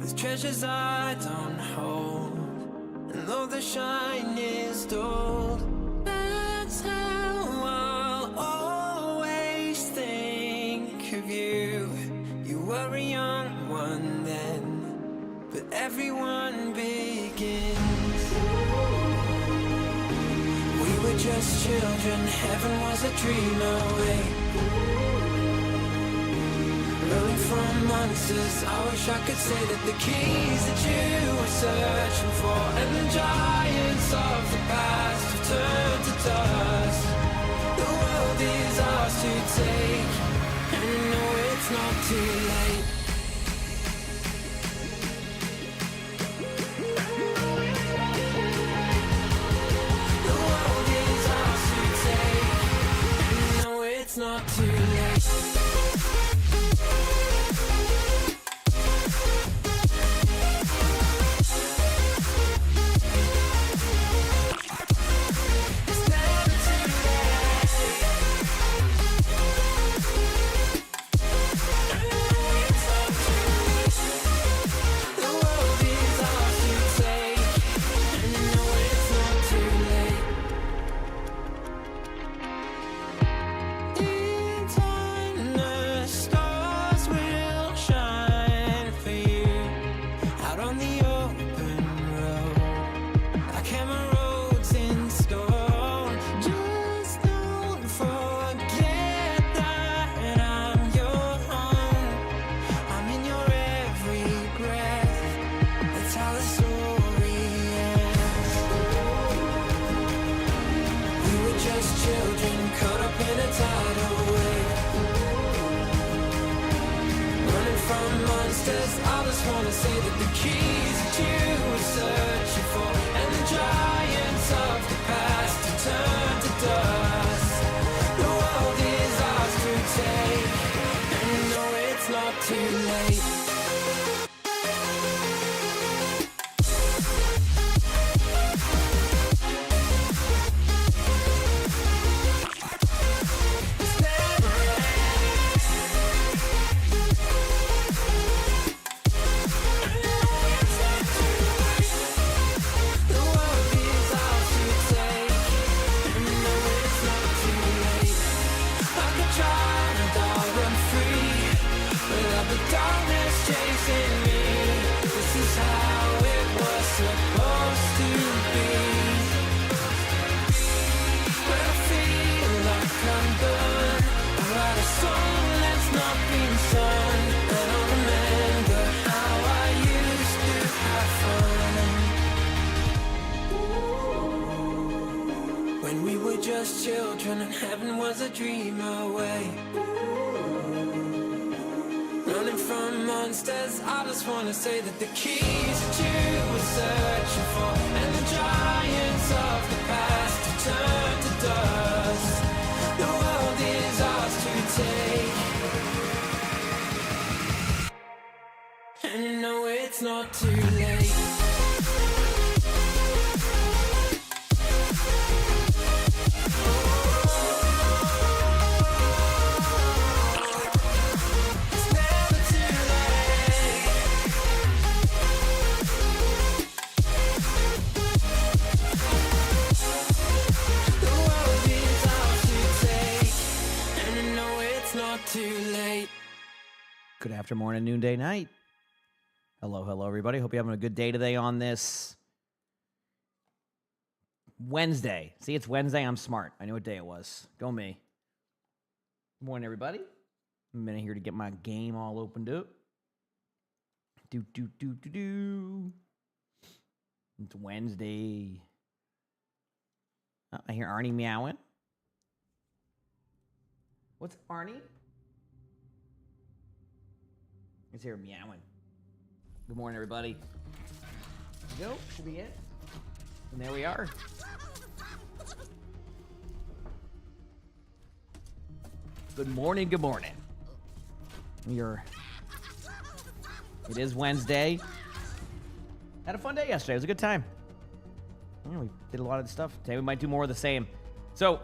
with treasures I don't hold. And though the shine is dulled, that's how I'll always think of you. You were a young one then, but everyone begins. We were just children, heaven was a dream away. Running from monsters, I wish I could say that the keys that you were searching for, and the giants of the past have turned to dust. The world is ours to take, and you know it's not too late. The world is ours to take, and you know it's not too late. Children and heaven was a dream away. Running from monsters, I just wanna say that the keys that you were searching for, and the giants of the past have turned to dust. The world is ours to take, and you know it's not too late. Good afternoon, morning, noonday, night. Hello, everybody. Hope you're having a good day today on this Wednesday. See, it's Wednesday. I'm smart. I knew what day it was. Go me. Good morning, everybody. I'm a minute here to get my game all opened up. Do. It's Wednesday. Oh, I hear Arnie meowing. What's Arnie? He's here meowing. Good morning, everybody. There we go. Should be it. And there we are. Good morning. Good morning. It is Wednesday. Had a fun day yesterday. It was a good time. Yeah, we did a lot of stuff. Today we might do more of the same. So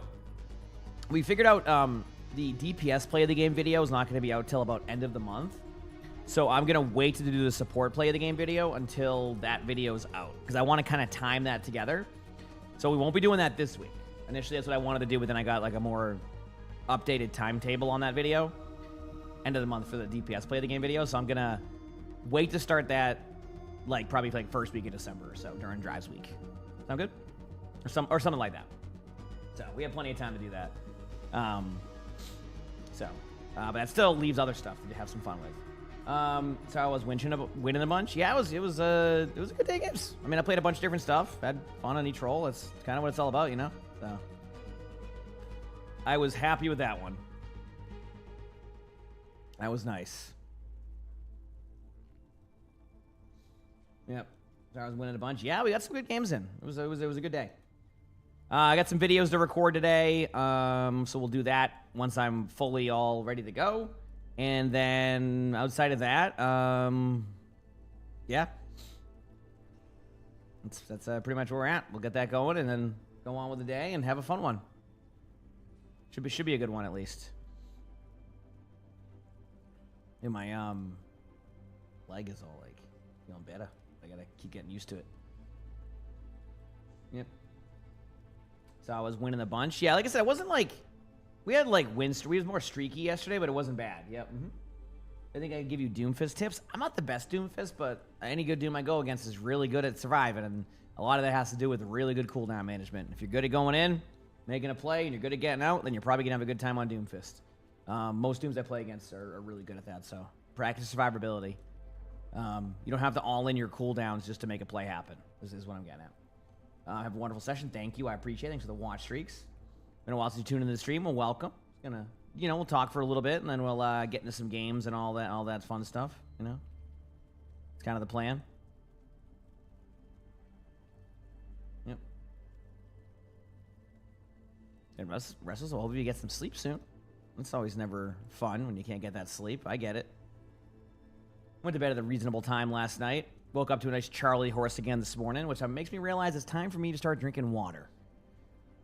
we figured out the DPS play of the game video is not going to be out till about end of the month. So I'm going to wait to do the support play of the game video until that video's out. Because I want to kind of time that together. So we won't be doing that this week. Initially, that's what I wanted to do, but then I got like a more updated timetable on that video. End of the month for the DPS play of the game video. So I'm going to wait to start that like probably like first week of December or so during Drives Week. Sound good? Or something like that. So we have plenty of time to do that. But that still leaves other stuff to have some fun with. So I was winning a bunch. Yeah, it was a good day of games. I mean, I played a bunch of different stuff. Had fun on each role. That's kind of what it's all about, you know? So I was happy with that one. That was nice. Yep. So I was winning a bunch. Yeah, we got some good games in. It was a good day. I got some videos to record today. So we'll do that once I'm fully all ready to go. And then outside of that, yeah, that's pretty much where we're at. We'll get that going and then go on with the day and have a fun one. Should be a good one at least. And my leg is all like feeling better. I gotta keep getting used to it. Yep. So I was winning a bunch. Yeah, like I said, it wasn't like we had like wins. We was more streaky yesterday, but it wasn't bad. Yep. I think I could give you Doomfist tips. I'm not the best Doomfist, but any good Doom I go against is really good at surviving, and a lot of that has to do with really good cooldown management. If you're good at going in, making a play, and you're good at getting out, then you're probably gonna have a good time on Doomfist. Most Dooms I play against are really good at that. So practice survivability. You don't have to all in your cooldowns just to make a play happen. This is what I'm getting at. Have a wonderful session. Thank you. I appreciate it. Thanks for the watch streaks. Been a while since you tuned into the stream. Well, welcome. We'll talk for a little bit, and then we'll get into some games and all that fun stuff. It's kind of the plan. Yep. And Russell, so hopefully you get some sleep soon. It's always never fun when you can't get that sleep. I get it. Went to bed at a reasonable time last night. Woke up to a nice Charlie horse again this morning, which makes me realize it's time for me to start drinking water.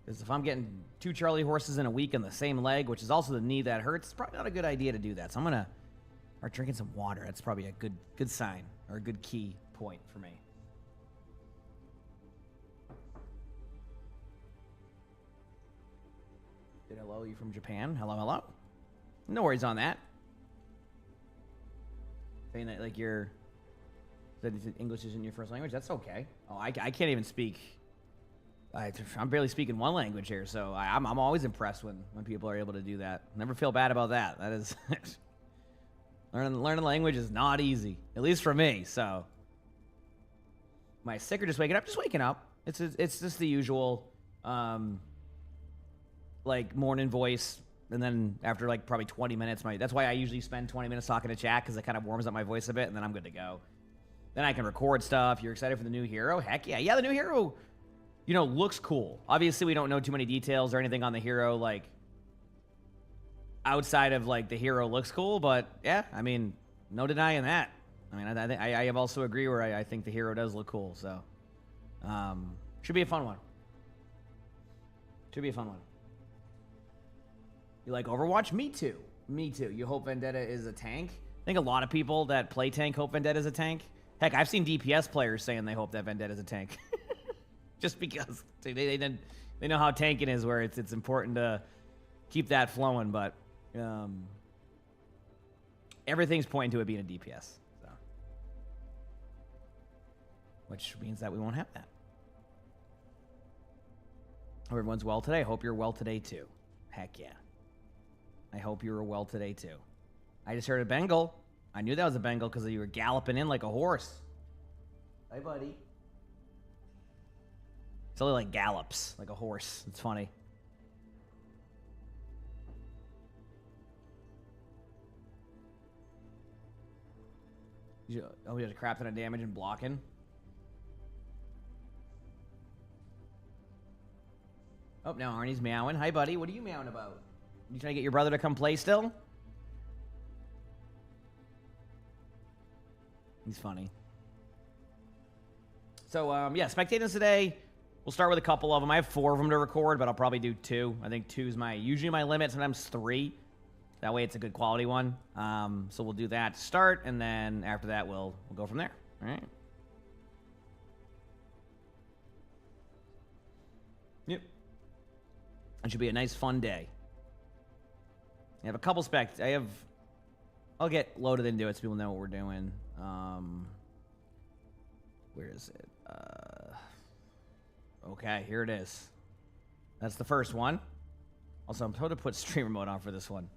Because if I'm getting 2 Charlie horses in a week on the same leg, which is also the knee that hurts, it's probably not a good idea to do that. So I'm going to start drinking some water. That's probably a good sign or a good key point for me. Hello, you from Japan? Hello. No worries on that. Saying that like that English isn't your first language, that's okay. Oh, I can't even speak. I'm barely speaking one language here, so I'm always impressed when people are able to do that. Never feel bad about that. That is learning language is not easy, at least for me. So, am I sick or just waking up? Just waking up. It's just the usual, like morning voice, and then after like probably 20 minutes, that's why I usually spend 20 minutes talking to chat because it kind of warms up my voice a bit, and then I'm good to go. Then I can record stuff. You're excited for the new hero? Heck yeah. Yeah, the new hero, looks cool. Obviously, we don't know too many details or anything on the hero, like, outside of, like, the hero looks cool, but, yeah, I mean, no denying that. I mean, I have also agree where I think the hero does look cool, so, should be a fun one. You like Overwatch? Me too. You hope Vendetta is a tank? I think a lot of people that play tank hope Vendetta is a tank. Heck, I've seen DPS players saying they hope that Vendetta is a tank. Just because they know how tanking is, where it's important to keep that flowing, but everything's pointing to it being a DPS, so. Which means that we won't have that. Hope everyone's well today. I hope you're well today too. Heck yeah. I hope you were well today too. I just heard a Bengal. I knew that was a Bengal because you were galloping in like a horse. Hi, buddy. It's only like gallops, like a horse. It's funny. You had a crap ton of damage and blocking. Oh, now Arnie's meowing. Hi, buddy. What are you meowing about? You trying to get your brother to come play still? He's funny. So, yeah, spectators today. We'll start with a couple of them. I have 4 of them to record, but I'll probably do 2. I think 2 is usually my limit, sometimes 3. That way it's a good quality one. So we'll do that to start, and then after that we'll go from there. All right. Yep. It should be a nice, fun day. I have a couple specs. I'll get loaded into it so people know what we're doing. Where is it? Okay, here it is. That's the first one. Also, I'm told to put streamer mode on for this one.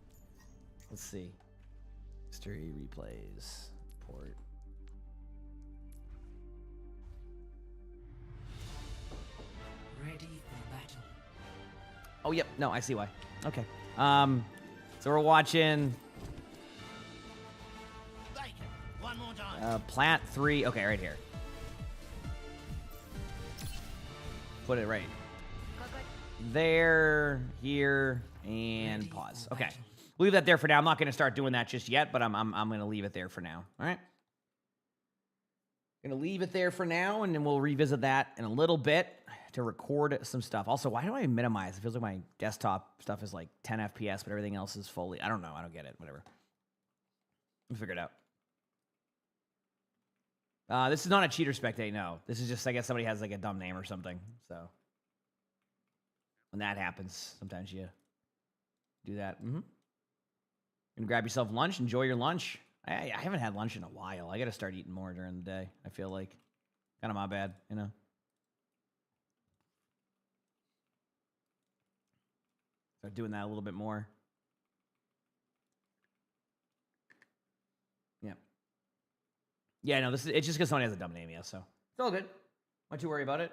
Let's see. History replays. Port. Ready for battle. Oh, yep. No, I see why. Okay. So we're watching One more time. Plant 3. Okay, right here. Put it right there, here, and pause. Okay. We'll leave that there for now. I'm not going to start doing that just yet, but I'm going to leave it there for now. All right? Going to leave it there for now, and then we'll revisit that in a little bit to record some stuff. Also, why do I minimize? It feels like my desktop stuff is like 10 FPS, but everything else is fully... I don't know. I don't get it. Whatever. We'll figure it out. This is not a cheater spectate, no. This is just, I guess somebody has like a dumb name or something. So when that happens, sometimes you do that. And grab yourself lunch. Enjoy your lunch. I haven't had lunch in a while. I got to start eating more during the day. I feel like kind of my bad, you know. Start doing that a little bit more. Yeah. Yeah, no, it's just because somebody has a dumb name, yeah, so it's all good. Not too worry about it.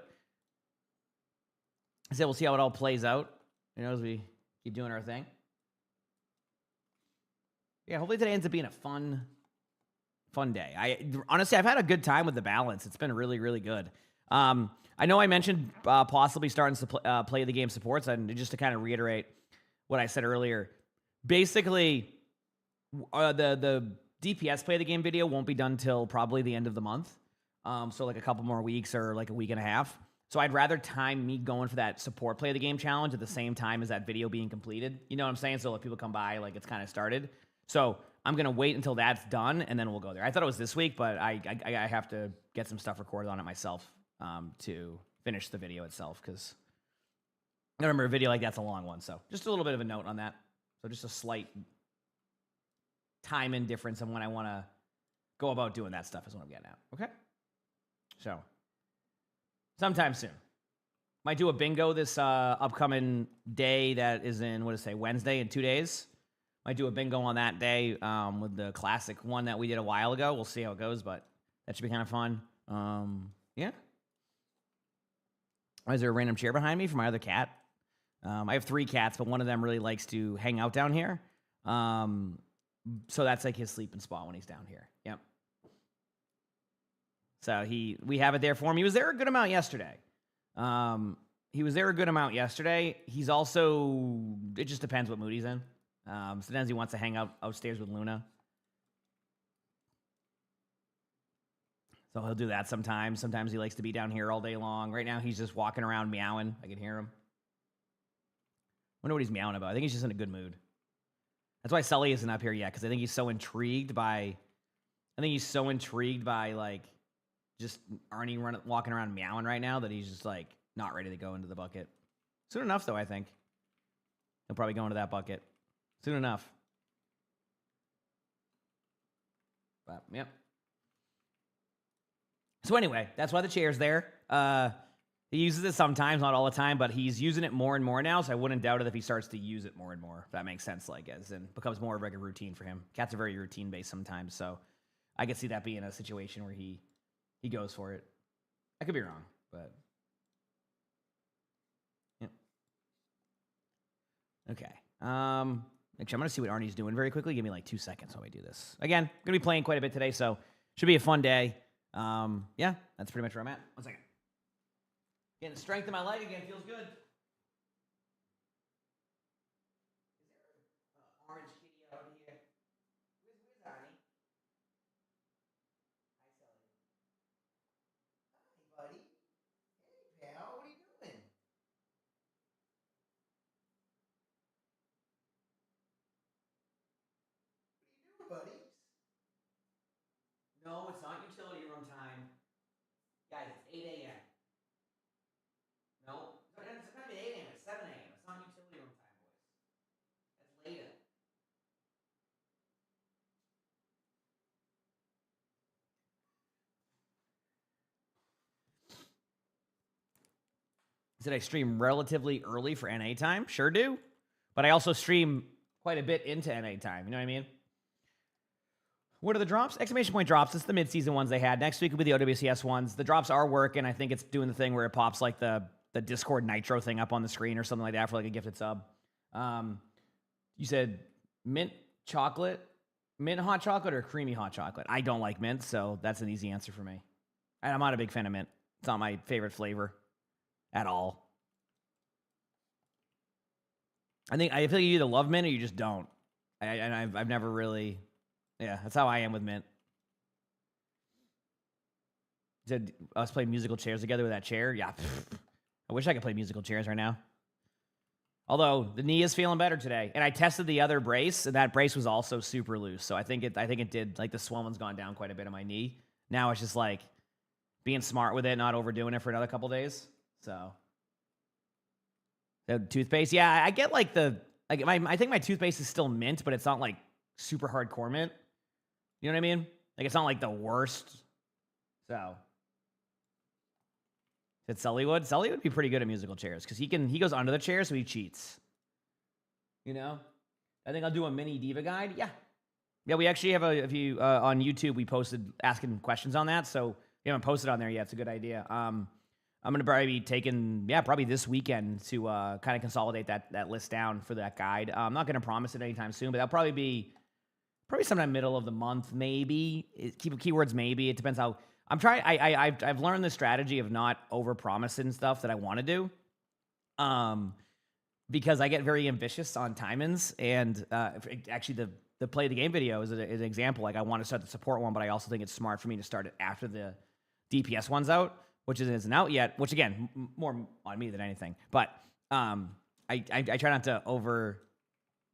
I said we'll see how it all plays out, you know, as we keep doing our thing. Yeah, hopefully today ends up being a fun day. Honestly, I've had a good time with the balance. It's been really, really good. I know I mentioned possibly starting to play the game supports, and just to kind of reiterate what I said earlier, basically the DPS play the game video won't be done till probably the end of the month. So like a couple more weeks or like a week and a half. So I'd rather time me going for that support play the game challenge at the same time as that video being completed. You know what I'm saying? So if people come by, like it's kind of started. So I'm going to wait until that's done, and then we'll go there. I thought it was this week, but I have to get some stuff recorded on it myself to finish the video itself, because I remember a video like that's a long one. So just a little bit of a note on that. So just a slight time and difference on when I want to go about doing that stuff is what I'm getting at. Okay? So sometime soon. Might do a bingo this upcoming day that is in, what did I say, Wednesday in 2 days. Might do a bingo on that day with the classic one that we did a while ago. We'll see how it goes, but that should be kind of fun. Yeah. Is there a random chair behind me for my other cat? I have 3 cats, but one of them really likes to hang out down here. So that's like his sleeping spot when he's down here. Yep. So we have it there for him. He was there a good amount yesterday. He's also, it just depends what mood he's in. Sometimes he wants to hang out upstairs with Luna. So he'll do that sometimes. Sometimes he likes to be down here all day long. Right now he's just walking around meowing. I can hear him. Wonder what he's meowing about. I think he's just in a good mood. That's why Sully isn't up here yet, because I think he's so intrigued by like just Arnie walking around meowing right now that he's just like not ready to go into the bucket. Soon enough, though, I think he'll probably go into that bucket soon enough. But yep. So anyway, that's why the chair's there. He uses it sometimes, not all the time, but he's using it more and more now, so I wouldn't doubt it if he starts to use it more and more, if that makes sense, like, as in becomes more of like a routine for him. Cats are very routine-based sometimes, so I could see that being a situation where he goes for it. I could be wrong, but... yeah. Okay. Actually, I'm going to see what Arnie's doing very quickly. Give me like 2 seconds while we do this. Again, I'm going to be playing quite a bit today, so should be a fun day. Yeah, that's pretty much where I'm at. 1 second. Getting strength in my leg again. Feels good. Is there an orange kitty out here? Where's Arnie? Hi, Sully. Hi, buddy. Hey, pal. What are you doing? it's not utility room time. Guys, it's 8 a.m. No, it's not even 8 a.m. It's 7 a.m. It's not utility room time, boys. That's later. Did I stream relatively early for NA time? Sure do. But I also stream quite a bit into NA time. You know what I mean? What are the drops? Exclamation point drops. It's the mid-season ones they had. Next week will be the OWCS ones. The drops are working. I think it's doing the thing where it pops like the Discord Nitro thing up on the screen or something like that for like a gifted sub. You said mint chocolate, mint hot chocolate, or creamy hot chocolate? I don't like mint, so that's an easy answer for me. And I'm not a big fan of mint. It's not my favorite flavor at all. I feel like you either love mint or you just don't. I've never really... Yeah, that's how I am with mint. Did us play musical chairs together with that chair? Yeah. I wish I could play musical chairs right now. Although the knee is feeling better today, and I tested the other brace, and that brace was also super loose. So I think it did, like, the swelling's gone down quite a bit on my knee. Now it's just like being smart with it, not overdoing it for another couple days. So the toothpaste, yeah, I get like I think my toothpaste is still mint, but it's not like super hardcore mint. You know what I mean? Like, it's not like the worst. So, it's Sully would. Sully would be pretty good at musical chairs because he goes under the chair, so he cheats. You know? I think I'll do a mini diva guide. Yeah. Yeah, we actually have on YouTube, we posted asking questions on that. So, you haven't posted on there yet. It's a good idea. I'm going to probably be taking, probably this weekend to kind of consolidate that list down for that guide. I'm not going to promise it anytime soon, but that'll probably be sometime middle of the month, maybe. Keep keywords maybe. It depends how I'm trying. I've learned the strategy of not over promising stuff that I want to do, because I get very ambitious on timings. And actually, the play the game video is an example. Like, I want to start the support one, but I also think it's smart for me to start it after the DPS one's out, which isn't out yet. Which again, more on me than anything. But I try not to over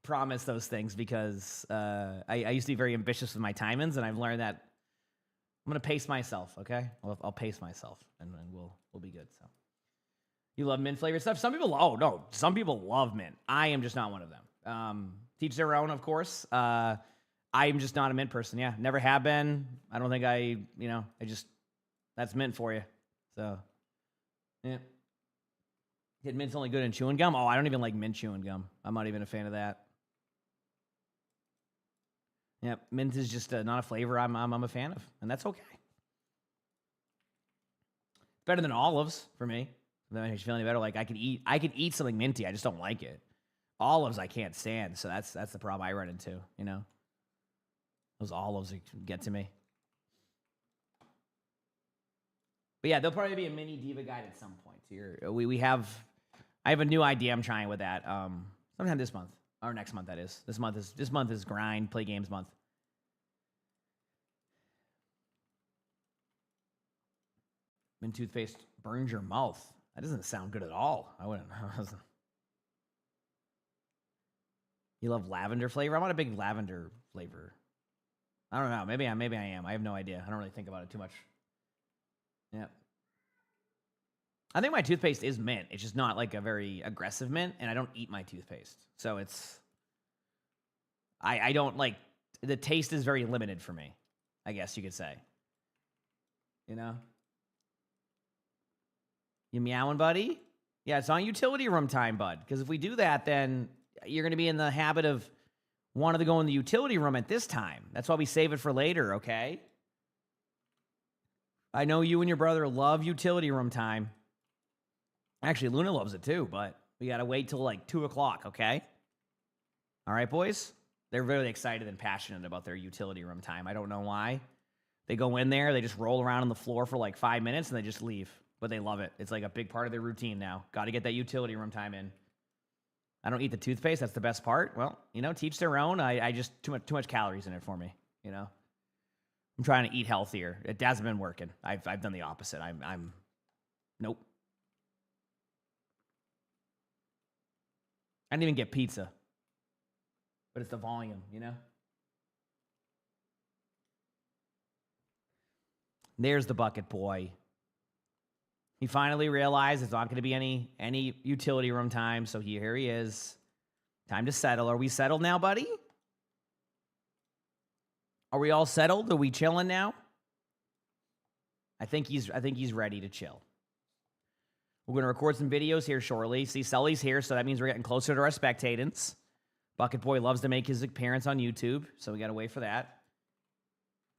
promise those things because I used to be very ambitious with my timings, and I've learned that I'm gonna pace myself. Okay, I'll pace myself, and we'll be good. So, you love mint flavored stuff. Some people, some people love mint. I am just not one of them. Teach their own, of course. I'm just not a mint person. Yeah, never have been. I don't think that's mint for you. So, yeah. Mint's only good in chewing gum. Oh, I don't even like mint chewing gum. I'm not even a fan of that. Yeah, mint is just not a flavor I'm a fan of, and that's okay. Better than olives for me. That makes you feel any better. Like, I could eat something minty. I just don't like it. Olives I can't stand, so that's the problem I run into. You know, those olives get to me. But yeah, there'll probably be a mini diva guide at some point. Here, I have a new idea I'm trying with that. Sometime this month. Or next month, that is. This month is grind, play games month. Mint toothpaste burns your mouth. That doesn't sound good at all. I wouldn't. You love lavender flavor? I'm not a big lavender flavor. I don't know. Maybe I am. I have no idea. I don't really think about it too much. Yeah. I think my toothpaste is mint. It's just not like a very aggressive mint, and I don't eat my toothpaste. So it's... I don't like... The taste is very limited for me, I guess you could say. You know? You meowing, buddy? Yeah, it's on utility room time, bud. Because if we do that, then you're going to be in the habit of wanting to go in the utility room at this time. That's why we save it for later, okay? I know you and your brother love utility room time. Actually, Luna loves it too, but we got to wait till like 2 o'clock, okay? All right, boys? They're really excited and passionate about their utility room time. I don't know why. They go in there, they just roll around on the floor for like 5 minutes, and they just leave. But they love it. It's like a big part of their routine now. Got to get that utility room time in. I don't eat the toothpaste. That's the best part. Well, you know, teach their own. I just too much calories in it for me. You know, I'm trying to eat healthier. It hasn't been working. I've done the opposite. I'm nope. I didn't even get pizza. But it's the volume, you know? There's the bucket boy. He finally realized it's not going to be any utility room time, so here he is. Time to settle. Are we settled now, buddy? Are we all settled? Are we chilling now? I think he's ready to chill. We're going to record some videos here shortly. See, Sully's here, so that means we're getting closer to our spectatants. Bucket Boy loves to make his appearance on YouTube, so we got to wait for that.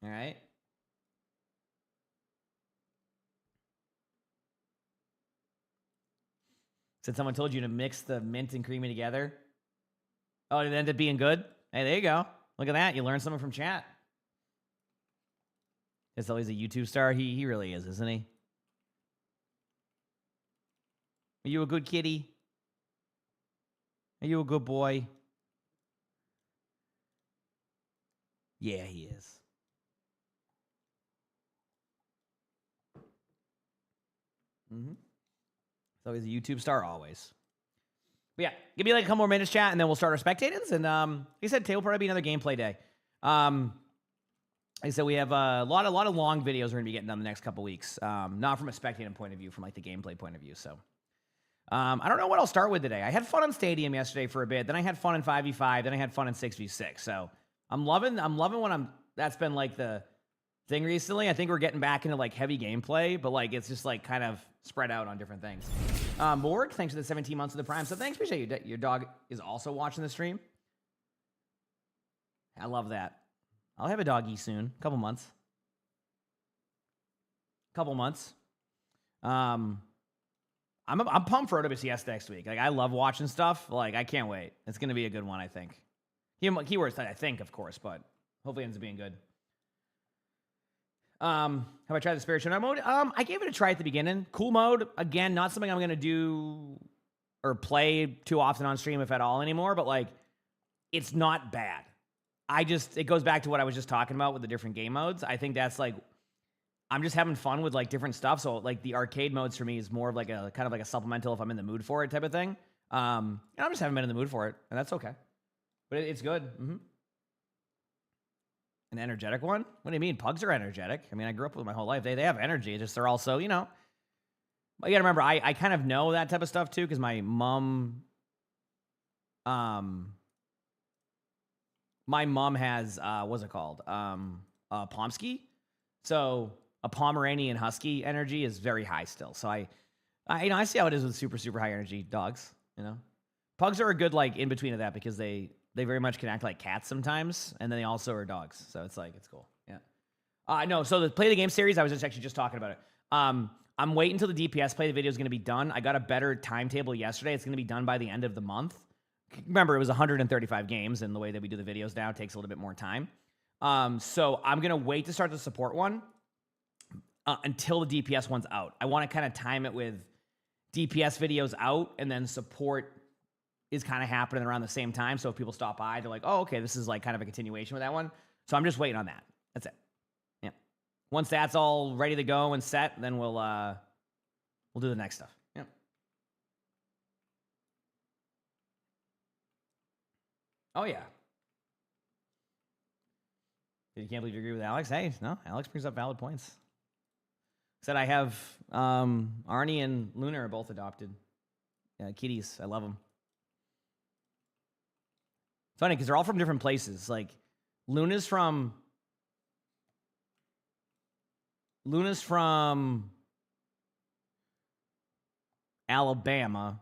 All right. Said someone told you to mix the mint and creamy together. Oh, it ended up being good? Hey, there you go. Look at that. You learned something from chat. Is always a YouTube star. He really is, isn't he? Are you a good kitty? Are you a good boy? Yeah, he is. So he's a YouTube star always. But yeah, give me like a couple more minutes, chat, and then we'll start our spectators. And he said today will probably be another gameplay day. Like I said, we have a lot of long videos we're going to be getting done the next couple weeks. Not from a spectating point of view, from like the gameplay point of view. So I don't know what I'll start with today. I had fun on Stadium yesterday for a bit. Then I had fun in 5v5. Then I had fun in 6v6. So I'm loving when that's been like the thing recently. I think we're getting back into like heavy gameplay, but like it's just like kind of spread out on different things. Morg, thanks for the 17 months of the Prime. So thanks, appreciate you. Your dog is also watching the stream. I love that. I'll have a doggy soon. Couple months. I'm pumped for OWCS next week. Like I love watching stuff. Like I can't wait. It's gonna be a good one, I think. Keywords, I think, of course, but hopefully it ends up being good. Have I tried the spiritual mode? I gave it a try at the beginning. Cool mode. Again, not something I'm gonna do or play too often on stream, if at all, anymore. But like, it's not bad. It goes back to what I was just talking about with the different game modes. I think that's like, I'm just having fun with like different stuff. So like the arcade modes for me is more of like a kind of like a supplemental if I'm in the mood for it type of thing. And I just haven't been in the mood for it, and that's okay. But it's good. Mm-hmm. An energetic one? What do you mean? Pugs are energetic. I mean, I grew up with my whole life. They have energy. Just they're also, you know. But you gotta remember, I kind of know that type of stuff too, because my mom has what's it called? Pomsky. So a Pomeranian Husky energy is very high still. So I see how it is with super high energy dogs. You know, pugs are a good like in between of that because they very much can act like cats sometimes, and then they also are dogs. So it's like it's cool. Yeah. No. So the play the game series, I was just talking about it. I'm waiting until the DPS play the video is going to be done. I got a better timetable yesterday. It's going to be done by the end of the month. Remember, it was 135 games, and the way that we do the videos now takes a little bit more time. So I'm going to wait to start the support one until the DPS one's out. I want to kind of time it with DPS videos out, and then support is kind of happening around the same time. So if people stop by, they're like, oh, okay, this is like kind of a continuation with that one. So I'm just waiting on that. That's it. Yeah. Once that's all ready to go and set, then we'll do the next stuff. Yeah. Oh, yeah. You can't believe you agree with Alex? Hey, no, Alex brings up valid points. Said I have Arnie and Luna are both adopted. Yeah, kitties. I love them. It's funny because they're all from different places. Like Luna's from Alabama.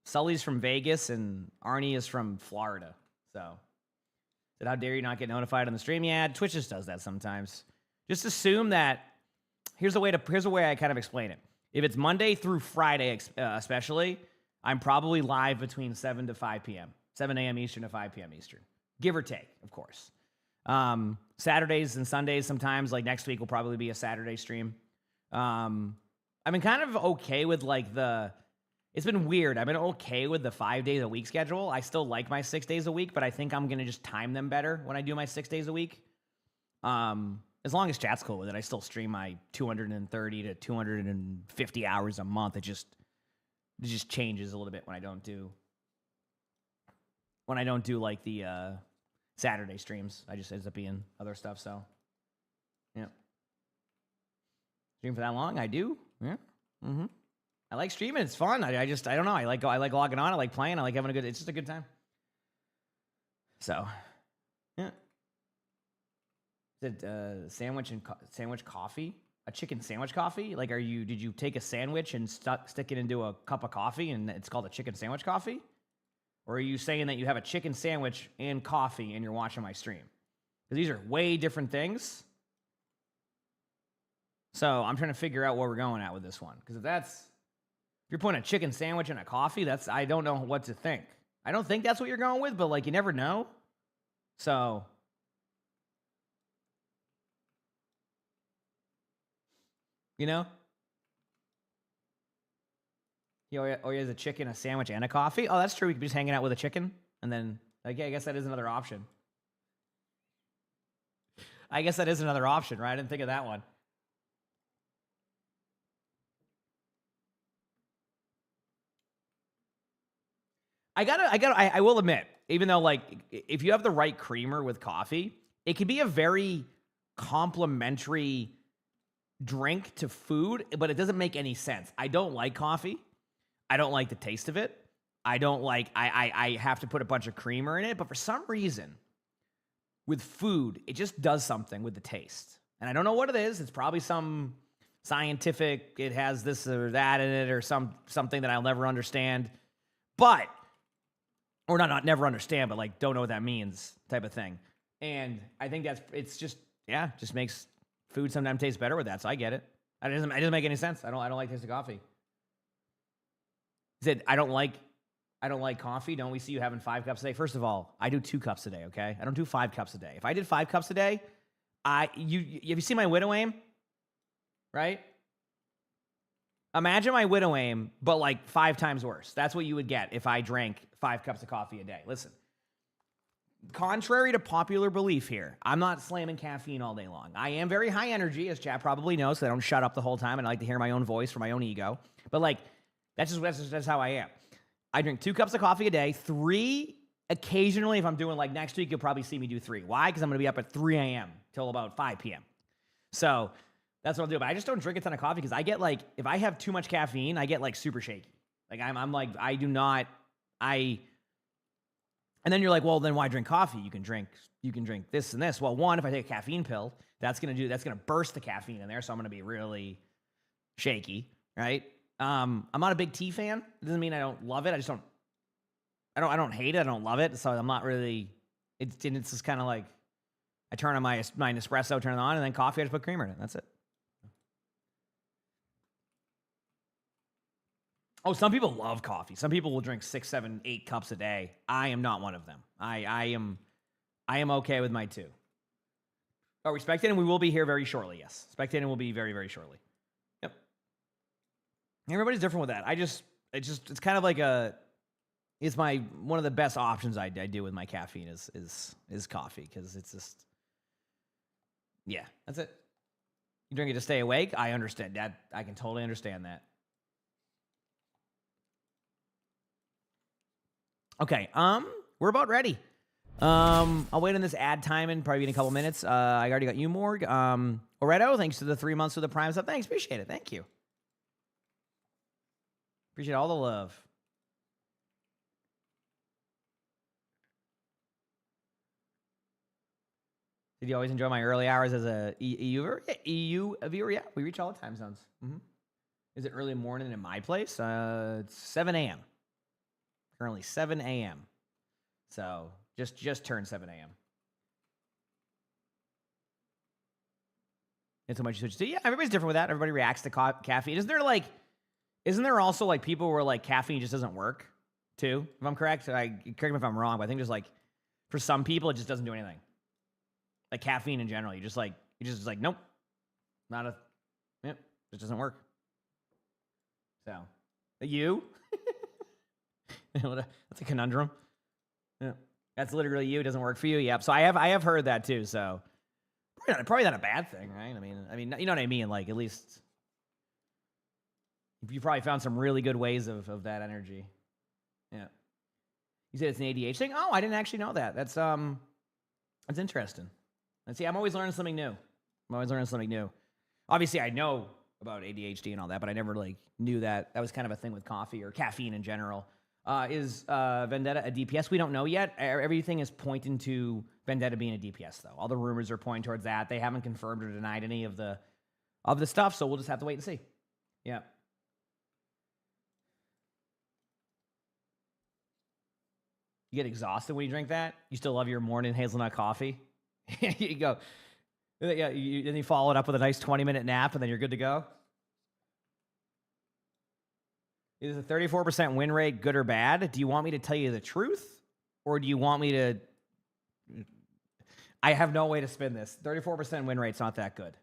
Sully's from Vegas, and Arnie is from Florida. So, said, how dare you not get notified on the stream? Yeah, Twitch just does that sometimes. Just assume that. Here's the way I kind of explain it. If it's Monday through Friday, especially, I'm probably live between 7 to 5 p.m. 7 a.m. Eastern to 5 p.m. Eastern. Give or take, of course. Saturdays and Sundays sometimes, like next week will probably be a Saturday stream. I've been kind of okay with like it's been weird. I've been okay with the 5 days a week schedule. I still like my 6 days a week, but I think I'm going to just time them better when I do my 6 days a week. As long as chat's cool with it, I still stream my 230 to 250 hours a month. It just changes a little bit when I don't do like the Saturday streams. I just ends up being other stuff. So, yeah. Stream for that long? I do. Yeah. Mm-hmm. I like streaming. It's fun. I don't know. I like logging on. I like playing. I like having a good. It's just a good time. So, yeah. Is it sandwich coffee? A chicken sandwich coffee? Like, did you take a sandwich and stick it into a cup of coffee and it's called a chicken sandwich coffee? Or are you saying that you have a chicken sandwich and coffee and you're watching my stream? Because these are way different things. So I'm trying to figure out where we're going at with this one. Because if you're putting a chicken sandwich and a coffee, I don't know what to think. I don't think that's what you're going with, but like you never know. So you know? He always has a chicken, a sandwich, and a coffee. Oh, that's true. We could be just hanging out with a chicken. And then, okay, I guess that is another option. I guess that is another option, right? I didn't think of that one. I will admit, even though, like, if you have the right creamer with coffee, it can be a very complimentary drink to food, but it doesn't make any sense. I don't like coffee. I don't like the taste of it. I have to put a bunch of creamer in it, but for some reason, with food, it just does something with the taste. And I don't know what it is. It's probably some scientific, it has this or that in it, or something that I'll never understand. But, or not never understand, but like don't know what that means type of thing. And I think just makes food sometimes taste better with that. So I get it. It doesn't make any sense. I don't like the taste of coffee. He said, I don't like coffee. Don't we see you having 5 cups a day? First of all, I do 2 cups a day, okay? I don't do 5 cups a day. If I did 5 cups a day, have you seen my widow aim? Right? Imagine my widow aim, but like 5 times worse. That's what you would get if I drank 5 cups of coffee a day. Listen, contrary to popular belief here, I'm not slamming caffeine all day long. I am very high energy, as chat probably knows, so I don't shut up the whole time, and I like to hear my own voice for my own ego. But like, that's how I am. I drink 2 cups of coffee a day, 3 occasionally. If I'm doing like next week, you'll probably see me do 3. Why? Because I'm going to be up at 3 a.m. till about 5 p.m. So that's what I'll do. But I just don't drink a ton of coffee because I get like, if I have too much caffeine, I get like super shaky. Like I'm like, and then you're like, well, then why drink coffee? You can drink this and this. Well, one, if I take a caffeine pill, that's going to burst the caffeine in there. So I'm going to be really shaky, right? I'm not a big tea fan. It doesn't mean I don't love it. I don't hate it. I don't love it. So I'm not really, it's just kind of like, I turn on my Nespresso, turn it on, and then coffee, I just put creamer in it. That's it. Oh, some people love coffee. Some people will drink 6, 7, 8 cups a day. I am not one of them. I am okay with my 2. Are we spectating? We will be here very shortly, yes. Spectating will be very, very shortly. Yep. Everybody's different with that. It's kind of like it's one of the best options I do with my caffeine is coffee, because it's just, yeah, that's it. You drink it to stay awake? I understand that. I can totally understand that. Okay, we're about ready. I'll wait on this ad time in probably in a couple minutes. I already got you, Morg. Oreto, thanks to the 3 months of the Prime sub. Thanks, appreciate it. Thank you. Appreciate all the love. Did you always enjoy my early hours as a EU viewer? Yeah, EU viewer, yeah. We reach all the time zones. Mm-hmm. Is it early morning in my place? It's 7 a.m. Currently 7 a.m. So just turned 7 a.m. It's so much you switch to. Yeah, everybody's different with that. Everybody reacts to caffeine. Isn't there also like people where like caffeine just doesn't work too? If I'm correct, correct me if I'm wrong, but I think just like for some people it just doesn't do anything. Like caffeine in general, you just like nope, it doesn't work. So, you? That's a conundrum. Yeah, that's literally you. It doesn't work for you. Yep. So I have heard that too. So probably not a bad thing, right? I mean, you know what I mean? Like at least you probably found some really good ways of that energy. Yeah. You said it's an ADH thing. Oh, I didn't actually know that. That's interesting. And see, I'm always learning something new. Obviously, I know about ADHD and all that, but I never like knew that was kind of a thing with coffee or caffeine in general. Is Vendetta a DPS? We don't know yet. Everything is pointing to Vendetta being a DPS, though. All the rumors are pointing towards that. They haven't confirmed or denied any of the stuff, so we'll just have to wait and see. Yeah. You get exhausted when you drink that? You still love your morning hazelnut coffee? You go, yeah, then you follow it up with a nice 20-minute nap, and then you're good to go? Is a 34% win rate good or bad? Do you want me to tell you the truth? Or do you want me to... I have no way to spin this. 34% win rate's not that good.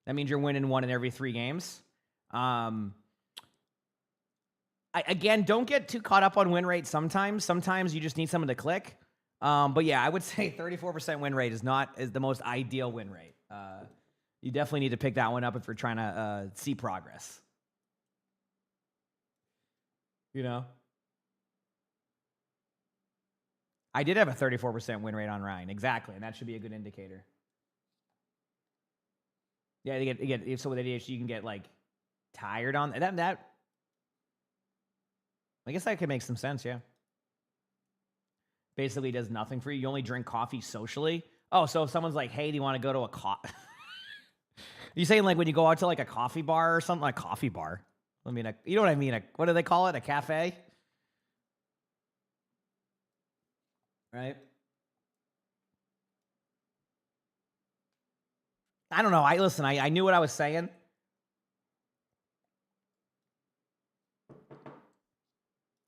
That means you're winning 1 in every 3 games. Again, don't get too caught up on win rate sometimes. Sometimes you just need someone to click. But yeah, I would say 34% win rate is the most ideal win rate. You definitely need to pick that one up if you're trying to see progress. You know? I did have a 34% win rate on Ryan. Exactly, and that should be a good indicator. Yeah, you get so with ADHD you can get like tired on that. I guess that could make some sense, yeah. Basically does nothing for you. You only drink coffee socially. Oh, so if someone's like, hey, do you want to go to a you saying like when you go out to like a coffee bar or something? Like coffee bar. I mean, you know what I mean? What do they call it? A cafe? Right? I don't know. I knew what I was saying.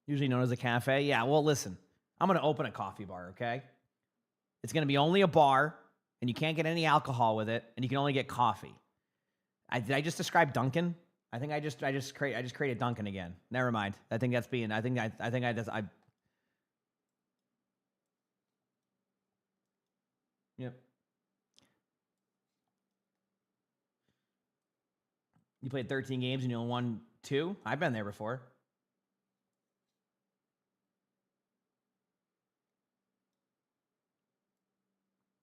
Usually known as a cafe. Yeah, well, listen. I'm going to open a coffee bar, okay? It's going to be only a bar, and you can't get any alcohol with it, and you can only get coffee. Did I just describe Dunkin'? I think I just created Dunkin' again. Never mind. I think that's being. Yep. You played 13 games and you only won 2? I've been there before.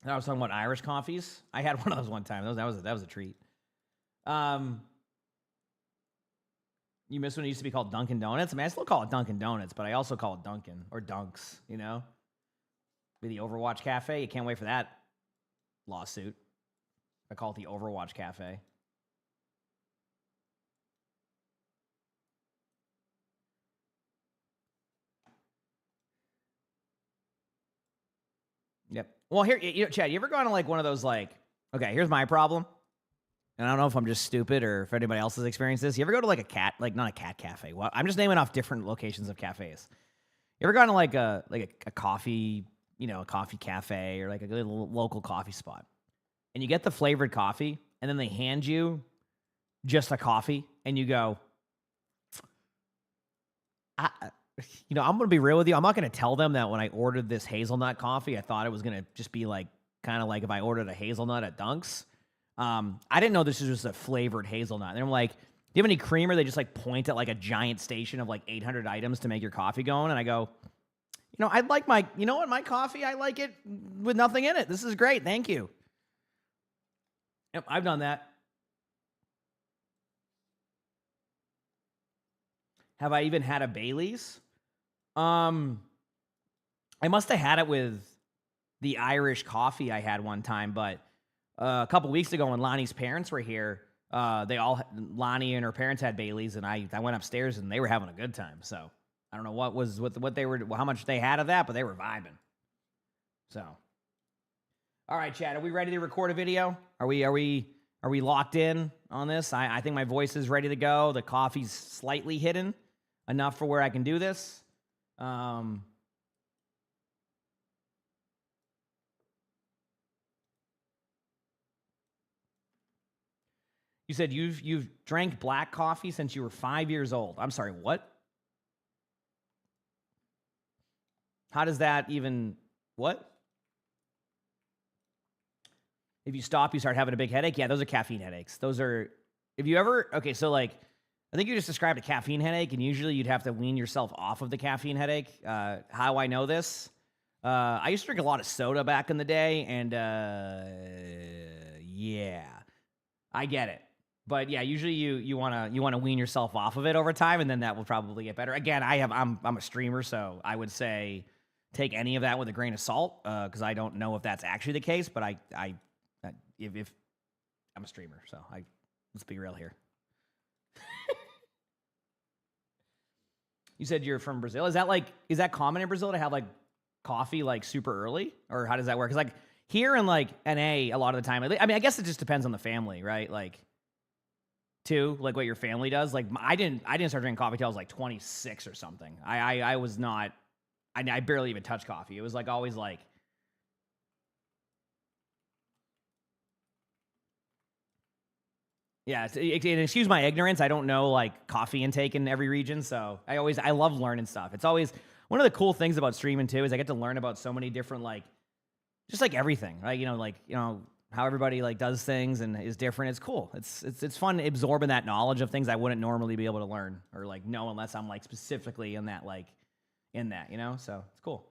I was talking about Irish coffees. I had one of those one time. That was a treat. You miss when it used to be called Dunkin' Donuts? I mean, I still call it Dunkin' Donuts, but I also call it Dunkin' or Dunks, you know? Be the Overwatch Cafe. You can't wait for that lawsuit. I call it the Overwatch Cafe. Yep. Well, here, Chad, you ever gone to like one of those like, okay, here's my problem. And I don't know if I'm just stupid or if anybody else has experienced this. You ever go to like not a cat cafe? Well, I'm just naming off different locations of cafes. You ever gone to like a coffee, a coffee cafe or like a little local coffee spot, and you get the flavored coffee, and then they hand you just a coffee, and you go, I'm going to be real with you. I'm not going to tell them that when I ordered this hazelnut coffee, I thought it was going to just be like kind of like if I ordered a hazelnut at Dunks. I didn't know this was just a flavored hazelnut. And I'm like, do you have any creamer? They just like point at like a giant station of like 800 items to make your coffee going. And I go, I'd like my coffee, I like it with nothing in it. This is great. Thank you. Yep, I've done that. Have I even had a Bailey's? I must have had it with the Irish coffee I had one time, but a couple weeks ago when Lonnie's parents were here, Lonnie and her parents had Bailey's, and I went upstairs and they were having a good time. So I don't know what they were, how much they had of that, but they were vibing. So, all right, Chad, are we ready to record a video? Are we locked in on this? I think my voice is ready to go. The coffee's slightly hidden enough for where I can do this. You said you've drank black coffee since you were 5 years old. I'm sorry, what? How does that even, what? If you stop, you start having a big headache? Yeah, those are caffeine headaches. So like, I think you just described a caffeine headache, and usually you'd have to wean yourself off of the caffeine headache. How I know this? I used to drink a lot of soda back in the day, and yeah, I get it. But yeah, usually you wanna wean yourself off of it over time, and then that will probably get better. Again, I'm a streamer, so I would say take any of that with a grain of salt, because I don't know if that's actually the case. But if I'm a streamer, so let's be real here. You said you're from Brazil. Is that common in Brazil to have like coffee like super early, or how does that work? Because like here in like NA, a lot of the time, I mean, I guess it just depends on the family, right? Like, too, like what your family does. Like I didn't start drinking coffee till I was like 26 or something. I was not. I barely even touched coffee. It was like always like. Yeah, and excuse my ignorance. I don't know like coffee intake in every region, so I love learning stuff. It's always one of the cool things about streaming too is I get to learn about so many different like, just like everything, right? How everybody like does things and is different. It's cool. It's fun absorbing that knowledge of things I wouldn't normally be able to learn or like know unless I'm like specifically in that, so it's cool.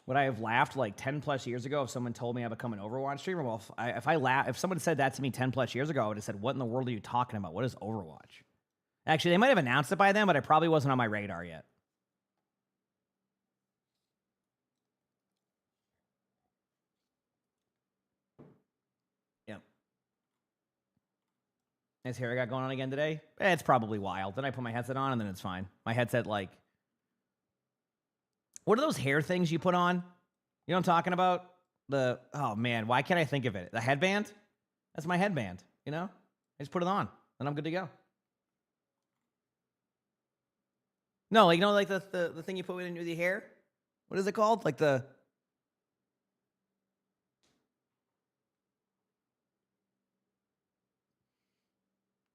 Would I have laughed like 10 plus years ago if someone told me I become an Overwatch streamer? Well, if someone said that to me 10 plus years ago, I would have said, what in the world are you talking about? What is Overwatch? Actually, they might have announced it by then, but it probably wasn't on my radar yet. Yep. Nice hair I got going on again today. It's probably wild. Then I put my headset on and then it's fine. My headset, like, what are those hair things you put on? You know what I'm talking about? Oh man, why can't I think of it? The headband? That's my headband, you know? I just put it on and I'm good to go. No, like, like the thing you put in with your hair? What is it called? Like the...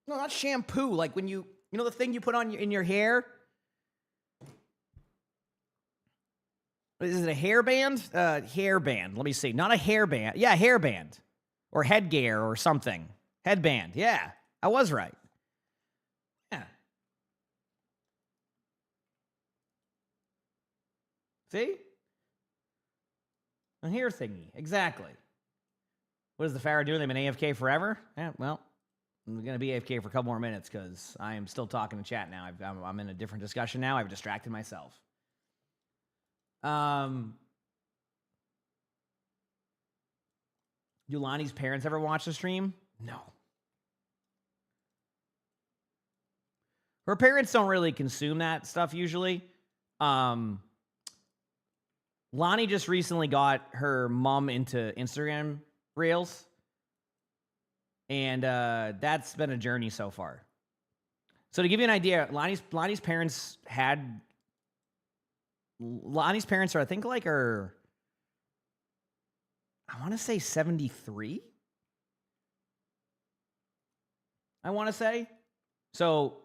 No, not shampoo. Like when you know the thing you put on in your hair? Is it a hairband? Hairband. Let me see. Not a hairband. Yeah, hairband. Or headgear or something. Headband. Yeah, I was right. Yeah. See? A hair thingy. Exactly. What is the Pharaoh doing? They've been AFK forever? Yeah, well, I'm going to be AFK for a couple more minutes because I am still talking to chat now. I'm in a different discussion now. I've distracted myself. Do Lonnie's parents ever watch the stream? No. Her parents don't really consume that stuff usually. Lonnie just recently got her mom into Instagram Reels. And that's been a journey so far. So to give you an idea, Lonnie's parents are, I think, like, I want to say 73. I want to say. So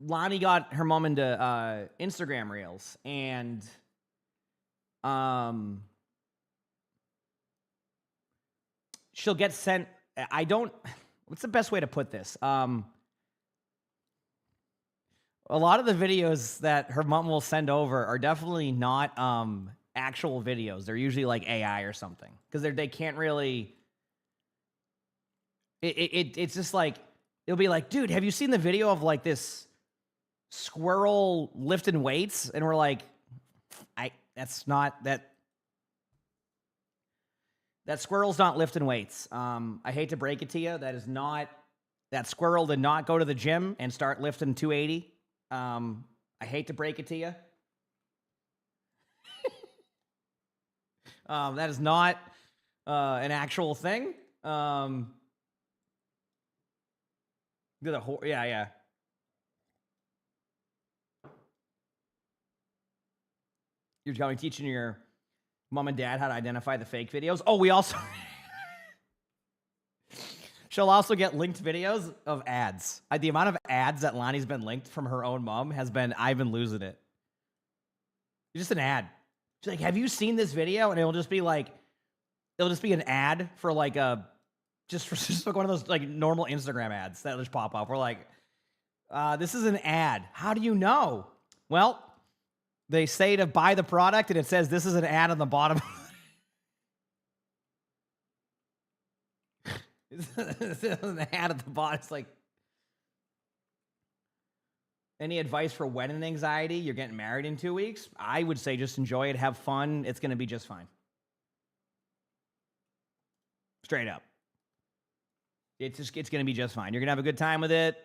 Lonnie got her mom into Instagram Reels, and she'll get sent. What's the best way to put this? A lot of the videos that her mom will send over are definitely not actual videos. They're usually like AI or something because they can't really. It's just like it'll be like, dude, have you seen the video of like this squirrel lifting weights? And we're like, that's not that. That squirrel's not lifting weights. I hate to break it to you. That squirrel did not go to the gym and start lifting 280. I hate to break it to you. That is not an actual thing. Yeah. You're going teaching your mom and dad how to identify the fake videos. Oh, we also... She'll also get linked videos of ads. The amount of ads that Lonnie's been linked from her own mom I've been losing it. It's just an ad. She's like, have you seen this video? And it'll just be an ad for like just like one of those like normal Instagram ads that just pop up. We're like, this is an ad. How do you know? Well, they say to buy the product and it says this is an ad on the bottom. the hat at the bottom. It's like, any advice for wedding anxiety? You're getting married in 2 weeks. I would say just enjoy it, have fun. It's going to be just fine. Straight up. It's going to be just fine. You're going to have a good time with it.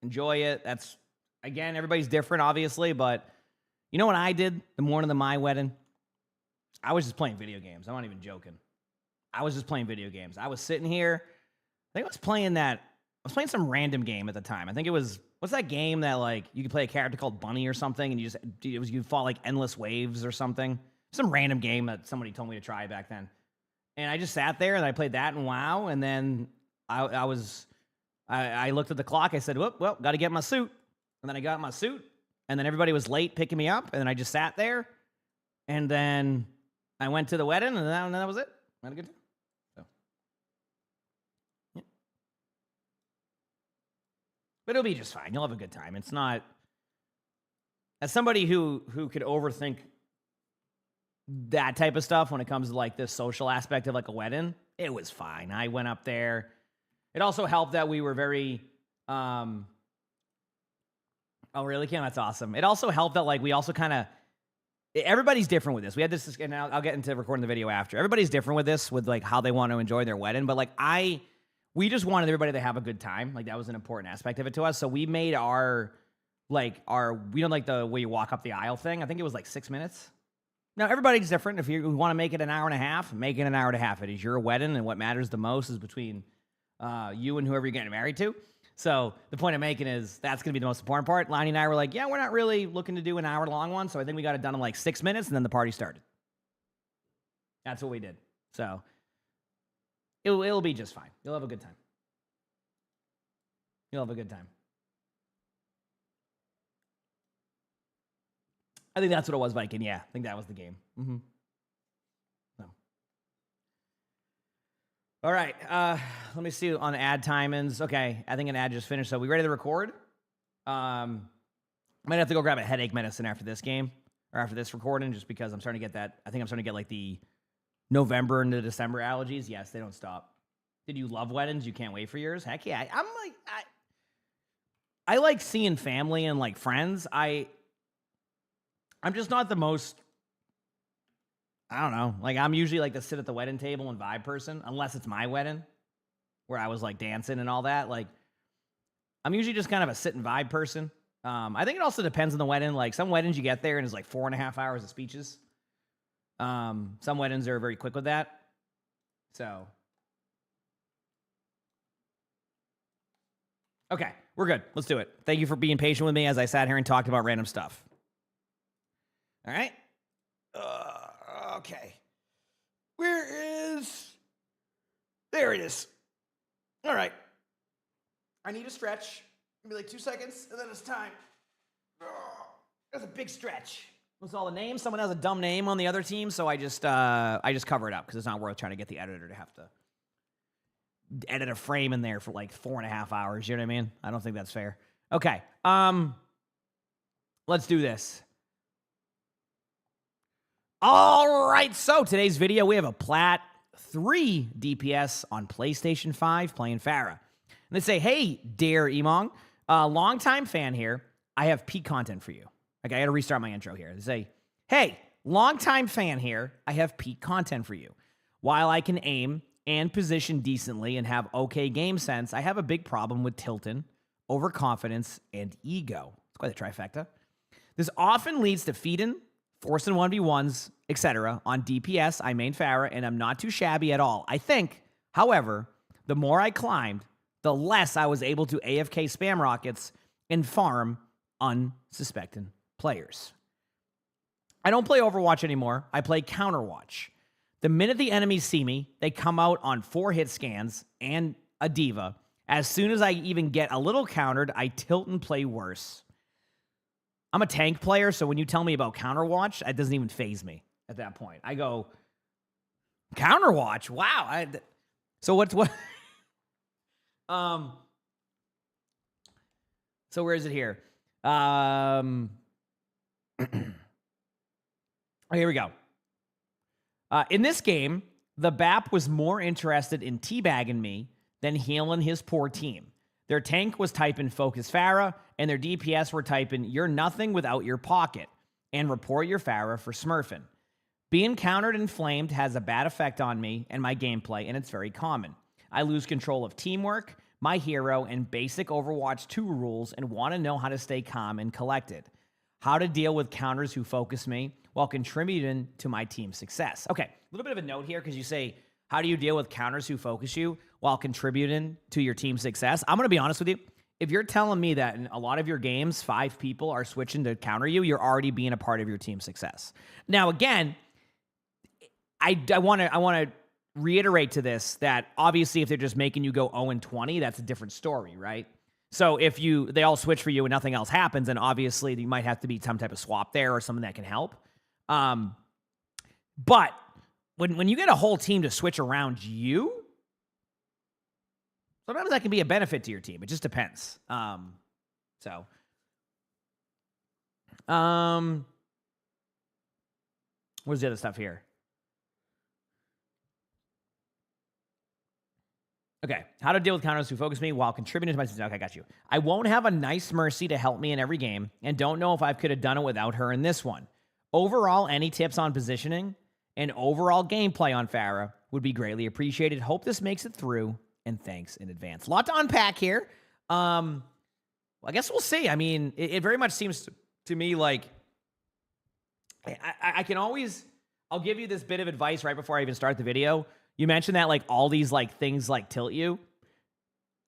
Enjoy it. That's, again, everybody's different, obviously, but you know what I did the morning of my wedding? I was just playing video games. I'm not even joking. I was just playing video games. I was sitting here. I think I was playing some random game at the time. I think it was, what's that game that, like, you could play a character called Bunny or something, and you fought, like, endless waves or something? Some random game that somebody told me to try back then. And I just sat there, and I played that and WoW, and then I looked at the clock. I said, well, got to get my suit. And then I got my suit, and then everybody was late picking me up, and then I just sat there, and then I went to the wedding, and that was it. I had a good time. So, yeah. But it'll be just fine. You'll have a good time. It's not... As somebody who could overthink that type of stuff when it comes to, like, this social aspect of, like, a wedding, it was fine. I went up there. It also helped that we were very... Oh, really, Kim? That's awesome. It also helped that, like, we also kind of... Everybody's different with this. We had this, and I'll get into recording the video after. Everybody's different with this, with, like, how they want to enjoy their wedding. But, like, we just wanted everybody to have a good time. Like, that was an important aspect of it to us. So we made we don't like the way you walk up the aisle thing. I think it was, like, 6 minutes. Now, everybody's different. If you want to make it an hour and a half, make it an hour and a half. It is your wedding, and what matters the most is between you and whoever you're getting married to. So the point I'm making is that's going to be the most important part. Lonnie and I were like, yeah, we're not really looking to do an hour-long one, so I think we got it done in like 6 minutes, and then the party started. That's what we did. So it'll be just fine. You'll have a good time. You'll have a good time. I think that's what it was, Viking. Yeah, I think that was the game. Mm-hmm. No. All right, let me see on ad timings. Okay, I think an ad just finished. So we ready to record? I might have to go grab a headache medicine after this game, or after this recording, just because I'm starting to get that. I think I'm starting to get like the November into December allergies. Yes, they don't stop. Did you love weddings? You can't wait for yours? Heck yeah. I like seeing family and like friends. I'm just not the most... I don't know. Like, I'm usually like the sit at the wedding table and vibe person, unless it's my wedding, where I was like dancing and all that. Like, I'm usually just kind of a sit and vibe person. I think it also depends on the wedding. Like, some weddings you get there and it's like 4.5 hours of speeches. Some weddings are very quick with that. So, okay, we're good. Let's do it. Thank you for being patient with me as I sat here and talked about random stuff. All right. Okay. There it is. All right. I need a stretch. Maybe like 2 seconds, and then it's time. That's a big stretch. What's all the names? Someone has a dumb name on the other team, so I just cover it up because it's not worth trying to get the editor to have to edit a frame in there for like 4.5 hours. You know what I mean? I don't think that's fair. Okay. Let's do this. All right, so today's video, we have a Plat 3 DPS on PlayStation 5 playing Pharah. And they say, hey, dear emongg, longtime fan here. I have peak content for you. Okay, I got to restart my intro here. They say, hey, longtime fan here. I have peak content for you. While I can aim and position decently and have okay game sense, I have a big problem with tilting, overconfidence, and ego. It's quite a trifecta. This often leads to feeding, forcing 1v1s, etc. On DPS, I main Pharah, and I'm not too shabby at all. I think, however, the more I climbed, the less I was able to AFK spam rockets and farm unsuspecting players. I don't play Overwatch anymore. I play Counterwatch. The minute the enemies see me, they come out on 4 hit scans and a diva. As soon as I even get a little countered, I tilt and play worse. I'm a tank player, so when you tell me about Counterwatch, it doesn't even faze me at that point. I go, Counterwatch? Wow. So what? So where is it here? Oh, here we go. In this game, the BAP was more interested in teabagging me than healing his poor team. Their tank was typing Focus Pharah, and their DPS were typing You're nothing without your pocket, and report your Pharah for smurfing. Being countered and flamed has a bad effect on me and my gameplay, and it's very common. I lose control of teamwork, my hero, and basic Overwatch 2 rules, and want to know how to stay calm and collected. How to deal with counters who focus me while contributing to my team's success. Okay, a little bit of a note here because you say, how do you deal with counters who focus you while contributing to your team's success? I'm going to be honest with you. If you're telling me that in a lot of your games, 5 people are switching to counter you, you're already being a part of your team's success. Now, again, I want to reiterate to this that obviously if they're just making you go 0-20, that's a different story, right? So if they all switch for you and nothing else happens, then obviously you might have to be some type of swap there or something that can help. But when you get a whole team to switch around you, sometimes that can be a benefit to your team. It just depends. Where's the other stuff here? Okay, how to deal with counters who focus me while contributing to my success. Okay, I got you. I won't have a nice Mercy to help me in every game, and don't know if I could have done it without her in this one. Overall, any tips on positioning and overall gameplay on Pharah would be greatly appreciated. Hope this makes it through, and thanks in advance. A lot to unpack here. Well, I guess we'll see. I mean, it very much seems to me like I can always... I'll give you this bit of advice right before I even start the video. You mentioned that like all these like things like tilt you.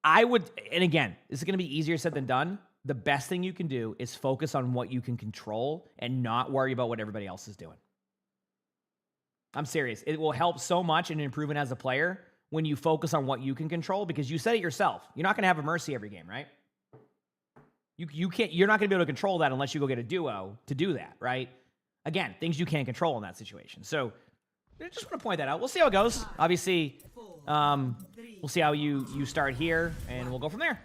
I would, and again, this is going to be easier said than done. The best thing you can do is focus on what you can control and not worry about what everybody else is doing. I'm serious. It will help so much in improving as a player when you focus on what you can control, because you said it yourself. You're not going to have a Mercy every game, right? You can't, you're not going to be able to control that unless you go get a duo to do that, right? Again, things you can't control in that situation. So I just want to point that out. We'll see how it goes. Obviously, we'll see how you start here, and we'll go from there.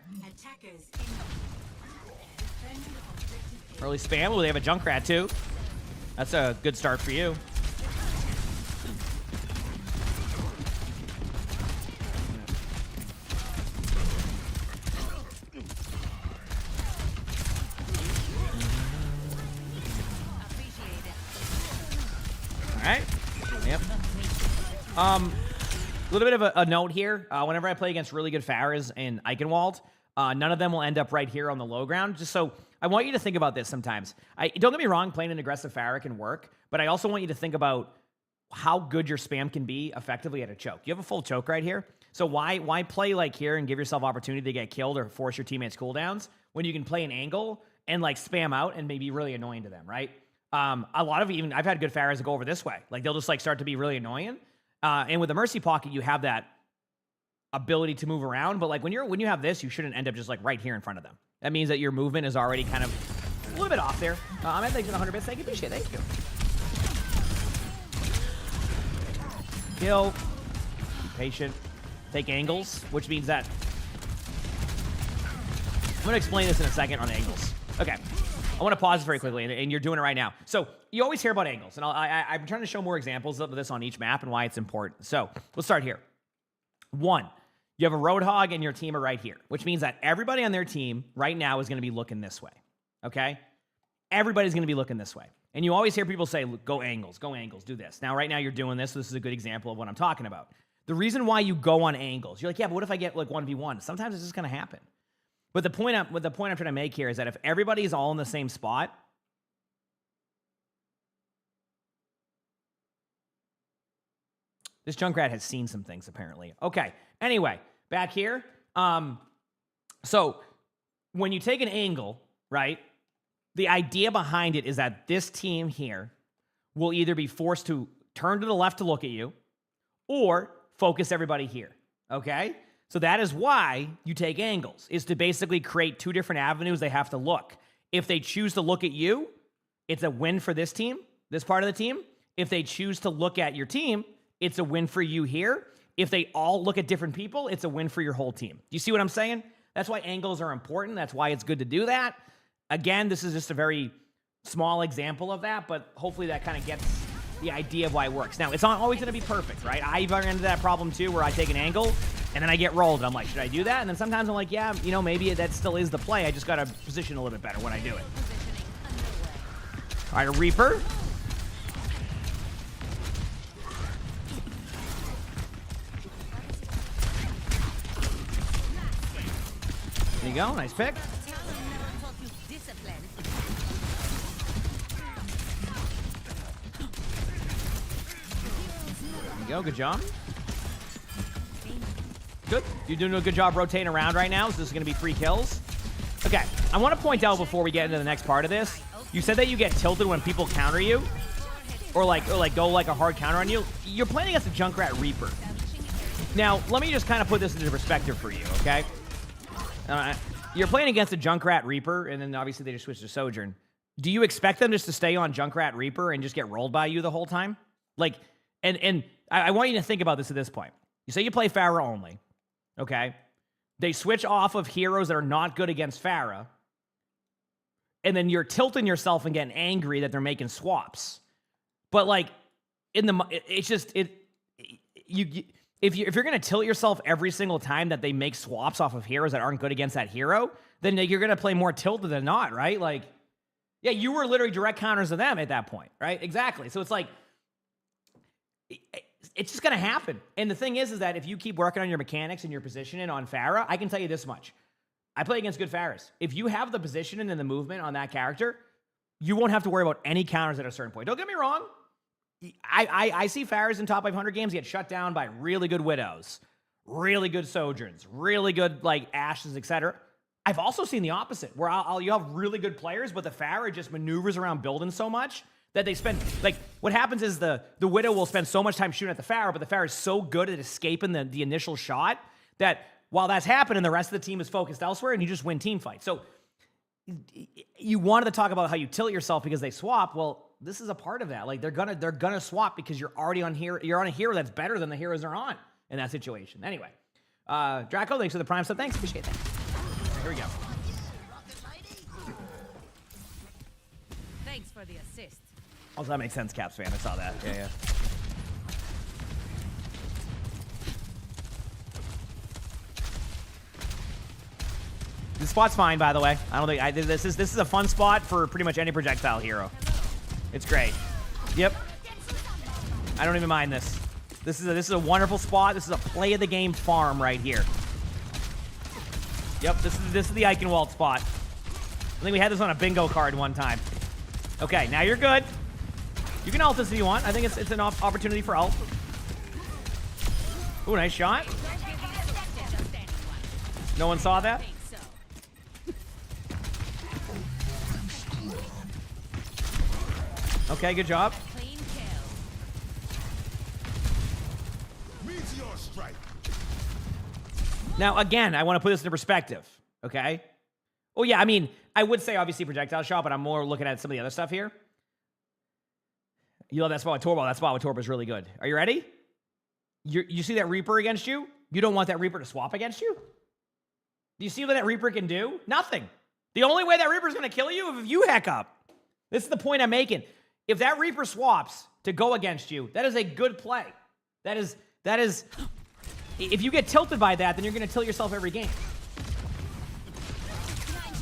Early spam. Well, they have a Junkrat, too. That's a good start for you. All right. Yep. A little bit of a note here. Whenever I play against really good Pharahs and Eichenwald, none of them will end up right here on the low ground. Just so I want you to think about this sometimes. Don't get me wrong, playing an aggressive Pharah can work, but I also want you to think about how good your spam can be effectively at a choke. You have a full choke right here. So why play like here and give yourself opportunity to get killed or force your teammates cooldowns when you can play an angle and like spam out and maybe really annoying to them, right? A lot of even I've had good Pharahs that go over this way. Like they'll just like start to be really annoying. And with the Mercy Pocket, you have that ability to move around. But like when you have this, you shouldn't end up just like right here in front of them. That means that your movement is already kind of a little bit off there. I'm at like 100 bits. Thank you, appreciate it. Thank you. Kill. Be patient. Take angles, which means that I'm gonna explain this in a second on angles. Okay. I want to pause very quickly, and you're doing it right now. So you always hear about angles, and I'm trying to show more examples of this on each map and why it's important. So let's start here. 1, you have a Roadhog and your team are right here, which means that everybody on their team right now is going to be looking this way, okay? Everybody's going to be looking this way. And you always hear people say, go angles, do this. Now, right now you're doing this, so this is a good example of what I'm talking about. The reason why you go on angles, you're like, yeah, but what if I get like 1v1? Sometimes it's just going to happen. But the point I'm trying to make here is that if everybody's all in the same spot, this Junkrat has seen some things apparently. Okay. Anyway, back here. So when you take an angle, right? The idea behind it is that this team here will either be forced to turn to the left to look at you, or focus everybody here. Okay. So that is why you take angles, is to basically create 2 different avenues they have to look. If they choose to look at you, it's a win for this team, this part of the team. If they choose to look at your team, it's a win for you here. If they all look at different people, it's a win for your whole team. Do you see what I'm saying? That's why angles are important. That's why it's good to do that. Again, this is just a very small example of that, but hopefully that kind of gets the idea of why it works. Now, it's not always going to be perfect, right? I've run into that problem too, where I take an angle And then I get rolled, and I'm like, should I do that? And then sometimes I'm like, yeah, you know, maybe that still is the play. I just got to position a little bit better when I do it. All right, a Reaper. There you go, nice pick. There you go, good job. Good. You're doing a good job rotating around right now. So this is going to be 3 kills. Okay. I want to point out before we get into the next part of this. You said that you get tilted when people counter you, or go like a hard counter on you. You're playing against a Junkrat Reaper. Now, let me just kind of put this into perspective for you, okay? You're playing against a Junkrat Reaper, and then obviously they just switched to Sojourn. Do you expect them just to stay on Junkrat Reaper and just get rolled by you the whole time? Like, and I want you to think about this at this point. You say you play Pharah only. Okay, they switch off of heroes that are not good against Pharah, and then you're tilting yourself and getting angry that they're making swaps. But like, if you're gonna tilt yourself every single time that they make swaps off of heroes that aren't good against that hero, then you're gonna play more tilted than not, right? Like, yeah, you were literally direct counters to them at that point, right? Exactly. So it's like, it's just going to happen. And the thing is that if you keep working on your mechanics and your positioning on Pharah, I can tell you this much. I play against good Pharahs. If you have the positioning and the movement on that character, you won't have to worry about any counters at a certain point. Don't get me wrong. I see Pharahs in top 500 games get shut down by really good Widows, really good Sojourns, really good like Ashes, etc. I've also seen the opposite, where you have really good players, but the Pharah just maneuvers around building so much that they spend, like, what happens is the Widow will spend so much time shooting at the Pharah, but the Pharah is so good at escaping the initial shot that while that's happening, the rest of the team is focused elsewhere, and you just win team fights. So you wanted to talk about how you tilt yourself because they swap. Well, this is a part of that. Like, they're gonna swap because you're already on here. You're on a hero that's better than the heroes they're on in that situation. Anyway, Draco, thanks for the Prime sub. Thanks, appreciate that. Here we go. Thanks for the assist. Also, that makes sense, Caps fan. I saw that. Yeah. This spot's fine, by the way. I don't think this is a fun spot for pretty much any projectile hero. It's great. Yep. I don't even mind this. This is a wonderful spot. This is a play of the game farm right here. Yep. This is the Eichenwald spot. I think we had this on a bingo card one time. Okay, now you're good. You can ult this if you want. I think it's an opportunity for ult. Ooh, nice shot. No one saw that? Okay, good job. Now, again, I want to put this into perspective, okay? Oh, yeah, I mean, I would say, obviously, projectile shot, but I'm more looking at some of the other stuff here. You love that spot with Torbo. That spot with Torbo is really good. Are you ready? You see that Reaper against you? You don't want that Reaper to swap against you? Do you see what that Reaper can do? Nothing. The only way that Reaper's going to kill you is if you heck up. This is the point I'm making. If that Reaper swaps to go against you, that is a good play. That is... If you get tilted by that, then you're going to tilt yourself every game.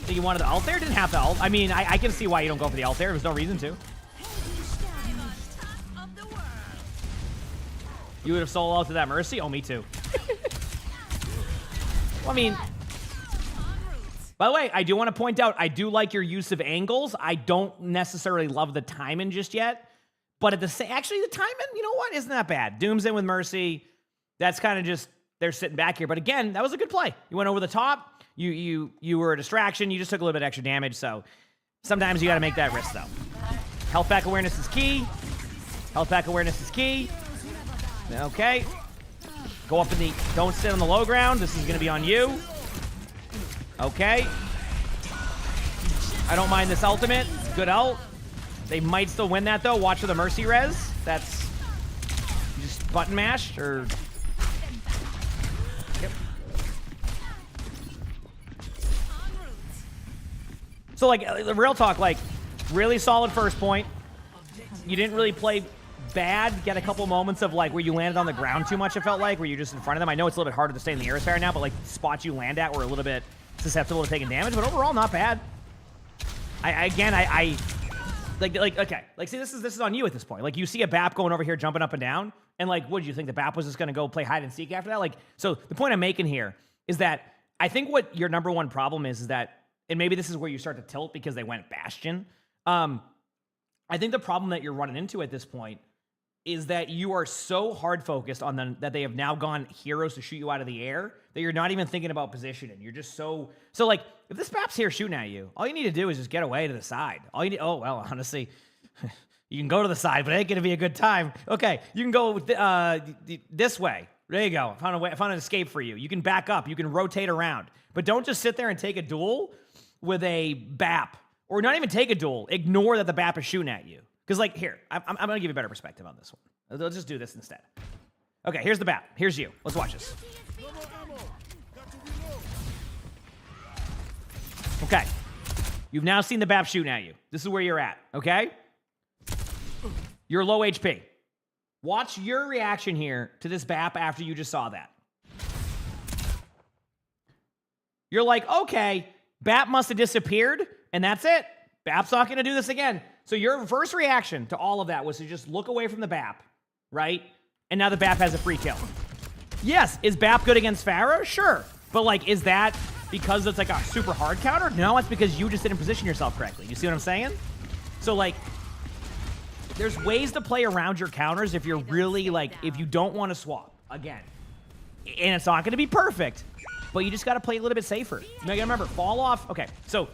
So you wanted the ult there? Didn't have the ult. I mean, I can see why you don't go for the ult there. There's no reason to. You would have solo ulted that Mercy? Oh, me too. Well, I mean... By the way, I do want to point out, I do like your use of angles. I don't necessarily love the timing just yet. But at the same... Actually, the timing, you know what? Isn't that bad. Doom's in with Mercy. That's kind of just... They're sitting back here. But again, that was a good play. You went over the top. You were a distraction. You just took a little bit extra damage. So sometimes you got to make that risk, though. Health pack awareness is key. Health pack awareness is key. Okay. Go up in the... Don't sit on the low ground. This is going to be on you. Okay. I don't mind this ultimate. Good ult. They might still win that, though. Watch for the Mercy res. That's just button mash or... Yep. So, like, the real talk, like, really solid first point. You didn't really play bad. Get a couple moments of like where you landed on the ground too much, it felt like, where you're just in front of them. I know it's a little bit harder to stay in the air right now, but like spots you land at were a little bit susceptible to taking damage, but overall not bad. Okay, like see, this is on you at this point. Like you see a BAP going over here, jumping up and down, and like, what did you think the BAP was just gonna go play hide and seek after that? Like, so the point I'm making here is that I think what your number one problem is that, and maybe this is where you start to tilt because they went Bastion. I think the problem that you're running into at this point is that you are so hard focused on them that they have now gone heroes to shoot you out of the air that you're not even thinking about positioning. You're just so like, if this BAP's here shooting at you, all you need to do is just get away to the side. All you need, oh, well, honestly, you can go to the side, but it ain't gonna be a good time. Okay, you can go this way. There you go. I found an escape for you. You can back up. You can rotate around. But don't just sit there and take a duel with a BAP. Or not even take a duel. Ignore that the BAP is shooting at you. Because, like, here, I'm going to give you a better perspective on this one. Let's just do this instead. Okay, here's the BAP. Here's you. Let's watch this. Okay. You've now seen the BAP shooting at you. This is where you're at, okay? You're low HP. Watch your reaction here to this BAP after you just saw that. You're like, okay, BAP must have disappeared, and that's it. BAP's not going to do this again. So your first reaction to all of that was to just look away from the BAP, right? And now the BAP has a free kill. Yes, is BAP good against Pharah? Sure. But, like, is that because it's like a super hard counter? No, it's because you just didn't position yourself correctly. You see what I'm saying? So, like, there's ways to play around your counters if you're really, like, if you don't want to swap, again. And it's not going to be perfect, but you just got to play a little bit safer. You got to remember, fall off. Okay, so,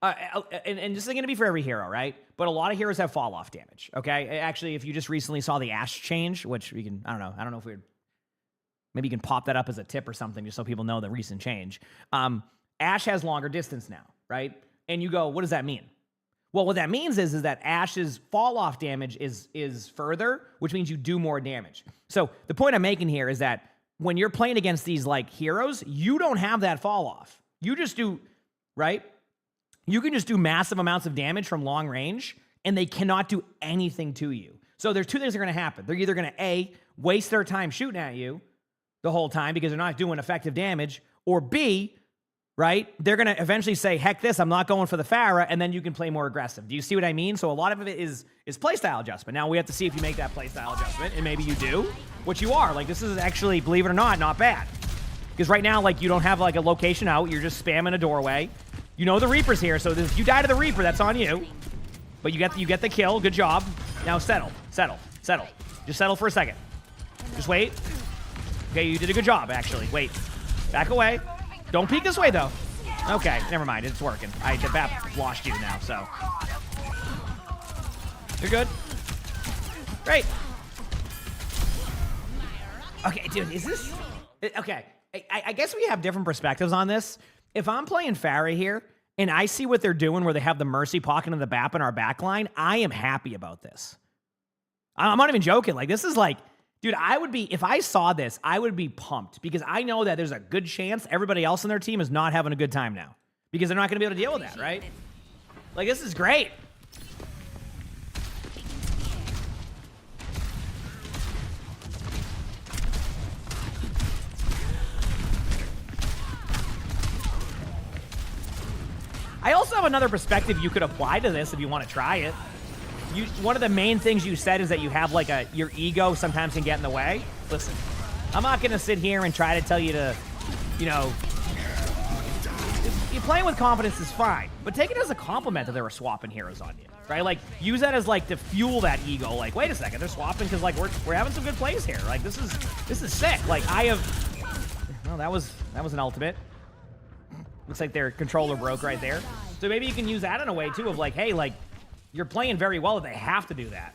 and this is going to be for every hero, right? But a lot of heroes have fall off damage, okay? Actually, if you just recently saw the Ashe change, which we can, I don't know if we're, maybe you can pop that up as a tip or something just so people know the recent change. Ashe has longer distance now, right? And you go, what does that mean? Well, what that means is that Ashe's fall-off damage is further, which means you do more damage. So the point I'm making here is that when you're playing against these, like, heroes, you don't have that fall-off. You just do, right? You can just do massive amounts of damage from long range, and they cannot do anything to you. So there's two things that are going to happen. They're either going to, A, waste their time shooting at you the whole time because they're not doing effective damage, or B, right? They're going to eventually say, heck this, I'm not going for the Pharah, and then you can play more aggressive. Do you see what I mean? So a lot of it is playstyle adjustment. Now we have to see if you make that playstyle adjustment, and maybe you do, which you are. Like, this is actually, believe it or not bad. Because right now, like, you don't have, like, a location out. You're just spamming a doorway. You know the Reaper's here, so if you die to the Reaper, that's on you. But you get the kill. Good job. Now settle. Just settle for a second. Just wait. Okay, you did a good job, actually. Wait. Back away. Don't peek this way, though. Okay, never mind. It's working. The BAP lost you now, so. You're good. Great. Okay, dude, is this... Okay, I guess we have different perspectives on this. If I'm playing Pharah here, and I see what they're doing where they have the Mercy pocketing the BAP in our backline, I am happy about this. I'm not even joking. Like, this is like... Dude, I would be, if I saw this, I would be pumped because I know that there's a good chance everybody else on their team is not having a good time now because they're not going to be able to deal with that, right? Like, this is great. I also have another perspective you could apply to this if you want to try it. One of the main things you said is that you have, like, your ego sometimes can get in the way. Listen, I'm not going to sit here and try to tell you to, you know, you playing with confidence is fine, but take it as a compliment that they were swapping heroes on you, right? Like, use that as, like, to fuel that ego. Like, wait a second, they're swapping because, like, we're having some good plays here. Like, this is sick. Like, I have, well, that was an ultimate. Looks like their controller broke right there. So maybe you can use that in a way too of like, hey, like, you're playing very well if they have to do that.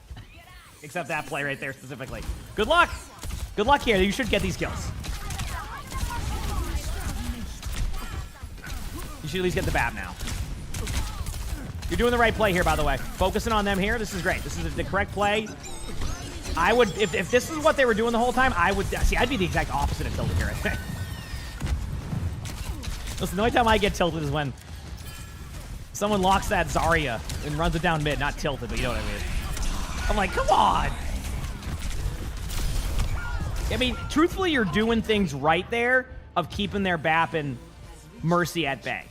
Except that play right there specifically. Good luck. Good luck here. You should get these kills. You should at least get the BAP now. You're doing the right play here, by the way. Focusing on them here. This is great. This is the correct play. I would, if this is what they were doing the whole time, I would, see, I'd be the exact opposite of tilted here, I think. Listen, the only time I get tilted is when someone locks that Zarya and runs it down mid, not tilted, but you know what I mean. I'm like, come on. I mean, truthfully, you're doing things right there of keeping their BAP and Mercy at bay.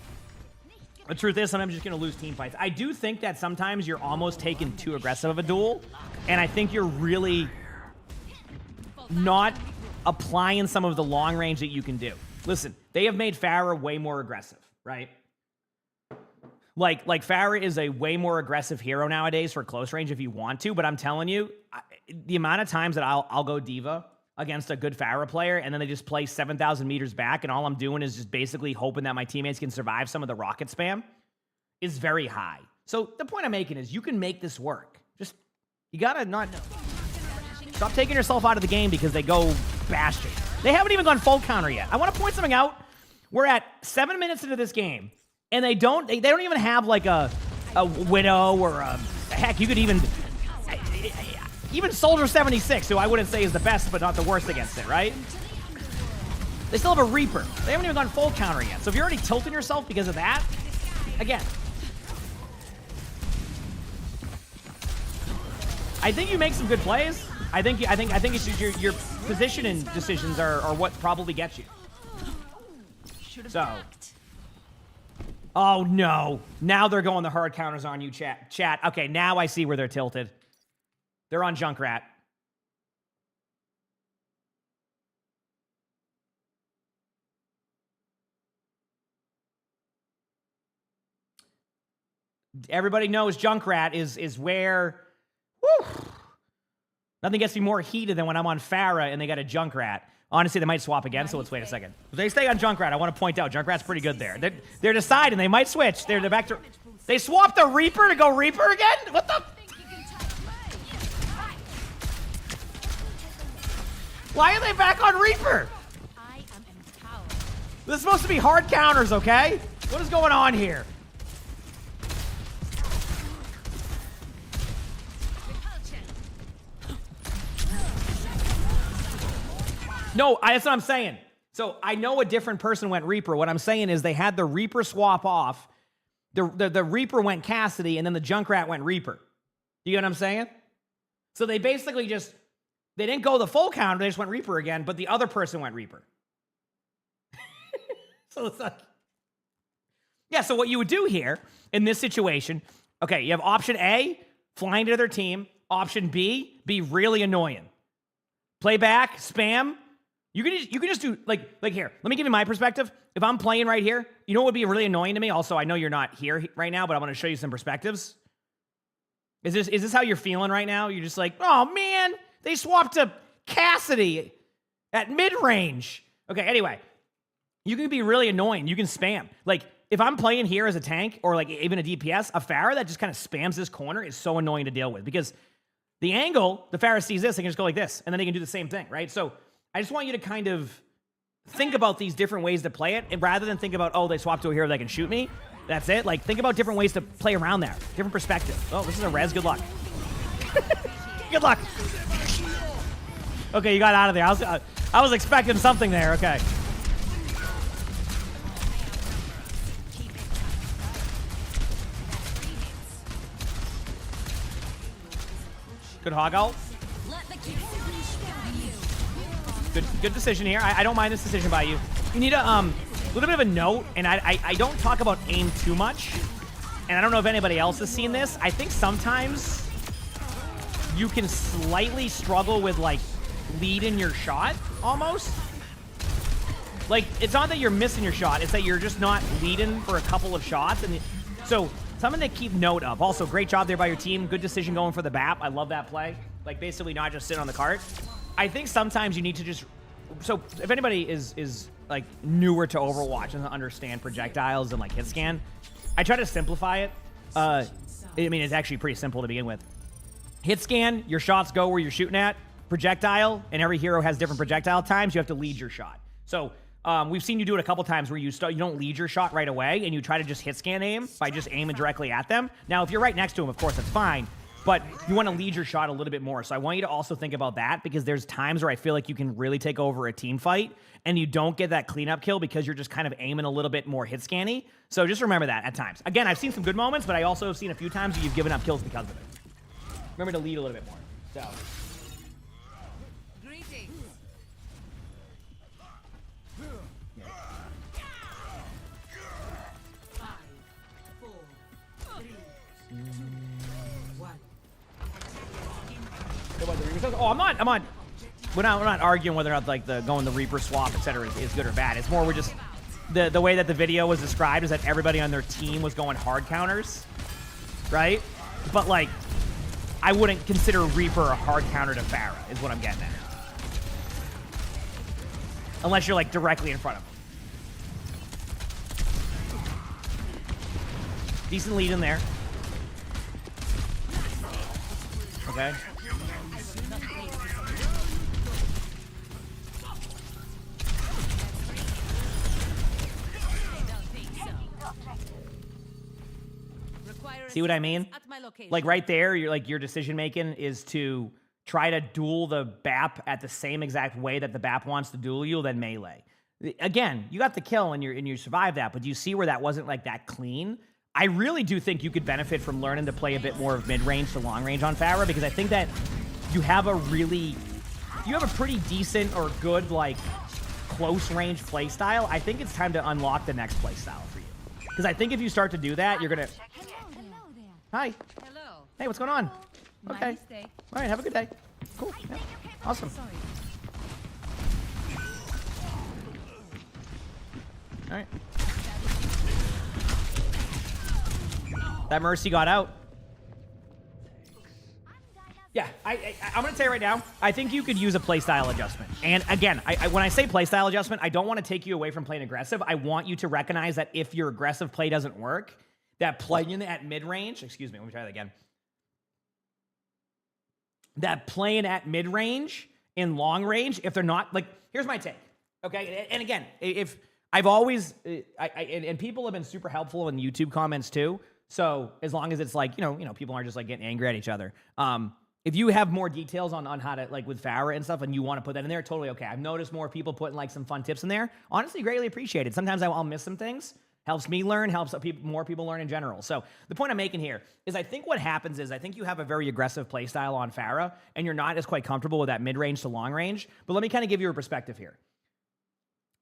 The truth is, sometimes you're just going to lose team fights. I do think that sometimes you're almost taking too aggressive of a duel, and I think you're really not applying some of the long range that you can do. Listen, they have made Pharah way more aggressive, right? Like Pharah is a way more aggressive hero nowadays for close range if you want to, but I'm telling you, the amount of times that I'll go Diva against a good Pharah player, and then they just play 7,000 meters back, and all I'm doing is just basically hoping that my teammates can survive some of the rocket spam, is very high. So the point I'm making is you can make this work. Just, you gotta not... Stop taking yourself out of the game because they go Bastion. They haven't even gone full counter yet. I want to point something out. We're at 7 minutes into this game, and they don't even have like a Widow or a... Heck, you could even Soldier 76, who I wouldn't say is the best, but not the worst against it, right? They still have a Reaper. They haven't even gone full counter yet. So if you're already tilting yourself because of that, again, I think you make some good plays. I think it's just your position and decisions are what probably gets you. So, oh no! Now they're going the hard counters on you, chat. Okay, now I see where they're tilted. They're on Junkrat. Everybody knows Junkrat is where... Woo, nothing gets me more heated than when I'm on Pharah and they got a Junkrat. Honestly, they might swap again, so let's wait a second. If they stay on Junkrat, I want to point out, Junkrat's pretty good there. They're deciding. They might switch. They're back to... They swapped the Reaper to go Reaper again? What the... Why are they back on Reaper? This is supposed to be hard counters, okay? What is going on here? No, that's what I'm saying. So I know a different person went Reaper. What I'm saying is they had the Reaper swap off. The Reaper went Cassidy, and then the Junkrat went Reaper. You get what I'm saying? So they basically just... They didn't go the full counter, they just went Reaper again, but the other person went Reaper. So it's like... Yeah, so what you would do here, in this situation, okay, you have option A, flying to their team. Option B, be really annoying. Play back, spam. You can just do, like here, let me give you my perspective. If I'm playing right here, you know what would be really annoying to me? Also, I know you're not here right now, but I want to show you some perspectives. Is this how you're feeling right now? You're just like, oh man... They swapped to Cassidy at mid-range. Okay, anyway. You can be really annoying. You can spam. Like, if I'm playing here as a tank or, like, even a DPS, a Pharah that just kind of spams this corner is so annoying to deal with because the angle, the Pharah sees this, they can just go like this, and then they can do the same thing, right? So I just want you to kind of think about these different ways to play it, and rather than think about, oh, they swapped to a hero that can shoot me. That's it. Like, think about different ways to play around there. Different perspective. Oh, this is a res. Good luck. Good luck. Okay, you got out of there. I was expecting something there. Okay. Good hog ult. Good decision here. I don't mind this decision by you. You need a little bit of a note, and I don't talk about aim too much, and I don't know if anybody else has seen this. I think sometimes you can slightly struggle with, like, leading your shot, almost. Like, it's not that you're missing your shot, it's that you're just not leading for a couple of shots. And so, something to keep note of. Also, great job there by your team. Good decision going for the BAP. I love that play. Like, basically not just sit on the cart. I think sometimes you need to just... So, if anybody is like, newer to Overwatch and doesn't understand projectiles and, like, hit scan, I try to simplify it. I mean, it's actually pretty simple to begin with. Hit scan, your shots go where you're shooting at. Projectile, and every hero has different projectile times. You have to lead your shot. So we've seen you do it a couple times where you don't lead your shot right away, and you try to just hit scan aim by just aiming directly at them. Now, if you're right next to them, of course, that's fine, but you want to lead your shot a little bit more. So I want you to also think about that, because there's times where I feel like you can really take over a team fight, and you don't get that cleanup kill because you're just kind of aiming a little bit more hit scanny. So just remember that at times. Again, I've seen some good moments, but I also have seen a few times where you've given up kills because of it. Remember to lead a little bit more. So... Oh, I'm not. We're not arguing whether or not like going the Reaper swap, etc. Is good or bad. It's more we're just the way that the video was described is that everybody on their team was going hard counters, right? But like, I wouldn't consider Reaper a hard counter to Pharah, is what I'm getting at. Unless you're like directly in front of him. Decent lead in there. Okay. See what I mean? Like right there, you're like your decision making is to try to duel the BAP at the same exact way that the BAP wants to duel you, then melee. Again, you got the kill and you survived that, but do you see where that wasn't like that clean? I really do think you could benefit from learning to play a bit more of mid-range to long-range on Pharah, because I think that you have a pretty decent or good like close-range play style. I think it's time to unlock the next play style for you, because I think if you start to do that, you're gonna. Hi. Hello. Hey, what's going on? My Okay. mistake. All right, have a good day. Cool. Yeah. Awesome. Sorry. All right. That Mercy got out. Yeah, I'm going to say right now, I think you could use a playstyle adjustment. And again, when I say playstyle adjustment, I don't want to take you away from playing aggressive. I want you to recognize that if your aggressive play doesn't work, that playing at mid-range, excuse me, let me try that again. That playing at mid-range in long range, if they're not, like, here's my take, okay? And again, if I've always, and people have been super helpful in YouTube comments too, so as long as it's like, you know, people aren't just like getting angry at each other. If you have more details on how to, like with Pharah and stuff, and you want to put that in there, totally okay. I've noticed more people putting like some fun tips in there. Honestly, greatly appreciated. Sometimes I'll miss some things. Helps me learn, helps more people learn in general. So the point I'm making here is I think what happens is I think you have a very aggressive play style on Pharah, and you're not as quite comfortable with that mid-range to long range. But let me kind of give you a perspective here.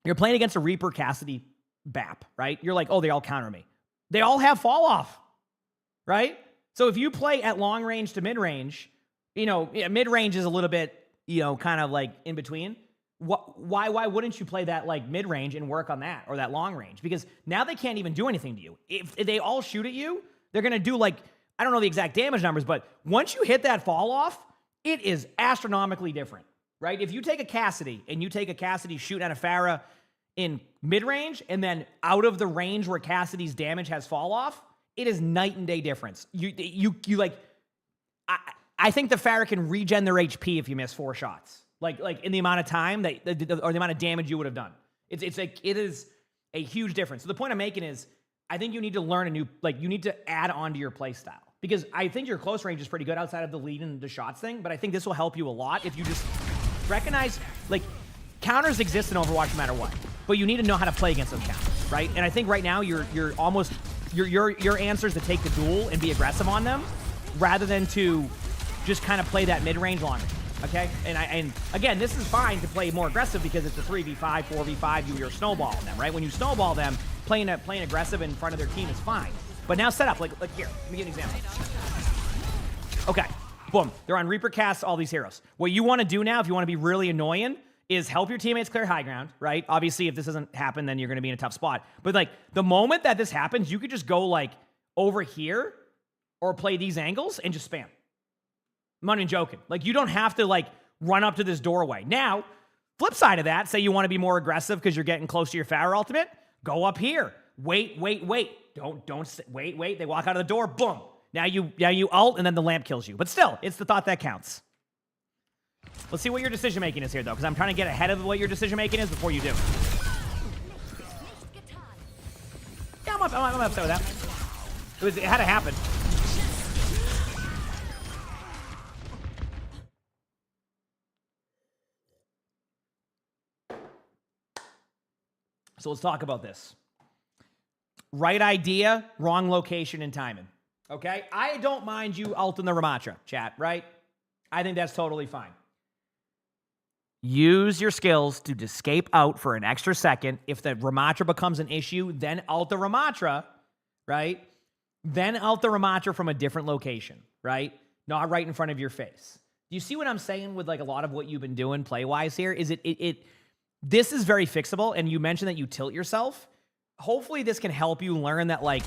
You're playing against a Reaper Cassidy BAP, right? You're like, oh, they all counter me. They all have fall off, right? So if you play at long range to mid-range, you know, mid-range is a little bit, you know, kind of like in between. Why wouldn't you play that like mid-range and work on that, or that long range? Because now they can't even do anything to you. If they all shoot at you, they're going to do like, I don't know the exact damage numbers, but once you hit that fall off, it is astronomically different, right? If you take a Cassidy and you take a Cassidy shooting at a Pharah in mid-range and then out of the range where Cassidy's damage has fall off, it is night and day difference. You like, I think the Pharah can regen their HP if you miss 4 shots. Like in the amount of time that, or the amount of damage you would have done. It's like, it is a huge difference. So the point I'm making is, I think you need to learn you need to add on to your play style. Because I think your close range is pretty good outside of the lead and the shots thing, but I think this will help you a lot if you just recognize, like, counters exist in Overwatch no matter what. But you need to know how to play against those counters, right? And I think right now your answer is to take the duel and be aggressive on them, rather than to just kind of play that mid-range, long range. Okay, and again, this is fine to play more aggressive because it's a 3v5, 4v5. You're snowballing them, right? When you snowball them, playing aggressive in front of their team is fine. But now set up, like here, let me give you an example. Okay, boom, they're on Reaper Cast, all these heroes. What you want to do now, if you want to be really annoying, is help your teammates clear high ground, right? Obviously, if this doesn't happen, then you're going to be in a tough spot. But like the moment that this happens, you could just go like over here or play these angles and just spam. I'm not even joking. Like, you don't have to, like, run up to this doorway. Now, flip side of that, say you want to be more aggressive because you're getting close to your Pharah ultimate, go up here. Wait. Don't wait. They walk out of the door, boom. Now you ult, and then the lamp kills you. But still, it's the thought that counts. Let's see what your decision-making is here, though, because I'm trying to get ahead of what your decision-making is before you do. Yeah, I'm upset with that. It had to happen. So let's talk about this. Right idea, wrong location and timing. Okay? I don't mind you ulting the Ramatra, chat, right? I think that's totally fine. Use your skills to escape out for an extra second. If the Ramatra becomes an issue, then ult the Ramatra, right? Then ult the Ramatra from a different location, right? Not right in front of your face. Do you see what I'm saying with like a lot of what you've been doing play-wise here? Is this is very fixable, and you mentioned that you tilt yourself. Hopefully this can help you learn that like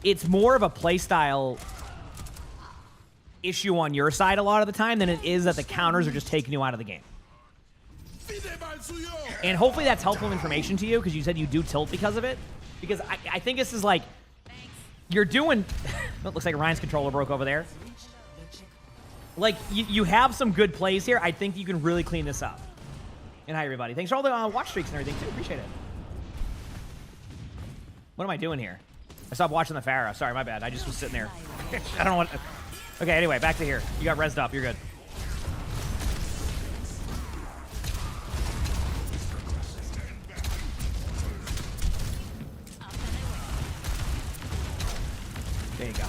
it's more of a playstyle issue on your side a lot of the time than it is that the counters are just taking you out of the game. And hopefully that's helpful information to you, because you said you do tilt because of it. Because I think this is like, you're doing, it looks like Ryan's controller broke over there. Like, you have some good plays here. I think you can really clean this up. And hi, everybody. Thanks for all the watch streaks and everything, too. Appreciate it. What am I doing here? I stopped watching the Pharah. Sorry, my bad. I just was sitting there. I don't know what... Okay, anyway, back to here. You got rezzed up. You're good. There you go.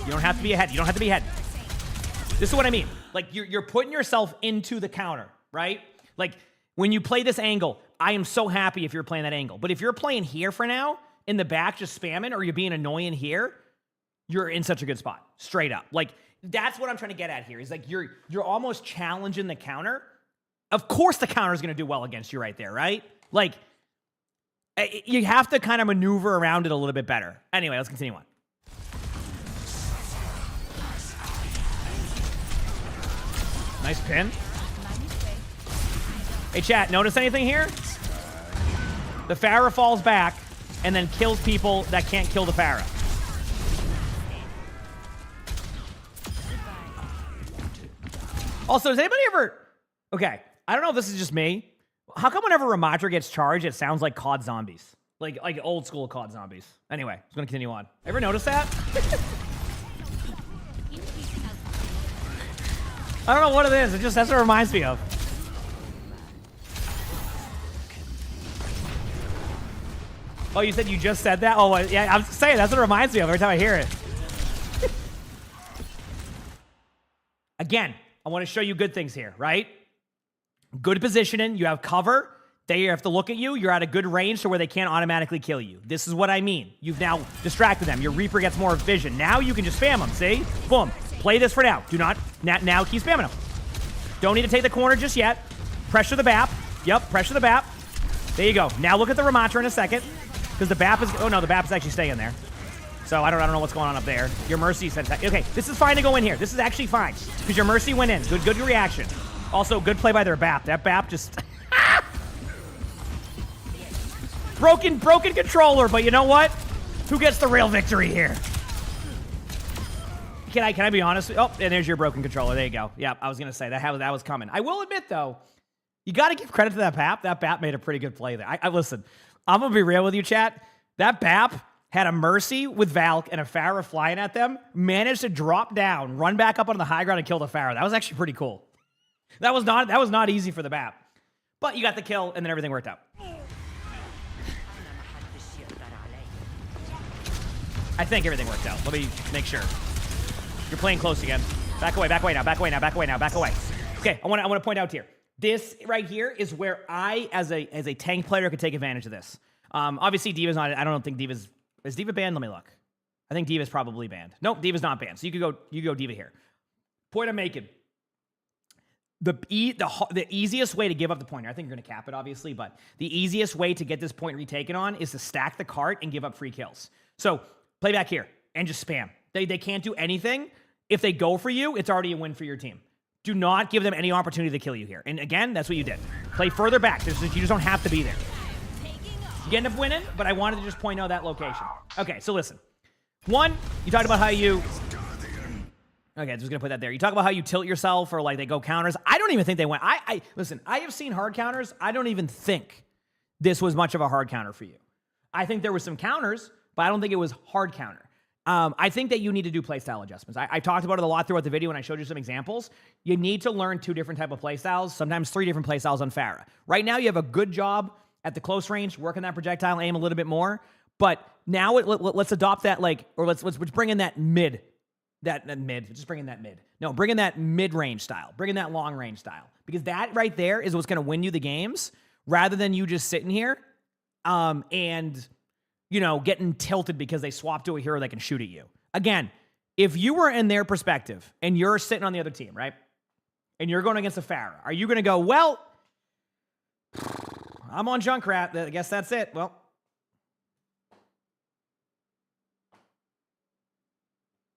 You don't have to be ahead. You don't have to be ahead. This is what I mean. Like, you're putting yourself into the counter, right? Like, when you play this angle, I am so happy if you're playing that angle. But if you're playing here for now, in the back just spamming, or you're being annoying here, you're in such a good spot. Straight up. Like, that's what I'm trying to get at here. Is like, you're almost challenging the counter. Of course the counter is going to do well against you right there, right? Like, you have to kind of maneuver around it a little bit better. Anyway, let's continue on. Nice pin. Hey, chat, notice anything here? The Pharah falls back and then kills people that can't kill the Pharah. Also, does anybody ever... Okay, I don't know if this is just me. How come whenever Ramatra gets charged, it sounds like COD zombies? Like old school COD zombies. Anyway, I'm going to continue on. Ever notice that? I don't know what it is. It just, that's what it reminds me of. Oh, you said you just said that? Oh, yeah, I'm saying that's what it reminds me of every time I hear it. Again, I want to show you good things here, right? Good positioning. You have cover. They have to look at you. You're at a good range to where they can't automatically kill you. This is what I mean. You've now distracted them. Your Reaper gets more vision. Now you can just spam them, see? Boom. Play this for now. Do not, now keep spamming them. Don't need to take the corner just yet. Pressure the BAP. Yep, pressure the BAP. There you go. Now look at the Ramatra in a second. Because the BAP is, oh no, the BAP is actually staying there. So I don't know what's going on up there. Your Mercy said that. Okay, this is fine to go in here. This is actually fine. Because your Mercy went in. Good reaction. Also, good play by their BAP. That BAP just... broken controller, but you know what? Who gets the real victory here? Can I be honest? Oh, and there's your broken controller. There you go. Yeah, I was going to say, that was coming. I will admit, though, you got to give credit to that BAP. That BAP made a pretty good play there. Listen, I'm going to be real with you, chat. That BAP had a Mercy with Valk and a Pharah flying at them, managed to drop down, run back up on the high ground, and kill the Pharah. That was actually pretty cool. That was not easy for the BAP. But you got the kill, and then everything worked out. I think everything worked out. Let me make sure. You're playing close again. Back away now. Back away. Okay, I want to point out here. This right here is where I, as a tank player, could take advantage of this. Obviously, D.Va's not. I don't think D.Va's. Is D.Va banned? Let me look. I think D.Va's probably banned. Nope, D.Va's not banned. So you could go D.Va here. Point I'm making. The easiest way to give up the pointer, I think you're going to cap it, obviously, but the easiest way to get this point retaken on is to stack the cart and give up free kills. So play back here and just spam. They can't do anything. If they go for you, it's already a win for your team. Do not give them any opportunity to kill you here. And again, that's what you did. Play further back. You just don't have to be there. You end up winning, but I wanted to just point out that location. Okay, so listen. One, you talked about how you... Okay, I'm just going to put that there. You talk about how you tilt yourself or like they go counters. I don't even think they went... Listen, I have seen hard counters. I don't even think this was much of a hard counter for you. I think there were some counters, but I don't think it was hard counter. I think that you need to do playstyle adjustments. I talked about it a lot throughout the video when I showed you some examples. You need to learn 2 different type of playstyles, sometimes 3 different playstyles on Pharah. Right now, you have a good job at the close range, working that projectile aim a little bit more. But now let's adopt that, let's bring in that mid. Just bring in that mid. No, bring in that mid-range style. Bring in that long-range style. Because that right there is what's going to win you the games, rather than you just sitting here and... getting tilted because they swapped to a hero that can shoot at you. Again, if you were in their perspective and you're sitting on the other team, right? And you're going against a Pharah, are you going to go, well, I'm on Junkrat. I guess that's it. Well,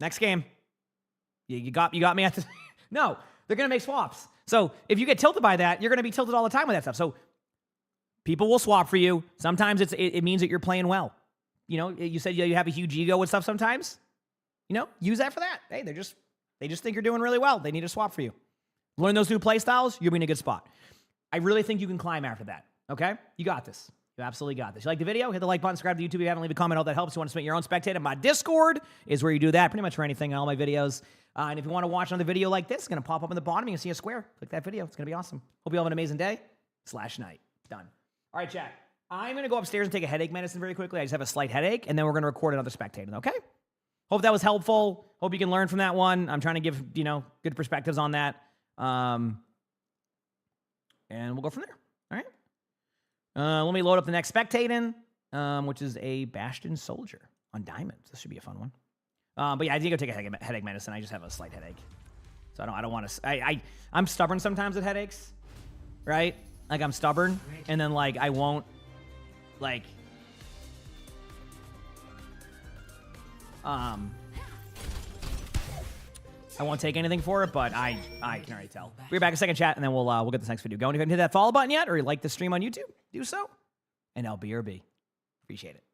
next game. You got me at the... No, they're going to make swaps. So if you get tilted by that, you're going to be tilted all the time with that stuff. So people will swap for you. Sometimes it means that you're playing well. You know, you said you have a huge ego and stuff sometimes. You know, use that for that. Hey, they just think you're doing really well. They need to swap for you. Learn those new play styles, you'll be in a good spot. I really think you can climb after that. Okay? You got this. You absolutely got this. You like the video? Hit the like button, subscribe to YouTube if you haven't, leave a comment. All that helps. You want to submit your own Spectator? My Discord is where you do that pretty much for anything on all my videos. And if you want to watch another video like this, it's going to pop up in the bottom. You can see a square. Click that video. It's going to be awesome. Hope you all have an amazing day / night. Done. All right, chat. I'm going to go upstairs and take a headache medicine very quickly. I just have a slight headache, and then we're going to record another Spectator, okay? Hope that was helpful. Hope you can learn from that one. I'm trying to give, good perspectives on that. And we'll go from there. All right. Let me load up the next Spectating, which is a Bastion Soldier on Diamonds. This should be a fun one. But yeah, I did go take a headache medicine. I just have a slight headache. So I don't want to... I'm stubborn sometimes with headaches, right? Like, I'm stubborn, and then, like, I won't, like... I won't take anything for it, but I can already tell. We're back in a second, chat, and then we'll get this next video going. If you haven't hit that follow button yet, or you like the stream on YouTube, do so. And LBRB. Appreciate it.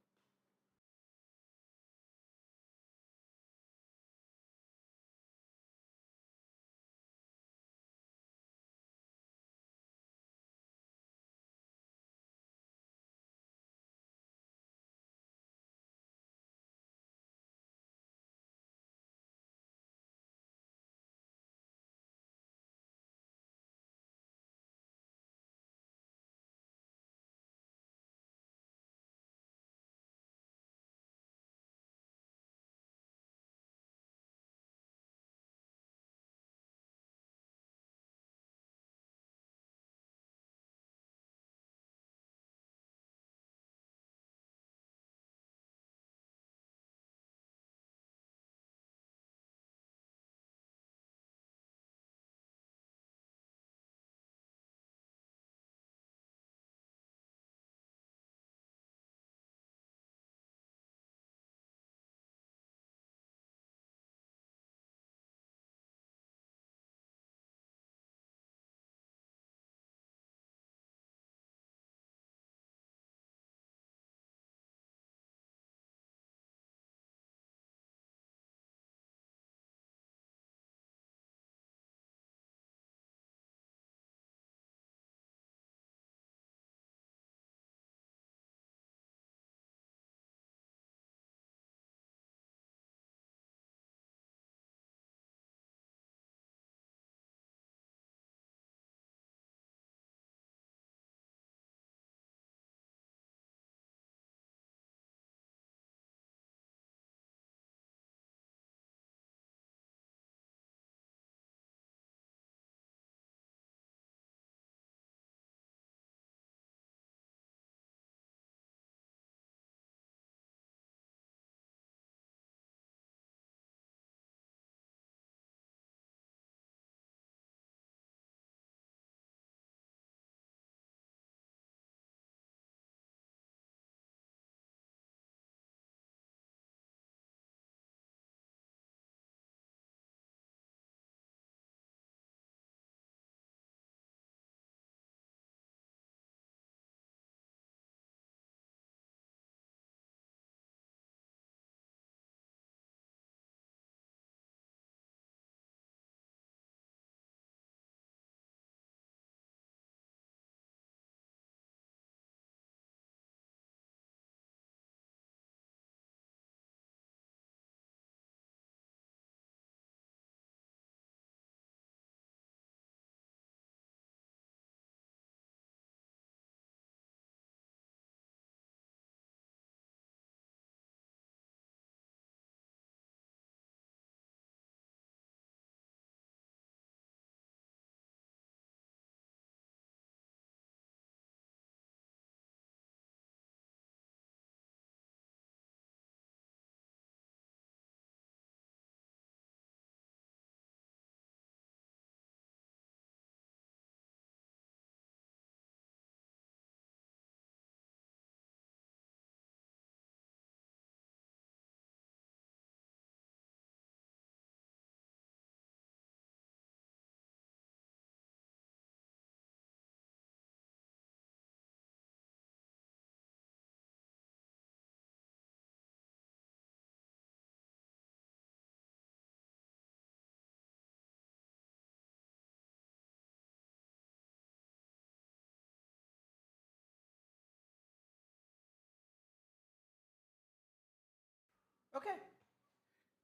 Okay.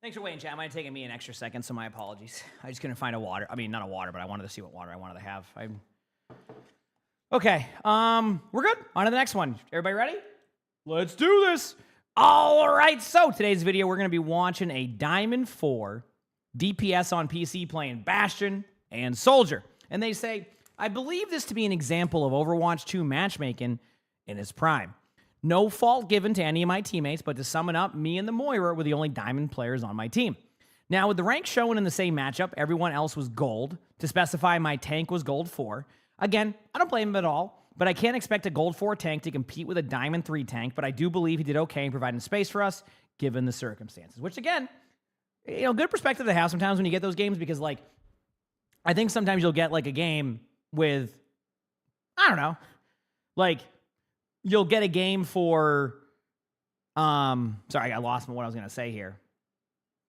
Thanks for waiting, chat. It might have taken me an extra second, so my apologies. I just couldn't find a water. I mean, not a water, but I wanted to see what water I wanted to have. Okay. We're good. On to the next one. Everybody ready? Let's do this. All right. So today's video, we're going to be watching a Diamond 4 DPS on PC playing Bastion and Soldier. And they say, I believe this to be an example of Overwatch 2 matchmaking in its prime. No fault given to any of my teammates, but to sum it up, me and the Moira were the only Diamond players on my team. Now, with the rank shown in the same matchup, everyone else was gold. To specify, my tank was gold 4. Again, I don't blame him at all, but I can't expect a gold 4 tank to compete with a Diamond 3 tank, but I do believe he did okay in providing space for us, given the circumstances. Which, again, you know, good perspective to have sometimes when you get those games, because, like, I think sometimes you'll get, like, a game with, I don't know, like, you'll get a game for, sorry, I lost what I was going to say here.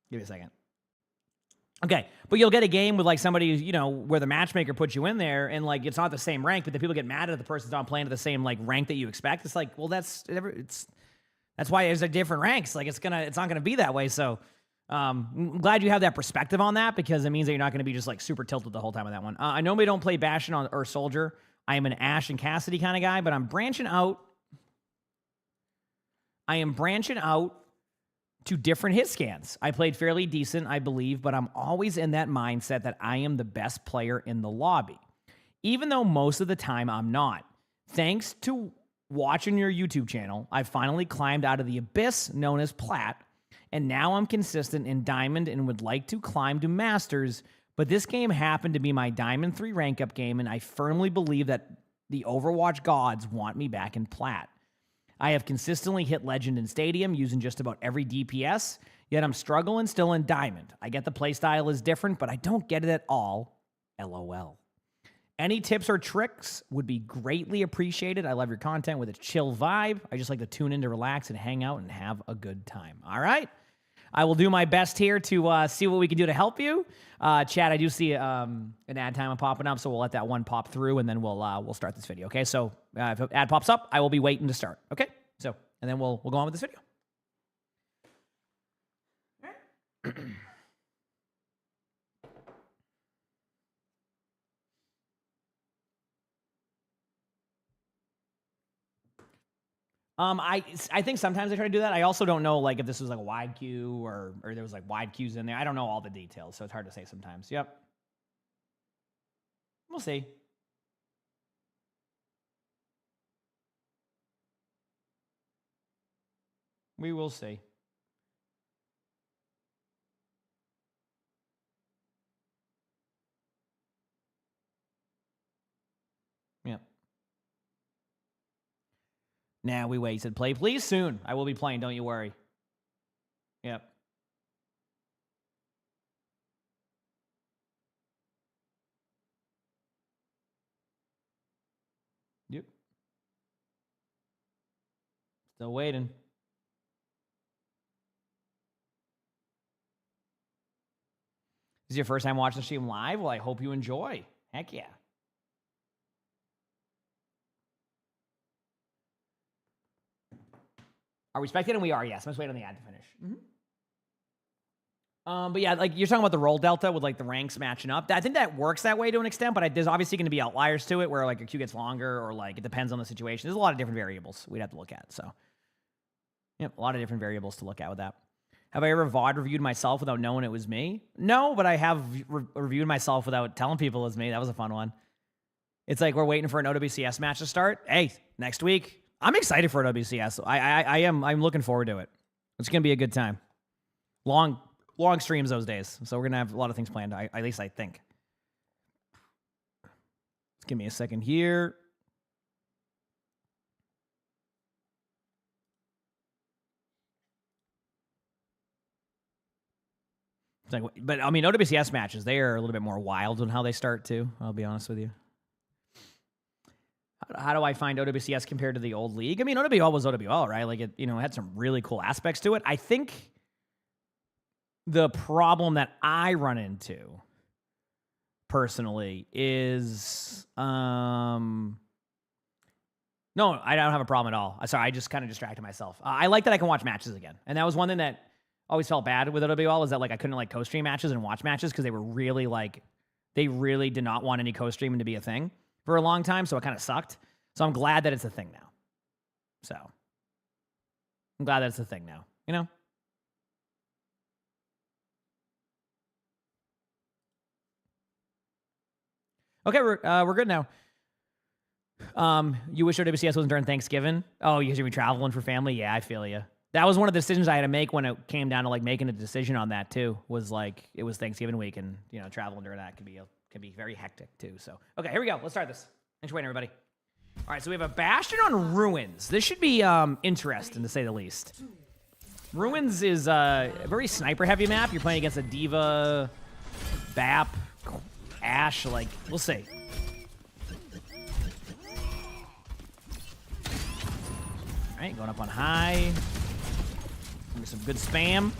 Give me a second. Okay, but you'll get a game with, like, somebody, you know, where the matchmaker puts you in there, and, like, it's not the same rank, but the people get mad at the person's not playing at the same, like, rank that you expect. It's like, well, that's why there's a different ranks. Like, it's not gonna be that way. So, I'm glad you have that perspective on that, because it means that you're not gonna be just, like, super tilted the whole time on that one. I normally don't play Bastion or Soldier. I am an Ashe and Cassidy kind of guy, but I'm branching out. I am branching out to different hit scans. I played fairly decent, I believe, but I'm always in that mindset that I am the best player in the lobby, even though most of the time I'm not. Thanks to watching your YouTube channel, I finally climbed out of the abyss known as Plat, and now I'm consistent in Diamond and would like to climb to Masters, but this game happened to be my Diamond 3 rank up game, and I firmly believe that the Overwatch gods want me back in Plat. I have consistently hit Legend in Stadium using just about every DPS, yet I'm struggling still in Diamond. I get the playstyle is different, but I don't get it at all. LOL. Any tips or tricks would be greatly appreciated. I love your content with a chill vibe. I just like to tune in to relax and hang out and have a good time. All right? I will do my best here to see what we can do to help you. Chat, I do see an ad timer popping up, so we'll let that one pop through, and then we'll start this video. Okay, so if an ad pops up, I will be waiting to start. Okay, so and then we'll go on with this video. All right. I think sometimes they try to do that. I also don't know, like, if this was like a wide queue or there was like wide queues in there. I don't know all the details, so it's hard to say sometimes. Yep. We'll see. We will see. Yep. Nah, we wait. He said, play please soon. I will be playing, don't you worry. Yep. Yep. Still waiting. This is your first time watching the stream live? Well, I hope you enjoy. Heck yeah. Are we spectating? We are, yes. Let's wait on the ad to finish. But yeah, like you're talking about the roll delta with like the ranks matching up. I think that works that way to an extent, but there's obviously going to be outliers to it where like your queue gets longer or like it depends on the situation. There's a lot of different variables we'd have to look at. So, yep, a lot of different variables to look at with that. Have I ever VOD reviewed myself without knowing it was me? No, but I have reviewed myself without telling people it was me. That was a fun one. It's like we're waiting for an OWCS match to start. Hey, next week. I'm excited for an OWCS. I'm looking forward to it. It's going to be a good time. Long streams those days. So we're going to have a lot of things planned. At least I think. Just give me a second here. It's like, but I mean, OWCS matches, they are a little bit more wild on how they start too. I'll be honest with you. How do I find OWCS compared to the old league? I mean, OWL was OWL, right? Like it, it had some really cool aspects to it. I think the problem that I run into personally is, no, I don't have a problem at all. Sorry, I just kind of distracted myself. I like that I can watch matches again. And that was one thing that always felt bad with OWL is that like I couldn't like co-stream matches and watch matches because they were really like they really did not want any co-streaming to be a thing for a long time, so it kind of sucked. So I'm glad that it's a thing now. So I'm glad that it's a thing now, you know? Okay, we're good now. You wish OWCS wasn't during Thanksgiving? Oh, you should be traveling for family? Yeah, I feel you. That was one of the decisions I had to make when it came down to like making a decision on that too. Was like it was Thanksgiving week, and you know traveling during that can be very hectic too. So okay, here we go. Let's start this. Thanks for waiting, everybody. All right, so we have a Bastion on Ruins. This should be interesting to say the least. Ruins is a very sniper heavy map. You're playing against a D.Va, BAP, Ashe. Like we'll see. All right, going up on high. Some good spam.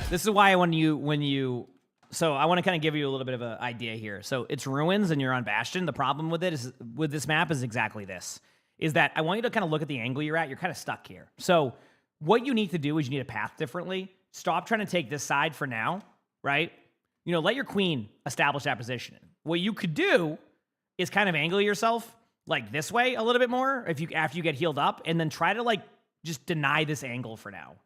This is why when you so I want to kind of give you a little bit of an idea here. So it's Ruins and you're on Bastion. The problem with it is with this map is exactly this. Is that I want you to kind of look at the angle you're at. You're kind of stuck here. So what you need to do is you need a path differently. Stop trying to take this side for now, right? You know, let your queen establish that position. What you could do is kind of angle yourself like this way a little bit more after you get healed up, and then try to like just deny this angle for now.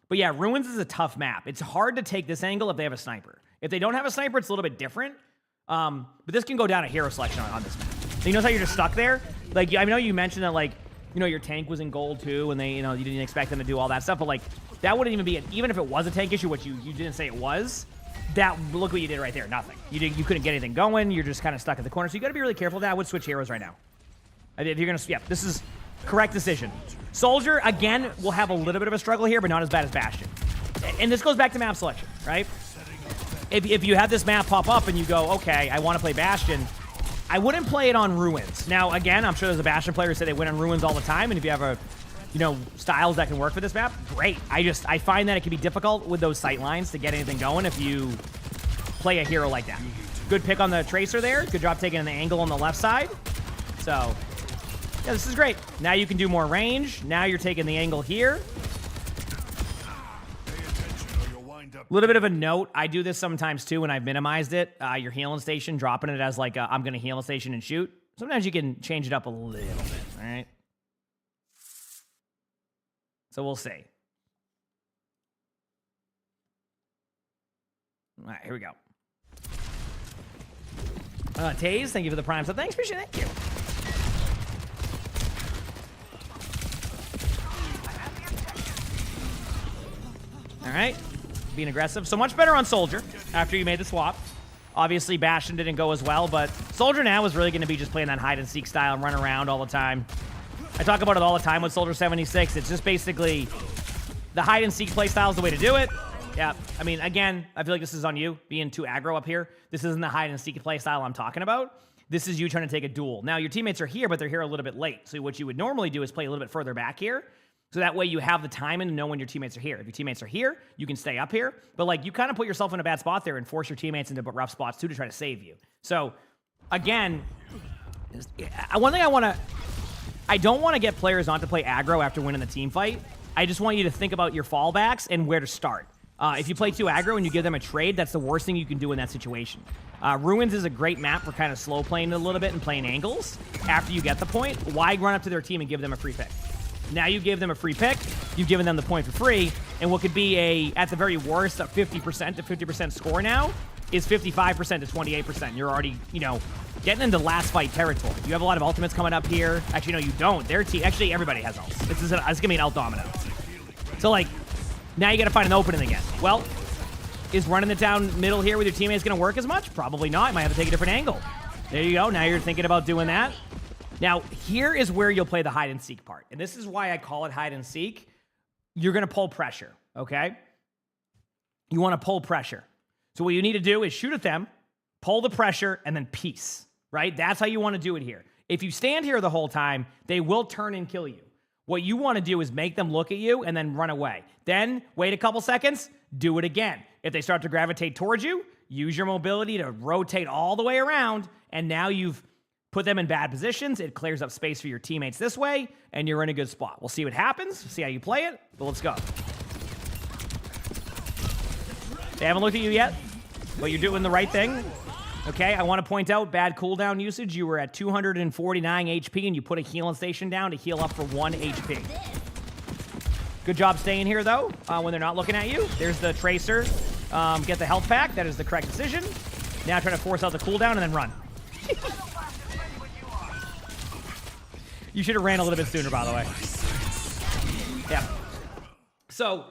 But yeah, Ruins is a tough map. It's hard to take this angle if they have a sniper. If they don't have a sniper, it's a little bit different. But this can go down to hero selection on this map. So you notice how you're just stuck there? Like I know you mentioned that like you know your tank was in gold too, and you didn't expect them to do all that stuff, but like that wouldn't even be even if it was a tank issue, which you didn't say it was. That look what you did right there, nothing. You couldn't get anything going. You're just kind of stuck at the corner. So you got to be really careful. That I would switch heroes right now. If you're gonna, this is correct decision. Soldier again will have a little bit of a struggle here, but not as bad as Bastion. And this goes back to map selection, right? If you have this map pop up and you go, okay, I want to play Bastion, I wouldn't play it on Ruins. Now, again, I'm sure there's a Bastion player who say they win on Ruins all the time, and if you have a, styles that can work for this map, great. I find that it can be difficult with those sight lines to get anything going if you play a hero like that. Good pick on the Tracer there. Good job taking an angle on the left side. So, yeah, this is great. Now you can do more range. Now you're taking the angle here. A little bit of a note, I do this sometimes too when I've minimized it. Your healing station, dropping it as like I'm going to heal a station and shoot. Sometimes you can change it up a little bit, all right? So we'll see. All right, here we go. Taze, thank you for the prime. So thanks, appreciate it. Thank you. All right. Being aggressive. So much better on Soldier after you made the swap. Obviously, Bastion didn't go as well, but Soldier now is really going to be just playing that hide-and-seek style and run around all the time. I talk about it all the time with Soldier 76. It's just basically the hide-and-seek play style is the way to do it. Yeah, I mean, again, I feel like this is on you, being too aggro up here. This isn't the hide-and-seek play style I'm talking about. This is you trying to take a duel. Now, your teammates are here, but they're here a little bit late. So what you would normally do is play a little bit further back here. So that way you have the timing to know when your teammates are here. If your teammates are here, you can stay up here. But like you kind of put yourself in a bad spot there and force your teammates into rough spots too to try to save you. So again, one thing I don't want to get players not to play aggro after winning the team fight. I just want you to think about your fallbacks and where to start. If you play too aggro and you give them a trade, that's the worst thing you can do in that situation. Ruins is a great map for kind of slow playing it a little bit and playing angles. After you get the point, why run up to their team and give them a free pick? Now you give them a free pick, you've given them the point for free, and what could be at the very worst, a 50% to 50% score now is 55% to 28%. You're already, getting into last fight territory. You have a lot of ultimates coming up here. Actually, no, you don't. Their team, actually, everybody has ults. It's going to be an ult domino. So, now you got to find an opening again. Well, is running it down middle here with your teammates going to work as much? Probably not. You might have to take a different angle. There you go. Now you're thinking about doing that. Now, here is where you'll play the hide-and-seek part. And this is why I call it hide-and-seek. You're going to pull pressure, okay? You want to pull pressure. So what you need to do is shoot at them, pull the pressure, and then peace, right? That's how you want to do it here. If you stand here the whole time, they will turn and kill you. What you want to do is make them look at you and then run away. Then wait a couple seconds, do it again. If they start to gravitate towards you, use your mobility to rotate all the way around, and now you've put them in bad positions. It clears up space for your teammates this way, and you're in a good spot. We'll see what happens, see how you play it, but let's go. They haven't looked at you yet, but you're doing the right thing. Okay, I want to point out bad cooldown usage. You were at 249 HP, and you put a healing station down to heal up for 1 HP. Good job staying here, though, when they're not looking at you. There's the Tracer. Get the health pack. That is the correct decision. Now try to force out the cooldown and then run. You should have ran a little bit sooner, by the way. Yeah. So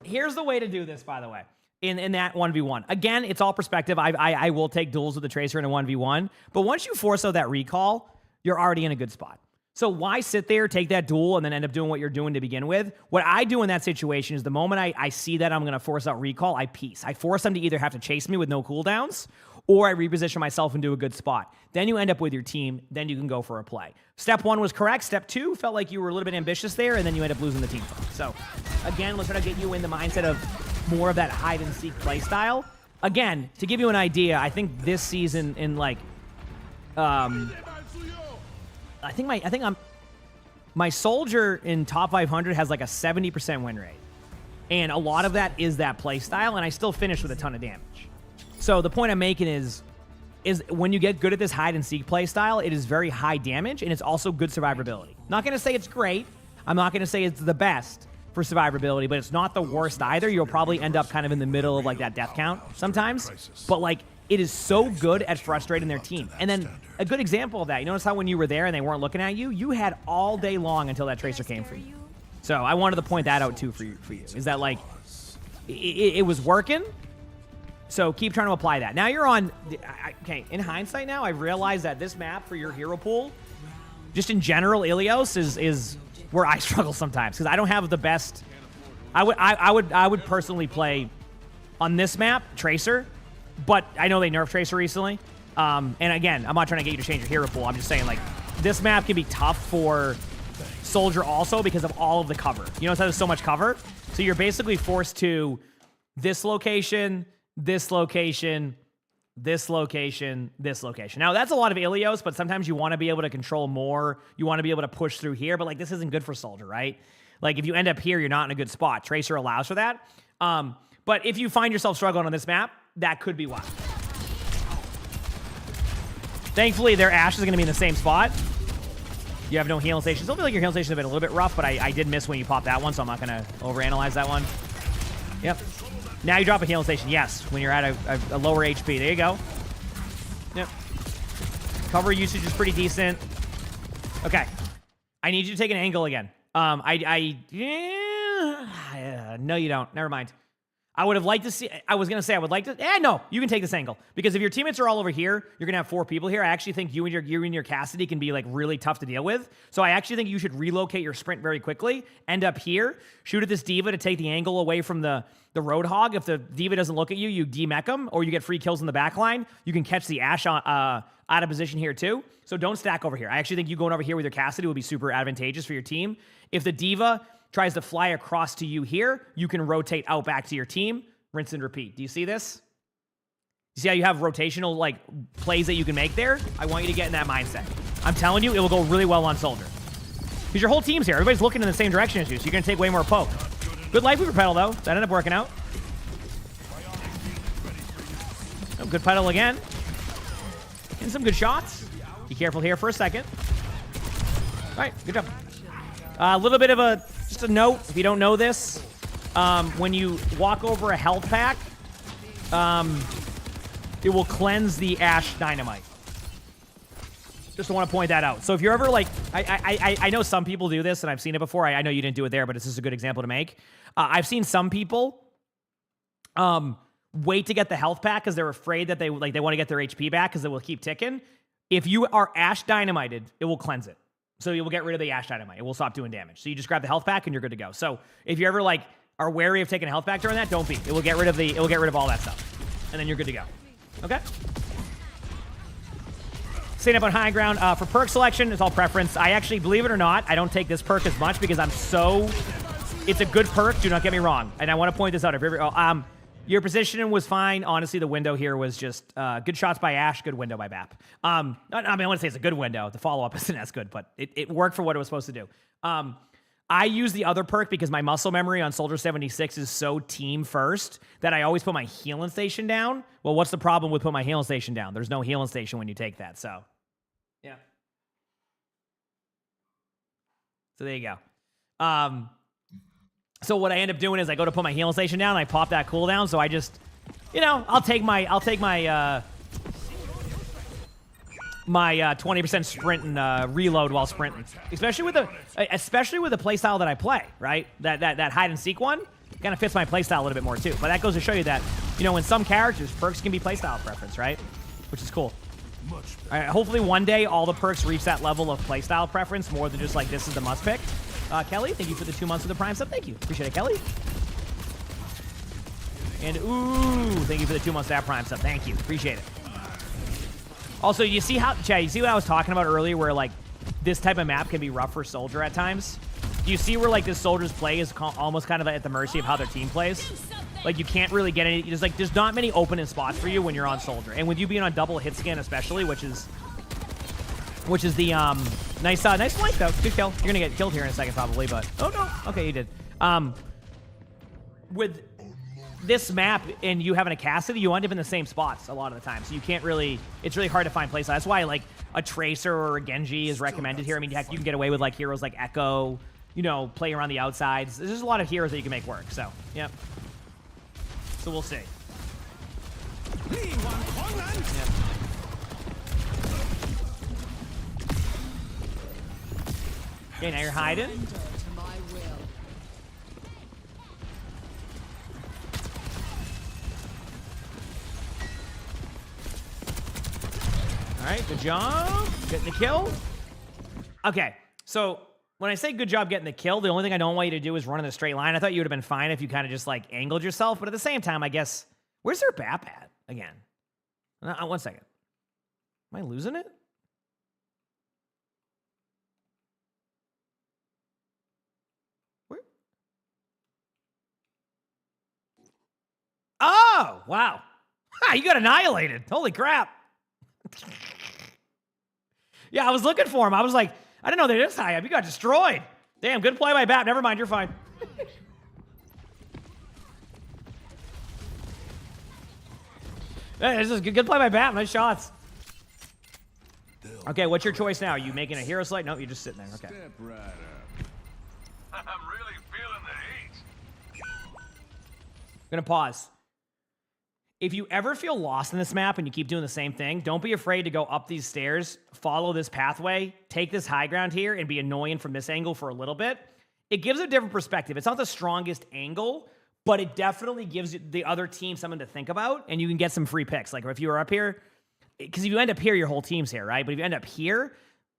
here's the way to do this, by the way. In that 1v1. Again, it's all perspective. I will take duels with the Tracer in a 1v1. But once you force out that recall, you're already in a good spot. So why sit there, take that duel, and then end up doing what you're doing to begin with? What I do in that situation is the moment I see that I'm going to force out recall, I peace. I force them to either have to chase me with no cooldowns, or I reposition myself into a good spot. Then you end up with your team. Then you can go for a play. Step 1 was correct. Step 2 felt like you were a little bit ambitious there, and then you end up losing the team fight. So again, let's try to get you in the mindset of more of that hide-and-seek play style. Again, to give you an idea, I think this season in like, my soldier in top 500 has like a 70% win rate, and a lot of that is that play style, and I still finish with a ton of damage. So the point I'm making is when you get good at this hide-and-seek play style, it is very high damage, and it's also good survivability. Not going to say it's great. I'm not going to say it's the best for survivability, but it's not the worst either. You'll probably end up kind of in the middle of like that death count sometimes, but like it is so good at frustrating their team. And then a good example of that, you notice how when you were there and they weren't looking at you, you had all day long until that Tracer came for you. So I wanted to point that out too for you, is that like it was working. So keep trying to apply that. Now you're on, okay, in hindsight now, I've realized that this map for your hero pool, just in general, Ilios is where I struggle sometimes, because I don't have the best. I would personally play on this map Tracer, but I know they nerfed Tracer recently. And again, I'm not trying to get you to change your hero pool. I'm just saying, like, this map can be tough for Soldier also because of all of the cover. You notice how there's so much cover? So you're basically forced to this location, this location, this location, this location. Now, that's a lot of Ilios, but sometimes you want to be able to control more. You want to be able to push through here, but, like, this isn't good for Soldier, right? Like, if you end up here, you're not in a good spot. Tracer allows for that. But if you find yourself struggling on this map, that could be why. Thankfully, their Ashe is going to be in the same spot. You have no healing stations. Still feel like your healing stations have been a little bit rough, but I did miss when you popped that one, so I'm not going to overanalyze that one. Yep. Now you drop a healing station. Yes, when you're at a lower HP. There you go. Yep. Cover usage is pretty decent. Okay. I need you to take an angle again. No, you don't. Never mind. I would have liked to see, I was going to say I would like to, no, you can take this angle. Because if your teammates are all over here, you're going to have 4 people here. I actually think you and your Cassidy can be, like, really tough to deal with. So I actually think you should relocate your sprint very quickly, end up here, shoot at this D.Va to take the angle away from the Roadhog. If the D.Va doesn't look at you, you demech them, or you get free kills in the back line. You can catch the Ashe out of position here too. So don't stack over here. I actually think you going over here with your Cassidy will be super advantageous for your team. If the D.Va tries to fly across to you here, you can rotate out back to your team, rinse and repeat. Do you see this? You see how you have rotational, like, plays that you can make there? I want you to get in that mindset. I'm telling you, it will go really well on Soldier. Because your whole team's here. Everybody's looking in the same direction as you, so you're going to take way more poke. Good life weaver pedal, though. That ended up working out. Oh, good pedal again. Getting some good shots. Be careful here for a second. All right, good job. A little bit of just a note, if you don't know this, when you walk over a health pack, it will cleanse the Ashe dynamite. Just want to point that out. So if you're ever like, I know some people do this, and I've seen it before. I know you didn't do it there, but this is a good example to make. I've seen some people wait to get the health pack because they're afraid that they want to get their HP back because it will keep ticking. If you are Ashe dynamited, it will cleanse it. So you will get rid of the Ashe dynamite. It will stop doing damage. So you just grab the health pack and you're good to go. So if you ever, like, are wary of taking a health pack during that, don't be. It will get rid of all that stuff. And then you're good to go. Okay? Staying up on high ground. For perk selection, it's all preference. I actually, believe it or not, I don't take this perk as much because I'm so... It's a good perk, do not get me wrong. And I want to point this out. Your positioning was fine. Honestly, the window here was just good shots by Ashe, good window by BAP. I mean, I wouldn't say it's a good window. The follow-up isn't as good, but it worked for what it was supposed to do. I use the other perk because my muscle memory on Soldier 76 is so team first that I always put my healing station down. Well, what's the problem with putting my healing station down? There's no healing station when you take that, so. Yeah. So there you go. So what I end up doing is I go to put my healing station down and I pop that cooldown, so I just, you know, I'll take my 20% sprint and reload while sprinting, especially with the playstyle that I play, right? That hide and seek one kind of fits my playstyle a little bit more too. But that goes to show you that, you know, in some characters, perks can be playstyle preference, right? Which is cool. All right, hopefully one day all the perks reach that level of playstyle preference more than just like this is the must pick. Kelly, thank you for the 2 months of the Prime sub. Thank you, appreciate it, Kelly. And ooh, thank you for the 2 months of that Prime sub. Thank you, appreciate it. Also, you see how, Chad, you see what I was talking about earlier where, like, this type of map can be rough for Soldier at times? Do you see where, like, this Soldier's play is almost kind of at the mercy of how their team plays? Like, you can't really get any, there's not many open spots for you when you're on Soldier. And with you being on double hit scan especially, which is the, nice flank, though. Good kill. You're gonna get killed here in a second, probably, but, oh, no. Okay, you did. With this map and you having a Cassidy, you end up in the same spots a lot of the time. So you can't really, it's really hard to find playstyle. That's why like a Tracer or a Genji is recommended here. I mean, heck, you can get away with like heroes like Echo, you know, play around the outsides. There's just a lot of heroes that you can make work. So, yep. So we'll see. Yep. Okay, now you're hiding. All right, good job. Getting the kill. Okay, so when I say good job getting the kill, the only thing I don't want you to do is run in a straight line. I thought you would have been fine if you kind of just like angled yourself, but at the same time, I guess, where's their BAP at again? 1 second. Am I losing it? Where? Oh, wow. Ha, you got annihilated. Holy crap. Yeah, I was looking for him. I was like, I didn't know they're this high up. You got destroyed. Damn, good play by BAP. Never mind, you're fine. Hey, this is good play by BAP. Nice shots. Okay, what's your choice now? Are you making a hero select? No, you're just sitting there. Okay. Step right up. I'm really feeling the heat. I'm gonna pause. If you ever feel lost in this map and you keep doing the same thing, don't be afraid to go up these stairs, follow this pathway, take this high ground here, and be annoying from this angle for a little bit. It gives a different perspective. It's not the strongest angle, but it definitely gives the other team something to think about, and you can get some free picks. Like if you were up here, because if you end up here, your whole team's here, right? But if you end up here, a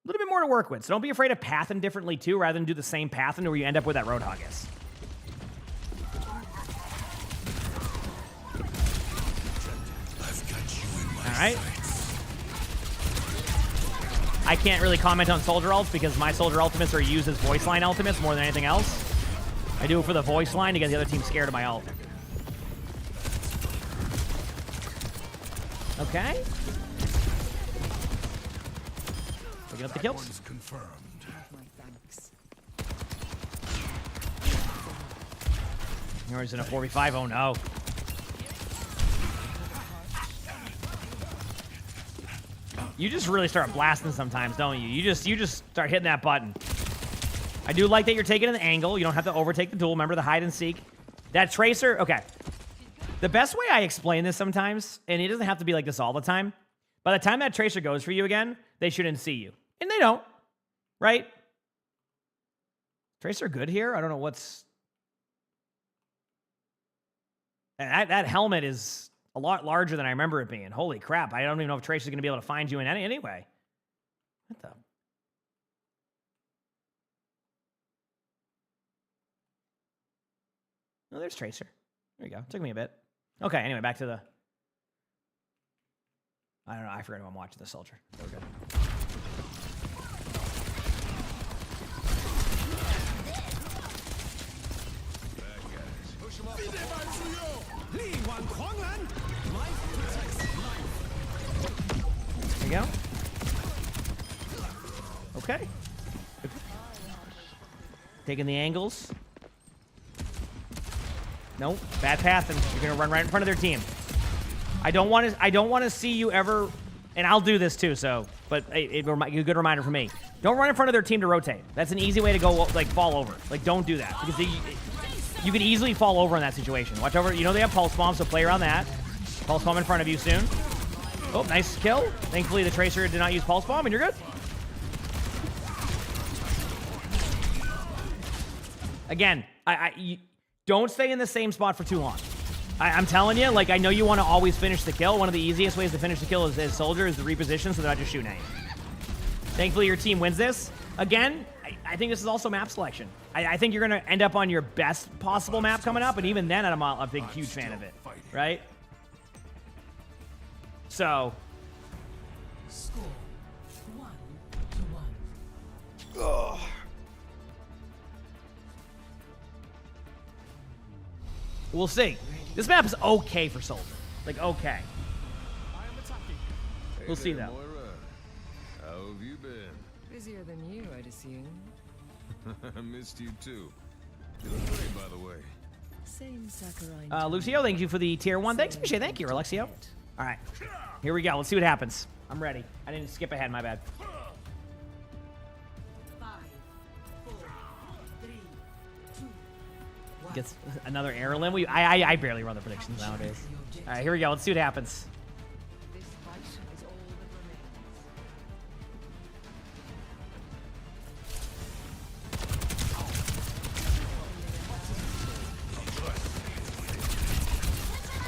little bit more to work with. So don't be afraid of pathing differently too, rather than do the same path into where you end up where that Roadhog is. All right. I can't really comment on Soldier ults because my Soldier ultimates are used as voice line ultimates more than anything else. I do it for the voice line to get the other team scared of my ult. Okay. Picking up the kills. Yours in a 4v5. Oh no. You just really start blasting sometimes, don't you? You just start hitting that button. I do like that you're taking an angle. You don't have to overtake the duel. Remember the hide and seek. That Tracer, okay. The best way I explain this sometimes, and it doesn't have to be like this all the time, by the time that Tracer goes for you again, they shouldn't see you. And they don't, right? Tracer good here? I don't know what's... That helmet is a lot larger than I remember it being. Holy crap. I don't even know if Tracer's going to be able to find you in anyway. What the... Oh, there's Tracer. There you go. Took me a bit. Okay, anyway, back to the... I don't know. I forgot who I'm watching. The soldier. There we go. There you go. Okay. Taking the angles. Nope. Bad path, and you're gonna run right in front of their team. I don't want to see you ever, and I'll do this too. So, but a good reminder for me: don't run in front of their team to rotate. That's an easy way to go, like fall over. Like don't do that because you can easily fall over in that situation. Watch over. You know they have pulse bomb, so play around that. Pulse bomb in front of you soon. Oh, nice kill. Thankfully, the tracer did not use pulse bomb, and you're good. Again, you don't stay in the same spot for too long. I'm telling you, like, I know you want to always finish the kill. One of the easiest ways to finish the kill as soldier is to reposition so they're not just shooting at you. Thankfully, your team wins this. Again, I think this is also map selection. I think you're going to end up on your best possible map coming up, and even then, I'm a big, huge fan of it, right? So... Score 1-1. Ugh. We'll see. This map is okay for soldier. Like, okay. We'll see, though. Moira. How have you been? Busier than you, I'd assume. I missed you too. You look great, by the way. Same Sakurai. Lucio, thank you for the tier 1. Thanks, Michelle. Thank you, Alexio. All right. Here we go. Let's see what happens. I'm ready. I didn't skip ahead. My bad. 5, 4, 3, 2, 1. Gets another error limb. I barely run the predictions nowadays. All right, here we go. Let's see what happens. This fight is all that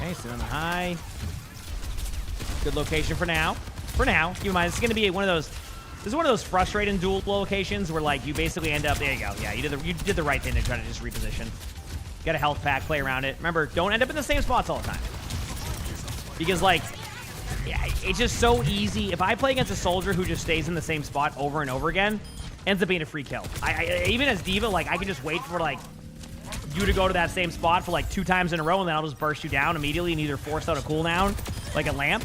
remains. Okay, so on the high. Good location for now. For now, keep in mind, this is going to be one of those. This is one of those frustrating duel locations where, like, you basically end up. There you go. Yeah, you did the right thing to try to just reposition. Get a health pack, play around it. Remember, don't end up in the same spots all the time. Because, like, yeah, it's just so easy. If I play against a soldier who just stays in the same spot over and over again, ends up being a free kill. Even as D.Va, like, I can just wait for, like, you to go to that same spot for, like, 2 times in a row, and then I'll just burst you down immediately and either force out a cooldown, like a lamp.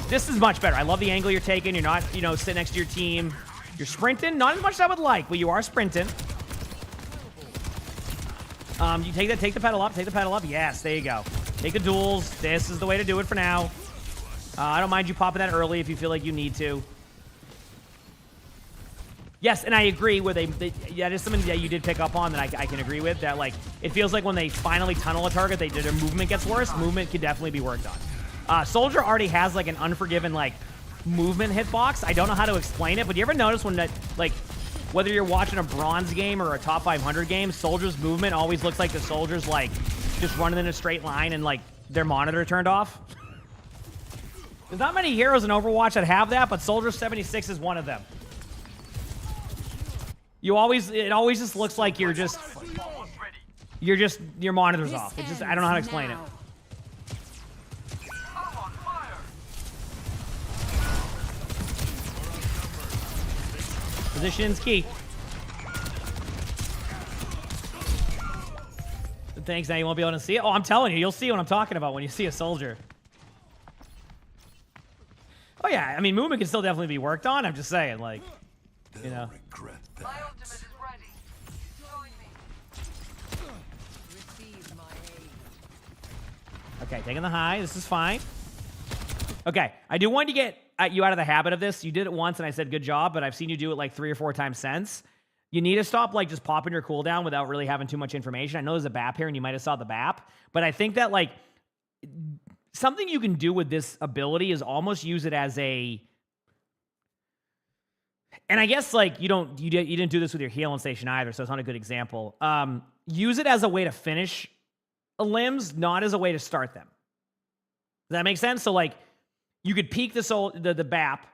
This is much better. I love the angle you're taking. You're not, you know, sitting next to your team. You're sprinting. Not as much as I would like, but you are sprinting. You take the pedal up. Take the pedal up. Yes, there you go. Take the duels. This is the way to do it for now. I don't mind you popping that early if you feel like you need to. Yes, and I agree where yeah, there's something that you did pick up on that I can agree with. That, like, it feels like when they finally tunnel a target, their movement gets worse. Movement can definitely be worked on. Soldier already has, like, an unforgiven, like, movement hitbox. I don't know how to explain it, but you ever notice when that, like, whether you're watching a bronze game or a top 500 game, Soldier's movement always looks like the Soldier's, like, just running in a straight line and, like, their monitor turned off? There's not many heroes in Overwatch that have that, but Soldier 76 is one of them. It always just looks like your monitor's off. It's just, I don't know how to explain it. Position's key. Thanks, now you won't be able to see it. Oh, I'm telling you, you'll see what I'm talking about when you see a soldier. Oh yeah, I mean, movement can still definitely be worked on. I'm just saying, like, you know. My ultimate is ready. Join me. Receive my aid. Okay, taking the high. This is fine. Okay, I do want to get you out of the habit of this. You did it once, and I said good job, but I've seen you do it like 3 or 4 times since. You need to stop, like, just popping your cooldown without really having too much information. I know there's a BAP here, and you might have saw the BAP, but I think that, like, something you can do with this ability is almost use it as a... And I guess, like, you didn't do this with your healing station either, so it's not a good example. Use it as a way to finish limbs, not as a way to start them. Does that make sense? So, like, you could peek the BAP,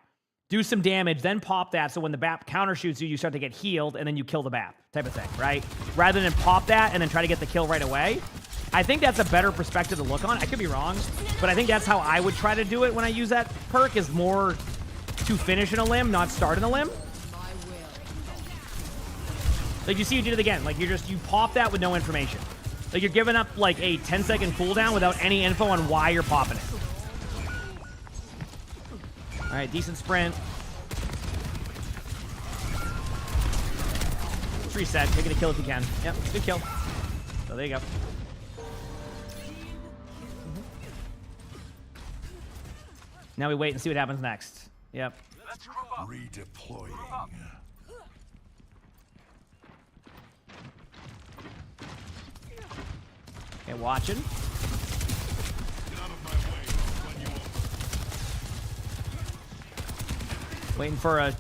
do some damage, then pop that, so when the BAP counter shoots you, you start to get healed, and then you kill the BAP, type of thing, right? Rather than pop that and then try to get the kill right away. I think that's a better perspective to look on. I could be wrong, but I think that's how I would try to do it when I use that perk, is more to finish in a limb, not start in a limb. Like, you see you did it again. Like, you pop that with no information. Like, you're giving up like a 10-second cooldown without any info on why you're popping it. All right, decent sprint. Let's reset. Taking a kill if you can. Yep, good kill. So there you go. Now we wait and see what happens next. Yep. Let's group up. Redeploying. Okay, watching. Get out of my way. I'll run you over. Waiting for a...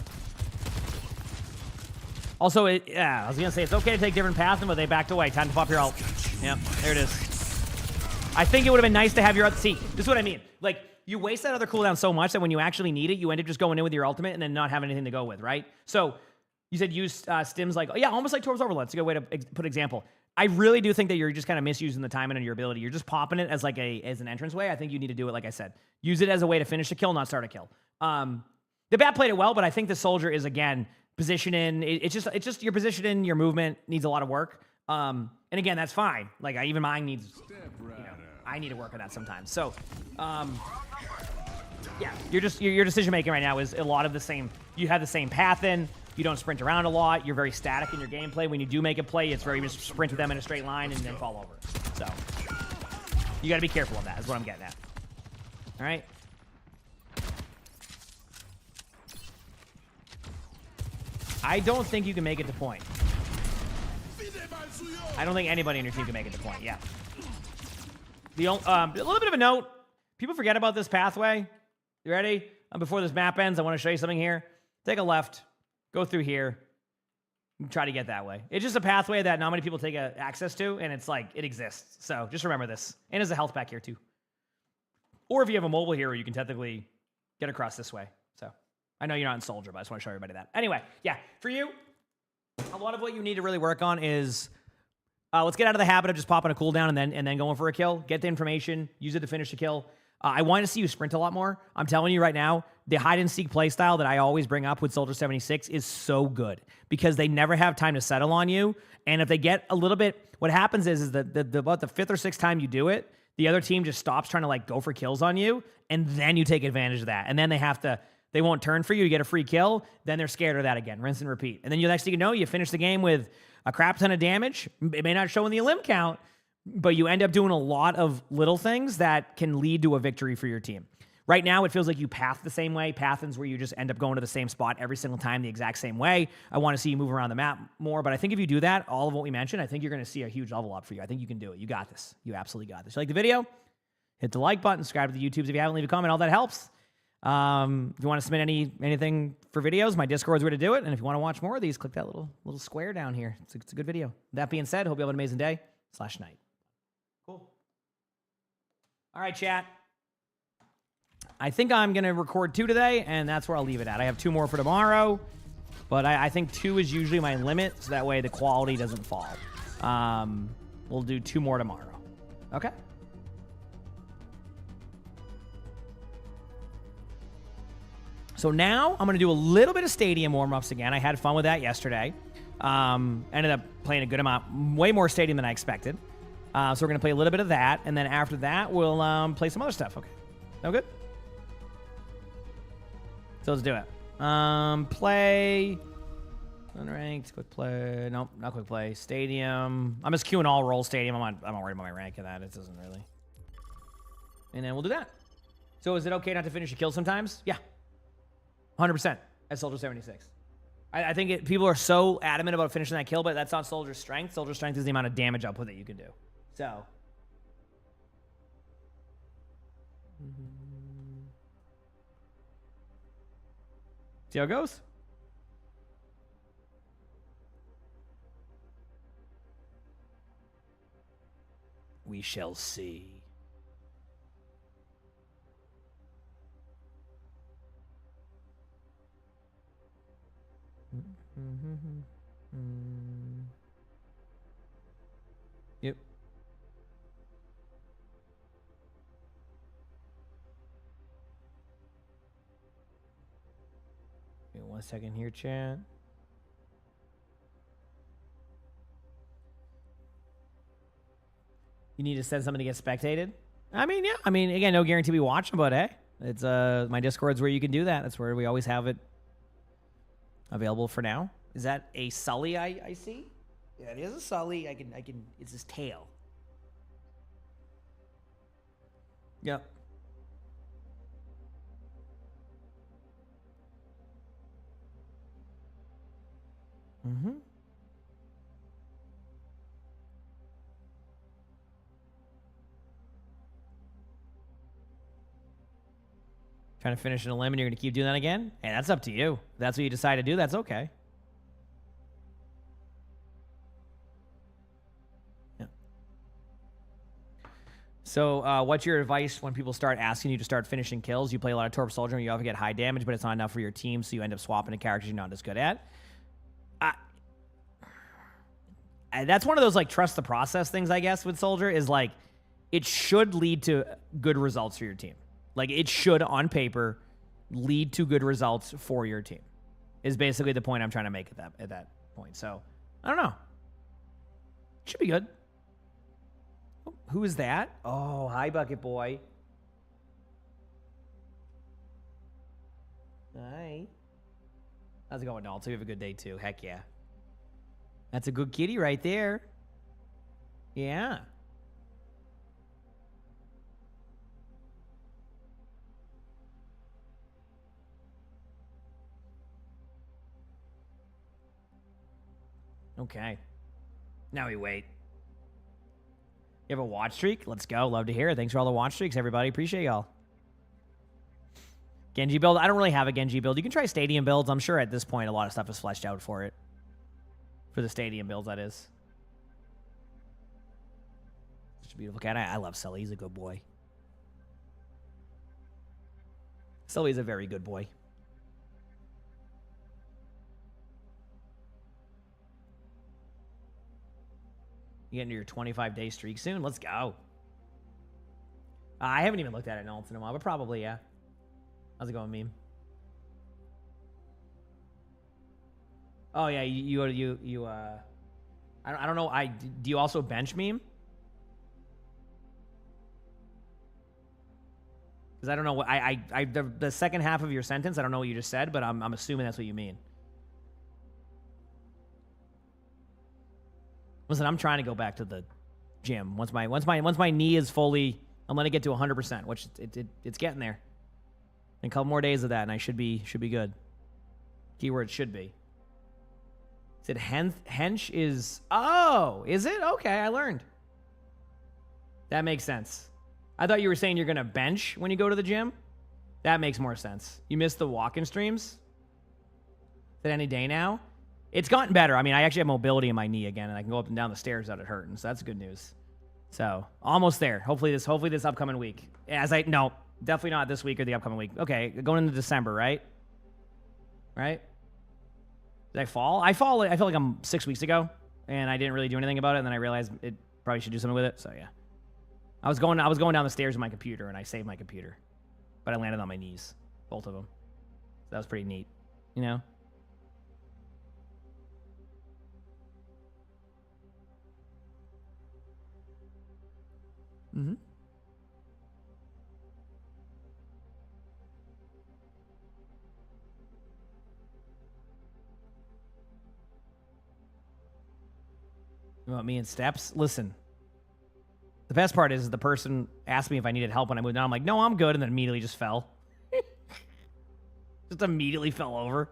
Also, yeah, I was gonna say it's okay to take different paths, but they backed away. Time to pop your ult. Yep, there it is. I think it would have been nice to have your ult. See, this is what I mean. Like, you waste that other cooldown so much that when you actually need it, you end up just going in with your ultimate and then not having anything to go with, right? So, you said use stims like, oh, yeah, almost like Torv's Overload. It's a good way to put example. I really do think that you're just kind of misusing the timing and your ability. You're just popping it as like as an entrance way. I think you need to do it, like I said. Use it as a way to finish a kill, not start a kill. The bat played it well, but I think the soldier is, again, positioning. It's just your positioning, your movement needs a lot of work. And again, that's fine. Like, even mine needs, I need to work on that sometimes. So, yeah, your decision making right now is a lot of the same. You have the same path in. You don't sprint around a lot. You're very static in your gameplay. When you do make a play, it's very just sprint with them in a straight line and then fall over. So, you got to be careful of that, is what I'm getting at. All right. I don't think you can make it to point. I don't think anybody on your team can make it to point. Yeah. A little bit of a note. People forget about this pathway. You ready? Before this map ends, I want to show you something here. Take a left. Go through here. Try to get that way. It's just a pathway that not many people take access to, and it's like, it exists. So just remember this. And there's a health pack here too. Or if you have a mobile hero, you can technically get across this way. So I know you're not in Soldier, but I just want to show everybody that. Anyway, yeah, for you, a lot of what you need to really work on is, let's get out of the habit of just popping a cooldown and then going for a kill. Get the information, use it to finish a kill. I want to see you sprint a lot more. I'm telling you right now, the hide-and-seek playstyle that I always bring up with Soldier 76 is so good because they never have time to settle on you. And if they get a little bit, what happens is that about the fifth or sixth time you do it, the other team just stops trying to like go for kills on you, and then you take advantage of that. And then they won't turn for you. You get a free kill. Then they're scared of that again. Rinse and repeat. And then the next thing you know, you finish the game with a crap ton of damage. It may not show in the limb count, but you end up doing a lot of little things that can lead to a victory for your team. Right now, it feels like you path the same way. Pathins where you just end up going to the same spot every single time the exact same way. I want to see you move around the map more, but I think if you do that, all of what we mentioned, I think you're going to see a huge level up for you. I think you can do it. You got this. You absolutely got this. You like the video? Hit the like button. Subscribe to the YouTubes if you haven't. Leave a comment. All that helps. If you want to submit anything for videos, my Discord's where to do it. And if you want to watch more of these, click that little square down here. It's a good video. That being said, hope you have an amazing day/night. Cool. All right, chat. I think I'm going to record 2 today, and that's where I'll leave it at. I have 2 more for tomorrow, but I think 2 is usually my limit, so that way the quality doesn't fall. We'll do 2 more tomorrow. Okay? So now I'm going to do a little bit of stadium warm-ups again. I had fun with that yesterday. Ended up playing a good amount, way more stadium than I expected. So we're going to play a little bit of that, and then after that, we'll play some other stuff. Okay. No good? So let's do it. Play. Unranked, quick play. Nope, not quick play. Stadium. I'm just queuing all roll stadium. I'm not worried about my rank of that. It doesn't really. And then we'll do that. So is it okay not to finish a kill sometimes? Yeah. 100% at Soldier 76. I think people are so adamant about finishing that kill, but that's not Soldier's strength. Soldier's strength is the amount of damage output that you can do. So. See how it goes? We shall see. Yep. a second here, chat. You need to send something to get spectated? I mean, yeah. I mean, again, no guarantee we watch them, but hey, it's my Discord's where you can do that. That's where we always have it available for now. Is that a Sully I see? Yeah, it is a Sully. I can. It's his tail. Yep. Mm-hmm. Trying to finish an limb and you're going to keep doing that again? Hey, that's up to you. If that's what you decide to do, that's okay. Yeah. So, what's your advice when people start asking you to start finishing kills? You play a lot of Torp Soldier and you often get high damage, but it's not enough for your team, so you end up swapping to characters you're not as good at. That's one of those, like, trust the process things, I guess, with Soldier, is, like, it should lead to good results for your team. Like, it should, on paper, lead to good results for your team, is basically the point I'm trying to make at that point. So, I don't know. Should be good. Oh, who is that? Oh, hi, Bucket Boy. Hi. How's it going, Dalton? You have a good day, too. Heck yeah. That's a good kitty right there. Yeah. Okay. Now we wait. You have a watch streak? Let's go. Love to hear it. Thanks for all the watch streaks, everybody. Appreciate y'all. Genji build? I don't really have a Genji build. You can try stadium builds. I'm sure at this point a lot of stuff is fleshed out for it. For the stadium builds, that is. Such a beautiful cat. I love Sully. He's a good boy. Sully's a very good boy. You get into your 25-day streak soon? Let's go. I haven't even looked at it in a while, but probably, yeah. How's it going, meme? Oh yeah, you I don't know. Do you also bench meme? Because I don't know what the second half of your sentence. I don't know what you just said, but I'm assuming that's what you mean. Listen, I'm trying to go back to the gym once my knee is fully. I'm gonna get to 100%, which it's getting there. In a couple more days of that, and I should be good. Keyword should be. Said hench is... Oh, is it? Okay, I learned. That makes sense. I thought you were saying you're going to bench when you go to the gym. That makes more sense. You missed the walk-in streams? Is it any day now? It's gotten better. I mean, I actually have mobility in my knee again, and I can go up and down the stairs without it hurting, so that's good news. So, almost there. Hopefully this upcoming week. No, definitely not this week or the upcoming week. Okay, going into December, right? Right? Did I fall? I feel like I'm 6 weeks ago, and I didn't really do anything about it, and then I realized it probably should do something with it, so yeah. I was going down the stairs with my computer, and I saved my computer. But I landed on my knees. Both of them. So that was pretty neat. You know? Mm-hmm. You want me in steps? Listen. The best part is the person asked me if I needed help when I moved down. I'm like, no, I'm good, and then immediately just fell. Just immediately fell over.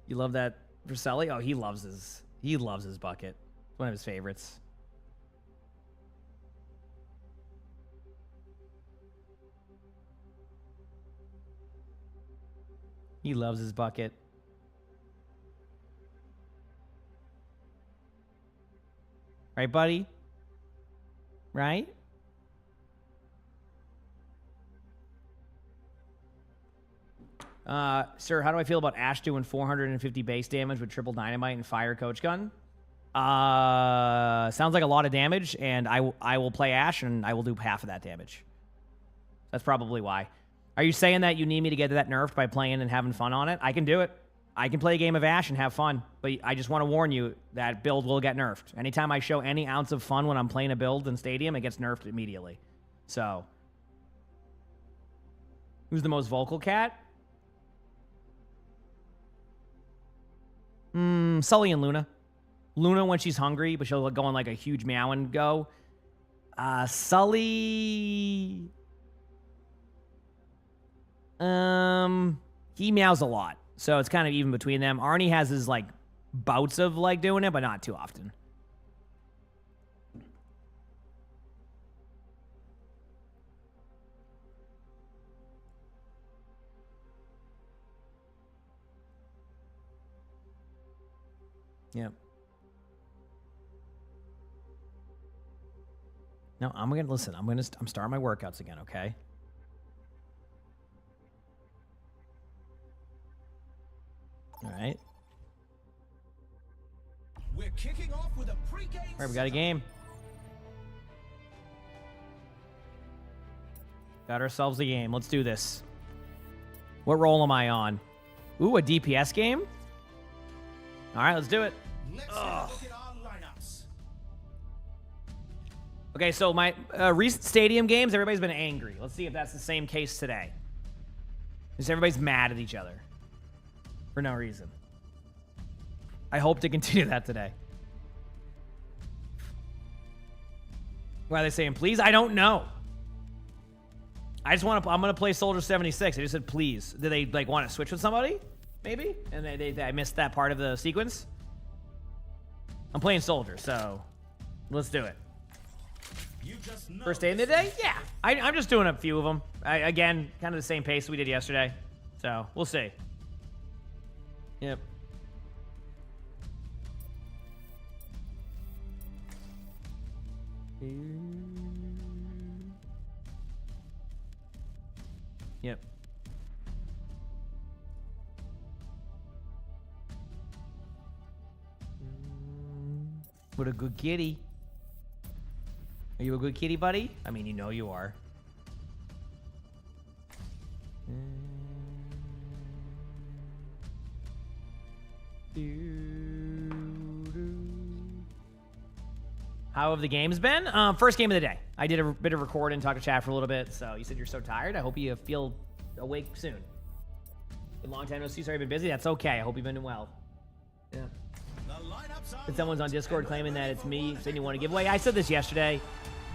You love that Verselli? Oh, he loves his bucket. It's one of his favorites. He loves his bucket. Right, buddy? Right? Sir, how do I feel about Ash doing 450 base damage with triple dynamite and fire coach gun? Sounds like a lot of damage, and I will play Ashe, and I will do half of that damage. That's probably why. Are you saying that you need me to get that nerfed by playing and having fun on it? I can do it. I can play a game of Ashe and have fun, but I just want to warn you that build will get nerfed. Anytime I show any ounce of fun when I'm playing a build in Stadium, it gets nerfed immediately. So, who's the most vocal cat? Sully and Luna. Luna when she's hungry, but she'll go on like a huge meow and go. Sully... he meows a lot, so it's kind of even between them. Arnie has his like bouts of like doing it, but not too often. Yep. No, I'm gonna listen. I'm starting my workouts again. Okay. All right. We're kicking off with a pre-game. All right, we got a game. Got ourselves a game. Let's do this. What role am I on? Ooh, a DPS game? All right, let's do it. Let's have a look at our lineups. Okay, so my recent Stadium games, everybody's been angry. Let's see if that's the same case today. Just everybody's mad at each other. For no reason. I hope to continue that today. Why are they saying please? I don't know. I just want to. I'm gonna play Soldier 76. I just said please. Do they like want to switch with somebody? Maybe. And I missed that part of the sequence. I'm playing Soldier, so let's do it. You just know First day of the day? Yeah. I'm just doing a few of them. Again, kind of the same pace we did yesterday. So we'll see. Yep. Yep. What a good kitty. Are you a good kitty, buddy? I mean, you know you are. How have the games been? First game of the day. I did a bit of record and talk to chat for a little bit. So you said you're so tired. I hope you feel awake soon. Been a long time no see. Sorry, I've been busy. That's okay. I hope you've been doing well. Yeah. the lineups are And someone's on Discord claiming that it's me saying you want to give away. I said this yesterday.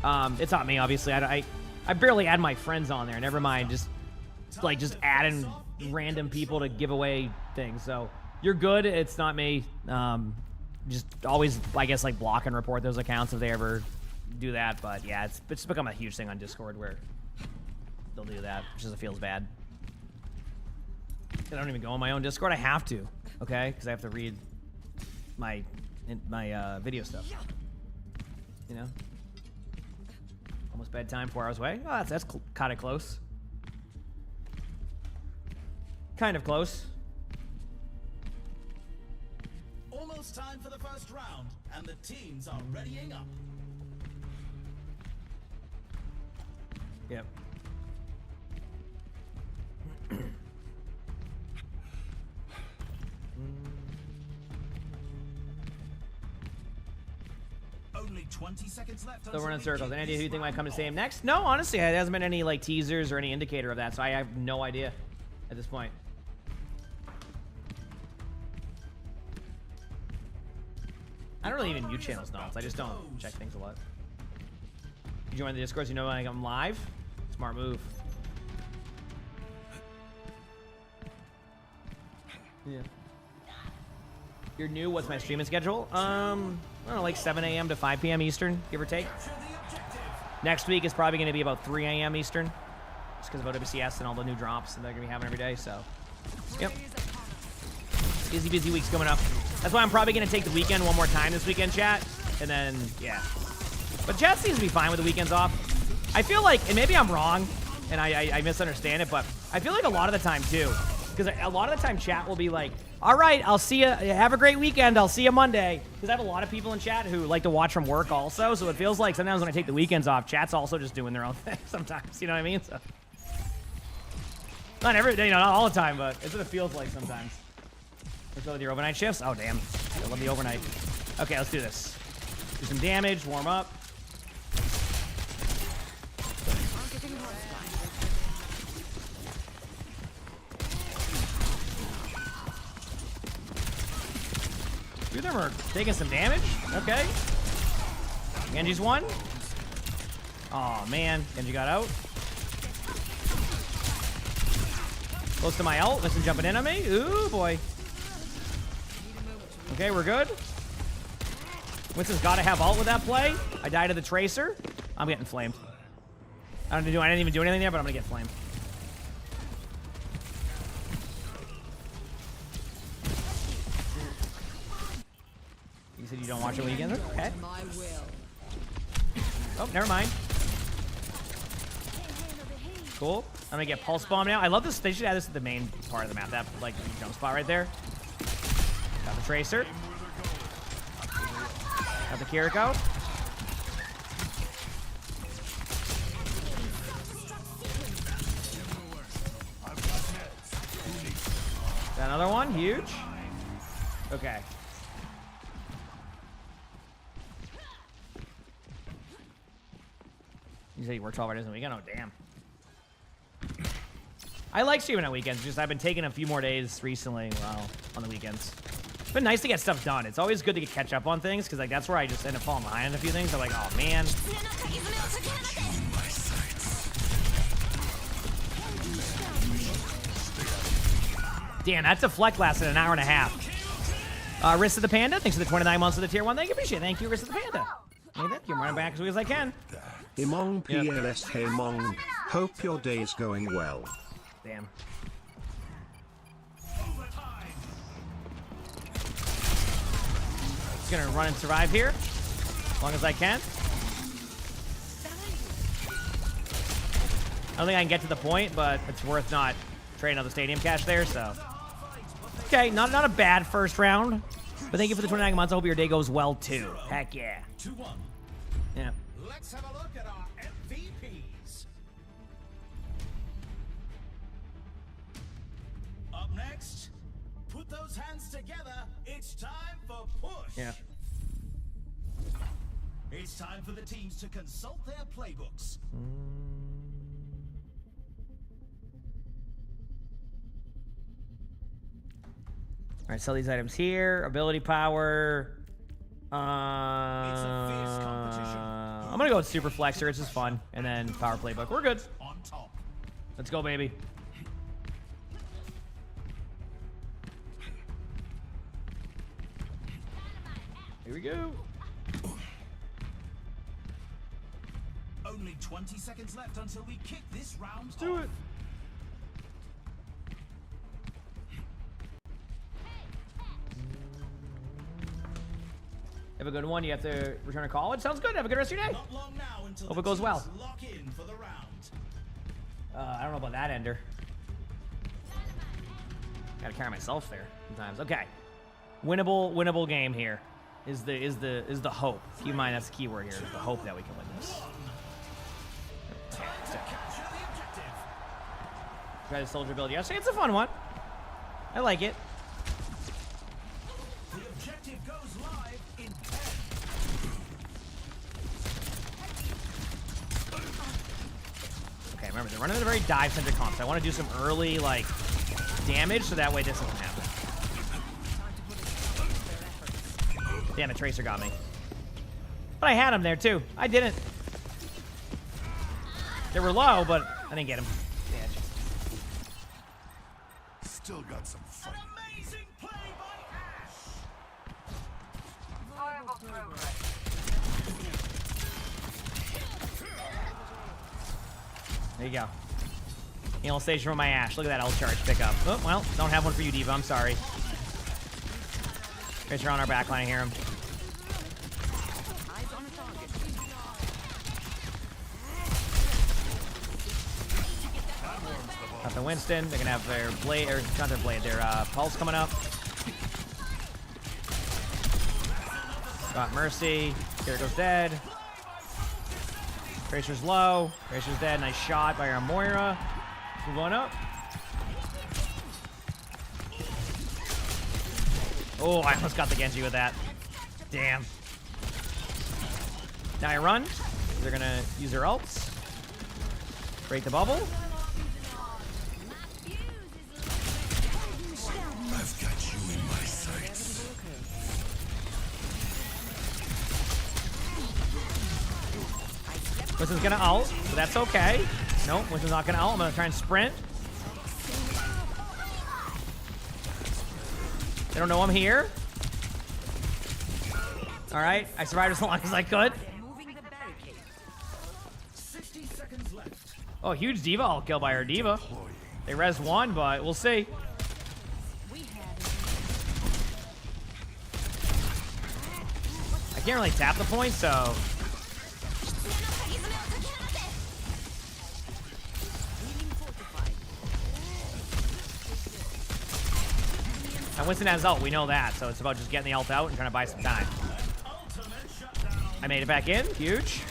It's not me, obviously. I barely add my friends on there. Never mind, just adding random people to give away things. So you're good. It's not me. Just always, I guess, like block and report those accounts if they ever do that. But yeah, it's just become a huge thing on Discord where they'll do that, which just feels bad. I don't even go on my own Discord. I have to, okay, because I have to read my video stuff. You know. Almost bedtime, 4 hours away. Oh, that's kind of close. Kind of close. almost time for the first round, and the teams are readying up. Yep. Only 20 seconds left. Still running circles. Any idea who you think might come to Stadium next? No, honestly, there hasn't been any like teasers or any indicator of that, so I have no idea at this point. I don't really even mute channels now. I just don't check things a lot. You join the Discord, so you know when I'm live. Smart move. Yeah. You're new. What's my streaming schedule? I don't know, like 7 a.m. to 5 p.m. Eastern, give or take. Next week is probably going to be about 3 a.m. Eastern, just because of OWCS and all the new drops that they're going to be having every day. So, yep. Busy weeks coming up. That's why I'm probably going to take the weekend one more time this weekend, chat. And then, yeah. But chat seems to be fine with the weekends off. I feel like, and maybe I'm wrong, and I misunderstand it, but I feel like a lot of the time, too, Because a lot of the time chat will be like, all right, I'll see you. Have a great weekend. I'll see you Monday. Because I have a lot of people in chat who like to watch from work also. So it feels like sometimes when I take the weekends off, chat's also just doing their own thing sometimes. You know what I mean? So not every day, not all the time, but it's what it feels like sometimes. Let's go with your overnight shifts. Oh, damn. I love the overnight. Okay, let's do this. Do some damage, warm up. Two of them are taking some damage. Okay. Genji's one. Oh man, Genji got out. Close to my ult. Winston jumping in on me. Ooh, boy. Okay, we're good. Winston's got to have ult with that play. I died to the Tracer. I'm getting flamed. I didn't even do anything there, but I'm going to get flamed. You said you don't watch it weekends? Okay. My will. Oh, never mind. Cool. I'm gonna get pulse bomb now. I love this. They should add this to the main part of the map. That like jump spot right there. Got the Tracer. Got the Kiriko. Got another one. Huge. Okay. You say you work 12 hours a weekend? Oh, damn. I like streaming on weekends. Just I've been taking a few more days recently on the weekends. It's been nice to get stuff done. It's always good to catch up on things because like that's where I just end up falling behind on a few things. I'm like, oh, man. Damn, that deflect lasted an hour and a half. Wrist of the Panda, thanks for the 29 months of the tier 1. Thank you, appreciate it. Thank you, Wrist of the Panda. Hey, thank you. I'm running back as quick as I can. Emongg PLS, hey Mong. Hope your day's going well. Damn. Just gonna run and survive here as long as I can. I don't think I can get to the point, but it's worth not trading on the stadium cash there, so. Okay, not a bad first round. But thank you for the 29 months. I hope your day goes well, too. Heck yeah. 2-1. Yeah. Let's have a look at our MVPs. Up next, put those hands together. It's time for push. Yeah. It's time for the teams to consult their playbooks. All right, sell these items here. Ability power. It's a fierce competition. I'm gonna go with Super Flexor. It's just fun. And then Power Playbook. We're good. On top. Let's go, baby. Here we go. Only 20 seconds left until we kick this round. Let's do it. Have a good one. You have to return a call. It sounds good. Have a good rest of your day. Not long now until Hope the it goes well. teams lock in for the round. I don't know about that ender. Gotta carry myself there sometimes. Okay. Winnable game here is the hope. Keep in mind that's the key word here, is the hope that we can win this. Try the soldier build yesterday. It's a fun one. I like it. The objective goes live in 10. Okay, remember, they're running a very dive-centric comp, so I want to do some early, like, damage so that way this doesn't happen. Damn it, Tracer got me. But I had him there, too. I didn't. They were low, but I didn't get him. Yeah. Still got some fight. Amazing play by Ash. There you go. Heal station for my Ash. Look at that ult charge pickup. Oh, well, don't have one for you, Diva. I'm sorry. Tracer on our backline. I hear him. Got the Winston. They're gonna have their blade, or not their blade, their pulse coming up. Got Mercy. Jericho's dead. Tracer's low. Tracer's dead. Nice shot by our Moira. Let's move on up. Oh, I almost got the Genji with that. Damn. Now I run. They're gonna use their ults. Break the bubble. I've got you in my sights. Winston's gonna ult, so that's okay. Nope, Winston's not gonna ult. I'm gonna try and sprint. They don't know I'm here. All right, I survived as long as I could. Moving the barricade. 60 seconds left. Oh, huge diva ult kill by our diva. They res one, but we'll see. We had I can't really tap the point, so and Winston has ult, we know that, so it's about just getting the ult out and trying to buy some time. I made it back in, huge.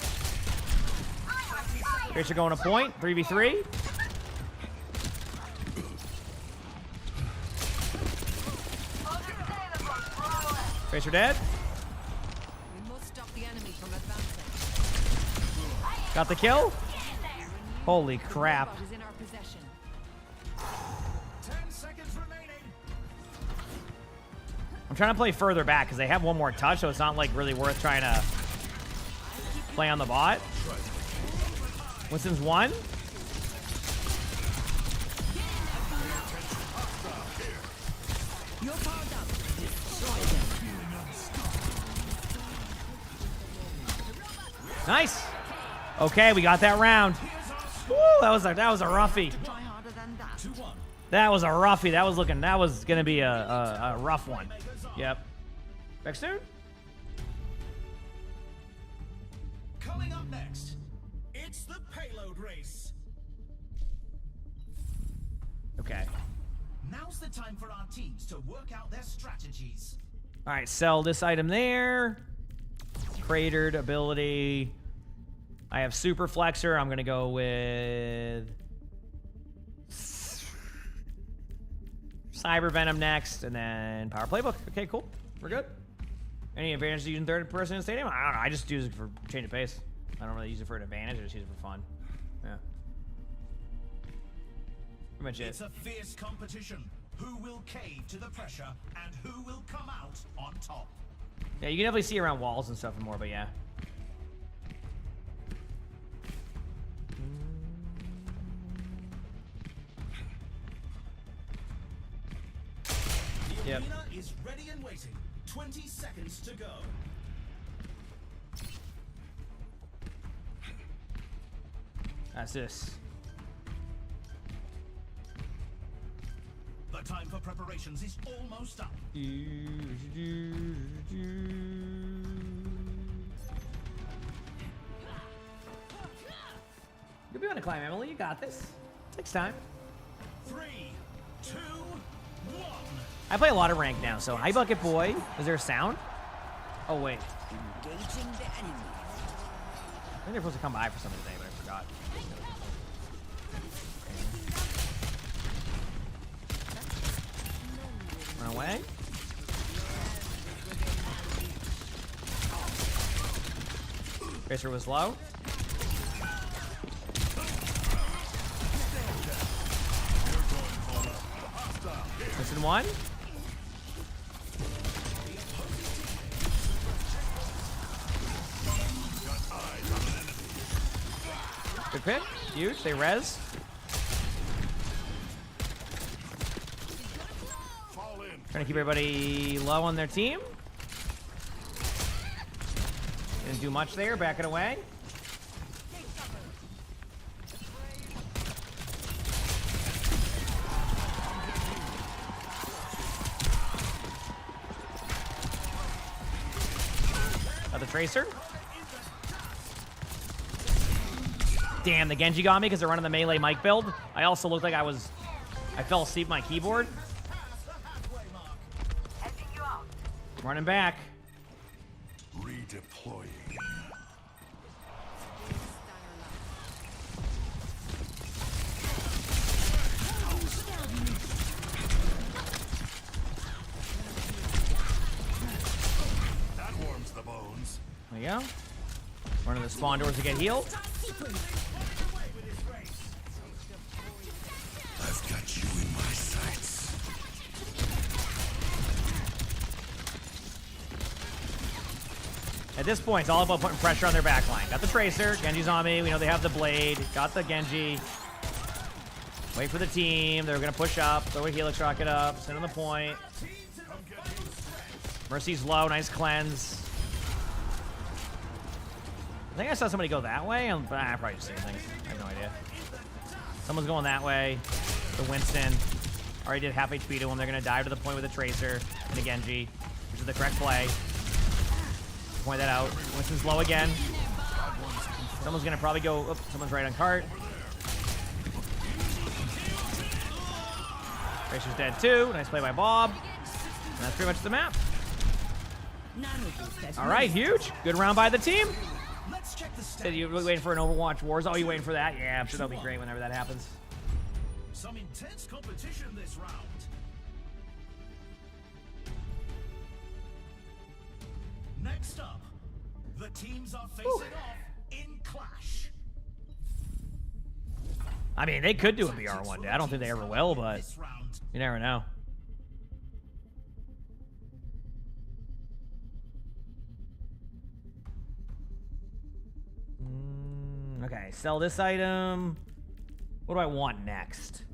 Tracer going to point, 3v3. Tracer dead. We must stop the enemy from advancing. Got the kill. Holy crap. Robot is in our possession. 10 seconds remaining. I'm trying to play further back because they have one more touch, so it's not like really worth trying to play on the bot. Winston's one. You're powered up. Nice. Okay, we got that round. Woo, that was a roughie. Try harder than that. 2-1. That was a roughie. That was gonna be a rough one. Yep. Back soon. Coming up next, it's the payload race. Okay. Now's the time for our teams to work out their strategies. All right, sell this item there. Cratered ability. I have super flexor. I'm gonna go with cyber venom next, and then power playbook. Okay, cool. We're good. Any advantage to using third person in the stadium? I don't know. I just use it for change of pace. I don't really use it for an advantage. I just use it for fun. Yeah. Pretty much it. It's a fierce competition. Who will cave to the pressure and who will come out on top? Yeah, you can definitely see around walls and stuff and more, but yeah. The Yep. arena is ready and waiting. 20 seconds to go. That's this. The time for preparations is almost up. You'll be on a climb, Emily. You got this. Takes time. 3, 2, 1. I play a lot of rank now, so hi bucket boy. Is there a sound? Oh wait. Engaging the enemy. I think they're supposed to come by for something today, but I forgot. Run away. Tracer was low. Missing one. Good pick. Huge. They res. Trying to keep everybody low on their team. Didn't do much there. Back it away. Got the Tracer. Damn, the Genji got me because they're running the melee mic build. I also looked like I fell asleep on my keyboard. Running back. Redeploying. That warms the bones. There you go. Running the spawn doors to get healed. I've got you in my sights. At this point, it's all about putting pressure on their backline. Got the Tracer. Genji's on me. We know they have the Blade. Got the Genji. Wait for the team. They're going to push up. Throw a Helix Rocket up. Send on the point. Mercy's low. Nice cleanse. I think I saw somebody go that way. But I probably just seen things. I have no idea. Someone's going that way. The Winston. Already did half HP to him. They're going to dive to the point with a Tracer and a Genji, which is the correct play. Point that out. Winston's low again. Someone's going to probably go... Oops, someone's right on cart. Tracer's dead too. Nice play by Bob. And that's pretty much the map. All right, huge. Good round by the team. Let's check the Said stats. you were waiting for an Overwatch Wars. Oh, you waiting for that? Yeah, I'm sure that'll be great whenever that happens. Some intense competition this round. Next up, the teams are facing off in clash. I mean, they could do a BR one day. I don't think they ever will, but This round. you never know. Okay, sell this item. What do I want next?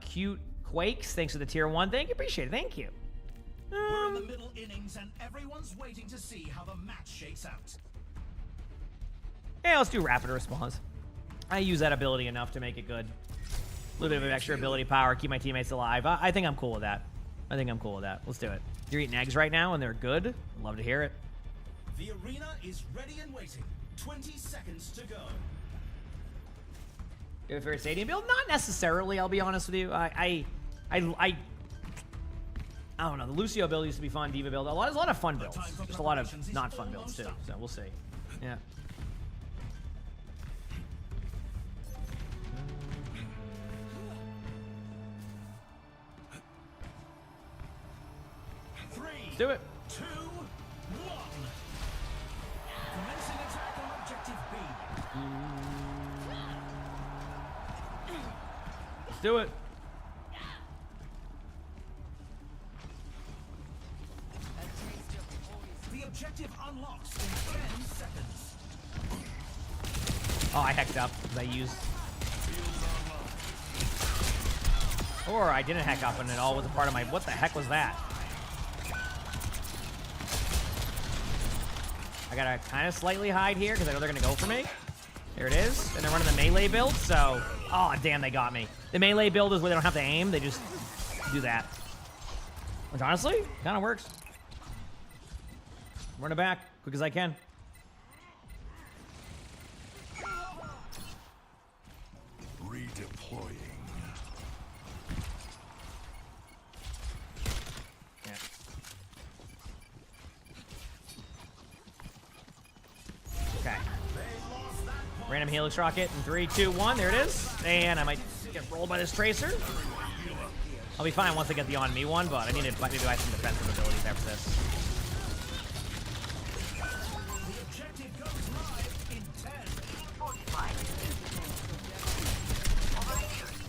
Cute Quakes, thanks for the tier 1. Thank you, appreciate it. Thank you. We're in the middle innings and everyone's waiting to see how the match shakes out. Yeah, let's do rapid response. I use that ability enough to make it good. A little bit of extra ability power, keep my teammates alive. I think I'm cool with that. I think I'm cool with that. Let's do it. You're eating eggs right now and they're good. Love to hear it. The arena is ready and waiting. 20 seconds to go. Your favorite stadium build? Not necessarily, I'll be honest with you. I don't know. The Lucio build used to be fun. Diva build. There's a lot of fun builds. Just a lot of not fun builds too. So we'll see. Yeah. Let's do it. 2, 1. Commencing attack on objective B. Let's do it. The objective unlocks in 10 seconds. Oh, I hecked up because I used... Or I didn't heck up and it all was a part of my... What the heck was that? I gotta kind of slightly hide here because I know they're gonna go for me. There it is. And they're running the melee build, so... Oh, damn, they got me. The melee build is where they don't have to aim. They just do that. Which honestly, kind of works. Run it back, quick as I can. Redeploying. Yeah. Okay. Random Helix Rocket in 3, 2, 1. There it is. And I might get rolled by this Tracer. I'll be fine once I get the on me one, but I need to maybe buy some defensive abilities after this. The objective goes live in 10.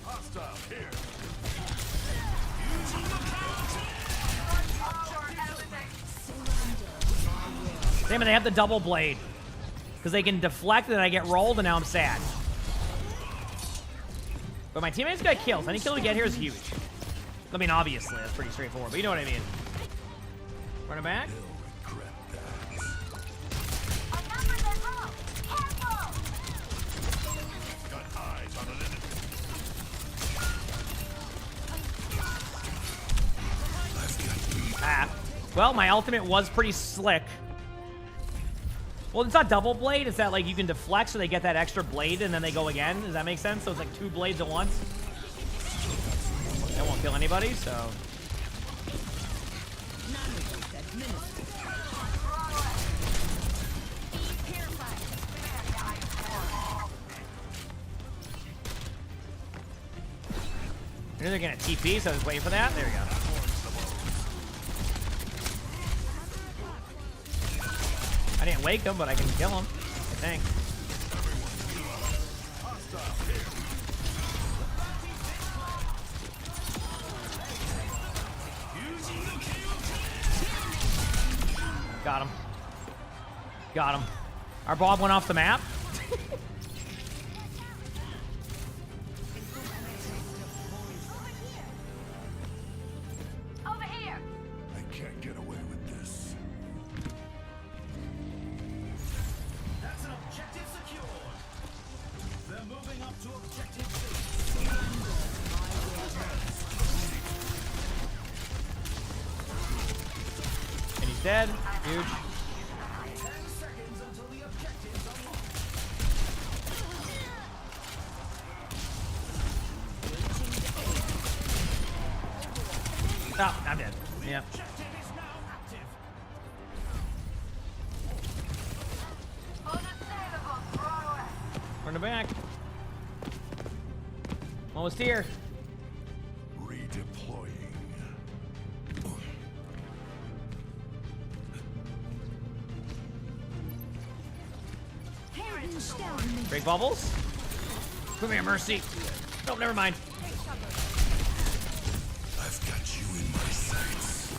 Hostile here. Damn it, they have the double blade. Because they can deflect and then I get rolled and now I'm sad. But my teammates got kills. Any kill we get here is huge. I mean, obviously, that's pretty straightforward, but you know what I mean. Run it back. Got eyes on an enemy. I've Well, my ultimate was pretty slick. Well, it's not double blade. It's that, like, you can deflect so they get that extra blade and then they go again. Does that make sense? So it's like 2 blades at once. That won't kill anybody, so... I knew they're gonna TP, so I was waiting for that. There we go. I didn't wake him, but I can kill him, I think. Got him. Got him. Our Bob went off the map. I can't get away with this. That's an objective secured. They're moving up to objective C. And he's dead. Huge. 10 seconds until the objectives unlock. Oh, I'm dead. Yeah. Objective is now active. Turn it back. Almost here. Redeploying. Break bubbles. Come here, Mercy. Oh, never mind. I've got you in my sights.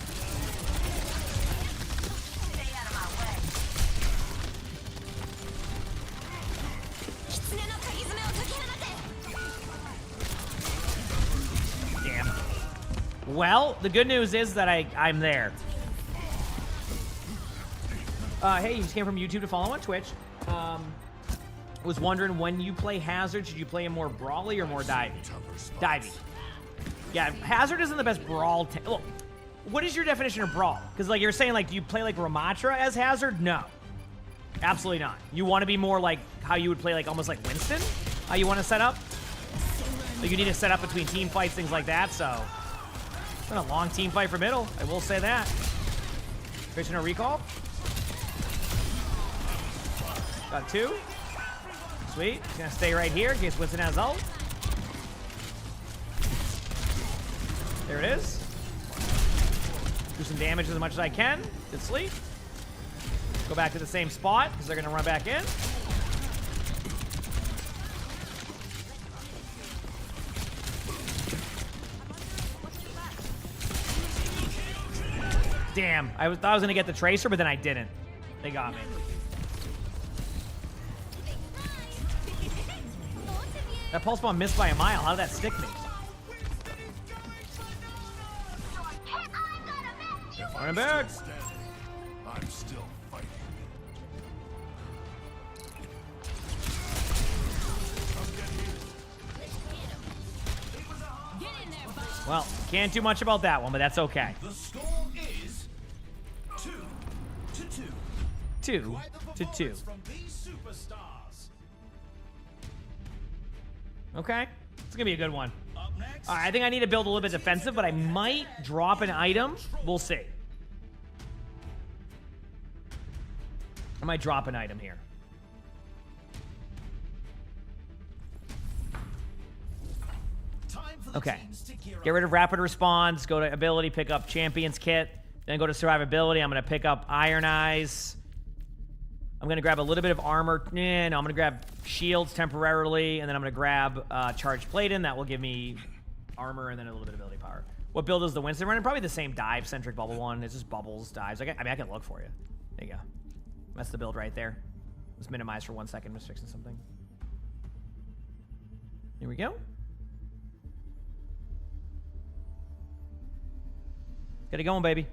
Damn. Well, the good news is that I'm there. Hey, you just came from YouTube to follow on Twitch. Was wondering, when you play Hazard, should you play him more brawly or more divey? Divey. Yeah, Hazard isn't the best brawl. Look, what is your definition of brawl? Because, like, you're saying, like, do you play like Ramatra as Hazard? No, absolutely not. You want to be more like how you would play, like, almost like Winston. How you want to set up? Like, you need to set up between team fights, things like that. So, it's been a long team fight for middle. I will say that. Fishing a recall. Got 2. Sweet. He's gonna stay right here in case Winston has ult. There it is. Do some damage as much as I can. Good sleep. Go back to the same spot because they're gonna run back in. Damn. I thought I was gonna get the Tracer, but then I didn't. They got me. That pulse bomb missed by a mile. How did that stick me? Running back. I'm still fighting. Well, can't do much about that one, but that's okay. The score is 2 to 2. 2 Quite the to 2. performance from these superstars. Okay. It's gonna be a good one. Up next, All right, I think I need to build a little bit defensive, but I might drop an item. We'll see. I might drop an item here. time for the Okay. teams to gear Get up. rid of rapid response, go to ability, pick up Champion's Kit, then go to survivability. I'm going to pick up Iron Eyes. I'm going to grab a little bit of armor. No, I'm going to grab shields temporarily, and then I'm going to grab Charged Platen. That will give me armor and then a little bit of ability power. What build is the Winston running? Probably the same dive-centric bubble one. It's just bubbles, dives. I mean, I can look for you. There you go. That's the build right there. Let's minimize for 1 second. I'm just fixing something. Here we go. Get it going, baby.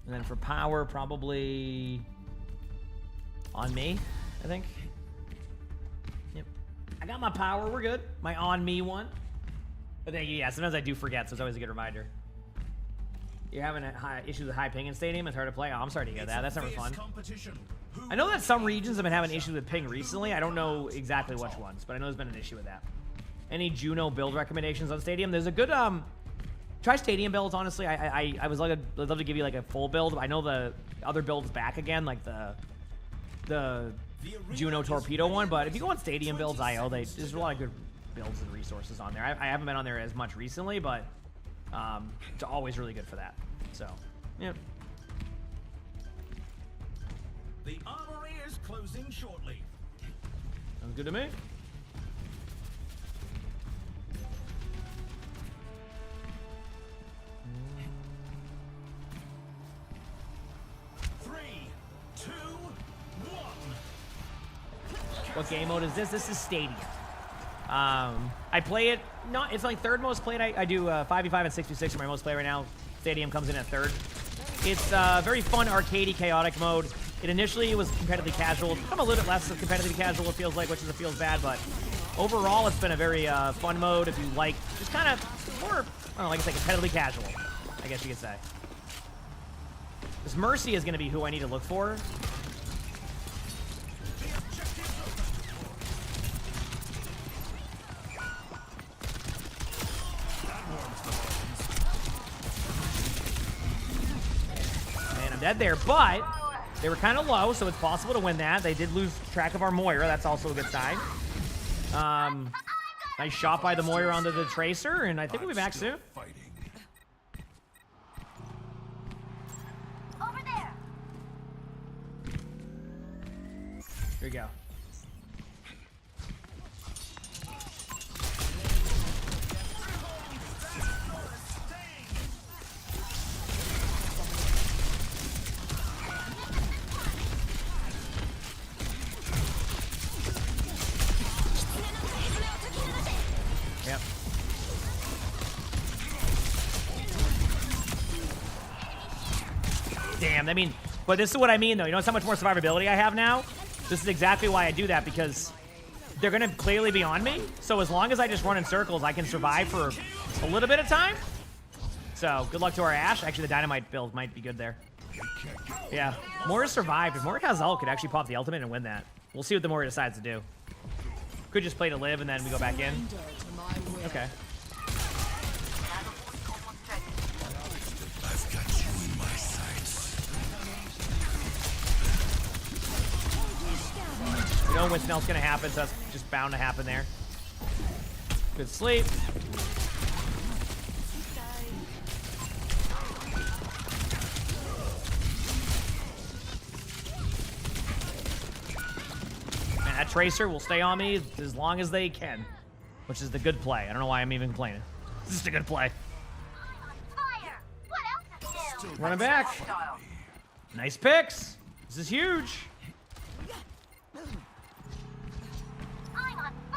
And then for power, probably on me, I think. I got my power. We're good. My on me one. But thank you. Yeah, sometimes I do forget, so it's always a good reminder. You're having issues with high ping in stadium. It's hard to play. Oh, I'm sorry to hear that. That's never fun. I know that some regions have been having issues with ping recently. I don't know exactly which ones, but I know there's been an issue with that. Any Juno build recommendations on stadium? There's a good try stadium builds. Honestly, I was like, I'd love to give you like a full build. I know the other build's back again, like the Juno torpedo one. But if you go on stadium builds IO, there's a lot of good builds and resources on there. I haven't been on there as much recently, but it's always really good for that. So, yeah. The armory is closing shortly. Sounds good to me. What game mode is this? This is Stadium. I play it, it's like third most played. I do 5v5 and 6v6 are my most played right now. Stadium comes in at third. It's very fun, arcadey, chaotic mode. It initially was competitively casual. It's become a little bit less of competitively casual, it feels like, which is it feels bad, but overall it's been a very fun mode if you like, just kind of more, I don't know, like I said, competitively casual, I guess you could say. This Mercy is going to be who I need to look for. Dead there, but they were kind of low, so it's possible to win that. They did lose track of our Moira. That's also a good sign. Nice shot by the Moira onto the Tracer, and I think we'll be back soon. Over there. Here we go. Yep. Damn, I mean, but this is what I mean, though. You notice how much more survivability I have now? This is exactly why I do that, because they're going to clearly be on me. So as long as I just run in circles, I can survive for a little bit of time. So good luck to our Ashe. Actually, the Dynamite build might be good there. Yeah, Moira survived. If Moira has ult, could actually pop the ultimate and win that. We'll see what the Moira decides to do. Could just play to live and then we go back in. Okay. I've got you in my sights. You know what's else gonna happen, so that's just bound to happen there. Good sleep. Man, that Tracer will stay on me as long as they can, which is the good play. I don't know why I'm even complaining. This is a good play. Fire. What else is new? Running back. Nice picks. This is huge. I'm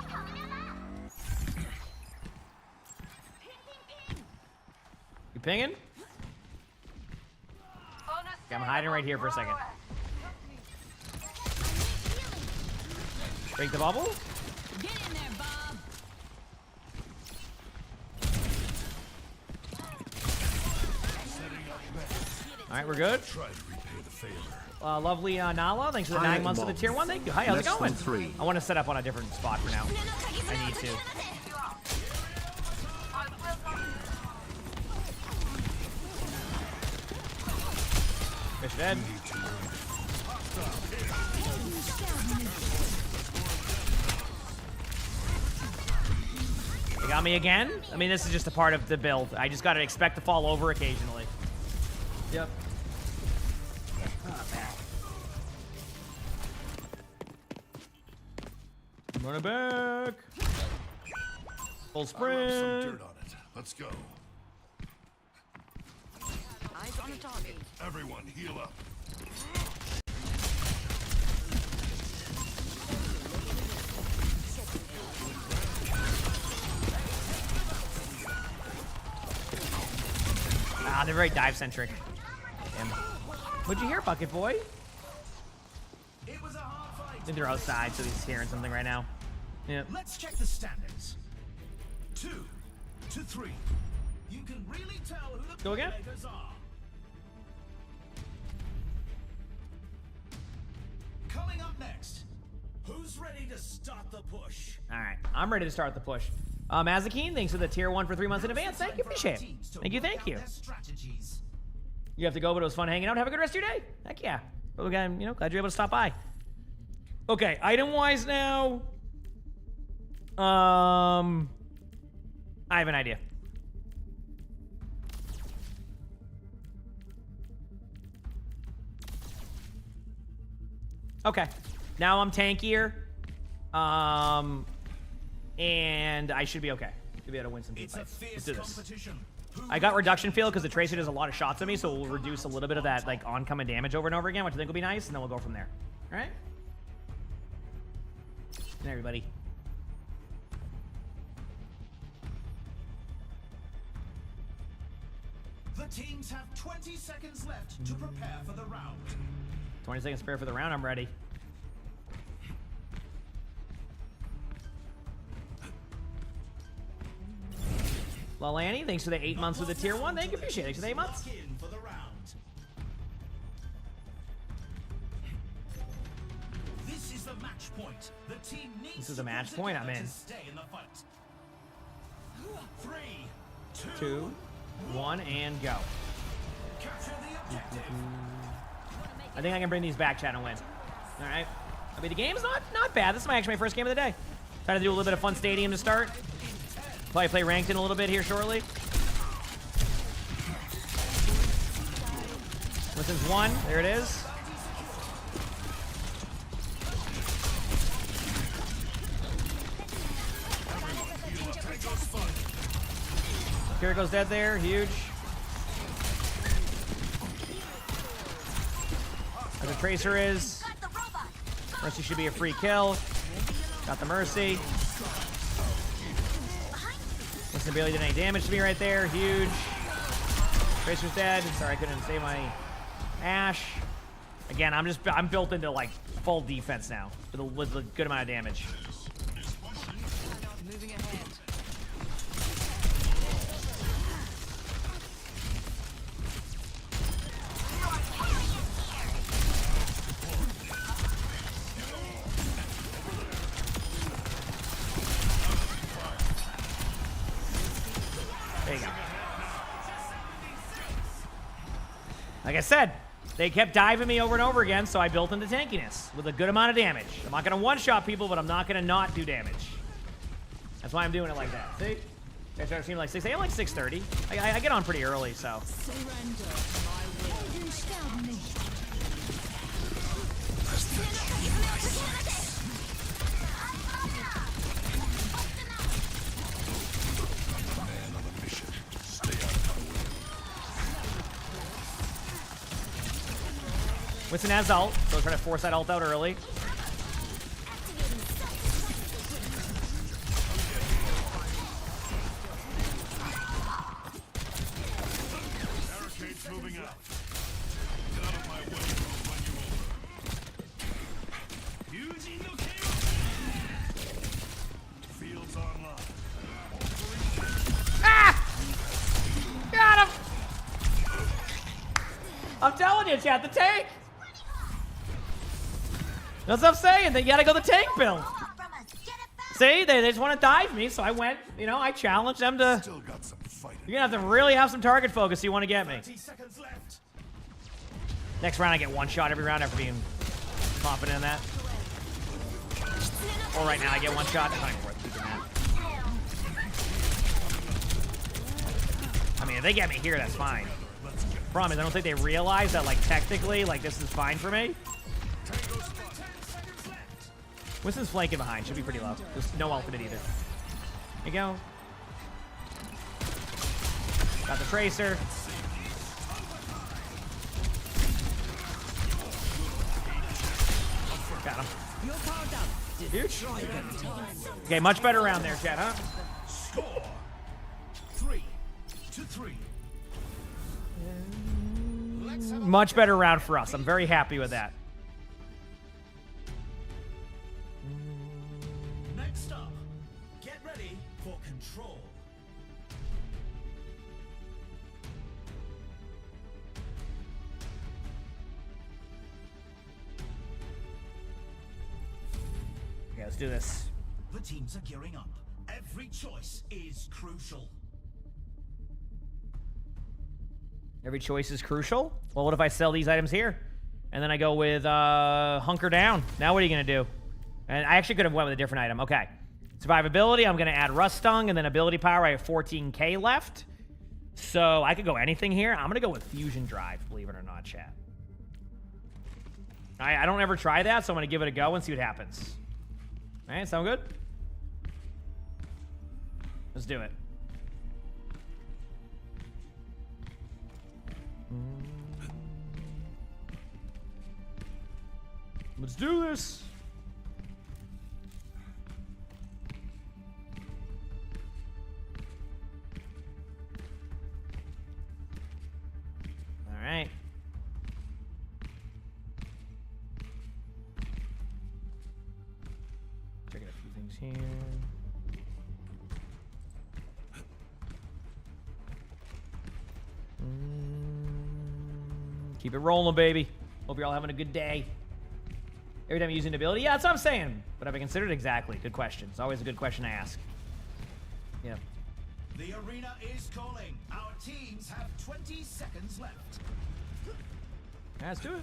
coming in now. You pinging? Okay, I'm hiding right here for a second. Break the bubble. Get in there, Bob. All right, we're good. Try to repay the favor. Lovely Nala, thanks for the 9 months of the tier 1. Thank you. Hi, how's it Less going? than 3. I want to set up on a different spot for now. I need to. Fish dead. They got me again? I mean, this is just a part of the build. I just got to expect to fall over occasionally. Yep. Run it back. Full I love some sprint. dirt on it. Let's go. Eyes on a target. Everyone, heal up. Ah, they're very dive centric. Damn. What'd you hear, Bucket Boy? It was a hard fight. I think they're outside, so he's hearing something right now. Yep. Let's check the standings. 2 to 3. You can really tell who the Go again? playmakers are. Coming up next, who's ready to start the push? All right, I'm ready to start the push. Mazakine, thanks for the tier 1 for 3 months in advance. Thank you, appreciate it. Thank you, thank you. Strategies. You have to go, but it was fun hanging out. Have a good rest of your day. Heck yeah. But again, glad you're able to stop by. Okay, item-wise now. I have an idea. Okay, now I'm tankier. And I should be okay. Should be able to win some team It's a fights. Let's fierce do this. competition. I got reduction field because the Tracer does a lot of shots at me, so we'll reduce a little bit of that like oncoming damage over and over again, which I think will be nice, and then we'll go from there. All right? And everybody. The teams have 20 seconds left to prepare for the round. 20 seconds spare for the round. I'm ready. Lalani, thanks for the 8 months with the tier 1. Thank you, appreciate it. Thanks for the 8 months. Lock in for the round. This is the match point. The team needs This is to a match pull point, I'm together in. to stay in the fight. 3, 2, 1, and go. Capture the objective. I think I can bring these back, chat, and win. All right. I mean, the game's not bad. This is actually my first game of the day. Trying to do a little bit of fun stadium to start. Probably play ranked in a little bit here shortly. Winston's 1. There it is. Kiriko's dead there. Huge. Where the Tracer is. Got the robot. Mercy should be a free kill. Got the Mercy. Winston barely did any damage to me right there. Huge. Tracer's dead. Sorry, I couldn't save my Ash. Again, I'm built into like full defense now with a good amount of damage. Moving ahead. There you go. Like I said, they kept diving me over and over again, so I built into tankiness with a good amount of damage. I'm not going to one-shot people, but I'm not going to not do damage. That's why I'm doing it like that. See? I start streaming like 6 a.m. like 6:30. I get on pretty early, so. Surrender to my will. Winston has ult, so trying to force that ult out early. Barricades moving out. Get out of my way, I'll run you over. Yuji no KO. Fields online. Ah! Got him! I'm telling you, chat, the tank! That's what I'm saying. They gotta go the tank build. See, they just want to dive me, so I went. I challenged them to. Still got some fighting. You're gonna have to really have some target focus if you want to get me. 30 seconds left. Next round, I get one shot every round after being confident in that. Or right now, I get one shot. It's not even worth keeping that. I mean, if they get me here, that's fine. Problem is, I don't think they realize that, like, technically, like, this is fine for me. Winston's flanking behind. Should be pretty low. There's no ultimate either. There you go. Got the Tracer. Got him. You're powered up. Huge. Okay, much better round there, chat, huh? Score 3 to 3. Much better round for us. I'm very happy with that. Next up, let's do this. The teams are gearing up. Every choice is crucial. Every choice is crucial. Well, what if I sell these items here? And then I go with hunker down. Now what are you going to do? And I actually could have went with a different item. Okay. Survivability, I'm going to add Rust Stung, and then ability power, I have 14k left. So I could go anything here. I'm going to go with Fusion Drive, believe it or not, chat. I don't ever try that, so I'm going to give it a go and see what happens. All right, sound good? Let's do it. Let's do this. All right. Checking a few things here. Keep it rolling, baby. Hope you're all having a good day. Every time you use an ability? Yeah, that's what I'm saying. But have I considered exactly? Good question. It's always a good question to ask. Yeah. The arena is calling. Our teams have 20 seconds left. Yeah, let's do it.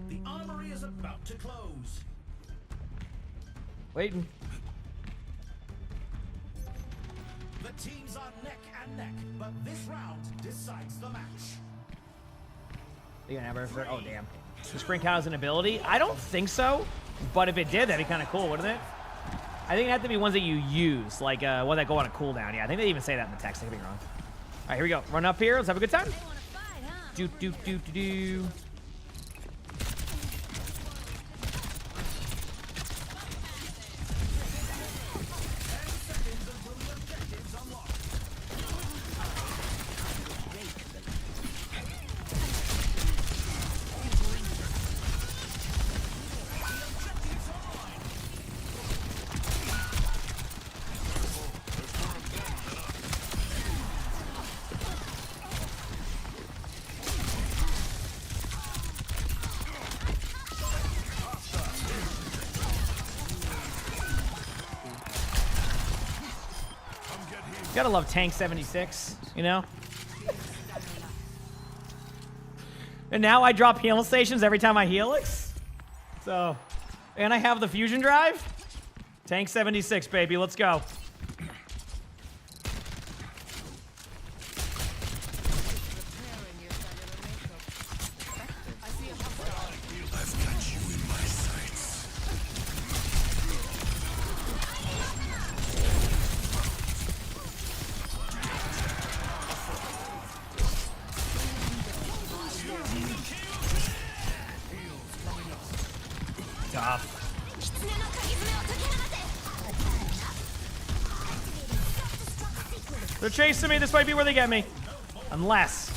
The armory is about to close. Waiting. The teams are neck and neck, but this round decides the match. You gonna have her? Oh damn! The sprint count as an ability? I don't think so. But if it did, that'd be kind of cool, wouldn't it? I think it had to be ones that you use, like one that go on a cooldown. Yeah, I think they even say that in the text. I could be wrong. All right, here we go. Run up here. Let's have a good time. They wanna fight, huh? Do do do do do. Gotta love Tank 76, you know? And now I drop heal stations every time I helix. So, and I have the fusion drive. Tank 76, baby, let's go. Repairing your cellular makeup. I see a hostile. I've got you in my sights. Tough. They're chasing me. This might be where they get me. Unless.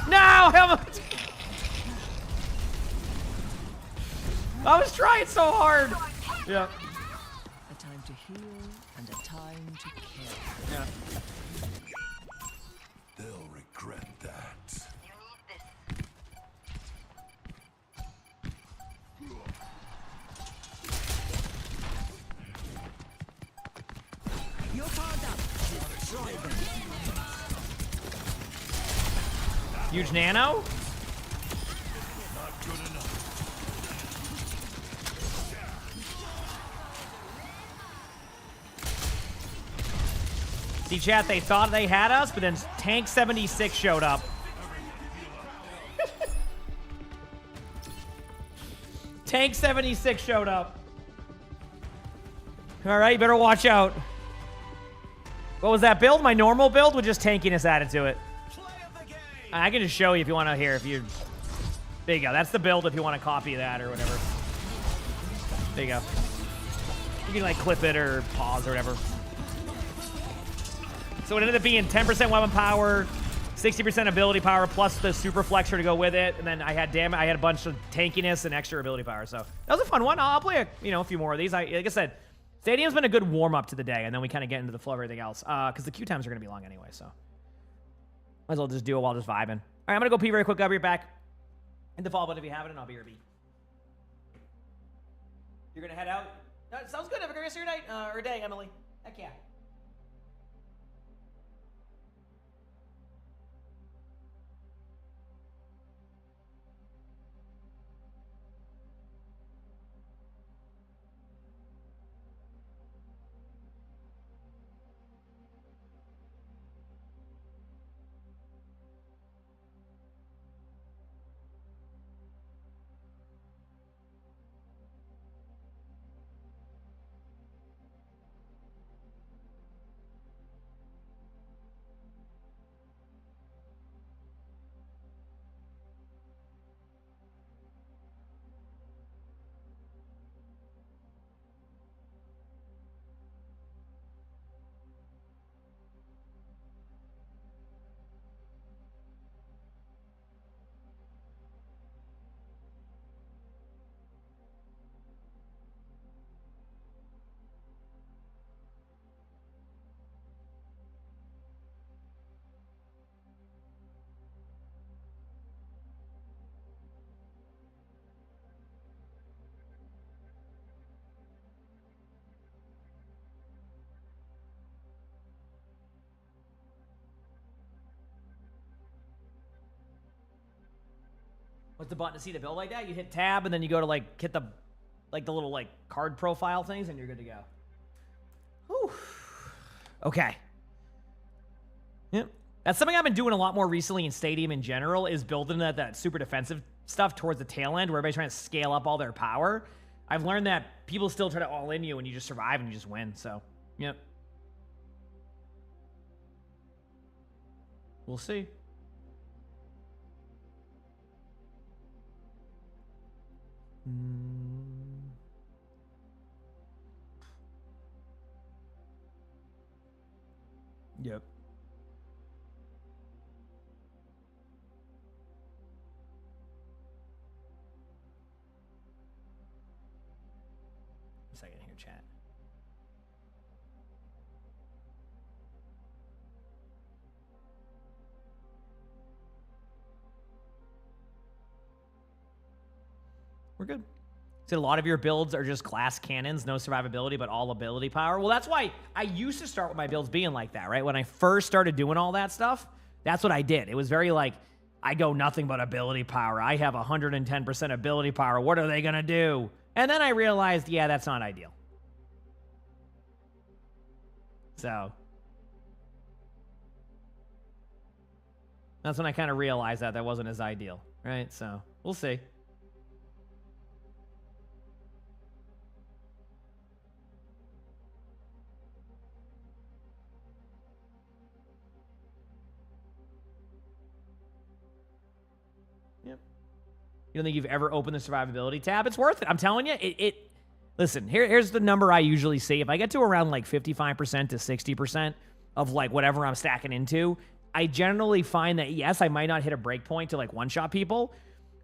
No! I was trying so hard. Yeah. A time to heal and a time to kill. Yeah. They'll regret that. You're powered up. Destroy them. Huge nano. Not good enough. See, chat, they thought they had us, but then Tank 76 showed up. Tank 76 showed up. All right, better watch out. What was that build? My normal build with just tankiness added to it. Play of the game. I can just show you if you want to hear. If you, there you go. That's the build if you want to copy that or whatever. There you go. You can like clip it or pause or whatever. So it ended up being 10% weapon power, 60% ability power plus the super flexor to go with it, and then I had a bunch of tankiness and extra ability power. So that was a fun one. I'll play a few more of these. Like I said, Stadium's been a good warm up to the day, and then we kind of get into the flow of everything else. Because the queue times are gonna be long anyway, so might as well just do it while just vibing. All right, I'm gonna go pee very quick. I'll be right back. Hit the follow button if you haven't, and I'll be your beat. You're gonna head out. Sounds good. Have a great rest of your night or day, Emily. Heck yeah. What's the button to see the build like that? You hit tab and then you go to like hit the little like card profile things and you're good to go. Whew. Okay. Yep. That's something I've been doing a lot more recently in Stadium in general is building that super defensive stuff towards the tail end where everybody's trying to scale up all their power. I've learned that people still try to all in you and you just survive and you just win. So, yep. We'll see. Yep. A second here, chat. We're good. So a lot of your builds are just glass cannons, no survivability, but all ability power. Well, that's why I used to start with my builds being like that, right? When I first started doing all that stuff, that's what I did. It was very like, I go nothing but ability power. I have 110% ability power. What are they going to do? And then I realized, yeah, that's not ideal. So that's when I kind of realized that wasn't as ideal, right? So we'll see. You don't think you've ever opened the survivability tab? It's worth it. I'm telling you, listen, here's the number I usually see. If I get to around like 55% to 60% of like whatever I'm stacking into, I generally find that, yes, I might not hit a break point to like one-shot people,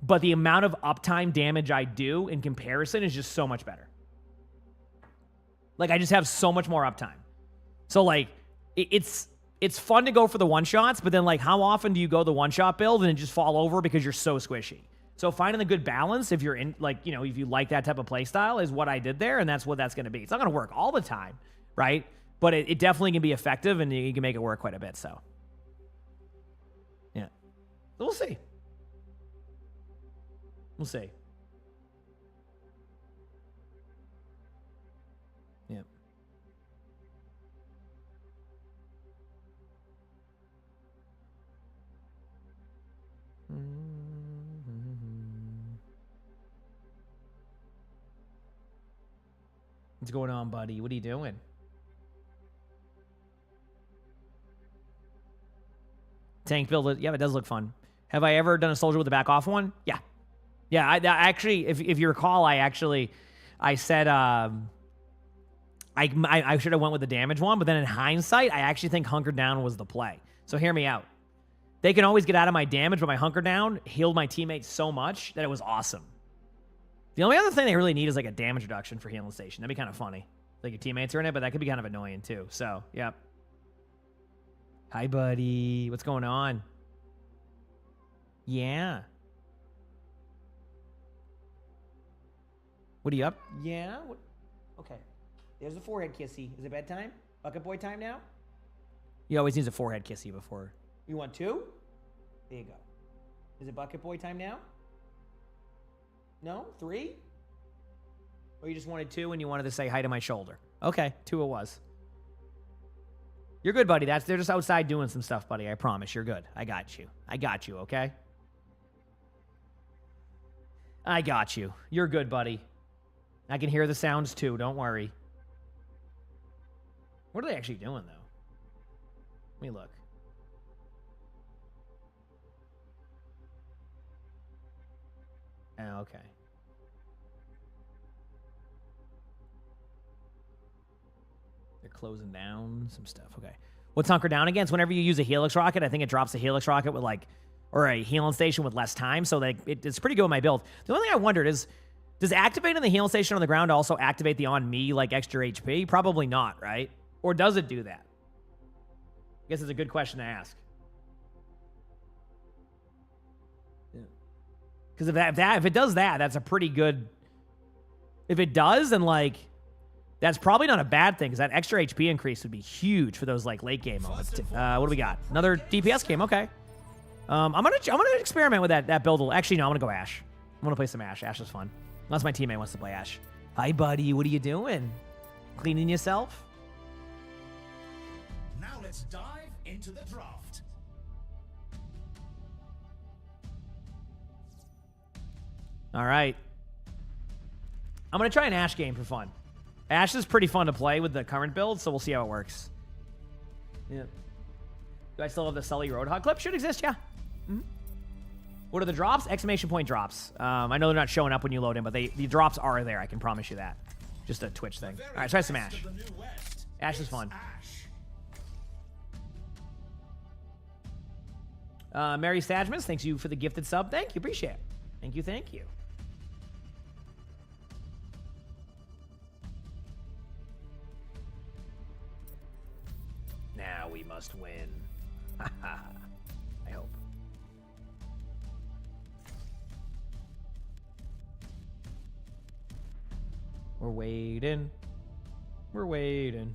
but the amount of uptime damage I do in comparison is just so much better. Like, I just have so much more uptime. So like, it's fun to go for the one-shots, but then like, how often do you go the one-shot build and it just fall over because you're so squishy? So finding the good balance, if you're in, like, you know, if you like that type of play style, is what I did there, and that's what that's going to be. It's not going to work all the time, right? But it definitely can be effective, and you can make it work quite a bit, so. Yeah. So we'll see. We'll see. Yeah. What's going on, buddy? What are you doing? Tank build, yeah, it does look fun. Have I ever done a soldier with a back off one? Yeah. Yeah, I actually, if you recall, I said I should have went with the damage one, but then in hindsight, I actually think hunker down was the play. So hear me out. They can always get out of my damage, but my hunker down healed my teammates so much that it was awesome. The only other thing they really need is like a damage reduction for healing station. That'd be kind of funny. Like your teammates are in it, but that could be kind of annoying too. So, yep. Hi, buddy. What's going on? Yeah. What are you up? Yeah. What? Okay. There's a forehead kissy. Is it bedtime? Bucket boy time now? He always needs a forehead kissy before. You want 2? There you go. Is it bucket boy time now? No? 3? Or you just wanted 2 and you wanted to say hi to my shoulder? Okay, 2 it was. You're good, buddy. They're just outside doing some stuff, buddy. I promise. You're good. I got you. I got you, okay? I got you. You're good, buddy. I can hear the sounds too. Don't worry. What are they actually doing, though? Let me look. Oh, okay. They're closing down some stuff. Okay. What's hunker down against? Whenever you use a helix rocket, I think it drops a helix rocket with like, or a healing station with less time. So like it's pretty good with my build. The only thing I wondered is, does activating the healing station on the ground also activate the on me like extra HP? Probably not, right? Or does it do that? I guess it's a good question to ask. Because if it does that, that's a pretty good. If it does, then like that's probably not a bad thing because that extra HP increase would be huge for those like late game moments. What do we got? Another DPS game. Okay. I'm gonna experiment with that build. Actually, no, I'm gonna go Ashe. I'm gonna play some Ashe. Ashe is fun. Unless my teammate wants to play Ashe. Hi, buddy. What are you doing? Cleaning yourself? Now let's dive into the draft. All right. I'm going to try an Ashe game for fun. Ashe is pretty fun to play with the current build, so we'll see how it works. Yeah. Do I still have the Sully Roadhog clip? Should exist, yeah. Mm-hmm. What are the drops? Exclamation point drops. I know they're not showing up when you load in, but the drops are there. I can promise you that. Just a Twitch thing. All right, try some Ashe. Ashe is fun. Mary Stajmas, thanks you for the gifted sub. Thank you. Appreciate it. Thank you. Thank you. Now we must win. I hope. We're waiting. We're waiting.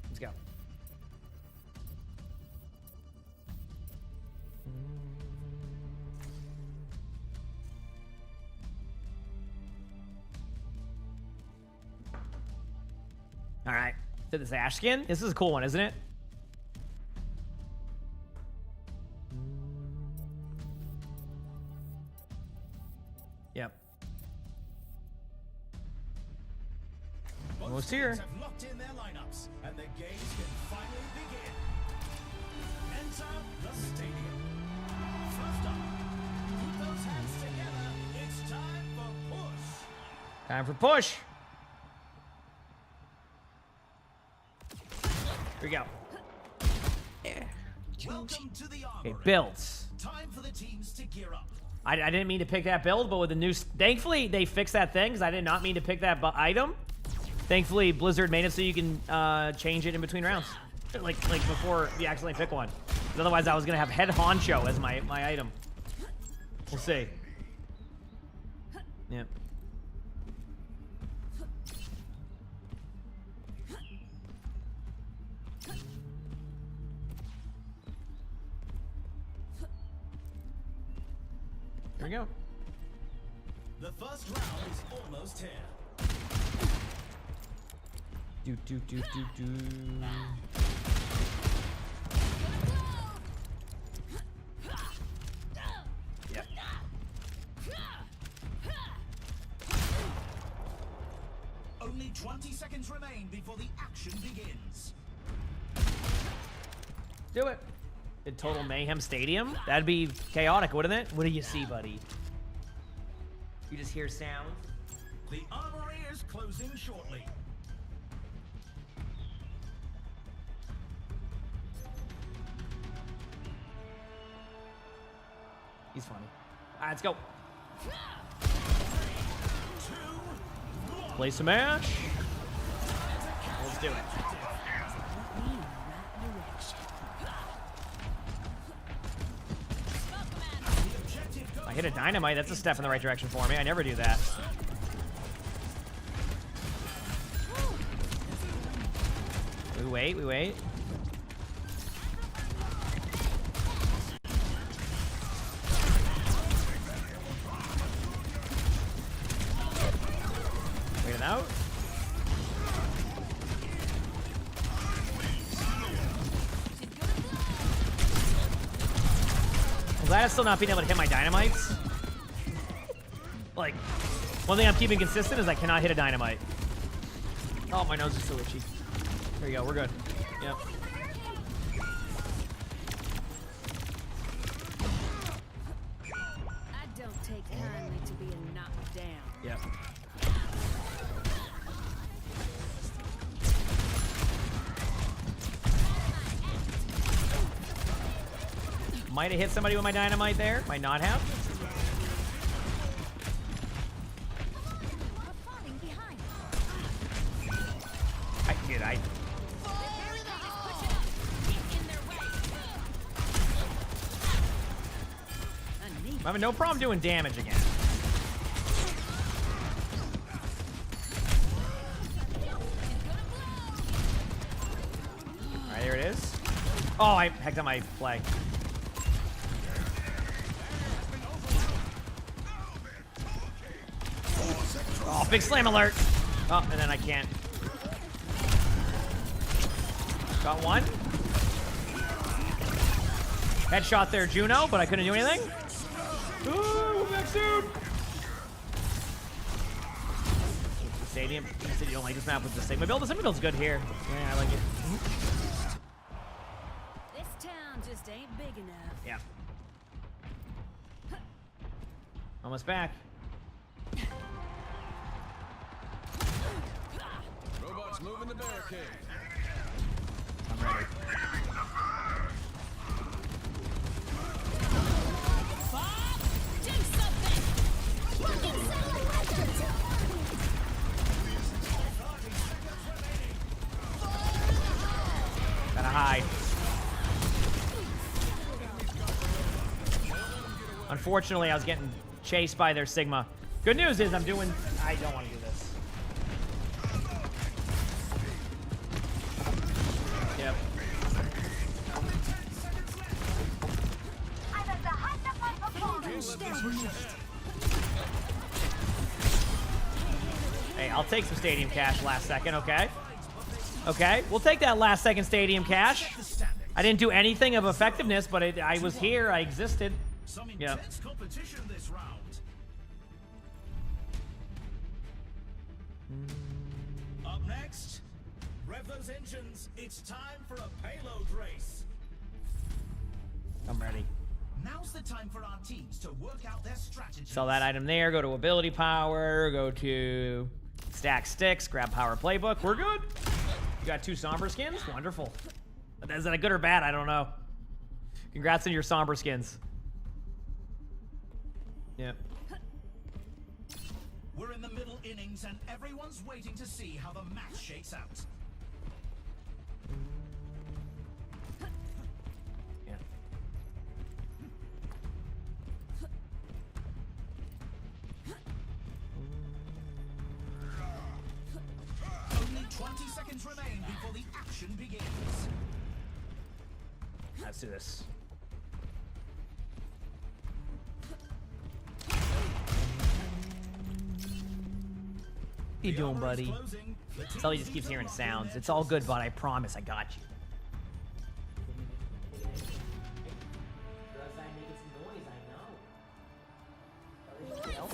Let's go. All right. So this Ashe skin. This is a cool one, isn't it? Yep. Almost here. Have locked in their lineups, and the games can finally begin. Enter the stadium. First up, put those hands together. It's time for push. Time for push. Here we go. Welcome to the Okay, armory. builds. Time for the teams to gear up. I didn't mean to pick that build, but with the new... Thankfully, they fixed that thing, because I did not mean to pick that item. Thankfully, Blizzard made it so you can change it in between rounds. Like before you accidentally pick one. 'Cause otherwise, I was going to have Head Honcho as my item. We'll see. Yep. Here we go. The first round is almost here. Do. Yep. Only 20 seconds remain before the action begins. Do it. In Total Mayhem Stadium? That'd be chaotic, wouldn't it? What do you see, buddy? You just hear sound? The armory is closing shortly. He's funny. All right, let's go. Play some match. Let's do it. I hit a dynamite. That's a step in the right direction for me. I never do that. We wait. We wait. Wait it out. I'm glad I'm still not being able to hit my dynamites. Like, one thing I'm keeping consistent is I cannot hit a dynamite. Oh, my nose is so itchy. There you go, we're good. Yep. I don't take kindly to being knocked down. Yep. Might have hit somebody with my dynamite there. Might not have. I I'm having no problem doing damage again. Alright, there it is. Oh, I hacked on my flag. Oh, big slam alert. Oh, and then I can't. Got one. Headshot there, Juno, but I couldn't do anything. Ooh, back soon. Stadium. You said you don't like this map with the Sigma build. The Sigma build's good here. Yeah, I like it. This town just ain't big enough. Yeah. Almost back. Robots moving the barricade. I'm ready. Do something! Gotta hide. Unfortunately, I was getting chased by their Sigma. Good news is I don't want to do this. Yep. I'm at the height of my performance. Hey, I'll take some stadium cash last second, okay? Okay, we'll take that last second stadium cash. I didn't do anything of effectiveness, but I was here, I existed. Some Yep. intense competition this round. Up next, rev those engines. It's time for a payload race. I'm ready. Now's the time for our teams to work out their strategy. Sell that item there, go to ability power, go to stack sticks, grab power playbook. We're good. You got 2 somber skins? Wonderful. Is that a good or bad? I don't know. Congrats on your somber skins. Yep. We're in the middle innings and everyone's waiting to see how the match shakes out. Yeah. Only 20 seconds remain before the action begins. Let's do this. What you doing, buddy? Sully just keeps hearing sounds. It's all good, bud. I promise. I got you. All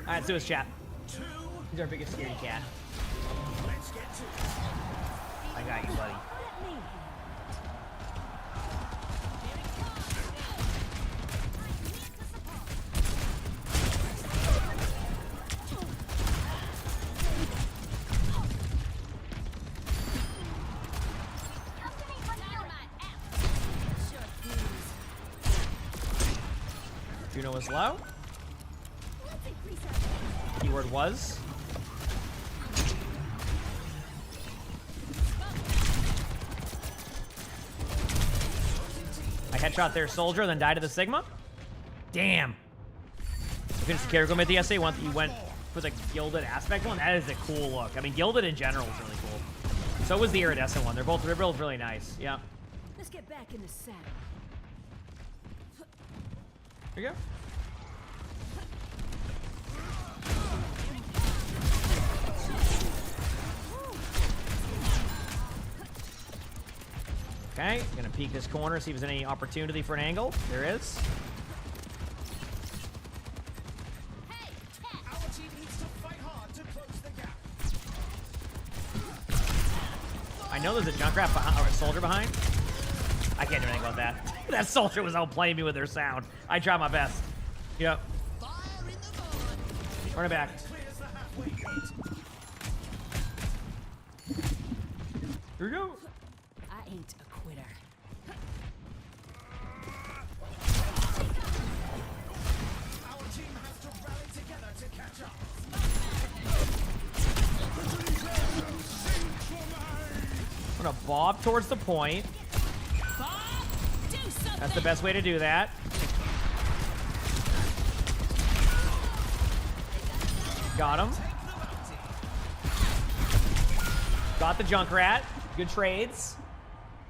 right, let's do this, chat. He's our biggest security cat. Let's get to it. I got you, buddy. Juno was low. Keyword was. I headshot their soldier, then died to the Sigma. Damn. Finished the character at the SA one that you went for the gilded aspect one. That is a cool look. I mean, gilded in general is really cool. So was the iridescent one. They're both really nice. Yeah. Let's get back in the saddle. Here you go. Okay, gonna peek this corner, see if there's any opportunity for an angle. There is. Our team needs to fight hard to close the gap. I know there's a Junkrat behind, or a soldier behind. I can't do anything about that. That soldier was outplaying me with their sound. I tried my best. Yep. Run it back. Clears the halfway point. Here we go. I ain't a quitter. Our team has to rally together to catch up. I'm gonna bob towards the point. That's the best way to do that. Got him. Got the Junkrat. Good trades.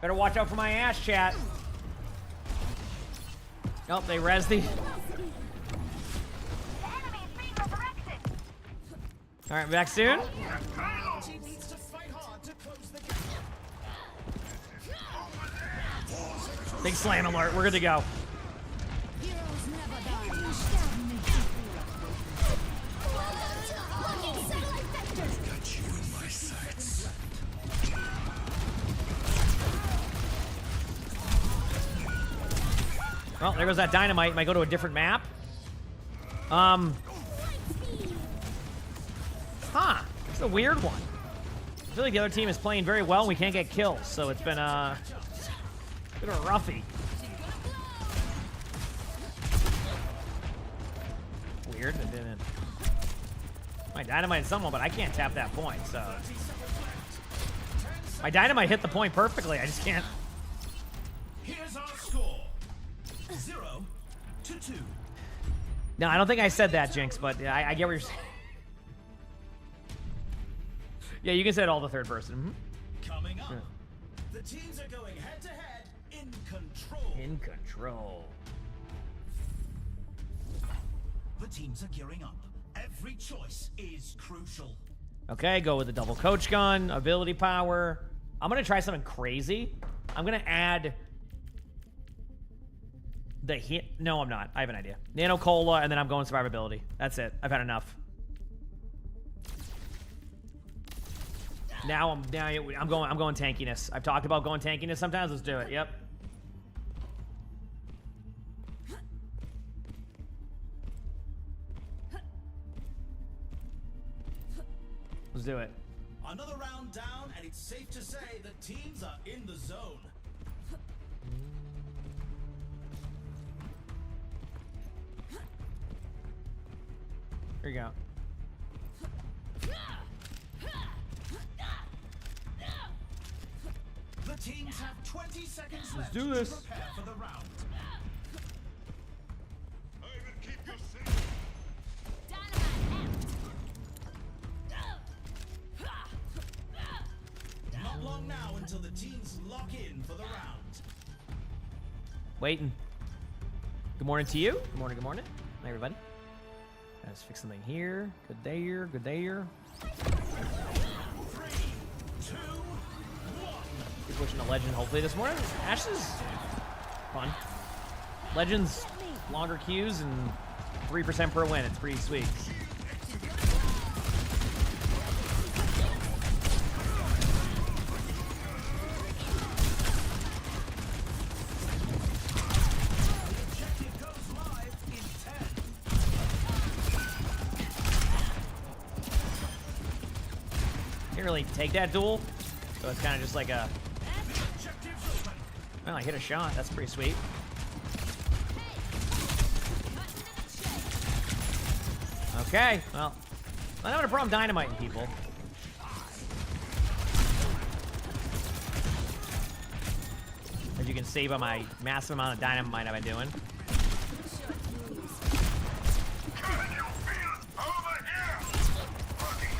Better watch out for my ass, chat. Nope, they res the... The enemy is being resurrected. Alright, back soon. Our team needs to fight hard to close the gap. Big slam alert. We're good to go. Heroes never die. Well, there goes that dynamite. Might go to a different map. Huh. It's a weird one. I feel like the other team is playing very well and we can't get kills, so it's been a bit of a roughie. Weird, it didn't. My dynamite hit someone, but I can't tap that point, so. My dynamite hit the point perfectly, I just can't. Here's our score. 0-2. No, I don't think I said that, Jinx, but I get what you're saying. Yeah, you can say it all the third person. Coming up, Yeah. the teams are going head to head in control. In control. The teams are gearing up. Every choice is crucial. Okay, go with the double coach gun, ability power. I'm gonna try something crazy. I'm gonna add the hit. No, I'm not. I have an idea. Nano Cola, and then I'm going survivability. That's it. I've had enough. Now I'm going tankiness. I've talked about going tankiness sometimes. Let's do it. Yep. Let's do it. Another round down, and it's safe to say the teams are in the zone. Here you go. The teams have 20 seconds left do this. to prepare for the round. Ivan, keep your seat. Not long now until the teams lock in for the round. Waiting. Good morning to you. Good morning, good morning. Hi, everybody. Let's fix something here. Good there, good there. 3, 2, 1. We're pushing a legend hopefully this morning. Ash is fun. Legends, longer queues, and 3% per win. It's pretty sweet. Objective goes live in 10. Can't really take that duel, so it's kind of just like a. Objectives open. Well, I hit a shot. That's pretty sweet. Okay, well, I'm having a problem dynamiting people. As you can see by my massive amount of dynamite I've been doing.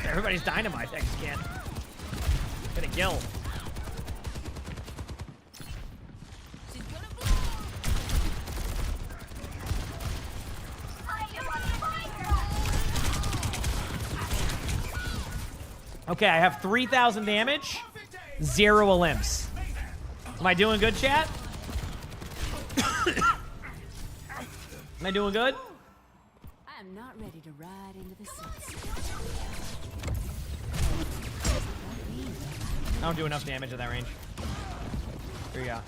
Everybody's dynamite. I just can't get a kill. Okay, I have 3,000 damage, 0 Olymps. Am I doing good, chat? Am I doing good? I'm not ready to ride into the sunset. I don't do enough damage at that range. Here we go.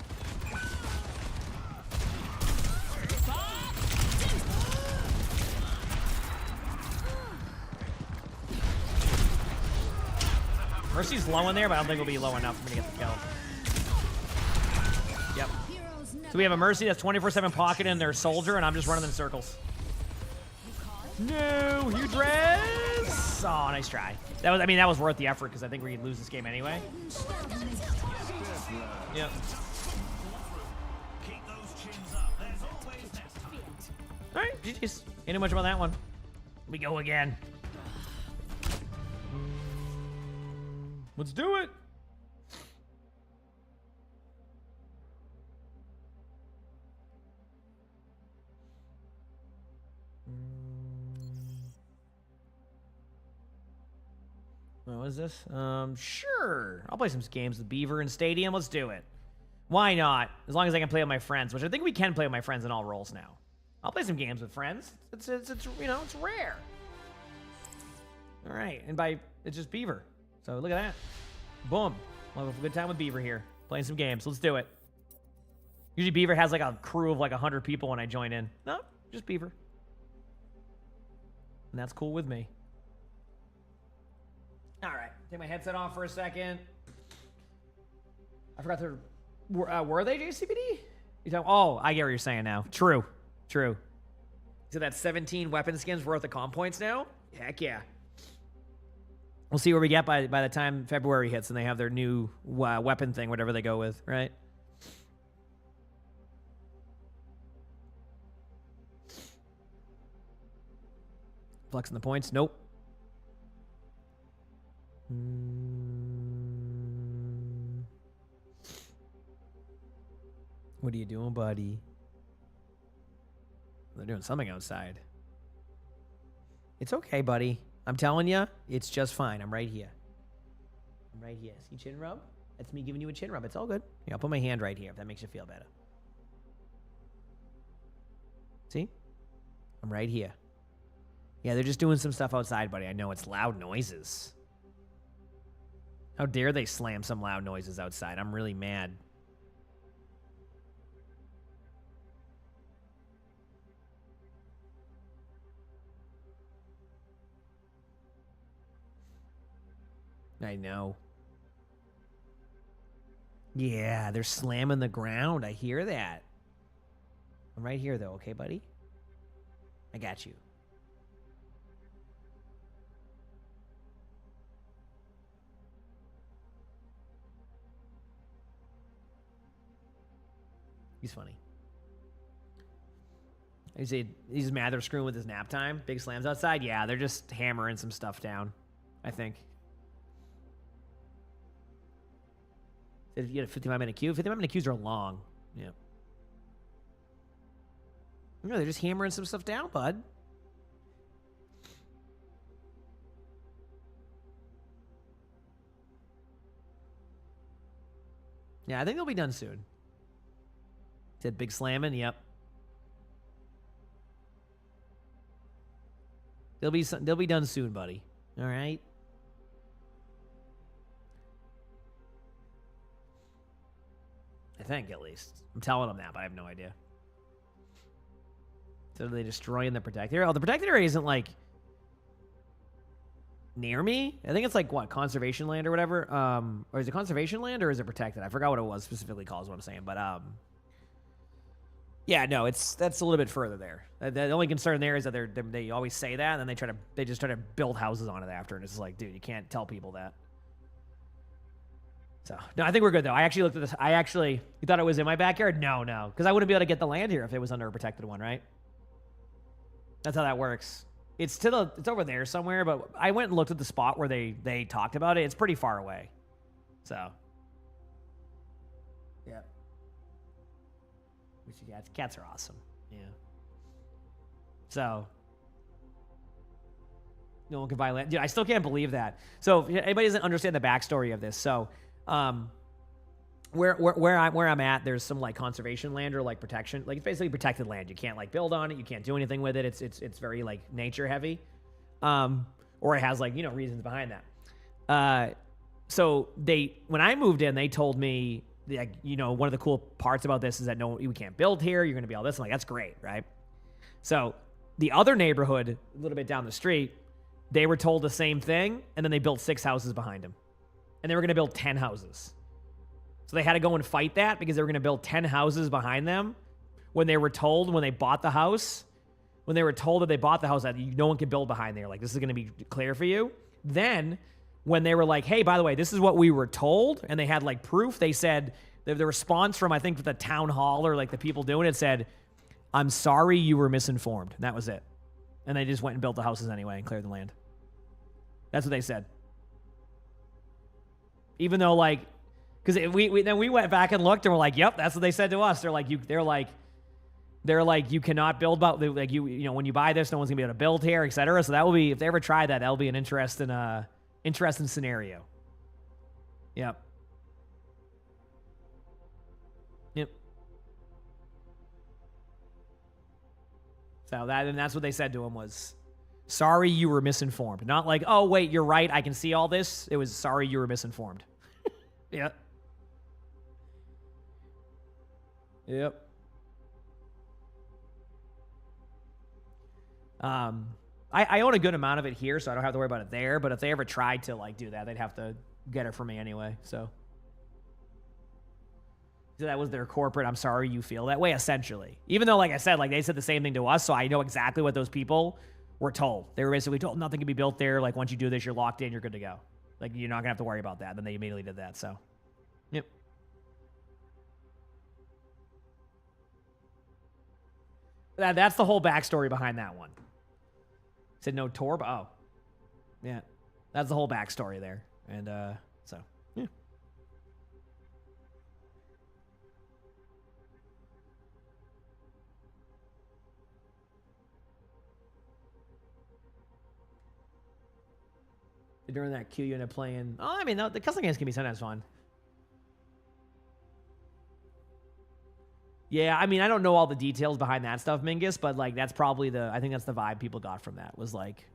Mercy's low in there, but I don't think it'll be low enough for me to get the kill. Yep. So we have a Mercy that's 24/7 pocket in their soldier, and I'm just running in circles. No, you dress. Oh, nice try. That was, I mean, that was worth the effort because I think we could lose this game anyway. Yep. Keep those chins up. There's always next time. All right, GG's. Ain't too much about that one. We go again. Let's do it. What is this? Sure. I'll play some games with Beaver and Stadium. Let's do it. Why not? As long as I can play with my friends, which I think we can play with my friends in all roles now. I'll play some games with friends. It's you know, it's rare. All right, and it's just Beaver. So look at that. Boom. We'll have a good time with Beaver here. Playing some games. Let's do it. Usually Beaver has like a crew of like 100 people when I join in. No, just Beaver. And that's cool with me. All right. Take my headset off for a second. I forgot to... were they JCVD? Oh, I get what you're saying now. True. True. So that's 17 weapon skins worth of comp points now? Heck yeah. We'll see where we get by the time February hits and they have their new weapon thing, whatever they go with, right? Flexing the points? Nope. What are you doing, buddy? They're doing something outside. It's okay, buddy. I'm telling you, it's just fine. I'm right here. I'm right here. See chin rub? That's me giving you a chin rub. It's all good. Here, I'll put my hand right here if that makes you feel better. See? I'm right here. Yeah, they're just doing some stuff outside, buddy. I know it's loud noises. How dare they slam some loud noises outside? I'm really mad. I know. Yeah, they're slamming the ground. I hear that. I'm right here, though. Okay, buddy? I got you. He's funny. He's mad they're screwing with his nap time. Big slams outside. Yeah, they're just hammering some stuff down, I think. If you get a 55-minute queue, 55-minute queues are long. Yeah. No, they're just hammering some stuff down, bud. Yeah, I think they'll be done soon. Said big slamming, yep. They'll be done soon, buddy. All right. I think, at least. I'm telling them that, but I have no idea. So are they destroying the protector? Oh, the protector area isn't, like, near me. I think it's, like, what, conservation land or whatever? Or is it conservation land or is it protected? I forgot what it was specifically called, is what I'm saying. But, Yeah, no, that's a little bit further there. The only concern there is that they always say that, and then they just try to build houses on it after, and it's just like, dude, you can't tell people that. So no, I think we're good though. I actually looked at this. You thought it was in my backyard? No, because I wouldn't be able to get the land here if it was under a protected one, right? That's how that works. It's over there somewhere, but I went and looked at the spot where they talked about it. It's pretty far away. So yeah. Cats are awesome. Yeah. So no one can buy land. Dude, I still can't believe that. So if anybody doesn't understand the backstory of this, so where I'm at, there's some like conservation land or like protection. Like it's basically protected land. You can't like build on it. You can't do anything with it. It's very like nature heavy. Or it has like, you know, reasons behind that. So when I moved in, they told me, like, you know, one of the cool parts about this is that no, we can't build here. You're going to be all this. I'm like, that's great, right? So the other neighborhood, a little bit down the street, they were told the same thing, and then they built 6 houses behind them. And they were going to build 10 houses. So they had to go and fight that because they were going to build 10 houses behind them when they were told when they bought the house, when they were told that they bought the house that no one could build behind there. Like, this is going to be clear for you. Then when they were like, hey, by the way, this is what we were told, and they had like proof, they said, the response from, I think, the town hall or like the people doing it said, I'm sorry you were misinformed. And that was it. And they just went and built the houses anyway and cleared the land. That's what they said. Even though, like, because we went back and looked and we're like, yep, that's what they said to us. They're like, you cannot build, like, you know, when you buy this, no one's gonna be able to build here, etc. So that will be, if they ever try that, that'll be an interesting scenario. Yep. So that's what they said to him was, sorry you were misinformed. Not like, oh wait, you're right, I can see all this. It was, sorry you were misinformed. Yep. Yep. I own a good amount of it here, so I don't have to worry about it there. But if they ever tried to like do that, they'd have to get it from me anyway. So that was their corporate, I'm sorry you feel that way, essentially. Even though, like I said, like they said the same thing to us, so I know exactly what those people were told. They were basically told nothing can be built there. Like, once you do this, you're locked in, you're good to go. Like, you're not going to have to worry about that. Then they immediately did that, so. Yep. That's the whole backstory behind that one. Said no Torb? Oh. Yeah. That's the whole backstory there. And, so, yeah. During that queue, you end up playing. Oh, I mean, the custom games can be sometimes fun. Yeah, I mean, I don't know all the details behind that stuff, Mingus, but like that's probably I think that's the vibe people got from that, was like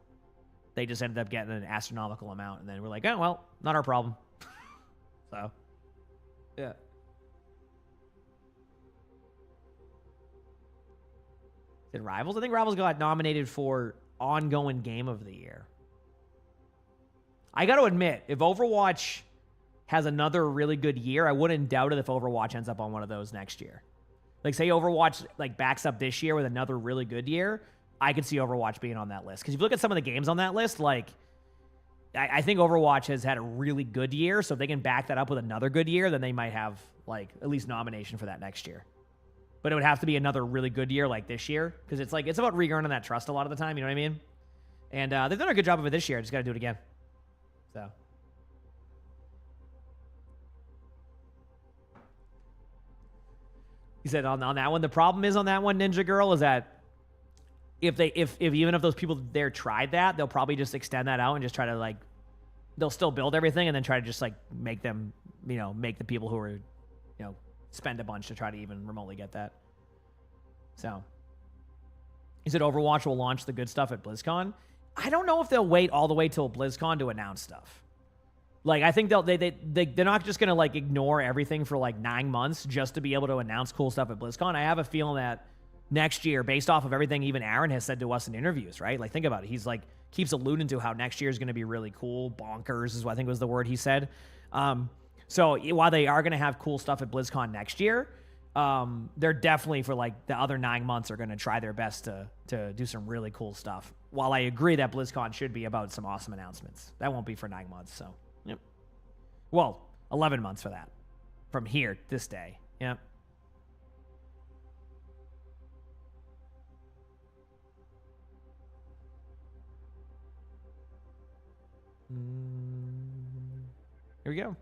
they just ended up getting an astronomical amount, and then we're like, oh well, not our problem. So, yeah. Did Rivals? I think Rivals got nominated for ongoing game of the year. I got to admit, if Overwatch has another really good year, I wouldn't doubt it if Overwatch ends up on one of those next year. Like, say Overwatch like backs up this year with another really good year, I could see Overwatch being on that list. Because if you look at some of the games on that list, like, I think Overwatch has had a really good year, so if they can back that up with another good year, then they might have, like, at least nomination for that next year. But it would have to be another really good year like this year, because it's like, it's about re-earning that trust a lot of the time, you know what I mean? And they've done a good job of it this year. Just got to do it again. So. He said on that one, the problem is on that one, Ninja Girl, is that if even if those people there tried that, they'll probably just extend that out and just try to, like, they'll still build everything and then try to just, like, make them, you know, make the people who are, you know, spend a bunch to try to even remotely get that. So he said Overwatch will launch the good stuff at BlizzCon. I don't know if they'll wait all the way till BlizzCon to announce stuff. Like, I think they're not just going to, like, ignore everything for, like, 9 months just to be able to announce cool stuff at BlizzCon. I have a feeling that next year, based off of everything even Aaron has said to us in interviews, right? Like, think about it. He's, like, keeps alluding to how next year is going to be really cool. Bonkers is what I think was the word he said. So while they are going to have cool stuff at BlizzCon next year, they're definitely for like the other 9 months are going to try their best to do some really cool stuff. While I agree that BlizzCon should be about some awesome announcements, that won't be for 9 months. So, yep. Well, 11 months for that from here this day. Yep. Here we go.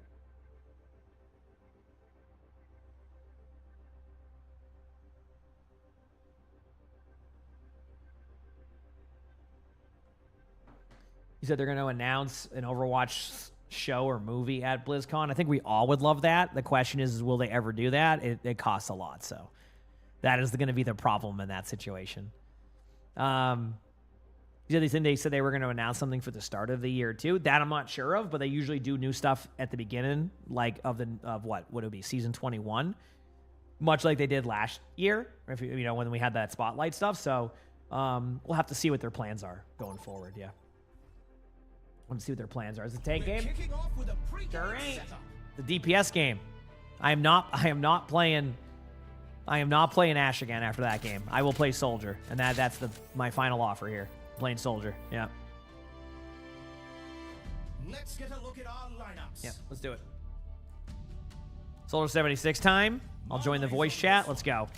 He said they're going to announce an Overwatch show or movie at BlizzCon. I think we all would love that. The question is will they ever do that? It costs a lot, so that is going to be the problem in that situation. They said they were going to announce something for the start of the year too. That I'm not sure of, but they usually do new stuff at the beginning, like of what would it be, season 21, much like they did last year. If you know when we had that spotlight stuff. So we'll have to see what their plans are going forward. Yeah. Want to see what their plans are. Is it a tank game? Sure ain't. The DPS game. I am not playing Ashe again after that game. I will play Soldier, and that's my final offer here. Playing Soldier. Yeah. Let's get a look at our lineups. Yeah, let's do it. Soldier 76 time. I'll join the voice chat. Let's go.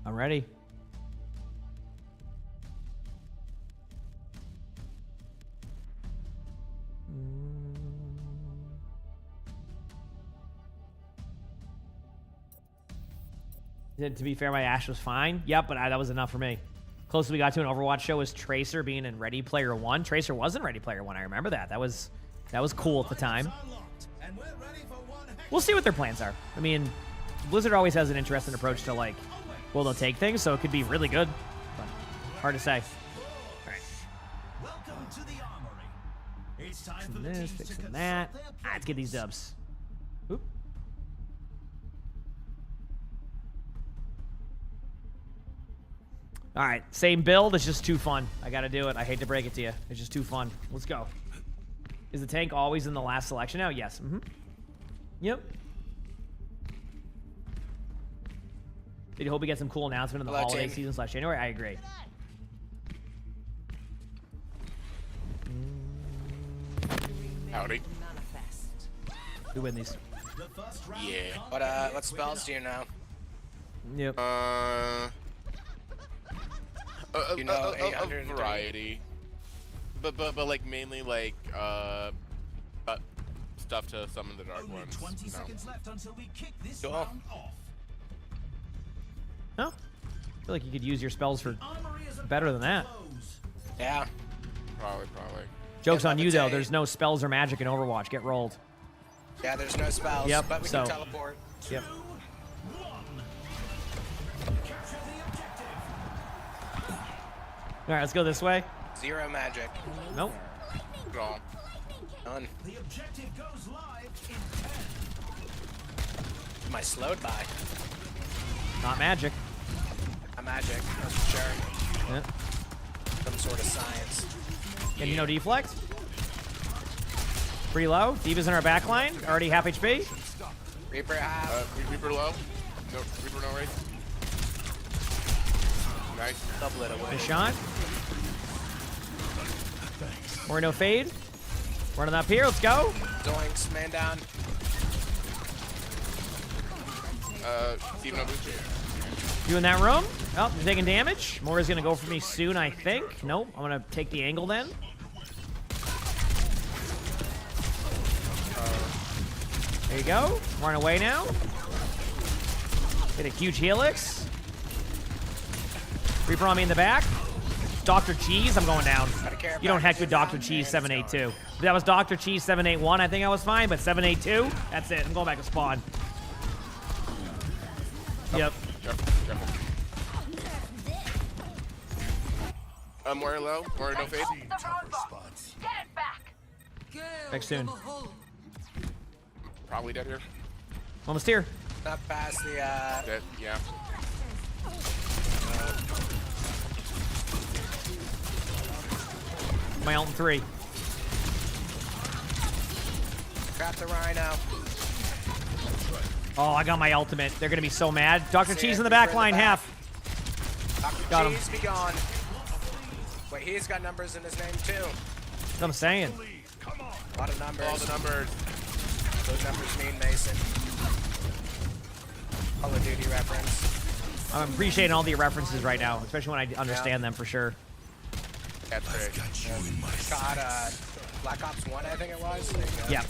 I'm ready. To be fair, my Ashe was fine. Yep, but that was enough for me. Closest we got to an Overwatch show was Tracer being in Ready Player One. Tracer was in Ready Player One. I remember that. That was cool at the time. We'll see what their plans are. I mean, Blizzard always has an interesting approach to like, well, they'll take things, so it could be really good. But hard to say. All right. Welcome to the Armory. It's time for Fixing the this, teams to fixing consult that. their Let's get these dubs. Oop. All right, same build. It's just too fun. I got to do it. I hate to break it to you. It's just too fun. Let's go. Is the tank always in the last selection now? Yes. Yep. Did you hope we get some cool announcement in the holiday season / January? I agree. Howdy. We win these. Yeah. What spells do you know? Yep. You know, a variety. But like mainly like stuff to summon the dark ones. 20 seconds left until we kick this Cool. round off. No? I feel like you could use your spells for better than that. Yeah. Probably. Joke's on you, though. levitate. There's no spells or magic in Overwatch. Get rolled. Yeah, there's no spells, Yep, but we so- can teleport. Yep. All right, let's go this way. 0 magic. Nope. Draw. None. The objective goes live in 10. Am I slowed by? Not magic. A magic, that's for sure. Yeah. Some sort of science. Can you no deflect? Pretty low. D.Va's in our back line. Already half HP. Reaper half. Reaper low. No, Reaper no race. Nice. Double it away. Good shot. We're no fade. Running up here. Let's go. Doinks, man down. Steven no boost. You in that room? Oh, you're taking damage. Moira's going to go for me soon, I think. Nope. I'm going to take the angle then. There you go. Run away now. Hit a huge helix. Reaper on me in the back. Dr. Cheese, I'm going down. You don't heck with Dr. Cheese 782. If that was Dr. Cheese 781, I think I was fine, but 782, that's it. I'm going back to spawn. Yep. Careful. Moira low. Moira no fade. Get it back. Back soon. Probably dead here. Almost here. Not past the, Dead. Yeah. My ult in 3. Got the Rhino. Oh, I got my ultimate. They're gonna be so mad. Dr. See Cheese it, in the Reaper back in line, the back. half. Dr. Got him. Cheese, be gone. Wait, he's got numbers in his name too. That's what I'm saying. A lot of numbers. All the numbers. Those numbers mean Mason. Call of Duty reference. I'm appreciating all the references right now, especially when I understand them for sure. That's great. Got Black Ops 1, I think it was. There you go. Yeah.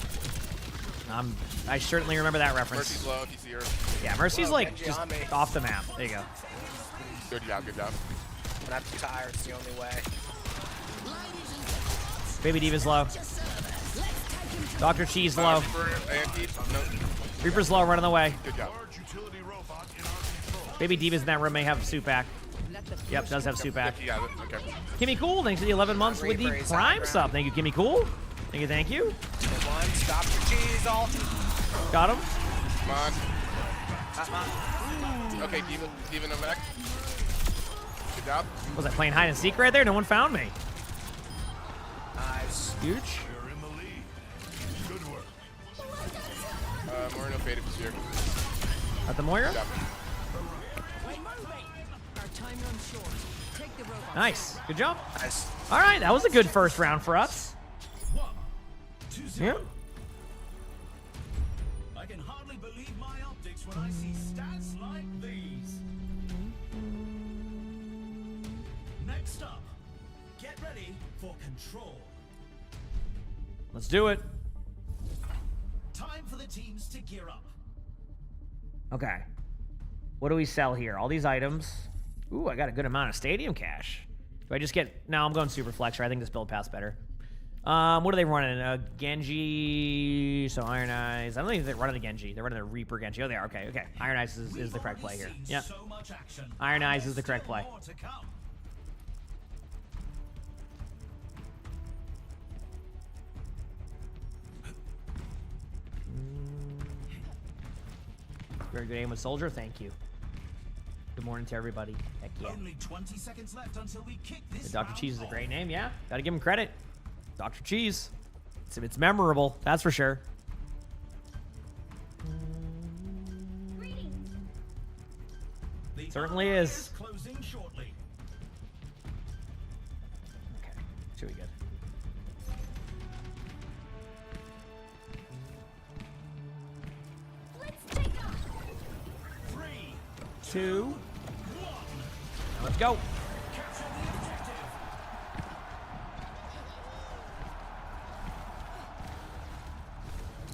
I certainly remember that reference. Mercy's low if you see her. Yeah, Mercy's Whoa, like Genji just on me. off the map. There you go. Good job, good job. When I'm tired, it's the only way. Baby Diva's low. Dr. Cheese low. Reaper, AFK. No. Reaper's low, running away. Good job. Large utility robot in our control. Baby Diva's in that room may have suit back. Yep, does have suit back. Yeah, okay. Kimmy Cool, thanks for the 11 months with the Reaper is Prime high sub. Thank you, Kimmy Cool. Thank you, thank you. Hit one, stop your cheese, all. Got him. Come on. Okay, Diva no back. Good job. Was I playing hide and seek right there? No one found me. Nice. Huge. You're in the lead. Good work. Moreno faded this year. At the Moira. Good job. Our time runs short. Take the robot. Nice. Good job. Nice. All right, that was a good first round for us. 1-2-0. Yeah. I can hardly believe my optics when I see stats like these. Next up, get ready for control. Let's do it. Time for the teams to gear up. Okay. What do we sell here? All these items. Ooh, I got a good amount of stadium cash. Do I just get... No, I'm going super flexor. I think this build path's better. What are they running? Genji, so Iron Eyes. I don't think they're running the Genji. They're running the Reaper Genji. Oh, they are. Okay, okay. Iron Eyes is the correct play here. Yeah. So much action. Iron Eyes is the There's correct still play. more to come. Very good aim with Soldier. Thank you. Good morning to everybody. Heck yeah. Only 20 seconds left until we kick this. Dr. round Cheese is a off. great name, yeah. Gotta give him credit. Dr. Cheese. It's memorable, that's for sure. The Certainly ally is. Closing shortly. Okay, should be good. Let's take off. 3, 2. 1. Let's go. Capture the objective.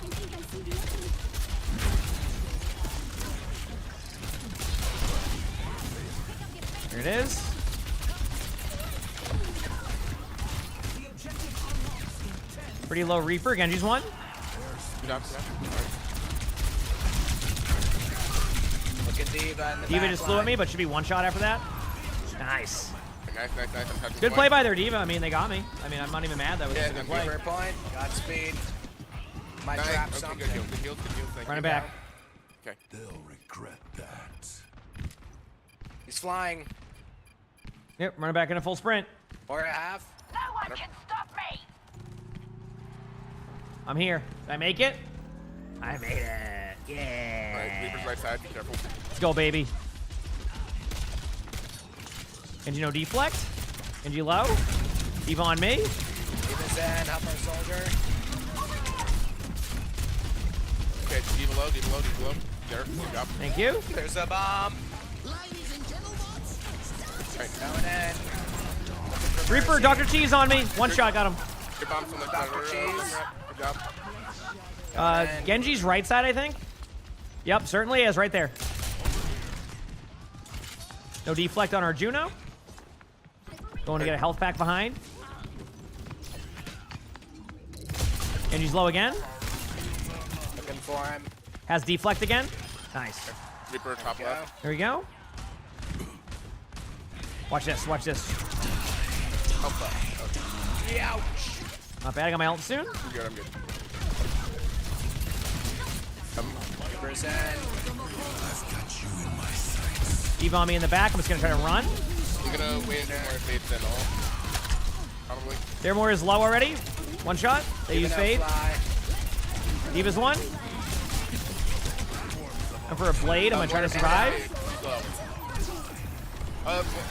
I think I see the enemy. Here it is. The objective unlocks in 10. Pretty low Reaper. Genji's one. Good job. Look at Diva in the Diva back just flew at line. me, but should be one shot after that. Nice. Nice. I'm touching Good point. play by their Diva. I mean, they got me. I mean, I'm not even mad. That was Yeah, just a good and play. Reaper point. Godspeed. Might Nice. trap Okay, something. good heals. Good heals. Good heals. Thank Running you. back. Okay. They'll regret that. He's flying. Yep, running back in a full sprint. 4.5. No one can stop me. I'm here. Did I make it? I made it. All right. Reaper's Yeah. right side. Be careful. Let's go, baby. Genji no deflect. Genji low. Diva on me. Diva's in. Help our soldier. Okay. Diva low. Diva low. Diva low. There. Good job. Thank you. There's a bomb. Right. Going in. Reaper, Dr. Cheese on me. One shot, got him. Good bomb from the Dr. Cheese. Good job. Genji's right side, I think. Yep, certainly is right there. No deflect on our Juno. Going to get a health pack behind. Genji's low again. Looking for him. Has deflect again. Nice. Reaper top Go. left. There we go. Watch this, watch this. Ouch. Not bad, I got my ult soon. I'm good. I'm good. Reaper's in. Eve on me in the back. I'm just gonna try to run. You're gonna wait more fades than all. Probably. Their more is low already. One shot. They use fade. Diva's one. And for a blade, I'm gonna try to survive.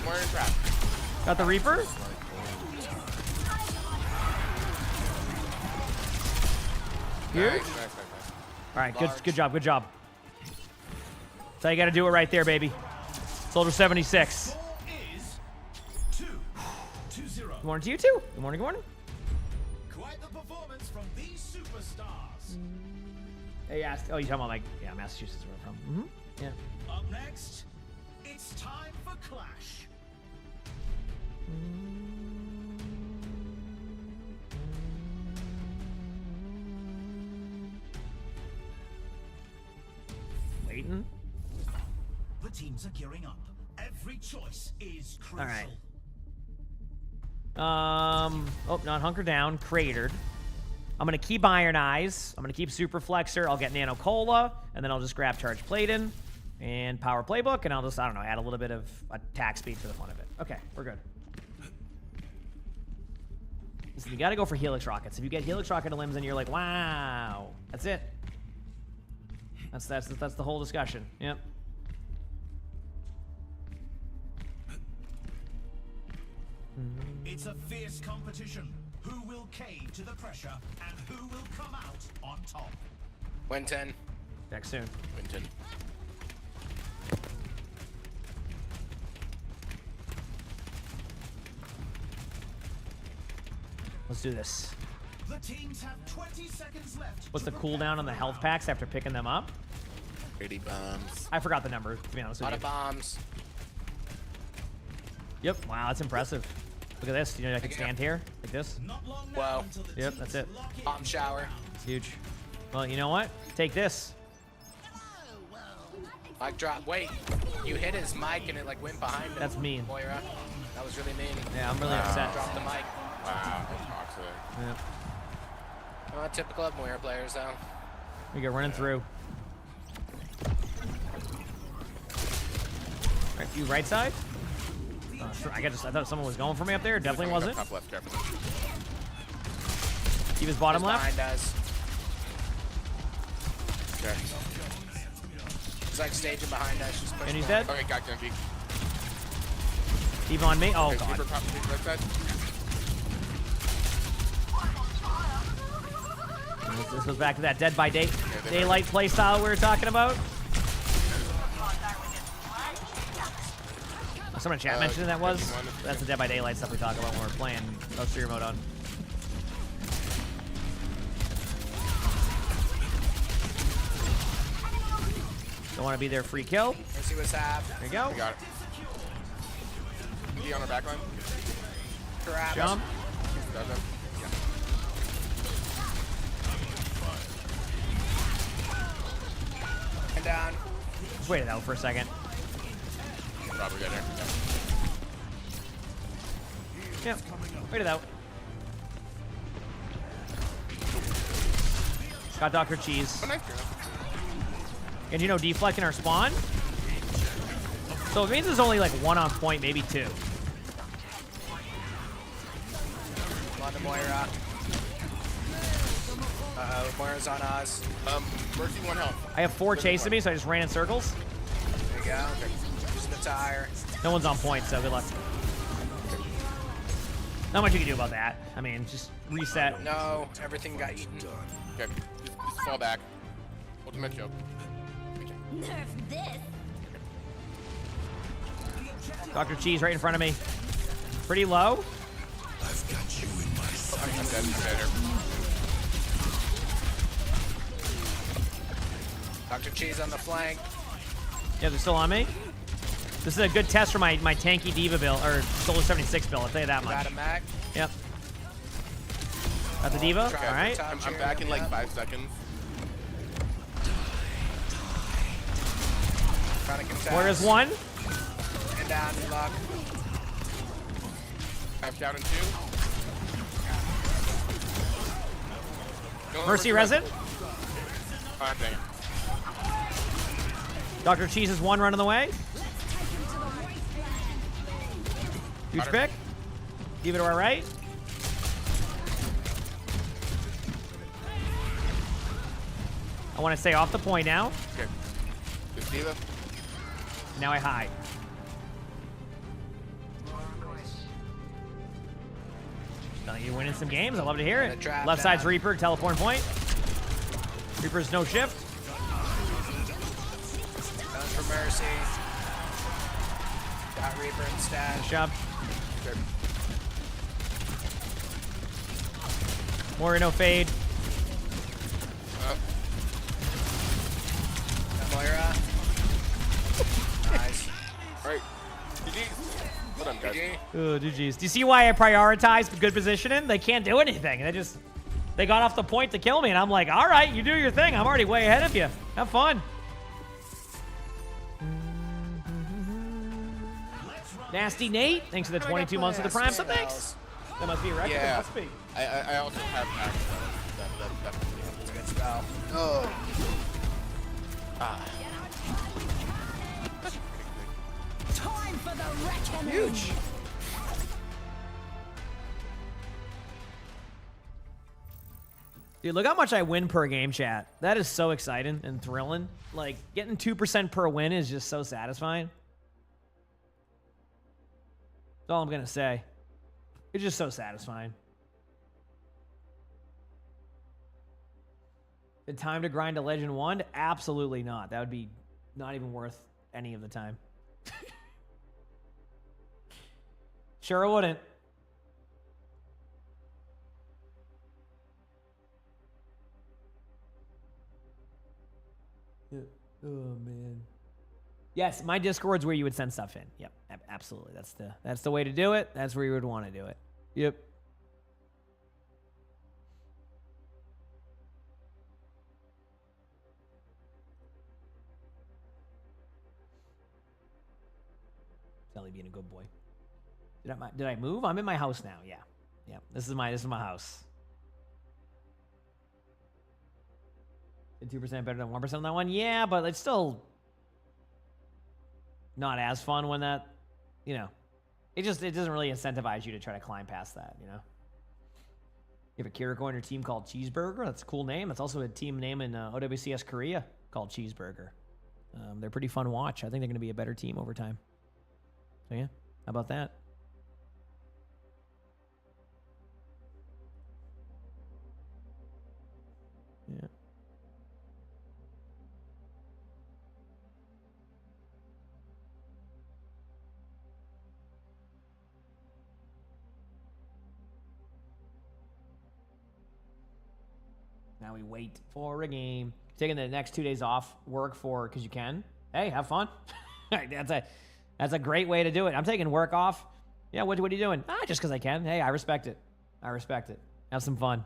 More in trap. Got the Reaper. Here. Nice. All right, good job. That's how you gotta do it right there, baby. Soldier 76. Good morning to you too. Good morning. Quite the performance from these superstars. Hey, asked. Oh, you talking about like, yeah, Massachusetts, where I'm from. Yeah. Up next, it's time for Clash. Waiting. The teams are gearing up. Every choice is crucial. All right. Oh, not hunker down. Cratered. I'm going to keep Iron Eyes. I'm going to keep Super Flexor. I'll get Nano Cola, and then I'll just grab Charge Platen and Power Playbook, and I'll just, I don't know, add a little bit of attack speed for the fun of it. Okay, we're good. Listen, you got to go for Helix Rockets. If you get Helix Rocket limbs, and you're like, wow, that's it. That's the whole discussion. Yep. It's a fierce competition. Who will cave to the pressure and who will come out on top? Win 10. Back soon. Win 10. Let's do this. The teams have 20 seconds left. What's the cooldown on the health packs after picking them up? 80 bombs. I forgot the number, to be honest A with lot you. of bombs. Yep. Wow, that's impressive. Look at this. You know, I can stand here like this. Wow. Yep, that's it. Bomb shower. Huge. Well, you know what? Take this. Mic drop. Wait, you hit his mic and it like went behind him. That's mean. Moira. That was really mean. Yeah, I'm really upset. Drop the mic. Wow, that's toxic. Yep. Typical of Moira players though. We go running through. Alright, you right side? Sure, I thought someone was going for me up there. Definitely wasn't. Top left, careful. Keep his bottom left. Behind us. Okay. He's like staging behind us. Just And he's pushing dead. Okay, got Genji. Even on me. Oh, Okay, God. super top, right side. This goes back to that Dead by Daylight playstyle we were talking about. Someone in chat mentioned that was. That's the Dead by Daylight stuff we talk about when we're playing Career Mode on. Don't want to be their free kill. Let's see what's happening. There you go. We got it. He on our back line. Grab Jump. Got them. And down. Just wait it out for a second. Probably got there. Yep. Wait it out. Got Dr. Cheese. Oh, nice girl. And you know, deflecting our spawn. So it means there's only like one on point, maybe two. On to Moira. Uh-oh, Moira's on us. Mercy, 1 health. I have 4 chasing me, so I just ran in circles. There you go. Using the tire. No one's on point, so good luck. Not much you can do about that. I mean, just reset. No, everything got eaten. Okay, just fall back. Ultimate choke. Nerf this. Dr. Cheese right in front of me. Pretty low. I've got you in my sight. I'm dead. I'm dead here. Dr. Cheese on the flank. Yeah, they're still on me. This is a good test for my tanky Diva build, or Solar 76 build, I'll tell you that much. Got a Mac. Yep. Got the Diva, Try all right. I'm back in like 5 seconds. Trying to contest. Where is one? And down, lock. I'm down in 2. Go Mercy right. resin. Ah, dang it. Dr. Cheese is one running the way. Huge pick. Give it to our right. I want to stay off the point now. Okay. Good D.Va. Now I hide. You're winning some games. I love to hear it. Left side's Reaper, teleport point. Reaper's no shift. Going for Mercy. Got Reaper in stash. Good job. Okay. Moira no fade. Moira. Nice. Alright. GG's. Well done, guys. Oh, GG's. Do you see why I prioritized good positioning? They can't do anything. They got off the point to kill me, and I'm like, all right, you do your thing. I'm already way ahead of you. Have fun. Nasty Nate, thanks for the 22 months of the Prime. So thanks. That must be a record. Yeah. It must be. I also have access. That definitely helps. It's a good spell. Oh. Ah. Time for the reckoning. Huge. Dude, look how much I win per game, chat. That is so exciting and thrilling. Like, getting 2% per win is just so satisfying. That's all I'm going to say. It's just so satisfying. The time to grind a Legend 1? Absolutely not. That would be not even worth any of the time. Sure wouldn't. Yeah. Oh man. Yes, my Discord's where you would send stuff in. Yep, absolutely. That's the way to do it. That's where you would want to do it. Yep. Sally being a good boy. Did I move? I'm in my house now. Yeah. Yeah. This is my house. 2% better than 1% on that one? Yeah, but it's still not as fun when that, you know, it doesn't really incentivize you to try to climb past that, you know? You have a Kiriko on your team called Cheeseburger. That's a cool name. That's also a team name in OWCS Korea called Cheeseburger. They're pretty fun to watch. I think they're going to be a better team over time. So yeah, how about that? Yeah. Now we wait for a game. Taking the next 2 days off work because you can. Hey, have fun. That's a great way to do it. I'm taking work off. Yeah, what are you doing? Just because I can. Hey, I respect it. I respect it. Have some fun.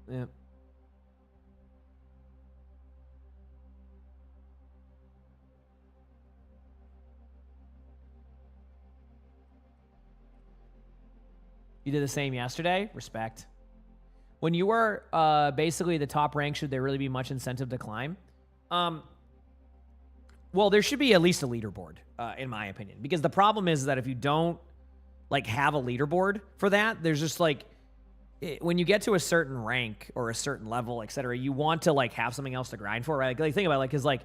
Yeah. You did the same yesterday? Respect. When you were basically the top rank, should there really be much incentive to climb? Well, there should be at least a leaderboard, in my opinion. Because the problem is that if you don't like have a leaderboard for that, there's just like, when you get to a certain rank or a certain level, etc., you want to like have something else to grind for, right? Like think about it, because like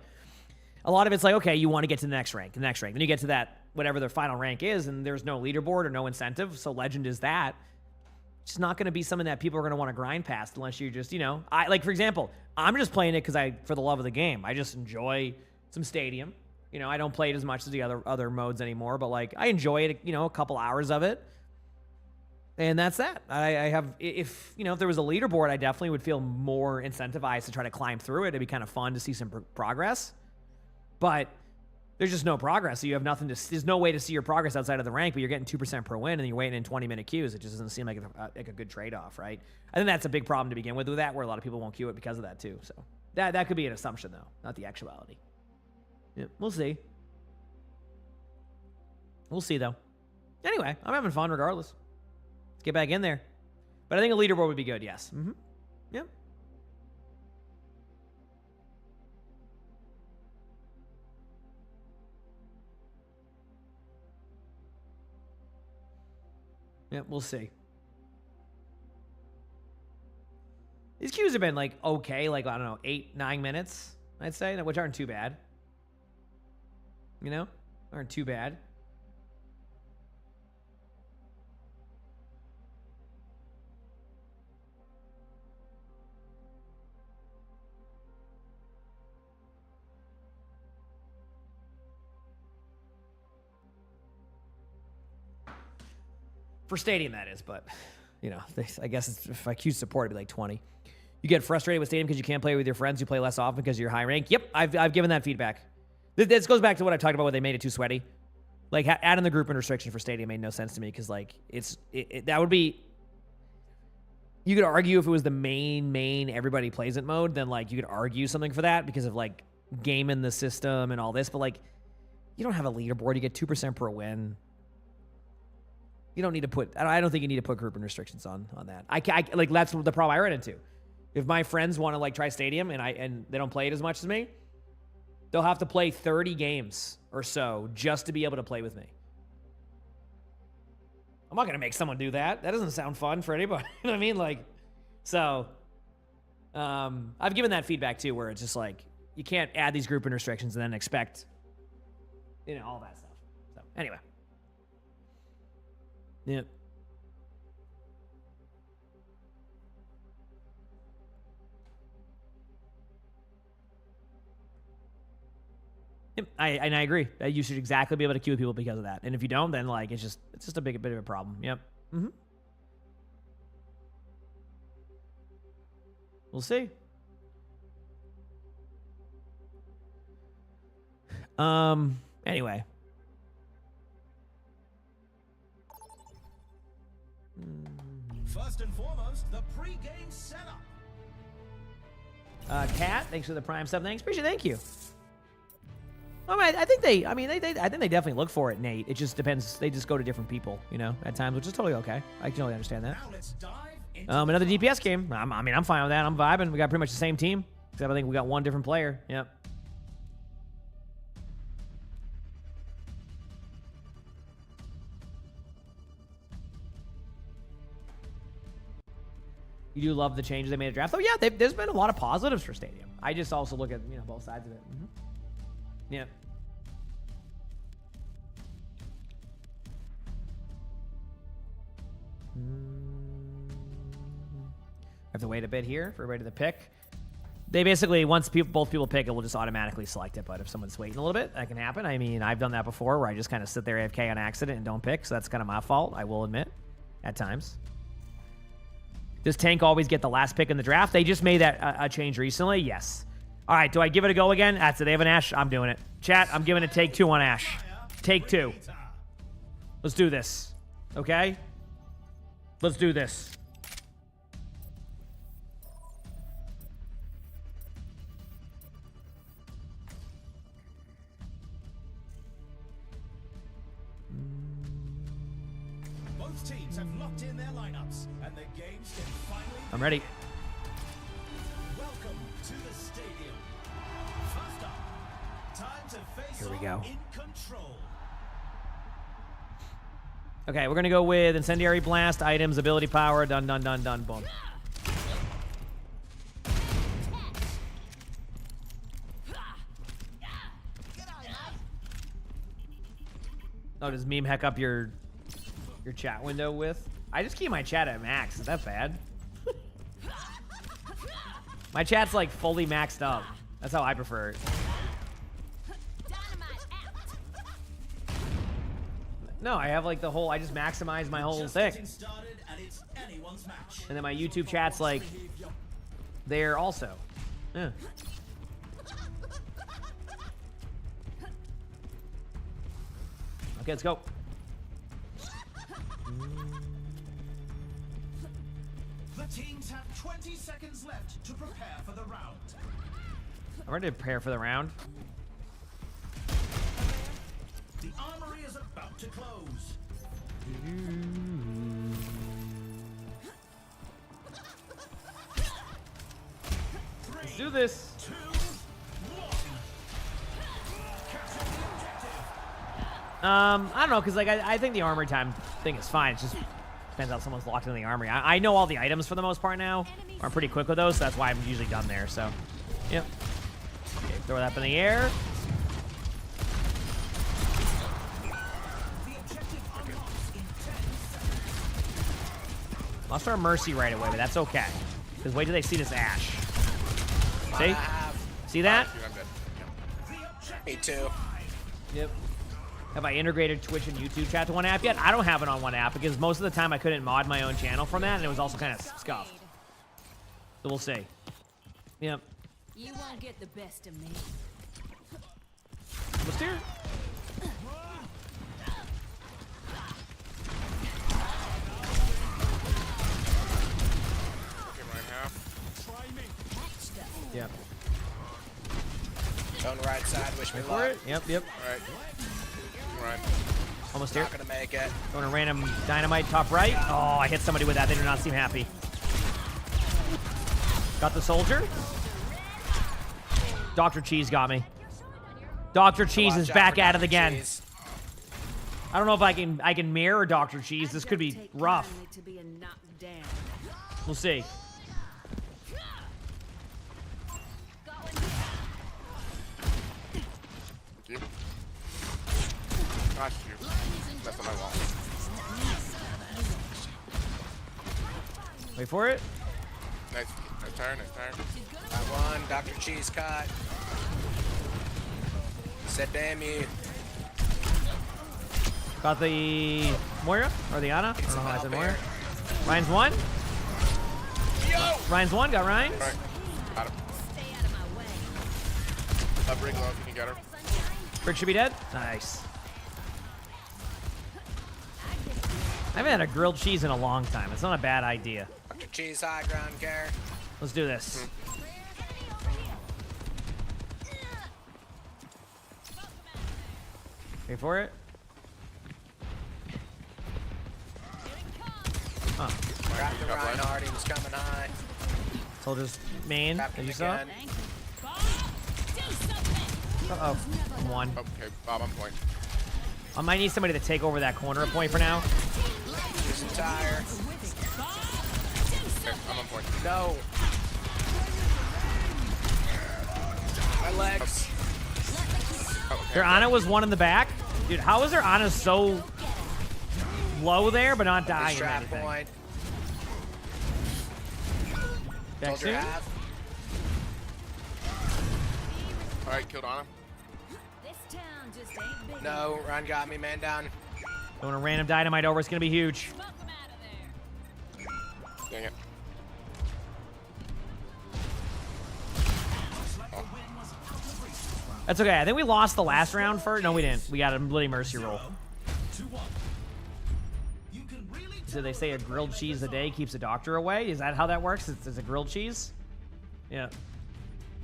a lot of it's like, okay, you want to get to the next rank. Then you get to that whatever their final rank is, and there's no leaderboard or no incentive. So Legend is that. It's not going to be something that people are going to want to grind past unless you just, you know, like for example, I'm just playing it because for the love of the game. I just enjoy some Stadium. You know, I don't play it as much as the other modes anymore, but like I enjoy it. You know, a couple hours of it. And that's that. I have, if there was a leaderboard, I definitely would feel more incentivized to try to climb through it. It'd be kind of fun to see some progress. But there's just no progress. So you have nothing to, there's no way to see your progress outside of the rank, but you're getting 2% per win and you're waiting in 20-minute queues. It just doesn't seem like a good trade-off, right? I think that's a big problem to begin with that, where a lot of people won't queue it because of that too. So that could be an assumption though, not the actuality. Yeah, we'll see. We'll see though. Anyway, I'm having fun regardless. Let's get back in there. But I think a leaderboard would be good, yes. Mm-hmm. Yep. Yeah, we'll see. These queues have been like okay, like I don't know, 8-9 minutes, I'd say, which aren't too bad. You know, aren't too bad. For Stadium, that is, but, you know, I guess if I choose support, it'd be like 20. You get frustrated with Stadium because you can't play with your friends who play less often because you're high rank. Yep, I've given that feedback. This goes back to what I talked about where they made it too sweaty. Like, adding the group and restriction for Stadium made no sense to me because, like, that would be... You could argue if it was the main everybody plays it mode, then, like, you could argue something for that because of, like, gaming the system and all this. But, like, you don't have a leaderboard. You get 2% per win. You don't need to put... I don't think you need to put group and restrictions on that. Like, that's the problem I ran into. If my friends want to, like, try Stadium and they don't play it as much as me, they'll have to play 30 games or so just to be able to play with me. I'm not going to make someone do that. That doesn't sound fun for anybody. You know what I mean? Like, so... I've given that feedback, too, where it's just like, you can't add these group and restrictions and then expect, you know, all that stuff. So, anyway. Yeah. Yep, I agree. You should exactly be able to queue with people because of that. And if you don't, then like it's just a bit of a problem. Yep. Mm-hmm. We'll see. Anyway. First and foremost, the pre-game setup. Kat, thanks for the Prime sub. Thanks, appreciate it. Thank you. I think they definitely look for it, Nate. It just depends. They just go to different people, you know, at times, which is totally okay. I can totally understand that. Now let's dive into Another DPS game. I'm fine with that. I'm vibing. We got pretty much the same team, except I think we got one different player. Yep. You do love the changes they made at draft. Oh yeah, there's been a lot of positives for Stadium. I just also look at, you know, both sides of it. Mm-hmm. Yeah. I have to wait a bit here for everybody to pick. They basically, once both people pick, it will just automatically select it. But if someone's waiting a little bit, that can happen. I mean, I've done that before where I just kind of sit there AFK on accident and don't pick. So that's kind of my fault, I will admit, at times. Does Tank always get the last pick in the draft? They just made that a change recently. Yes. All right, do I give it a go again? That's it. They have an Ashe. I'm doing it. Chat, I'm giving it take 2 on Ashe. Take 2. Let's do this. Okay? Let's do this. both teams have locked in their lineups, and the games can finally. I'm ready. Welcome to the stadium. First up, time to face Here we off go. in control. Okay, we're gonna go with Incendiary Blast, items, ability power, done, done, done, done, boom. Oh, does Meme heck up your chat window with? I just keep my chat at max. Is that bad? My chat's like fully maxed up. That's how I prefer it. No, I have like the whole, I just maximize my whole thing. Started, and it's anyone's match. And then my YouTube chat's like there also. Yeah. Okay, let's go. The teams have 20 seconds left to prepare for the round. I'm ready to prepare for the round. The armory is about to close. Let's do this. 2, 1. Capture the objective. I don't know, because like I think the armor time thing is fine. It's just Depends how someone's locked in the armory. I know all the items for the most part now. I'm pretty quick with those, so that's why I'm usually done there. So, yep. Okay, throw that up in the air. Lost our mercy right away, but that's okay. Because wait till they see this Ash. See? See that? Me too. Yep. Have I integrated Twitch and YouTube chat to one app yet? I don't have it on one app because most of the time I couldn't mod my own channel from that, and it was also kind of scuffed. So we'll see. Yep. You won't get the best of me. Let's do it. Yep. On the right side, wish me For luck. it. Yep, yep. Alright. Right. Almost here. Not gonna make it. Going to random dynamite top right. Oh, I hit somebody with that. They do not seem happy. Got the soldier. Dr. Cheese got me. Dr. Cheese is back at it again. I don't know if I can mirror Dr. Cheese. This could be rough. We'll see. You. Gosh, you. That's on my wall. Wait for it. Nice turn, nice turn. Got one. Dr. Cheese caught. Said damn you. Got the Moira or the Ana. I don't know how I said Moira. Ryan's one. Yo! Ryan's one. Got Ryan. Alright. Got him. Brig low if you can get her. Brig should be dead. Nice. I haven't had a grilled cheese in a long time. It's not a bad idea. Dr. Cheese high ground care. Let's do this. Wait for it. Oh. Got the Reinhardt, he was coming high. Soldier's main. Tapped Did him you saw? again. Uh-oh. I'm one. Okay, Bob on point. I might need somebody to take over that corner a point for now. Here's a tire. Okay, I'm on point. No. My legs. Oh, okay. Their Ana was one in the back. Dude, how is their Ana so low there but not dying or Trap anything? point. Back Soldier soon? half. Alright, killed Ana. No, Ryan got me, man down. Going a random dynamite over. It's going to be huge. Dang it. That's okay. I think we lost the last round for... No, we didn't. We got a Bloody Mercy roll. So they say a grilled cheese a day keeps a doctor away? Is that how that works? It's a grilled cheese? Yeah.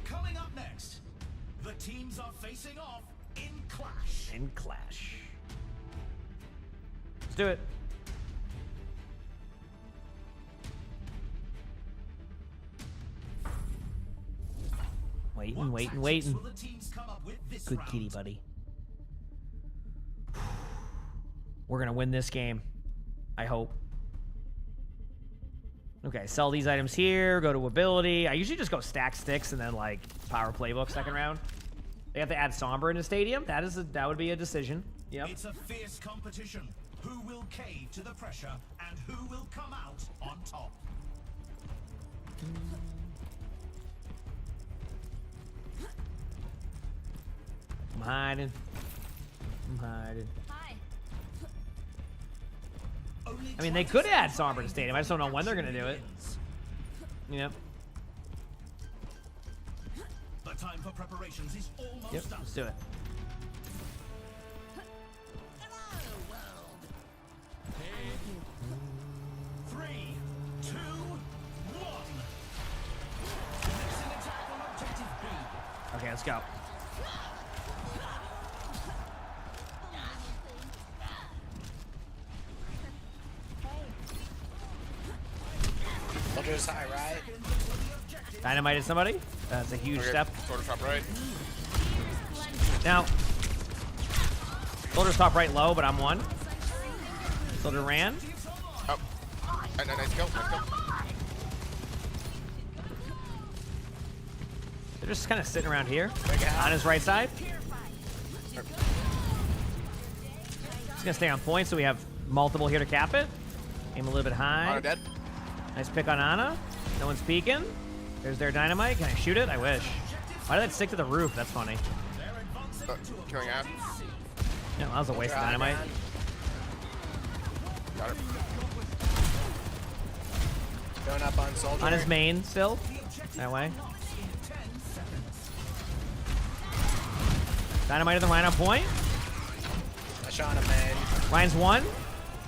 Coming up next, the teams are facing off in Clash. In Clash. Let's do it. Waiting, waiting, waiting. Will the teams come up with this Good round? kitty, buddy. We're going to win this game. I hope. Okay, sell these items here, go to ability. I usually just go stack sticks and then, like, power playbook second round. They have to add Sombra into Stadium. That would be a decision. Yep. It's a fierce competition. Who will cave to the pressure and who will come out on top? I'm hiding. I'm hiding. I mean, they could add Sombra to Stadium. I just don't know when they're going to do it. Yep. The time for preparations is almost Yep, done. let's do it. Three, two, one. Commencing attack on objective B. Okay, let's go. Soldier's high, right? Dynamited somebody. That's a huge Okay, step. Soldier top right. Now, Soldier's top right low, but I'm one. Soldier ran. Oh, Nice kill. Nice kill. They're just kind of sitting around here on his right side. He's gonna stay on point, so we have multiple here to cap it. Aim a little bit high. Ana dead. Nice pick on Ana. No one's peeking. There's their dynamite. Can I shoot it? I wish. Why did that stick to the roof? That's funny. Killing Ash. Yeah, that was a waste of dynamite. Got it. Going up on Soldier. On his main still. That way. Dynamite of the Ryan on point. I shot him, man. Ryan's one.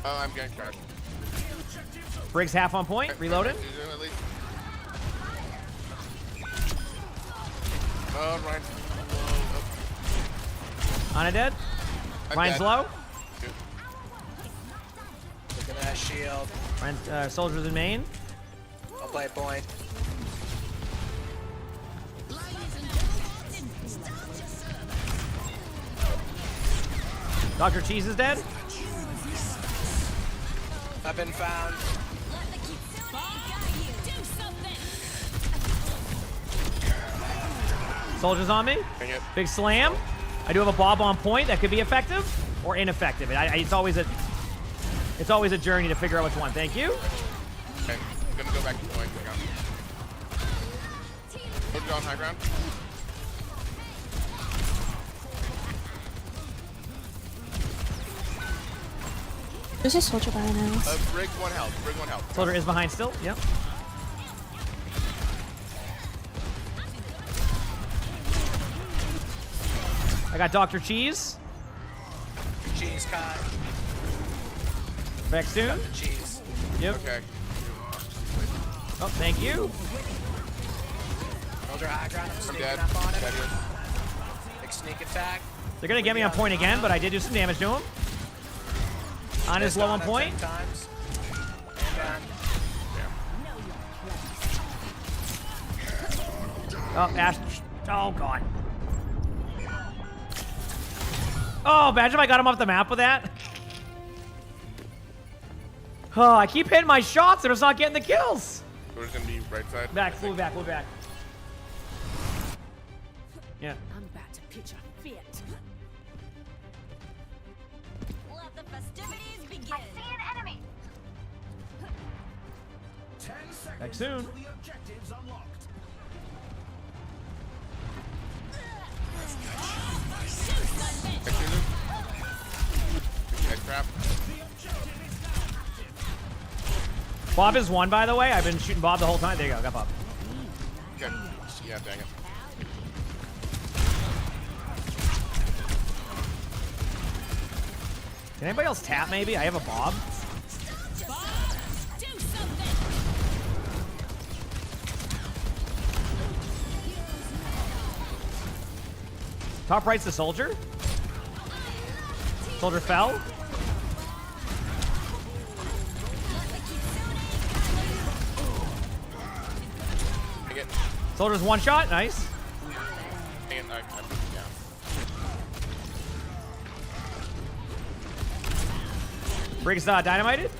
Oh, I'm getting crashed. Briggs half on point. Reloaded. Oh, Ryan's low. Ana dead. I'm Ryan's dead. low. Look at that shield. Ryan's soldiers in main. I'll play point. Dr. Cheese is dead. I've been found. Soldiers on me. Dang it. Big slam. I do have a Bob on point that could be effective or ineffective. It's always a journey to figure out which one. Thank you. Okay. I'm gonna go back to point. Put it on high ground. There's a soldier by the house. Brig 1 health. Brig 1 health. Soldier is behind still. Yep. I got Dr. Cheese. Cheese caught. Back soon. Got the cheese. Yep. Okay. Oh, thank you. Soldier high ground. I'm I'm sneaking dead. up on it. Dead here. Big sneak attack. They're gonna get me on point again, but I did do some damage to him. On his low on point. 10 times. And Oh, Ash. Oh, God. Oh, imagine if I got him off the map with that. Oh, I keep hitting my shots and it's not getting the kills. We're just gonna be right side. Back, full back, full back. Yeah. I'm about to pitch a fit. Let the festivities begin. I see an enemy. 10 seconds Back soon. until the objective's unlocked. Nice trap. Bob is one, by the way. I've been shooting Bob the whole time. There you go. Got Bob. Okay. Yeah, dang it. Can anybody else tap, maybe? I have a Bob. Top right's the soldier. Soldier fell. Dang it. Soldier's one shot. Nice. Dang it. I'm down. Briggs dynamited.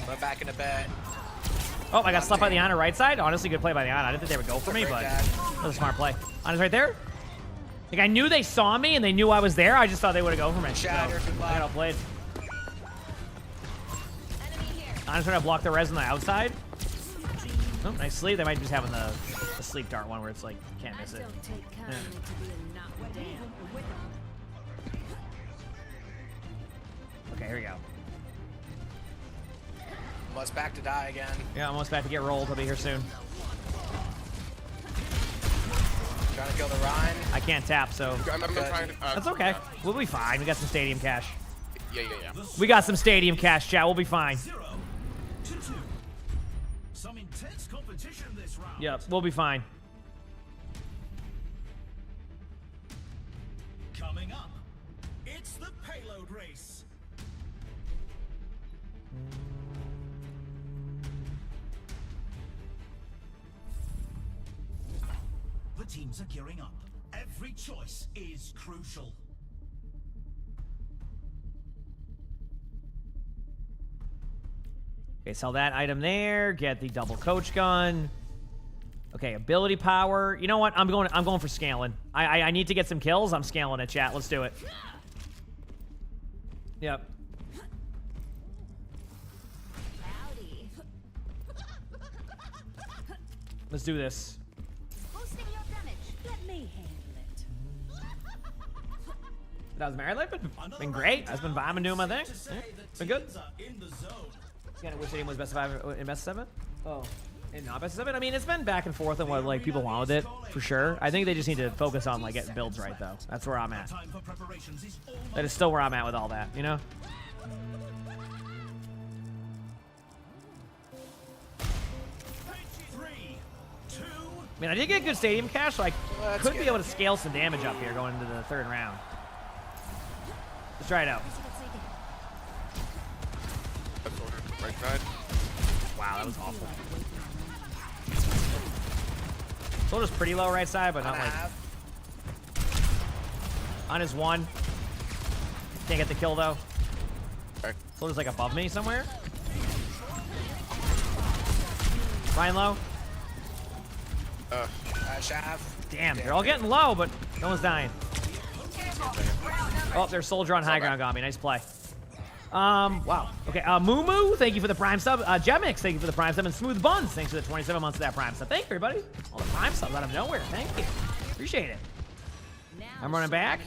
went back into bed. Oh, I got slapped by the Ana right side. Honestly, good play by the Ana. I didn't think they would go for me, but that was a smart play. Ana's right there. Like, I knew they saw me and they knew I was there. I just thought they would have go for me. Shatter, So, I got outplayed. Ana's trying to block the res on the outside. Oh, nice sleep. They might be just having the sleep dart one where it's like, can't miss it. Yeah. Okay, here we go. Almost back to die again. Yeah, almost about to get rolled. I'll be here soon. Trying to kill the Rhine. I can't tap, so I'm trying to, that's okay. We'll be fine. We got some stadium cash. Yeah. We got some stadium cash, chat. We'll be fine. 0-2. Some intense competition this round. Yep, we'll be fine. Coming up, it's the payload race. The teams are gearing up. Every choice is crucial. Okay, sell that item there. Get the double coach gun. Okay, ability power. You know what? I'm going for scaling. I need to get some kills. I'm scaling it, chat. Let's do it. Yep. Let's do this. Boosting your damage. Let me handle it. That was Mary Life. Been great. I've been vibing doing my thing. Yeah, been good. Kind of wish anyone was best of 5 in best of 7. Oh, and not best of 7. I mean, it's been back and forth on what like people want with it for sure. I think they just need to focus on like getting builds right though. That's where I'm at. That is still where I'm at with all that. You know. I mean, I did get good stadium cash, so I could be able to scale some damage up here going into the 3rd round. Let's try it out. Right side. Wow, that was awful. Soldier's pretty low right side, but not like... On his 1. Can't get the kill, though. Okay. Soldier's like above me somewhere. Ryan low. Damn, they're all getting low, but no one's dying. Oh, there's soldier on high ground got me. Nice play. Wow. Okay, Moo, thank you for the prime sub. Gemix, thank you for the prime sub. And Smooth Buns, thanks for the 27 months of that prime sub. Thank you, everybody. All the prime subs out of nowhere. Thank you. Appreciate it. I'm running back.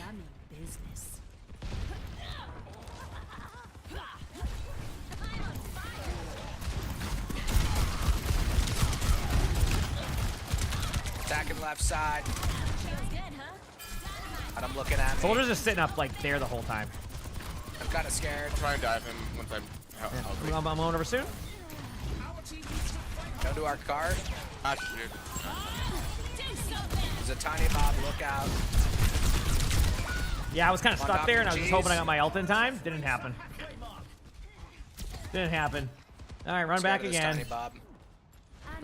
Attacking left side. And I'm looking at me. Soldier's just sitting up like there the whole time. I'm kind of scared. Try and dive him once I'm. I'm going over soon. Go to our card. Ah, shit. There's a tiny mob. Look out. Yeah, I was kind of stuck there, and I was just hoping I got my ult in time. Didn't happen. Didn't happen. All right, run back again. Tiny Bob. Here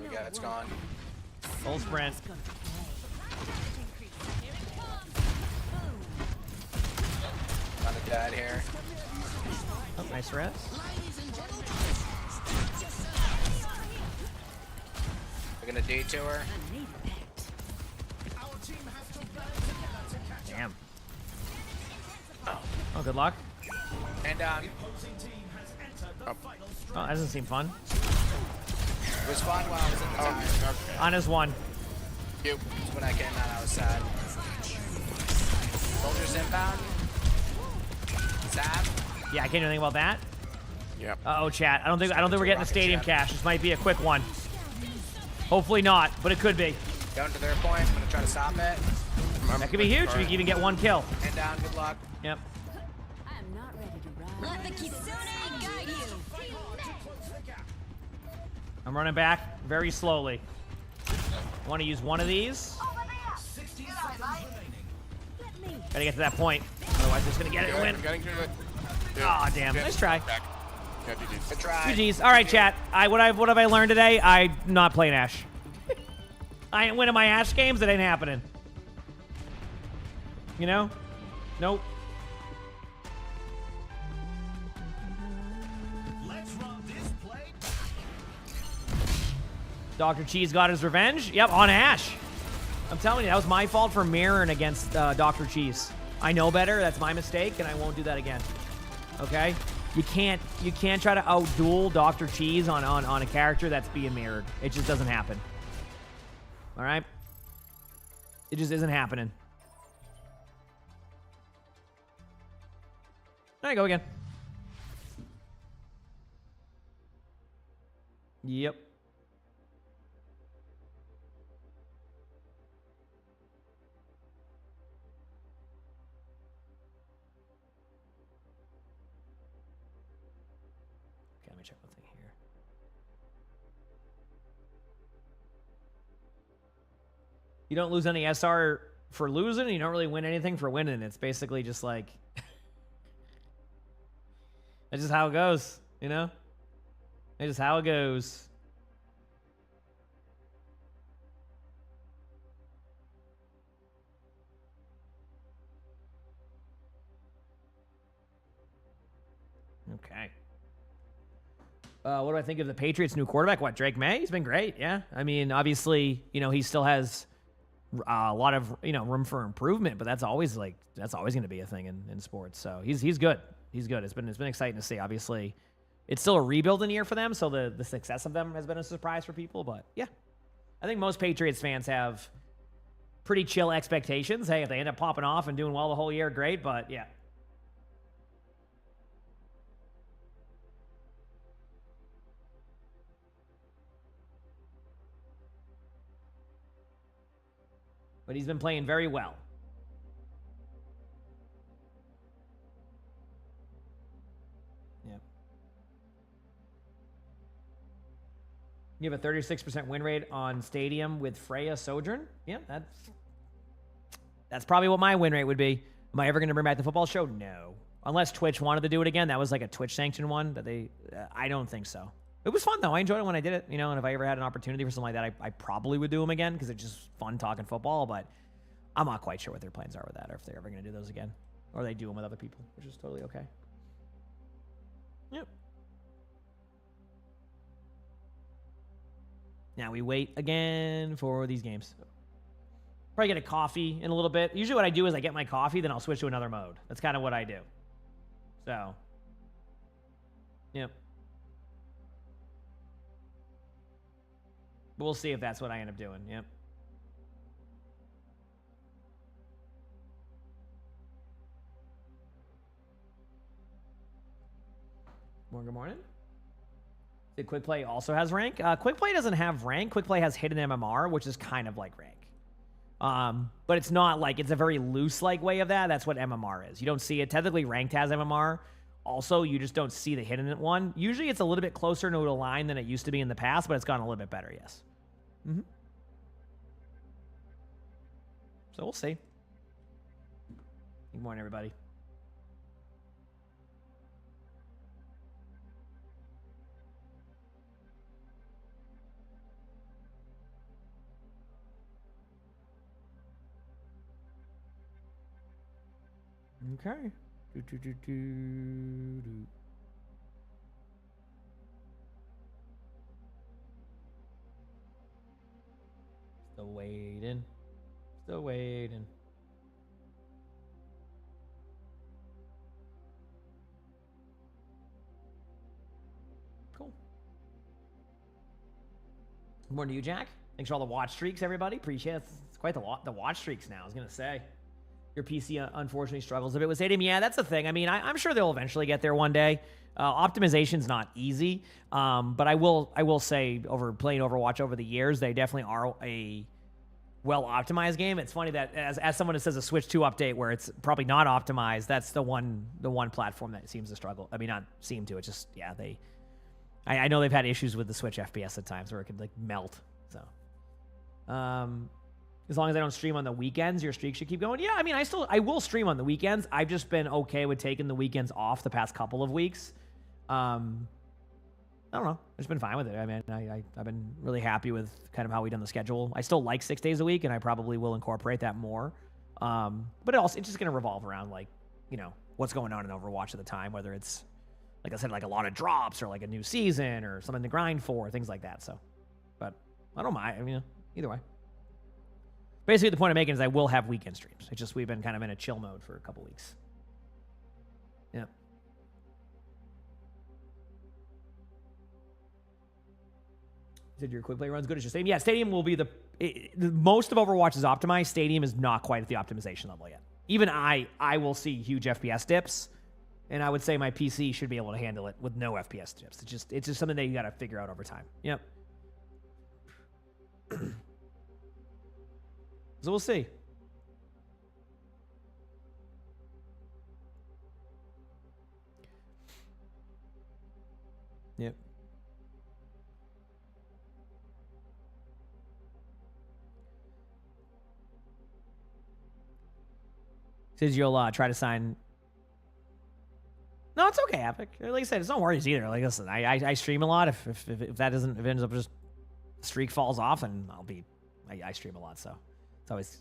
we go. It's gone. Full sprint. Kind of dead here. Oh, nice rest. We're gonna detour. Damn. Oh, good luck. And Oh, that doesn't seem fun. Respond while I was in the tire. Okay. On his 1. When I came out, I was sad. Soldiers inbound. Zap. Yeah, I can't do anything about that. Yep. Uh-oh, chat. I don't think we're getting a stadium cash. This might be a quick one. Hopefully not, but it could be. Going to their point. I'm gonna try to stop it. That could be huge. We could even get 1 kill. And down. Good luck. Yep. I'm not ready to ride. Let the Kitsune guide you. I'm running back very slowly. I want to use one of these. Gotta get to that point. Otherwise, just gonna get it and win. Aw, damn. Nice try. Good try. GG's. All right, chat. What have I learned today? I'm not playing Ashe. I ain't winning my Ashe games. It ain't happening. You know? Nope. Dr. Cheese got his revenge. Yep, on Ashe. I'm telling you, that was my fault for mirroring against Dr. Cheese. I know better. That's my mistake, and I won't do that again. Okay? You can't try to outduel Dr. Cheese on a character that's being mirrored. It just doesn't happen. All right? It just isn't happening. There you go again. Yep. Okay, let me check one thing here. You don't lose any SR for losing, and you don't really win anything for winning. It's basically just like... That's just how it goes, you know? That's just how it goes. Okay. What do I think of the Patriots' new quarterback? What, Drake May? He's been great. Yeah. I mean, obviously, he still has a lot of room for improvement, but that's always going to be a thing in sports. So he's good. He's good. It's been exciting to see. Obviously, it's still a rebuilding year for them, so the success of them has been a surprise for people. But yeah, I think most Patriots fans have pretty chill expectations. Hey, if they end up popping off and doing well the whole year, great. But yeah. But he's been playing very well. Yep. You have a 36% win rate on Stadium with Freya Sojourn? Yeah, that's probably what my win rate would be. Am I ever going to bring back the football show? No. Unless Twitch wanted to do it again. That was like a Twitch sanctioned one, but I don't think so. It was fun, though. I enjoyed it when I did it, and if I ever had an opportunity for something like that, I probably would do them again because it's just fun talking football, but I'm not quite sure what their plans are with that or if they're ever going to do those again or they do them with other people, which is totally okay. Yep. Now we wait again for these games. Probably get a coffee in a little bit. Usually what I do is I get my coffee, then I'll switch to another mode. That's kind of what I do. So, yep. We'll see if that's what I end up doing. Yep. Good morning. Did Quick Play also has rank? Quick Play doesn't have rank. Quick Play has hidden MMR, which is kind of like rank. But it's not like, it's a very loose like way of that. That's what MMR is. You don't see it. Technically, ranked has MMR. Also, you just don't see the hidden one. Usually, it's a little bit closer to a line than it used to be in the past, but it's gotten a little bit better, yes. Mm-hmm. So we'll see. Good morning, everybody. Okay. Still waiting. Still waiting. Cool. Good morning to you, Jack. Thanks for all the watch streaks, everybody. Appreciate it. It's quite the watch streaks now, I was going to say. Your PC unfortunately struggles a bit with Stadium. Yeah, that's the thing. I mean, I'm sure they'll eventually get there one day. Optimization's not easy, but I will say, over playing Overwatch over the years, they definitely are a well-optimized game. It's funny that as someone that says a Switch 2 update where it's probably not optimized, that's the one platform that seems to struggle. I mean, not seem to. It's just, yeah, I know they've had issues with the Switch FPS at times where it could like melt. So, as long as I don't stream on the weekends, your streak should keep going. Yeah, I mean, I will stream on the weekends. I've just been okay with taking the weekends off the past couple of weeks. I don't know. I've just been fine with it. I mean, I've been really happy with kind of how we've done the schedule. I still like 6 days a week, and I probably will incorporate that more. But it's just going to revolve around, like, what's going on in Overwatch at the time, whether it's, like I said, like a lot of drops or like a new season or something to grind for, things like that. So, but I don't mind. I mean, either way. Basically, the point I'm making is I will have weekend streams. It's just we've been kind of in a chill mode for a couple weeks. Yeah. Said your quick play run's good as your Stadium. Yeah, Stadium will be the most of Overwatch is optimized. Stadium is not quite at the optimization level yet. Even I will see huge FPS dips, and I would say my PC should be able to handle it with no FPS dips. It's just something that you got to figure out over time. Yep. So we'll see. Yep. Says you'll try to sign. No, it's okay, Epic. Like I said, it's no worries either. Like, listen, I stream a lot. If that doesn't, if it ends up just streak falls off, and I stream a lot, so. It's always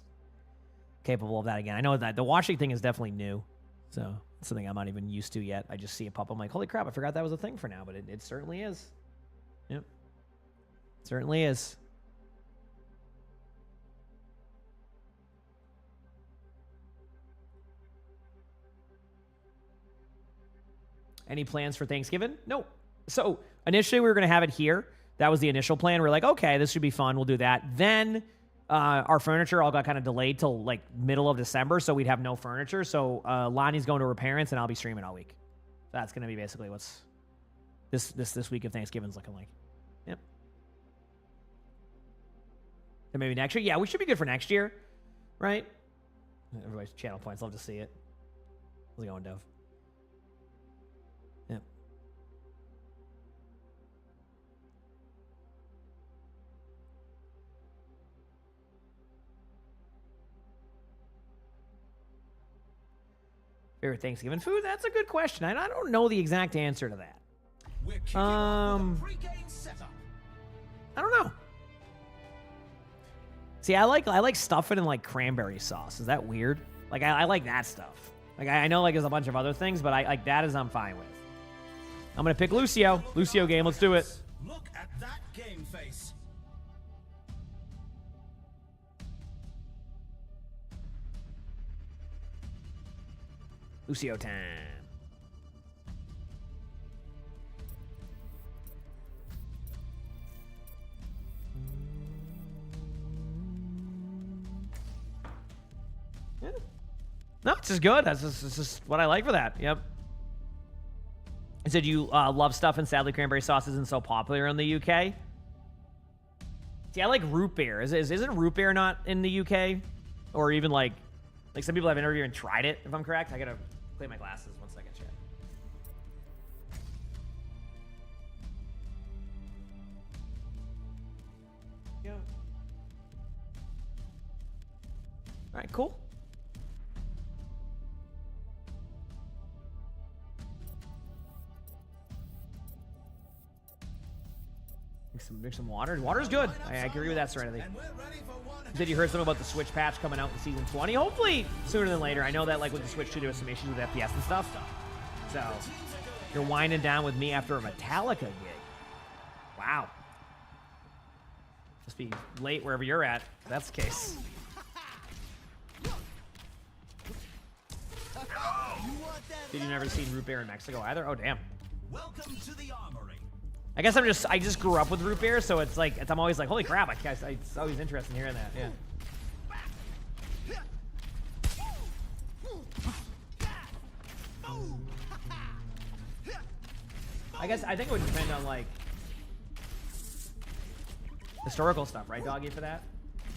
capable of that again. I know that the watching thing is definitely new, so It's something I'm not even used to yet. I just see it pop up. I'm like, holy crap, I forgot that was a thing for now, but it certainly is. Yep. It certainly is. Any plans for Thanksgiving? No. So initially we were going to have it here. That was the initial plan. We're like, okay, this should be fun. We'll do that. Then our furniture all got kind of delayed till like middle of December, so we'd have no furniture. So Lonnie's going to her parents, and I'll be streaming all week. That's going to be basically what's this week of Thanksgiving's looking like. Yep. So maybe next year. Yeah, we should be good for next year, right? Everybody's channel points. Love to see it. How's it going, Dove? Yep. Favorite Thanksgiving food? That's a good question. I don't know the exact answer to that. I don't know. See, I like stuffing in like cranberry sauce. Is that weird? Like I like that stuff. Like I know like there's a bunch of other things, but I like that is I'm fine with. I'm gonna pick Lucio. Lucio game. Let's do it. Look at that game face. Lucio time. Yeah. No, it's just good. That's just what I like for that. Yep. I said you love stuff, and sadly, cranberry sauce isn't so popular in the UK. See, I like root beer. Isn't root beer not in the UK, or even like some people have never even tried it? If I'm correct, I gotta clean my glasses. 1 second, chat. Yeah. All right, cool. Drink some water. Water's good. I agree with that, Serenity. Did you heard something about the Switch patch coming out in Season 20? Hopefully sooner than later. I know that like with the Switch 2, there was some issues with FPS and stuff. So you're winding down with me after a Metallica gig. Wow. Just be late wherever you're at. If that's the case. Did you never seen root beer in Mexico either? Oh damn. Welcome to the armory. I guess I just grew up with root beer, so it's like I'm always like, holy crap! It's always interesting hearing that. Yeah. I think it would depend on like historical stuff, right, Doggy, for that?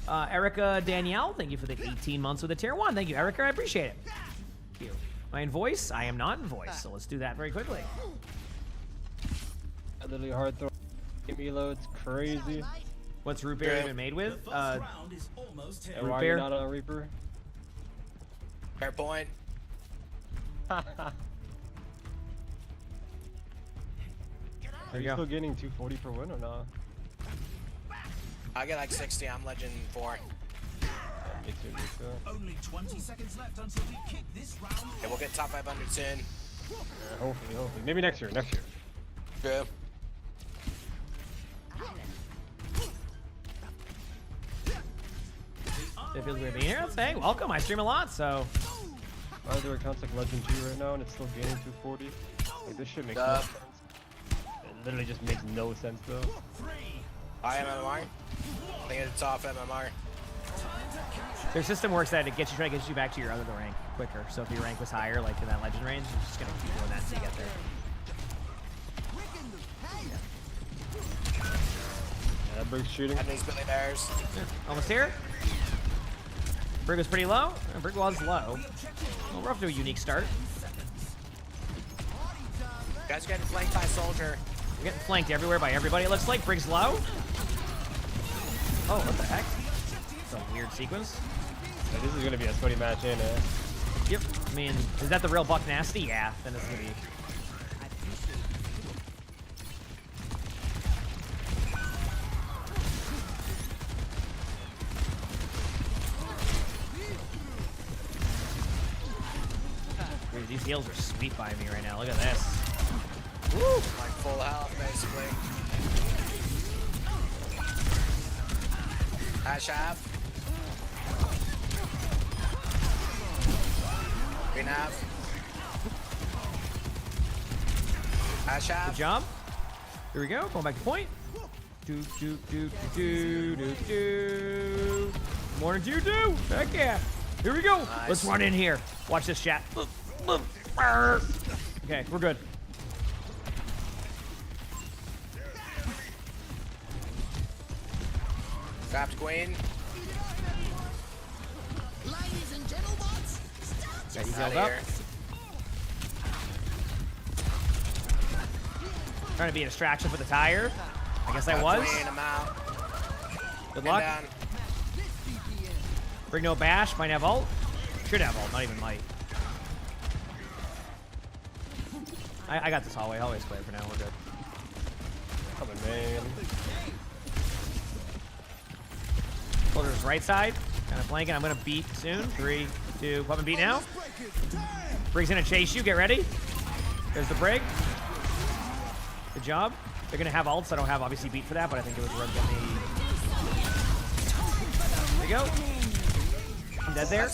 Erica Danielle, thank you for the 18 months with a tier 1. Thank you, Erica. I appreciate it. Thank you. Am I in voice? I am not in voice, so let's do that very quickly. Literally hard throw. Elo, it's crazy. What's root beer even made with? Root why beer? Are you not a Reaper? Fair point. Are you still getting 240 per win or not? I get like 60. I'm legend 4. Me too. Only 20 seconds left until we kick this round. Yeah, we'll get top 500 soon. Yeah, hopefully. Maybe next year. Good. It feels weird being here. Hey, welcome. I stream a lot, so. My other account's like Legend G right now, and it's still gaining 240. Like, this shit makes no sense. It literally just makes no sense, though. I MMR. I think it's off MMR. Their system works that it tries to get you back to your other rank quicker. So if your rank was higher, like in that legend range, you're just gonna keep doing that until you get there. Yeah, that Brig's shooting. That means Billy Bears. Yeah, almost here. Brig was pretty low. Brig was low. Well, we're off to a unique start. You guys are getting flanked by Soldier. We're getting flanked everywhere by everybody. It looks like Brig's low. Oh, what the heck? It's a weird sequence. Yeah, this is gonna be a sweaty match, ain't it? Yep. I mean, is that the real Buck Nasty? Yeah. Then it's gonna be. heals are sweet by me right now. Look at this. Woo! Like full health, basically. Ash half. Green half. Ash half. Good job. Here we go. Going back to point. Do, do, do, do, do, do. Morning to you, do. Heck yeah. Here we go. Nice. Let's run in here. Watch this, chat. Okay, we're good. Trapped queen. Ladies and gentlemen, Okay, he's Out healed of up. here. Trying to be a distraction for the tire. I guess I was. Queen, I'm out. Good Man luck. down. Bring no bash. Might have ult. Should have ult. Not even might. I got this hallway. Hallway's clear for now. We're good. Coming, man. Soldier's right side. Kind of flanking. I'm going to beat soon. 3, 2, weapon beat now. Brig's going to chase you. Get ready. There's the Brig. Good job. They're going to have ults. I don't have obviously beat for that, but I think it was worth getting the... There you go. I'm dead there.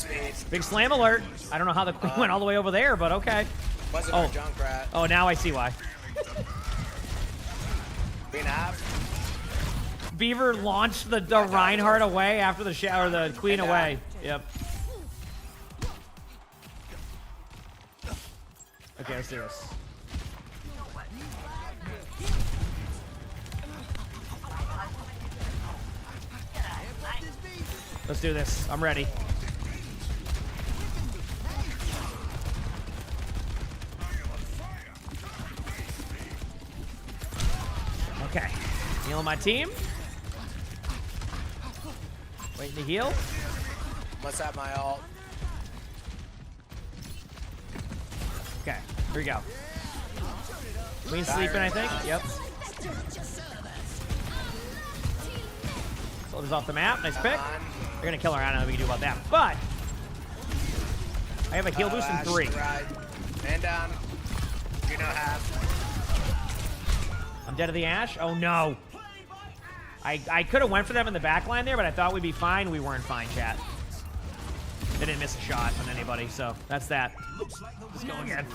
Big slam alert. I don't know how the queen went all the way over there, but okay. Wasn't Oh. our junk rat. Oh, now I see why. Green half. Beaver launched the Reinhardt away after the shower, the queen away. Yep. Okay, let's do this. Let's do this. I'm ready. Okay. Healing my team. Waiting to heal. Must have my ult. Okay, here we go. Queen's sleeping, I think. Yep. Soldier's off the map. Nice pick. They're gonna kill her. I don't know what we can do about that. But I have a heal boost in 3. Right. Man down. You know half. I'm dead to the Ash. Oh no. I could have went for them in the back line there, but I thought we'd be fine. We weren't fine, chat. They didn't miss a shot on anybody, so that's that. Let's go again.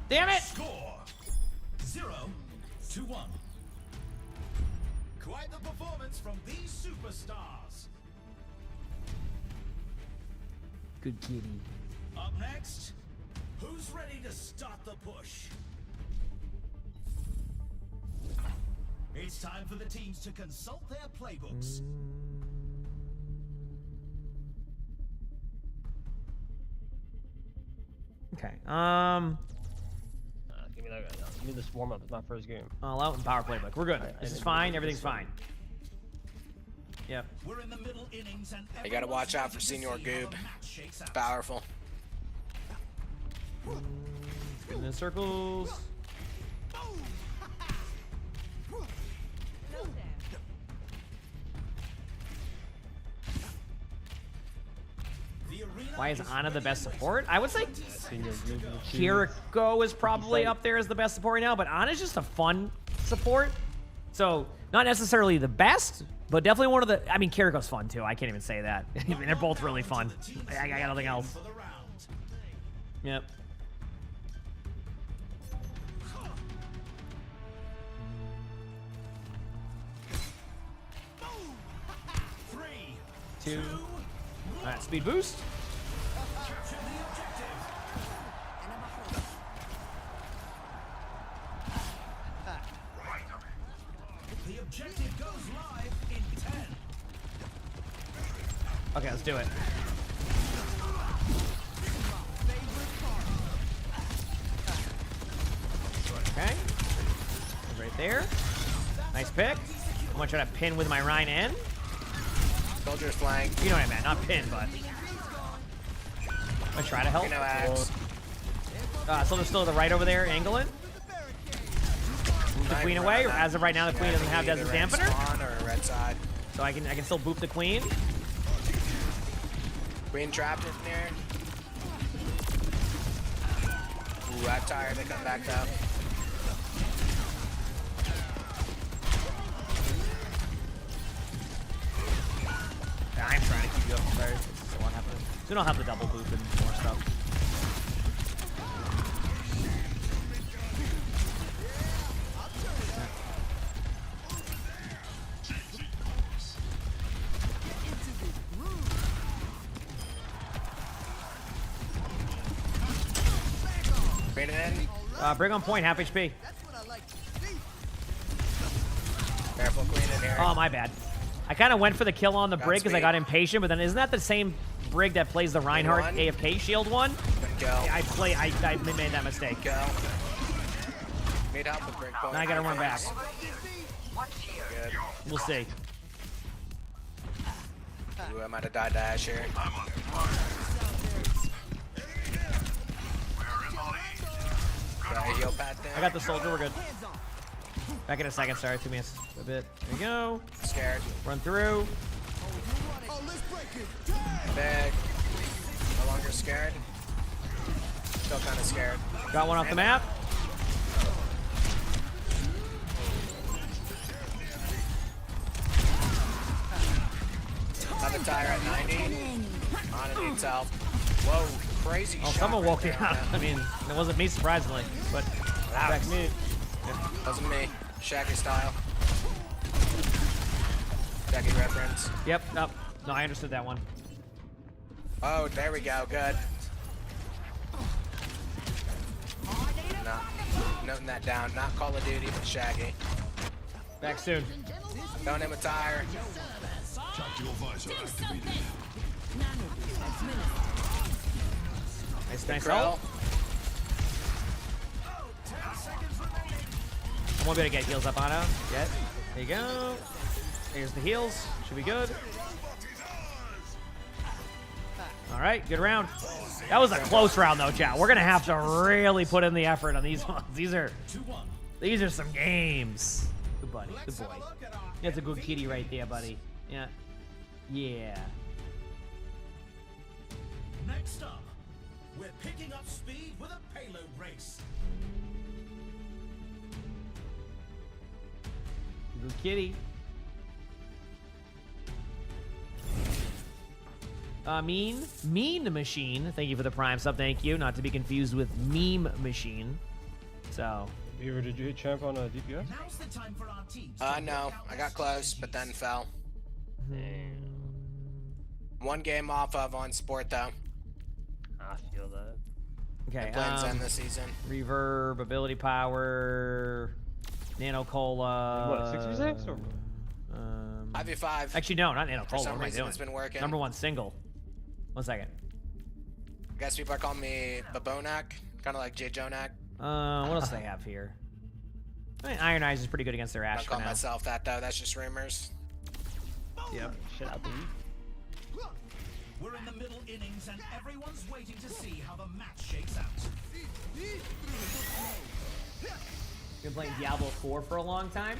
Damn it! Score 0-1. Quite the performance from these superstars. Good kitty. Up next, who's ready to start the push? It's time for the teams to consult their playbooks. Okay. Give me that. Give me this warm up. It's my first game. All out and power playbook. We're good. This is fine. Everything's fine. Yep. We're in the middle innings and You gotta watch out for Senior Goob. It's powerful. Getting in circles. Why is Ana the best support? I would say Kiriko is probably up there as the best support right now, but Ana's just a fun support. So, not necessarily the best, but definitely one of the... I mean, Kiriko's fun, too. I can't even say that. I mean, they're both really fun. I got nothing else. Yep. Three, 2. All right, speed boost. capture the objective. The objective goes live in 10. Okay, let's do it. Okay. Right there. Nice pick. I'm gonna try to pin with my Rhine in. Soldier's flank. You know what I meant, not pin, but... I'm gonna try to help. You know axe. Soldier's still to the right over there, angling. Move the queen away. As of right now, the queen doesn't have Desert Dampener. Spawn or red side. So I can still boop the queen. Queen trapped in there. Ooh, I'm tired. They come back though. Yeah, I'm trying to keep you up there. This won't happen. Soon I'll have the double boop and more stuff. Bring it in. Bring on point, half HP. Careful, queen in here. Oh, my bad. I kind of went for the kill on the brig because I Godspeed. got impatient, but then isn't that the same brig that plays the Reinhardt One. AFK shield one? Couldn't go. Yeah, I made that mistake. Go. Need help with break point. Now I gotta run back. Good. We'll see. Ooh, I might have died to Ash here. Got a heal pad there. I got the soldier, we're good. Back in a second, sorry, 2 minutes. A bit. There we go. Scared. Run through. Big. No longer scared. Still kind of scared. Got one off the map. Another tire at 90. On it needs help. Whoa, crazy Oh, shot. someone right woke me there, up. man. I mean, it wasn't me, surprisingly, but that's me. Wasn't me. Shaggy style. Shaggy reference. Yep, no, I understood that one. Oh, there we go. Good. Not noting that down. Not Call of Duty, but Shaggy. Back soon. Don't him a tire. Tactical visor activated. Nice Krill. help. I won't be able to get heals up on him yet. There you go. Here's the heals. Should be good. All right, good round. That was a close round, though, chat. We're gonna have to really put in the effort on these ones. These are some games. Good buddy, good boy. That's a good kitty right there, buddy. Yeah, yeah. Next up, we're picking up speed with a payload race. Good kitty. Mean Machine. Thank you for the Prime sub. Thank you. Not to be confused with Meme Machine. So. Beaver, did you hit champ on DPS? Now's the time for our teams. No. I got close, but then fell. One game off of on sport, though. I feel that. Okay. Plans end this season. Reverb, ability power, Nano Cola. What, 66 or? 5v5. Actually, no, not Nano For Cola. some What am I reason, doing? it's been working. Number 1 single. 1 second. I guess people are calling me Babonak, kind of like J. Jonak. What else do they have here? I mean, Iron Eyes is pretty good against their I Ashe don't for call now. myself that, though. That's just rumors. Yep. Shit, I believe. We're in the middle innings and everyone's waiting to see how the match shakes out. Been playing Diablo 4 for a long time.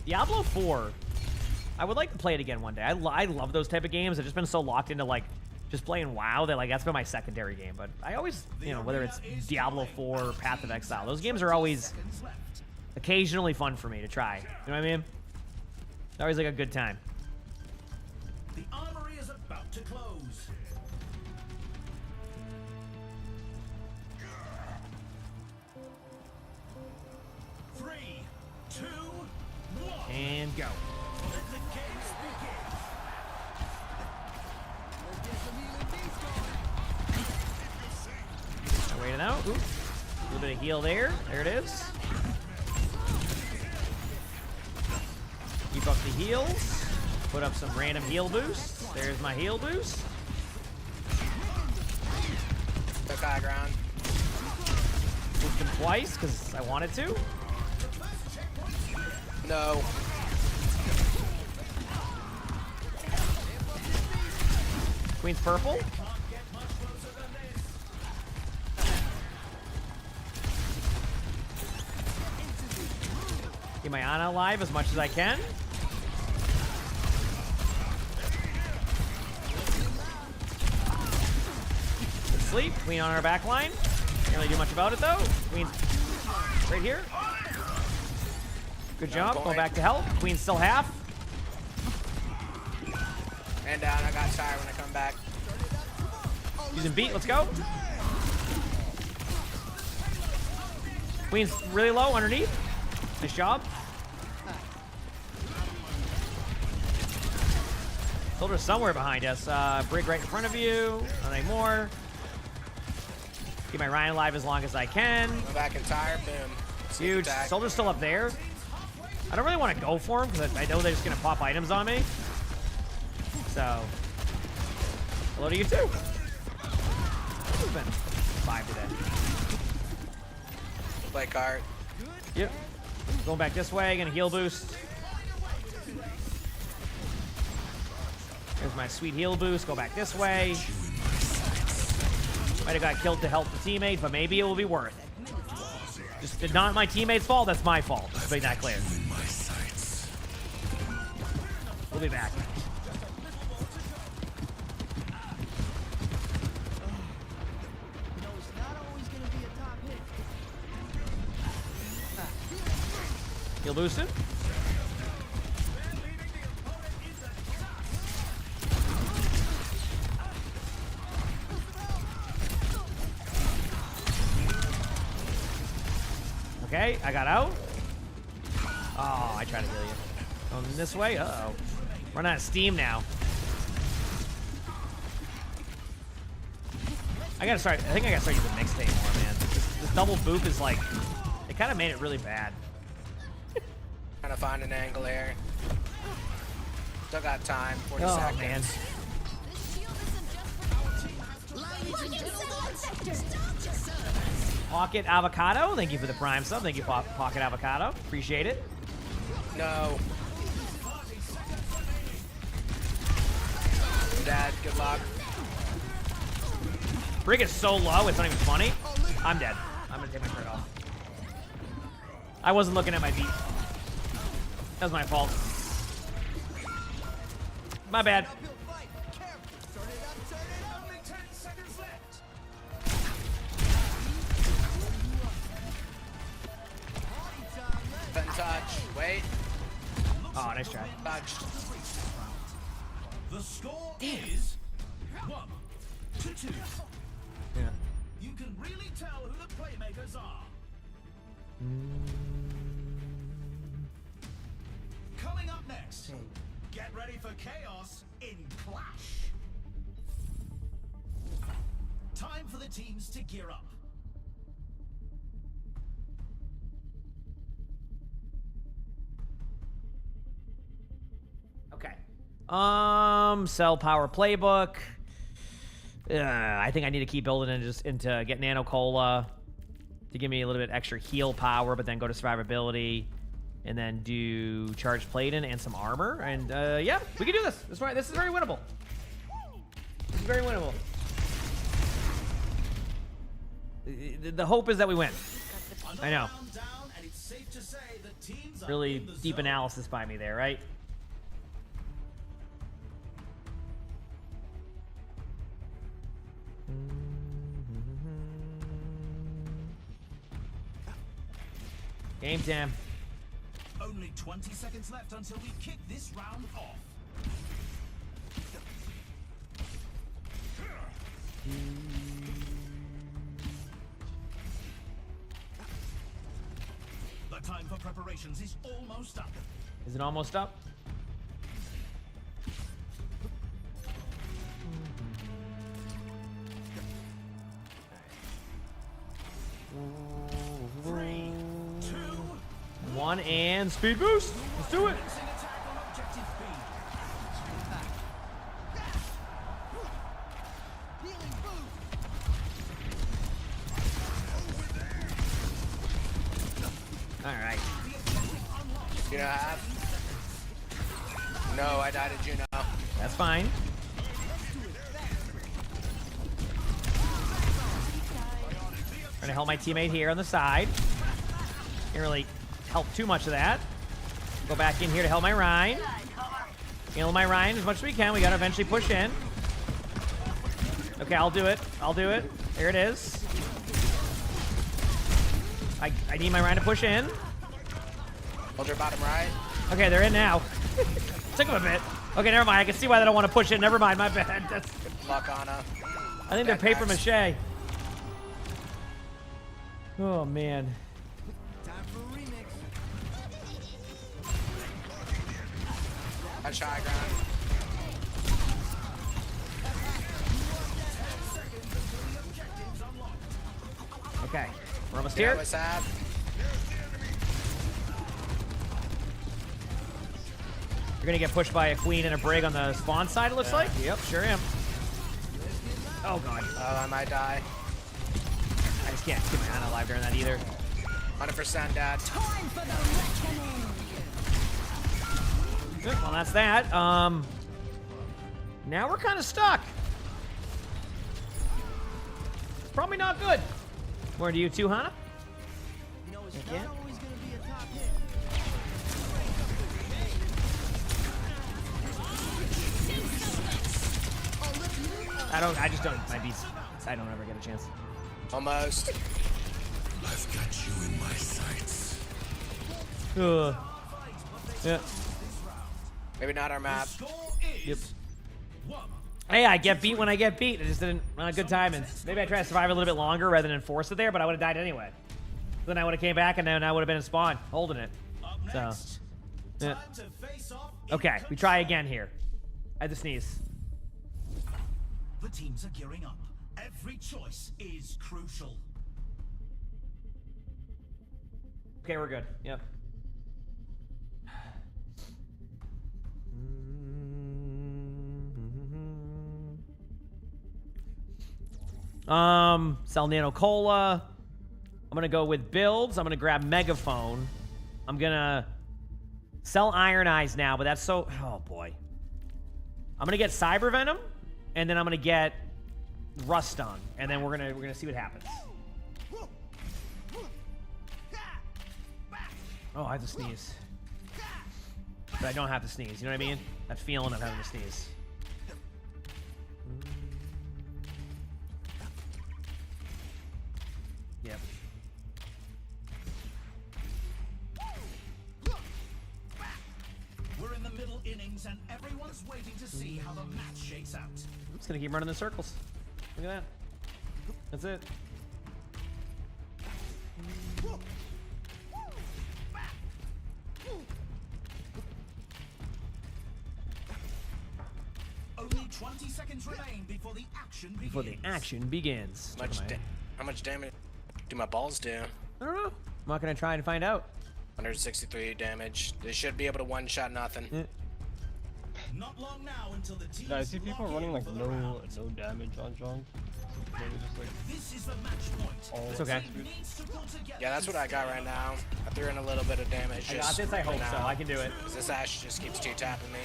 Diablo 4. I would like to play it again one day. I love those type of games. I've just been so locked into like just playing WoW that like that's been my secondary game. But I always, you know, whether it's Diablo 4 or Path of Exile, those games are always occasionally fun for me to try. You know what I mean? It's always like a good time. The armory is about to close. Three, two, one. And go. Let the games begin. Wait it out. Ooh. A little bit of heal there. There it is. Keep up the heals. Put up some random heal boosts. There's my heal boost. Took high ground. Moved him twice because I wanted to. No. Queen's purple. Get my Ana alive as much as I can. Good sleep. Queen on our back line. Can't really do much about it though. Queen's right here. Good job. Go back to help. Queen's still half. And down. I got tired when I come back. Using beat. Let's go. Queen's really low underneath. Nice job. Soldier's somewhere behind us. Brig right in front of you. Not anymore. Keep my Ryan alive as long as I can. Go back and tire. Boom. Huge. Soldier's still up there. I don't really want to go for him because I know they're just going to pop items on me. So, hello to you too. It's been 5 today. Play card. Yep. Going back this way. Gonna heal boost. There's my sweet heal boost. Go back this way. Might have got killed to help the teammate, but maybe it will be worth it. Just not my teammate's fault. That's my fault. Just to make that clear. We'll be back. Heal boosted. Okay, I got out. Oh, I tried to heal you. Going this way? Uh-oh. Run out of steam now. I think I gotta start using mixtape more, man. This double boop is like, it kind of made it really bad. Trying to find an angle here. Still got time. 40 oh, seconds. Man. Pocket Avocado, thank you for the Prime sub. Thank you, Pocket Avocado. Appreciate it. No. Dad, good luck. Brig is so low, it's not even funny. I'm dead. I'm gonna take my shirt off. I wasn't looking at my beat. That was my fault. My bad. Button touch. Wait. Oh, nice try. Touched. The score is 1-2. Yeah. You can really tell who the playmakers are. Coming up next, get ready for chaos in Clash. Time for the teams to gear up. Okay. Cell power playbook. I think I need to keep building into get Nano Cola to give me a little bit extra heal power, but then go to survivability and then do charge Playdin and some armor. And yeah, we can do this. This is very winnable. This is very winnable. The hope is that we win. I know. Really deep analysis by me there, right? Game time. Only 20 seconds left until we kick this round off. The time for preparations is almost up. Is it almost up? Three, 2, 1 and speed boost. Let's do it. All right. Juno half. No, I died at Juno. That's fine. Trying to help my teammate here on the side. Can't really help too much of that. Go back in here to help my Rhine. Heal my Rhine as much as we can. We gotta eventually push in. Okay, I'll do it. I'll do it. There it is. I need my Ryan to push in. Hold your bottom right. Okay, they're in now. Took them a bit. Okay, never mind. I can see why they don't want to push in. Never mind. My bad. That's, Good luck, Anna. I think they're paper mache. Oh, man. Touch high ground. Okay, we're almost Yeah, here. what's up? You're gonna get pushed by a queen and a brig on the spawn side, it looks like. Yep, sure am. Oh, God. Oh, I might die. I just can't keep my hand alive during that either. 100% Dad. Good, well, that's that. Now we're kind of stuck. It's probably not good. More to you too, Hannah? Yeah. I just don't, my beats, I don't ever get a chance. Almost. I've got you in my sights. Yeah. Maybe not our map. Yep. Hey, I get beat when I get beat. I just didn't, not a good time, and maybe I try to survive a little bit longer rather than force it there, but I would have died anyway. Then I would have came back, and then I would have been in spawn, holding it. So, yeah. Okay, we try again here. I had to sneeze. The teams are gearing up. Every choice is crucial. Okay, we're good. Yep. Sell Nano Cola. I'm gonna go with builds. I'm gonna grab Megaphone. I'm gonna sell Iron Eyes now, but that's so, oh boy. I'm gonna get Cyber Venom, and then I'm gonna get Rust on, and then we're gonna see what happens. Oh, I have to sneeze. But I don't have to sneeze, you know what I mean? That feeling of having to sneeze. Yep. We're in the middle innings and everyone's waiting to see how the match shakes out. I'm just gonna keep running the circles. Look at that. That's it. Only 20 seconds remain before the action begins. Before the action begins. How much damage do my balls do? I don't know. I'm not gonna try and find out. 163 damage. They should be able to one-shot nothing. Yeah. Not long now until the teams Yeah, I see people running like no damage on Jong. Maybe just like this is the match point. all It's okay. Yeah, that's what I got right now. I threw in a little bit of damage. I got just this, I for hope so. now. I can do it. 'Cause this Ash just keeps two-tapping me.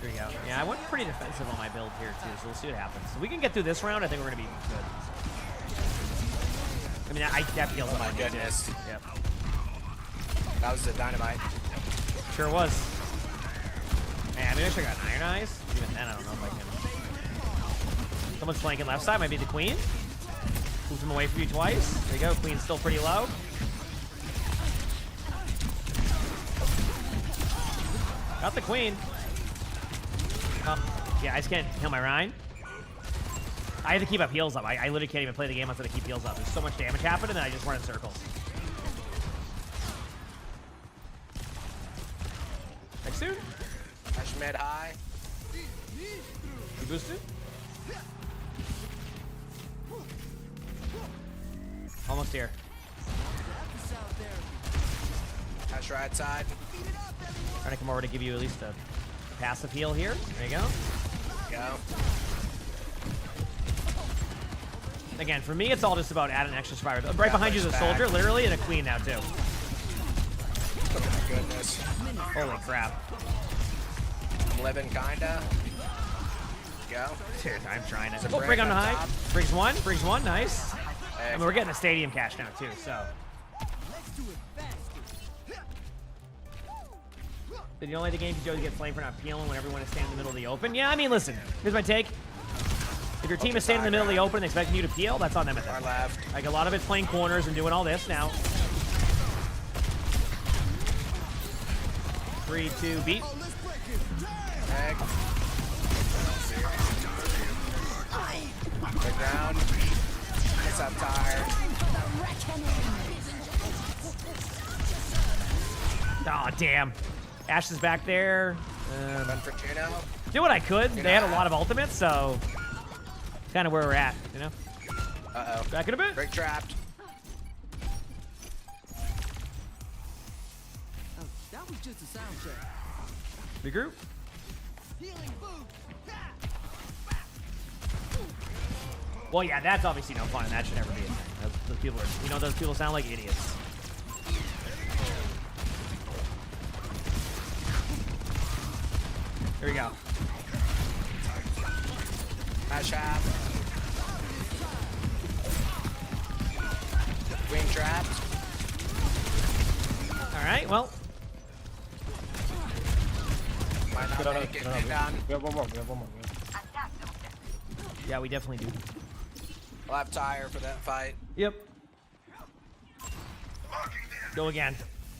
Here we go. Yeah, I went pretty defensive on my build here too, so we'll see what happens. So we can get through this round. I think we're gonna be good. I mean, I that feels Oh my goodness. Yep. That was the dynamite. Sure was. Hey, I mean, I should have got Iron Eyes. Even then, I don't know if I can. Someone's flanking left side. Might be the Queen. Moves him away from you twice. There you go. Queen's still pretty low. Got the Queen. Yeah, I just can't heal my Rhine. I have to keep up heals up. I literally can't even play the game until I keep heals up. There's so much damage happening that I just run in circles. Next soon. Ash mid high. You boosted? Almost here. Ash right side. Trying to come over to give you at least a passive heal here. There you go. Go. Again, for me, it's all just about adding extra survivor. Right behind you is a soldier, literally, and a queen now, too. Oh my goodness. Holy crap. I'm living kinda. Go. Dude, I'm trying to. There's a Oh, brig on the high. top. Briggs one, nice. Hey. I mean, we're getting a stadium cash now, too, so. Did you only the game you Joe get flamed for not peeling when everyone is standing in the middle of the open? Yeah, I mean, listen, here's my take. If your team is standing in the middle of the open and expecting you to peel, that's on them at that Our point. left. Like, a lot of it's playing corners and doing all this. Now, 3, 2, beat. Egg. The ground. What's up, Tire? Oh, damn. Ash is back there. Run for Juno. Do what I could. They had a lot of ultimates, so kind of where we're at, you know? Uh-oh. Back in a bit. Break trapped. That was just a sound check. Regroup. Healing boot. Well, yeah, that's obviously no fun, and that should never be a thing. Those people are, you know, those people sound like idiots. Here we go. Ash half. Wing trapped. All right, well. Might not make it. Get down. We have one more. We have one more. Yeah, we definitely do. We'll have Tire for that fight. Yep. Go again.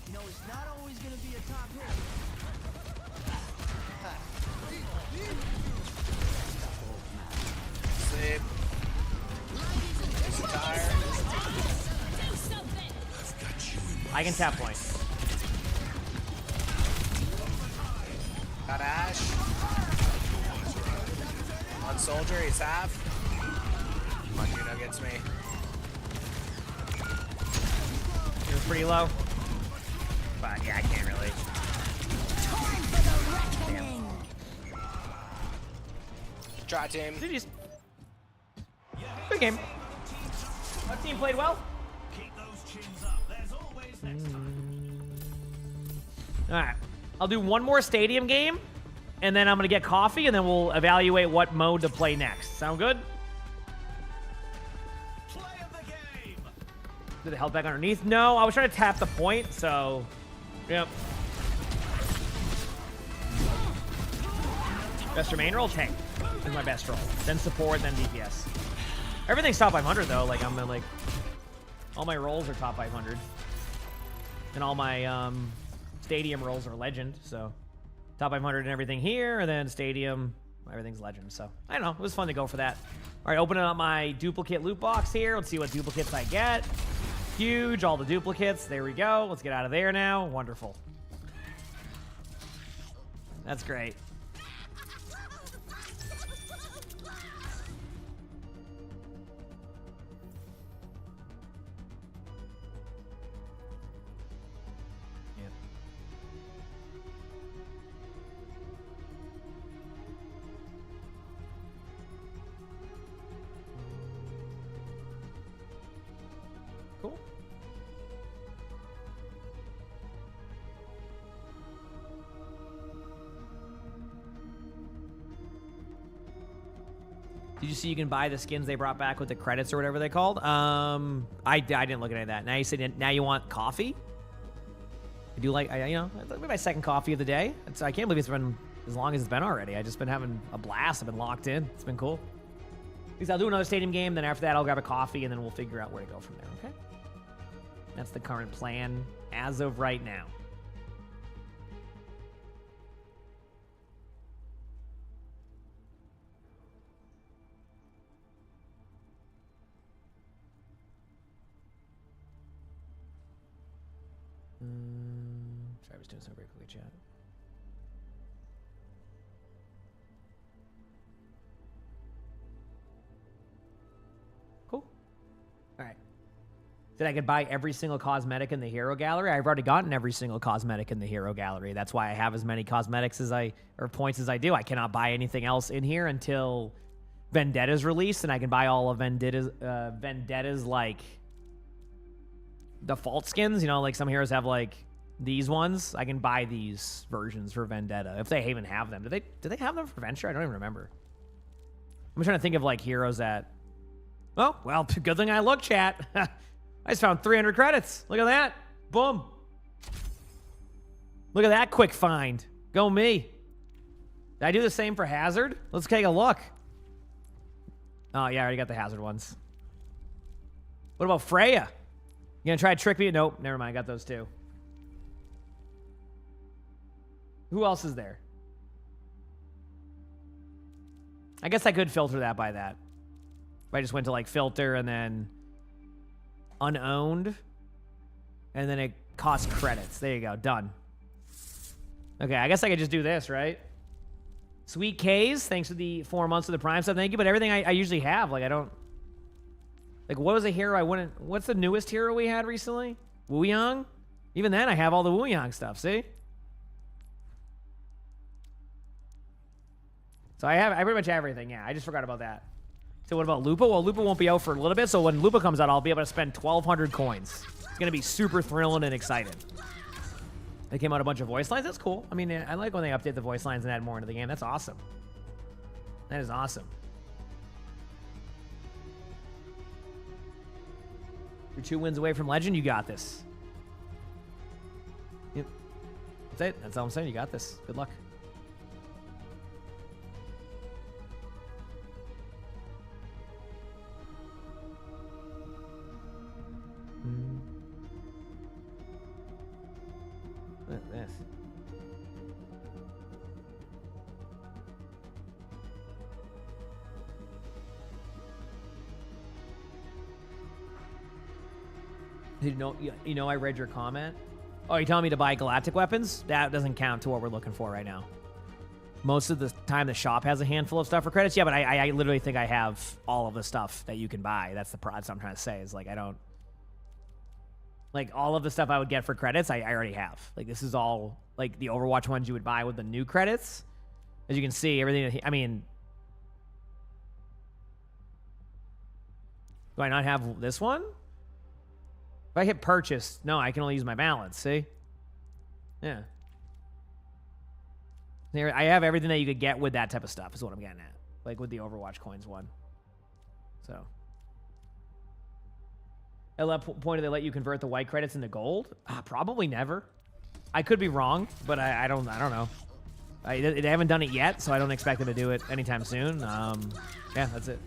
You know, it's not always gonna be a top hit. Sleep. There's a Tire. I can tap point. Got Ash. On Soldier, he's half. Come on, Juno gets me. You're pretty low. But yeah, I can't really. Try team. GG's. Good game. Our team played well. Keep those chins up. There's always next time. All right. I'll do one more stadium game, and then I'm going to get coffee, and then we'll evaluate what mode to play next. Sound good? Play of the game. Did it help back underneath? No, I was trying to tap the point, so... Yep. Best main roll? Tank is my best roll. Then support, then DPS. Everything's top 500, though. Like, I'm like... All my rolls are top 500. And all my, stadium rolls are legend, so... Top 500 and everything here, and then stadium, everything's legend. So, I don't know. It was fun to go for that. All right, opening up my duplicate loot box here. Let's see what duplicates I get. Huge, all the duplicates. There we go. Let's get out of there now. Wonderful. That's great. Cool. Did you see you can buy the skins they brought back with the credits or whatever they called? I didn't look at any of that. Now you said now you want coffee? I do like, you know, that'll be my second coffee of the day. I can't believe it's been as long as it's been already. I just been having a blast. I've been locked in. It's been cool. At least I'll do another stadium game. Then after that, I'll grab a coffee and then we'll figure out where to go from there. Okay. That's the current plan as of right now. Sorry, I was doing something very quickly, chat. Cool. All right. That I could buy every single cosmetic in the hero gallery. I've already gotten every single cosmetic in the hero gallery. That's why I have as many cosmetics or points as I do. I cannot buy anything else in here until Vendetta's released, and I can buy all of Vendetta's like default skins. You know, like some heroes have like these ones. I can buy these versions for Vendetta if they even have them. Do they have them for Venture? I don't even remember. I'm trying to think of like heroes that. Oh, well, good thing I looked, chat. I just found 300 credits. Look at that. Boom. Look at that quick find. Go me. Did I do the same for Hazard? Let's take a look. Oh, yeah, I already got the Hazard ones. What about Freya? You gonna try to trick me? Nope, never mind. I got those too. Who else is there? I guess I could filter that by that. If I just went to like filter and then unowned, and then it costs credits. There you go. Done. Okay, I guess I could just do this, right? Sweet K's, thanks for the 4 months of the Prime stuff. Thank you. But everything I usually have, like I don't. Like, what was a hero I wouldn't? What's the newest hero we had recently? Wuyang? Even then, I have all the Wuyang stuff. See? So I pretty much have everything. Yeah, I just forgot about that. So what about Lupa? Well, Lupa won't be out for a little bit. So when Lupa comes out, I'll be able to spend 1,200 coins. It's gonna be super thrilling and exciting. They came out a bunch of voice lines. That's cool. I mean, I like when they update the voice lines and add more into the game. That's awesome. That is awesome. You're 2 wins away from Legend. You got this. Yep. That's it. That's all I'm saying. You got this. Good luck. Look at this. You know I read your comment. Oh, you're telling me to buy galactic weapons? That doesn't count to what we're looking for right now. Most of the time the shop has a handful of stuff for credits. Yeah, but I literally think I have all of the stuff that you can buy. That's what I'm trying to say is like I don't. Like, all of the stuff I would get for credits, I already have. Like, this is all, like, the Overwatch ones you would buy with the new credits. As you can see, everything, I mean... Do I not have this one? If I hit purchase, no, I can only use my balance, see? Yeah. There, I have everything that you could get with that type of stuff, is what I'm getting at. Like, with the Overwatch coins one. So... At what point do they let you convert the white credits into gold? Probably never. I could be wrong, but I don't know. They haven't done it yet, so I don't expect them to do it anytime soon. Yeah, that's it.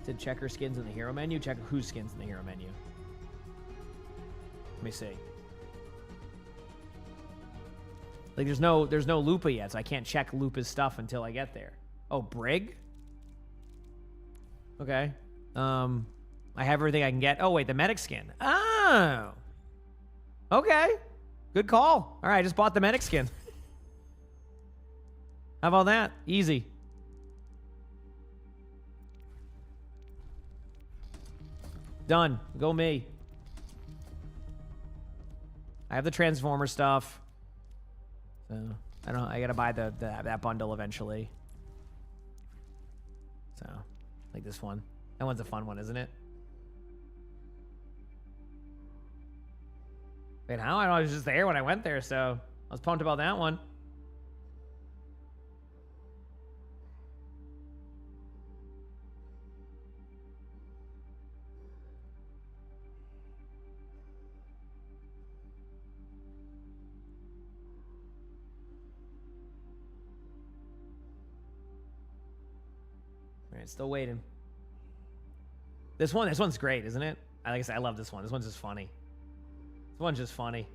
Did checker skins in the hero menu? Check whose skins in the hero menu. Let me see. Like, there's no Lupa yet, so I can't check Lupa's stuff until I get there. Oh, Brig? Okay. I have everything I can get. Oh, wait, the medic skin. Oh! Okay. Good call. All right, I just bought the medic skin. How about that? Easy. Done. Go me. I have the Transformer stuff. So, I don't know. I gotta buy that bundle eventually. So, like this one. That one's a fun one, isn't it? Wait, how? I was just there when I went there, so I was pumped about that one. All right, still waiting. This one's great, isn't it? Like I said, I love this one. This one's just funny. This one's just funny.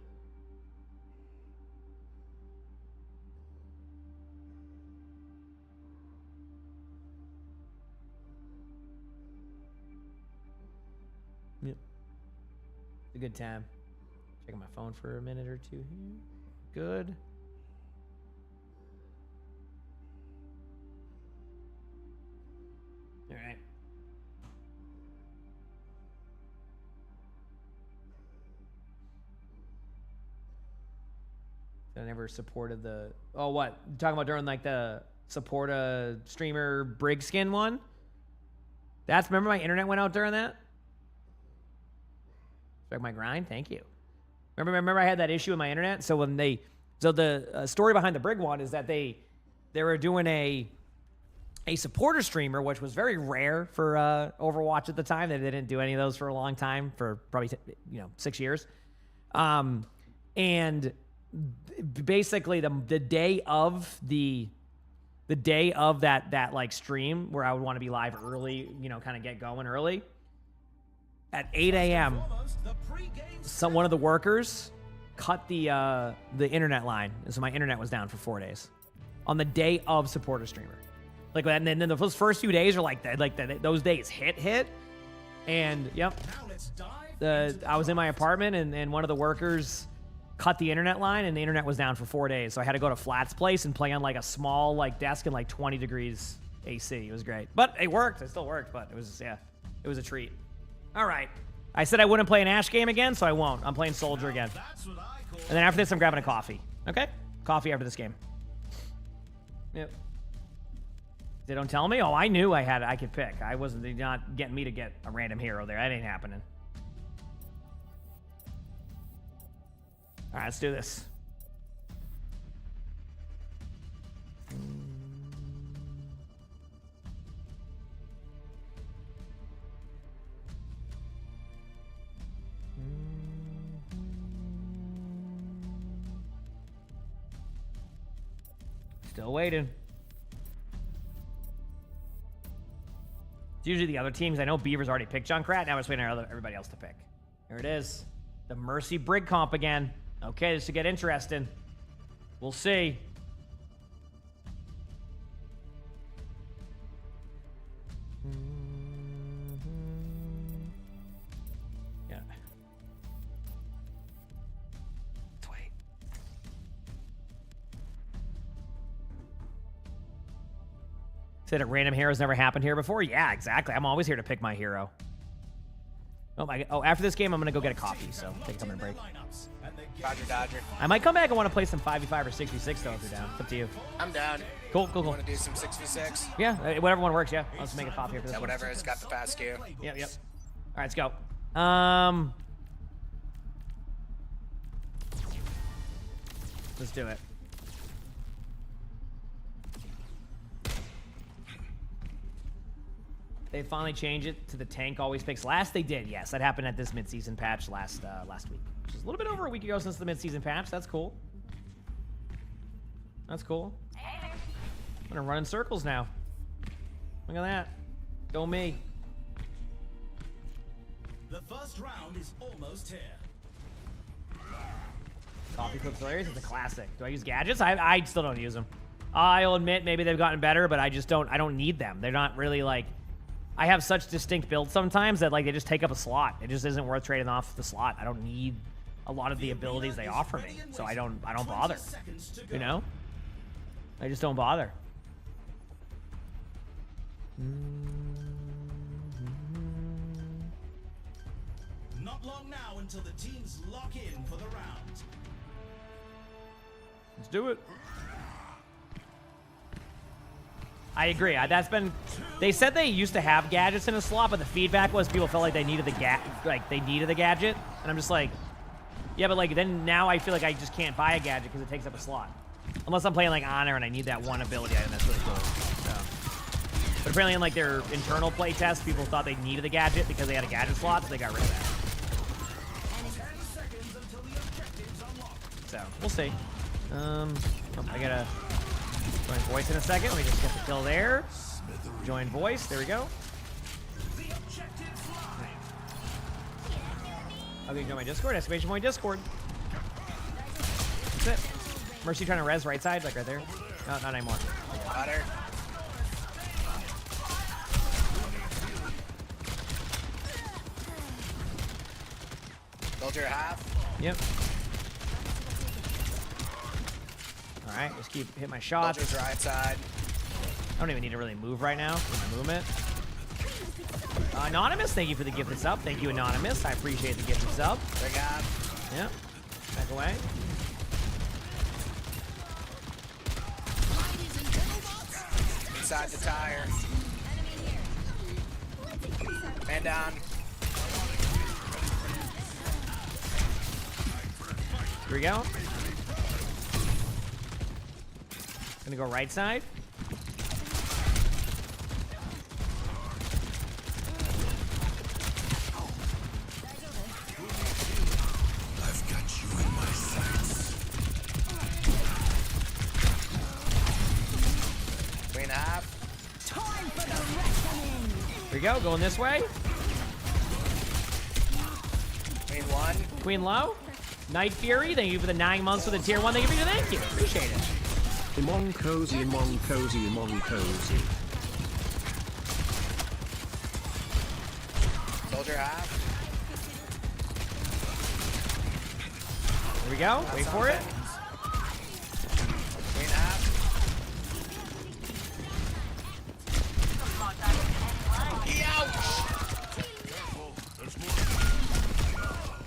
Yep. It's a good time. Checking my phone for a minute or two here. Good. All right. I never supported the... Oh, what? You're talking about during, like, the support a streamer Brig skin one? Remember my internet went out during that? Check my grind? Thank you. Remember I had that issue with my internet? So when they... So the story behind the Brig one is that they were doing a supporter streamer, which was very rare for Overwatch at the time. They didn't do any of those for a long time, for probably 6 years. And basically the day of the the day of that like stream where I would want to be live early, you know, kind of get going early. At 8 a.m., one of the workers cut the internet line, and so my internet was down for 4 days on the day of supporter streamer. Like, and then those first few days are like that, those days hit, and yep. I was in my apartment, and one of the workers cut the internet line, and the internet was down for 4 days. So I had to go to Flat's place and play on like a small like desk in like 20 degrees AC. It was great, but it worked. It still worked, but it was it was a treat. All right, I said I wouldn't play an Ash game again, so I won't. I'm playing Soldier again, and then after this, I'm grabbing a coffee. Okay, coffee after this game. Yep. They don't tell me. Oh, I knew I could pick. They're not getting me to get a random hero there. That ain't happening. All right, let's do this. Still waiting. It's usually the other teams. I know Beaver's already picked Junkrat. Now we're just waiting on everybody else to pick. Here it is. The Mercy Brig comp again. Okay, this will get interesting. We'll see. Yeah. Let's wait. Said a random hero's never happened here before? Yeah, exactly. I'm always here to pick my hero. Oh, after this game, I'm going to go get a coffee, so take a couple-minute break. Dodger. I might come back and want to play some 5v5 or 6v6, though, if you're down. It's up to you. I'm down. Cool. You want to do some 6v6? Yeah, whatever one works, yeah. I'll just make a coffee after this Yeah, one. whatever. It's got the fast queue. Yep. All right, let's go. Let's do it. They finally changed it to the tank always picks last. They did, yes. That happened at this mid-season patch last week, which is a little bit over a week ago since the mid-season patch. That's cool. That's cool. I'm gonna run in circles now. Look at that. Go me. The first round is almost here. Coffee Clips Hilarious. It's a classic. Do I use gadgets? I still don't use them. I'll admit maybe they've gotten better, but I don't need them. They're not really like. I have such distinct builds sometimes that like they just take up a slot. It just isn't worth trading off the slot. I don't need a lot of the abilities they offer me, so I don't bother. You know, I just don't bother. Not long now until the teams lock in for the round. Let's do it. I agree. That's been. They said they used to have gadgets in a slot, but the feedback was people felt like they needed the gadget, and I'm just like, yeah, but like then now I feel like I just can't buy a gadget because it takes up a slot, unless I'm playing like Honor and I need that one ability item. That's really cool. So, but apparently in like their internal play test, people thought they needed the gadget because they had a gadget slot, so they got rid of that. So we'll see. I gotta. Join voice in a second. Let me just get the kill there. Join voice. There we go. Okay, join my Discord. Exclamation point Discord. That's it. Mercy trying to res right side, like right there. No, not anymore. Got her. Soldier half. Yep. All right, just keep hitting my shots. Soldier's right side. I don't even need to really move right now for my movement. Anonymous, thank you for the gifted sub. Thank you, Anonymous. I appreciate the gifted sub. Big up. Yep. Back away. Inside the tire. Man down. Here we go. Gonna go right side. I've got you in my sights. Here we go, going this way. Queen 1. Queen low. Night Fury, thank you for the 9 months with the tier 1. Thank you for the thank you. Appreciate it. Emongg cozy, emongg cozy, emongg cozy. Soldier half. Here we go. Wait for it. Queen half.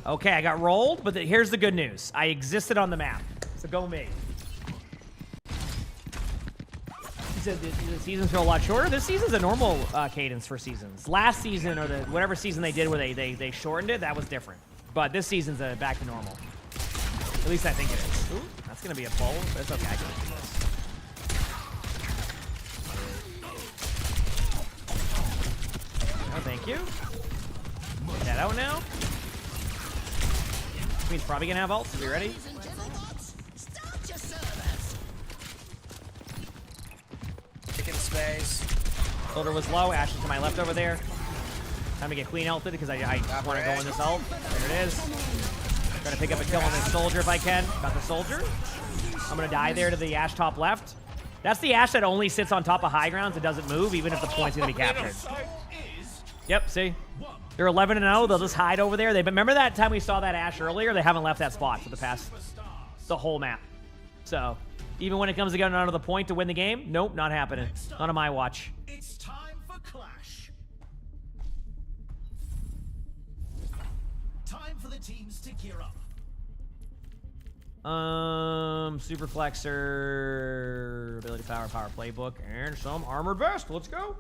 Okay, I got rolled, but here's the good news. I existed on the map, so go me. He said the seasons feel a lot shorter. This season's a normal cadence for seasons. Last season, or whatever season they did where they shortened it, that was different. But this season's back to normal. At least I think it is. Ooh, that's going to be a pull, but it's okay. I can do this. Oh, thank you. Get that out now. Queen's probably going to have ults. Are you ready? Chicken space. Soldier was low. Ash is to my left over there. Time to get Queen ulted because I want to go in this ult. There it is. Trying to pick up a kill on this Soldier if I can. Got the Soldier. I'm going to die there to the Ash top left. That's the Ash that only sits on top of high grounds. It doesn't move even if the point's going to be captured. Yep, see? They're 11-0. They'll just hide over there. Remember that time we saw that Ash earlier? They haven't left that spot for the whole map. So, even when it comes to getting onto the point to win the game, nope, not happening. Not on my watch. It's time for Clash. Time for the teams to gear up. Super Flexor, ability power playbook, and some armored vest. Let's go.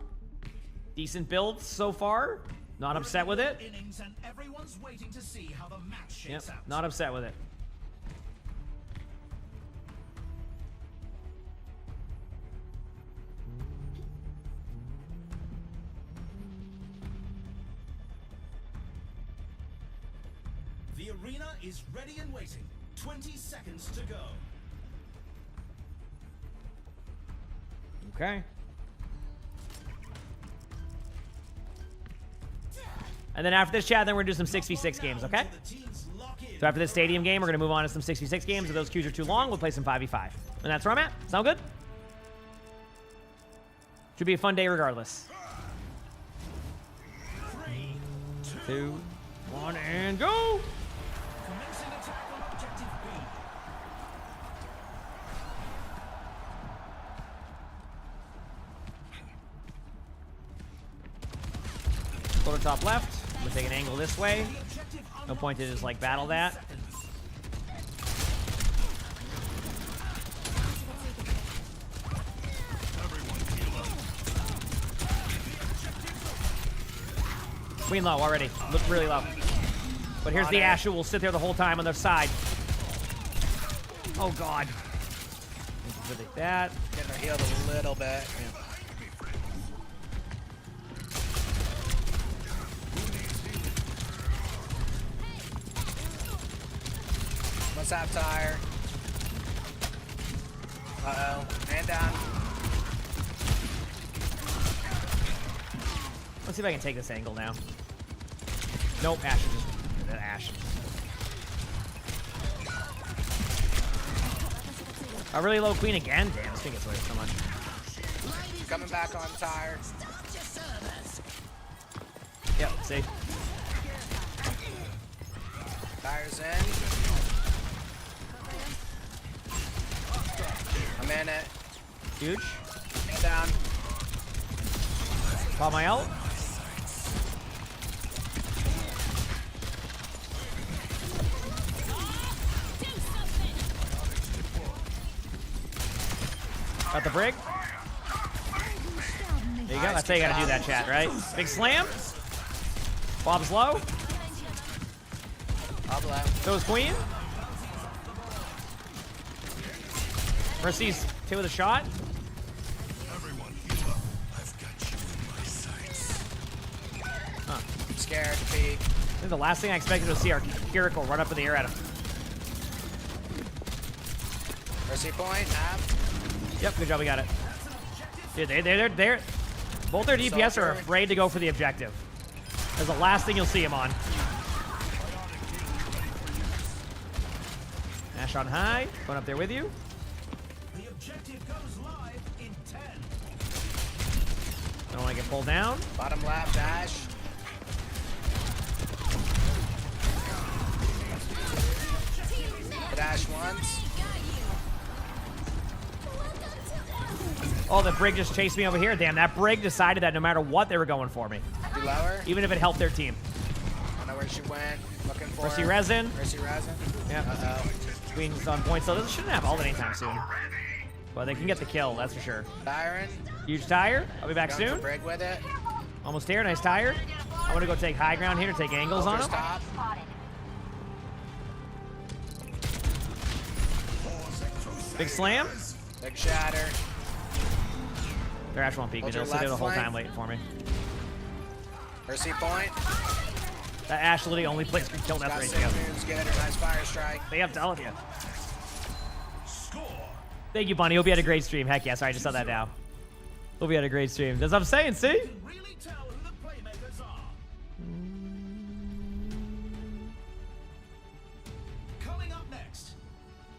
Decent build so far. Not upset with it. Innings and everyone's waiting to see how the match shakes out. Not upset with it. The arena is ready and waiting. 20 seconds to go. Okay. And then after this chat, then we're going to do some 6v6 games, okay? So after this stadium game, we're going to move on to some 6v6 games. If those queues are too long, we'll play some 5v5. And that's where I'm at. Sound good? Should be a fun day regardless. 3, 2, 1, and go! commencing attack on objective B. Go to top left. I'm going to take an angle this way. No point to just, like, battle that. Queen low already. Look really low. But here's the Ash who will sit there the whole time on their side. Oh, God. Take that. Getting her healed a little bit. Let's have tire. Uh-oh. Man down. Let's see if I can take this angle now. Nope, Ash is just Ash. A really low Queen again? Damn, this thing gets away so much. Coming back on tire. Yep, see? Tire's in. I'm in it. Huge. Man down. Pop my ult. Got the brig. There you go. That's how you gotta do that, chat, right? Big slam. Bob's low. Bob left. So is Queen. Mercy's 2 with a shot. Everyone heal up. I've got you in my sights. Huh. I'm scared to peek. I think the last thing I expected was to see our Kiriko run up in the air at him. Mercy point, half. Yep, good job, we got it. Dude, they're Both their DPS are Soldier. afraid to go for the objective. That's the last thing you'll see him on. Ash on high. Going up there with you. The objective goes live in 10. I don't want to get pulled down. Bottom left, dash. Dash once. Oh, the Brig just chased me over here. Damn, that Brig decided that no matter what, they were going for me. Do lower. Even if it helped their team. I don't know where she went. Looking for Mercy her. resin. Mercy resin. Yeah. Uh-oh. Queen's on point, so this shouldn't have ult anytime soon. But they can get the kill, that's for sure. Byron. Huge tire. I'll be back Going for soon. Brig with it. Almost here. Nice tire. I'm going to go take high ground here to take angles on him. Stop. Big slam. Big shatter. Their Ash won't peek me. Hold your They'll sit there the left whole flank. time waiting for me. Mercy point. That Ash literally only plays for kill death Got ratio. same moves. Get her. Nice fire strike. They have to all of you. Thank you, Bunny. Hope you had a great stream. Heck yeah. Sorry, I just saw that now. Hope you had a great stream. That's what I'm saying, see? Really tell who the playmakers are. Coming up next,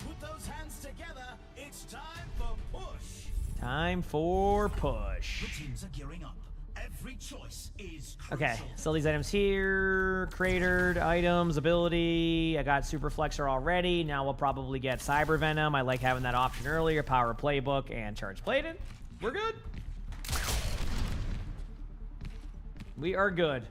put those hands together. It's time for push. Time for push. The teams are gearing up. Every choice is crucial. Okay, sell these items here. Cratered items, ability. I got Super Flexor already. Now we'll probably get Cyber Venom. I like having that option earlier. Power Playbook and Charge Plated. We're good. We are good.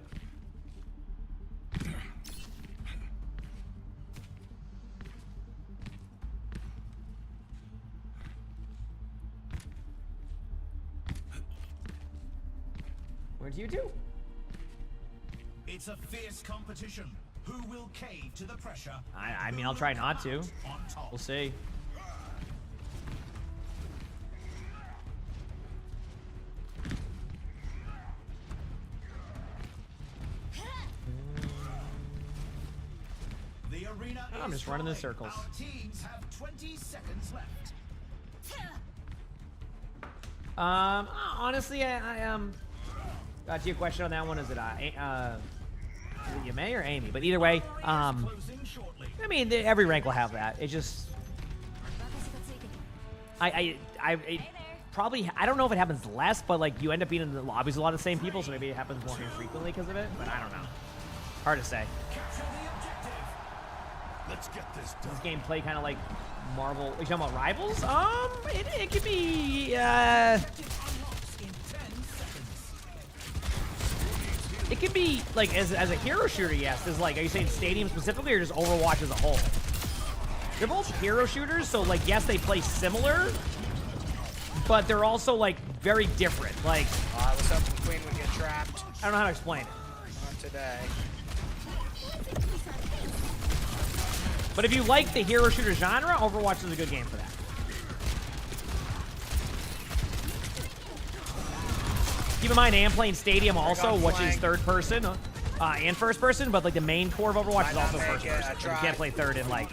Where'd you do? It's a fierce competition. Who will cave to the pressure? I mean, I'll try not to. On top. We'll see. The arena I'm is just running in drawing. circles. Our teams have 20 seconds left. Honestly, I got you a question on that one. Is it Yamei or Amy? But either way, Closing shortly. I mean, every rank will have that. It just, it probably, I don't know if it happens less, but like you end up being in the lobbies with a lot of the same people, so maybe it happens more infrequently because of it. But I don't know. Hard to say. Capture the objective. Let's get this This done. game play kind of like Marvel. Are you talking about Rivals? It could be. Unlocks in 10 seconds. It could be like as a hero shooter. Yes, is like. Are you saying Stadium specifically, or just Overwatch as a whole? They're both hero shooters, so like yes, they play similar, but they're also like very different. Like I was hoping Queen would get trapped. I don't know how to explain it. Not today. But if you like the hero shooter genre, Overwatch is a good game for that. Keep in mind, I am playing Stadium also, which is third person and first person, but like the main core of Overwatch is also first person. So you can't play third in like,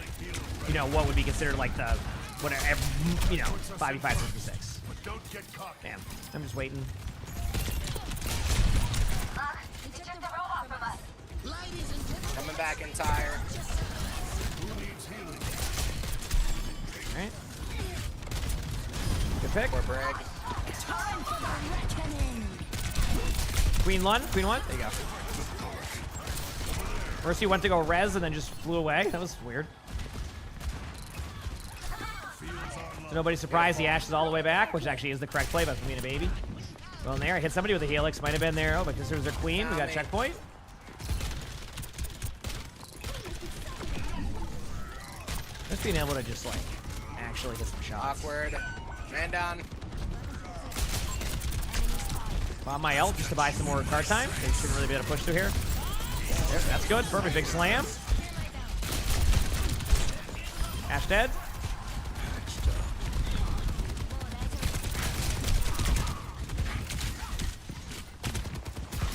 you know, what would be considered like the, whatever, you know, 5v5, 66. But don't get caught. Damn, I'm just waiting. It's just a robot from us. Coming back in tire. Alright. Good pick. Poor Brig. Queen one. There you go. Mercy went to go res and then just flew away. That was weird. So nobody's surprised the Ashe is all the way back, which actually is the correct play by me and a baby. Going there. I hit somebody with a helix. Might have been there. Oh, but this is their queen. We got a checkpoint. Just being able to just like actually hit some shots. Awkward. Man down. On my ult just to buy some more card time. They shouldn't really be able to push through here. Yep, that's good. Perfect. Big slam. Ashe dead.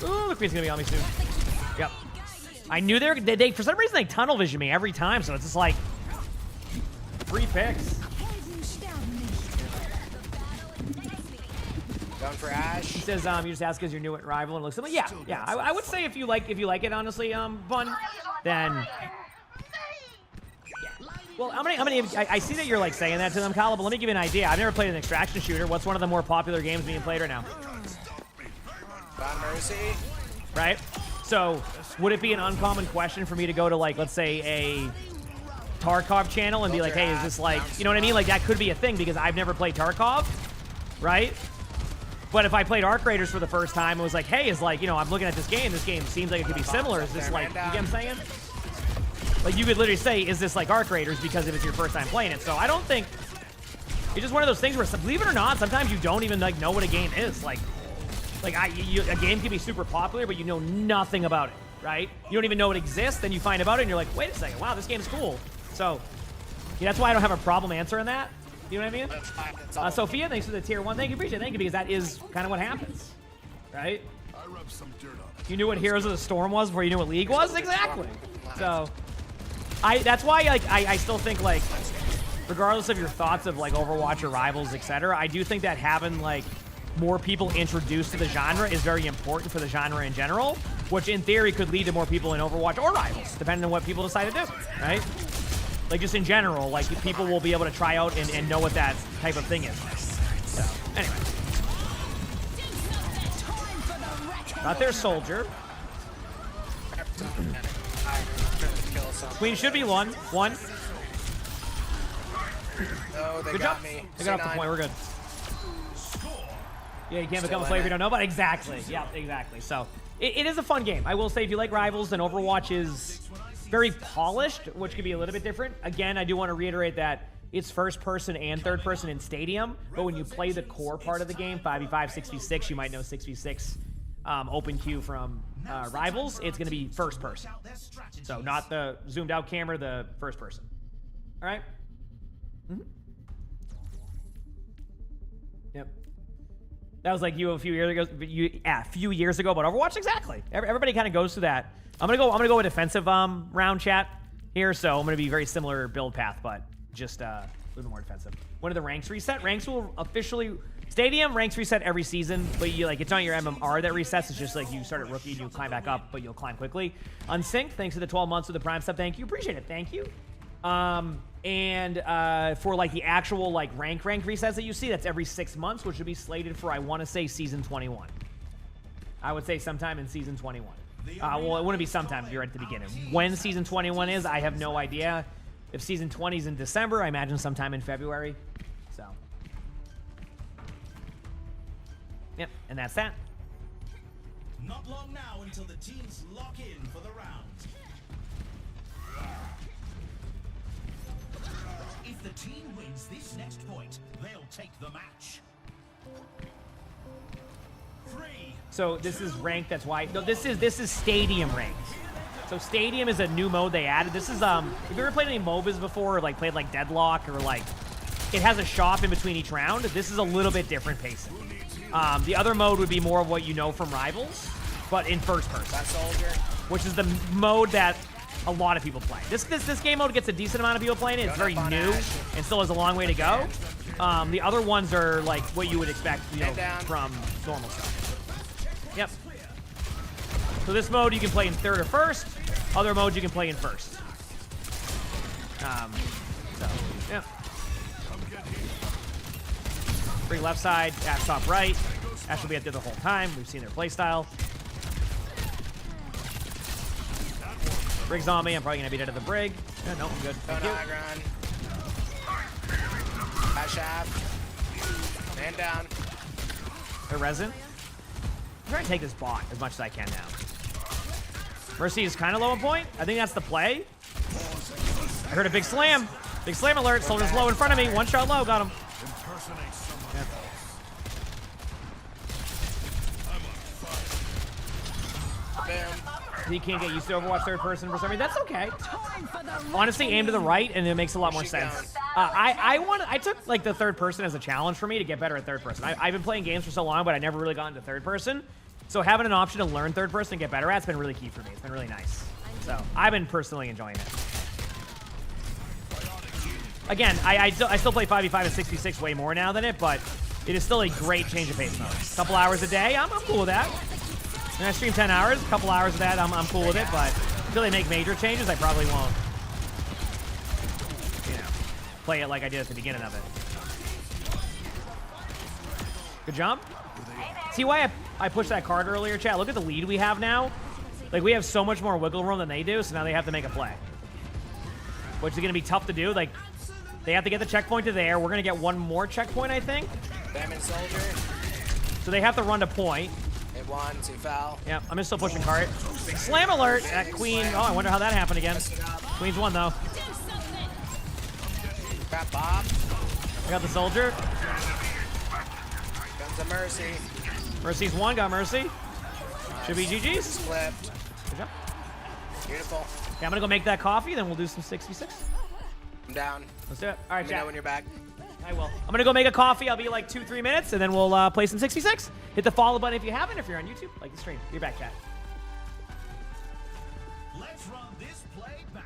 Ooh, the queen's gonna be on me soon. Yep. I knew they for some reason they tunnel vision me every time, so it's just like 3 picks. Going for Ash. He says you just ask because you're new at Rival and it looks similar. Yeah. I would say if you like it, honestly, Bun, then. Well, how many? I see that you're like saying that to them, Kyle, but let me give you an idea. I've never played an extraction shooter. What's one of the more popular games being played right now? Bad Mercy. Right. So, would it be an uncommon question for me to go to like, let's say, a Tarkov channel and be like, hey, is this like, you know what I mean? Like that could be a thing because I've never played Tarkov, right? But if I played Arc Raiders for the first time, it was like, hey, is like, you know, I'm looking at this game seems like it could be similar. Is this like, you get what I'm saying? Like you could literally say, is this like Arc Raiders because if it's your first time playing it? So I don't think, it's just one of those things where, believe it or not, sometimes you don't even like know what a game is. Like a game can be super popular, but you know nothing about it, right? You don't even know it exists, then you find about it and you're like, wait a second, wow, this game's cool. So yeah, that's why I don't have a problem answering that. You know what I mean? Sophia, thanks for the tier 1. Thank you, appreciate it. Thank you, because that is kind of what happens, right? I rubbed some dirt on it. You knew what Heroes of the Storm was before you knew what League was? Exactly. So that's why like I still think like regardless of your thoughts of like Overwatch or Rivals, etc., I do think that having like more people introduced to the genre is very important for the genre in general, which in theory could lead to more people in Overwatch or Rivals, depending on what people decide to do, right? Like just in general, like people will be able to try out and know what that type of thing is. So, anyway. Got their soldier. Queen should be one. No, they good got job. me. They got off the point. We're good. Yeah, you can't become a player if you don't know, but exactly. Yeah, exactly. So it is a fun game. I will say if you like Rivals, then Overwatch is very polished, which can be a little bit different. Again, I do want to reiterate that it's first person and third person in Stadium, but when you play the core part of the game, 5v5, 6v6, you might know 6v6 open queue from Rivals, it's going to be first person. So not the zoomed out camera, the first person. All right? Mm-hmm. Yep. That was like you a few years ago, but Overwatch, exactly. Everybody kind of goes through that. I'm gonna go with defensive round chat here, so I'm gonna be very similar build path, but just a little more defensive. When do the ranks reset? Ranks will officially Stadium ranks reset every season, but you like it's not your MMR that resets. It's just like you start at rookie and you climb back up, but you'll climb quickly. Unsynced, thanks to the 12 months of the Prime sub. Thank you, appreciate it. Thank you. And for like the actual like rank resets that you see, that's every 6 months, which would be slated for I want to say season 21. I would say sometime in season 21. Well, it wouldn't be sometime if you're at the beginning. When season 21 is, I have no idea. If season 20 is in December, I imagine sometime in February. So, yep, and that's that. Not long now until the teams lock in for the round. If the team wins this next point, they'll take the match. So this is ranked. That's why. No, this is Stadium ranked. So Stadium is a new mode they added. This is if you ever played any MOBAs before, or like played like Deadlock, or like it has a shop in between each round. This is a little bit different pacing. The other mode would be more of what you know from Rivals, but in first person, which is the mode that a lot of people play. This game mode gets a decent amount of people playing it. It's very new and still has a long way to go. The other ones are like what you would expect, you know, from normal stuff. Yep. So this mode you can play in third or first. Other modes you can play in first. So, yeah. Bring left side, Ash top right. Ash will be up there the whole time. We've seen their playstyle. Brig's on me. I'm probably going to beat it at the Brig. Yeah, no, I'm good. Thank you. Ash up. Man down. They're resin. I'm trying to take this bot as much as I can now. Mercy is kind of low on point. I think that's the play. I heard a big slam. Big slam alert. Soldier's low in front of me. One shot low. Got him. Yep. He can't get used to Overwatch third person for some reason. That's okay. Honestly, aim to the right, and it makes a lot more sense. I took like the third person as a challenge for me to get better at third person. I've been playing games for so long, but I never really got into third person. So having an option to learn third person and get better at it's been really key for me. It's been really nice. So I've been personally enjoying it. Again, I still play 5v5 and 6v6 way more now than it, but it is still a great change of pace mode. A couple hours a day, I'm cool with that. And I stream 10 hours, a couple hours of that, I'm cool with it, but until they make major changes, I probably won't, you know, play it like I did at the beginning of it. Good jump. See why I pushed that card earlier, chat? Look at the lead we have now. Like, we have so much more wiggle room than they do, so now they have to make a play. Which is going to be tough to do. Like, they have to get the checkpoint to there. We're going to get one more checkpoint, I think. Diamond Soldier. So they have to run to point. Hit 1, 2 foul. Yeah, I'm just still pushing cart. Slam alert at Queen. Oh, I wonder how that happened again. Queen's won, though. Got Bob. I got the soldier. Comes a Mercy. Mercy's one, got Mercy. Should be GG's. Flipped. Good job. Beautiful. Okay, I'm gonna go make that coffee, then we'll do some 66. I'm down. Let's do it. All right, Let me know chat. when you're back. I will. I'm gonna go make a coffee. I'll be like 2-3 minutes, and then we'll play some 66. Hit the follow button if you haven't. If you're on YouTube, like the stream. You're back, chat. Let's run this play back.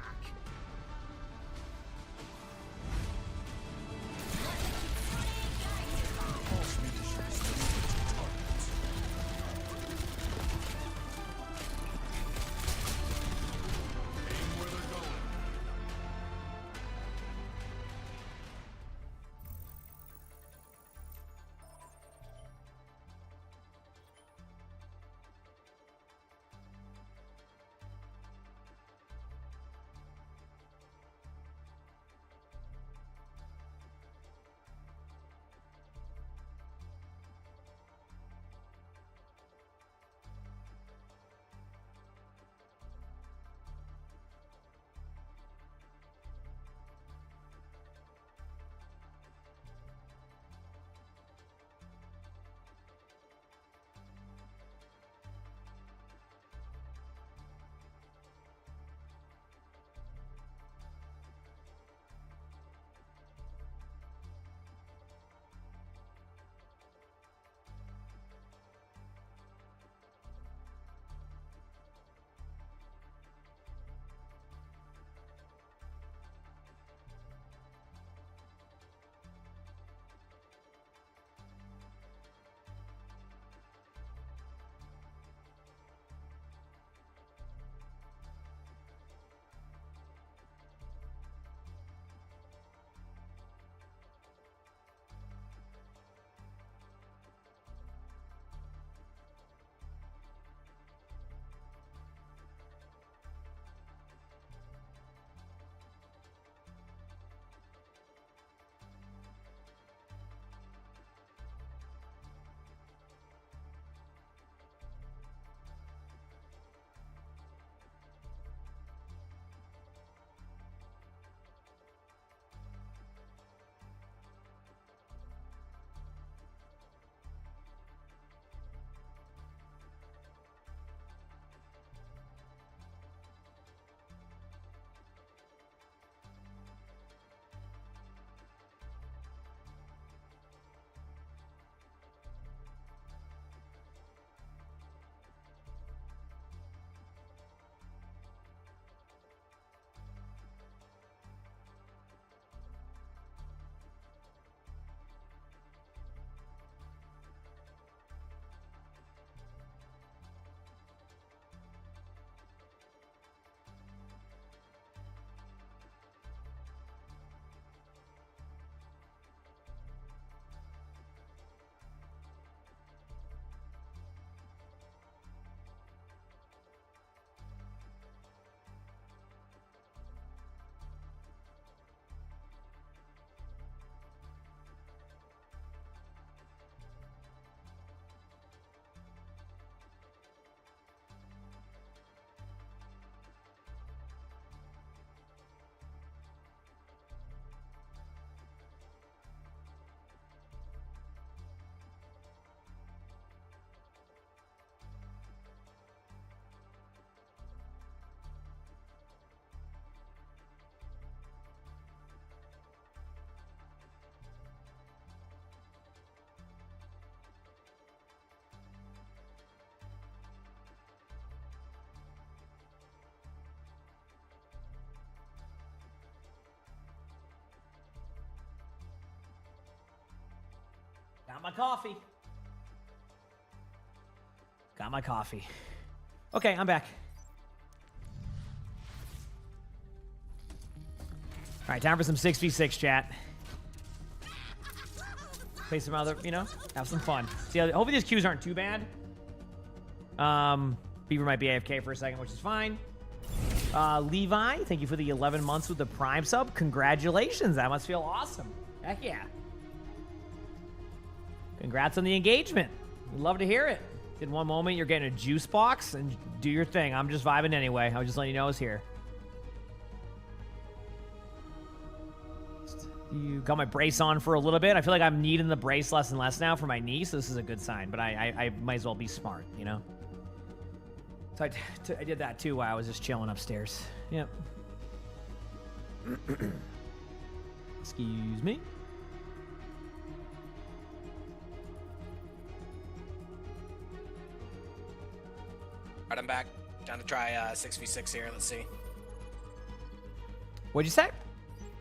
my coffee. Got my coffee. Okay, I'm back. All right, time for some 6v6 chat. Play some other, you know, have some fun. See, hopefully these queues aren't too bad. Beaver might be AFK for a second, which is fine. Levi, thank you for the 11 months with the Prime sub. Congratulations, that must feel awesome. Heck yeah. Congrats on the engagement. We'd love to hear it. In one moment, you're getting a juice box, and do your thing. I'm just vibing anyway. I was just letting you know I was here. You got my brace on for a little bit. I feel like I'm needing the brace less and less now for my knee, so this is a good sign. But I might as well be smart, you know? So I did that too while I was just chilling upstairs. Yep. Excuse me. Alright, I'm back. Down to try 6v6 here. Let's see. What'd you say?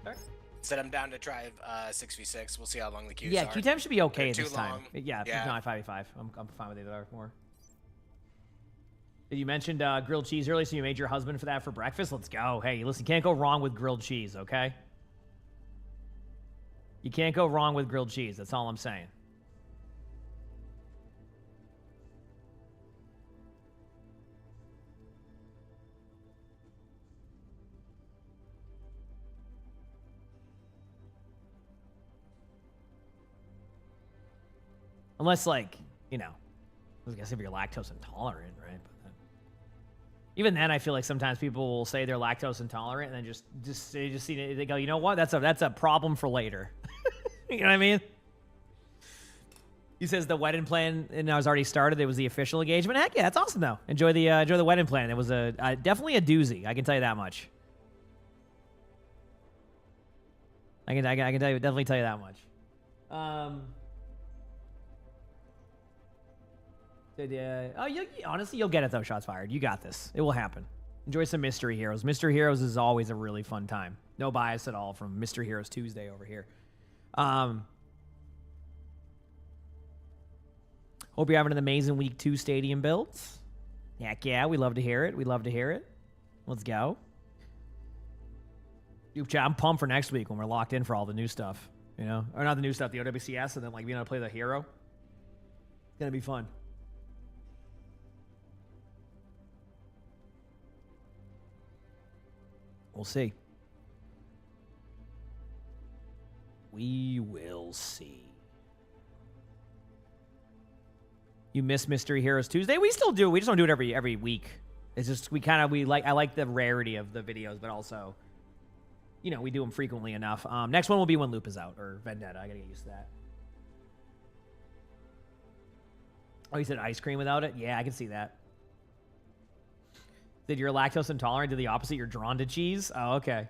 Sorry? Said I'm down to try 6v6. We'll see how long the queues yeah, are. queue time should be okay They're this too time. long. Yeah, Yeah. no, 5v5. I'm fine with either more. You mentioned grilled cheese earlier, so you made your husband for that for breakfast? Let's go. Hey, listen, can't go wrong with grilled cheese, okay? You can't go wrong with grilled cheese. That's all I'm saying. Unless, like, you know, I was gonna say if you're lactose intolerant, right? But then, even then, I feel like sometimes people will say they're lactose intolerant and then they go, you know what? That's a problem for later. You know what I mean? He says the wedding plan and I was already started. It was the official engagement. Heck yeah, that's awesome though. Enjoy the wedding plan. It was definitely a doozy. I can tell you that much. I can definitely tell you that much. Honestly, you'll get it though. Shots fired. You got this. It will happen. Enjoy some Mystery Heroes. Mystery Heroes is always a really fun time. No bias at all from Mystery Heroes Tuesday over here. Hope you're having an amazing week 2 stadium builds. Heck yeah, we love to hear it. We love to hear it. Let's go. I'm pumped for next week when we're locked in for all the new stuff. You know, or not the new stuff, the OWCS, and then like being able to play the hero. It's gonna be fun. We'll see. We will see. You miss Mystery Heroes Tuesday? We still do. We just don't do it every week. It's just I like the rarity of the videos, but also, you know, we do them frequently enough. Next one will be when Loop is out or Vendetta. I gotta get used to that. Oh, you said ice cream without it? Yeah, I can see that. Did you're lactose intolerant? Do the opposite. You're drawn to cheese. Oh, okay.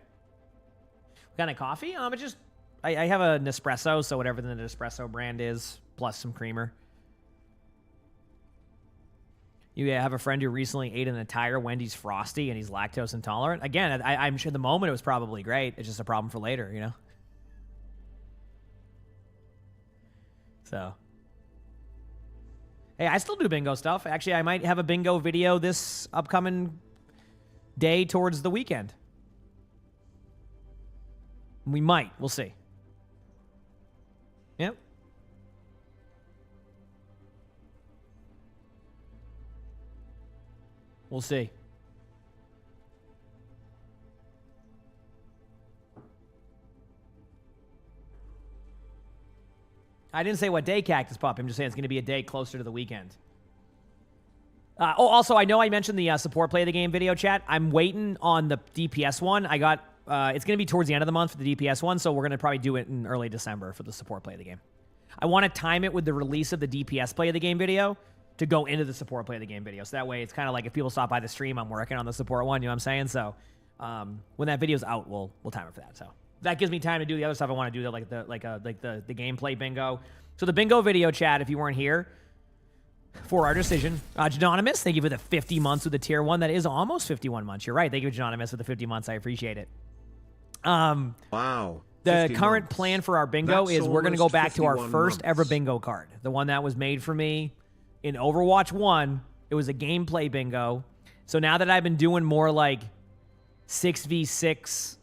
What kind of coffee? I have a Nespresso, so whatever the Nespresso brand is, plus some creamer. You have a friend who recently ate an entire Wendy's Frosty, and he's lactose intolerant. Again, I'm sure the moment it was probably great. It's just a problem for later, you know? So. Hey, I still do bingo stuff. Actually, I might have a bingo video this upcoming day towards the weekend. We might. We'll see. Yep. We'll see. I didn't say what day Cactus Pup. I'm just saying it's going to be a day closer to the weekend. Also, I know I mentioned the support play of the game video chat. I'm waiting on the DPS one. I got it's going to be towards the end of the month for the DPS one, so we're going to probably do it in early December for the support play of the game. I want to time it with the release of the DPS play of the game video to go into the support play of the game video. So that way it's kind of like if people stop by the stream, I'm working on the support one, you know what I'm saying? So when that video's out, we'll time it for that. So that gives me time to do the other stuff I want to do, like the gameplay bingo. So the bingo video chat, if you weren't here, for our decision. Janonymous, thank you for the 50 months with the tier 1. That is almost 51 months. You're right. Thank you, Janonymous, for the 50 months. I appreciate it. Wow. The 50 current months. plan for our bingo That's is we're going to go almost back to our 51 first ever months. bingo card. The one that was made for me in Overwatch 1. It was a gameplay bingo. So now that I've been doing more like 6v6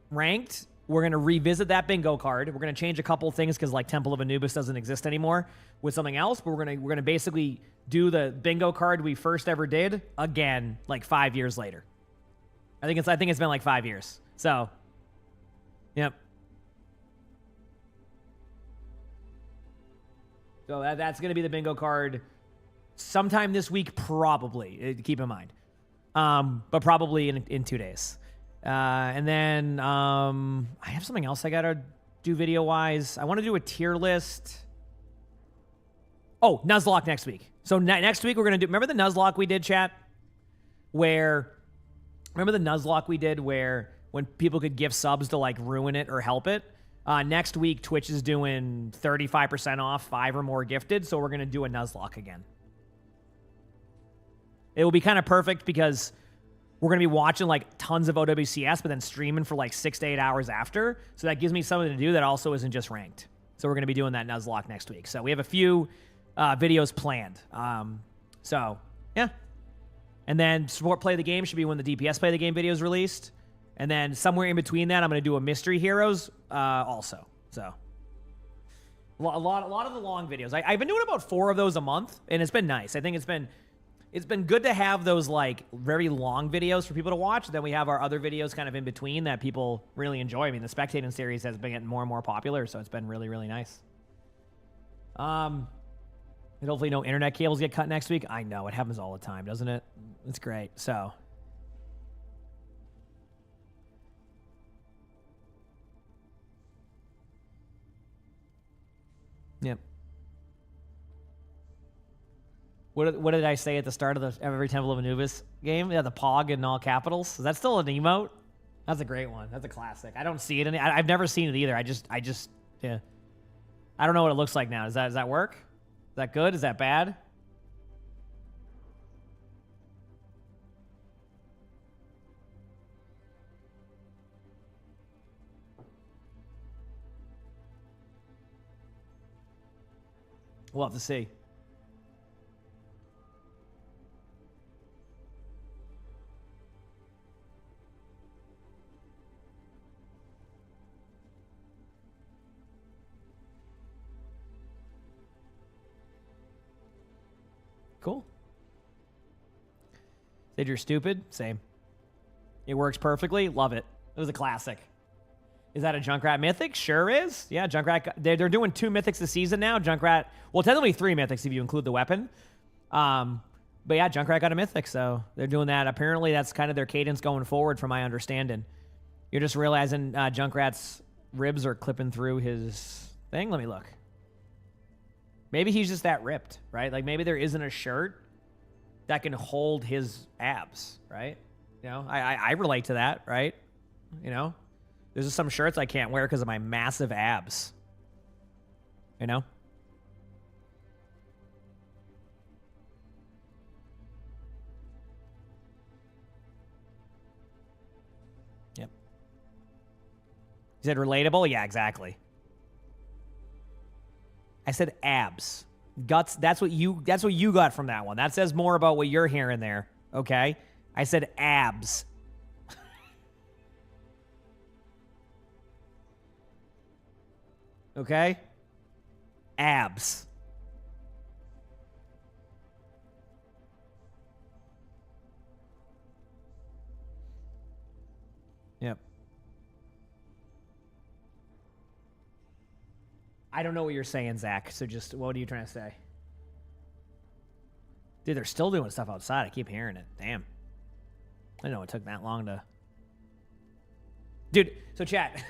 ranked, we're going to revisit that bingo card. We're going to change a couple things because like Temple of Anubis doesn't exist anymore with something else, but we're going to basically do the bingo card we first ever did again like 5 years later. I think it's been like 5 years. So, yep. So that's going to be the bingo card sometime this week, probably. Keep in mind. But probably in 2 days. And then I have something else I got to do video-wise. I want to do a tier list. Oh, Nuzlocke next week. So next week we're going to do... Remember the Nuzlocke we did, chat? Where when people could give subs to like ruin it or help it? Next week, Twitch is doing 35% off 5 or more gifted, so we're going to do a Nuzlocke again. It will be kind of perfect because we're going to be watching like tons of OWCS, but then streaming for like 6 to 8 hours after. So that gives me something to do that also isn't just ranked. So we're going to be doing that Nuzlocke next week. So we have a few videos planned. So, yeah. And then Support Play the Game should be when the DPS Play the Game video is released. And then somewhere in between that, I'm going to do a Mystery Heroes also. So a lot of the long videos. I've been doing about 4 of those a month, and it's been nice. I think it's been good to have those like very long videos for people to watch. Then we have our other videos kind of in between that people really enjoy. I mean, the Spectating series has been getting more and more popular, so it's been really, really nice. And hopefully no internet cables get cut next week. I know, it happens all the time, doesn't it? It's great. So... Yep. What did I say at the start of every Temple of Anubis game? Yeah, the Pog in all capitals. Is that still an emote? That's a great one. That's a classic. I don't see it I've never seen it either. I just yeah. I don't know what it looks like now. Does that work? Is that good? Is that bad? We'll have to see. Cool. Said you're stupid? Same. It works perfectly. Love it. It was a classic. Is that a Junkrat mythic? Sure is. Yeah, Junkrat. They're doing 2 mythics this season now. Junkrat. Well, technically 3 mythics if you include the weapon. But yeah, Junkrat got a mythic, so they're doing that. Apparently, that's kind of their cadence going forward, from my understanding. You're just realizing Junkrat's ribs are clipping through his thing. Let me look. Maybe he's just that ripped, right? Like maybe there isn't a shirt that can hold his abs, right? You know, I relate to that, right? You know, there's just some shirts I can't wear because of my massive abs. You know? Yep. Is it relatable? Yeah, exactly. I said abs. Guts, that's what you got from that one. That says more about what you're hearing there, okay? I said abs. Okay? Abs. Yep. I don't know what you're saying, Zach, so just, what are you trying to say? Dude, they're still doing stuff outside. I keep hearing it. Damn. I didn't know it took that long to... Dude, so chat.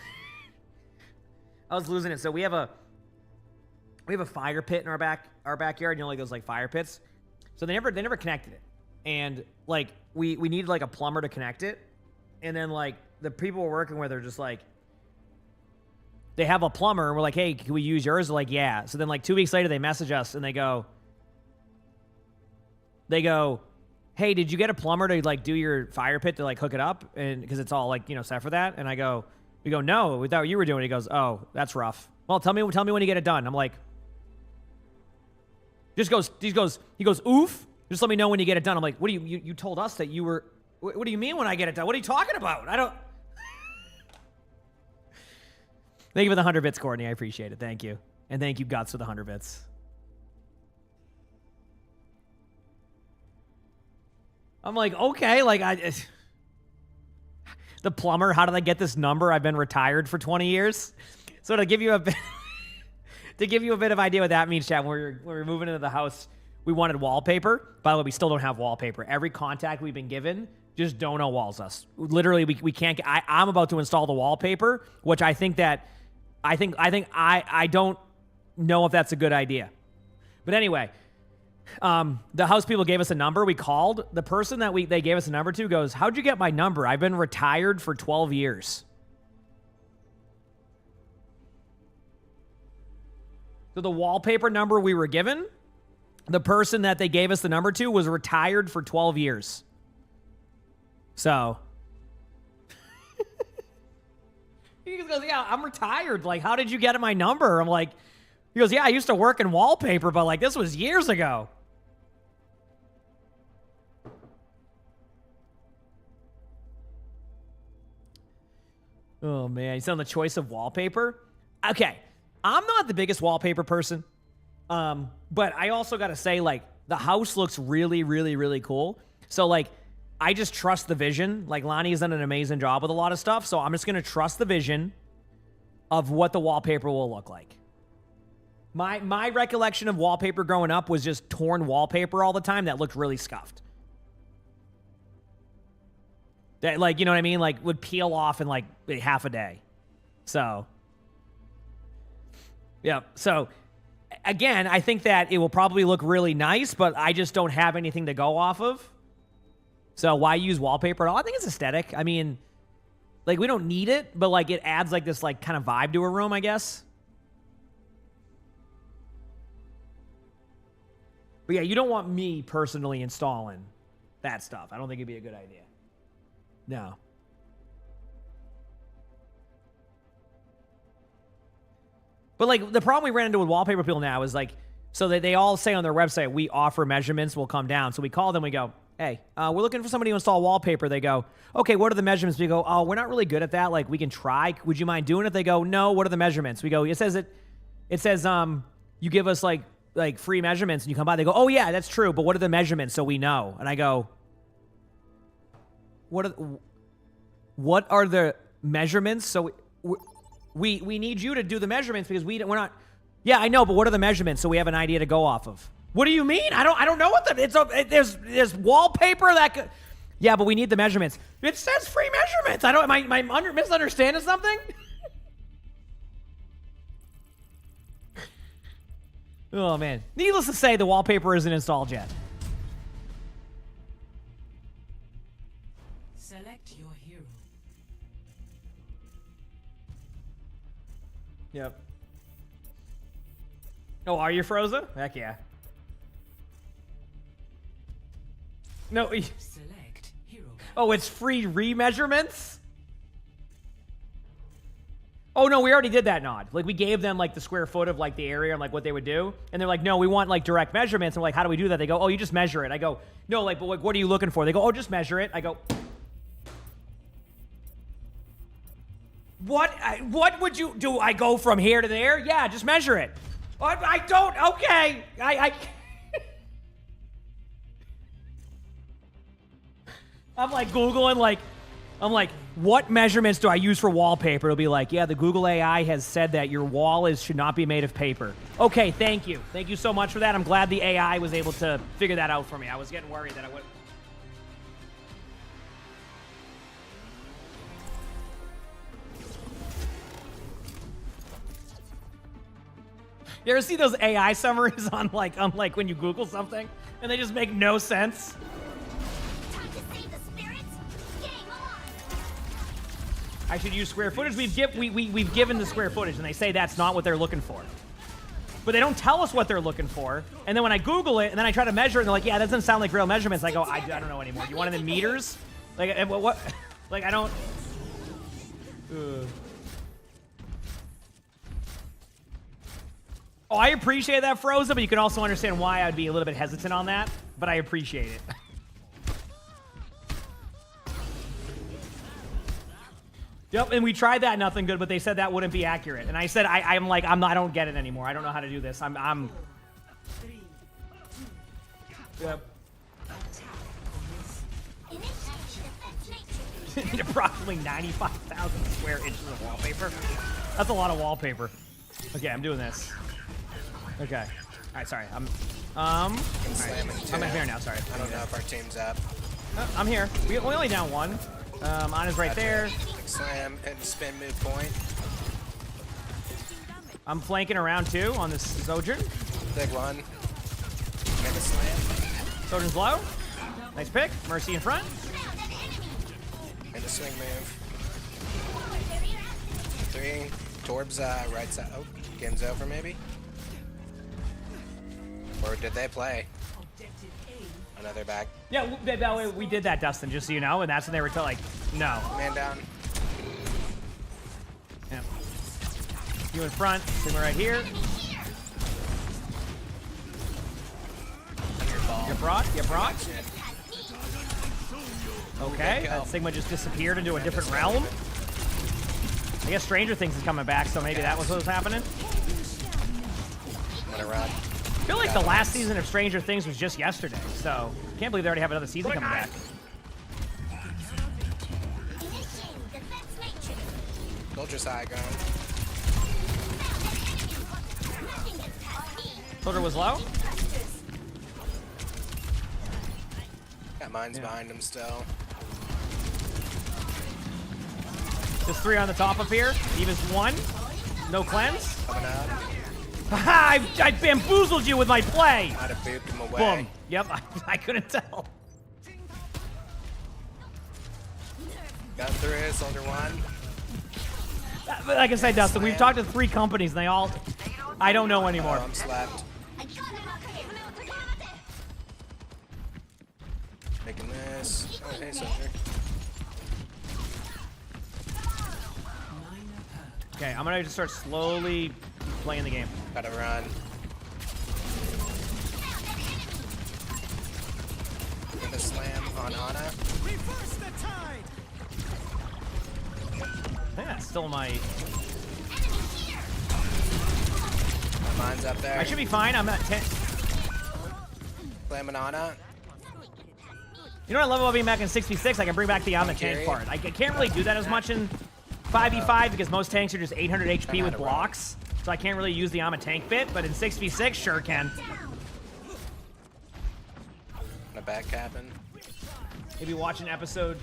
I was losing it. So we have a fire pit in our backyard. You know, like those like fire pits. So they never connected it. And like we needed like a plumber to connect it. And then like the people we're working with are just like, they have a plumber and we're like, hey, can we use yours? They're like, yeah. So then like 2 weeks later they message us and they go, hey, did you get a plumber to like do your fire pit to like hook it up? And because it's all like, you know, set for that. And I go, We go, no, we thought you were doing it. He goes, oh, that's rough. Well, tell me when you get it done. I'm like, he goes, oof. Just let me know when you get it done. I'm like, what do you told us that you were, what do you mean when I get it done? What are you talking about? I don't. Thank you for the 100 bits, Courtney. I appreciate it. Thank you. And thank you, Guts, for the 100 bits. I'm like, okay, like the plumber, how did I get this number? I've been retired for 20 years. So to give you a bit, of idea what that means, chat, when we were moving into the house, we wanted wallpaper. By the way, we still don't have wallpaper. Every contact we've been given just dono walls us. Literally, we can't get, I'm about to install the wallpaper, which I don't know if that's a good idea. But anyway, the house people gave us a number. We called. The person that they gave us a number to goes, how'd you get my number? I've been retired for 12 years. So the wallpaper number we were given, the person that they gave us the number to was retired for 12 years. So he just goes, yeah, I'm retired. Like, how did you get my number? I'm like, he goes, yeah, I used to work in wallpaper, but like this was years ago. Oh man, you said on the choice of wallpaper? Okay, I'm not the biggest wallpaper person. But I also got to say, like, the house looks really, really, really cool. So, like, I just trust the vision. Like, Lonnie has done an amazing job with a lot of stuff. So I'm just going to trust the vision of what the wallpaper will look like. My recollection of wallpaper growing up was just torn wallpaper all the time that looked really scuffed. That, like, you know what I mean? Like, would peel off in, like, half a day. So, yeah. So, again, I think that it will probably look really nice, but I just don't have anything to go off of. So why use wallpaper at all? I think it's aesthetic. I mean, like, we don't need it, but like it adds like this like kind of vibe to a room, I guess. But yeah, you don't want me personally installing that stuff. I don't think it'd be a good idea. No. But like the problem we ran into with wallpaper people now is like, so they all say on their website, we offer measurements, we'll come down. So we call them, we go, hey, we're looking for somebody to install wallpaper. They go, okay, what are the measurements? We go, oh, we're not really good at that. Like, we can try. Would you mind doing it? They go, no, what are the measurements? We go, it says you give us like free measurements and you come by. They go, oh yeah, that's true. But what are the measurements so we know? And I go, what are the measurements? So we need you to do the measurements because we're not. Yeah, I know, but what are the measurements so we have an idea to go off of? What do you mean? I don't know what there's wallpaper that could. Yeah, but we need the measurements. It says free measurements. Am I misunderstanding something? Oh man. Needless to say, the wallpaper isn't installed yet. Select your hero. Yep. Oh, are you frozen? Heck yeah. No. Select hero. Oh, it's free remeasurements? Oh, no, we already did that, Nod. Like, we gave them, like, the square foot of, like, the area and, like, what they would do. And they're like, no, we want, like, direct measurements. And we're like, how do we do that? They go, oh, you just measure it. I go, no, like, but like, what are you looking for? They go, oh, just measure it. I go, what would you do? I go from here to there? Yeah, just measure it. I don't, okay. I'm like Googling, like, I'm like, what measurements do I use for wallpaper? It'll be like, yeah, the Google AI has said that your wall should not be made of paper. Okay, thank you. Thank you so much for that. I'm glad the AI was able to figure that out for me. I was getting worried that I would. You ever see those AI summaries on like when you Google something and they just make no sense? I should use square footage. We've given the square footage, and they say that's not what they're looking for. But they don't tell us what they're looking for. And then when I Google it, and then I try to measure it, and they're like, yeah, that doesn't sound like real measurements. I go, I don't know anymore. You want it in meters? Like, what? Like, I don't. Oh, I appreciate that, Frozen, but you can also understand why I'd be a little bit hesitant on that. But I appreciate it. Yep, and we tried that, nothing good, but they said that wouldn't be accurate. And I said, I don't get it anymore. I don't know how to do this. Yep. Approximately 95,000 square inches of wallpaper. That's a lot of wallpaper. Okay, I'm doing this. Okay. All right, sorry. I'm here now. Sorry. I don't know if our team's up. I'm here. We only down one. Ana's right there. Big slam and spin move point. I'm flanking around too on this Sojourn. Big one. Mega slam. Sojourn's low. Nice pick. Mercy in front. And a swing move. 3. Torb's right side. Oh, game's over maybe? Or did they play? Another back. Yeah, we did that, Dustin, just so you know, and that's when they were like, no. Man down. Yeah. You in front, Sigma right here. Get brought. Okay, that Sigma just disappeared into a different realm. I guess Stranger Things is coming back, so maybe that was what was happening. I'm gonna run. I feel like the last season of Stranger Things was just yesterday, so can't believe they already have another season coming back. Soldier side going. Soldier was low. Got mines behind him still. Just 3 on the top of here. Eva's 1. No cleanse. Coming out. Haha, I bamboozled you with my play. I'd have booped him away. Boom. Yep, I couldn't tell. Got through it, Soldier 1. Like I said, Dustin, we've talked to 3 companies, and they all... I don't know anymore. Oh, I'm slapped. Making this. Oh, hey, Soldier. Okay, I'm gonna just start slowly playing the game. Gotta run. Get a slam on Ana. Reverse the tide. I think that's still my... My mine's up there. I should be fine. I'm at 10. Slamming Ana. You know what I love about being back in 6v6? I can bring back the on the tank part. I can't really do that as much in 5v5 because most tanks are just 800 HP with blocks. So I can't really use the Ama tank bit, but in 6v6, sure can. A back cabin. Maybe watch an episode,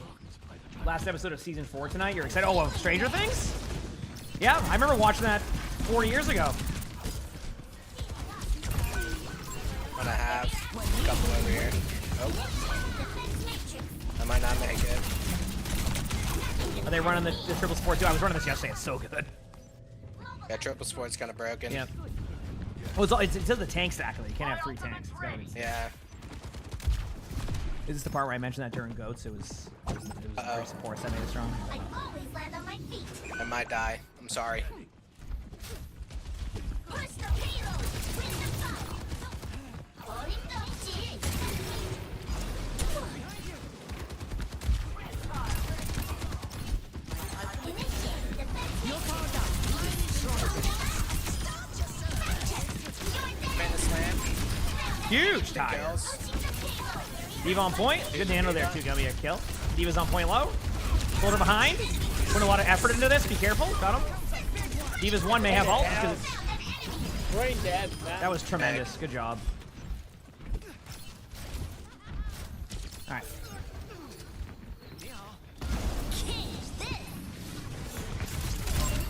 last episode of season 4 tonight. You're excited? Oh, well, Stranger Things? Yeah, I remember watching that 4 years ago. I'm gonna have a couple over here. Oh. I might not make it. Are they running the triple sport too? I was running this yesterday. It's so good. Yeah, triple sport's kind of broken. Yeah. Well, it says the tank stack. You can't have 3 tanks. It's gotta be Yeah. Is this the part where I mentioned that during GOATs? It was very support that made it strong. I always land on my feet. I might die. I'm sorry. Push the payload. Win the top. Holding the cheese. Huge tire. Diva on point. Good handle there too. Got me a kill. Diva's on point low. Shoulder behind. Put a lot of effort into this. Be careful. Got him. Diva's 1 may have ult. Brain dead. That was tremendous. Good job. All right.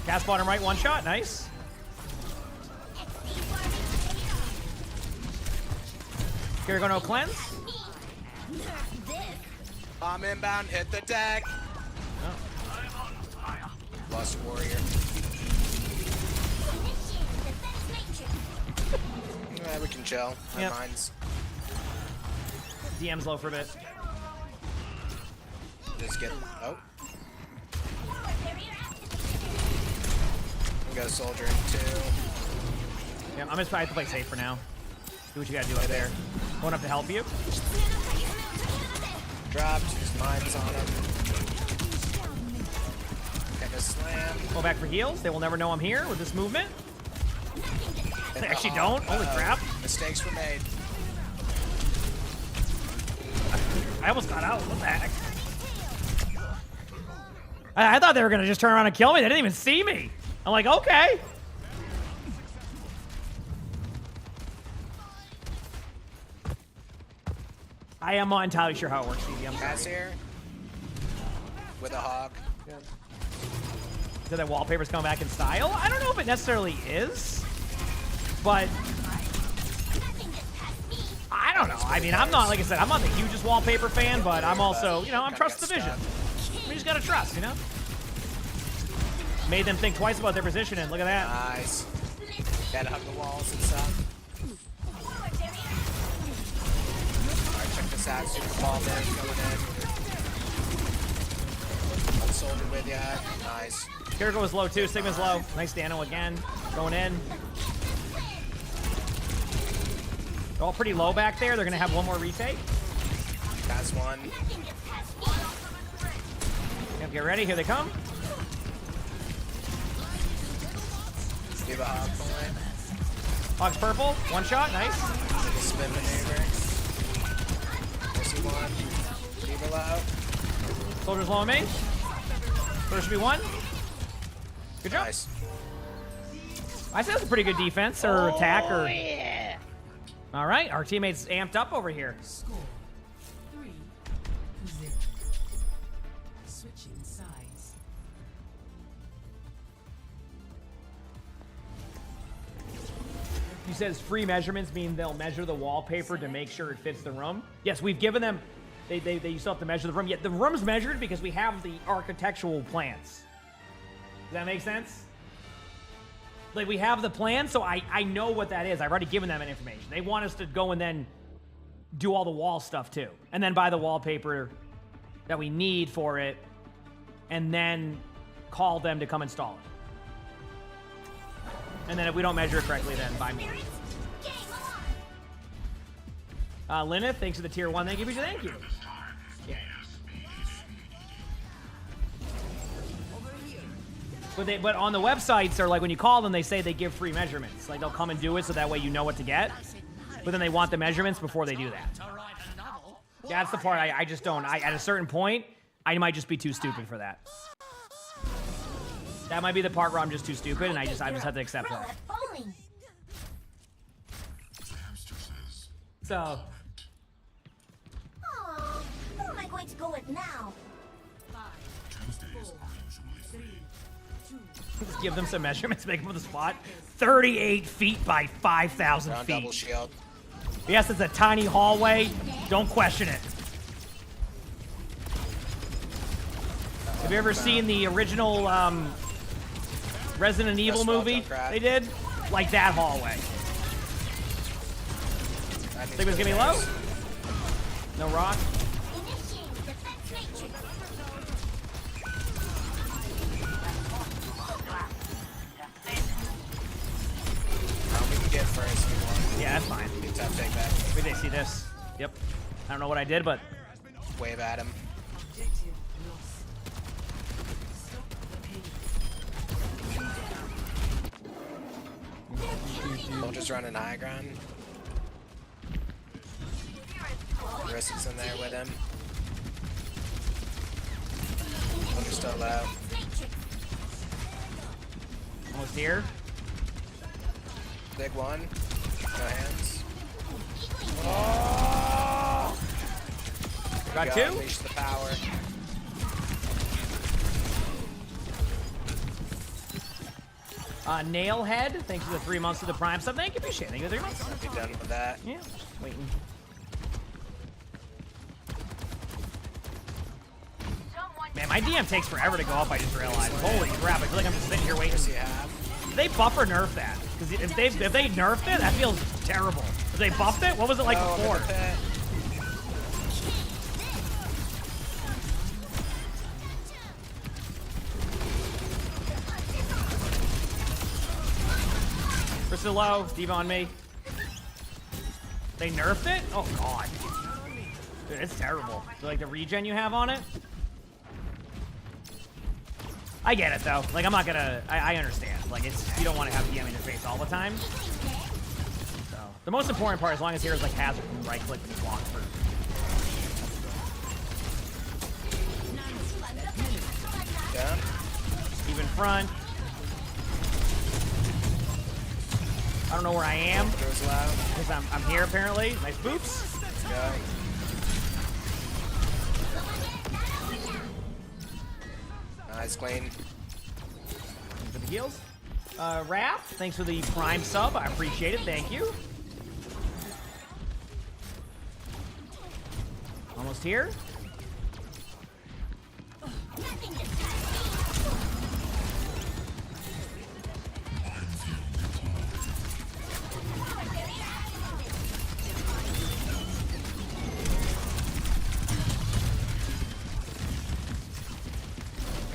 Cast bottom right, 1 shot. Nice. Here go no cleanse. I'm inbound. Hit the deck. Oh. Lost warrior. Yeah, we can chill. Our Yep. minds. DM's low for a bit. Just get. Oh. We got a soldier in 2. Yeah, I'm just trying to play safe for now. Do what you gotta do up there. Going up to help you. Dropped. His mind's on him. Got a slam. Go back for heals. They will never know I'm here with this movement. They actually don't. Holy crap. Mistakes were made. I almost got out. What the heck? I thought they were gonna just turn around and kill me. They didn't even see me. I'm like, okay. I am not entirely sure how it works, Stevie. I'm Cat's here. With a hawk. Do that wallpaper's coming back in style? I don't know if it necessarily is, but I don't know. I mean, I'm not, like I said, I'm not the hugest wallpaper fan, but I'm also, you know, I'm trust the vision. We just gotta trust, you know? Made them think twice about their position, and look at that. Nice. Gotta hug the walls and stuff. Alright, check this out. See the ball there going in. One soldier with ya. Nice. Kiriko was low too. Sigma's low. Nice Dano again. Going in. They're all pretty low back there. They're gonna have one more retake. That's one. Yep, get ready. Here they come. Give a hog point. Hog's purple. One shot. Nice. Spin maneuver. Missy one. Leave low. Soldier's low on me. First should be one. Good job. Nice. I said that's a pretty good defense or attack or. Yeah. All right, our teammates amped up over here. Score 3-0. Switching sides. You says free measurements mean they'll measure the wallpaper to make sure it fits the room. Yes, we've given them. They still have to measure the room. Yet the room's measured because we have the architectural plans. Does that make sense? Like, we have the plan, so I know what that is. I've already given them that information. They want us to go and then do all the wall stuff, too. And then buy the wallpaper that we need for it, and then call them to come install it. And then if we don't measure it correctly, then buy more. Lyneth, thanks for the tier 1. Thank you. Thank you. Yeah. But on the websites, or like when you call them, they say they give free measurements. Like they'll come and do it so that way you know what to get. But then they want the measurements before they do that. That's the part I just don't. At a certain point, I might just be too stupid for that. That might be the part where I'm just too stupid, and I just have to accept that. So. Oh, who am I going to go with now? Just give them some measurements, make them the spot. 38 feet by 5,000 feet. Double shield. Yes, it's a tiny hallway. Don't question it. Have you ever seen the original Resident Evil movie they did? Like that hallway. Think it was gonna be low? No rock? We can get first if we want. Yeah, that's fine. Good time, take that. Wait, they see this. Yep. I don't know what I did, but Wave at him. Soldier's running high ground. Risk is in there with him. Soldier's still low. almost here. Big one. No hands. Oh! Got two. Unleash the power. Nailhead, thanks for the 3 months of the Prime sub. Thank you, appreciate it. Thank you for 3 months. Be done with that. Yeah, just waiting. Man, my DM takes forever to go up, I just realized. Holy crap, I feel like I'm just sitting here waiting. Did they buff or nerf that? Because if they nerfed it, that feels terrible. If they buffed it, what was it like before? Mr. Low, Steve on me. They nerfed it? Oh god. Dude, it's terrible. Like the regen you have on it. I get it though. Like I'm not gonna. I understand. Like it's you don't want to have DM in your face all the time. So the most important part, as long as heroes like hazard and right click and block for. Yeah. Even front. I don't know where I am. Goes loud. Because I'm here apparently. Nice boops. Yeah. Nice clean. For the heals. Raph, thanks for the prime sub. I appreciate it. Thank you. Almost here.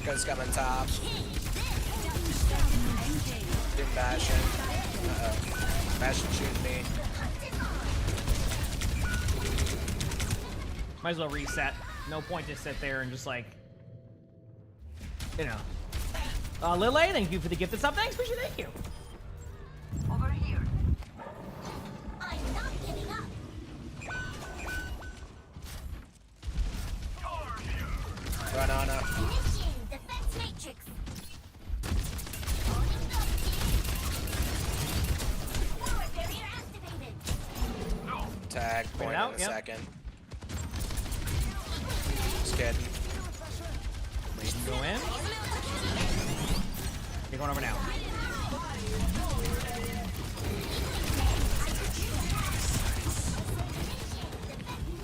Goes coming top. Didn't bash in. Uh-oh. Bastion shooting me. Might as well reset. No point to sit there and just like, you know. Lily, thank you for the gifted sub. Thanks, appreciate it. Thank you. Over here. I'm not giving up. Run on up. Initiating defense matrix. Forward barrier activated. Tag point in out, a yep. second. Just kidding. Go in. You're going over now.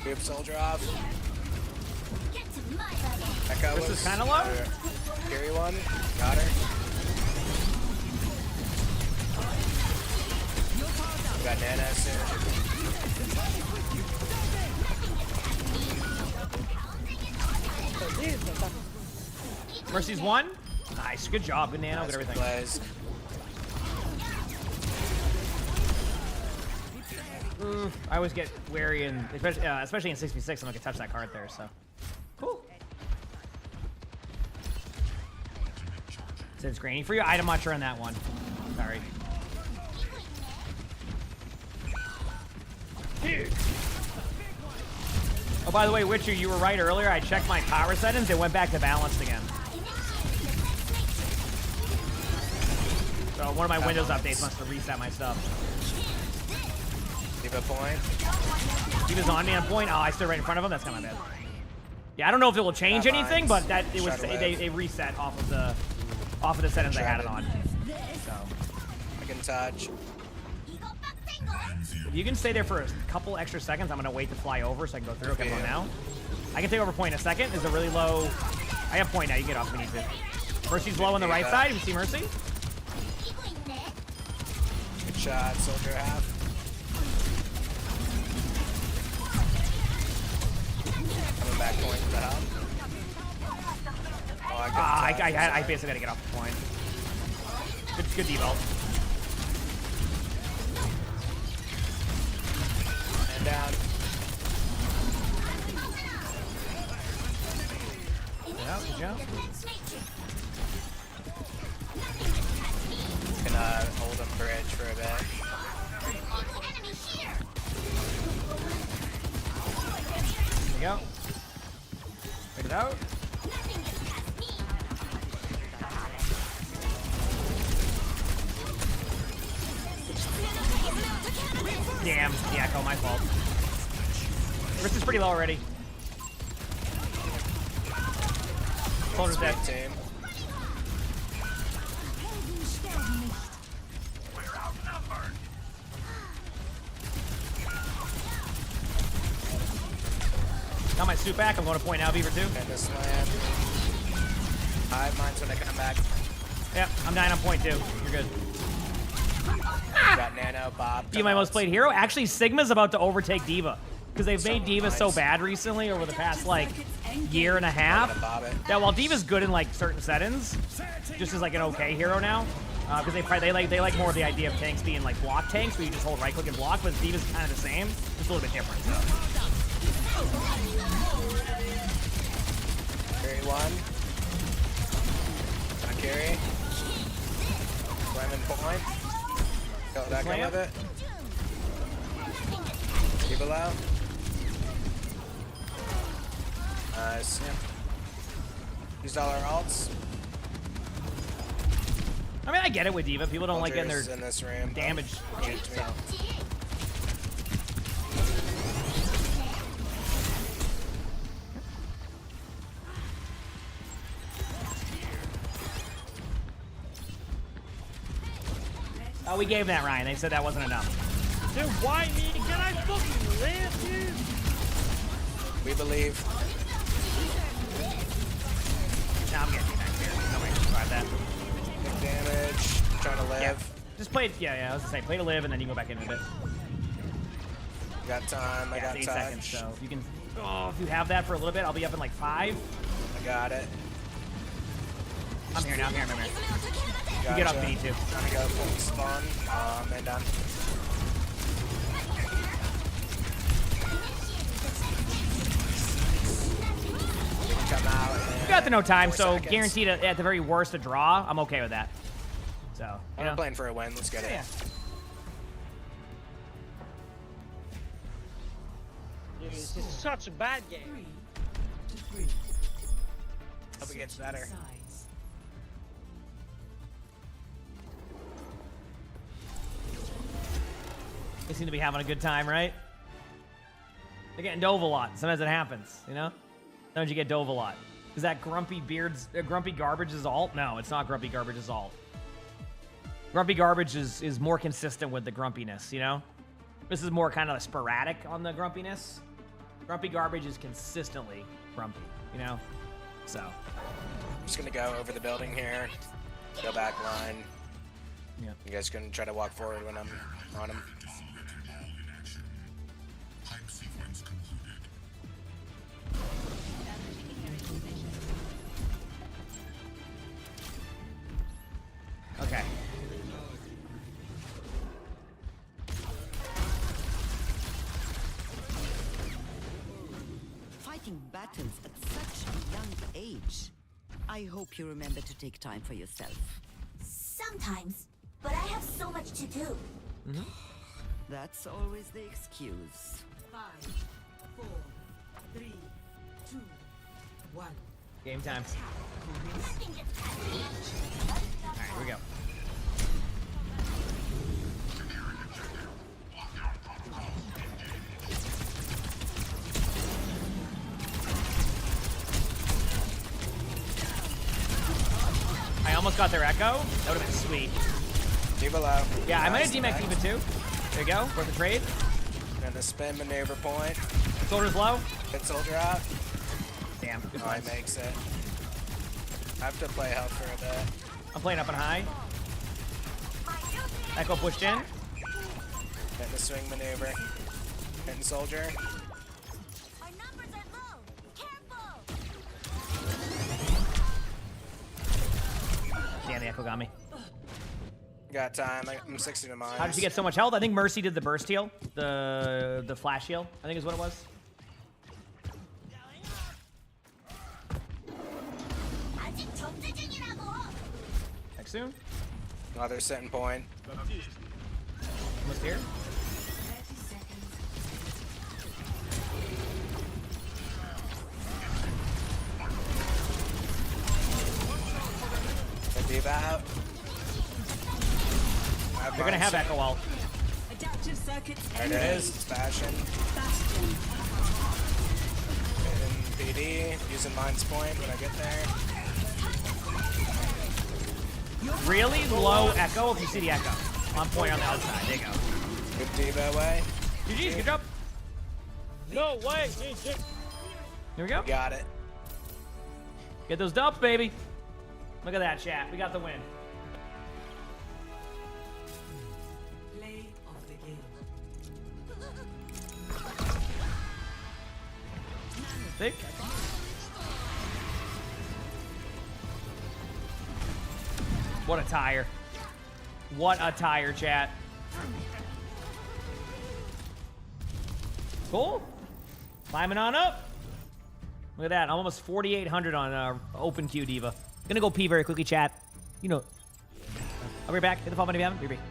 Group soldier off. Get to my level. Echo This is kind of low. Carry one. Got her. We got Nana soon. Mercy's one. Nice, good job, good nano, Nice good everything. plays. I always get wary, and especially in 6v6, I'm not gonna touch that card there. So, cool. Since graining for you, item watcher on that one. Sorry. Oh, by the way, Witcher, you were right earlier. I checked my power settings. It went back to balanced again. So one of my Windows updates must have reset my stuff. Leave a point. He was on me on point. Oh, I stood right in front of him. That's kind of bad. Yeah, I don't know if it will change Not anything, mine. but that it was Shut they reset off of the settings I had it on. So I can touch. if you can stay there for a couple extra seconds, I'm gonna wait to fly over so I can go through. Okay, well now I can take over point in a second. Is a really low. I have point now. You can get off if we need to. Mercy's low on the right side. You see Mercy? Good shot, soldier half. Coming back point to the hub. Oh, I basically gotta get off the point. Good devo. And down. Yeah, good job. Can hold him bridge for a bit. There you go. Pick it out. Damn. Yeah, Echo, my fault. Risk is pretty low already. Soldier's dead. Team. Got my suit back. I'm going to point now, Beaver 2. And this land. I have mine when I come back. Yep, I'm 9 on point 2. You're good. Got Nano, Bob. Be my most played hero. Actually, Sigma's about to overtake D.Va. Because they've made D.Va so nice. bad recently over the past, like, year and a half. Bob it. That while D.Va's good in, like, certain settings, just as, like, an okay hero now, Because they like more of the idea of tanks being like block tanks, where you just hold right click and block. But D.Va's kind of the same, just a little bit different. So. Carry one. Not carry. Slam in point. Go back in with it. D.Va low. Nice. Used all our alts. I mean, I get it with D.Va. People don't like getting their in this room. damage cheap, so. Oh, we gave that, Ryan. They said that wasn't enough. Dude, why me? Can I fucking live, dude? We believe. Nah, I'm getting you back here. No way to survive that. Big damage. Trying to live. Yeah. Just play it. Yeah, I was gonna say, play to live, and then you can go back in with it. Got time. I got 8 touch. seconds, so if you can. Oh, if you have that for a little bit, I'll be up in like 5. I got it. I'm here now. I'm here. Gotcha. You get up if you need to. Trying to go full spawn. And done. Come out. You got the no time, 4 so seconds. guaranteed at the very worst a draw. I'm okay with that. So, you know. I'm playing for a win. Let's get it. Yeah. Dude, this is such a bad game. Hope it gets better. They seem to be having a good time, right? They're getting dove a lot. Sometimes it happens, you know? Sometimes you get dove a lot. Is that Grumpy Garbage's alt? No, it's not Grumpy Garbage's alt. Grumpy Garbage is more consistent with the grumpiness, you know? This is more kind of sporadic on the grumpiness. Grumpy Garbage is consistently grumpy, you know? So. I'm just gonna go over the building here. Go back line. Yeah. You guys can try to walk forward when I'm on him. Okay. Fighting battles at such a young age. I hope you remember to take time for yourself. Sometimes, but I have so much to do. That's always the excuse. 5, 4, 3, 2, 1. Game time. Alright, here we go. I almost got their echo. That would have been sweet. D.Va low. Yeah, I might have Nice, DMAX D.Va too. There you go. For the trade. Gonna spin maneuver point. Soldier's low. Hit soldier out. Damn. Good Oh, points. he makes it. I have to play health for a bit. I'm playing up and high. Echo pushed in. Hitting the swing maneuver. Hitting soldier. Our numbers are low. Careful. Damn, the echo got me. Got time. I'm 60 to mine. How did you get so much health? I think Mercy did the burst heal. The flash heal, I think is what it was. Next soon. Another setting point. Almost here. Get D.Va out. They're gonna have echo ult. Adaptive circuits. There it is. It's bashing. Hitting PD. Using mine's point when I get there. Really low echo if you see the echo. On point on the outside. There you go. Good D.Va away. GG's, good job. No way, GG. Here we go. Got it. Get those dubs, baby. Look at that, chat. We got the win. Play of the game. See? What a tire. What a tire, chat. Cool. Climbing on up. Look at that. I'm almost 4,800 on open queue, Diva. Gonna go pee very quickly, chat. You know. I'll be right back. Hit the follow button if you haven't. Be right back.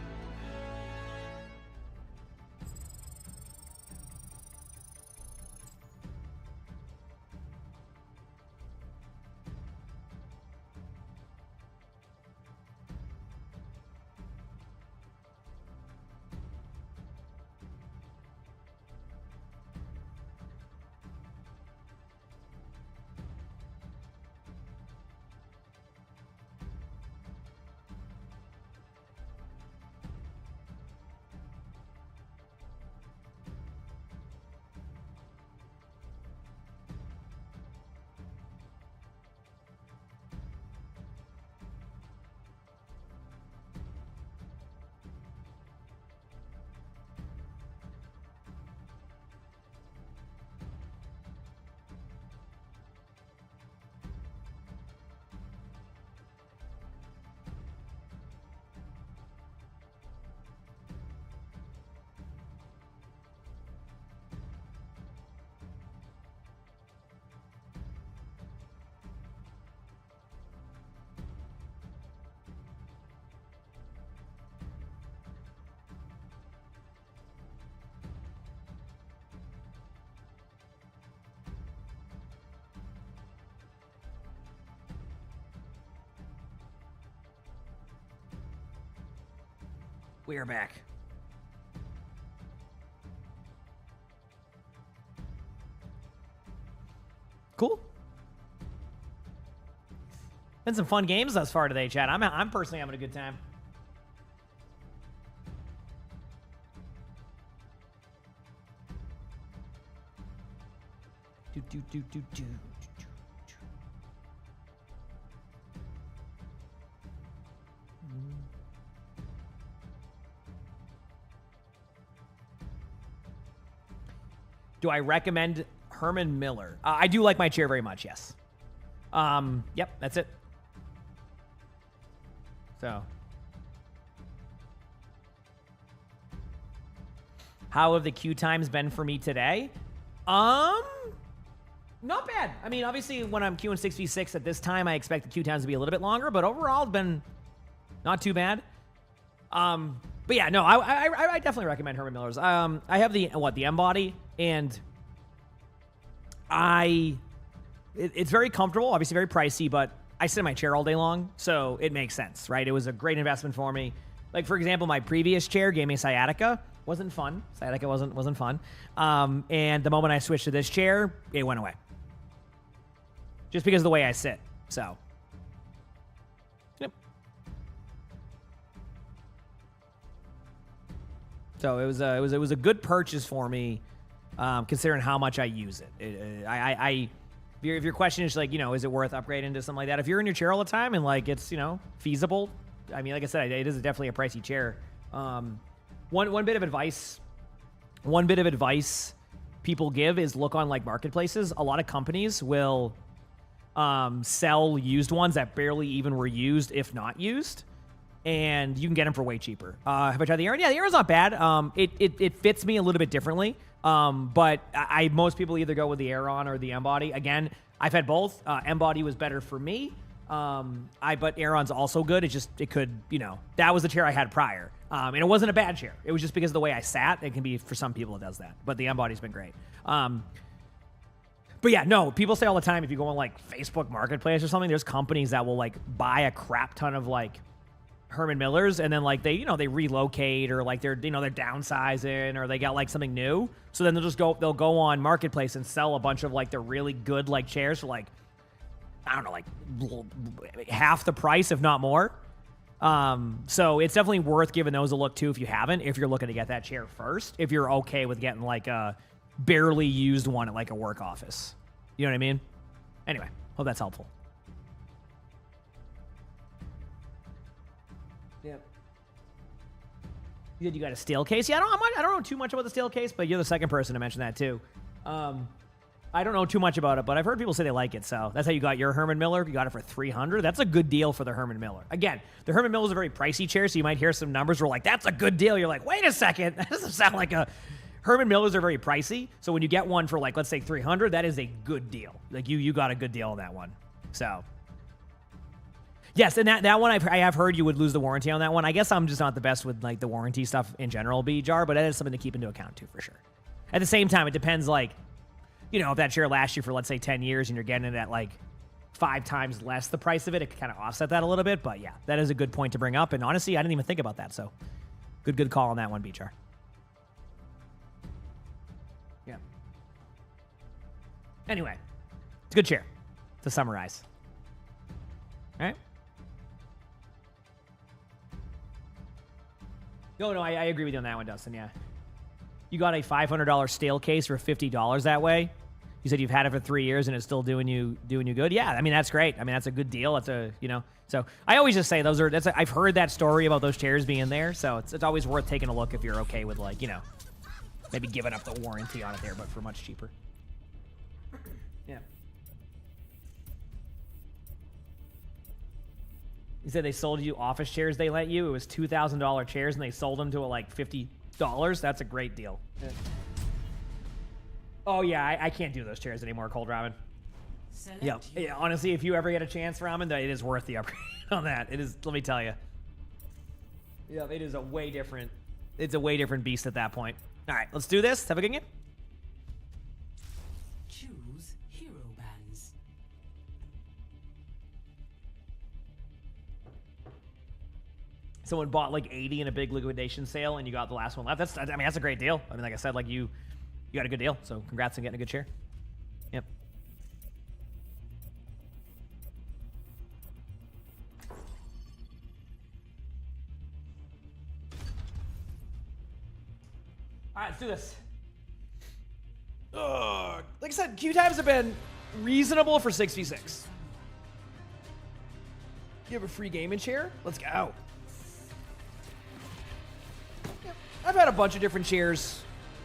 We are back. Cool. Been some fun games thus far today, chat. I'm personally having a good time. Do. Do I recommend Herman Miller? I do like my chair very much, yes. Yep, that's it. So. How have the queue times been for me today? Not bad. I mean, obviously, when I'm queuing 6v6 at this time, I expect the queue times to be a little bit longer, but overall, it's been not too bad. But yeah, no, I definitely recommend Herman Miller's. I have the M-Body, and it's very comfortable, obviously very pricey, but I sit in my chair all day long, so it makes sense, right? It was a great investment for me. Like, for example, my previous chair gave me sciatica. Wasn't fun. Sciatica wasn't fun. And the moment I switched to this chair, it went away. Just because of the way I sit. So. Yep. So it was a good purchase for me, considering how much I use it. If your question is like, is it worth upgrading to something like that? If you're in your chair all the time and like it's feasible, I mean, like I said, it is definitely a pricey chair. One bit of advice people give is look on like marketplaces. A lot of companies will sell used ones that barely even were used, if not used, and you can get them for way cheaper. Have I tried the Aeron? Yeah, the Aeron's not bad. It fits me a little bit differently. But most people either go with the Aeron or the M-Body. Again, I've had both. M-Body was better for me. But Aeron's also good. It could, that was the chair I had prior. And it wasn't a bad chair. It was just because of the way I sat. It can be, for some people, it does that. But the M-Body's been great. But yeah, no, people say all the time, if you go on like Facebook Marketplace or something, there's companies that will like buy a crap ton of like Herman Millers, and then like they relocate, or like they're downsizing, or they got like something new. So then they'll go on Marketplace and sell a bunch of like the really good like chairs for like, I don't know, like half the price, if not more. So it's definitely worth giving those a look too if you haven't, if you're looking to get that chair first, if you're okay with getting like a barely used one at like a work office. You know what I mean? Anyway, hope that's helpful. Yep. You said you got a steel case? Yeah, I don't know too much about the steel case, but you're the second person to mention that too. I don't know too much about it, but I've heard people say they like it. So that's how you got your Herman Miller. You got it for $300. That's a good deal for the Herman Miller. Again, the Herman Miller is a very pricey chair, so you might hear some numbers where like, that's a good deal. You're like, wait a second, that doesn't sound like a. Herman Millers are very pricey, so when you get one for like, let's say $300, that is a good deal. Like you got a good deal on that one. So yes, and that one I have heard you would lose the warranty on that one. I guess I'm just not the best with like the warranty stuff in general, BJar, but that is something to keep into account too for sure. At the same time, it depends like, you know, if that chair lasts you for let's say 10 years and you're getting it at like 5 times less the price of it, it could kind of offset that a little bit. But yeah, that is a good point to bring up. And honestly, I didn't even think about that. So good call on that one, BJar. Yeah. Anyway, it's a good chair to summarize. All right. No, I agree with you on that one, Dustin. Yeah. You got a $500 stale case for $50 that way. You said you've had it for 3 years and it's still doing you good. Yeah, I mean that's great. I mean that's a good deal. That's a So I always just say I've heard that story about those chairs being there. So it's always worth taking a look if you're okay with like maybe giving up the warranty on it there, but for much cheaper. Yeah. You said they sold you office chairs. They let you. It was $2,000 chairs and they sold them to like $50. That's a great deal. Yeah. Oh yeah, I can't do those chairs anymore, Cold Ramen. Yeah, honestly, if you ever get a chance, Ramen, it is worth the upgrade on that. It is. Let me tell you. Yeah, it is a way different. It's a way different beast at that point. All right, let's do this. Have a good game. Choose hero bands. Someone bought like 80 in a big liquidation sale, and you got the last one left. That's a great deal. I mean, like I said, like you got a good deal. So congrats on getting a good chair. Yep. All right, let's do this. Like I said, queue times have been reasonable for 6v6. You have a free gaming chair? Let's go. I've had a bunch of different chairs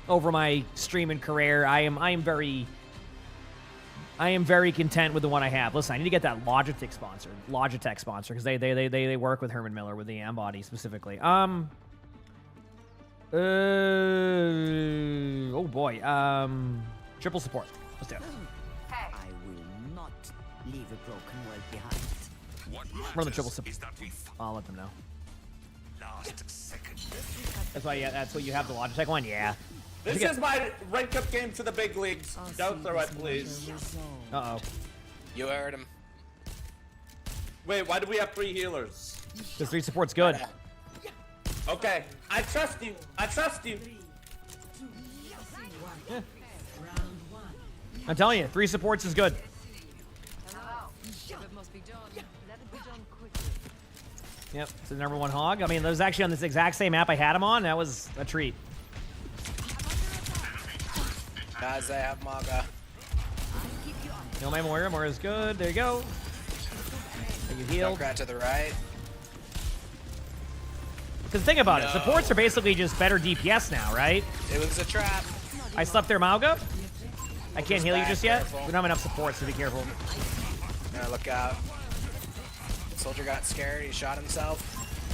over my streaming career. I am very content with the one I have. Listen, I need to get that Logitech sponsor because they work with Herman Miller with the AM body specifically. Oh boy. Triple support. Let's do it. I will not leave a broken world behind. Run the triple support. I'll let them know. Last second. That's why. Yeah, that's what you have the Logitech one. Yeah. This is my rank up game to the big leagues. Don't throw it, please. Uh-oh. You heard him. Wait, why do we have 3 healers? Because 3 support's good. Okay, I trust you. I trust you. Yeah. I'm telling you, 3 supports is good. Yep, it's the #1 hog. I mean, that was actually on this exact same map I had him on. That was a treat. Guys, I have Maga. Kill my Moira. Moira's good. There you go. You healed. Junkrat to the right. Because think about it, supports are basically just better DPS now, right? It was a trap. I slept there, Mauga. I can't heal you just yet. Careful. We don't have enough support, so be careful. Yeah, look out. Soldier got scared. He shot himself.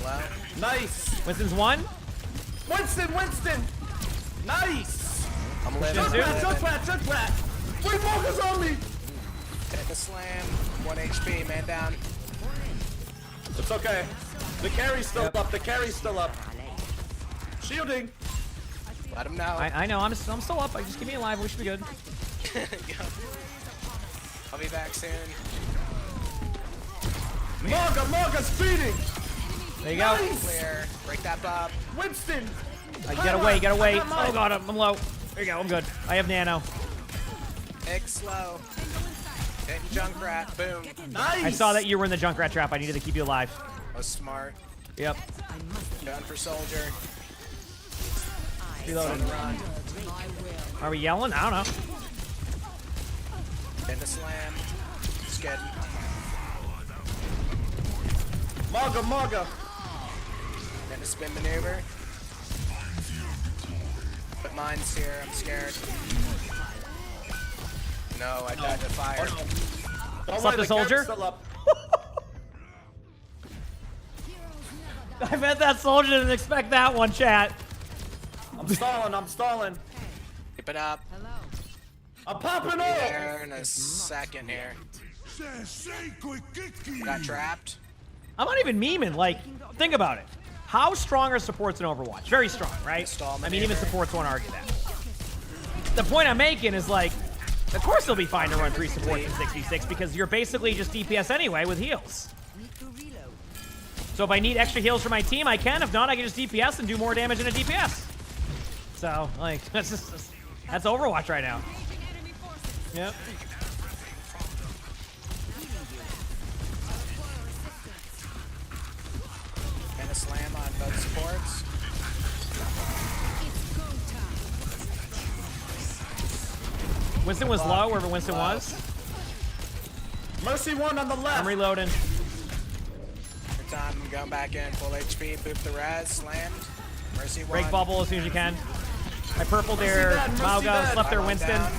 Hello? Nice. Winston's one. Winston. Nice. I'm living. Junkrat. Wait, Marcus on me. Hit the slam. 1 HP. Man down. It's okay. The carry's still up. The carry's still up. Shielding. Let him know. I know. I'm still up. Just keep me alive. We should be good. I'll be back soon. Morga speeding. There you go. Nice. Clear. Break that bob. Winston. You gotta wait. Oh god, I'm low. There you go. I'm good. I have nano. Egg slow. Hitting Junkrat. Boom. Nice. I saw that you were in the Junkrat trap. I needed to keep you alive. That was smart. Yep. Done for Soldier. Reloading. Run. Are we yelling? I don't know. Hit the slam. It's good. Morga. Then a spin maneuver. But mine's here. I'm scared. no, I died to fire. Don't Slap worry, the soldier? carry's still up. I bet that soldier didn't expect that one, chat. I'm stalling. Keep it up. I'm popping Be up! there in a second here. Got trapped. I'm not even memeing. Like, think about it. How strong are supports in Overwatch? Very strong, right? I mean, even supports won't argue that. The point I'm making is, like, of course they'll be fine to run 3 supports in 6v6 because you're basically just DPS anyway with heals. So if I need extra heals for my team, I can. If not, I can just DPS and do more damage in a DPS. So, like, that's Overwatch right now. Yep. And a slam on both supports. Winston was low, wherever Winston was. Mercy 1 on the left. I'm reloading. Every time I'm going back in, full HP, boop the res, slammed. Mercy 1. Break bubble as soon as you can. I purpled their Mauga, left their Winston. Down.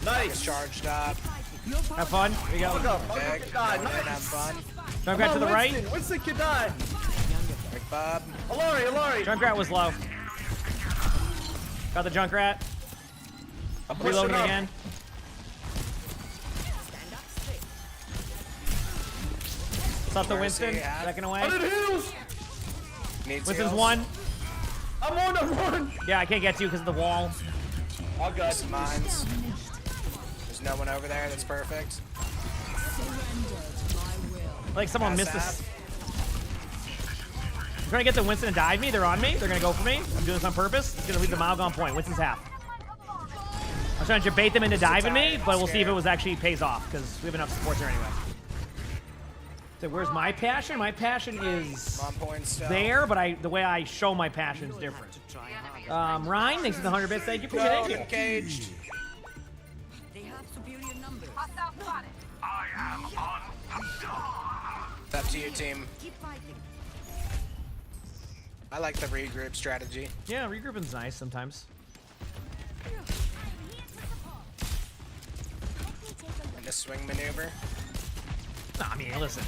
Nice. Charged up. Have fun. Here you go. Big. Going in, have fun. Junkrat to the right. Winston can die. Big Bob. Alori. Junkrat was low. Got the Junkrat. Reloading again. Stop the Winston. Second away. Winston's one. I'm on. Yeah, I can't get to you because of the wall. All good. Some mines. There's no one over there. That's perfect. Like someone missed this. I'm trying to get the Winston to dive me. They're on me. They're going to go for me. I'm doing this on purpose. It's going to leave the Mauga on point. Winston's half. I'm trying to debate them into diving me, but we'll see if it was actually pays off because we have enough supports there anyway. So where's my passion? My passion is there, but the way I show my passion is different. Ryan, thanks for the 100 bits. Thank you. Appreciate it. Engaged. They have superior numbers. I am on. It's up to you, team. I like the regroup strategy. Yeah, regrouping's nice sometimes. And the swing maneuver. No, I mean, listen.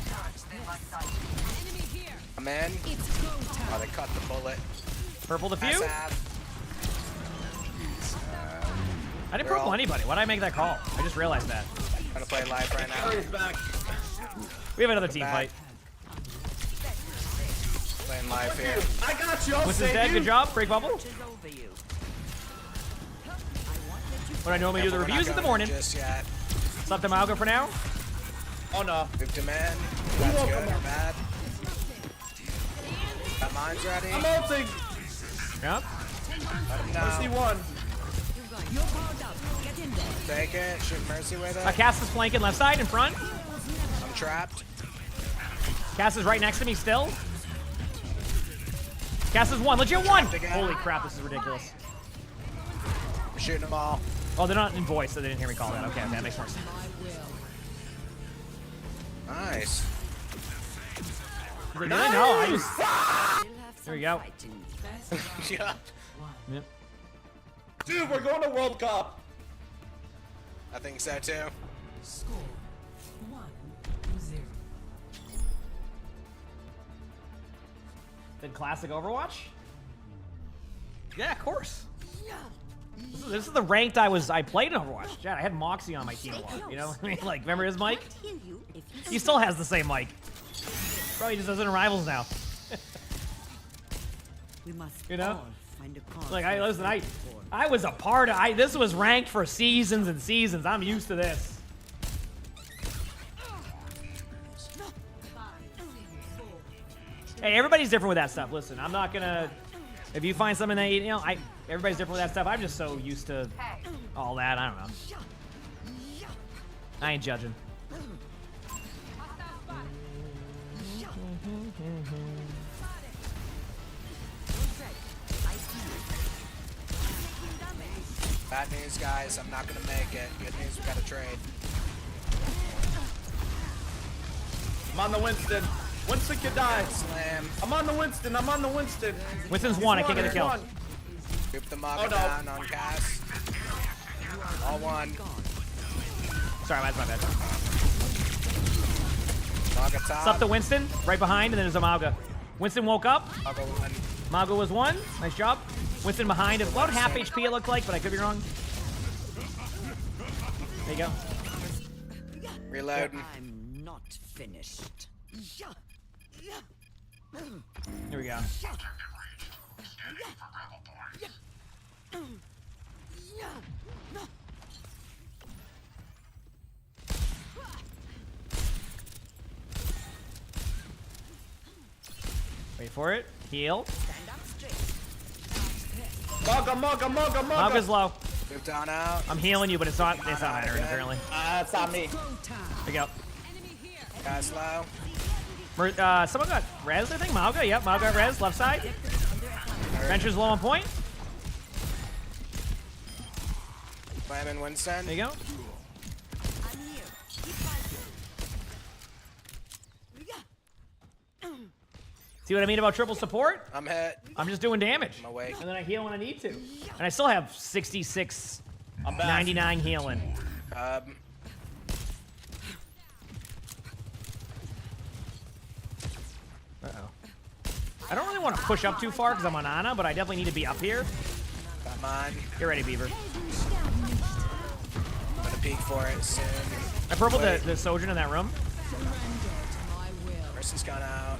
I'm in. Oh, they cut the bullet. Purple the few? I didn't purple anybody. Why did I make that call? I just realized that. I'm gonna play live right now. We have another team fight. Playing live here. I got you. Winston's dead. Good job. Break bubble. What I normally do the reviews in the morning. Just yet. Stop the Mauga for now. Oh no. Moved him in. That's good or bad. Got mines ready. I'm ulting. Yep. Let him Mercy know. 1. Take it. Shoot Mercy with it. Cass is flanking left side in front. I'm trapped. Cass is right next to me still. Cass is one. Legit one. Holy crap, this is ridiculous. I'm shooting them all. Oh, they're not in voice, so they didn't hear me call that. Okay, that makes more sense. Nice. Like, no, I just... There we go. Yeah. Yep. Dude, we're going to World Cup. I think so too. Score 1-0. Did classic Overwatch? Yeah, of course. This is the ranked I played in Overwatch. Chad, I had Moxie on my team a lot. You know, I mean, like, remember his mic? He still has the same mic. Probably just does it in Rivals now. You know? Like, listen, I was a part of. This was ranked for seasons and seasons. I'm used to this. Hey, everybody's different with that stuff. Listen, I'm not gonna. If you find something that everybody's different with that stuff. I'm just so used to all that. I don't know. I ain't judging. Bad news, guys. I'm not gonna make it. Good news, we got to trade. I'm on the Winston. Winston can die. Slam. I'm on the Winston. I'm on the Winston. Winston's one. I can't get a kill. Group the Mauga down on Cass. All one. Sorry, that's my bad. Mauga top. It's up to Winston, right behind, and then there's a Mauga. Winston woke up. Mauga one. Mauga was one. Nice job. Winston behind. About half HP it looked like, but I could be wrong. There you go. Reload. I'm not finished. Here we go. Wait for it. Heal. Mauga's low. Move down out. I'm healing you, but it's not mattering apparently. It's on me. There you go. Guys low. Someone got res, I think. Mauga, yep, Mauga got res, left side. Venture's low on point. Slamming Winston. There you go. See what I mean about triple support? I'm hit. I'm just doing damage. I'm awake. And then I heal when I need to. And I still have 66, 99 healing. Uh-oh. I don't really want to push up too far because I'm on Ana, but I definitely need to be up here. Come on. Get ready, Beaver. I'm gonna peek for it soon. I purpled the Sojourn in that room. Mercy's gone out.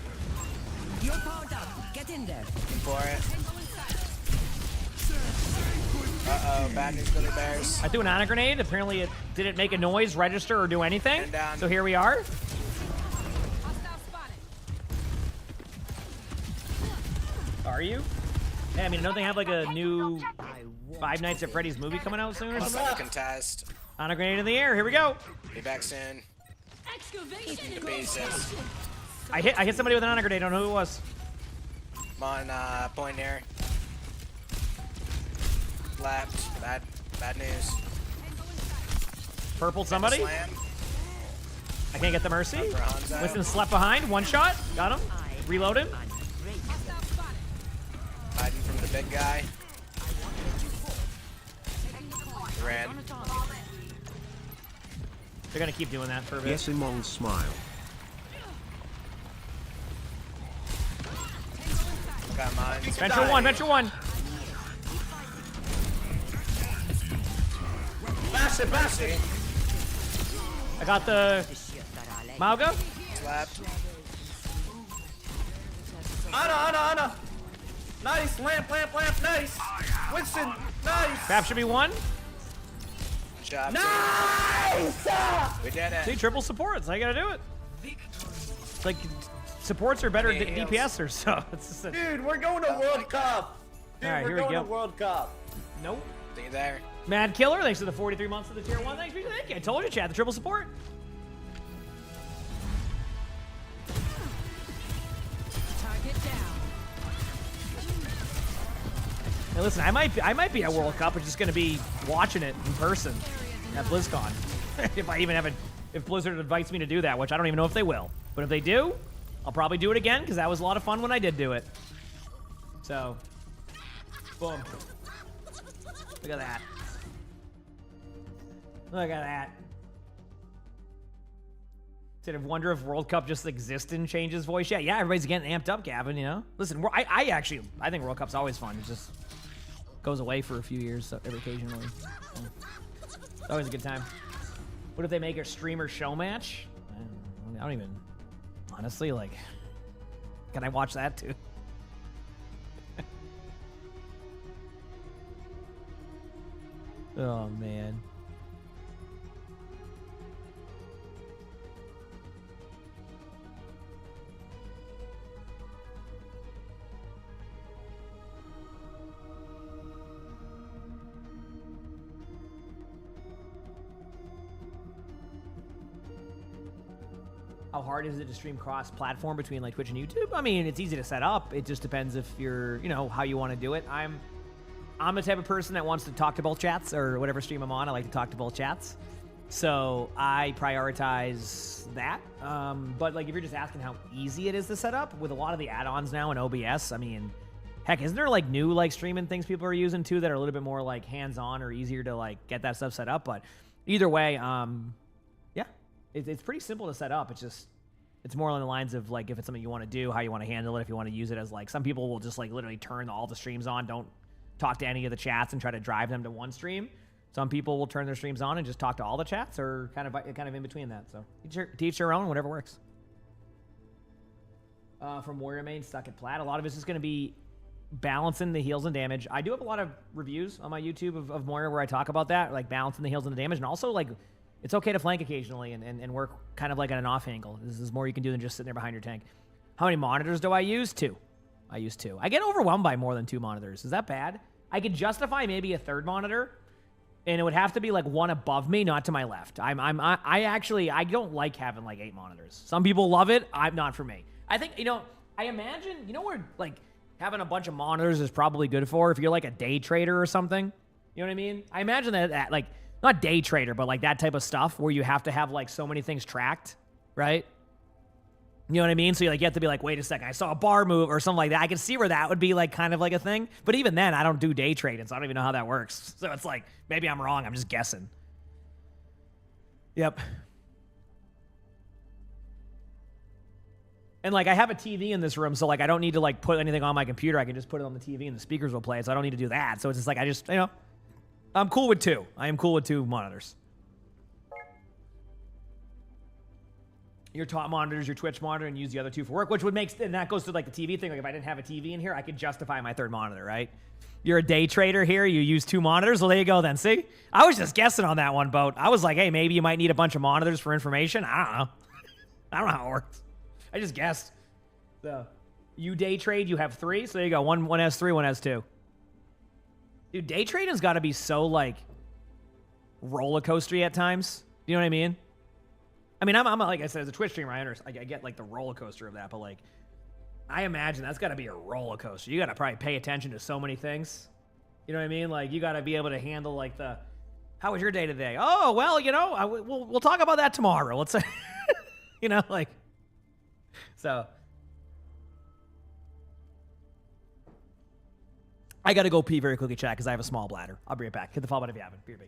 You're powered up. Get in there. Looking for it. Uh-oh, bad news, Billy Bears. I threw an Ana grenade. Apparently it didn't make a noise, register, or do anything. So here we are. Are you? Yeah, I mean, don't they have like a new Five Nights at Freddy's movie coming out soon or something? Contest. Ana grenade in the air. Here we go. Be back soon. The bases. I hit somebody with an Ana grenade. I don't know who it was. I'm on point here. Left. Bad news. Purpled somebody. Slam. I can't get the mercy. Hanzo. Winston slept behind. One shot. Got him. Reload him. Hiding from the big guy. He ran. They're gonna keep doing that for a bit. Yes, emongg smile. Got mine. Venture one. Venture one. Bash it. I got the Mauga. Slapped. Ana. Nice. Lamp. Nice. Winston. Nice. Bap should be one. Good job. Nice. We did it. See, triple supports. I gotta do it. It's like supports are better DPSers, so it's just a... Dude, we're going to World Cup. Dude, All right, we're here we going go. to World Cup. Nope. See you there. Mad Killer, thanks for the 43 months of the tier 1. Thank you. I told you, Chad, the triple support. Target down. Hey, listen, I might be at World Cup, but just gonna be watching it in person at BlizzCon. If I even have a, if Blizzard invites me to do that, which I don't even know if they will. But if they do, I'll probably do it again because that was a lot of fun when I did do it. So, boom. Look at that. Look at that. Instead of wonder if World Cup just exists and changes voice. Yeah, everybody's getting amped up, Gavin, you know? Listen, I think World Cup's always fun. It just goes away for a few years so every occasionally. So, it's always a good time. What if they make a streamer show match? I don't even, honestly, like, can I watch that too? Oh, man. How hard is it to stream cross-platform between like Twitch and YouTube? I mean, it's easy to set up. It just depends if you're, you know, how you want to do it. I'm the type of person that wants to talk to both chats or whatever stream I'm on. I like to talk to both chats. So I prioritize that. But like if you're just asking how easy it is to set up with a lot of the add-ons now in OBS, I mean, Heck, isn't there like new like streaming things people are using too that are a little bit more like hands-on or easier to like get that stuff set up? But either way, yeah, it's pretty simple to set up. It's more along the lines of like if it's something you want to do, how you want to handle it, if you want to use it as like some people will just like literally turn all the streams on, don't talk to any of the chats and try to drive them to one stream. Some people will turn their streams on and just talk to all the chats or kind of in between that. So teach your own, whatever works. From Warrior Main, stuck at plat. A lot of it's just going to be balancing the heals and damage. I do have a lot of reviews on my YouTube of Moira where I talk about that, like balancing the heals and the damage, and also like it's okay to flank occasionally and work kind of like at an off angle. This is more you can do than just sitting there behind your tank. How many monitors do I use? 2. I use 2. I get overwhelmed by more than 2 monitors. Is that bad? I could justify maybe a 3rd monitor, and it would have to be like one above me, not to my left. I don't like having like 8 monitors. Some people love it. Not for me. I think, I imagine, where like having a bunch of monitors is probably good for if you're like a day trader or something. You know what I mean? I imagine that like, not day trader, but like that type of stuff where you have to have like so many things tracked, right? You know what I mean? So you have to be like, wait a second, I saw a bar move or something like that. I can see where that would be like kind of like a thing. But even then, I don't do day trading, so I don't even know how that works. So it's like, maybe I'm wrong. I'm just guessing. Yep. And like I have a TV in this room, so like I don't need to like put anything on my computer. I can just put it on the TV and the speakers will play it. So I don't need to do that. So it's just like I'm cool with 2. I am cool with 2 monitors. Your top monitor's your Twitch monitor and use the other 2 for work, which would make, and that goes to like the TV thing. Like if I didn't have a TV in here, I could justify my 3rd monitor, right? You're a day trader here. You use 2 monitors. Well, there you go then. See, I was just guessing on that one, Boat. I was like, hey, maybe you might need a bunch of monitors for information. I don't know. I don't know how it works. I just guessed. So you day trade, you have 3. So there you go. One has 3, one has 2. Dude, day trading's got to be so like roller coastery at times. You know what I mean? I mean, I'm like I said, as a Twitch streamer, I get like the roller coaster of that, but like I imagine that's got to be a roller coaster. You got to probably pay attention to so many things. You know what I mean? Like you got to be able to handle like how was your day today? Oh well, we'll talk about that tomorrow. Let's say, like so. I got to go pee very quickly, chat, because I have a small bladder. I'll be right back. Hit the follow button if you haven't. BRB.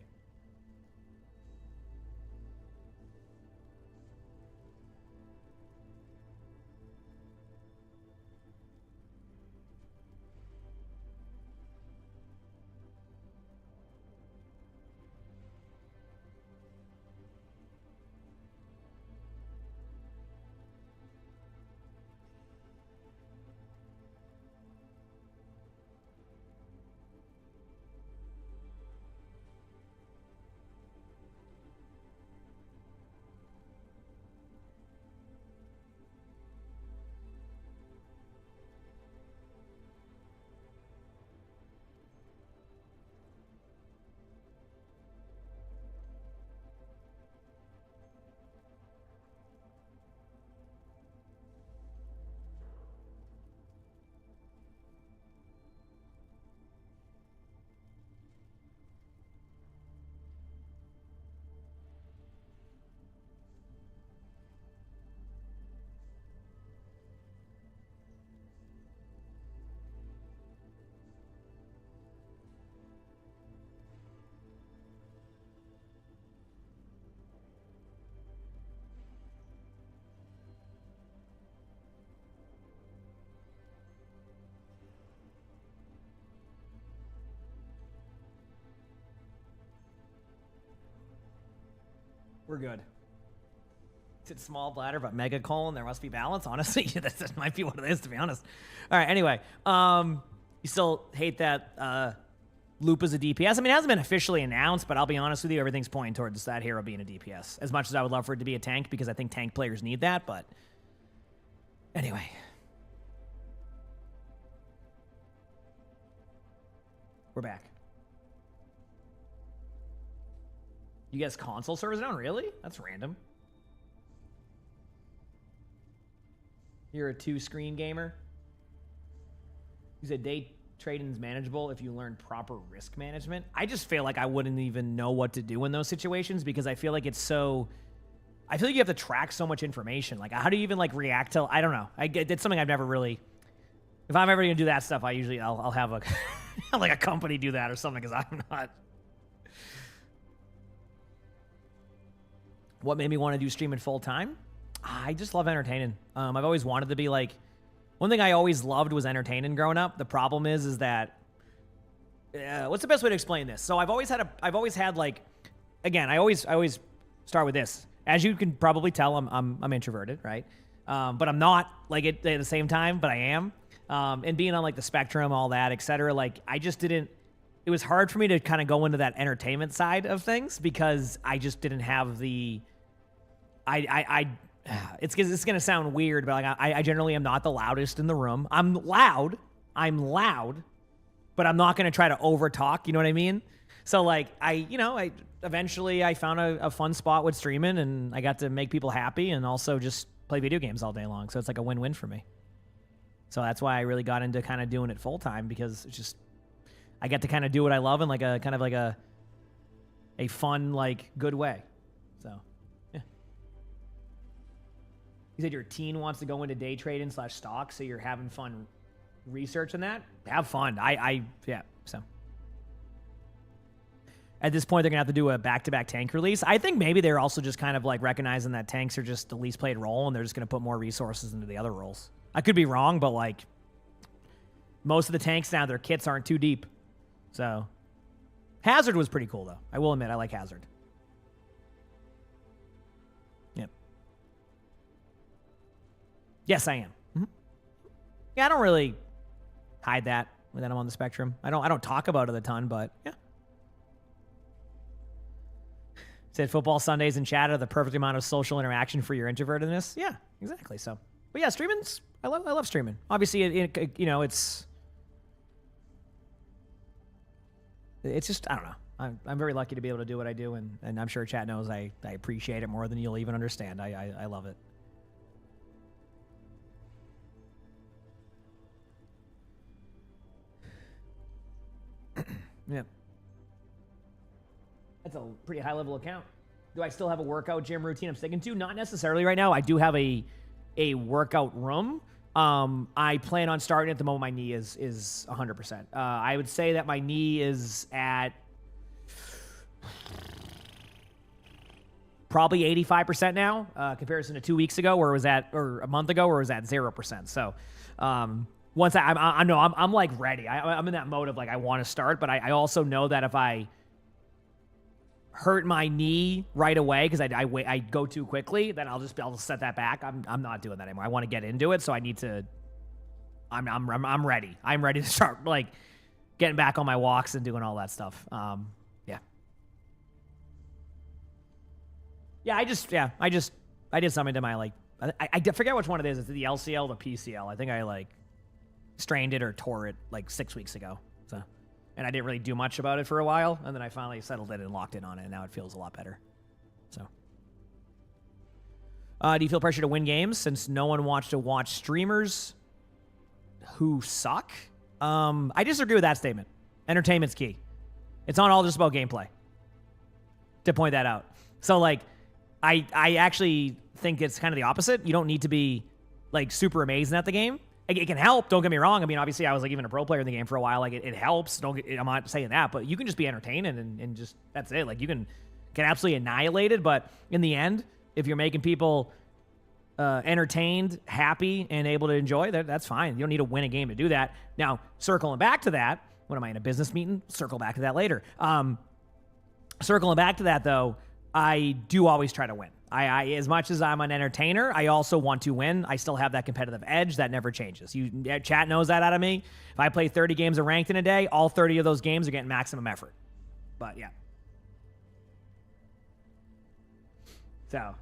We're good. It's a small bladder, but mega colon. There must be balance. Honestly, that might be what it is, to be honest. All right. Anyway, you still hate that Loop is a DPS. I mean, it hasn't been officially announced, but I'll be honest with you, everything's pointing towards that hero being a DPS. As much as I would love for it to be a tank, because I think tank players need that. But anyway. We're back. You guys console servers down? Really? That's random. You're a 2-screen gamer? You said day trading is manageable if you learn proper risk management. I just feel like I wouldn't even know what to do in those situations because I feel like it's so... I feel like you have to track so much information. Like, how do you even, like, react to... I don't know. It's something I've never really If I'm ever gonna do that stuff, I'll have a like a company do that or something, because I'm not. What made me want to do streaming full time? I just love entertaining. I've always wanted to be like, one thing I always loved was entertaining growing up. The problem is that, what's the best way to explain this? So I've always had like, again, I always start with this. As you can probably tell, I'm introverted, right? But I'm not like at the same time, but I am. And being on like the spectrum, all that, etc. Like I just didn't. It was hard for me to kind of go into that entertainment side of things because I just didn't have the. It's gonna sound weird, but like I generally am not the loudest in the room. I'm loud, but I'm not gonna try to overtalk. You know what I mean? So like I eventually I found a fun spot with streaming, and I got to make people happy, and also just play video games all day long. So it's like a win-win for me. So that's why I really got into kind of doing it full time, because it's just I get to kind of do what I love in like a kind of like a fun, like good way. So yeah. You said your teen wants to go into day trading / stock, so you're having fun researching that. Have fun. Yeah. So at this point, they're gonna have to do a back-to-back tank release. I think maybe they're also just kind of like recognizing that tanks are just the least played role, and they're just gonna put more resources into the other roles. I could be wrong, but like most of the tanks now, their kits aren't too deep. So Hazard was pretty cool though. I will admit I like Hazard. Yep. Yes, I am. Mm-hmm. Yeah, I don't really hide that when I'm on the spectrum. I don't talk about it a ton, but yeah. Said football Sundays and chat are the perfect amount of social interaction for your introvertedness. Yeah, exactly. So, but yeah, streaming's I love streaming. Obviously, it's just I don't know. I'm very lucky to be able to do what I do, and I'm sure chat knows I appreciate it more than you'll even understand. I love it. Yeah. That's a pretty high level account. Do I still have a workout gym routine I'm sticking to? Not necessarily right now. I do have a workout room. I plan on starting at the moment. My knee is 100%. I would say that my knee is at probably 85% now, comparison to 2 weeks ago, where it was at, or a month ago, where it was at 0%. So, once I'm like ready. I'm in that mode of like I want to start, but I also know that if I hurt my knee right away because I go too quickly, then I'll just set that back. I'm not doing that anymore. I want to get into it, so I need to. I'm ready. I'm ready to start like getting back on my walks and doing all that stuff. Yeah. Yeah, I did something to my like. I forget which one it is. It's the LCL, the PCL. I think I like strained it or tore it like 6 weeks ago. So. And I didn't really do much about it for a while, and then I finally settled it and locked in on it, and now it feels a lot better. So, do you feel pressure to win games since no one wants to watch streamers who suck? I disagree with that statement. Entertainment's key. It's not all just about gameplay. To point that out. So, like, I actually think it's kind of the opposite. You don't need to be, like, super amazing at the game. It can help. Don't get me wrong. I mean, obviously, I was like even a pro player in the game for a while. Like it helps. I'm not saying that, but you can just be entertaining and just that's it. Like you can absolutely annihilate it. But in the end, if you're making people entertained, happy, and able to enjoy, that's fine. You don't need to win a game to do that. Now, circling back to that, what am I in a business meeting? Circle back to that later. Circling back to that though, I do always try to win. I as much as I'm an entertainer, I also want to win. I still have that competitive edge that never changes. Chat knows that out of me. If I play 30 games of ranked in a day, all 30 of those games are getting maximum effort. But yeah. So.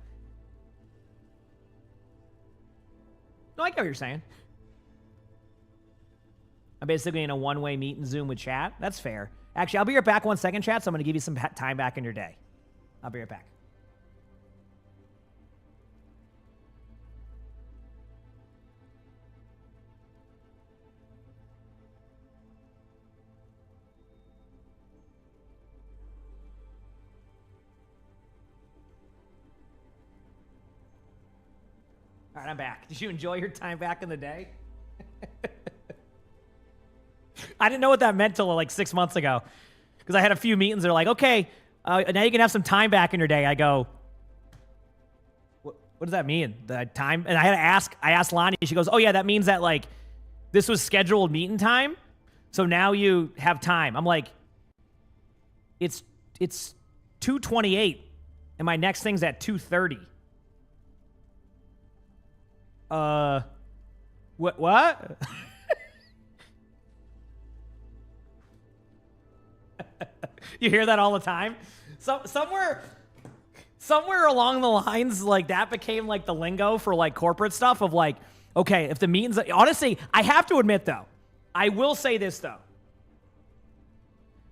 No, I get what you're saying. I'm basically in a one-way meet and Zoom with chat. That's fair. Actually, I'll be right back 1 second, chat, so I'm going to give you some time back in your day. I'll be right back. All right, I'm back. Did you enjoy your time back in the day? I didn't know what that meant till like 6 months ago. Because I had a few meetings. They're like, okay, now you can have some time back in your day. I go, what does that mean? The time? And I asked Lonnie. She goes, oh yeah, that means that like this was scheduled meeting time. So now you have time. I'm like, it's 2:28 and my next thing's at 2:30. What? You hear that all the time? Somewhere along the lines, like that became like the lingo for like corporate stuff of like, okay, if the meetings, honestly, I have to admit though, I will say this though.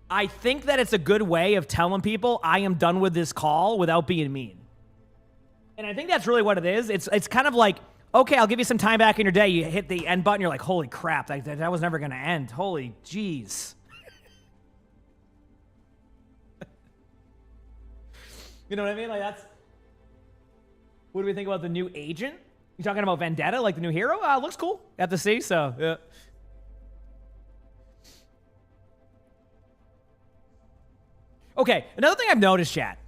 I think that it's a good way of telling people I am done with this call without being mean. And I think that's really what it is. It's kind of like, okay, I'll give you some time back in your day. You hit the end button, you're like, holy crap, that was never going to end. Holy jeez. You know what I mean? Like that's. What do we think about the new agent? You talking about Vendetta, like the new hero? Looks cool. Got to see, so yeah. Okay, another thing I've noticed, chat.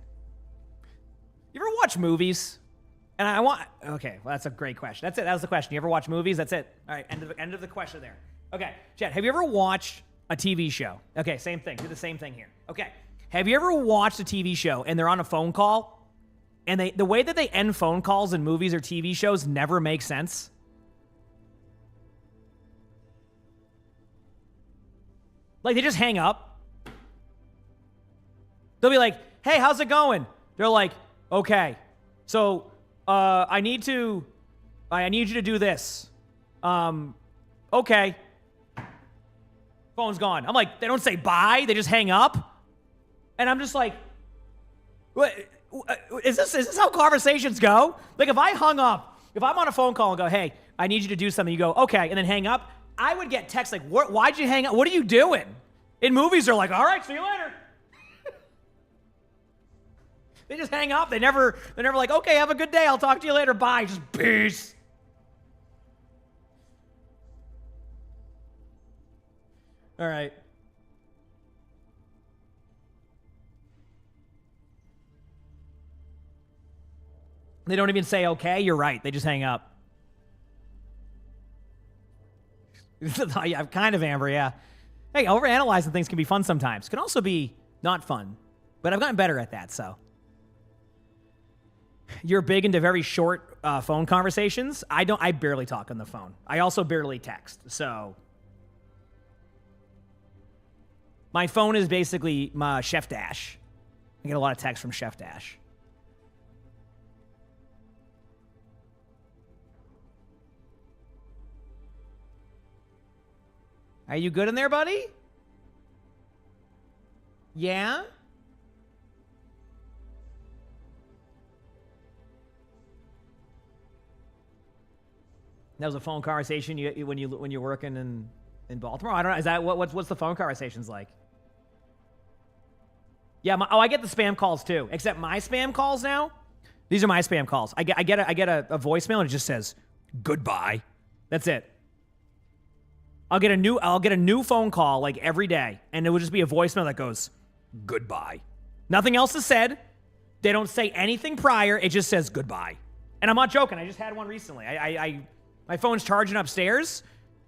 You ever watch movies? And okay, well, that's a great question. That's it. That was the question. You ever watch movies? That's it. All right, end of the question there. Okay, chat, have you ever watched a TV show? Okay, same thing. Do the same thing here. Okay. Have you ever watched a TV show and they're on a phone call and the way that they end phone calls in movies or TV shows never makes sense? Like they just hang up. They'll be like, hey, how's it going? They're like, okay, so I need you to do this. Okay. Phone's gone. I'm like, they don't say bye, they just hang up. And I'm just like, what, is this how conversations go? Like if I hung up, if I'm on a phone call and go, hey, I need you to do something, you go, okay, and then hang up, I would get texts like, why'd you hang up? What are you doing? In movies, they're like, all right, see you later. They just hang up. They're never like, okay, have a good day. I'll talk to you later. Bye. Just peace. All right. They don't even say, okay, you're right. They just hang up. Yeah, kind of, Amber, yeah. Hey, overanalyzing things can be fun sometimes. Can also be not fun. But I've gotten better at that, so. You're big into very short phone conversations. I barely talk on the phone. I also barely text, so. My phone is basically my Chef Dash. I get a lot of texts from Chef Dash. Are you good in there, buddy? Yeah? That was a phone conversation when you're working in Baltimore. I don't know. Is that what's the phone conversations like? Yeah. I get the spam calls too. Except my spam calls now. These are my spam calls. I get a voicemail and it just says goodbye. That's it. I'll get a new phone call like every day, and it will just be a voicemail that goes goodbye. Nothing else is said. They don't say anything prior. It just says goodbye. And I'm not joking. I just had one recently. My phone's charging upstairs.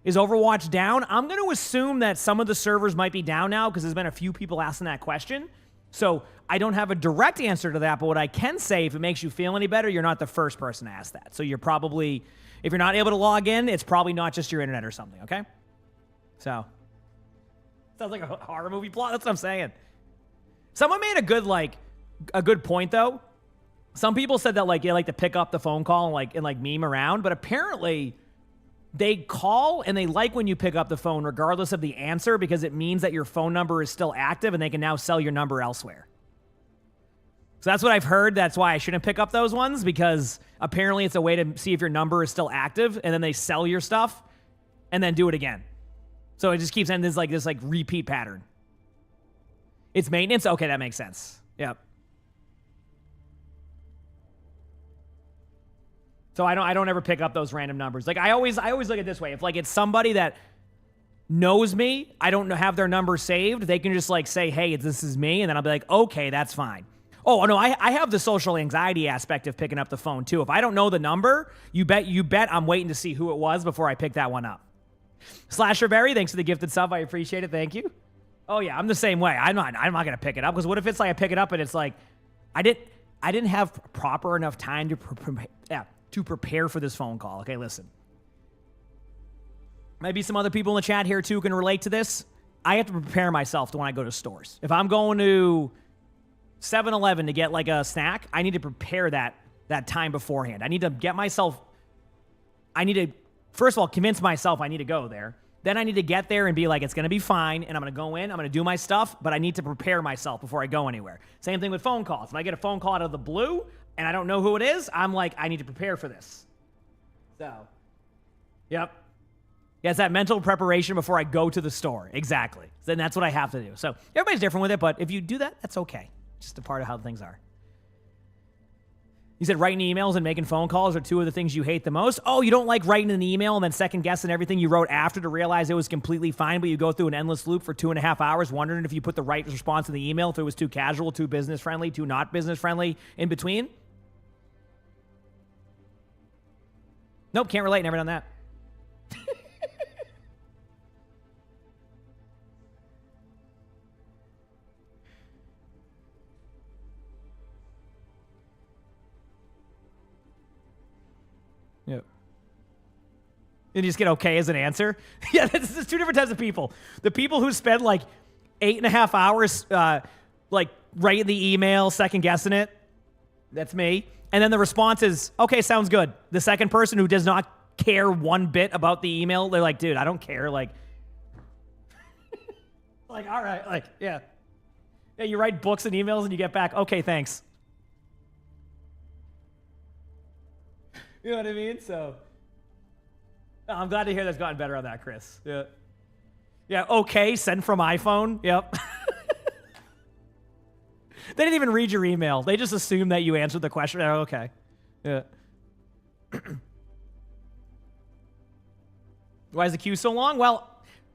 Is Overwatch down? I'm going to assume that some of the servers might be down now because there's been a few people asking that question. So I don't have a direct answer to that, but what I can say, if it makes you feel any better, you're not the first person to ask that. So you're probably, if you're not able to log in, it's probably not just your internet or something, okay? So, sounds like a horror movie plot. That's what I'm saying. Someone made a good point though. Some people said that like you like to pick up the phone call and like meme around, but apparently they call and they like when you pick up the phone regardless of the answer because it means that your phone number is still active and they can now sell your number elsewhere. So that's what I've heard. That's why I shouldn't pick up those ones because apparently it's a way to see if your number is still active and then they sell your stuff and then do it again. So it just keeps ending this like repeat pattern. It's maintenance? Okay, that makes sense. Yep. So I don't ever pick up those random numbers. Like I always look at it this way. If like it's somebody that knows me, I don't have their number saved, they can just like say, hey, this is me, and then I'll be like, okay, that's fine. Oh, no, I have the social anxiety aspect of picking up the phone too. If I don't know the number, you bet I'm waiting to see who it was before I pick that one up. Slasherberry, thanks for the gifted sub. I appreciate it. Thank you. Oh yeah, I'm the same way. I'm not gonna pick it up, because what if it's like I pick it up and it's like I didn't have proper enough time to prepare for this phone call. Okay, listen. Maybe some other people in the chat here too can relate to this. I have to prepare myself to when I go to stores. If I'm going to 7-Eleven to get like a snack, I need to prepare that time beforehand. I need to first of all convince myself I need to go there. Then I need to get there and be like, it's going to be fine, and I'm going to go in, I'm going to do my stuff, but I need to prepare myself before I go anywhere. Same thing with phone calls. If I get a phone call out of the blue and I don't know who it is, I'm like, I need to prepare for this. So, yep. Yeah, it's that mental preparation before I go to the store. Exactly. Then that's what I have to do. So everybody's different with it, but if you do that, that's okay. Just a part of how things are. You said writing emails and making phone calls are two of the things you hate the most. Oh, you don't like writing an email and then second guessing everything you wrote after to realize it was completely fine, but you go through an endless loop for 2.5 hours wondering if you put the right response in the email, if it was too casual, too business friendly, too not business friendly, in between? Nope, can't relate. Never done that. Yep. And you just get okay as an answer? Yeah, this is two different types of people. The people who spend like 8.5 hours like writing the email, second guessing it. That's me. And then the response is, okay, sounds good. The second person who does not care one bit about the email, they're like, dude, I don't care. Like, like, all right, like, yeah. Yeah, you write books and emails and you get back, okay, thanks. You know what I mean? So, I'm glad to hear that's gotten better on that, Chris. Yeah. Yeah, okay, send from iPhone. Yep. They didn't even read your email. They just assumed that you answered the question. Oh, okay. Yeah. Why is the queue so long? Well,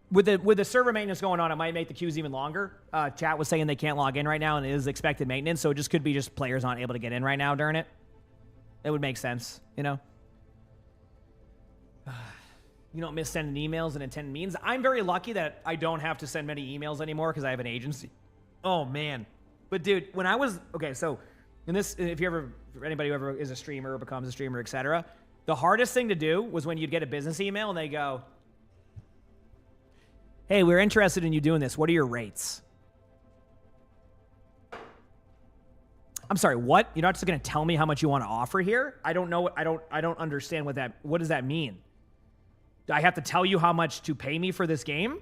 with the server maintenance going on, it might make the queues even longer. Chat was saying they can't log in right now, and it is expected maintenance, so it just could be just players aren't able to get in right now during it. It would make sense, you know? You don't miss sending emails and attending meetings. I'm very lucky that I don't have to send many emails anymore because I have an agency. Oh, man. But, dude, when I was... Okay, so, if you ever... For anybody who ever is a streamer or becomes a streamer, etc., the hardest thing to do was when you'd get a business email and they go, hey, we're interested in you doing this. What are your rates? I'm sorry, what? You're not just going to tell me how much you want to offer here? I don't know. I don't understand what does that mean? Do I have to tell you how much to pay me for this game?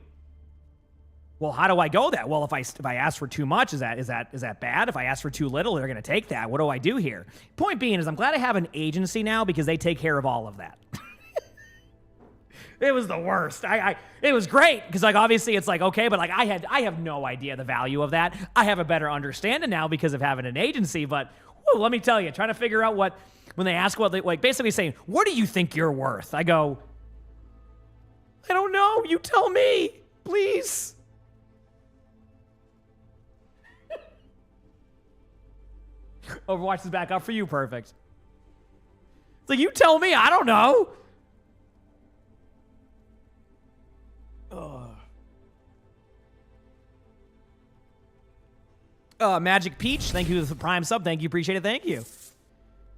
Well, how do I go that? Well, if I ask for too much, is that bad? If I ask for too little, they're going to take that. What do I do here? Point being is I'm glad I have an agency now because they take care of all of that. It was the worst. It was great because like obviously it's like okay, but like I have no idea the value of that. I have a better understanding now because of having an agency. But whew, let me tell you, trying to figure out what when they ask what they like, basically saying, "What do you think you're worth?" I go, "I don't know. You tell me, please." Overwatch is back up for you. Perfect. It's like you tell me. I don't know. Magic Peach, thank you for the Prime sub. Thank you, appreciate it. Thank you.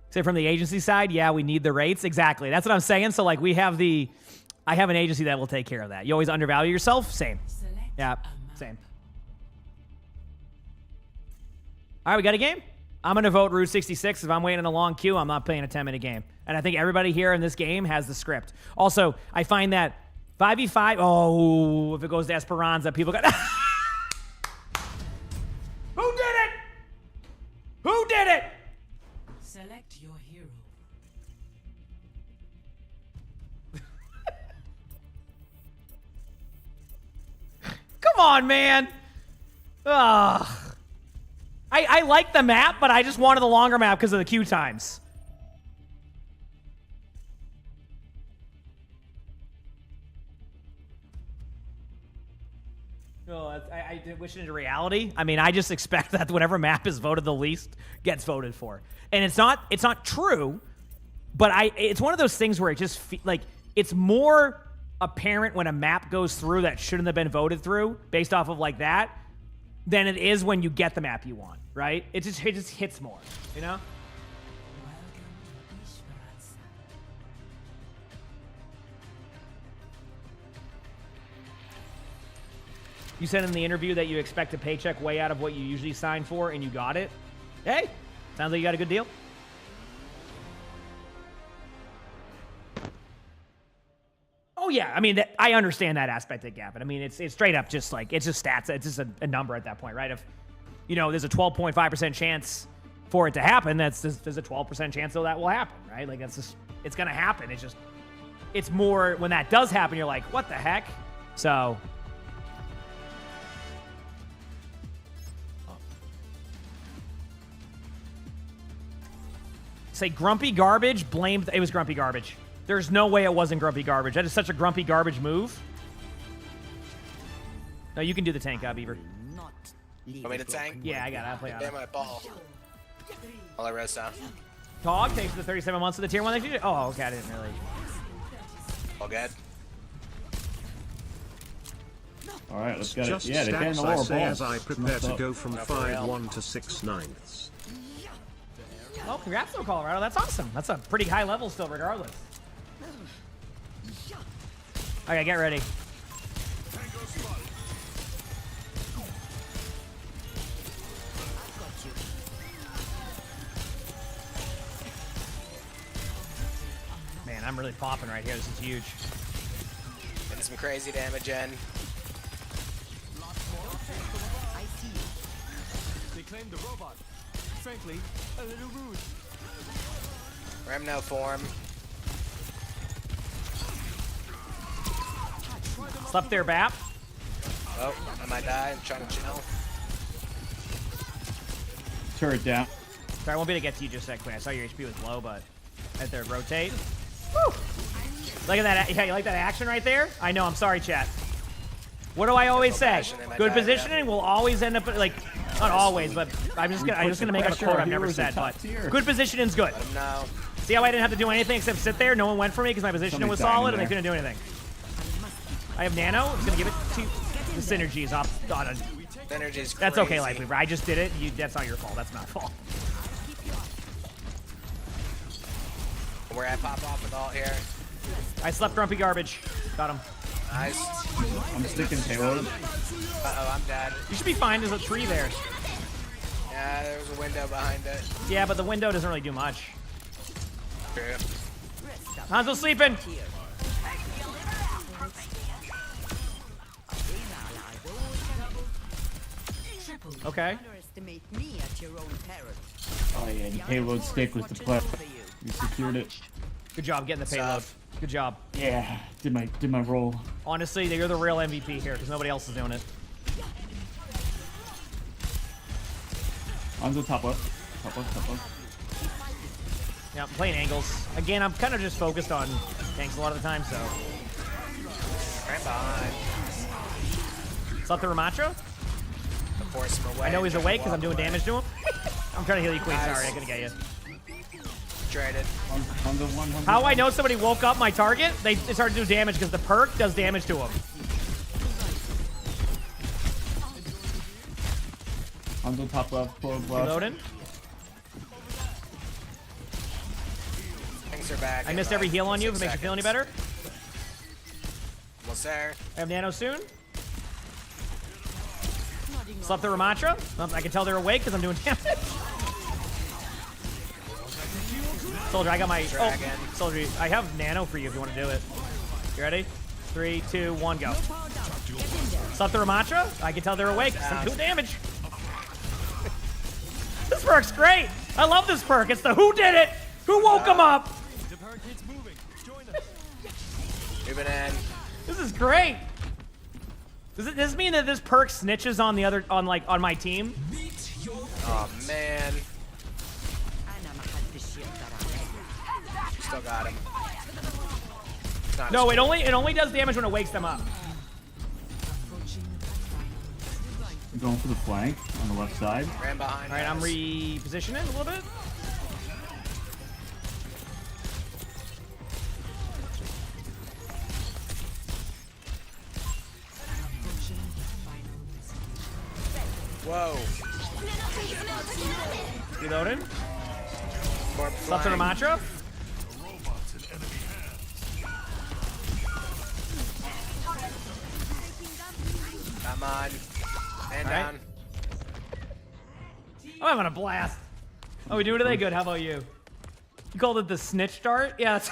Say from the agency side, yeah, we need the rates. Exactly. That's what I'm saying. So like I have an agency that will take care of that. You always undervalue yourself? Same. Yeah, same. All right, we got a game? I'm going to vote Route 66. If I'm waiting in a long queue, I'm not playing a 10-minute game. And I think everybody here in this game has the script. Also, I find that 5v5, oh, if it goes to Esperanza, people got... Who did it? Who did it? Select your hero. Come on, man. Ugh. I like the map, but I just wanted the longer map because of the queue times. Well, I wish it into reality. I mean, I just expect that whatever map is voted the least gets voted for, and it's not true, but it's one of those things where it just like it's more apparent when a map goes through that shouldn't have been voted through based off of like that than it is when you get the map you want, right? It just hits more, you know? You said in the interview that you expect a paycheck way out of what you usually sign for, and you got it. Hey, sounds like you got a good deal. Oh yeah, I mean, I understand that aspect of Gavin. I mean, it's straight up just like it's just stats. It's just a number at that point, right? If you know, there's a 12.5% chance for it to happen. There's a 12% chance that will happen, right? Like that's just it's gonna happen. It's more when that does happen, you're like, what the heck? So. Say grumpy garbage, blamed. It was grumpy garbage. There's no way it wasn't grumpy garbage. That is such a grumpy garbage move. No, you can do the tank, Beaver. Want me to tank? Yeah, I got it. I'll play on it. My ball. I'll let rest down. Tog takes the 37 months of the tier 1. Oh, okay. I didn't really. All good. All right, let's get it. Just Yeah, they're getting the stats I lower say balls. as I prepare to go from 5-1 to 6/9. Oh, congrats to Colorado. That's awesome. That's a pretty high level still, regardless. Okay, get ready. Man, I'm really popping right here. This is huge. Getting some crazy damage in. I see you. They claim the robot. Frankly, a little rude. Remno form. Slept there, Bap. Oh, I might die. I'm trying to chill. Turret down. Sorry, I won't be able to get to you just that quick. I saw your HP was low, but right there, rotate. Woo! Look at that. Yeah, you like that action right there? I know. I'm sorry, chat. What do I always say? Good positioning will always end up like, not always, but I'm just gonna make up a quote I've never said. But good positioning's good. No. See how I didn't have to do anything except sit there? No one went for me because my positioning was solid and I couldn't do anything. I have nano. I'm just gonna give it to the synergies off. Synergies. That's okay, Lightweaver. I just did it. That's not your fault. That's my fault. Where I pop off with all here. I slept grumpy garbage. Got him. Nice. I'm sticking payload. Uh-oh, I'm dead. You should be fine. There's a tree there. Yeah, there was a window behind it. Yeah, but the window doesn't really do much. True. Hanzo's sleeping. Okay. Underestimate me at your own peril. Oh yeah, the payload stick was the play. We secured it. Good job getting the payload. Good job. Yeah, did my role. Honestly, you're the real MVP here because nobody else is doing it. On the top left. Top left, top left. Yeah, I'm playing angles. Again, I'm kind of just focused on tanks a lot of the time, so. Right behind. Slept the Ramatra? Force him away. I know he's awake because I'm doing damage to him. I'm trying to heal you, Queen. Sorry, I couldn't get you. Traded. On the one. How I know somebody woke up my target? They started to do damage because the perk does damage to him. On the top left, forward left. Reloading. Things are back. I missed every heal on you if it makes you feel any better. Almost there. I have nano soon. Slept the Ramatra. I can tell they're awake because I'm doing damage. Soldier, I got my Dragon. Oh, Soldier, I have nano for you if you want to do it. You ready? 3, 2, 1, go. Slept the Ramatra. I can tell they're awake. I'm doing damage. This perk's great. I love this perk. It's the who did it? Who woke him up? The barricade's moving. Join us. Moving in. This is great. Does this mean that this perk snitches on the other on my team? Oh man. Still got him. No, it only does damage when it wakes them up. Going for the flank on the left side. Ran behind. All right, I'm repositioning a little bit. Whoa. Reloading. Corpse Left to the flying. mantra. Come on. Man All right. down. I'm having a blast. Oh, we doing today? Good. How about you? You called it the snitch dart? Yeah. That's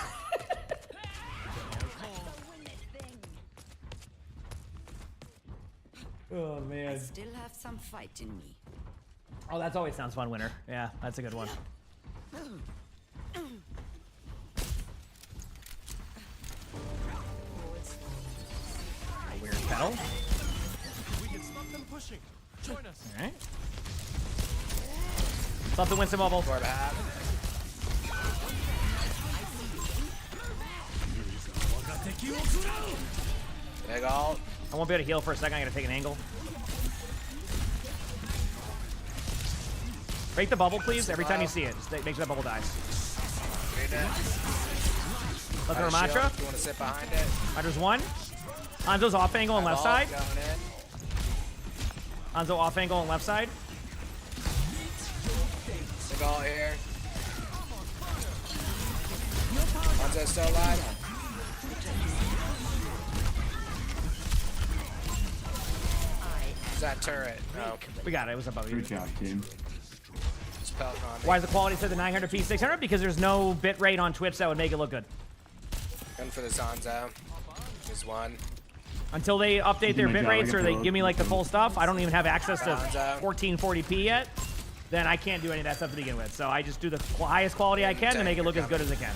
oh man. I still have some fight in me. Oh, that's always sounds fun, winner. Yeah, that's a good one. A weird pedal. We can stop them pushing. Join us. All right. Stop the Winston bubble. Four back. Big ult. I won't be able to heal for a second. I gotta take an angle. Break the bubble, please. Every time you see it, just make sure that bubble dies. Read it. Left Got a to mantra. shield. You want to sit behind it? Mantra's one. Hanzo's off angle on left side. Going in. Hanzo off angle on left side. Big ult here. Hanzo's still alive. Is that turret? No. We got it. It was above you. Good job, team. Just Pelton on me. Why is the quality set to 900p 600? Because there's no bit rate on Twitch that would make it look good. Going for the Hanzo. There's one. Until they update their bit rates or they give me like the full stuff, I don't even have access to Hanzo. 1440p yet. Then I can't do any of that stuff to begin with. So I just do the highest quality I can to make it look as good as it can.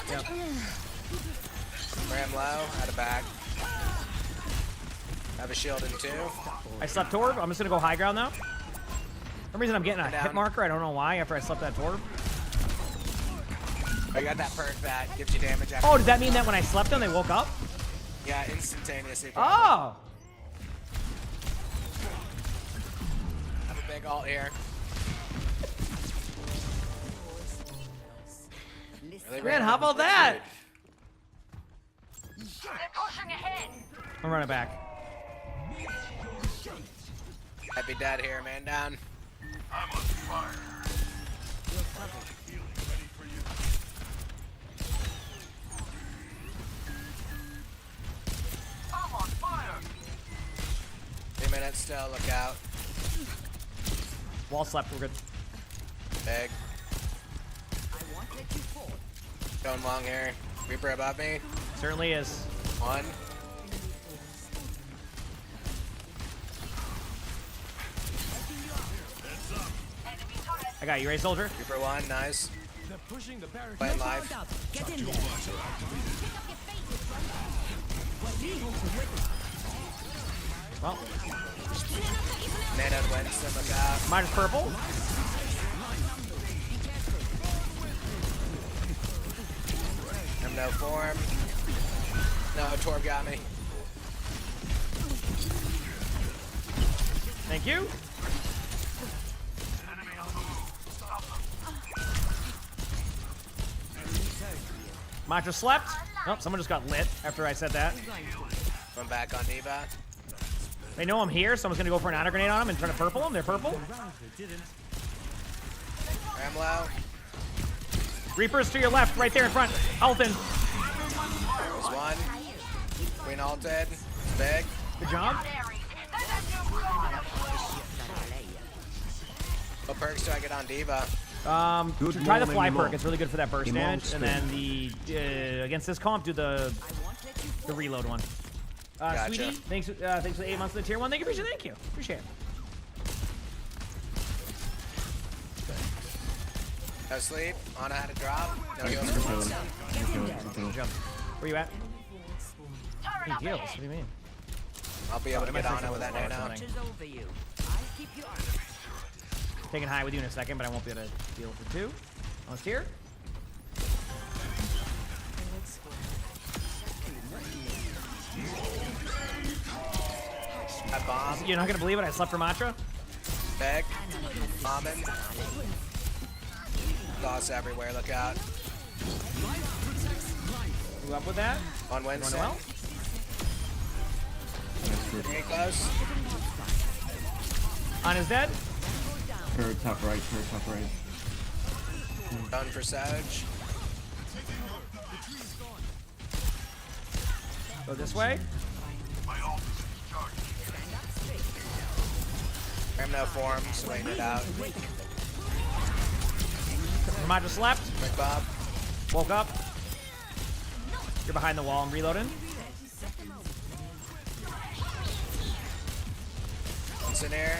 Yep. Ram low, out of back. Have a shield in two. I slept Torb. I'm just gonna go high ground though. For some reason I'm getting a Down. hit marker. I don't know why after I slept that Torb. I got that perk that gives you damage after. Oh, does that mean that when I slept them they woke up? Yeah, instantaneously. Oh! Have a big ult here. Really Man, how about that? I'm running back. I'd be dead here, man down. I'm on fire. I'm on fire. 3 minutes still, look out. Wall slept, we're good. Big. Going long here. Reaper above me. Certainly is. One. I got you, Ray Soldier. Reaper one, nice. They're pushing the barricade. Playing live. Get in there. Well, Nano Winston, look out. mine is purple. I'm no form. No, Torb got me. Thank you. Mantra slept. Oh, someone just got lit after I said that. I'm back on Diva. They know I'm here, so I'm just gonna go for an honor grenade on them and try to purple them. They're purple. Ram low. Reapers to your left, right there in front. Alton. There's one. Queen ulted. Big. Good job. What perks do I get on Diva? Try the fly morning, perk. Emongg. It's really good for that burst Emongg damage. spin. And then the against this comp, do the reload one. Gotcha. Sweetie, thanks for the 8 months of the tier 1. Thank you, thank you. Appreciate it. No sleep. Ana had a drop. No heals. Jump. Where you at? Hey, heals. What do you mean? I'll be able to get Ana with that nano. Watches over you. I'll keep you honest. Taking high with you in a second, but I won't be able to deal with the two. Almost here. I bomb. You're not gonna believe it. I slept for Matra. Beg. Bombing. Dogs everywhere. Look out. You up with that? On Wednesday. Well? Very close. On his dead. Turret top right, turret top right. Done for Sage. Go this way. I'm no form, so waiting it out. Matra slept. Quick Bob. Woke up. You're behind the wall. I'm reloading. It's in here.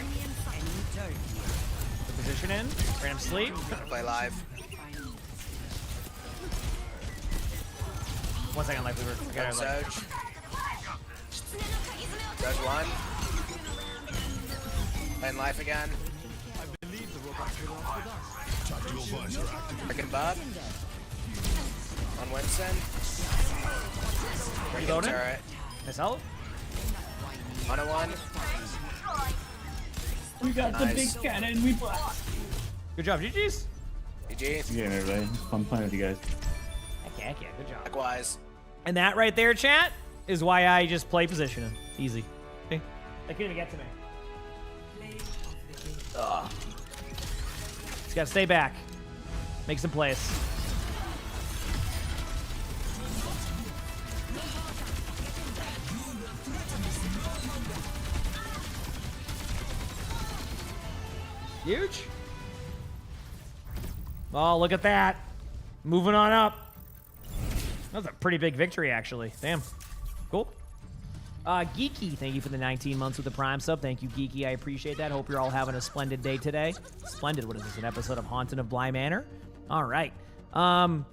The position in. Random sleep. Gonna play live. 1 second, like we were. We gotta, like, Sage. Sage 1. Playing life again. Freaking Bob. On Winston. Freaking Reloading. turret. Nice out. On a 1. We got the big cannon, we blast. Good job, GG's. GG. Yeah, everybody. It's fun playing with you guys. Heck yeah, good job. Likewise. And that right there, chat, is why I just play positioning. Easy. Okay. That couldn't even get to me. Ugh. Just gotta stay back. Make some plays. Huge. Oh, look at that. Moving on up. That was a pretty big victory, actually. Damn. Cool. Geeky, thank you for the 19 months with the Prime sub. Thank you, Geeky. I appreciate that. Hope you're all having a splendid day today. Splendid. What is this, an episode of Haunted of Bly Manor? All right. Said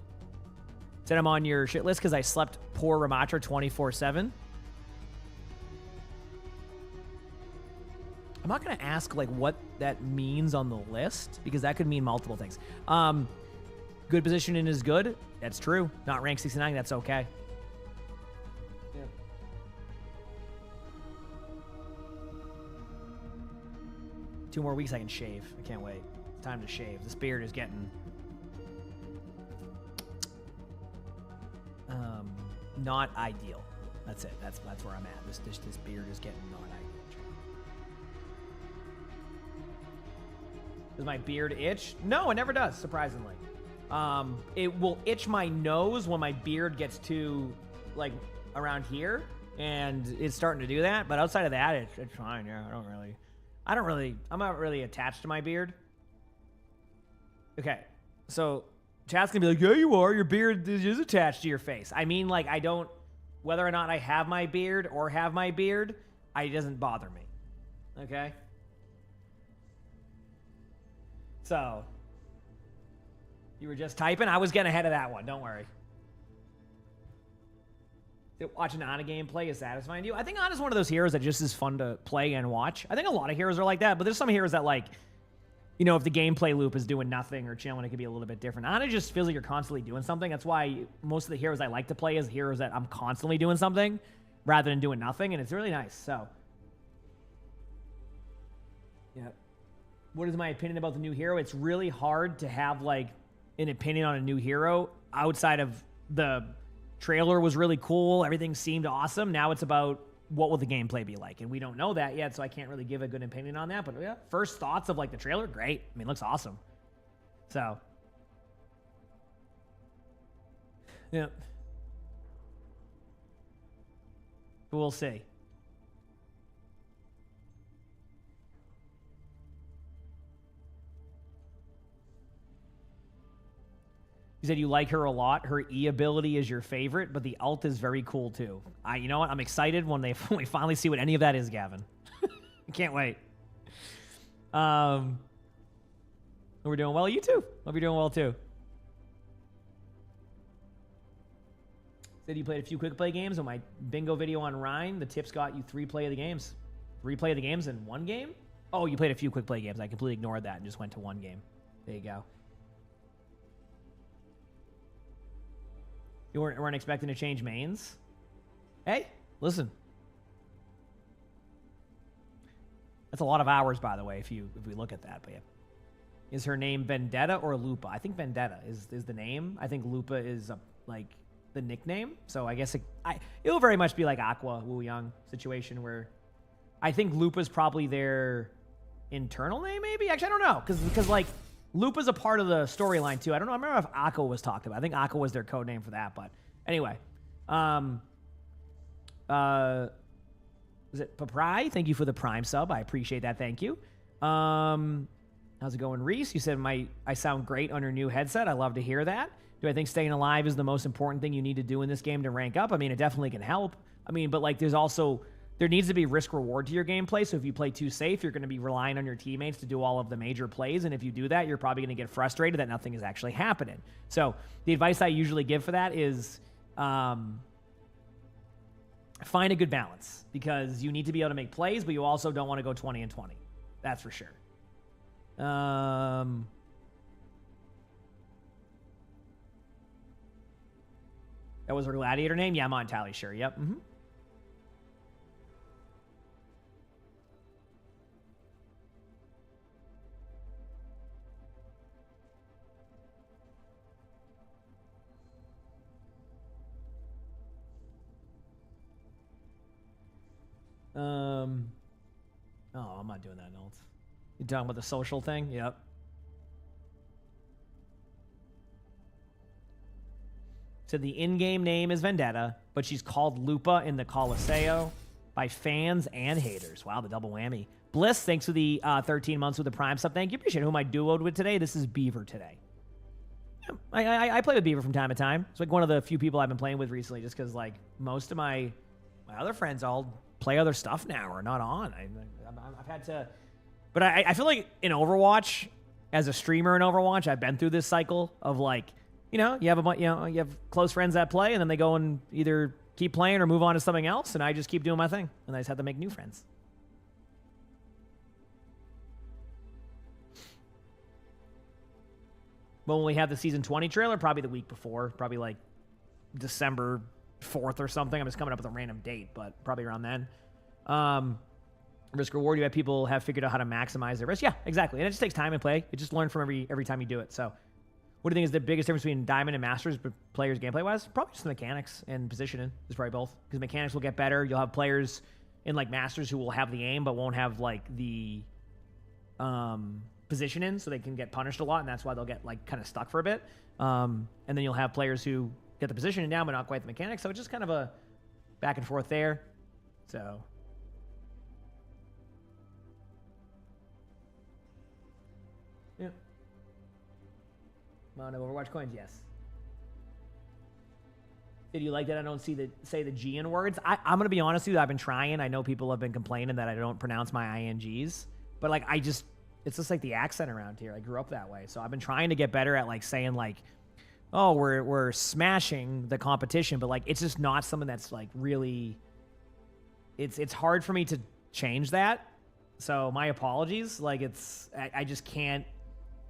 I'm on your shit list because I slept poor Ramatra 24/7. I'm not going to ask, like, what that means on the list, because that could mean multiple things. Good positioning is good. That's true. Not rank 69. That's okay. Yeah. 2 more weeks I can shave. I can't wait. It's time to shave. This beard is getting... not ideal. That's it. That's where I'm at. This beard is getting not ideal. Does my beard itch? No, it never does, surprisingly. It will itch my nose when my beard gets too, like, around here, and it's starting to do that, but outside of that, it's fine, yeah. I'm not really attached to my beard. Okay, so chat's gonna be like, yeah, you are, your beard is attached to your face. I mean, like, whether or not I have my beard or have my beard, it doesn't bother me, okay? So, you were just typing? I was getting ahead of that one. Don't worry. Watching Ana gameplay is satisfying to you? I think Ana's one of those heroes that just is fun to play and watch. I think a lot of heroes are like that, but there's some heroes that, like, you know, if the gameplay loop is doing nothing or chilling, it could be a little bit different. Ana just feels like you're constantly doing something. That's why most of the heroes I like to play is heroes that I'm constantly doing something rather than doing nothing, and it's really nice. So, yeah. What is my opinion about the new hero? It's really hard to have, like, an opinion on a new hero outside of the trailer was really cool. Everything seemed awesome. Now it's about what will the gameplay be like, and we don't know that yet, so I can't really give a good opinion on that. But yeah, first thoughts of, like, the trailer, great. I mean, it looks awesome. So, yeah, we'll see. You said you like her a lot. Her E ability is your favorite, but the ult is very cool too. You know what? I'm excited when we finally see what any of that is, Gavin. I can't wait. We're doing well. You too. Hope you're doing well too. Said you played a few quick play games. On my bingo video on Rhine, the tips got you 3 play of the games. 3 play of the games in 1 game? Oh, you played a few quick play games. I completely ignored that and just went to one game. There you go. You weren't expecting to change mains? Hey, listen. That's a lot of hours, by the way, if we look at that. But yeah. Is her name Vendetta or Lupa? I think Vendetta is the name. I think Lupa is like the nickname. So I guess it'll very much be like Aqua Wu Young situation where I think Lupa's probably their internal name, maybe. Actually, I don't know because like Lupa's a part of the storyline too. I don't know. I remember if Aqua was talked about. I think Aqua was their code name for that. But anyway, is it Paprai? Thank you for the Prime sub. I appreciate that. Thank you. How's it going, Reese? You said I sound great on your new headset. I love to hear that. Do I think staying alive is the most important thing you need to do in this game to rank up? I mean, it definitely can help. I mean, but like there needs to be risk reward to your gameplay. So if you play too safe, you're going to be relying on your teammates to do all of the major plays. And if you do that, you're probably going to get frustrated that nothing is actually happening. So the advice I usually give for that is find a good balance, because you need to be able to make plays, but you also don't want to go 20 and 20. That's for sure. That was her gladiator name? Yeah, I'm not entirely sure. Yep. Mm-hmm. Oh, I'm not doing that, Nolt. You talking about the social thing? Yep. So the in-game name is Vendetta, but she's called Lupa in the Colosseo by fans and haters. Wow, the double whammy. Bliss, thanks for the 13 months with the Prime sub. Thank you. Appreciate it. Who am I duoed with today? This is Beaver today. Yeah, I play with Beaver from time to time. It's like one of the few people I've been playing with recently, just because like most of my other friends all play other stuff now or not on. I've had to, but I feel like in Overwatch, as a streamer in Overwatch, I've been through this cycle of like, you have close friends that play, and then they go and either keep playing or move on to something else, and I just keep doing my thing, and I just have to make new friends. But when we have the season 20 trailer, probably the week before, probably like December 4th or something. I'm just coming up with a random date, but probably around then. Risk reward, you have people have figured out how to maximize their risk. Yeah, exactly. And it just takes time and play. You just learn from every time you do it. So what do you think is the biggest difference between Diamond and Masters players gameplay-wise? Probably just the mechanics and positioning. Is probably both. Because mechanics will get better. You'll have players in like Masters who will have the aim but won't have like the position in, so they can get punished a lot, and that's why they'll get like kind of stuck for a bit. And then you'll have players who get the positioning down but not quite the mechanics. So it's just kind of a back and forth there. So yeah. Amount of Overwatch coins, yes. Did you like that I don't say the G in words? I'm going to be honest with you, I've been trying. I know people have been complaining that I don't pronounce my INGs. But like it's just like the accent around here. I grew up that way. So I've been trying to get better at like saying like, oh, we're smashing the competition. But like it's just not something that's like really, it's hard for me to change that. So my apologies. Like I just can't.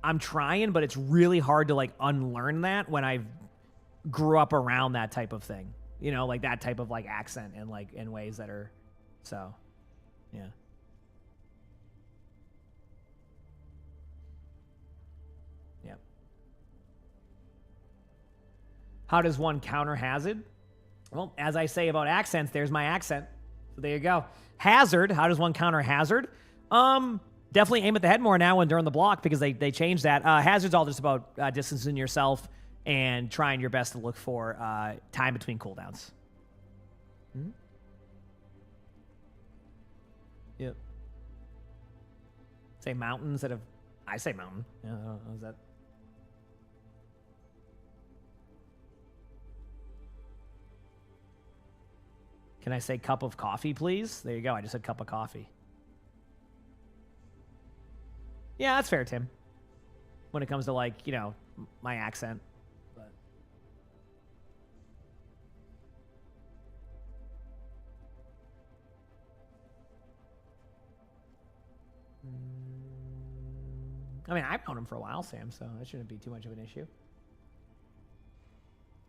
I'm trying, but it's really hard to like unlearn that when I grew up around that type of thing, like that type of like accent and like in ways that are, so yeah. Yeah. How does one counter Hazard? Well, as I say about accents, there's my accent. So there you go. Hazard. How does one counter Hazard? Definitely aim at the head more now when during the block, because they changed that. Hazard's all just about distancing yourself and trying your best to look for time between cooldowns. Mm-hmm. Yep. Say mountain instead of... I say mountain. Yeah, is that... Can I say cup of coffee, please? There you go. I just said cup of coffee. Yeah, that's fair, Tim. When it comes to, like, my accent. But I mean, I've known him for a while, Sam, so that shouldn't be too much of an issue.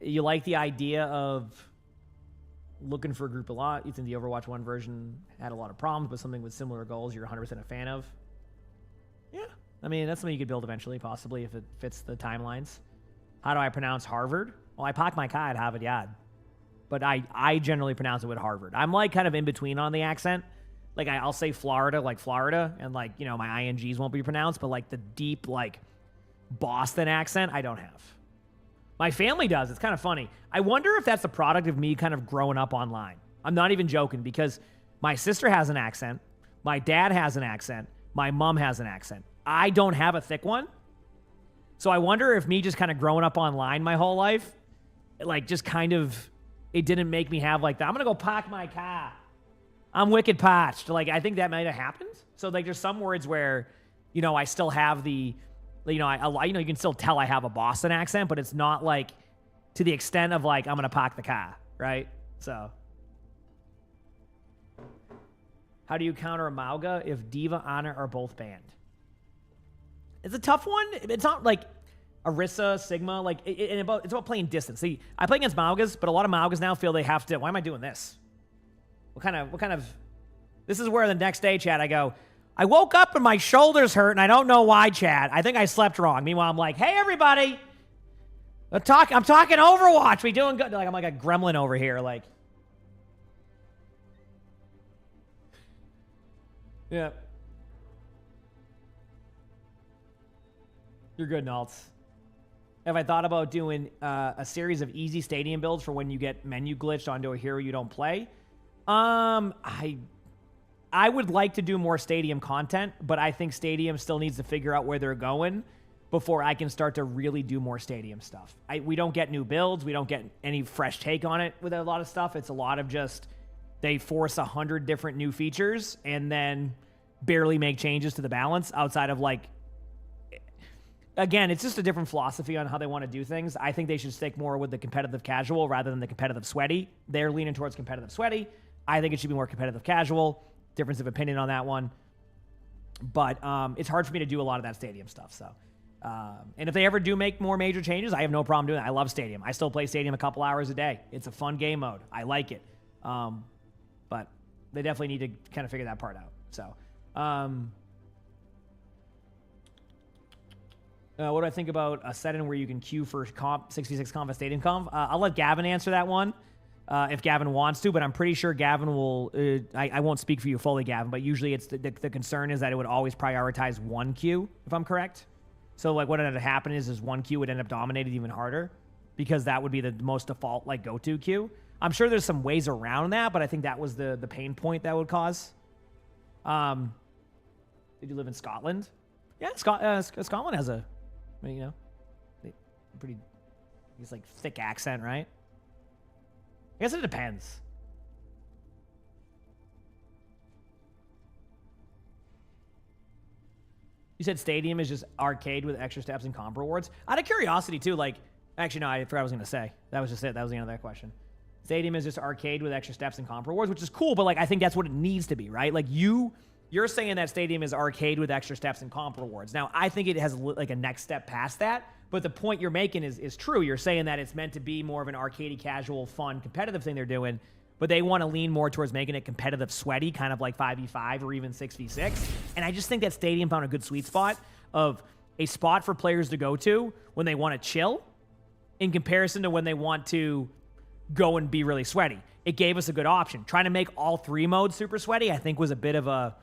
You like the idea of looking for a group a lot? You think the Overwatch 1 version had a lot of problems, but something with similar goals you're 100% a fan of? Yeah. I mean, that's something you could build eventually, possibly, if it fits the timelines. How do I pronounce Harvard? Well, I park my car at Harvard Yard. But I generally pronounce it with Harvard. I'm like kind of in between on the accent. Like I'll say Florida, like Florida, and like, you know, my INGs won't be pronounced, but like the deep, like Boston accent, I don't have. My family does. It's kind of funny. I wonder if that's the product of me kind of growing up online. I'm not even joking, because my sister has an accent. My dad has an accent. My mom has an accent. I don't have a thick one. So I wonder if me just kind of growing up online my whole life, like just kind of, it didn't make me have like that. I'm going to go park my car. I'm wicked parched. Like, I think that might have happened. So like there's some words where, you know, I still have the, you know, you can still tell I have a Boston accent, but it's not like to the extent of like, I'm going to park the car, right? So how do you counter a Mauga if Diva, Honor are both banned? It's a tough one. It's not like Orisa, Sigma, like it's about playing distance. See, I play against Maugas, but a lot of Maugas now feel they have to. Why am I doing this? What kind of? This is where the next day, Chad, I go, I woke up and my shoulders hurt, and I don't know why, Chad. I think I slept wrong. Meanwhile, I'm like, hey everybody, I'm talking Overwatch. We doing good? Like I'm like a gremlin over here, like. Yeah. You're good, Naltz. Have I thought about doing a series of easy stadium builds for when you get menu glitched onto a hero you don't play? I would like to do more stadium content, but I think stadium still needs to figure out where they're going before I can start to really do more stadium stuff. We don't get new builds. We don't get any fresh take on it with a lot of stuff. It's a lot of just they force 100 different new features and then barely make changes to the balance outside of like. Again, it's just a different philosophy on how they want to do things. I think they should stick more with the competitive casual rather than the competitive sweaty. They're leaning towards competitive sweaty. I think it should be more competitive casual. Difference of opinion on that one. But it's hard for me to do a lot of that stadium stuff. So, and if they ever do make more major changes, I have no problem doing that. I love stadium. I still play stadium a couple hours a day. It's a fun game mode. I like it. But they definitely need to kind of figure that part out. So, what do I think about a set-in where you can queue for 66 Conf Stadium Conf? I'll let Gavin answer that one if Gavin wants to, but I'm pretty sure Gavin will... I won't speak for you fully, Gavin, but usually it's the concern is that it would always prioritize one queue, if I'm correct. So like what ended up happening is one queue would end up dominated even harder because that would be the most default like go-to queue. I'm sure there's some ways around that, but I think that was the pain point that would cause. Did you live in Scotland? Yeah, Scotland has a... You know, pretty, it's like thick accent, right? I guess it depends. You said stadium is just arcade with extra steps and comp rewards. Out of curiosity, too, like, actually, no, I forgot what I was going to say. That was just it. That was the end of that question. Stadium is just arcade with extra steps and comp rewards, which is cool, but, like, I think that's what it needs to be, right? Like, You're saying that stadium is arcade with extra steps and comp rewards. Now, I think it has like a next step past that, but the point you're making is true. You're saying that it's meant to be more of an arcadey, casual, fun, competitive thing they're doing, but they want to lean more towards making it competitive, sweaty, kind of like 5v5 or even 6v6. And I just think that stadium found a good sweet spot of a spot for players to go to when they want to chill in comparison to when they want to go and be really sweaty. It gave us a good option. Trying to make all three modes super sweaty, I think was a bit of a...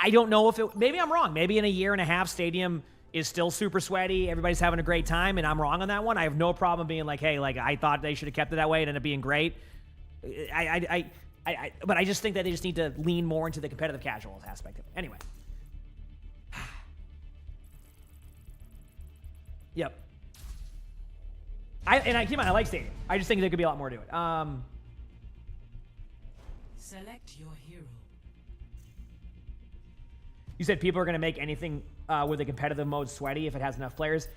I don't know if it... Maybe I'm wrong. Maybe in a year and a half, Stadium is still super sweaty. Everybody's having a great time, and I'm wrong on that one. I have no problem being like, hey, like, I thought they should have kept it that way. It ended up being great. But I just think that they just need to lean more into the competitive casual aspect of it. Anyway. Yep. Keep in mind, I like Stadium. I just think there could be a lot more to it. Select your hero. You said people are going to make anything with a competitive mode sweaty if it has enough players.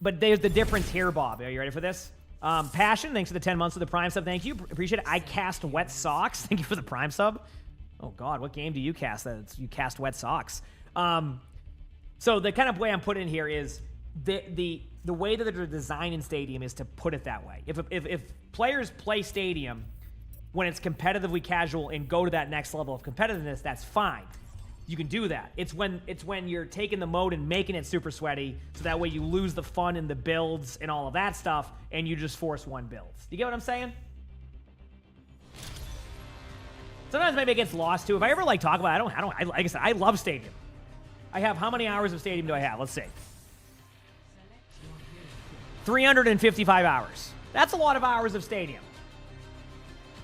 But there's the difference here, Bob. Are you ready for this? Passion, thanks for the 10 months of the Prime sub. Thank you. Appreciate it. I cast Wet Socks. Thank you for the Prime sub. Oh, God. What game do you cast that you cast Wet Socks? So the kind of way I'm putting it here is the way that they're designed in Stadium is to put it that way. If players play Stadium when it's competitively casual and go to that next level of competitiveness, that's fine. You can do that. It's when you're taking the mode and making it super sweaty, so that way you lose the fun in the builds and all of that stuff, and you just force one build. You get what I'm saying? Sometimes maybe it gets lost too. If I ever like talk about it, like I said, I love Stadium. I have, how many hours of Stadium do I have? Let's see. 355 hours. That's a lot of hours of Stadium.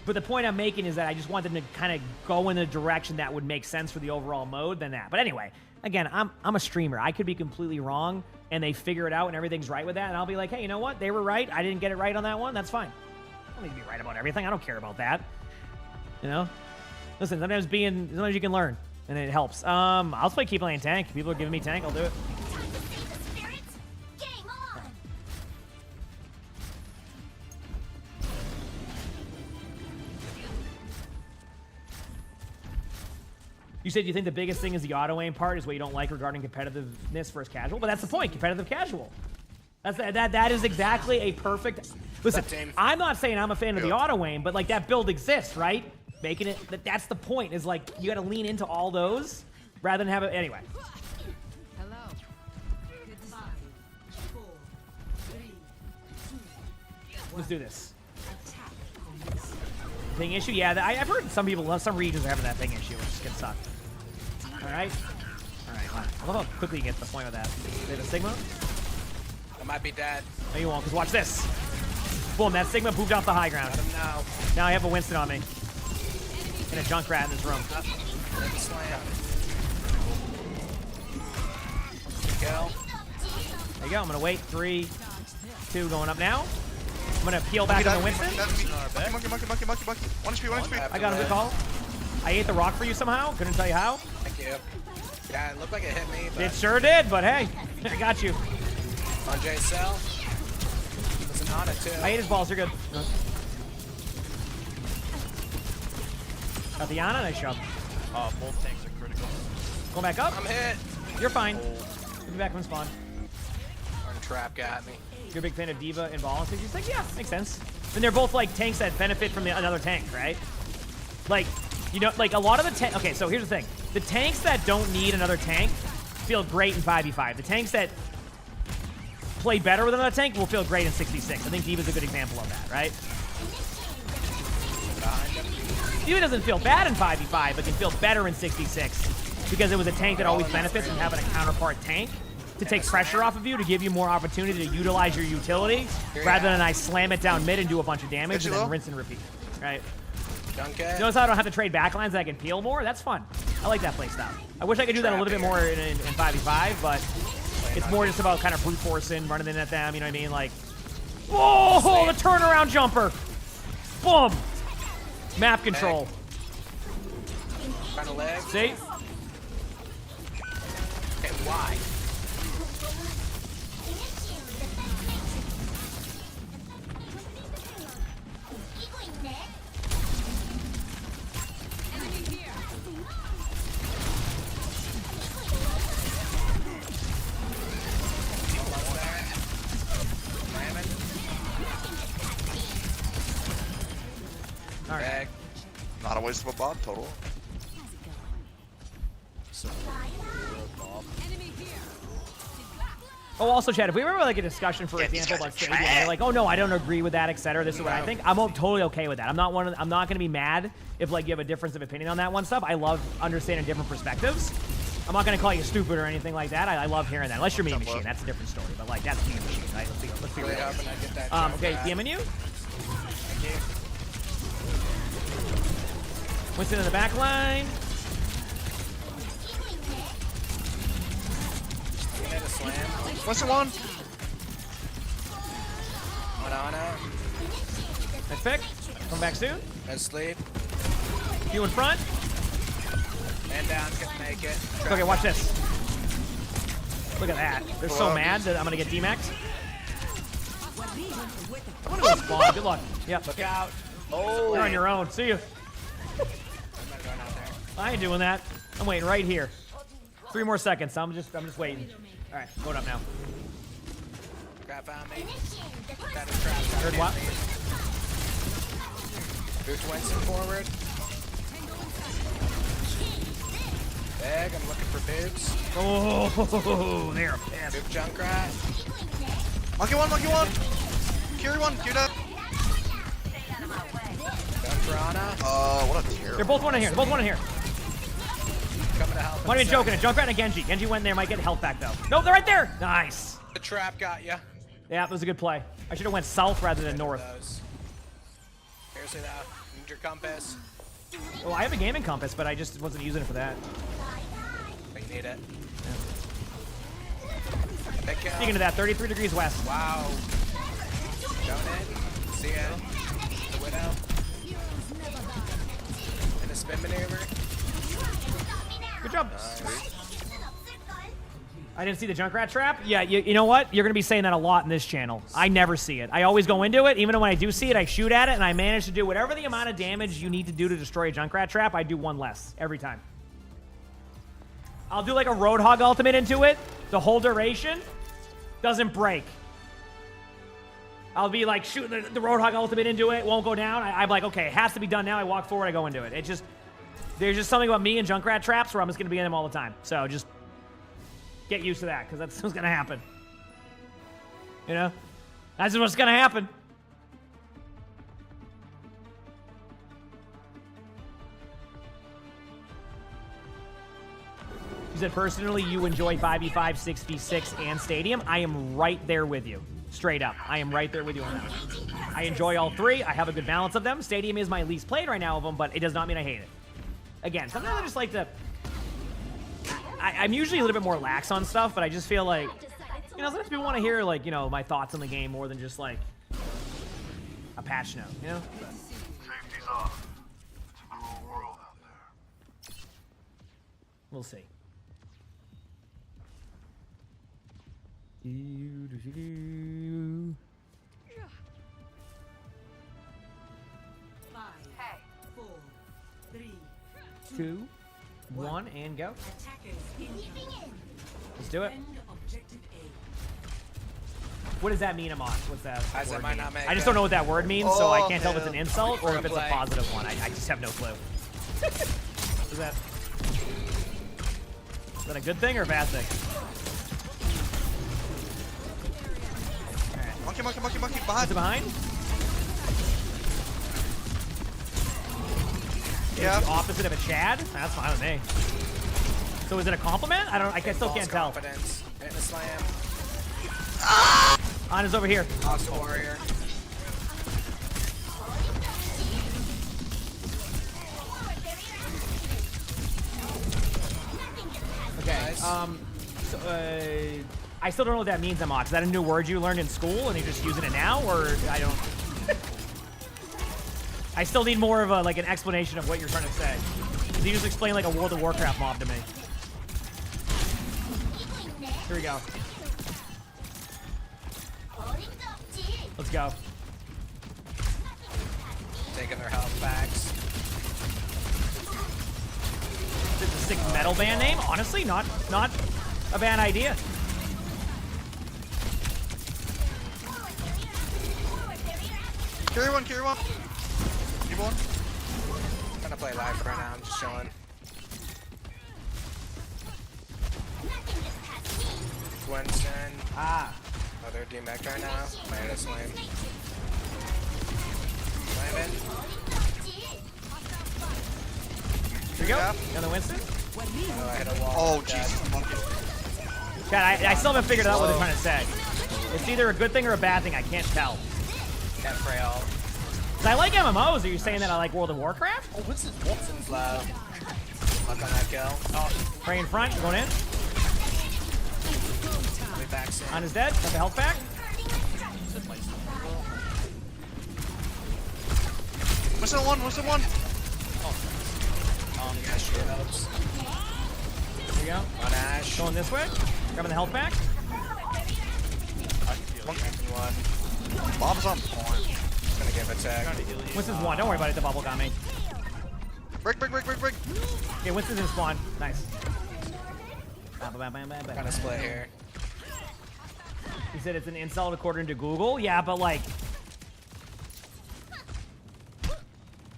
But the point I'm making is that I just want them to kind of go in a direction that would make sense for the overall mode than that. But anyway, again, I'm a streamer. I could be completely wrong, and they figure it out and everything's right with that, and I'll be like, hey, you know what? They were right. I didn't get it right on that one. That's fine. I don't need to be right about everything. I don't care about that. You know? Listen, sometimes you can learn, and it helps. I'll play keep playing tank. People are giving me tank. I'll do it. You said you think the biggest thing is the auto-aim part is what you don't like regarding competitiveness versus casual, but that's the point, competitive casual. That is exactly a perfect... Listen, I'm not saying I'm a fan of the auto-aim, but like that build exists, right? Making it... That's the point, is like you gotta lean into all those rather than have it... Anyway. Hello. Let's do this. Ping issue? Yeah, I've heard some people, some regions are having that ping issue, which can suck. Alright. Alright, I love how quickly you get to the point with that. They have a Sigma? I might be dead. No, you won't, because watch this. Boom, that Sigma moved off the high ground. Let him know. Now I have a Winston on me. And a Junkrat in this room. Slam. Kill. There you go, I'm going to wait. 3, 2, going up now. I'm going to peel back on the Winston. Monkey. 1 HP. I got him, good call. I ate the rock for you somehow. Couldn't tell you how. Thank you. Yeah, it looked like it hit me. But It sure did, but hey, I got you. on Jay's cell. He wasn't on it, too. I ate his balls, you're good. Got the Ana, nice job. Both tanks are critical. Going back up. I'm hit. You're fine. We'll be back from spawn. Or trap got me. You're a big fan of Diva and Ball and 66? Yeah, makes sense. And they're both like tanks that benefit from another tank, right? Like, you know, like a lot of the tank. Okay, so here's the thing: the tanks that don't need another tank feel great in 5v5. The tanks that play better with another tank will feel great in 66. I think Diva's a good example of that, right? Diva doesn't feel bad in 5v5, but can feel better in 66 because it was a tank that always benefits from having a counterpart tank to take pressure off of you, to give you more opportunity to utilize your utility, rather than I slam it down mid and do a bunch of damage and then rinse and repeat, right? Notice how I don't have to trade backlines and I can peel more? That's fun. I like that playstyle. I wish I could do that a little bit more in 5v5, but it's more just about kind of brute forcing, running in at them, you know what I mean? Like, whoa, the turnaround jumper. Boom. Map control. See? Okay, why? All right. Not a waste of a bomb total. Oh, also, Chad, if we were like a discussion, for example, about Stadium, and you're like, oh no, I don't agree with that, etc. This is what I think. I'm totally okay with that. I'm not going to be mad if like you have a difference of opinion on that one stuff. I love understanding different perspectives. I'm not going to call you stupid or anything like that. I love hearing that. Unless you're Mean Machine, that's a different story. But like, that's Mean Machine, right? Let's be real. Okay, DMing you. Winston in the back line. Winston one. Ana. Nice pick. Come back soon. No sleep. You in front. Man down, can make it. Okay, watch this. Look at that. They're so mad that I'm gonna get D-Max. I'm gonna go spawn. Good luck. Yep. Look out. You're on your own. See you. I ain't doing that. I'm waiting right here. 3 more seconds. So I'm just waiting. All right, going up now. Trap on me. Heard what? Boost Winston forward. Bag, I'm looking for boobs. Oh, there. Boob Junkrat. Monkey one. Carry one, queued up. Junkrana. What a terrible. They're both one in here. Coming to help. Might have been joking. A Junkrat and a Genji. Genji went in there. Might get health back though. Nope, they're right there. Nice. The trap got ya. Yeah, that was a good play. I should have went south rather than north. Seriously though, need your compass. Well, I have a gaming compass, but I just wasn't using it for that. But you need it. Speaking of that, 33 degrees west. Wow. Going in. See ya. The widow. And a spin maneuver. Good job. I didn't see the Junkrat trap. Yeah, you know what? You're going to be saying that a lot in this channel. I never see it. I always go into it. Even when I do see it, I shoot at it, and I manage to do whatever the amount of damage you need to do to destroy a Junkrat trap. I do one less every time. I'll do like a Roadhog ultimate into it. The whole duration doesn't break. I'll be like shooting the Roadhog ultimate into it. Won't go down. I'm like, okay, it has to be done now. I walk forward. I go into it. There's just something about me and Junkrat traps where I'm just going to be in them all the time. So just get used to that, because that's what's going to happen. You know? That's what's going to happen. You said, personally, you enjoy 5v5, 6v6, and Stadium. I am right there with you. Straight up. I am right there with you on that. I enjoy all three. I have a good balance of them. Stadium is my least played right now of them, but it does not mean I hate it. Again, sometimes I just like to... I'm usually a little bit more lax on stuff, but I just feel like, you know, sometimes people want to hear, like, you know, my thoughts on the game more than just, like, a patch note, you know? Safety's off. It's a cruel world out there. We'll see. Five, 4, 3, 2, 1, and go. Let's do it. What does that mean, Amon? What's that? I word might mean? not make I just it. don't know what that word means, so I can't tell if it's an yeah. insult or We're if it's gonna a play. positive one. I just have no clue. Is that a good thing or a bad thing? Monkey, behind. Is it behind? Yeah. The opposite of a Chad? That's fine with me. So is it a compliment? I still can't tell. Confidence. Hitting a slam. Ana's over here. Lost warrior. Okay. So, I still don't know what that means, Amok. Is that a new word you learned in school and you're just using it now, or I don't? I still need more of a an explanation of what you're trying to say. You just explain like a World of Warcraft mob to me. Here we go. Let's go. Taking their health packs. This is a sick metal band name. Honestly, not a bad idea. Carry one. Keep one. I'm gonna play live right now. I'm just chilling. Winston. Ah. Oh, they're DMAC right now. Might hit a slam. Slam in. Here we go. Another Winston. Oh, I hit a wall. Oh, Jesus. Monkey. Chad, I still haven't figured out what they're trying to say. It's either a good thing or a bad thing. I can't tell. Can't pray all. I like MMOs. Are you saying that I like World of Warcraft? Oh, Winston's low. Luck on that kill. Oh, Prey in front. Going in. Way back soon. On his dead. Got the health back. Winston one. Yeah, shields. Here we go. On Ash. Going this way. Grabbing the health back. One. Bob's on point. Just gonna give a tag. Winston's one. Don't worry about it. The bubble got me. Break. Okay, Winston's in spawn. Nice. Kind of split here. He said it's an insult according to Google. Yeah, but like,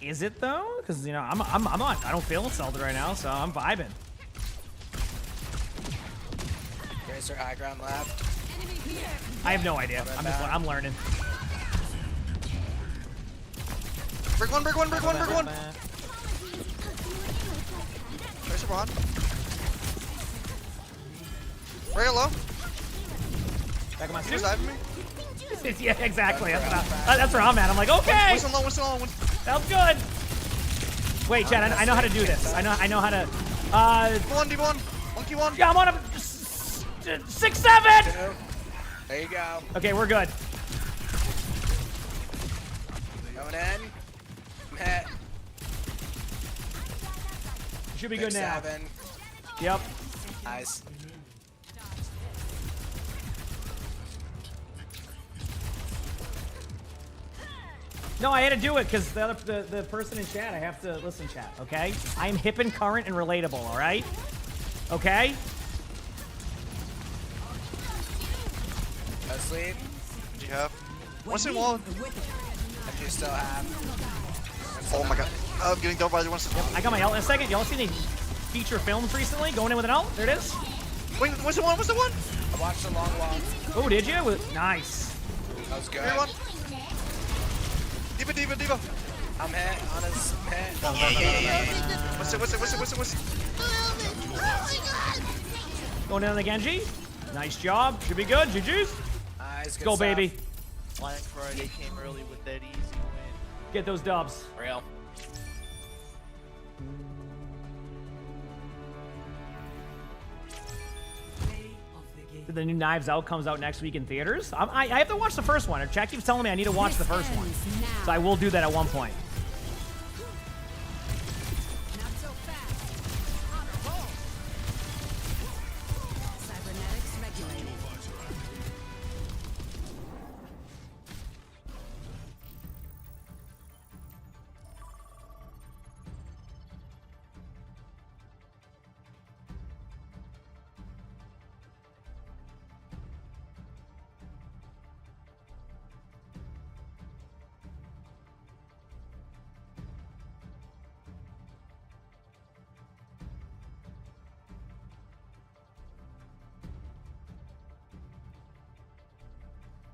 is it though? Because you know, I'm not. I don't feel insulted right now, so I'm vibing. Racer high ground left. I have no idea. I'm learning. Break one, break one, break one, break one. Tracer behind. Break it low. Back of my Just suit. diving me. Yeah, exactly. That's where I'm at. I'm like, okay. Whistle low, whistle low. Sounds good. Wait, Chad, I know how to do this. I know how to. D1. Monkey one. Yeah, I'm on a 6-7. There you go. Okay, we're good. Going in. Hit. Should be good now. 7. Yep. Nice. No, I had to do it because the person in chat, I have to listen chat, okay? I am hip and current and relatable, all right? Okay? Asleep. What do you have? What's in wall? If you still have. Oh my god. I'm getting double by the one. Yep, I got my ult in a second. Y'all seen any feature films recently? Going in with an ult? There it is. Wait, what's the one? What's the one? I watched the long walk. Oh, did you? Nice. That was good. Everyone. D.Va. I'm hit on his hit. What's it? Going down the Genji. Nice job. Should be good. GG's. Nice. Let's go, baby. Black Friday came early with that easy win. Get those dubs. Real. The new Knives Out comes out next week in theaters. I have to watch the first one. Chat keeps telling me I need to watch the first one. So I will do that at one point. Cybernetics regulated.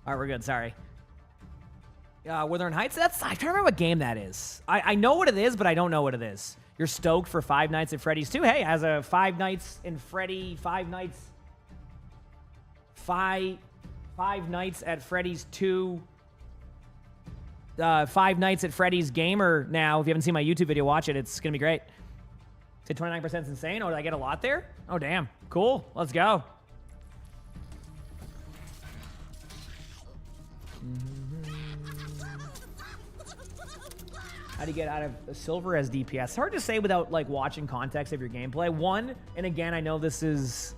All right, we're good. Sorry. Wuthering Heights? I'm trying to remember what game that is. I know what it is, but I don't know what it is. You're stoked for Five Nights at Freddy's 2? Hey, as a Five Nights at Freddy's 2, Five Nights at Freddy's gamer now. If you haven't seen my YouTube video, watch it. It's going to be great. Say 29% is insane. Oh, did I get a lot there? Oh, damn. Cool. Let's go. How do you get out of silver as DPS? It's hard to say without like watching context of your gameplay. One, and again, I know this is,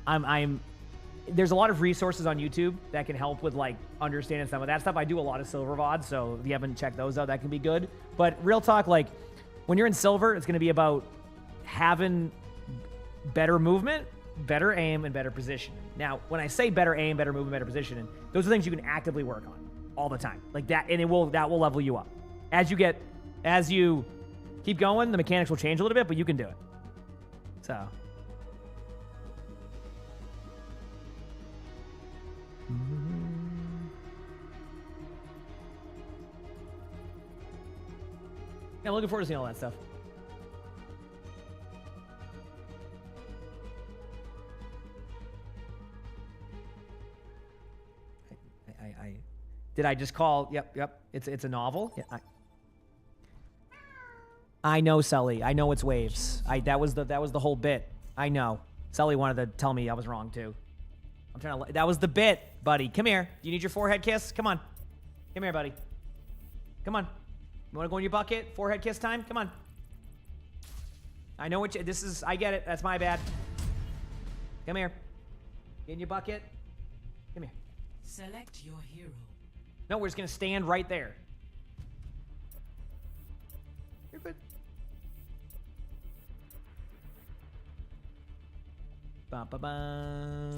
there's a lot of resources on YouTube that can help with like understanding some of that stuff. I do a lot of silver VOD, so if you haven't checked those out, that can be good. But real talk, like when you're in silver, it's going to be about having better movement, better aim, and better positioning. Now, when I say better aim, better movement, better positioning, those are things you can actively work on all the time, like that, and that will level you up. As you keep going, the mechanics will change a little bit, but you can do it. So. Yeah, looking forward to seeing all that stuff. Did I just call? Yep. It's a novel. Yeah. I know, Sully. I know it's waves. That was the whole bit. I know. Sully wanted to tell me I was wrong too. I'm trying to. That was the bit, buddy. Come here. You need your forehead kiss? Come on. Come here, buddy. Come on. You want to go in your bucket? Forehead kiss time? Come on. I know what this is. I get it. That's my bad. Come here. Get in your bucket. Come here. Select your hero. No, we're just gonna stand right there. You're good. Ba ba ba.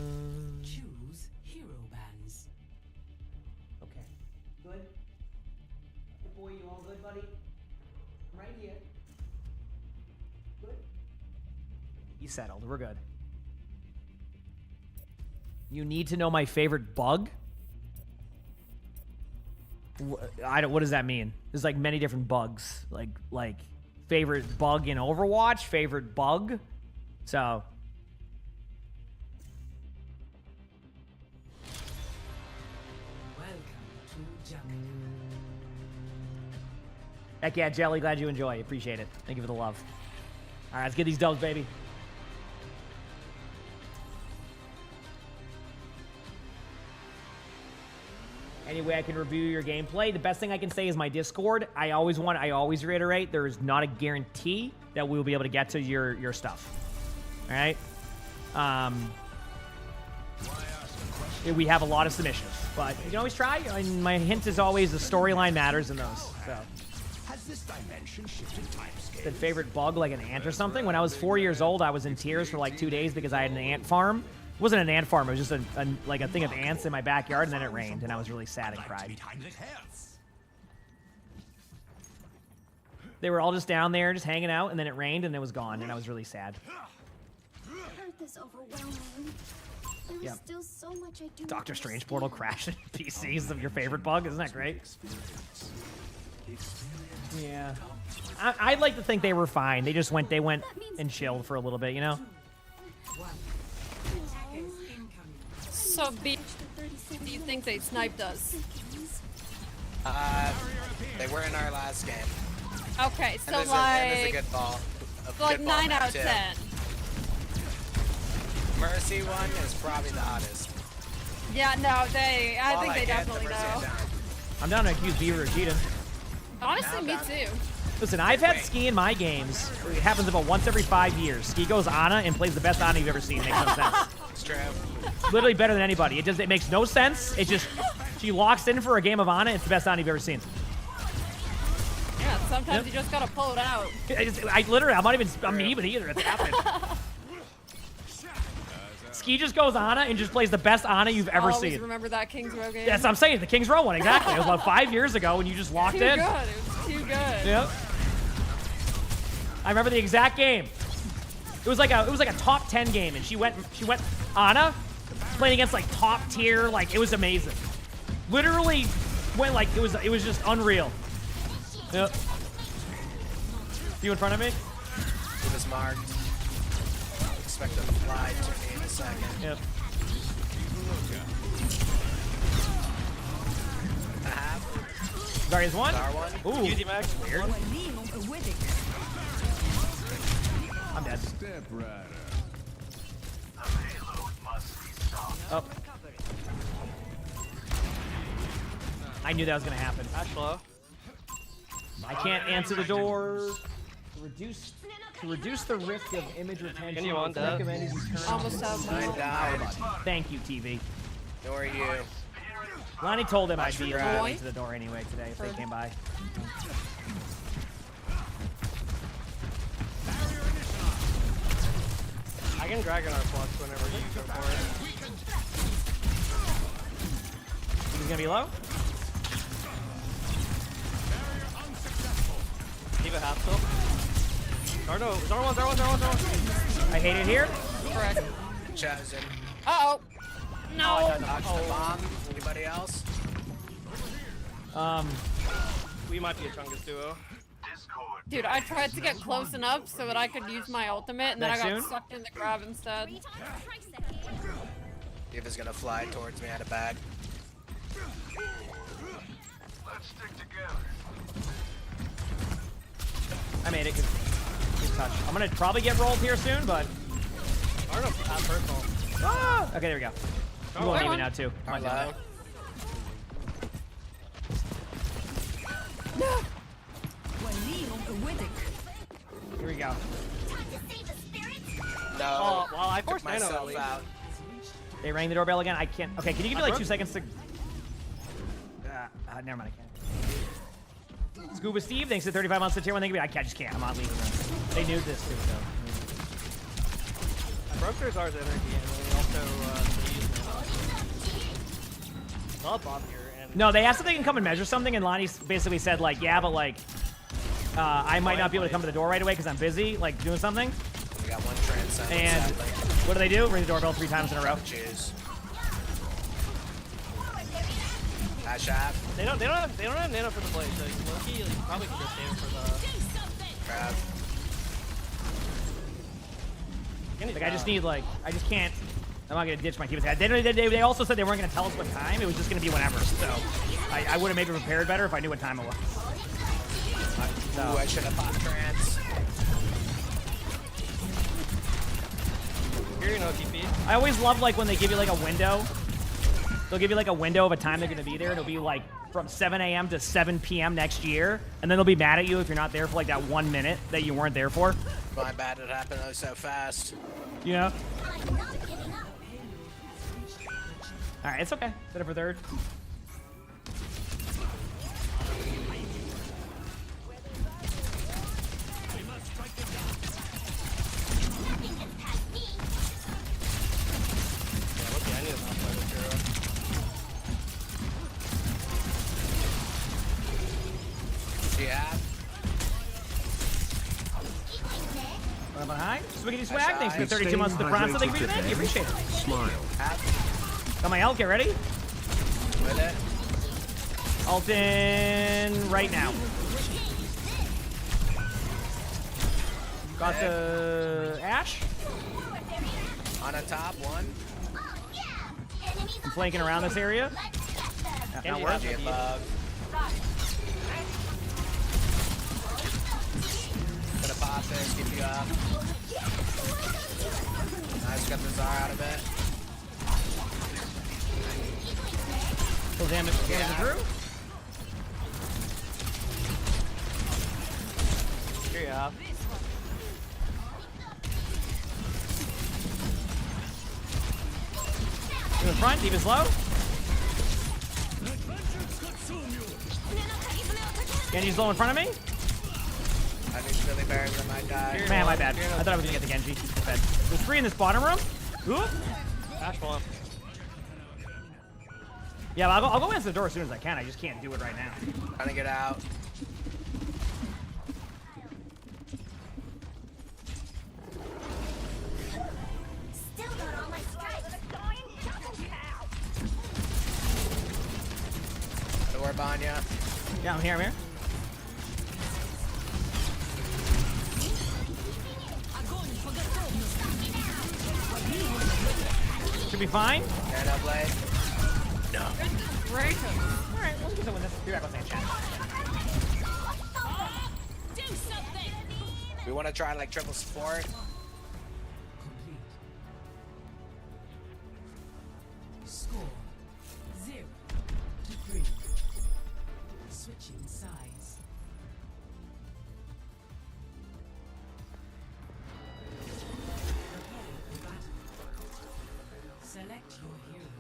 Choose hero bands. Okay. Good. Good boy, you all good, buddy? I'm right here. Good. He's settled. We're good. You need to know my favorite bug? What does that mean? There's like many different bugs. Like favorite bug in Overwatch, favorite bug. So Welcome to Jungle. heck yeah, Jelly, glad you enjoy. Appreciate it. Thank you for the love. All right, let's get these dubs, baby. Any way I can review your gameplay? The best thing I can say is my Discord. I always reiterate, there is not a guarantee that we will be able to get to your stuff. All right? We have a lot of submissions, but you can always try. And my hint is always the storyline matters in those. So. Has this dimension shifted timescale? The favorite bug, like an ant or something? When I was 4 years old, I was in tears for like 2 days because I had an ant farm. It wasn't an ant farm. It was just like a thing of ants in my backyard, and then it rained, and I was really sad and cried. They were all just down there, just hanging out, and then it rained, and it was gone, and I was really sad. Earth is overwhelming. There's Yeah. still so much I do. Doctor Strange portal crashing PCs of your favorite bug. Isn't that great? Yeah. I'd like to think they were fine. They went and chilled for a little bit, you know? So, B, do you think they sniped us? They were in our last game. Okay, so and there's a good ball. So like 9 out of 10. Mercy one is probably the hottest. Yeah, no, I think they definitely know. I'm down to accuse Beaver or cheating. Honestly, me too. Listen, I've had Ski in my games. It happens about once every 5 years. Ski goes Ana and plays the best Ana you've ever seen. It makes no sense. It's true. Literally better than anybody. It makes no sense. It just, she locks in for a game of Ana. It's the best Ana you've ever seen. Yeah, sometimes you just gotta pull it out. I'm not even, I'm even either. It's happening. Ski just goes Ana and just plays the best Ana you've ever Always seen. remember that Kings Row game? Yes, I'm saying the Kings Row one, exactly. It was about 5 years ago when you just locked in. Too good. It was too good. Yep. I remember the exact game. It was like a top 10 game, and she went Ana, playing against like top tier, like it was amazing. Literally went like it was just unreal. Yep. You in front of me? It was marked. Expect them to fly to me in a second. Yep. Zarya's one. Ooh. Easy max. Weird. I'm dead. Step rider. Oh. I knew that was gonna happen. Ashlow. I can't answer the door. To reduce the risk of image retention, Anyone it's dead? recommended you turn Almost out. I died. Thank you, TV. Who are you? Lonnie told him I'd be Boy. late to the door anyway today if they came by. I can Dragon our flux whenever you go for it. He's gonna be low. Diva half still. Or no, Zara one. I hate it here. Correct. Chosen. Uh-oh. No. Dodge the bomb. Anybody else? We might be a Chungus duo. Dude, I tried to get close enough so that I could use my ultimate, and then I Back got soon? sucked in the grab instead. Diva's gonna fly towards me at a bag. Let's stick together. I made it. Good touch. I'm gonna probably get rolled here soon, but. I don't know if that's personal. Ah! Okay, there we go. You won't need me now too. Our low. No. Here we go. No. Oh, well, I Took forced Nano at myself least. out. They rang the doorbell again. I can't. Okay, can you give me like 2 seconds to? Never mind. I can't. Scuba Steve, thanks to 35 months to tier 1. Thank you. I just can't. I'm not leaving this. They knew this too. So. Brokers ours energy, and then also up on here. And No, they asked if they can come and measure something, and Lonnie basically said, like, yeah, but, like, I might not be able to come to the door right away because I'm busy, like, doing something. We got one transcend. And what do they do? Ring the doorbell 3 times in a row. Cheers. Shot. They don't have nano for the blade, so Loki probably can just nano for the grab. Like, I just need, like, I just can't. I'm not gonna ditch my team's head. They also said they weren't gonna tell us what time. It was just gonna be whenever. So I would have maybe prepared better if I knew what time it was. So. Ooh, I should have popped trance. Here you know, TP. I always love, like, when they give you, like, a window. They'll give you, like, a window of a time they're going to be there. It'll be, like, from 7 a.m. to 7 p.m. next year. And then they'll be mad at you if you're not there for, like, that 1 minute that you weren't there for. My bad, it happened so fast. You know? All right, it's okay. Set it for third. Behind. Swiggity swag. Thanks for the 32 months of the prime. So thank you. Appreciate it. Smile. Got my ult. Get ready. With it. Ult in right now. Got the Ash. On a top one. I'm flanking around this area. Not working. Gonna pop this, keep you up. Nice, got the Zara out of it. Full damage through. Here you are. In the front, deep is low. Genji's low in front of me. I think Billy Bears might die. Man, my bad. I thought I was gonna get the Genji. Bad. There's 3 in this bottom room. Oop. Ash one. Yeah, well, I'll go answer the door as soon as I can. I just can't do it right now. Trying to get out. Still got all my strikes. Door behind ya. Yeah, I'm here. Should be fine. Nano blade. No. Right. All right, let's get to win this. Be back on chat. Do something. We want to try like triple support. Score 0-3. Switching sides. Prepare for battle. Select your hero.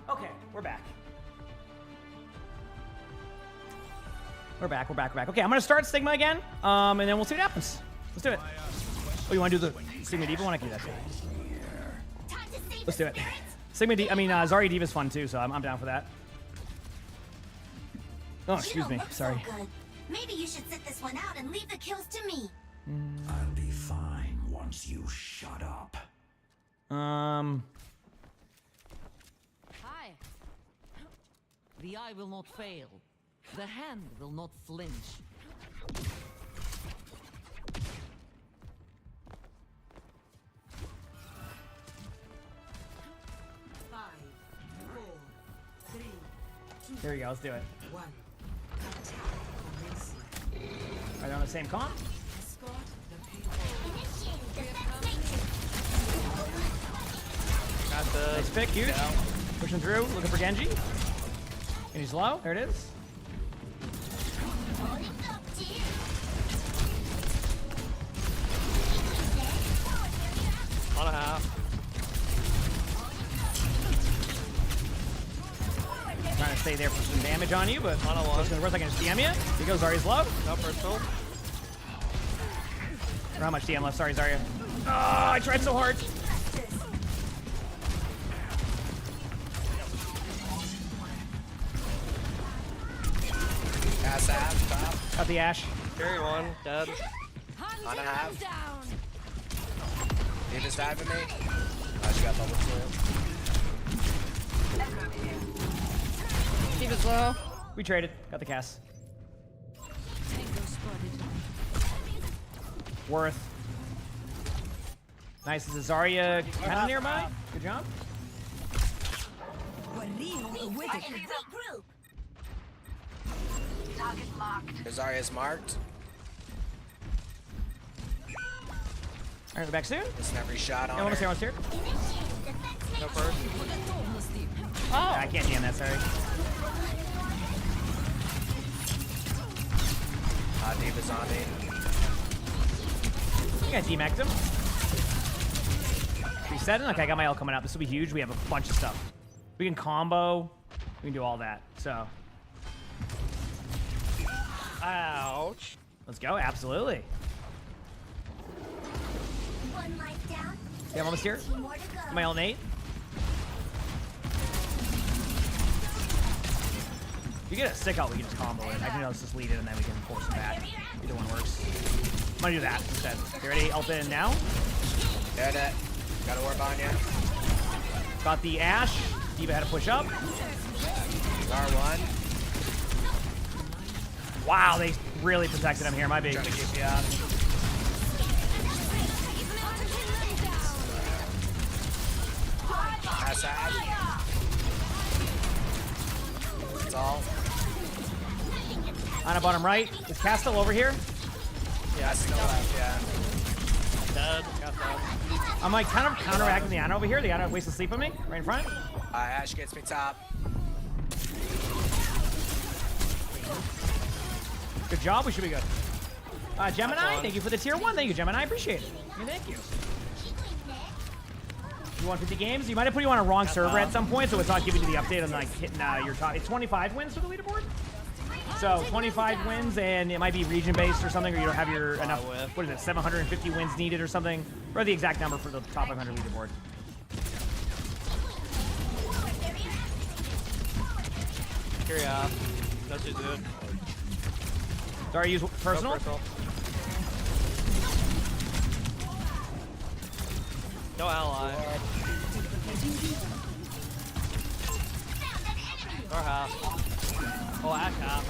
Okay, we're back. We're back. Okay, I'm gonna start Stigma again, and then we'll see what happens. Let's do it. Oh, you wanna do the Sigma D.Va one? I can do that too. Let's do it. Zarya D.Va's fun too, so I'm down for that. Oh, excuse me. Sorry. So good. Maybe you should sit this one out and leave the kills to me. I'll be fine once you shut up. Hi. The eye will not fail. The hand will not flinch. 5, 4, 3, 2. Here we go. Let's do it. 1. Are they on the same comp? Escort the Got the Nice pick, huge. down. Pushing through, looking for Genji. And he's low. There it is. On a half. Trying to stay there for some damage on you, but On a one. it's worth I can just DM you. Here goes Zarya's low. No personal. Or how much DM left? Sorry, Zarya. Oh, I tried so hard. Ass half, top. Got the Ash. Carry one. Dead. On a half. You just diving me. I just got bubble too. Keep it low. We traded. Got the cast. Worth. Nice. Is Zarya kind of nearby? Good job. Zarya's marked. Alright, we're back soon. Missing every shot on Yeah, almost her. here, almost here. No first. Oh, I can't DM that, sorry. Diva's on me. I think I D-maxed him. Resetting? Okay, I got my L coming out. This will be huge. We have a bunch of stuff. We can combo. We can do all that. So. Ouch. Let's go. Absolutely. One life down. Yeah, I'm almost here. Two more to go. My L8. You get a sick out, we can just combo it. I can just lead it and then we can force it back. Either one works. I'm gonna do that instead. You ready? Ult in now. Dead it. Got a warp on you. Got the Ash. Diva had to push up. R1. Wow, they really protected him here. My big. Trying to keep you up. Ass half. That's all. On a bottom right. Is Cass still over here? Yeah, still left, yeah. Dead. Got that. I'm like kind of counteracting the Ana over here. The Ana wasted sleep on me right in front. Ash gets me top. Good job. We should be good. Gemini, thank you for the tier 1. Thank you, Gemini. I appreciate it. Thank you. You want 50 games? You might have put you on a wrong server at some point, so it's not giving you the update on like hitting your top. It's 25 wins for the leaderboard. So 25 wins, and it might be region-based or something, or you don't have your enough. What is it? 750 wins needed or something, or the exact number for the top 500 leaderboard. Carry off. That's just good. Sorry, use personal. No personal. No ally. Or half. Oh, Ash half.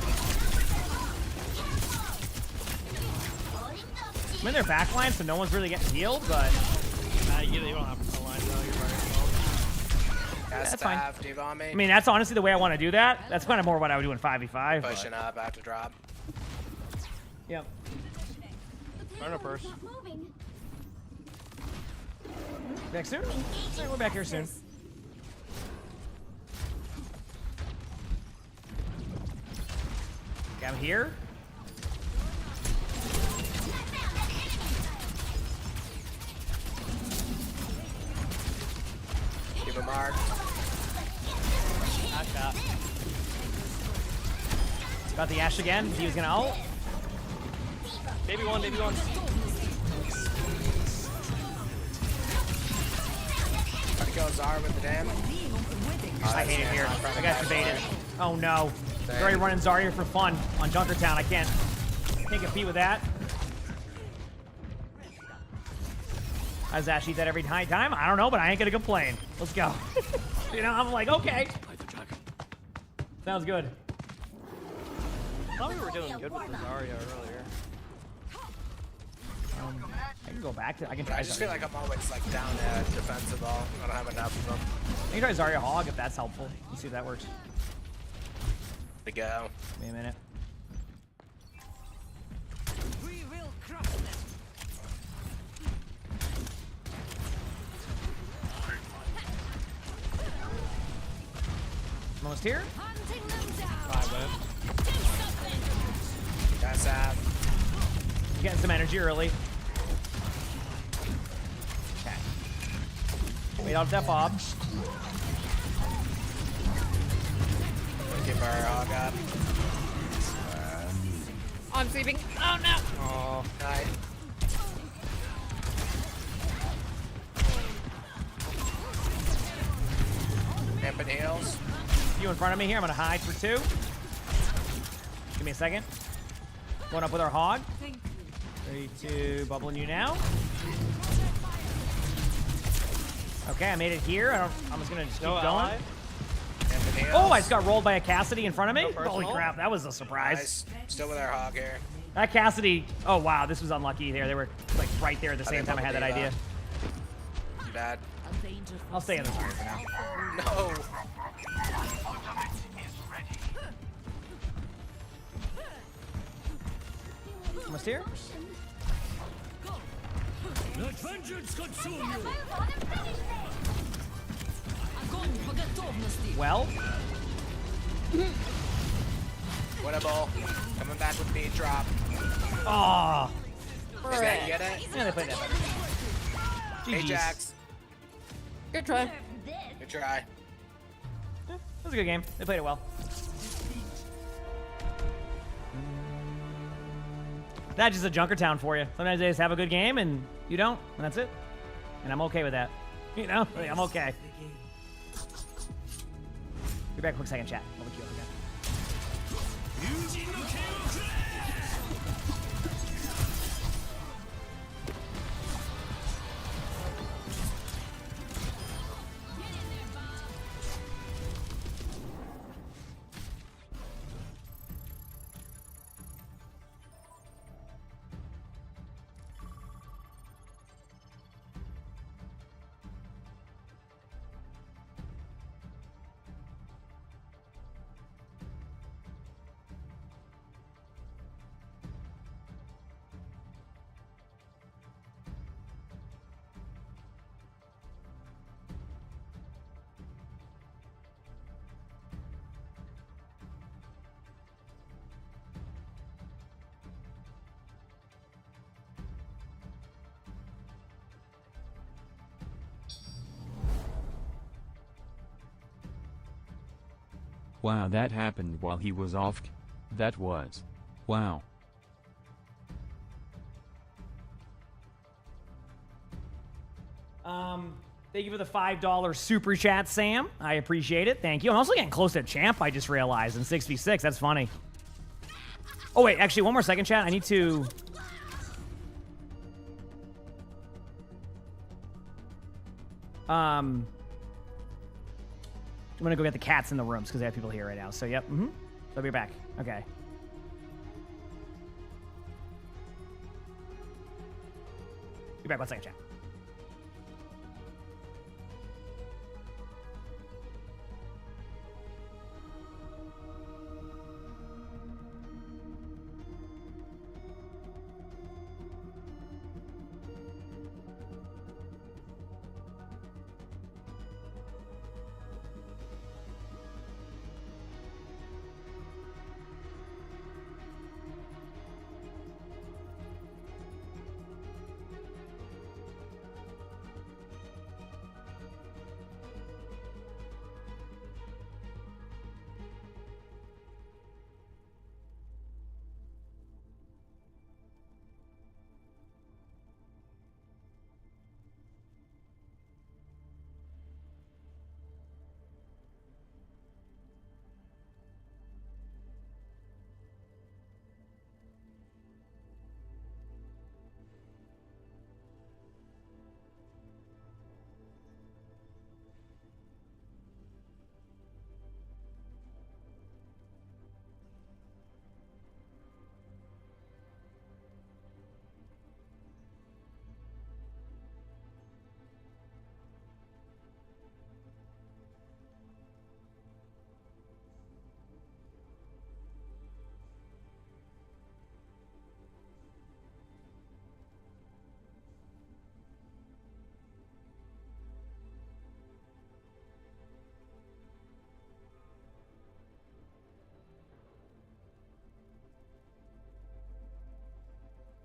I'm in their back line, so no one's really getting healed, but You don't have a line though. You're right. that's fine. Diva on me. I mean, that's honestly the way I want to do that. That's kind of more what I would do in 5v5. Pushing up after drop. Yep. Run a purse. Back soon? Yeah, we're back here soon. Okay, I'm here. Give a mark. Ash half. Got the Ash again. He was gonna ult. Baby one, baby one. Try to kill Zara with the dam. I hate it here. I got debated. Oh no. They're already running Zarya for fun on Junkertown. I can't compete with that. Does Ash eat that every time? I don't know, but I ain't gonna complain. Let's go. You know, I'm like, okay. Sounds good. I thought we were doing good with the Zarya earlier. I can go back to. I can try. I just feel like I'm always like down defensive all. I don't have enough of them. I can try Zarya Hog if that's helpful. Let's see if that works. To go. Wait a minute. We will crush them. I'm almost here. Hunting them down. 5 win. That's that. Getting some energy early. Okay. Wait on that Bob. Give our hog up. I'm sleeping. Oh no. Oh, nice. Rampant heals. You in front of me here. I'm gonna hide for 2. Give me a second. Going up with our hog. 3, 2, bubbling you now. Okay, I made it here. I'm just gonna just keep going. Oh, I just got rolled by a Cassidy in front of me. Holy crap, that was a surprise. Nice. Still with our hog here. That Cassidy. Oh wow, this was unlucky there. They were like right there at the same time I had that idea. Too bad. I'll stay in this area for now. No. Almost here. Let vengeance consume you. Well. Winnable. Coming back with me. Drop. Oh. Is that get it? Yeah, they played that better. Hey, GG's. Jax. Good try. Good try. It was a good game. They played it well. That's just a Junkertown for you. Sometimes they just have a good game and you don't, and that's it. And I'm okay with that. You know, I'm okay. Be back a quick second, chat. I'll look you up again. Wow, that happened while he was off. That was. Wow. Thank you for the $5 super chat, Sam. I appreciate it. Thank you. I'm also getting close to champ, I just realized, in 6v6. That's funny. Oh, wait. Actually, one more second, chat. I need to... I'm gonna go get the cats in the rooms because they have people here right now. So, yep. I'll be back. Okay. Be back 1 second, chat.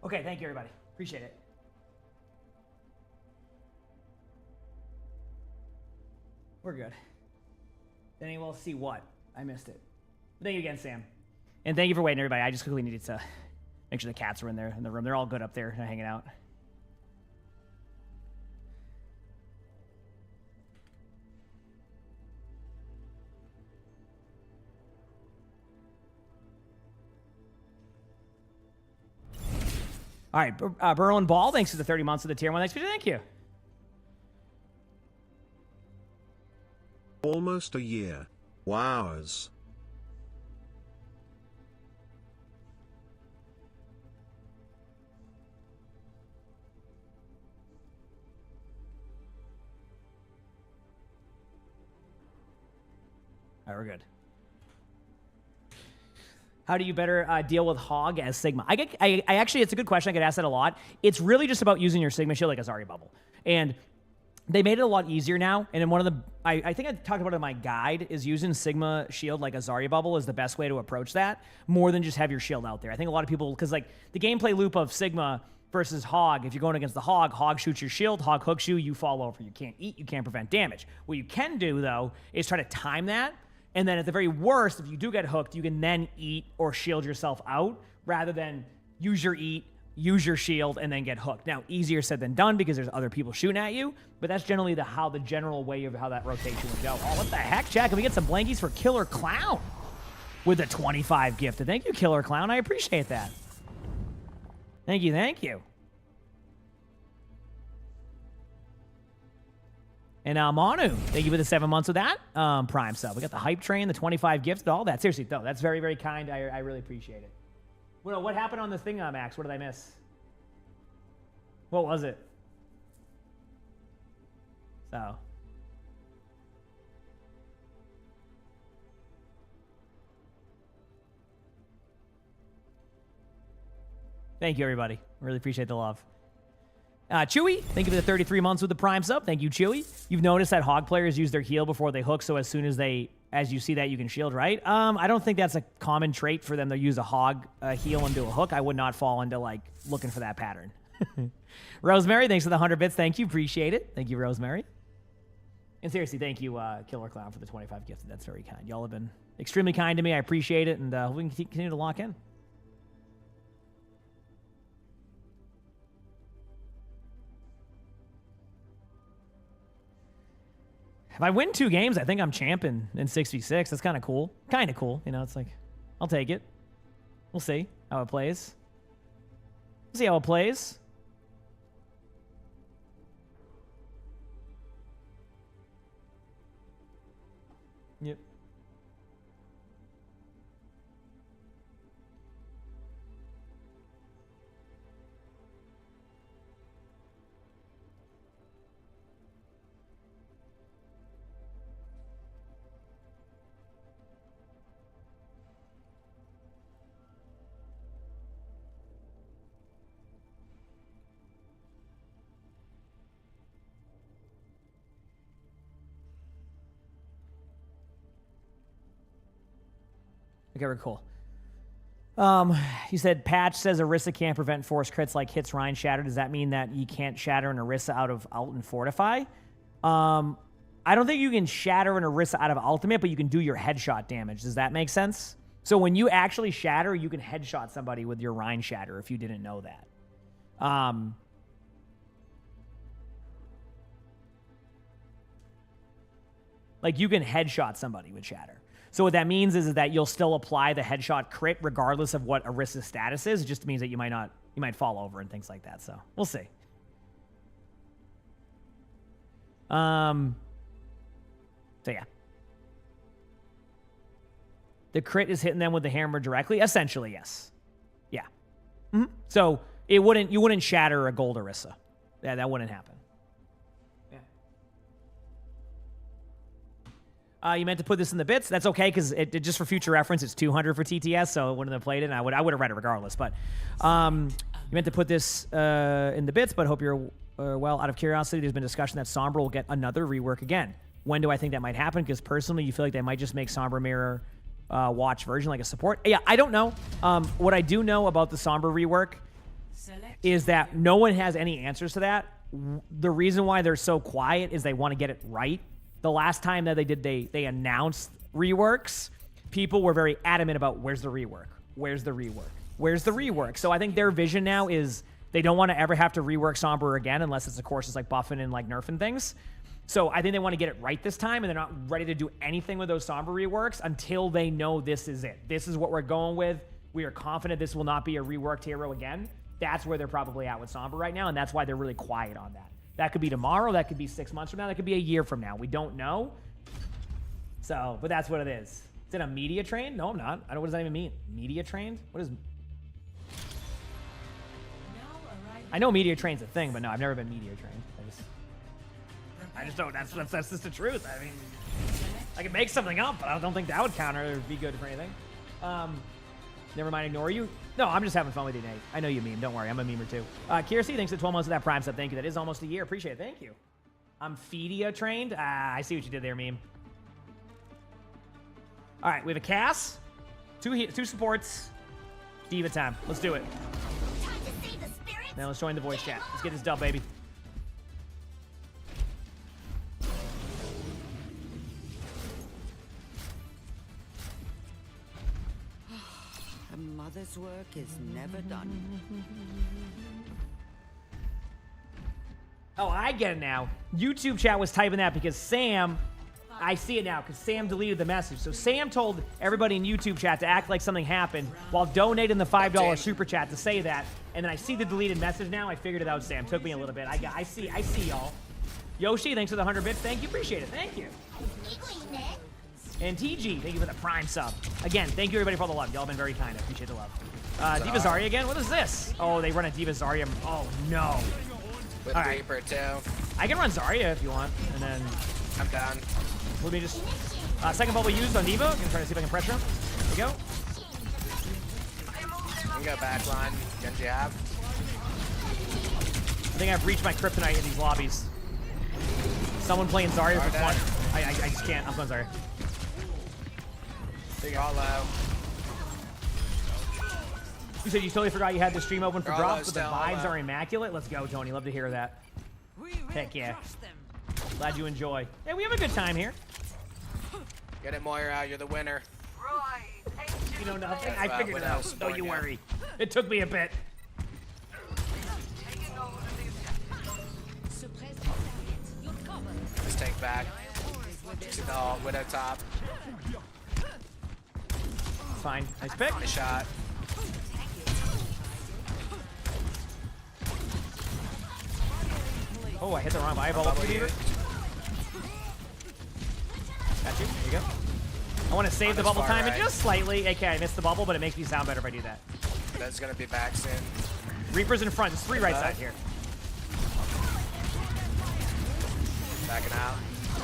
Okay, thank you, everybody. Appreciate it. We're good. Then we'll see what. I missed it. Thank you again, Sam. And thank you for waiting, everybody. I just quickly needed to make sure the cats were in there in the room. They're all good up there hanging out. All right, Berlin Ball, thanks for the 30 months of the tier 1 XP. Thank you. Almost a year. Wowers. All right, we're good. How do you better deal with Hog as Sigma? I actually, it's a good question. I get asked that a lot. It's really just about using your Sigma shield like a Zarya bubble. And they made it a lot easier now. And in one of the, I think I talked about it in my guide, is using Sigma shield like a Zarya bubble is the best way to approach that, more than just have your shield out there. I think a lot of people, because like the gameplay loop of Sigma versus Hog, if you're going against the Hog shoots your shield, Hog hooks you, you fall over. You can't eat, you can't prevent damage. What you can do, though, is try to time that. And then at the very worst, if you do get hooked, you can then eat or shield yourself out rather than use your eat, use your shield, and then get hooked. Now, easier said than done because there's other people shooting at you, but that's generally the general way of how that rotation would go. Oh, what the heck, Jack? Can we get some blankies for Killer Clown with a 25 gifted? Thank you, Killer Clown. I appreciate that. Thank you, thank you. And Manu, thank you for the 7 months of that Prime sub. We got the hype train, the 25 gifts, all that. Seriously, though, that's very, very kind. I really appreciate it. Well, what happened on this thing, Max? What did I miss? What was it? So. Thank you, everybody. Really appreciate the love. Chewy, thank you for the 33 months with the Prime sub. Thank you, Chewy. You've noticed that Hog players use their heal before they hook, so as soon as you see that, you can shield, right? I don't think that's a common trait for them to use a Hog heal and do a hook. I would not fall into, like, looking for that pattern. Rosemary, thanks for the 100 bits. Thank you. Appreciate it. Thank you, Rosemary. And seriously, thank you, Killer Clown, for the 25 gifted. That's very kind. Y'all have been extremely kind to me. I appreciate it, and we can continue to lock in. If I win 2 games, I think I'm champion in 6v6. That's kind of cool. Kind of cool. You know, it's like, I'll take it. We'll see how it plays. We'll see how it plays. Yep. Okay, we're cool. You said Patch says Orisa can't prevent force crits like hits Ryan Shatter. Does that mean that you can't shatter an Orisa out of Ult and Fortify? I don't think you can shatter an Orisa out of Ultimate, but you can do your headshot damage. Does that make sense? So when you actually shatter, you can headshot somebody with your Ryan Shatter if you didn't know that. Like, you can headshot somebody with Shatter. So what that means is that you'll still apply the headshot crit regardless of what Orisa's status is. It just means that you might fall over and things like that. So we'll see. So yeah. The crit is hitting them with the hammer directly? Essentially, yes. Yeah. Mm-hmm. So you wouldn't shatter a gold Orisa. Yeah, that wouldn't happen. You meant to put this in the bits. That's okay, because just for future reference, it's 200 for TTS, so I wouldn't have played it, and I would have read it regardless. But you meant to put this in the bits, but hope you're well. Out of curiosity, there's been discussion that Sombra will get another rework again. When do I think that might happen? Because personally, you feel like they might just make Sombra Mirror watch version like a support. Yeah, I don't know. What I do know about the Sombra rework is that no one has any answers to that. The reason why they're so quiet is they want to get it right the last time that they announced reworks, people were very adamant about where's the rework? Where's the rework? Where's the rework? So I think their vision now is they don't want to ever have to rework Sombra again unless it's, of course, it's like buffing and like nerfing things. So I think they want to get it right this time, and they're not ready to do anything with those Sombra reworks until they know this is it. This is what we're going with. We are confident this will not be a reworked hero again. That's where they're probably at with Sombra right now, and that's why they're really quiet on that. That could be tomorrow. That could be 6 months from now. That could be a year from now. We don't know. So, but that's what it is. Is it a media trained? No, I'm not. I don't. What does that even mean? Media trained? What is? I know media trained's a thing, but no, I've never been media trained. I just don't. That's just the truth. I mean, I can make something up, but I don't think that would count or be good for anything. Never mind, ignore you. No, I'm just having fun with you, Nate. I know you meme. Don't worry, I'm a memer too. Kiersey, thanks for 12 months of that Prime sub. Thank you. That is almost a year. Appreciate it. Thank you. I'm Fedia trained. I see what you did there, meme. All right, we have a Cass, two supports, Diva time. Let's do it. Now let's join the voice chat. Let's get this dub, baby. A mother's work is never done. Oh, I get it now. YouTube chat was typing that because Sam, I see it now, because Sam deleted the message. So Sam told everybody in YouTube chat to act like something happened while donating the $5 super chat to say that. And then I see the deleted message now. I figured it out, Sam. Took me a little bit. I see y'all. Yoshi, thanks for the 100 bits. Thank you. Appreciate it. Thank you. And TG, thank you for the Prime sub. Again, thank you everybody for all the love. Y'all been very kind. I appreciate the love. Diva Zarya again? What is this? Oh, they run a Diva Zarya. Oh, no. With Reaper, too. I can run Zarya if you want. And then... I'm done. Let me just... second bubble used on Diva. I'm going to try to see if I can pressure him. There we go. I'm going to back line. Genji have. I think I've reached my kryptonite in these lobbies. Someone playing Zarya for fun. I just can't. I'm playing Zarya. Big all out. You said you totally forgot you had the stream open for All drops, but the down, vibes are immaculate. Let's go, Tony. Love to hear that. Heck yeah. Glad you enjoy. Yeah, we have a good time here. Get it, Moira. You're the winner. You know nothing. I figured it out. Don't you worry. It took me a bit. Let's take back. No, Widow top. Fine. Nice pick. Nice shot. Oh, I hit the wrong eyeball. Got you. There you go. I want to save the bubble timing just slightly. Okay, I missed the bubble, but it makes me sound better if I do that. That's going to be back soon. Reaper's in front. There's 3 right side here. Backing out.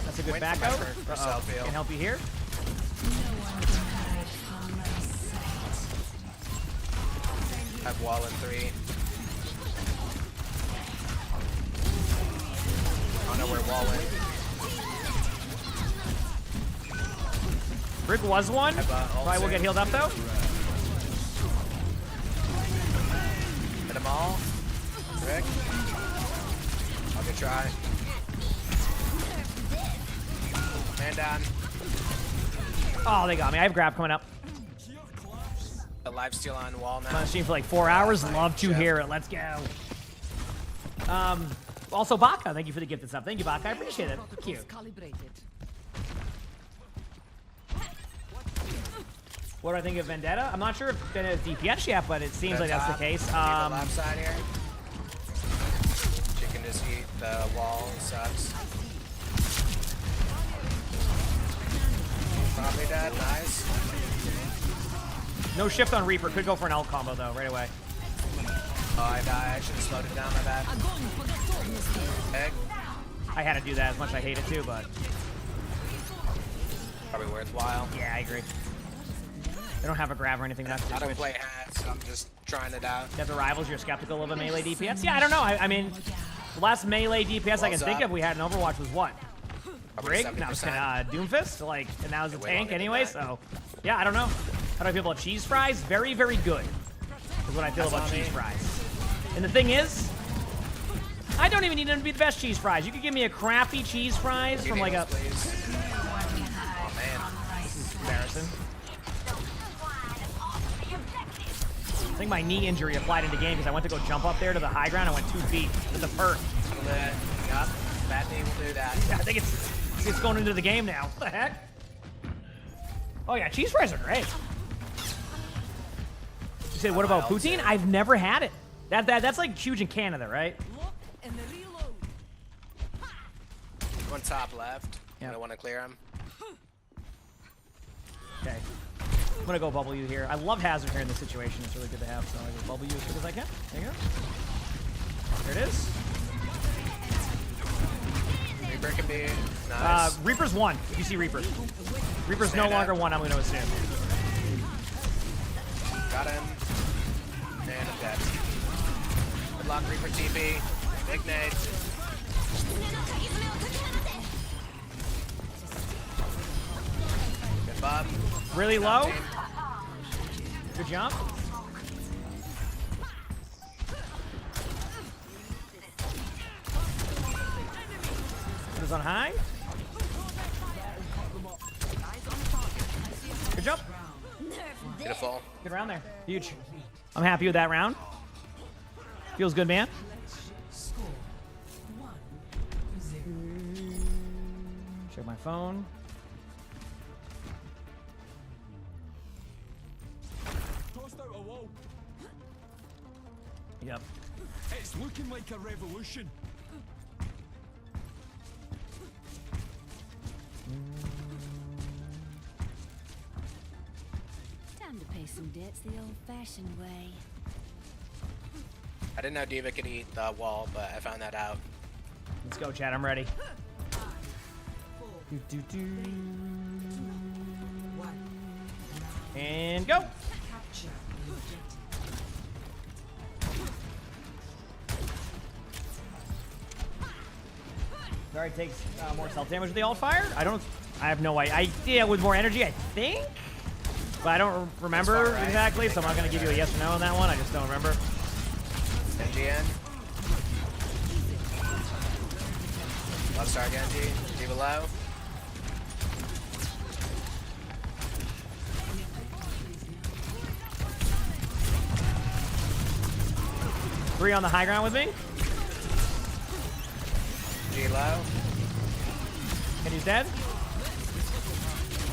That's a good back out. Can help you here. I have wall in 3. I don't know where wall went. Brick was one. Probably will get healed up though. Hit them all. Rick. I'll go try. Man down. Oh, they got me. I have grab coming up. The live steal on wall now. I'm on stream for like 4 hours. Love to hear it. Let's go. Also, Baka, thank you for the gifted stuff. Thank you, Baka. I appreciate it. Thank you. What do I think of Vendetta? I'm not sure if Vendetta's DPS yet, but it seems like that's the case. Left side here. She can just eat the wall. It sucks. Probably dead. Nice. No shift on Reaper. Could go for an ult combo, though, right away. Oh, I died. I should have slowed it down. My bad. Egg. I had to do that as much as I hate it, too, but... Probably worthwhile. Yeah, I agree. They don't have a grab or anything. That's I don't play hats, so I'm just trying it out. Got the rivals. You're skeptical of a melee DPS? Yeah, I don't know. I mean, the last melee DPS I can think of we had in Overwatch was what? Brig? No, I'm just kidding. Doomfist? Like, and that was a tank anyway, so... Yeah, I don't know. How do I feel about cheese fries? Very, very good. Is what I feel about cheese fries. And the thing is, I don't even need them to be the best cheese fries. You could give me a crappy cheese fries from like a... Oh, man. This is embarrassing. I think my knee injury applied into game because I went to go jump up there to the high ground. I went 2 feet with the perk. Yup, that knee will do that. Yeah, I think it's going into the game now. What the heck? Oh yeah, cheese fries are great. You said, what about poutine? I've never had it. That's like huge in Canada, right? One top left. Yeah. I want to clear him. Okay. I'm gonna go bubble you here. I love hazard here in this situation. It's really good to have, so I will bubble you as quick as I can. There you go. There it is. Reaper can be nice. Reaper's 1, if you see Reaper. Reaper's no longer 1, I'm gonna assume. Got him. And I'm dead. Good luck, Reaper TP. Big nade. Good bob. Really low. Good jump. It was on high. Good jump. Beautiful. Good round there. Huge. I'm happy with that round. Feels good, man. Check my phone. Yep. It's looking like a revolution. Time to pay some debts the old-fashioned way. I didn't know D.Va could eat the wall, but I found that out. Let's go, Chad. I'm ready. And go. Alright, takes more self damage with the alt fire. I have no idea with more energy, I think. But I don't remember exactly, so I'm not going to give you a yes or no on that one. I just don't remember. NGN. Love star Genji. D.Va low. Three on the high ground with me. G low. And he's dead.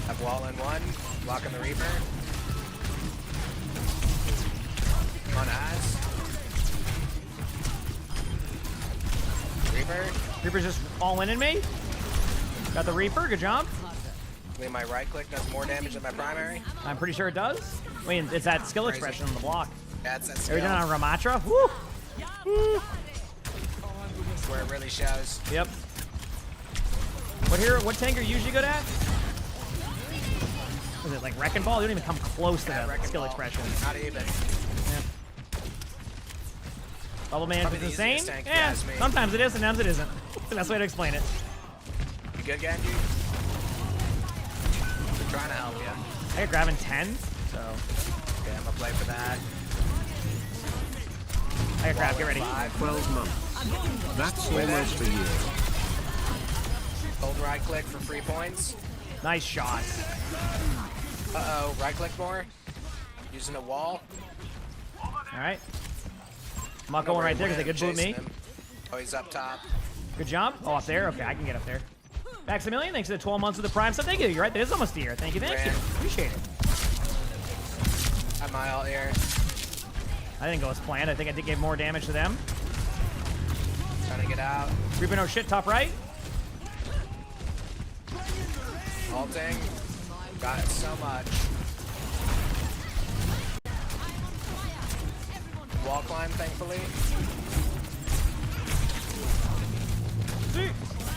Have wall in 1. Blocking the Reaper. On ass. Reaper. Reaper's just all in me. Got the Reaper. Good job. I mean, my right click does more damage than my primary. I'm pretty sure it does. I mean, it's that skill Crazy. expression on the block. Yeah, it's that Are skill. we done on Ramatra? Woo! Woo! That's where it really shows. Yep. What tank are you usually good at? Is it like Wrecking Ball? You don't even come close to that skill expression. Not even. Yeah. Bubble Man is insane? tank, Yeah, yes, me. sometimes it is, sometimes it isn't. That's the best way to explain it. You good, Genji? I'm trying to help you. I got grabbing 10, so. Okay, I'm gonna play for that. I got grab, get ready. 12 months. That's almost a year. Hold right click for free points. Nice shot. Uh-oh, right click more. Using a wall. Alright. I'm not going right there because they could boot me. Oh, he's up top. Good job. Oh, up there? Okay, I can get up there. Maximilian, thanks for the 12 months of the Prime sub. Thank you. You're right. That is almost a year. Thank you. Thank you. Appreciate it. I'm my alt here. I didn't go as planned. I think I did give more damage to them. Trying to get out. Reaper no shit, top right. Alting. Got it so much. Wall climb, thankfully. See?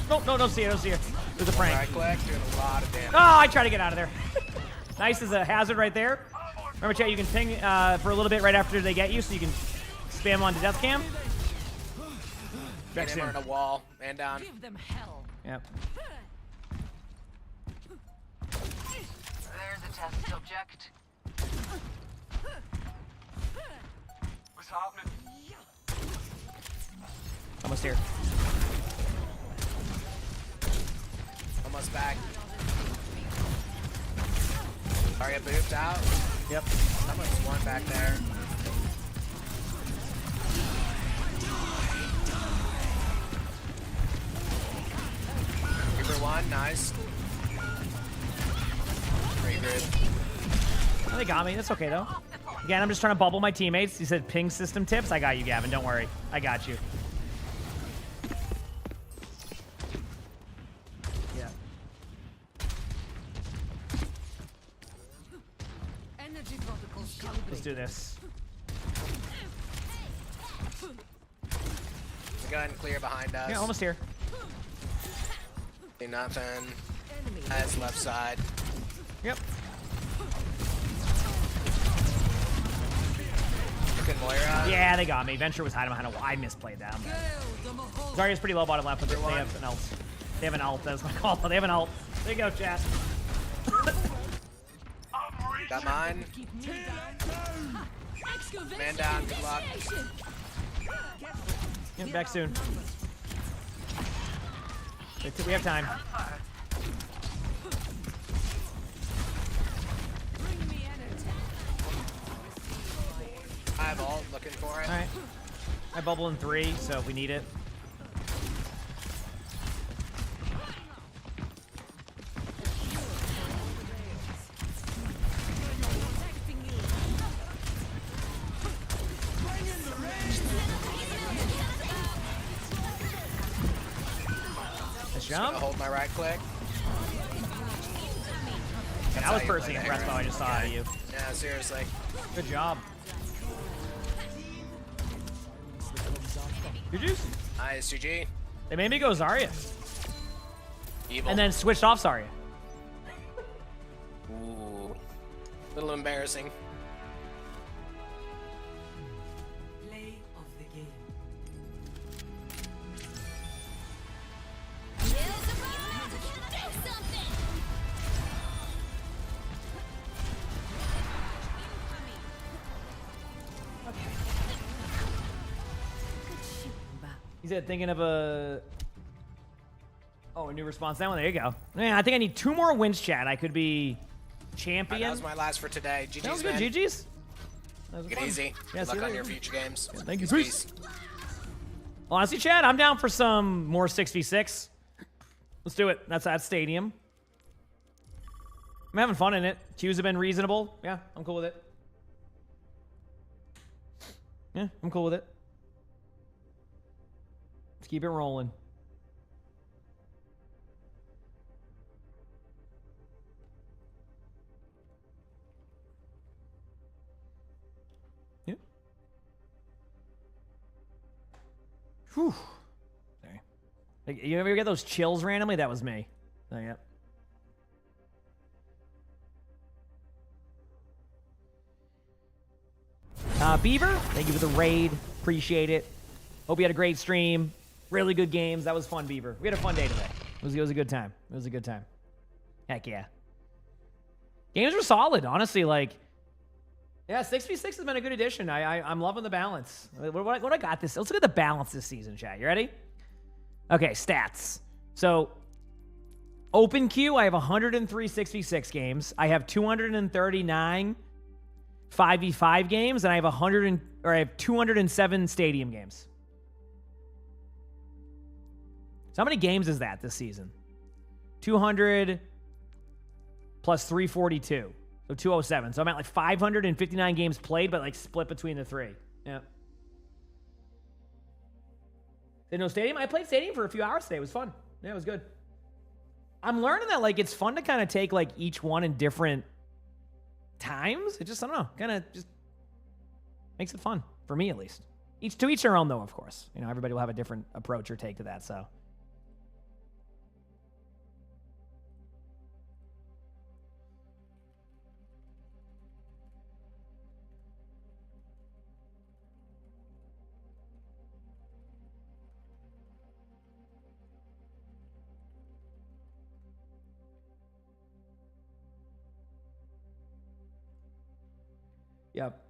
No, don't see it. Don't see it. There's a prank. Right click, doing a lot of damage. Oh, I try to get out of there. Nice as a hazard right there. Remember, chat, you can ping for a little bit right after they get you, so you can spam onto death cam. Get him on a wall, man down. Give them hell. Yep. There's a test subject. What's happening? Almost here. Almost back. Are you booped out? Yep. Someone's one back there. Reaper one, nice. Pretty good. Oh, they got me. That's okay, though. Again, I'm just trying to bubble my teammates. He said ping system tips. I got you, Gavin. Don't worry. I got you. Yeah. Energy protocols Let's do this. Go ahead and clear behind us. Yeah, almost here. See nothing. That's left side. Yep. Looking Moira. Yeah, they got me. Venture was hiding behind a wall. I misplayed that. Zarya's pretty low bottom left, but they have an ult. They have an ult. That's my call. They have an ult. There you go, chat. Got mine. Man down. Good luck. Get back soon. We have time. I have ult. Looking for it. All right. I bubble in 3, so if we need it. Jump. Hold my right click. And I was personally impressed by what I just saw out of you. Yeah, seriously. Good job. GG's. Nice, GG. They made me go Zarya. Evil. And then switched off Zarya. Ooh. A little embarrassing. Play of the game. He said thinking of a new response. That one, there you go. Man, I think I need 2 more wins, chat. I could be champion. That was my last for today. GG's, That was good, man. GG's. That was Get fun. easy. Yeah, Good luck see you on later. your future games. Yeah, thank you. Peace. Honestly, chat, I'm down for some more 6v6. Let's do it. That's at Stadium. I'm having fun in it. Queues have been reasonable. Yeah, I'm cool with it. Yeah, I'm cool with it. Let's keep it rolling. Yeah. Whew. Sorry. Like, you ever get those chills randomly? That was me. Oh, yeah. Beaver, thank you for the raid. Appreciate it. Hope you had a great stream. Really good games. That was fun, Beaver. We had a fun day today. It was a good time. It was a good time. Heck yeah. Games were solid, honestly. Like, yeah, 6v6 has been a good addition. I'm loving the balance. What I got this? Let's look at the balance this season, chat. You ready? Okay, stats. So, open queue, I have 103 6v6 games. I have 239 5v5 games, and I have 207 stadium games. So how many games is that this season? 200 plus 342. So 207. So I'm at like 559 games played, but like split between the 3. Yeah. No stadium? I played stadium for a few hours today. It was fun. Yeah, it was good. I'm learning that like it's fun to kind of take like each one in different times. It just, I don't know, kind of just makes it fun. For me, at least. To each their own, though, of course. You know, everybody will have a different approach or take to that, so. Yep.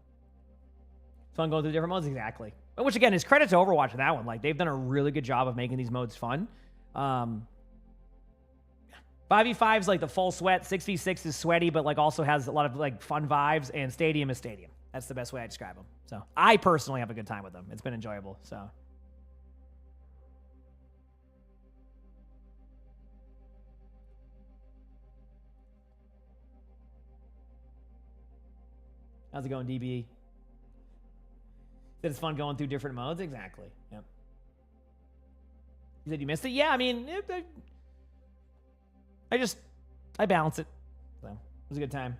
Fun going through different modes? Exactly. Which again is credit to Overwatch in that one. Like they've done a really good job of making these modes fun. 5v5 is like the full sweat. 6v6 is sweaty, but like also has a lot of like fun vibes. And Stadium is Stadium. That's the best way I describe them. So I personally have a good time with them. It's been enjoyable. So. How's it going, DB? Said it's fun going through different modes. Exactly. Yep. You said you missed it? Yeah, I mean, I balance it. So it was a good time.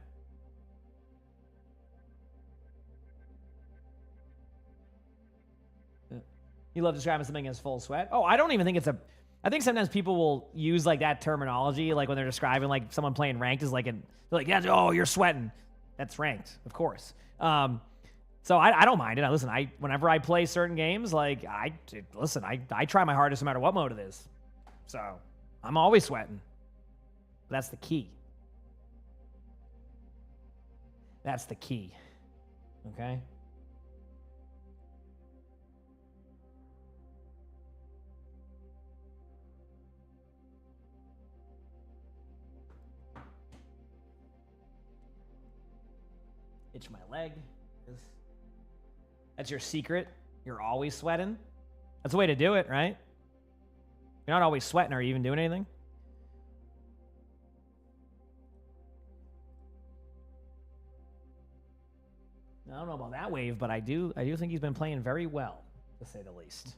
You love describing something as full sweat. Oh, I don't even think it's a. I think sometimes people will use like that terminology, like when they're describing like someone playing ranked is like they're like, yeah, oh, you're sweating. That's ranked, of course. So I don't mind it. Listen, whenever I play certain games, like I try my hardest no matter what mode it is. So I'm always sweating. That's the key. That's the key. Okay? Itch my leg. That's your secret. You're always sweating. That's the way to do it, right? You're not always sweating. Are you even doing anything? I don't know about that wave, but I do think he's been playing very well, to say the least.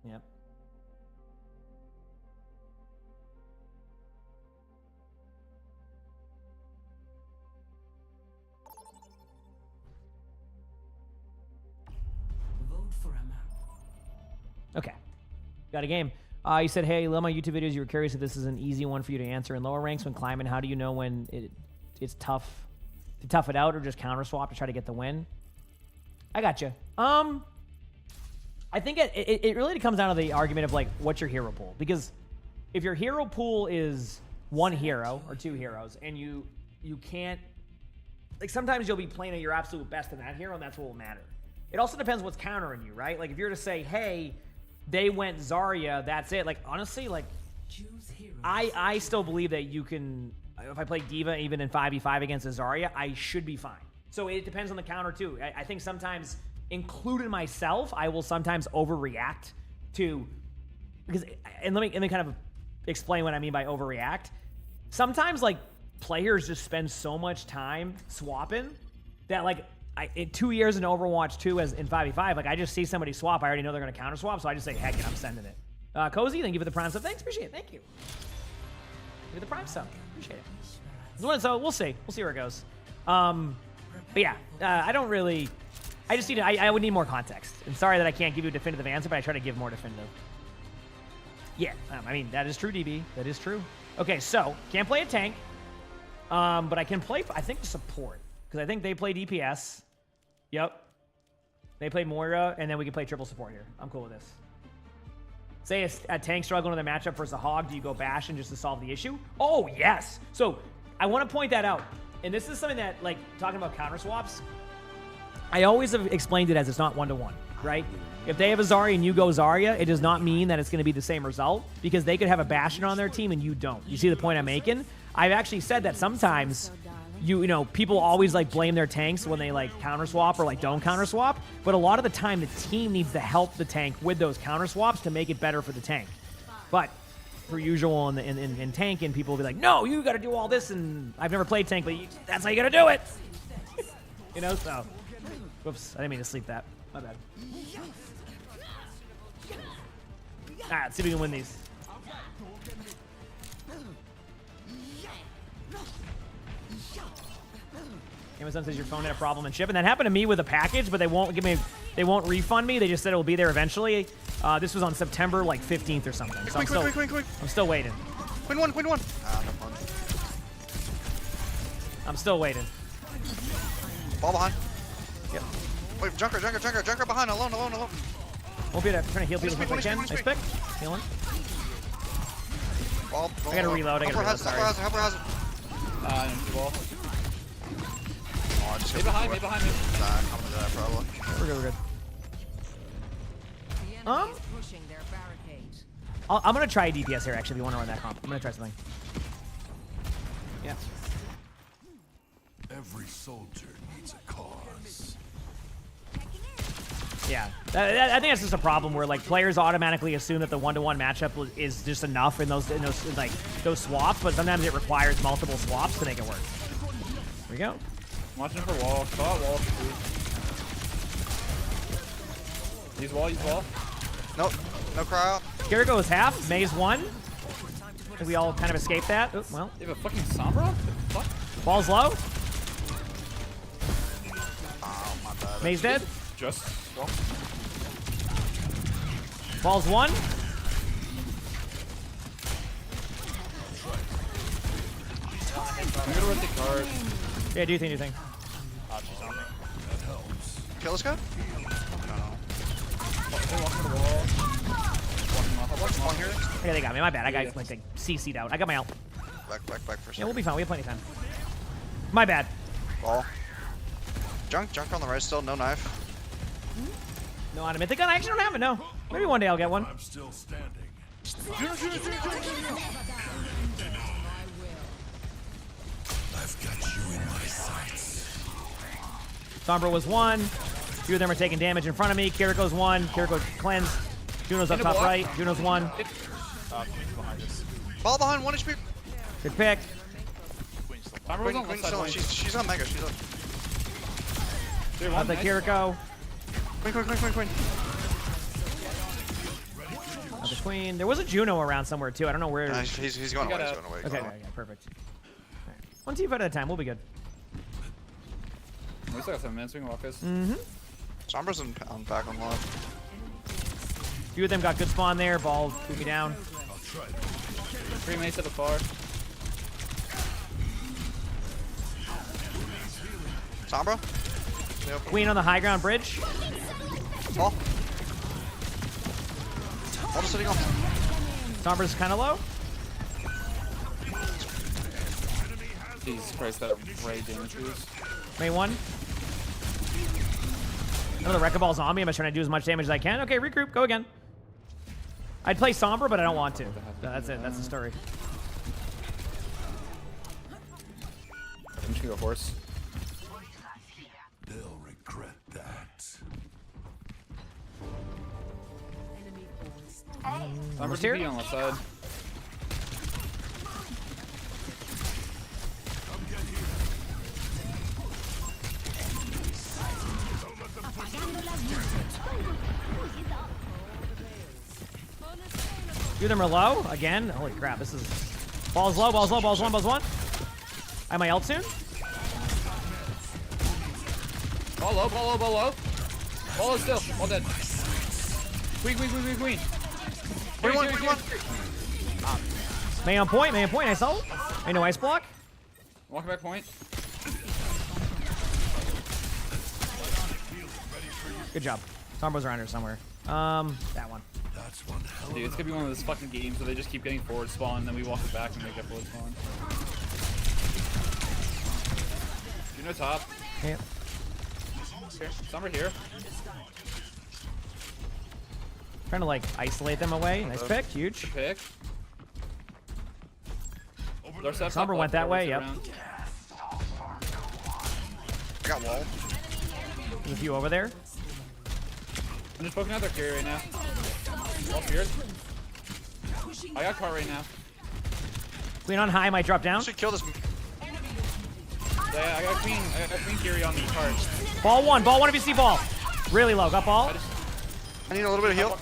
Yep. Okay. Got a game. You said, hey, love my YouTube videos. You were curious if this is an easy one for you to answer. In lower ranks when climbing, how do you know when it's tough to tough it out or just counter swap to try to get the win? I got you. I think it really comes down to the argument of like what's your hero pool, because if your hero pool is one hero or two heroes and you can't, like, sometimes you'll be playing at your absolute best in that hero and that's what will matter. It also depends what's countering you, right? Like if you're to say, hey, they went Zarya, that's it. Like honestly, like I still believe that you can, if I play D.Va even in 5v5 against a Zarya, I should be fine. So it depends on the counter too. I think sometimes, including myself, I will sometimes overreact to, because, and let me kind of explain what I mean by overreact. Sometimes like players just spend so much time swapping that like in 2 years in Overwatch 2 as in 5v5, like I just see somebody swap, I already know they're going to counter swap, so I just say, heck it, I'm sending it. Cozy, thank you for the prime sub. Thanks, appreciate it. Thank you. Thank you for the prime sub. Appreciate it. So we'll see. We'll see where it goes. But yeah, I don't really. I just need. I would need more context. I'm sorry that I can't give you a definitive answer, but I try to give more definitive. Yeah, I mean that is true, DB. That is true. Okay, so can't play a tank, but I can play. I think support because I think they play DPS. Yep. They play Moira, and then we can play triple support here. I'm cool with this. Say a tank struggling in the matchup versus a hog, do you go Bastion just to solve the issue? Oh, yes. So I want to point that out. And this is something that, like, talking about counter swaps, I always have explained it as it's not one-to-one, right? If they have a Zarya and you go Zarya, it does not mean that it's going to be the same result because they could have a Bastion on their team and you don't. You see the point I'm making? I've actually said that sometimes you know, people always like blame their tanks when they like counter swap or like don't counter swap, but a lot of the time the team needs to help the tank with those counter swaps to make it better for the tank. But per usual in tanking, people will be like, no, you got to do all this, and I've never played tank, but that's how you got to do it. You know, so whoops, I didn't mean to sleep that. My bad. Let's see if we can win these. Amazon says your phone had a problem and ship, and that happened to me with a package, but they won't refund me. They just said it will be there eventually. This was on September like 15th or something. So Quick. I'm still waiting. Queen one. I'm still waiting. Ball behind. Yep. Wait, Junker behind, alone. Won't be able to trying to heal people as much as I can. Nice pick. Healing. Ball, I gotta reload. Helper has it. Sorry. Ball. just Stay behind me, behind me. I'm gonna die probably. We're good, we're good. The enemy is pushing their barricade. I'm gonna try a DPS here, actually, if you want to run that comp. I'm gonna try something. Yeah. Every soldier needs a cause. Yeah. I think that's just a problem where, like, players automatically assume that the one-to-one matchup is just enough in those swaps, but sometimes it requires multiple swaps to make it work. Here we go. I'm watching for wall. Caught wall. Use wall, use wall. Nope. No cry out. Kiriko is half. May's one. I think we all kind of escaped that. Oh, well. You have a fucking Sombra? What the fuck? Ball's low. Oh, my bad. May's dead. Just. Well. Ball's one. I'm gonna run the card. Yeah, do you think? Oh, she's on me. Kill this guy? Walking the wall. Walking off. Here. Okay, they got me. My bad. I got like CC'd out. I got my ult. Back for a second. Yeah, we'll be fine. We have plenty of time. My bad. Ball. Junk on the right still, no knife. No on a mythic gun. I actually don't have it. No. Maybe one day I'll get one. I'm still standing. I've got you in my sights. Sombra was one. Two of them are taking damage in front of me. Kiriko's one. Kiriko cleansed. Juno's up top right. Juno's one. Ball behind 1 HP. Good pick. Queen's still on. She's on Mega. She's on. Up the Kiriko. Queen. Up the Queen. There was a Juno around somewhere too. I don't know where. He's going away. He's going away. Okay, perfect. All right. One team fight at a time. We'll be good. We still got 7 minutes. We can walk this. Sombra's on back on left. Few of them got good spawn there. Ball threw me down. 3 mates at the far. Sombra. Queen on the high ground bridge. Ball. Ball just sitting on. Sombra's kind of low. Jesus Christ, that ray damage boost. May one. Another Wrecking Ball's on me. I'm just trying to do as much damage as I can. Okay, regroup. Go again. I'd play Sombra, but I don't want to. So that's it. That's the story. I'm just gonna go horse. They'll regret that. I'm TP on left side. Two of them are low. Again. Holy crap. This is... Ball's low. Ball's low. Ball's one. Ball's one. I have my ult soon. Ball low. Ball low. Ball low. Ball is still. All dead. Queen. Queen. May on point. I saw. May no ice block. Walking back point. Good job. Sombra's around here somewhere. That one. That's one hell. Dude, it's gonna be one of those fucking games where they just keep getting forward spawn, and then we walk it back and make it forward spawn. You know top. Yep. Okay, Sombra here. Trying to like isolate them away. Nice pick. Huge. Good pick. Sombra went that way. Yep. I got wall. There's a few over there. I'm just poking out their carry right now. All feared. I got cart right now. Queen on high might drop down. Should kill this. Yeah, I got queen carry on the cart. Ball one if you see ball. Really low. Got ball. I need a little bit of heal.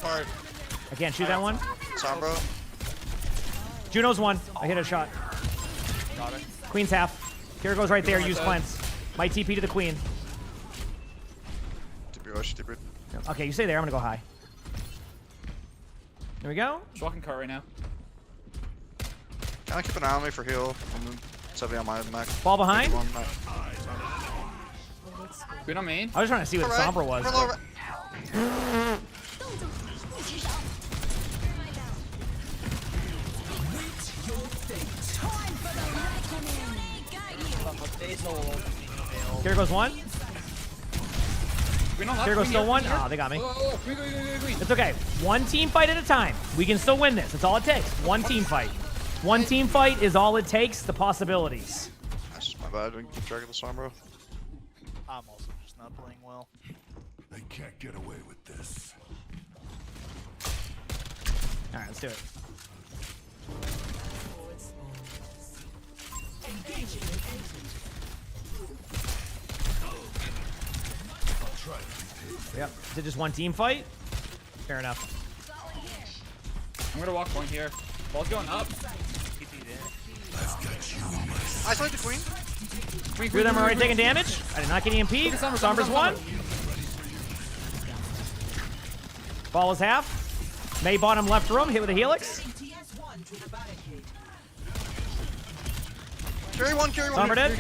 I can't shoot that one. Sombra. Juno's one. I hit a shot. Got it. Queen's half. Kiriko's right there. Use cleanse. My TP to the Queen. TP. Okay, you stay there. I'm gonna go high. There we go. Just walking cart right now. Can I keep an eye on me for heal? I'm 70 on my mech. Ball behind. Queen on main. I was trying to see what Sombra was. Here goes one. Here goes still one. Oh, they got me. It's okay. One team fight at a time. We can still win this. That's all it takes. One team fight. One team fight is all it takes. The possibilities. That's my bad. I didn't keep track of the storm, bro. I'm also just not playing well. They can't get away with this. All right, let's do it. Yep. Is it just one team fight? Fair enough. I'm gonna walk point here. Ball's going up. I saw the queen. Two of them are already taking damage. I did not get EMP. Sombra's one. Ball is half. May bottom left room. Hit with a helix. Carry one, carry one. Sombra dead.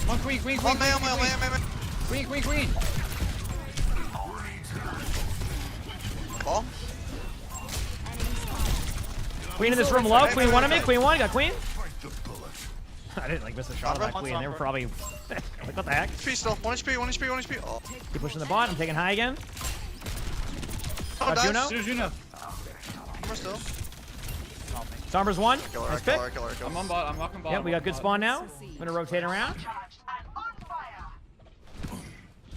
One queen. Oh, man. Queen. Ball. Queen in this room low. Queen one of me. Queen one. Got queen. I didn't like miss a shot on that queen. They were probably like, what the heck? HP still. 1 HP. Oh. Keep pushing the bot. I'm taking high again. Oh, Juno. Juno. Sombra still. Sombra's one. Kill her, Nice kill pick. her, kill her, kill her. I'm on bot. I'm walking bot. Yep, we got good spawn now. I'm gonna rotate around.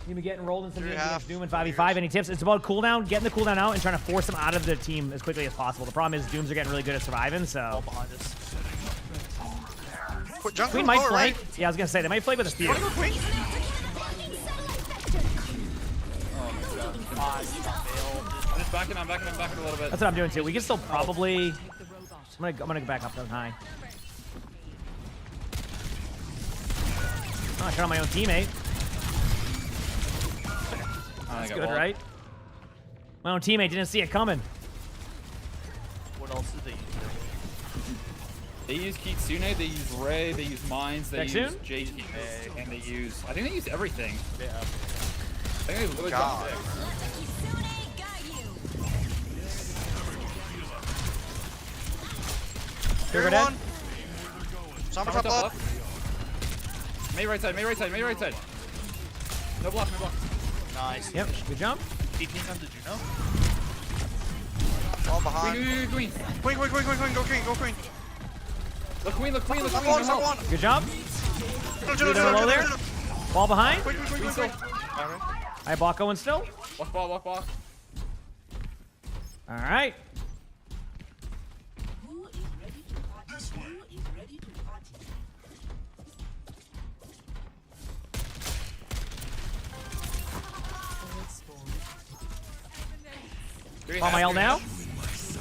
You've been getting rolled in some games against Doom and 5v5. Any tips? It's about cooldown, getting the cooldown out, and trying to force them out of the team as quickly as possible. The problem is Dooms are getting really good at surviving, so. Queen might flank. Right? Yeah, I was gonna say they might flank with a few. I'm just backing. I'm backing a little bit. That's what I'm doing too. We can still probably. I'm gonna go back up to high. Oh, I shot on my own teammate. That's good, right? My own teammate didn't see it coming. What else did they use? They use Kitsune, they use Ray, they use Mines, they Nexune? use JK, and they use... I think they use everything. Yeah. I think they literally got six. Here we're dead. Sombra top left. May right side. No block. Nice. Yep, good jump. TP on the Juno. All behind. Queen. Queen. Go queen. Look queen. One. Good job. Juno, Low there. Ball behind. Queen. I have bot going still. Walk ball. All right. On my L now.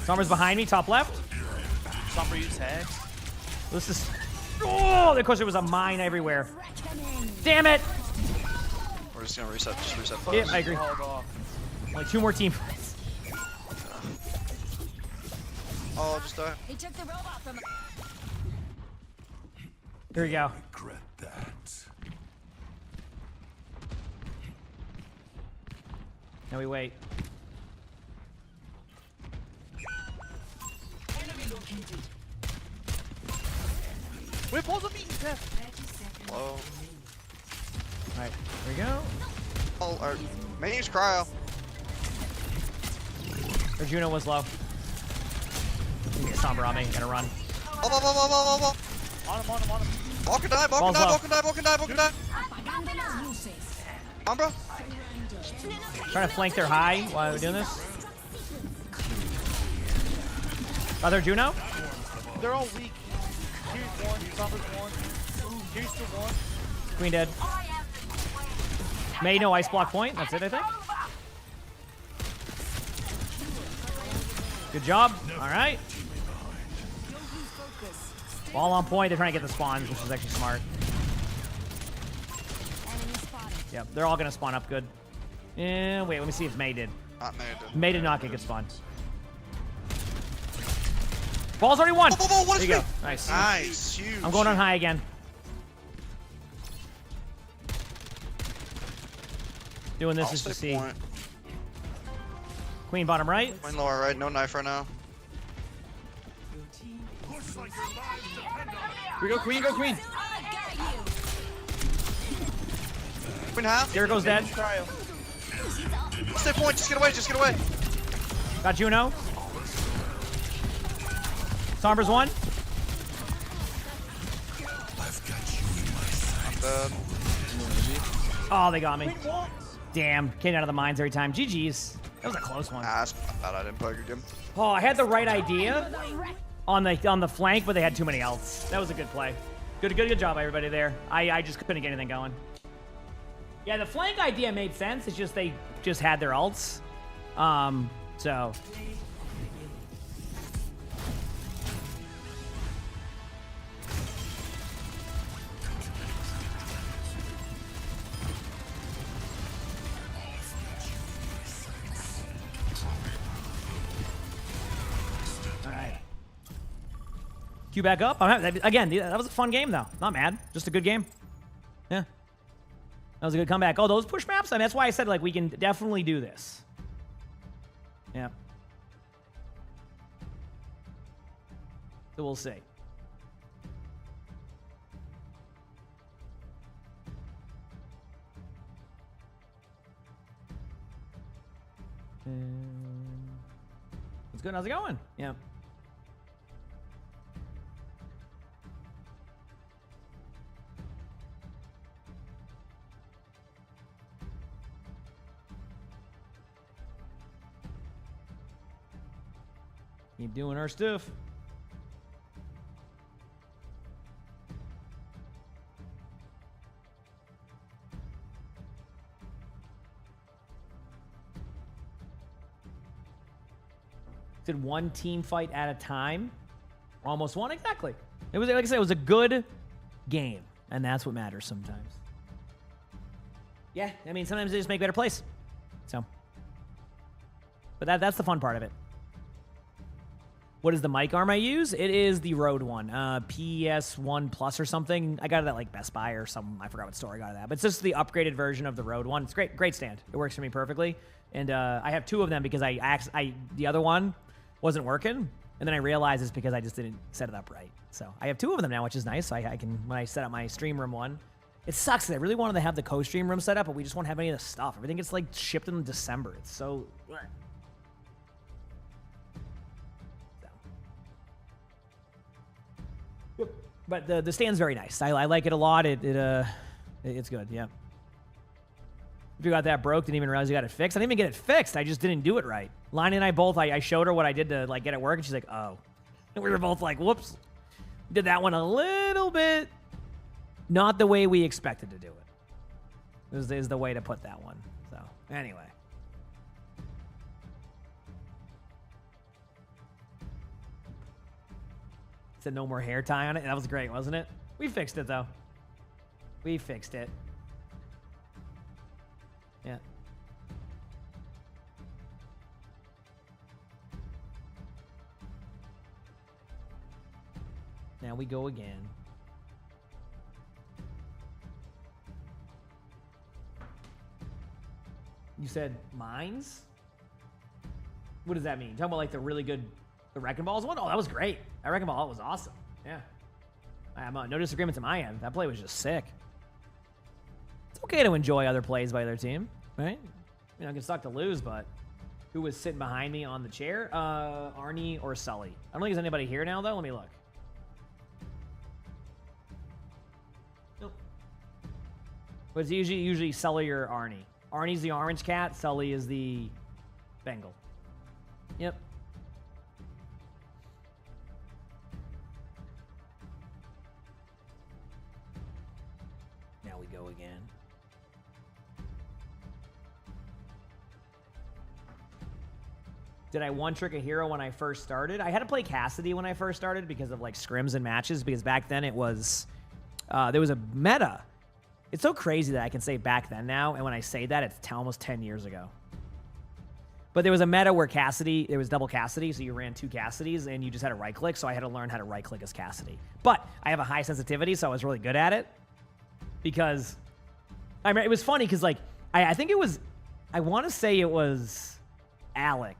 Sombra's behind me, top left. Sombra use tags. This is. Oh, of course there was a mine everywhere. Damn it! We're just gonna reset. Just reset. Yeah, I agree. Like 2 more team fights. Oh, just die. He took the robot from. Here we go. Regret that. Now we wait. Wait, pause the meeting, Jeff. Low. Alright, here we go. Oh, may use cryo. Or Juno was low. Get Sombra on me, gotta run. On him. Ball can die. Sombra. Trying to flank their high while we're doing this. Other Juno? They're all weak. Here's one. Sombra's one. Here's the one. Queen dead. May no ice block point. That's it, I think. Good job. All right. Ball on point. They're trying to get the spawns, which is actually smart. Yep, they're all going to spawn up good. Yeah, wait, let me see if May did. Not May did. May did not get good spawn. Ball's already won. There you go. Nice. Nice. Huge. I'm going on high again. Doing this just to see. Point. Queen bottom right. Queen lower right. No knife right now. We go queen. Win half. Jericho's dead. Stay point. Just get away. Just get away. Got Juno. Sombra's one. Oh, they got me. Damn, came out of the mines every time. GG's. That was a close one. I thought I didn't play a good game. Oh, I had the right idea on the flank, but they had too many ults. That was a good play. Good job, everybody there. I just couldn't get anything going. Yeah, the flank idea made sense. It's just they just had their ults. So. Queue back up. Again, that was a fun game, though. Not mad. Just a good game. Yeah. That was a good comeback. Oh, those push maps? I mean, that's why I said, like, we can definitely do this. Yeah. So we'll see. What's good? How's it going? Yeah. Keep doing our stuff. Did one team fight at a time. Almost won, exactly. It was, like I said, it was a good game, and that's what matters sometimes. Yeah, I mean, sometimes they just make better plays. So, but that's the fun part of it. What is the mic arm I use? It is the Rode one, PS1 Plus or something. I got it at like Best Buy or something. I forgot what store I got it at. But it's just the upgraded version of the Rode one. It's great stand. It works for me perfectly. And I have two of them because the other one wasn't working, and then I realized it's because I just didn't set it up right. So I have two of them now, which is nice. So I can, when I set up my stream room one, it sucks. I really wanted to have the co-stream room set up, but we just won't have any of the stuff. Everything gets like shipped in December. It's so. But the stand's very nice. I like it a lot. It's good. Yeah. If you got that broke, didn't even realize you got it fixed. I didn't even get it fixed. I just didn't do it right. Lonnie and I both. I showed her what I did to like get it work, and she's like, "Oh." And we were both like, "Whoops." Did that one a little bit not the way we expected to do it. Is the way to put that one. So anyway. Said no more hair tie on it. That was great, wasn't it? We fixed it, though. We fixed it. Yeah. Now we go again. You said mines? What does that mean? Talking about like the really good, the Wrecking Balls one? Oh, that was great. That Wrecking Ball was awesome. Yeah. I have no disagreements on my end. That play was just sick. It's okay to enjoy other plays by their team, right? You know, it can suck to lose, but who was sitting behind me on the chair? Arnie or Sully? I don't think there's anybody here now, though. Let me look. Nope. But it's usually Sully or Arnie. Arnie's the orange cat. Sully is the Bengal. Yep. Now we go again. Did I one-trick a hero when I first started? I had to play Cassidy when I first started because of like scrims and matches, because back then it was, there was a meta. It's so crazy that I can say back then now, and when I say that, it's almost 10 years ago. But there was a meta where Cassidy, there was double Cassidy, so you ran two Cassidys, and you just had to right-click, so I had to learn how to right-click as Cassidy. But I have a high sensitivity, so I was really good at it. Because, I mean, it was funny, because, like, I think it was, I want to say it was Alec.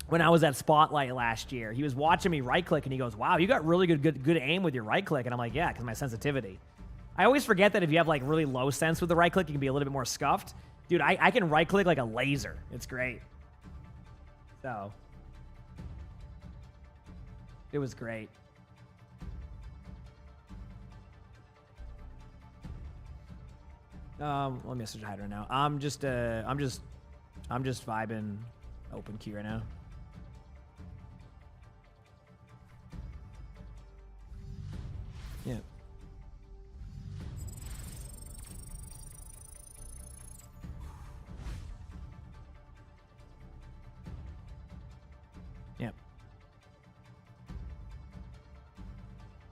When I was at Spotlight last year, he was watching me right-click, and he goes, wow, you got really good aim with your right-click. And I'm like, yeah, because my sensitivity. I always forget that if you have like really low sense with the right click, you can be a little bit more scuffed. Dude, I can right click like a laser. It's great. So it was great. Let me message Hydra now. I'm just vibing open queue right now. Yeah. Yep.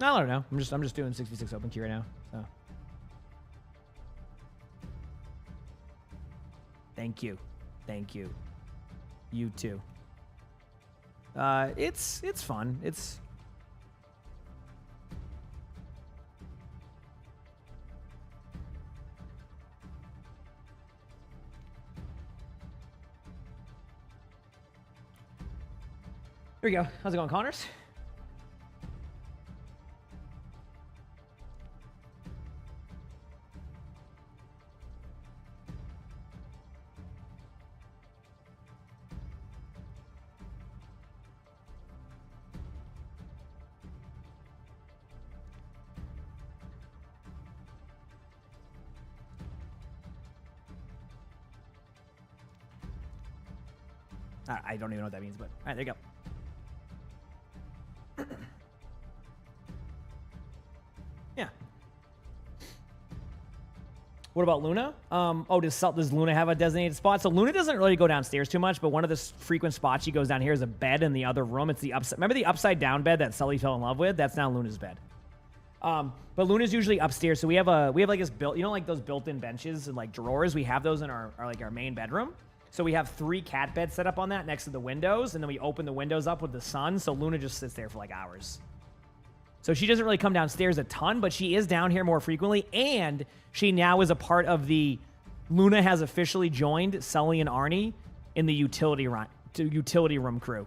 I don't know. I'm just doing 66 open queue right now. So. Thank you. Thank you. You too. It's fun. It's Here we go. How's it going, Connors? I don't even know what that means, but all right, there you go. Yeah. What about Luna? Oh, does Luna have a designated spot? So Luna doesn't really go downstairs too much, but one of the frequent spots she goes down here is a bed in the other room. It's the upside. Remember the upside down bed that Sully fell in love with? That's now Luna's bed. But Luna's usually upstairs. So we have like this built, you know, like those built-in benches and like drawers. We have those in our main bedroom. So we have 3 cat beds set up on that next to the windows, and then we open the windows up with the sun. So Luna just sits there for like hours. So she doesn't really come downstairs a ton, but she is down here more frequently, and she now is a part of the Luna has officially joined Sully and Arnie in the utility room crew.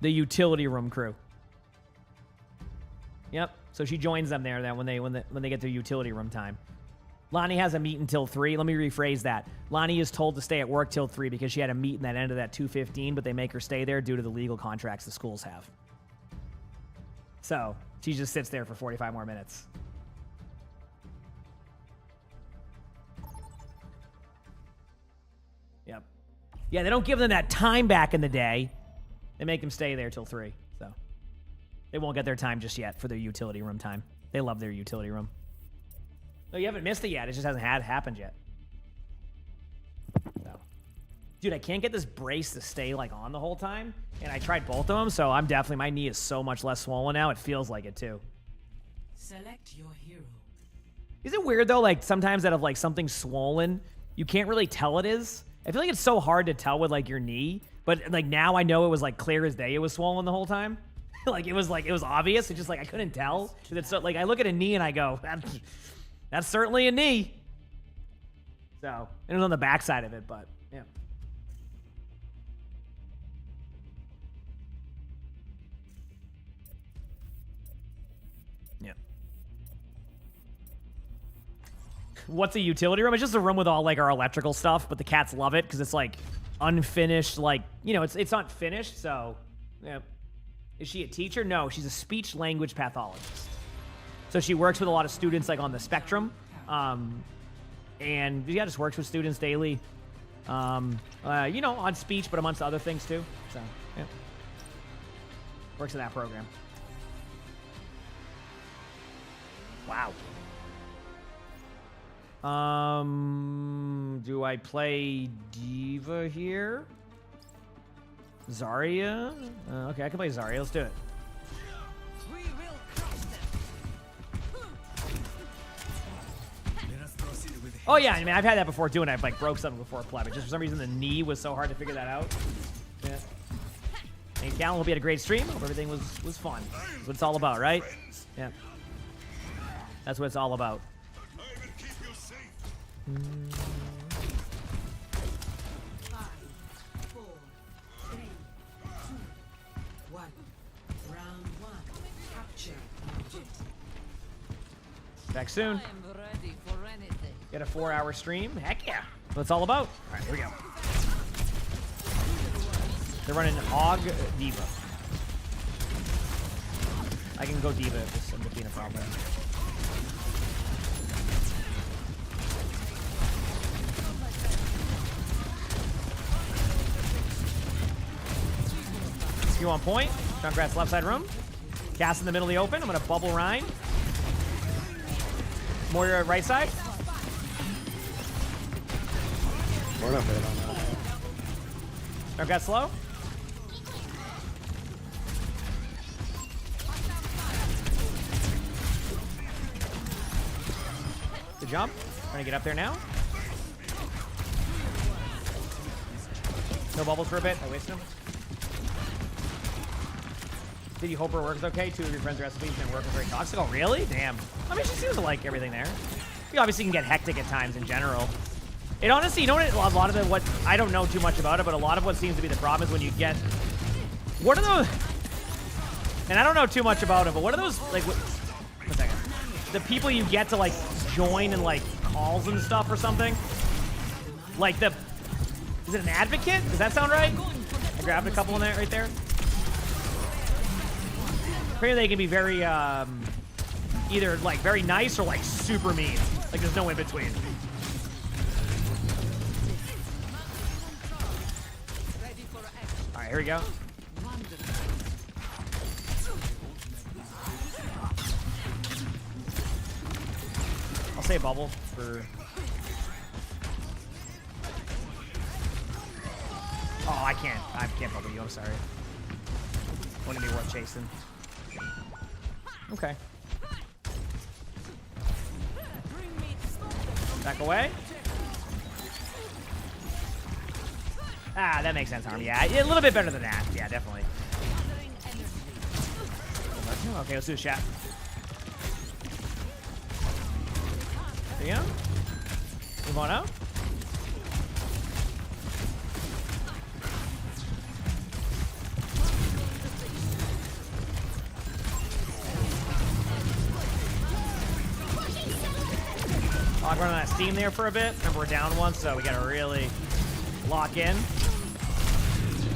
The utility room crew. Yep. So she joins them there then when they get their utility room time. Lonnie has a meet until 3. Let me rephrase that. Lonnie is told to stay at work till 3 because she had a meeting that ended at 2:15, but they make her stay there due to the legal contracts the schools have. So she just sits there for 45 more minutes. Yep. Yeah, they don't give them that time back in the day. They make them stay there till 3. So they won't get their time just yet for their utility room time. They love their utility room. No, you haven't missed it yet. It just hasn't happened yet. So. Dude, I can't get this brace to stay like on the whole time. And I tried both of them, so I'm definitely, my knee is so much less swollen now. It feels like it too. Select your hero. Is it weird though, like sometimes out of like something swollen, you can't really tell it is? I feel like it's so hard to tell with like your knee, but like now I know it was like clear as day it was swollen the whole time. Like it was obvious. It's just like I couldn't tell. It's so, like I look at a knee and I go, that's certainly a knee. So, it was on the back side of it, but yeah. Yeah. What's a utility room? It's just a room with all like our electrical stuff, but the cats love it because it's like unfinished, like, you know, it's not finished, so yeah. Is she a teacher? No, she's a speech language pathologist. So she works with a lot of students like on the spectrum. And yeah, just works with students daily. You know, on speech, but amongst other things too. So yeah. Works in that program. Wow. Do I play Diva here? Zarya? Okay, I can play Zarya. Let's do it. Oh yeah, I mean I've had that before too, and I've like broke something before play, but just for some reason the knee was so hard to figure that out. Yeah. Hey, Callan, hope you had a great stream. Hope everything was fun. That's what it's all about, right? Yeah. That's what it's all about. Back soon. I'm ready for anything. Get a 4-hour stream. Heck yeah. That's what it's all about. All right, here we go. They're running Hog Diva. I can go Diva if this ends up being a problem. You on point. Junkrat's left side room. Cast in the middle of the open. I'm going to bubble Rhine. Moira right side. We're not bad on that. Junkrat slow. Good jump. Trying to get up there now. No bubbles for a bit. I wasted them. Did you hope her works okay? 2 of your friends' recipes didn't work. Was very toxic. Oh, really? Damn. I mean, she seems to like everything there. You obviously can get hectic at times in general. It honestly, you know what? A lot of the what I don't know too much about it, but a lot of what seems to be the problem is when you get. What are those? And I don't know too much about it, but what are those like? One second. The people you get to like join and like calls and stuff or something. Like the. Is it an advocate? Does that sound right? I grabbed a couple in there right there. Apparently they can be very, either like very nice or like super mean. Like there's no in between. All right, here we go. I'll say bubble for. Oh, I can't bubble you. I'm sorry. Wouldn't be worth chasing. Okay. Back away. Ah, that makes sense, Harm. Yeah, a little bit better than that. Yeah, definitely. Okay, let's do a shot. There you go. Move on out. I'll run on that steam there for a bit. Remember, we're down one, so we gotta really lock in.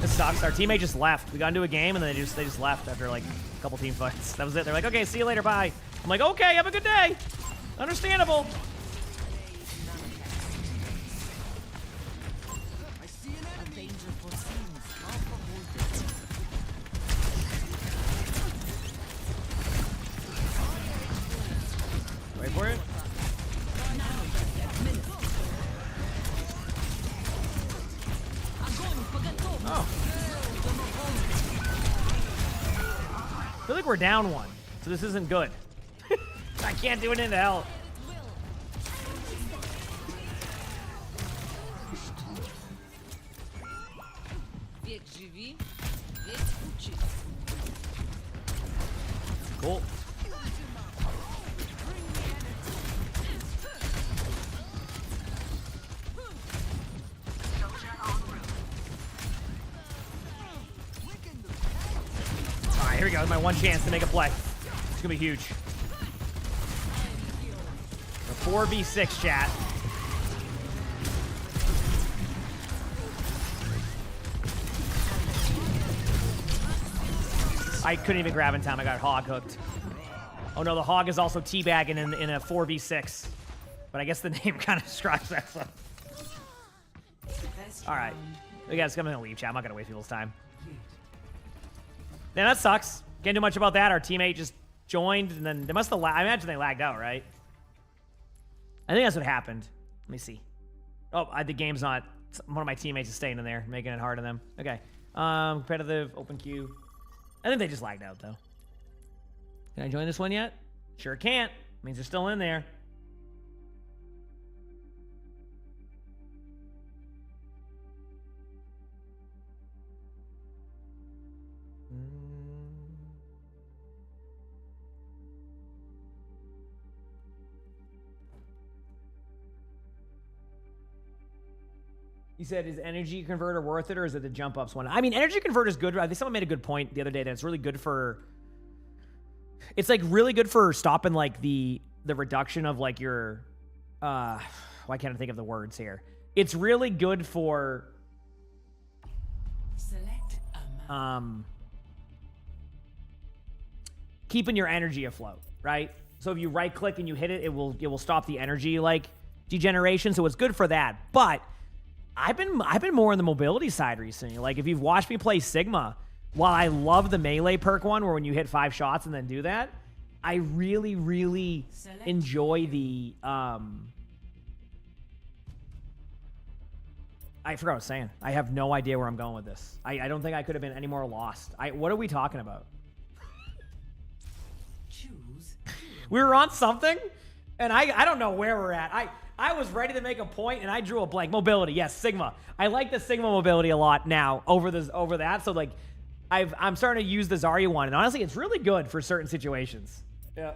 This sucks. Our teammate just left. We got into a game, and then they just left after like a couple team fights. That was it. They're like, okay, see you later, bye. I'm like, okay, have a good day. Understandable. Wait for it. Oh. I feel like we're down one, so this isn't good. I can't do it into hell. Cool. Alright, here we go. My one chance to make a play. It's gonna be huge. A 4v6 chat. I couldn't even grab in time. I got hog hooked. Oh no, the hog is also teabagging in a 4v6. But I guess the name kind of describes that stuff. Alright. We guys come in and leave, chat. I'm not gonna waste people's time. Yeah, that sucks. Can't do much about that. Our teammate just joined, and then they must have I imagine they lagged out, right? I think that's what happened. Let me see. Oh, the game's not. One of my teammates is staying in there, making it hard on them. Okay. Competitive, open queue. I think they just lagged out, though. Can I join this one yet? Sure can't. Means they're still in there. You said, is energy converter worth it, or is it the jump ups one? I mean, energy converter is good. I think someone made a good point the other day that it's really good for. It's like really good for stopping like the the reduction of like your why can't I think of the words here? It's really good for keeping your energy afloat, right? So if you right click and you hit it, it will stop the energy like degeneration. So it's good for that. But I've been more on the mobility side recently. Like if you've watched me play Sigma, while I love the melee perk one where when you hit 5 shots and then do that, I really, really enjoy the I forgot what I was saying. I have no idea where I'm going with this. I don't think I could have been any more lost. What are we talking about? We were on something, and I don't know where we're at. I was ready to make a point, and I drew a blank. Mobility, yes, Sigma. I like the Sigma mobility a lot now over that. So like, I'm starting to use the Zarya one, and honestly, it's really good for certain situations. Yeah.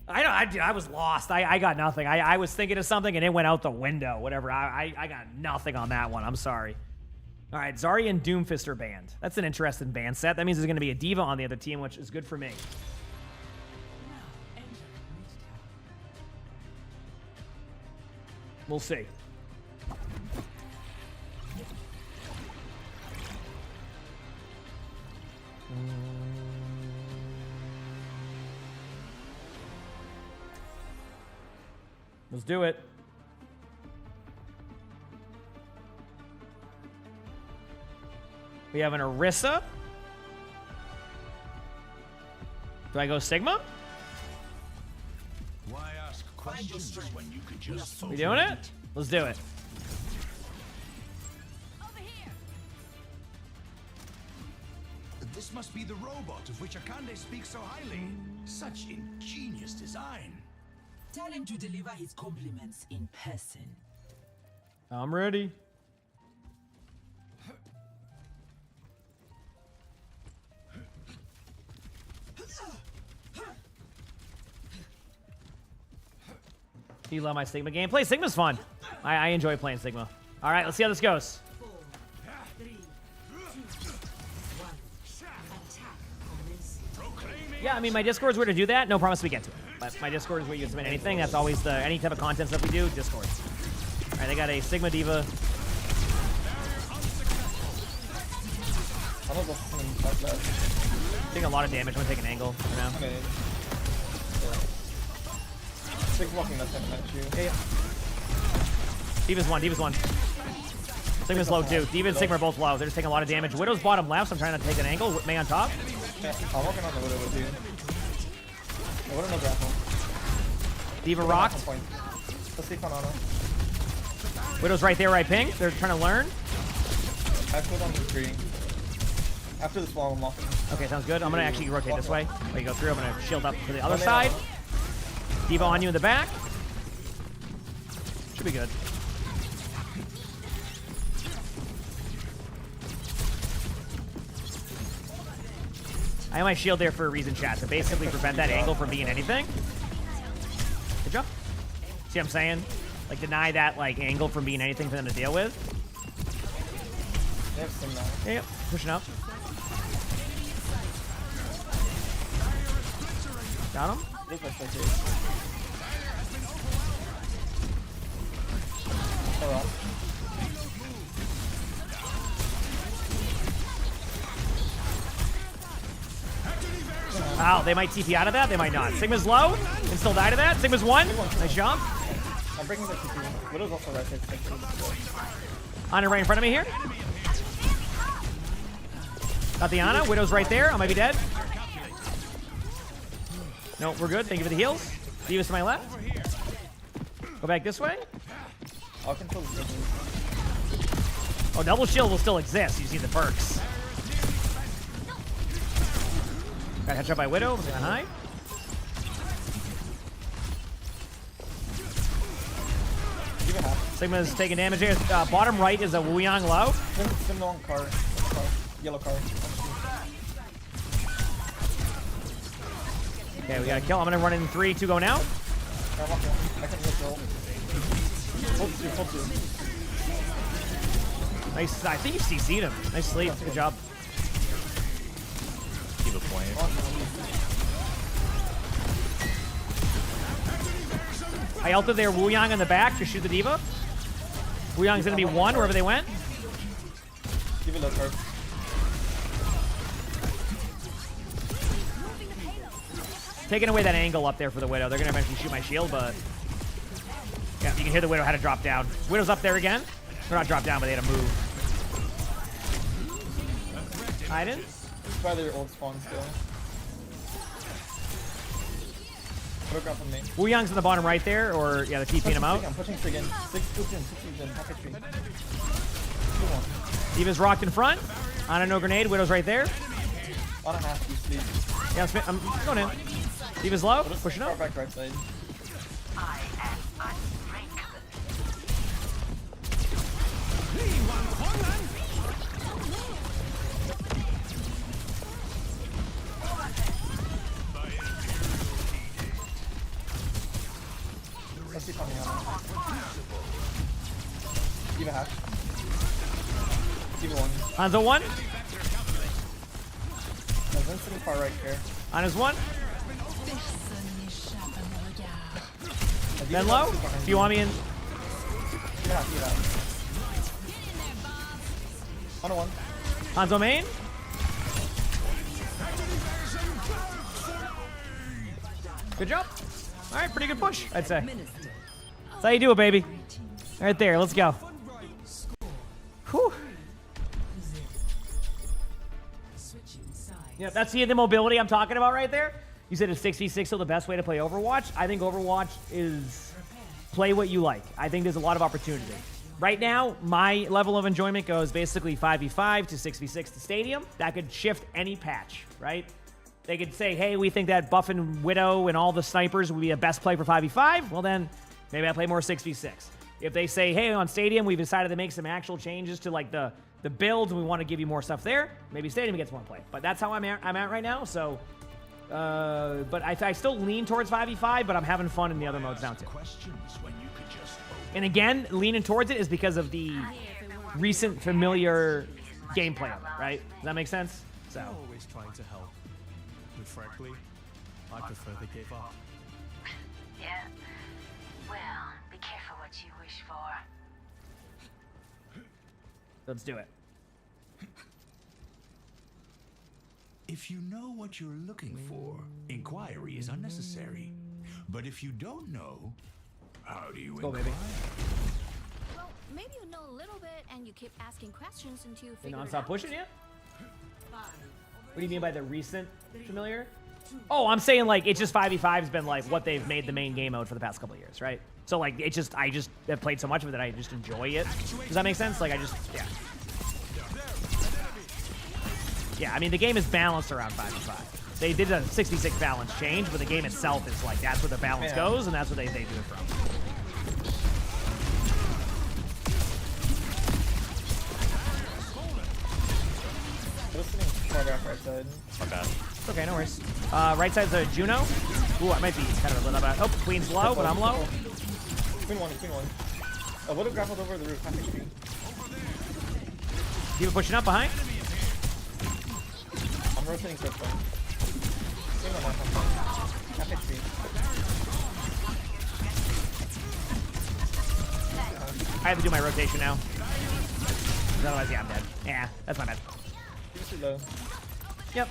I was lost. I got nothing. I was thinking of something and it went out the window. Whatever. I got nothing on that one. I'm sorry. All right, Zarya and Doomfist are banned. That's an interesting ban set. That means there's going to be a diva on the other team, which is good for me. We'll see. Let's do it. We have an Orisa. Do I go Sigma? Why ask questions when you could just We doing it? Let's do it. This must be the robot of which Akande speaks so highly. Such ingenious design. Tell him to deliver his compliments in person. I'm ready. Do you love my Sigma gameplay? Sigma's fun. I enjoy playing Sigma. All right, let's see how this goes. 4, 3, 2, 1. Attack. Yeah, I mean, my Discord's where to do that. No promise we get to it. But my Discord is where you can submit anything. That's always any type of content stuff we do, Discord. All right, they got a Sigma Diva. Taking a lot of damage. I'm gonna take an angle for now. Okay. Big walking that's gonna match you. Yeah. Diva's one. Sigma's low too. Diva and Sigma are both low. They're just taking a lot of damage. Widow's bottom left, so I'm trying to take an angle. May on top. Yeah, I'm working on the Widow with you. I wouldn't know grapple. Diva rocked. Let's see Konana. Widow's right there, right ping. They're trying to learn. I put on the tree. After this wall, I'm walking. Okay, sounds good. I'm gonna actually rotate this way. While you go through, I'm gonna shield up to the other side. Diva on you in the back. Should be good. I have my shield there for a reason, chat, to basically prevent that angle from being anything. Good job. See what I'm saying? Like, deny that, like, angle from being anything for them to deal with. They have some now. Yep, pushing up. Got him. Wow, they might TP out of that. They might not. Sigma's low. Can still die to that. Sigma's one. Nice jump. I'm breaking the TP. Widow's also right side. Ana right in front of me here. Got the Ana. Widow's right there. I might be dead. No, we're good. Thank you for the heals. Diva's to my left. Go back this way. I'll control the shield. Oh, double shield will still exist. You see the perks. Got headshot by Widow. Looking high. Sigma's taking damage here. Bottom right is a Wuyang low. Sim long car. Yellow car. Okay, we got a kill. I'm gonna run in 3, 2, go now. I can roll. Hold two. Nice. I think you CC'd him. Nice sleep. Good job. Keep a point. I ulted their Wu Yang in the back to shoot the D.Va. Wu Yang's gonna be 1 wherever they went. D.Va low card. Taking away that angle up there for the Widow. They're gonna eventually shoot my shield, but yeah, you can hear the Widow had to drop down. Widow's up there again. They're not drop down, but they had to move. Hiding. It's by their old spawn still. Look up on me. Wu Yang's in the bottom right there, or yeah, they're TPing him out. I'm pushing again. 6 in, package tree. D.Va's rocked in front. On a no grenade. Widow's right there. On a half, you sleep. Yeah, I'm going in. D.Va's low. Pushing up. Back right side. Let's see coming out. D.Va half. D.Va 1. Hanzo 1. There's sitting far right here. On his 1. Then low. Do you want me in? Yeah. On a 1. Hanzo main. Good job. All right, pretty good push, I'd say. That's how you do it, baby. Right there, let's go. Whew. Yeah, that's the mobility I'm talking about right there. You said it's 6v6, so the best way to play Overwatch. I think Overwatch is play what you like. I think there's a lot of opportunity. Right now, my level of enjoyment goes basically 5v5 to 6v6 to Stadium. That could shift any patch, right? They could say, hey, we think that Buff and Widow and all the snipers would be a best play for 5v5. Well, then maybe I play more 6v6. If they say, hey, on Stadium, we've decided to make some actual changes to like the builds and we want to give you more stuff there, maybe Stadium gets more play. But that's how I'm at right now. So, but I still lean towards 5v5, but I'm having fun in the other modes now too. And again, leaning towards it is because of the recent familiar gameplay of it, right? Does that make sense? So. Always trying to help. But frankly, I prefer to give up. Yeah. Well, be careful what you wish for. Let's do it. If you know what you're looking for, inquiry is unnecessary. But if you don't know, how do you Let's go, inquire? baby. Well, maybe you know a little bit and you keep asking questions until you They figure it non-stop out. pushing yet? What do you mean by the recent familiar? Oh, I'm saying like it's just 5v5 has been like what they've made the main game mode for the past couple of years, right? So like I just have played so much of it that I just enjoy it. Does that make sense? Like yeah. Yeah, I mean the game is balanced around 5v5. They did a 66 balance change, but the game itself is like that's where the balance goes and that's where they do it from. Listening far back right side. Okay. Okay, no worries. Right side's a Juno. Ooh, I might be kind of a little bit. Oh, Queen's low, but I'm low. Queen 1. I would have grappled over the roof. Package tree. D.Va pushing up behind. I'm rotating crystal. Queen 1 half. Package tree. I have to do my rotation now. Otherwise, yeah, I'm dead. Yeah, that's my bad. Too low. Yep.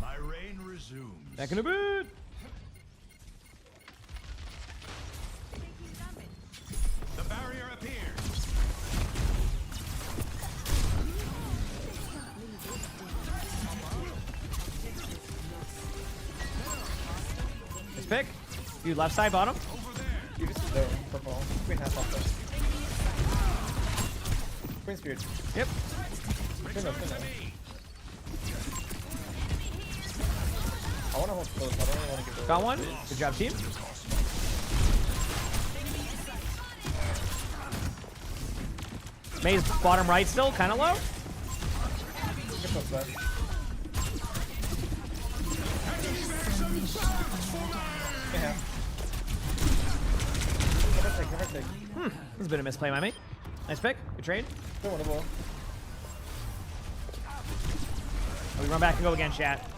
My reign resumes. Back in a bit. The barrier appears. Let's pick. Dude, left side, bottom. You just low. Purple. Queen half off this. Queen spirit. Yep. Queen low. I want to hold close. I don't really want to give it Got one. Good job, team. May's bottom right still, kind of low. Get close back. Yeah. Never take. This has been a misplay by me. Nice pick. Good trade. Don't want to blow. We run back and go again, chat.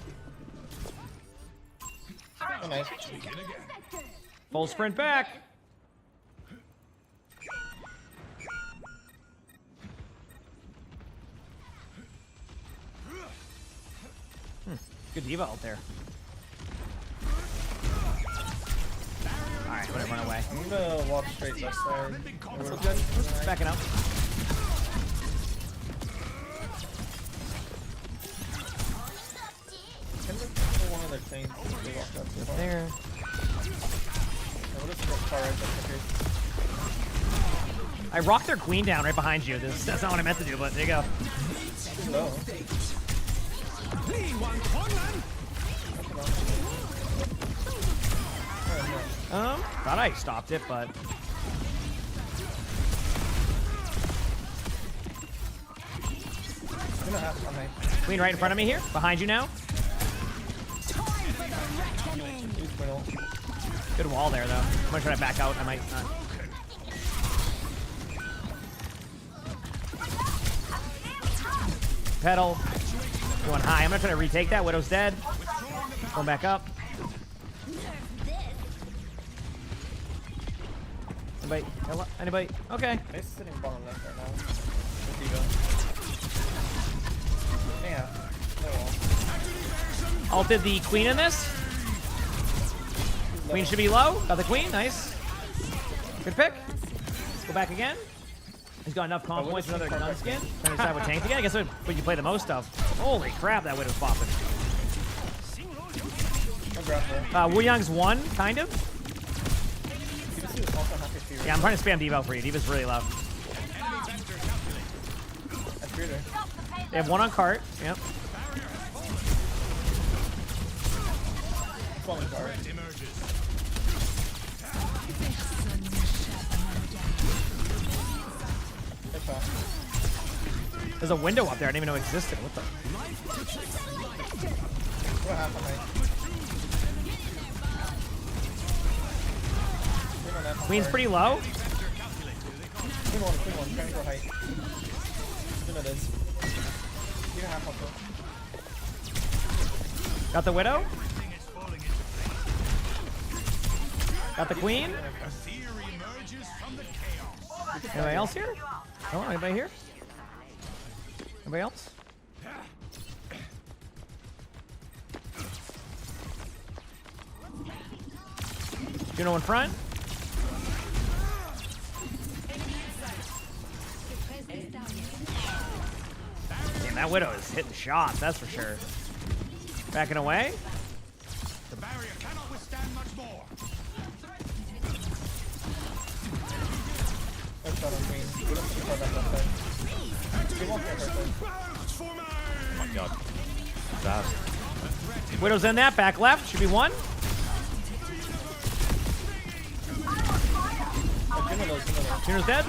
Oh, nice. Full sprint back. Good diva out there. Alright, whatever, run away. I'm gonna walk straight left side. That's good. Backing up. Can we pull one of their things? They walked up too far. There. Yeah, we'll just go far right just in case. I rocked their queen down right behind you. That's not what I meant to do, but there you go. No. Thought I stopped it, but queen right in front of me here, behind you now. Good wall there, though. I'm gonna try to back out. I might not. Pedal. Going high. I'm gonna try to retake that. Widow's dead. Going back up. Anybody? Hello? Anybody? Okay. They're sitting bottom left right now. Yeah. Ulted the queen in this. Queen should be low. Got the queen. Nice. Good pick. Go back again. He's got enough comp points for another gun skin. Trying to decide what tank to get. I guess that's what you play the most of. Holy crap, that Widow's popping. Wu Young's one, kind of. Yeah, I'm trying to spam Devo for you. Diva's really low. They have one on cart. Yep. There's a window up there I didn't even know existed. What the? What happened, mate? Queen's pretty low. Queen one. Trying to go height. You know this. You don't have to. Got the widow. Got the queen. Anybody else here? Oh, anybody here? Anybody else? Juno in front. Damn, that Widow is hitting shots, that's for sure. Backing away. The barrier cannot withstand much more. Oh my god. Fast. Widow's in that, back left, should be one. Juno's dead.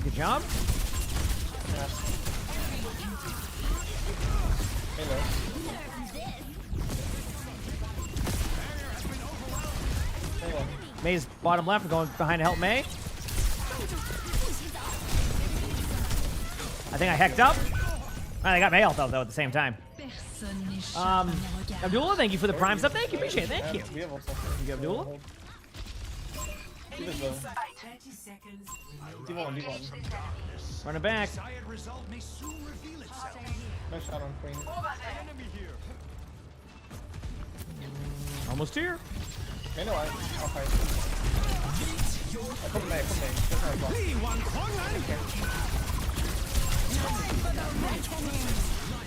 Good job. May's bottom left, going behind to help May. I think I hecked up. I got May ult though at the same time. Abdullah, thank you for the prime sub. Thank you, appreciate it. Thank you. Thank you, Abdullah. Running back. Nice shot on Queen. Almost here. I know, I'll fight. I put May.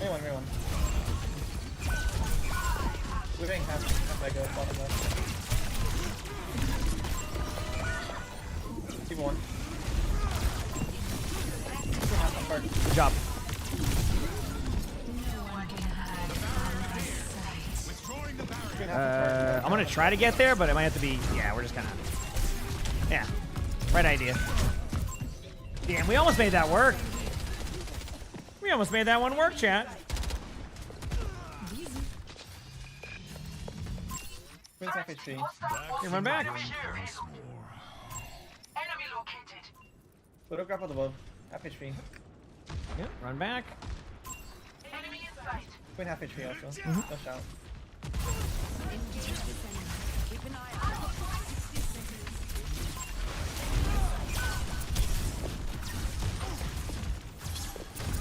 May one. We're getting half I go bottom left. Team one. Good job. I'm gonna try to get there, but it might have to be. Yeah, we're just kind of. Yeah, right idea. Damn, we almost made that work. We almost made that one work, chat. You run back. Enemy located. Widow grappled above. Half HP. Yep, run back. Queen half HP also. No shout.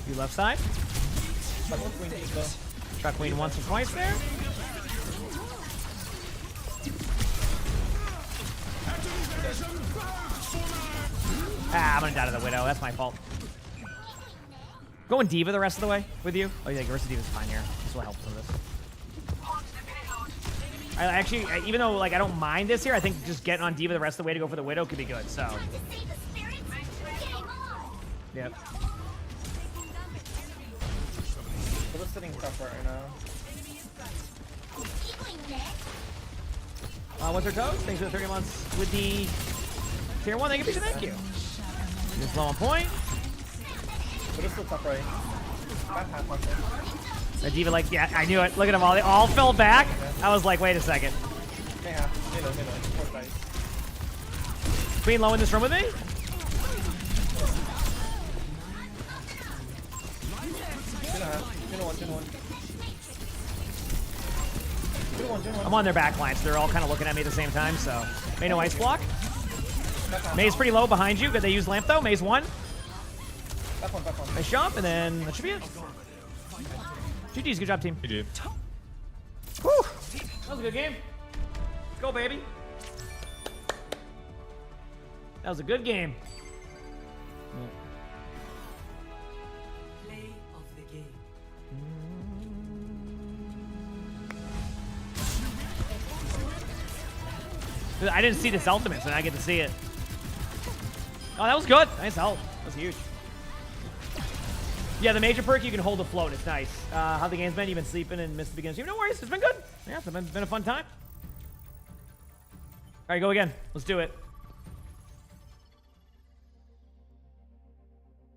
You left side. Queen just go. Shot queen once or twice there. Ah, I'm gonna die to the widow. That's my fault. Going diva the rest of the way with you. Oh yeah, the rest of diva's fine here. This will help with this. I actually, even though like I don't mind this here, I think just getting on diva the rest of the way to go for the widow could be good. So. Yep. Widow's sitting tough right now. What's her toes? Thanks for the 30 months with the tier 1. Thank you, thank you. Just low on point. Widow's still tough right. Back half on The diva like, yeah, I knew it. Look at them all. They all fell back. I was like, wait a second. Yeah, Fourth dice. Queen low in this room with me? I'm on their back line, so they're all kind of looking at me at the same time, so. May no ice block. May's pretty low behind you. Good, they use lamp though. May's 1. Back one. Nice jump, and then that should be it. GG's, good job, team. GG. Whew. That was a good game. Let's go, baby. That was a good game. Play of the game. I didn't see this ultimate, so now I get to see it. Oh, that was good. Nice ult. That was huge. Yeah, the major perk, you can hold afloat. It's nice. How the game's been? You've been sleeping and missed the beginning. No worries. It's been good. Yeah, it's been a fun time. All right, go again. Let's do it.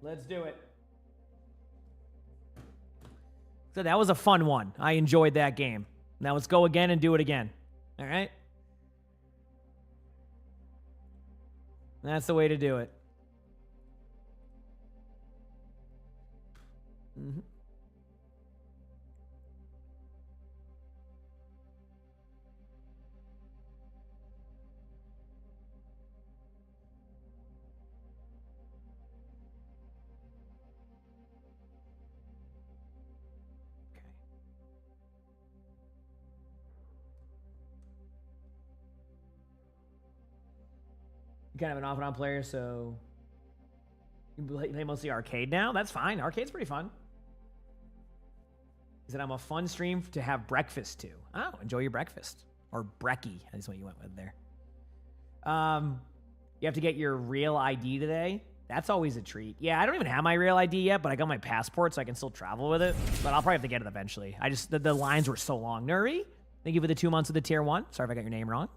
Let's do it. So that was a fun one. I enjoyed that game. Now let's go again and do it again. All right? That's the way to do it. Mm-hmm. Kind of an off and on player, so you play mostly arcade now. That's fine. Arcade's pretty fun. He said, I'm a fun stream to have breakfast to. Oh, enjoy your breakfast. Or brekkie, that's what you went with there. You have to get your real ID today. That's always a treat. Yeah, I don't even have my real ID yet, but I got my passport, so I can still travel with it. But I'll probably have to get it eventually. The lines were so long. Nuri, thank you for the 2 months of the tier 1. Sorry if I got your name wrong.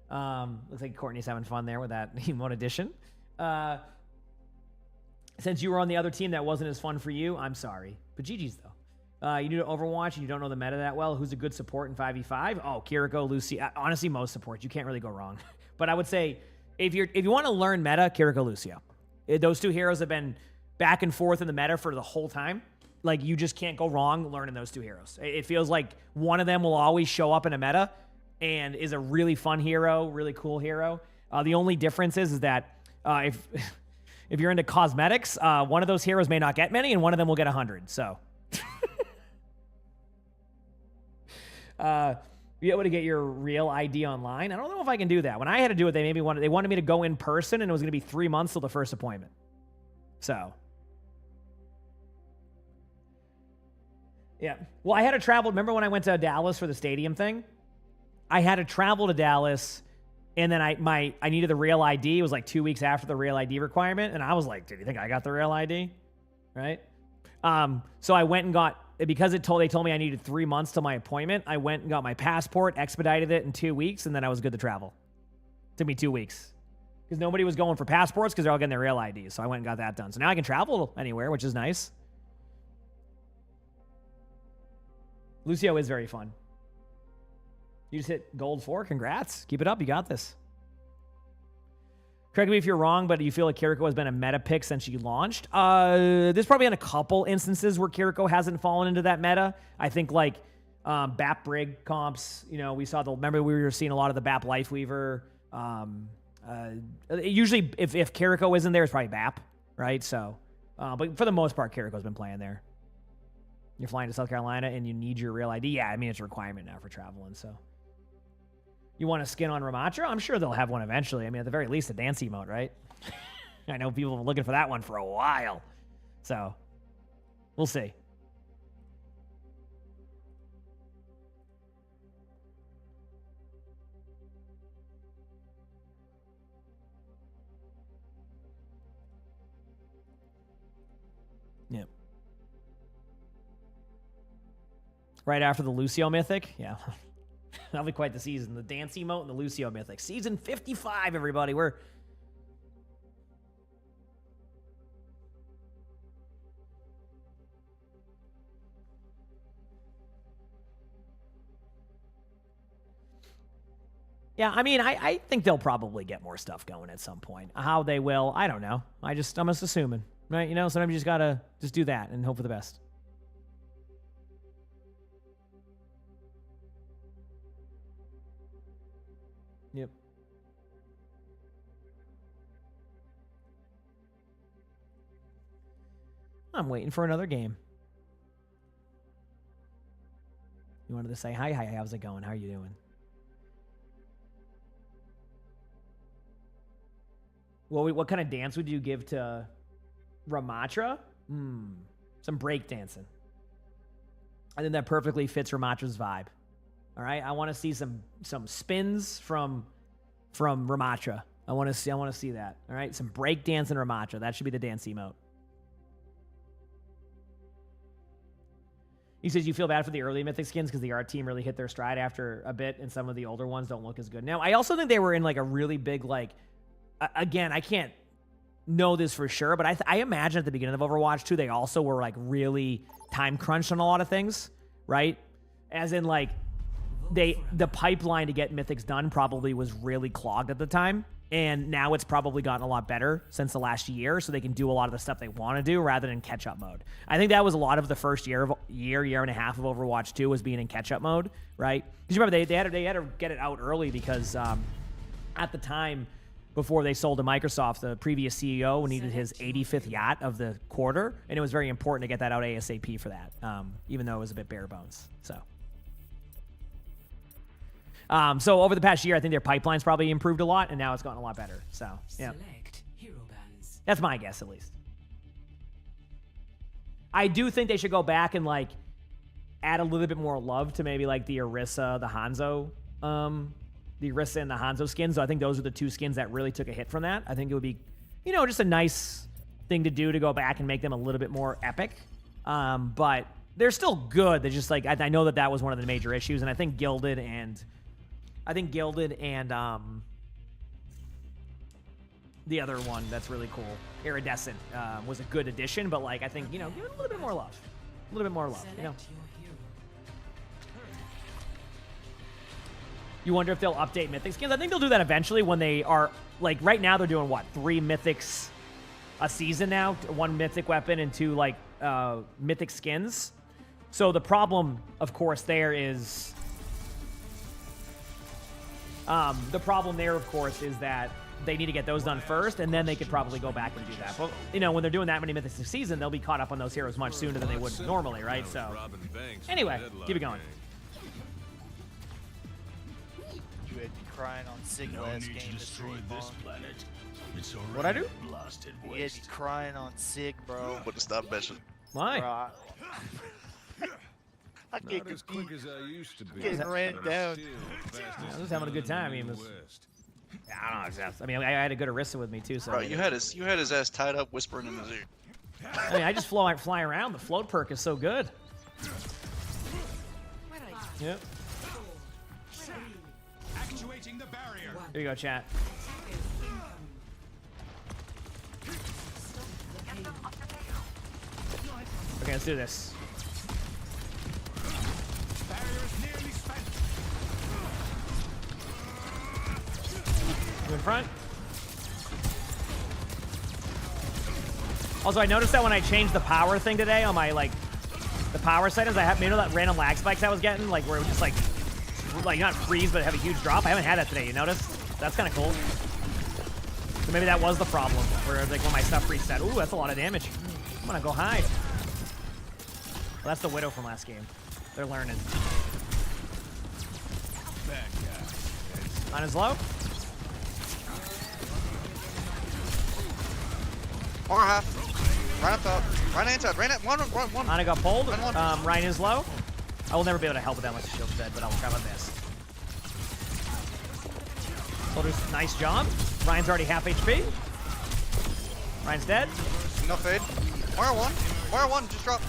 Looks like Courtney's having fun there with that emote addition. Since you were on the other team that wasn't as fun for you, I'm sorry. But GG's though. You new to Overwatch and you don't know the meta that well. Who's a good support in 5v5? Oh, Kiriko, Lucy. Honestly, most supports. You can't really go wrong. But I would say if you want to learn meta, Kiriko, Lucio. Those two heroes have been back and forth in the meta for the whole time. Like, you just can't go wrong learning those two heroes. It feels like one of them will always show up in a meta and is a really fun hero, really cool hero. The only difference is that if you're into cosmetics, one of those heroes may not get many, and one of them will get 100. So, be able to get your real ID online. I don't know if I can do that. When I had to do it, they wanted me to go in person, and it was going to be 3 months till the first appointment. So, yeah. Well, I had to travel. Remember when I went to Dallas for the stadium thing? I had to travel to Dallas, and then I needed the real ID. It was like 2 weeks after the real ID requirement, and I was like, "Did you think I got the real ID?" Right? So I went and got, because they told me I needed 3 months till my appointment. I went and got my passport, expedited it in 2 weeks, and then I was good to travel. It took me 2 weeks because nobody was going for passports because they're all getting their real IDs. So I went and got that done. So now I can travel anywhere, which is nice. Lucio is very fun. You just hit gold 4. Congrats. Keep it up. You got this. Correct me if you're wrong, but do you feel like Kiriko has been a meta pick since she launched? There's probably been a couple instances where Kiriko hasn't fallen into that meta. I think like BAP Brig comps, you know, we saw remember we were seeing a lot of the BAP Lifeweaver. Usually if Kiriko isn't there, it's probably BAP, right? So, but for the most part, Kiriko's been playing there. You're flying to South Carolina and you need your real ID. Yeah, I mean, it's a requirement now for traveling, so. You want a skin on Ramatra? I'm sure they'll have one eventually. I mean, at the very least, a dance emote, right? I know people have been looking for that one for a while. So, we'll see. Yep. Right after the Lucio Mythic? Yeah. That'll be quite the season. The dance emote and the Lucio Mythic. Season 55, everybody. Yeah, I mean, I think they'll probably get more stuff going at some point. How they will, I don't know. I'm just assuming, right? You know, sometimes you just gotta just do that and hope for the best. Yep. I'm waiting for another game. You wanted to say hi, how's it going? How are you doing? Well, what kind of dance would you give to Ramatra? Some break dancing. I think that perfectly fits Ramatra's vibe. All right, I want to see some spins from Ramatra. I want to see that. All right, some break dance in Ramatra. That should be the dance emote. He says you feel bad for the early Mythic skins because the art team really hit their stride after a bit, and some of the older ones don't look as good now. I also think they were in like a really big like. Again, I can't know this for sure, but I imagine at the beginning of Overwatch 2, they also were like really time crunched on a lot of things, right? As in like. The pipeline to get Mythics done probably was really clogged at the time, and now it's probably gotten a lot better since the last year, so they can do a lot of the stuff they want to do rather than catch-up mode. I think that was a lot of the first year and a half of Overwatch 2 was being in catch-up mode, right? Because you remember they had to get it out early because at the time before they sold to Microsoft, the previous CEO needed his 85th yacht of the quarter, and it was very important to get that out ASAP for that, even though it was a bit bare bones. So over the past year, I think their pipeline's probably improved a lot, and now it's gotten a lot better. So, yeah. That's my guess, at least. I do think they should go back and, like, add a little bit more love to maybe, like, the Orisa, the Hanzo, the Orisa and the Hanzo skins. So I think those are the two skins that really took a hit from that. I think it would be, you know, just a nice thing to do to go back and make them a little bit more epic. But they're still good. They're just, like, I know that was one of the major issues, and I think Gilded and the other one that's really cool, Iridescent, was a good addition, but like I think, you know, give it a little bit more love. A little bit more love, you know. You wonder if they'll update Mythic skins? I think they'll do that eventually when they are, like, right now they're doing, what, 3 Mythics a season now? 1 Mythic weapon and 2, like, Mythic skins. So the problem, of course, there is... the problem there, of course, is that they need to get those done first, and then they could probably go back and do that. But, you know, when they're doing that many Mythics a season, they'll be caught up on those heroes much sooner than they would normally, right? So, anyway, keep it going. You had me crying on Sig last game to destroy this planet. What'd I do? You had me crying on Sig, bro. But stop bitching. Why? Bro, I Not as quick as I used to be. Getting ran down. I was having a good time. I mean, I don't know exactly. I mean, I had a good Orisa with me too. So bro, you had his ass tied up, whispering in his ear. I mean, I just fly around. The float perk is so good. Yep. Actuating the barrier. Here you go, chat. Okay, let's do this. In front. Also, I noticed that when I changed the power thing today on my, like, the power settings, I have, you know that random lag spikes I was getting? Like, where it would just, like not freeze, but have a huge drop? I haven't had that today, you notice? That's kind of cool. So maybe that was the problem, where, like, when my stuff reset. Ooh, that's a lot of damage. I'm gonna go hide. Well, that's the Widow from last game. They're learning. On his low. Or half. Ryan up top. Ryan inside. Ryan at one. Ana got pulled. Ryan is low. I will never be able to help with that unless the shield's dead, but I'll try my best. Soldier's nice job. Ryan's already half HP. Ryan's dead. No fade. Moira one. Just drop.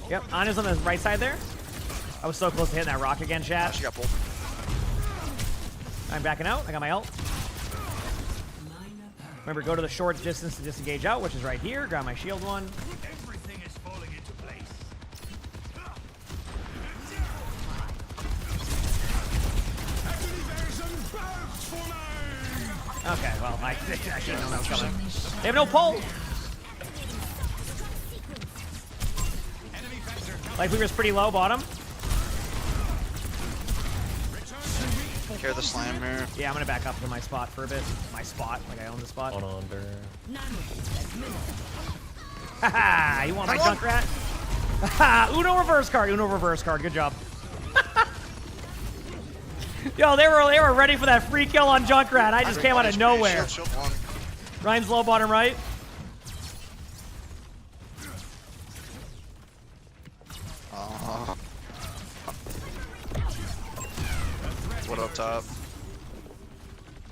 Yep. Ana's on the right side there. I was so close to hitting that rock again, chat. She got pulled. I'm backing out. I got my ult. Remember, go to the short distance to disengage out, which is right here. Grab my shield one. Everything is falling into place. Okay, well, I should have known that was coming. They have no pull. Life Weaver's pretty low, bottom. Care the slam here. Yeah, I'm gonna back up to my spot for a bit. My spot, like I own the spot. On under. Haha, you want my Junkrat? Haha, Uno reverse card. Good job. Yo, they were ready for that free kill on Junkrat. I just came out of nowhere. Ryan's low bottom right. What up top?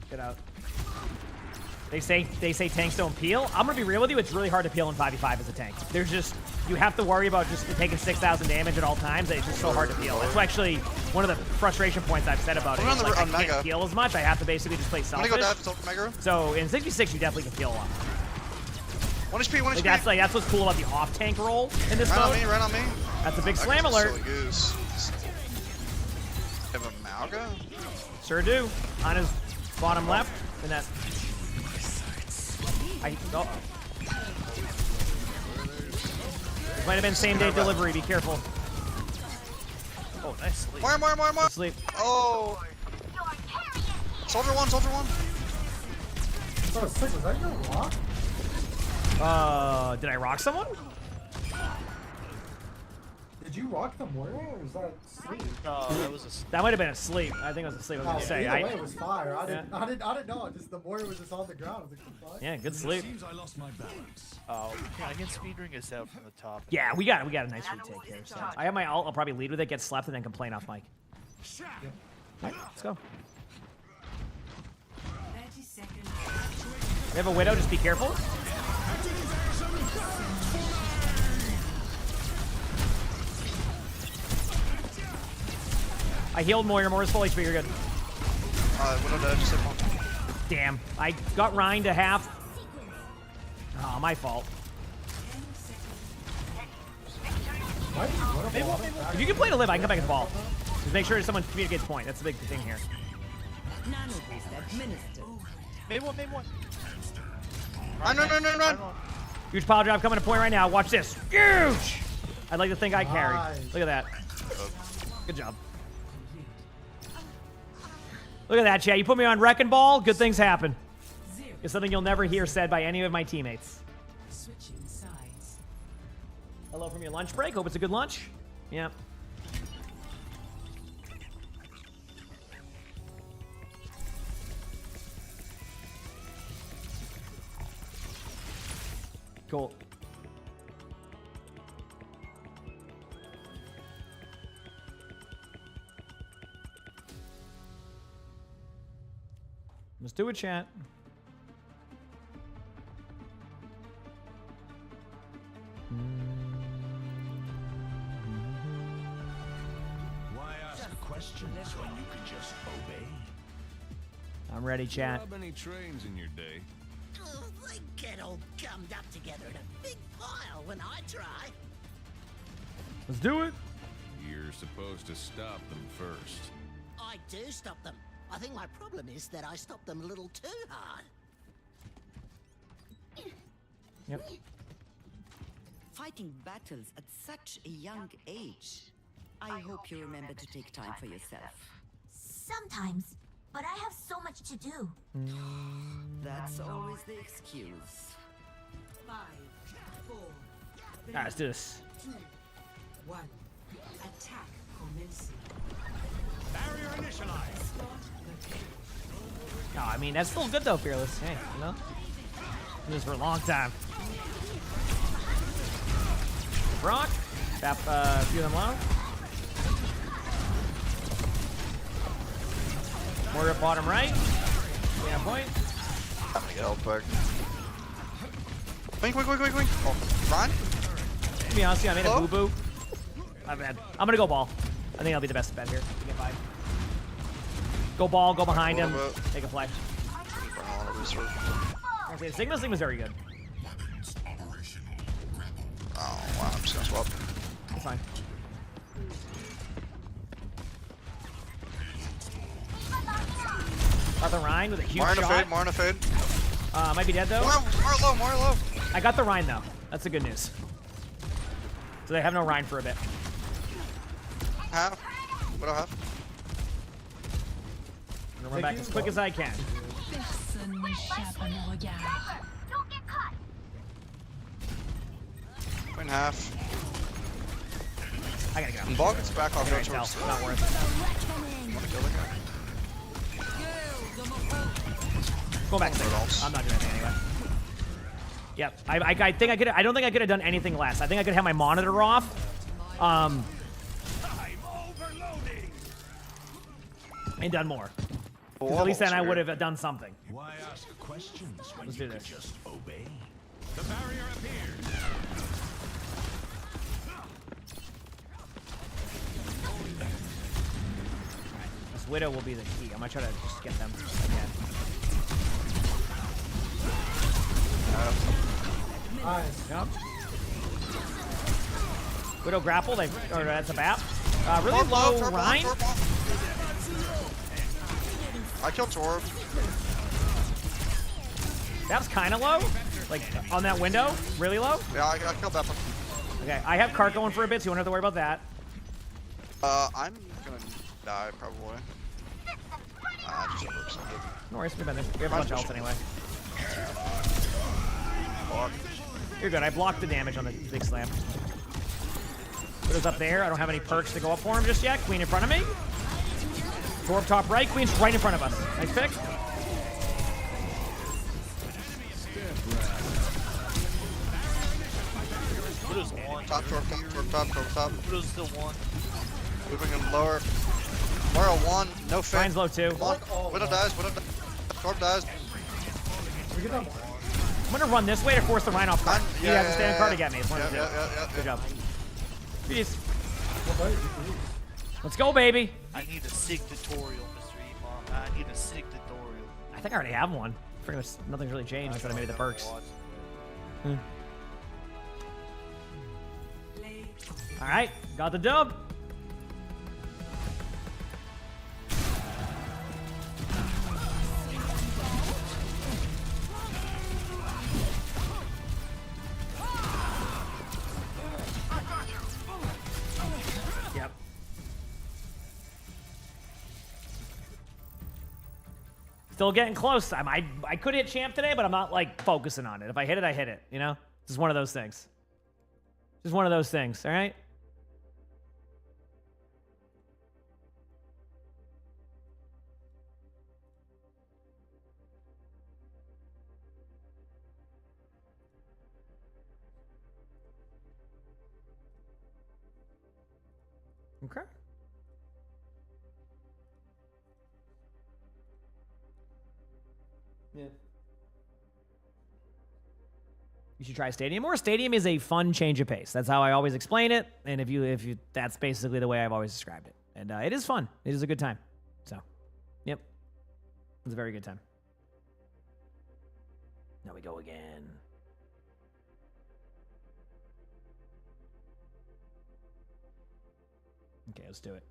Get out. They say tanks don't peel. I'm gonna be real with you. It's really hard to peel in 5v5 as a tank. There's just, you have to worry about just taking 6,000 damage at all times. It's just so hard to peel. That's actually one of the frustration points I've said about it. Like, I can't peel as much. I have to basically just play selfish. So in 6v6, you definitely can peel a lot. 1 HP, 1 HP. That's what's cool about the off tank role in this mode. Right on me. That's a big slam alert. Have a Malga? Sure do. On his bottom left, and that. Might have been same day delivery. Be careful. Oh, nice sleep. More. Good sleep. Oh. Soldier one. Oh, sick. Was that your rock? Did I rock someone? Did you rock the Moira, or was that sleep? No, that was a sleep. That might have been a sleep. I think it was a sleep. I was gonna say. Either way, it was fire. I didn't know. Just the Moira was just on the ground. I was like, yeah, good sleep. Seems I lost my balance. Oh, yeah, I can speedring us out from the top. Yeah, we got a nice retake here. So I have my ult. I'll probably lead with it, get slept, and then complain off mic. Right, let's go. We have a Widow. Just be careful. I healed Moira. Moira's full HP. You're good. Damn. I got Ryan to half. Oh, my fault. If you can play to live, I can come back and ball. Just make sure someone communicates point. That's the big thing here. Made one. Run. Huge pile drive coming to point right now. Watch this. Huge! I'd like to think I carried. Look at that. Good job. Look at that, chat. You put me on Wrecking Ball, good things happen. It's something you'll never hear said by any of my teammates. Hello from your lunch break. Hope it's a good lunch. Yeah. Cool. Let's do it, chat. Why ask questions when you can just obey? I'm ready, chat. Rob any trains in your day? Oh, they get all gummed up together in a big pile when I try. Let's do it. You're supposed to stop them first. I do stop them. I think my problem is that I stop them a little too hard. Yep. Fighting battles at such a young age. I hope you remember to take time for yourself. Sometimes, but I have so much to do. That's always the excuse. 5, 4, Alright, let's do this. 2, 1. Attack commencing. Barrier initialized. No, I mean, that's still good though, Fearless. Hey, you know? Do this for a long time. Brock. Tap a few of them low. More at bottom right. Yeah, point. I'm gonna get help quick. Wink. Oh, Ron? To be honest, I made a boo-boo. My bad. I'm gonna go ball. I think I'll be the best bet here to get by. Go ball, go behind him, take a flash. Okay, Sigma's very good. Oh, wow, I'm just gonna swap. That's fine. Got the Rhine with a huge shot. More in a fade. Might be dead though. More low. I got the Rhine though. That's the good news. So they have no Rhine for a bit. Half. What do I have? I'm gonna run back as quick as I can. Win half. I gotta go. Ball gets back off. Not worth it. Wanna kill the guy? Go back. I'm not doing anything anyway. Yep. I think I could. I don't think I could have done anything less. I think I could have my monitor off. And done more. Because at least then I would have done something. Why ask questions when Let's you do could this. just obey? The barrier appears. This Widow will be the key. I'm gonna try to just get them again. Nice. Yep. Widow grapple, or that's a BAP. Really low Rhine. I killed Torb. That was kind of low. Like, on that window. Really low. Yeah, I killed that one. Okay, I have Cart going for a bit, so you won't have to worry about that. I'm gonna die, probably. Just works. No worries, we have a bunch of health anyway. You're good, I blocked the damage on the big slam. Widow's up there, I don't have any perks to go up for him just yet. Queen in front of me. Torb top right, Queen's right in front of us. Nice pick. Widow's one. Top, top. Widow's still one. Moving him lower. Laura one, no fit. Rhine's low too. Widow dies. Torb dies. I'm gonna run this way to force the Rhine off card. He has a stand card to get me. It's one of the two. Good job. Peace. Let's go, baby. I need a sig tutorial, Mr. Emongg. I need a sig tutorial. I think I already have one. Nothing's really changed except maybe the perks. All right, got the dub. Yep. Still getting close. I could hit champ today, but I'm not like focusing on it. If I hit it, I hit it. You know, just one of those things. Just one of those things. All right. Okay. Yeah. You should try Stadium. Or Stadium is a fun change of pace. That's how I always explain it. And if you, that's basically the way I've always described it. And it is fun. It is a good time. So, yep, it's a very good time. Now we go again. Okay, let's do it.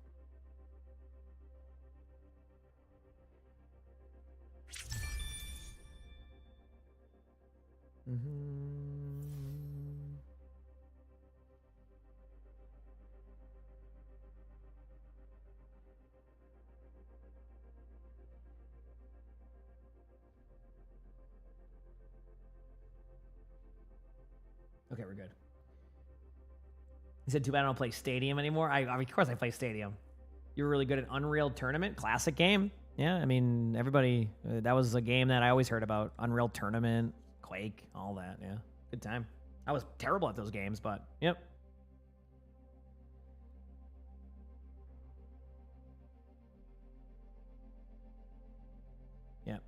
Mm-hmm. He said, too bad I don't play Stadium anymore. I mean, of course I play Stadium. You're really good at Unreal Tournament, classic game. Yeah, I mean, everybody, that was a game that I always heard about. Unreal Tournament, Quake, all that, yeah. Good time. I was terrible at those games, but, yep. Yep.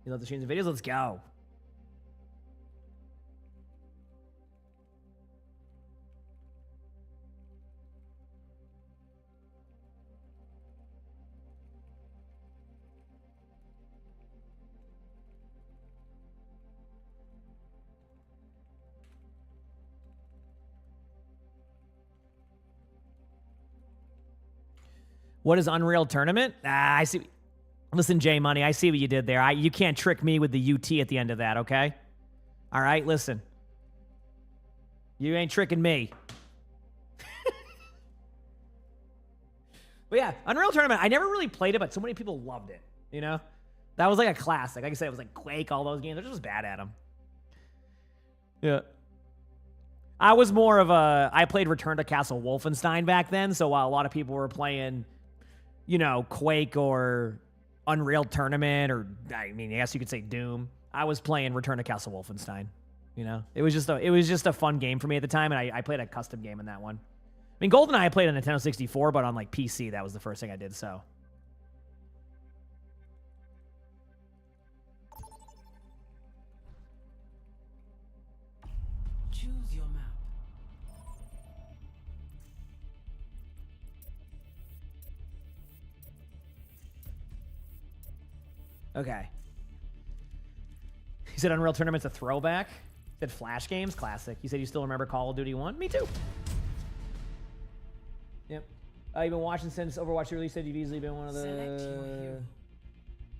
You love the streams and videos? Let's go. What is Unreal Tournament? I see. Listen, J Money, I see what you did there. You can't trick me with the UT at the end of that, okay? All right, listen. You ain't tricking me. But yeah, Unreal Tournament, I never really played it, but so many people loved it, you know? That was like a classic. Like I said, it was like Quake, all those games. They're just bad at them. Yeah. I was more of a... I played Return to Castle Wolfenstein back then, so while a lot of people were playing, you know, Quake or Unreal Tournament, or I mean, I guess you could say Doom, I was playing Return to Castle Wolfenstein. You know, it was just a fun game for me at the time, and I played a custom game in that one. I mean, GoldenEye I played on Nintendo 64, but on like PC, that was the first thing I did. So. Choose your map. Okay. He said Unreal Tournament's a throwback. He said Flash games, classic. He said you still remember Call of Duty 1? Me too. Yep. You've been watching since Overwatch release. Said you've easily been one of the...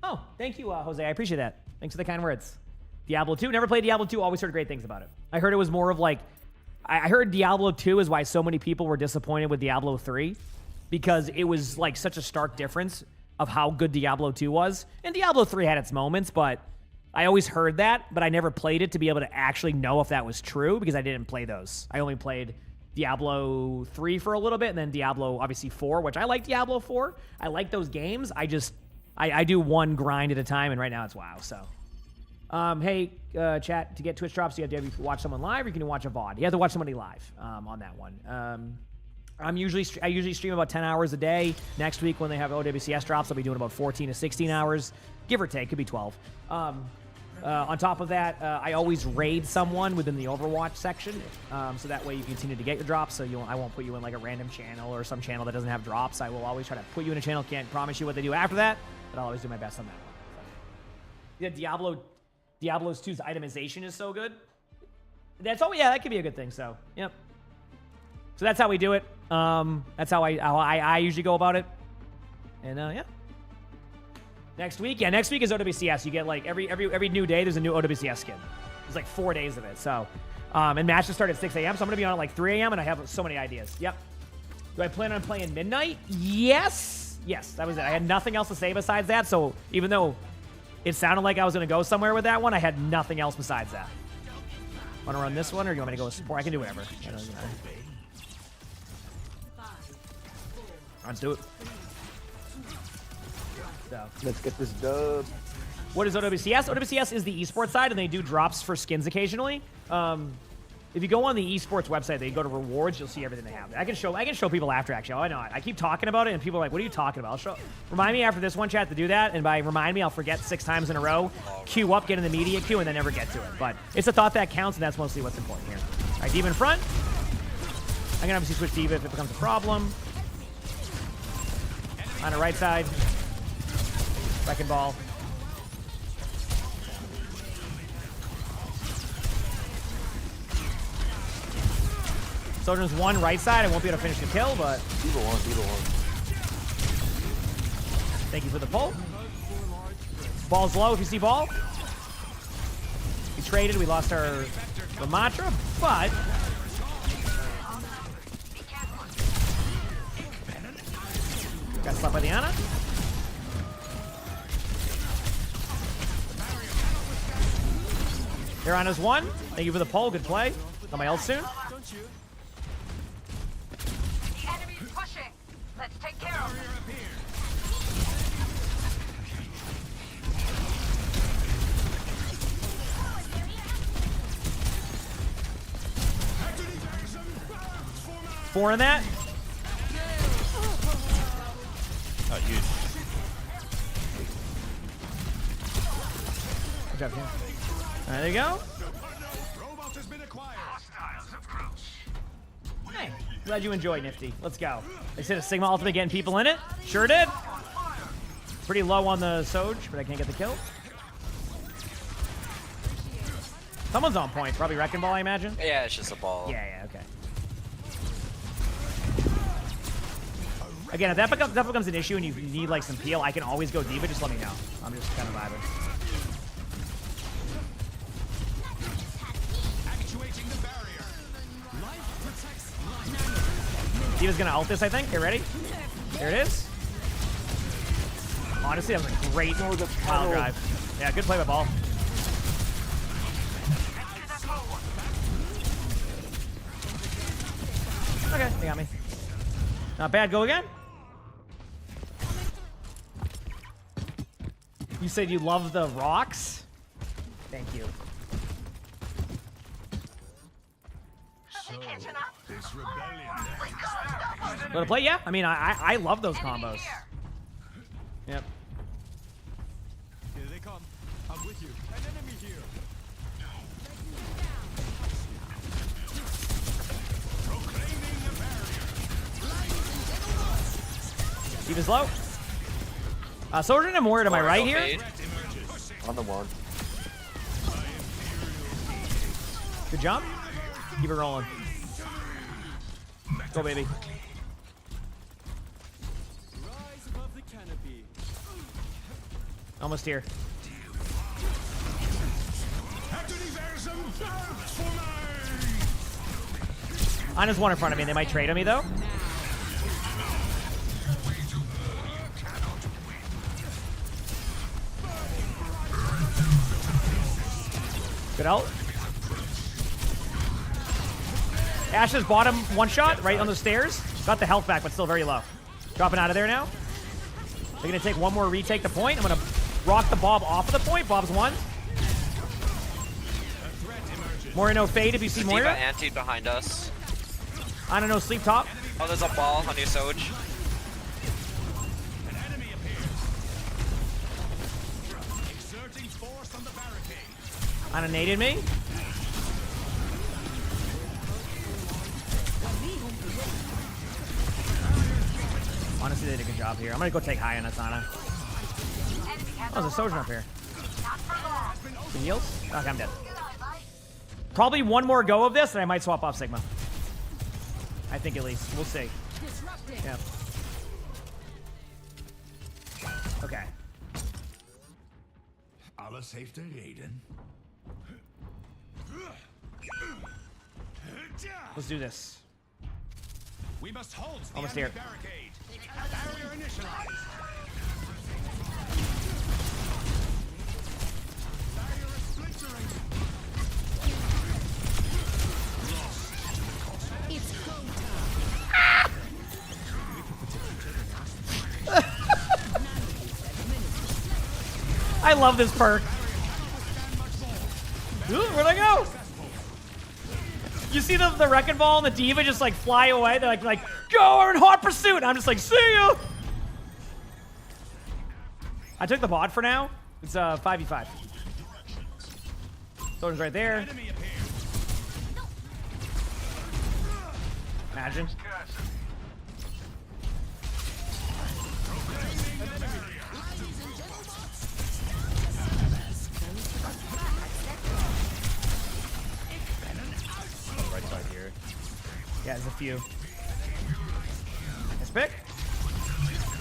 Oh, thank you, Jose. I appreciate that. Thanks for the kind words. Diablo 2. Never played Diablo 2. Always heard great things about it. I heard it was more of like... I heard Diablo 2 is why so many people were disappointed with Diablo 3. Because it was like such a stark difference of how good Diablo 2 was. And Diablo 3 had its moments, but I always heard that, but I never played it to be able to actually know if that was true because I didn't play those. I only played Diablo 3 for a little bit, and then Diablo, obviously, 4, which I like Diablo 4. I like those games. I do one grind at a time, and right now it's WoW, so. Hey, chat, to get Twitch drops, you have to watch someone live, or you can watch a VOD. You have to watch somebody live on that one. I usually stream about 10 hours a day. Next week when they have OWCS drops, I'll be doing about 14 to 16 hours, give or take. Could be 12. On top of that, I always raid someone within the Overwatch section, so that way you continue to get your drops. So I won't put you in like a random channel or some channel that doesn't have drops. I will always try to put you in a channel. Can't promise you what they do after that, but I'll always do my best on that one. So. Yeah, Diablo's 2's itemization is so good. That's all. Yeah, that could be a good thing. So, yep. So that's how we do it. That's how I usually go about it. And yeah. Next week is OWCS. You get like every new day there's a new OWCS skin. There's like 4 days of it. So, and matches start at 6 a.m. So I'm gonna be on at like 3 a.m. and I have so many ideas. Yep. Do I plan on playing midnight? Yes. Yes, that was it. I had nothing else to say besides that. So even though it sounded like I was gonna go somewhere with that one, I had nothing else besides that. Want to run this one, or you want me to go with support? I can do whatever. Let's do it. So. Let's get this dub. What is OWCS? OWCS is the esports side, and they do drops for skins occasionally. If you go on the esports website, they go to rewards, you'll see everything they have. I can show people after, actually. Oh, I know. I keep talking about it, and people are like, what are you talking about? Remind me after this one, chat, to do that. And by remind me, I'll forget 6 times in a row, queue up, get in the media queue, and then never get to it. But it's a thought that counts, and that's mostly what's important here. All right, D.Va in front. I can obviously switch D.Va if it becomes a problem. On the right side. Wrecking ball. Sojourn's 1 right side. I won't be able to finish the kill, but... D.Va 1. Thank you for the pull. Ball's low if you see ball. We traded. We lost our Ramatra, but... Got slapped by the Ana. Here Ana's one. Thank you for the poll. Good play. Got my ult soon. The enemy's pushing. Let's take care of them. Four in that. Oh, huge. Good job, Ken. There you go. Hey, glad you enjoyed, Nifty. Let's go. They said a Sigma ultimate getting people in it. Sure did. Pretty low on the Soj, but I can't get the kill. Someone's on point. Probably Wrecking Ball, I imagine. Yeah, it's just a ball. Yeah, okay. Again, if that becomes an issue and you need like some peel, I can always go D.Va. Just let me know. I'm just kind of vibing. D.Va's gonna ult this, I think. Get ready. There it is. Honestly, that was a great pile drive. Yeah, good play by Ball. Okay, they got me. Not bad. Go again. You said you love the rocks? Thank you. Want to play? Yeah. I mean, I love those combos. Yep. Here they come. I'm with you. An enemy here. Proclaiming the barrier. D.Va's low. Sojourn and Ward, am I right here? On the one. Good jump. Keep it rolling. Go, baby. Rise above the canopy. Almost here. Ana's one in front of me. They might trade on me, though. Good ult. Ashe's bottom one shot right on the stairs. Got the health back, but still very low. Dropping out of there now. They're going to take one more retake the point. I'm going to rock the Bob off of the point. Bob's one. Moreno fade if you see Moira. D.Va anti behind us. I don't know, sleep top. Oh, there's a ball on your Soj. Ana naded me. Honestly, they did a good job here. I'm gonna go take high on Asana. Oh, there's a Sojourn up here. Some heals? Okay, I'm dead. Probably one more go of this, and I might swap off Sigma. I think at least. We'll see. Yeah. Okay. Alles heeft een reden. Let's do this. We must hold the Almost enemy here. barricade. Barrier initialized. Barrier is splintering. It's go I love this perk. Ooh, where'd I go? You see the Wrecking Ball and the D.Va just like fly away? They're like go, we're in hot pursuit. And I'm just like, see you. I took the bot for now. It's 5v5. Soldier's right there. Imagine. Right side here. Yeah, there's a few. Nice pick.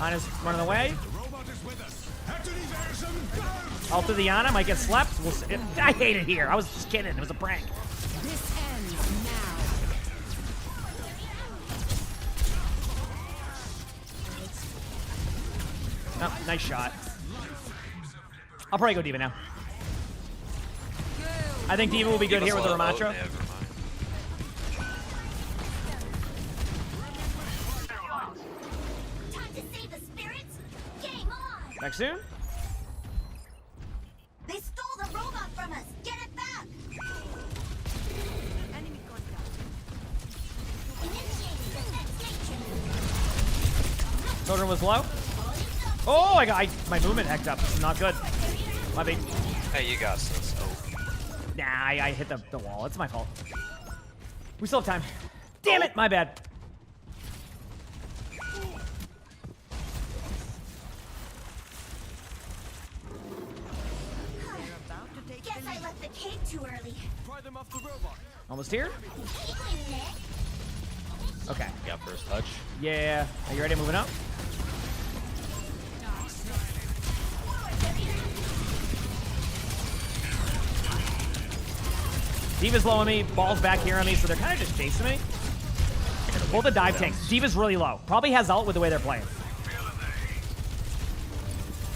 Ana's running away. Ult to the Ana, might get slept. We'll see. I hate it here. I was just kidding. It was a prank. This ends now. Oh, nice shot. I'll probably go D.Va now. I think D.Va will be good here with the Ramattra. Back soon? They stole the robot from us. Get it back. Enemy contact. Initiating defense matrix. Children was low. Oh, my movement hecked up. This is not good. My bad. Hey, you got this. Oh. Nah, I hit the wall. It's my fault. We still have time. Damn it, my bad. Guess I left the cake too early. Pry them off the robot. Almost here? Okay. Got first touch. Yeah. Are you ready? Moving up. D.Va's low on me. Ball's back here on me, so they're kind of just chasing me. Pull the dive tanks. D.Va's really low. Probably has ult with the way they're playing.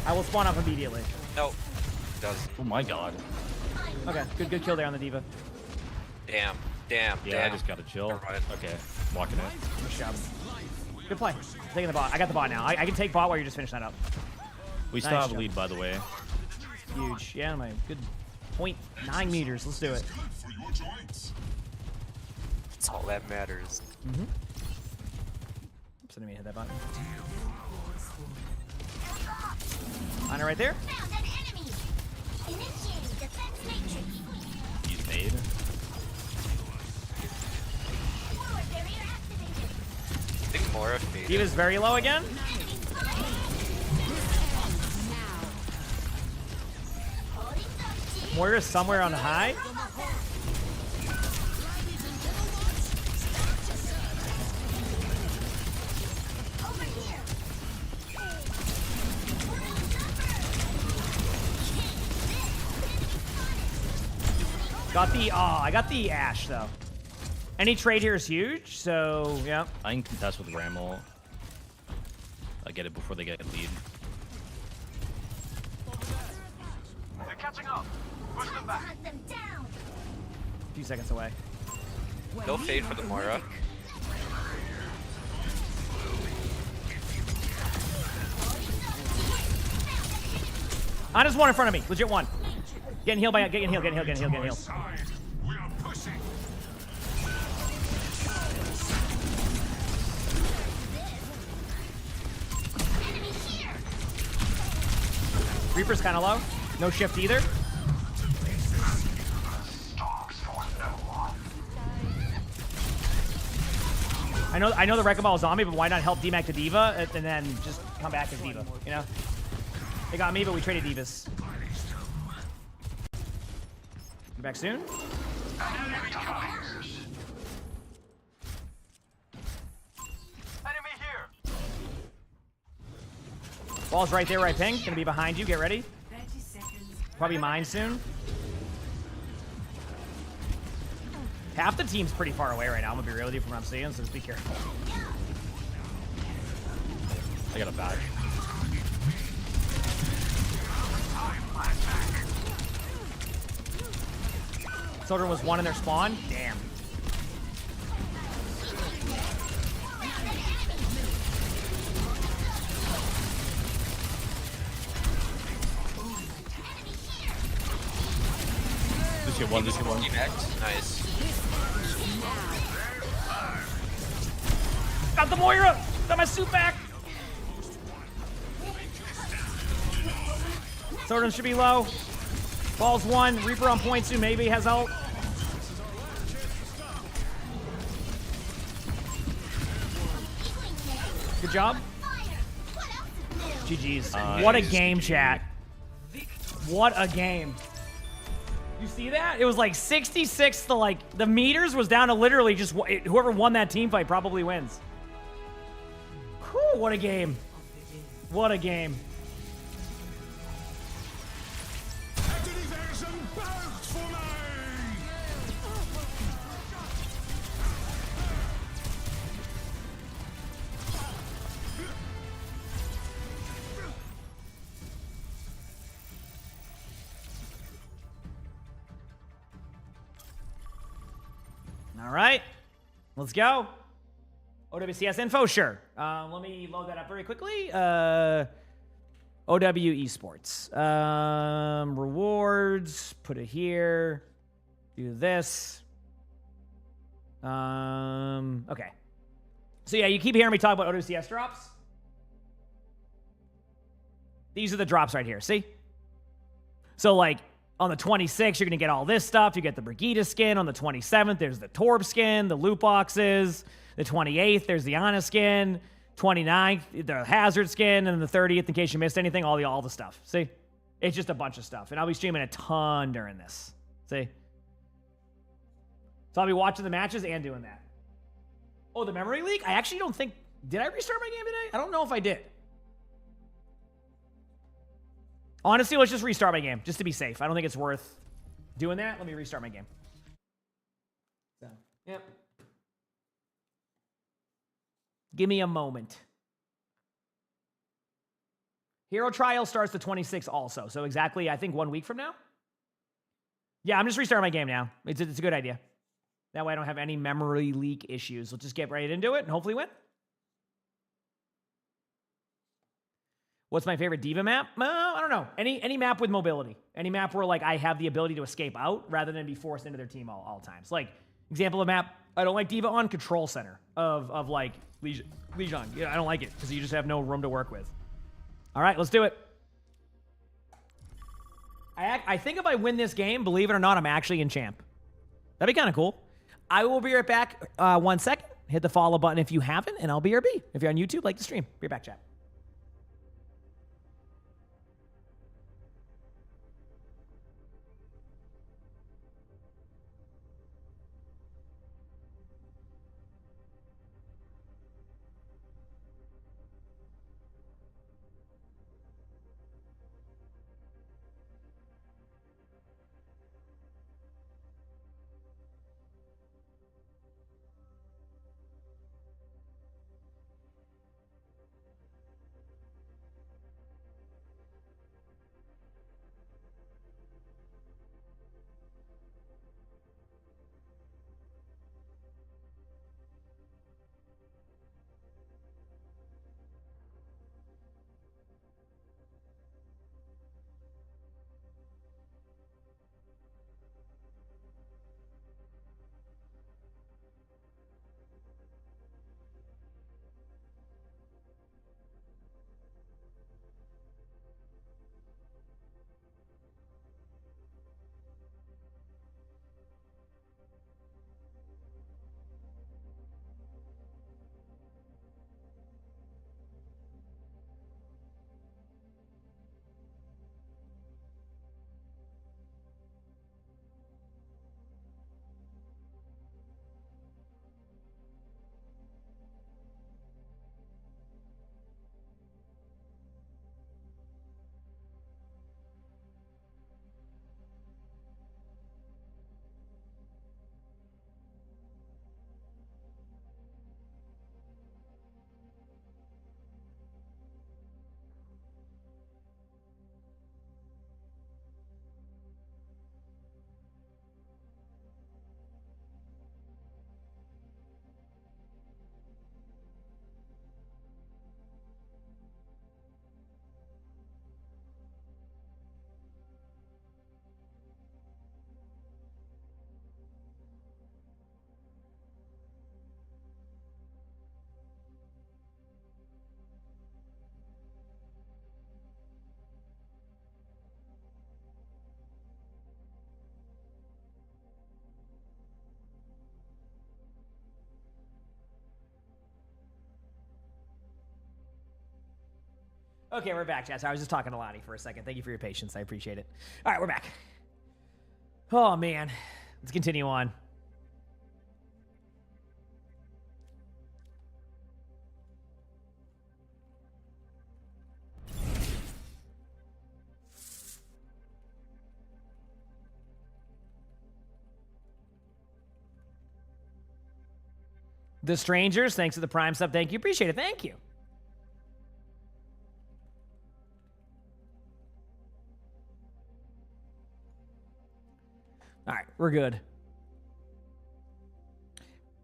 I will spawn up immediately. Nope. Doesn't. Oh my god. Okay, good kill there on the D.Va. Damn. Yeah, damn. I just gotta chill. Okay, walking in. Good job. Good play. Taking the bot. I got the bot now. I can take bot while you're just finishing that up. We still have a lead, by the way. Huge. Yeah, my good 0.9 meters. Let's do it. That's all that matters. Mm-hmm. Oops, I didn't mean to hit that button. On it right there. Found an enemy. Initiating defense matrix. He's made. Forward barrier activated. I think Mora faded. D.Va's very low again. Moira's somewhere on high. I got the Ashe though. Any trade here is huge, so yeah. I can contest with Ramel. I get it before they get a lead. They're catching up. Push them back. Hunt them down. A few seconds away. They'll fade for the Moira. Ana's one in front of me. Legit one. Getting healed by getting healed. We are pushing. Reaper's kind of low. No shift either. I know the Wrecking Ball is on me, but why not help D-Mac to D.Va and then just come back as D.Va, you know? They got me, but we traded D.Vas. You back soon? Enemy here. Ball's right there, right ping. Gonna be behind you. Get ready. Probably mine soon. Half the team's pretty far away right now. I'm gonna be real with you from what I'm seeing, so just be careful. I got a badge. Children was one in their spawn. Damn. Just get one. Nice. Got the Moira! Got my suit back! Children should be low. Ball's one. Reaper on point soon. Maybe has ult. Good job. GG's. What a game, chat. What a game. You see that? It was like 66 to like, the meters was down to literally just whoever won that team fight probably wins. Whew, what a game. What a game. All right. Let's go. OWCS info, sure. Let me load that up very quickly. OW Esports. Rewards. Put it here. Do this. Okay. So yeah, you keep hearing me talk about OWCS drops. These are the drops right here. See? So like on the 26th, you're going to get all this stuff. You get the Brigida skin. On the 27th, there's the Torb skin, the loot boxes. The 28th, there's the Ana skin. 29th, the Hazard skin. And then the 30th, in case you missed anything, all the stuff. See? It's just a bunch of stuff. And I'll be streaming a ton during this. See? So I'll be watching the matches and doing that. Oh, the memory leak? I actually don't think... Did I restart my game today? I don't know if I did. Honestly, let's just restart my game, just to be safe. I don't think it's worth doing that. Let me restart my game. So, yep. Give me a moment. Hero Trial starts the 26th also. So exactly, I think 1 week from now. Yeah, I'm just restarting my game now. It's a good idea. That way I don't have any memory leak issues. Let's just get right into it and hopefully win. What's my favorite Diva map? I don't know. Any map with mobility. Any map where like I have the ability to escape out rather than be forced into their team all times. Like, example of map, I don't like Diva on Control Center of like Legion. Yeah, I don't like it because you just have no room to work with. All right, let's do it. I think if I win this game, believe it or not, I'm actually in champ. That'd be kind of cool. I will be right back 1 second. Hit the follow button if you haven't, and I'll be RB. If you're on YouTube, like the stream. Be right back, chat. Okay, we're back, chat. So I was just talking to Lottie for a second. Thank you for your patience. I appreciate it. All right, we're back. Oh, man. Let's continue on. The Strangers, thanks for the Prime sub. Thank you. Appreciate it. Thank you. All right, we're good.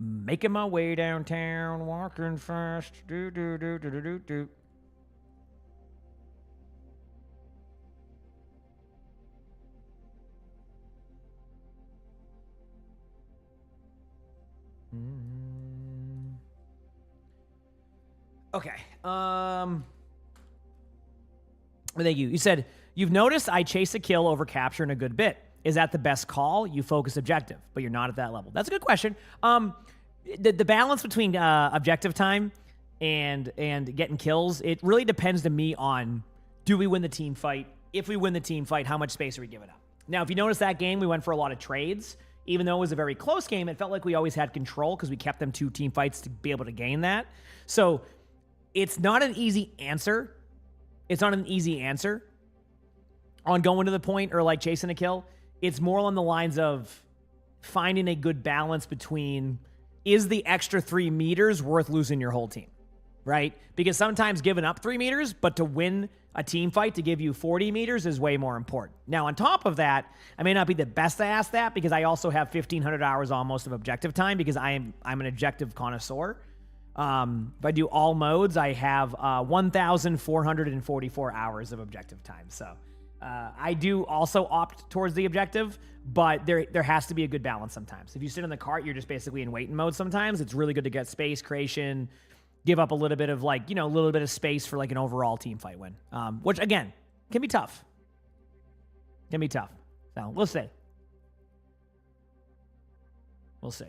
Making my way downtown, walking fast. Do do do do do do do. Okay. Thank you. You said, you've noticed I chase a kill over capture in a good bit. Is that the best call? You focus objective, but you're not at that level. That's a good question. The balance between objective time and getting kills, it really depends to me on, do we win the team fight? If we win the team fight, how much space are we giving up? Now, if you notice that game, we went for a lot of trades. Even though it was a very close game, it felt like we always had control because we kept them 2 team fights to be able to gain that. So it's not an easy answer. It's not an easy answer on going to the point or like chasing a kill. It's more along the lines of finding a good balance between, is the extra 3 meters worth losing your whole team, right? Because sometimes giving up 3 meters, but to win a team fight to give you 40 meters is way more important. Now, on top of that, I may not be the best to ask that because I also have 1,500 hours almost of objective time because I'm an objective connoisseur. If I do all modes, I have 1,444 hours of objective time. So I do also opt towards the objective, but there has to be a good balance sometimes. If you sit in the cart, you're just basically in waiting mode sometimes. It's really good to get space creation, give up a little bit of like, a little bit of space for like an overall team fight win, which again, can be tough. Can be tough. So we'll see. We'll see.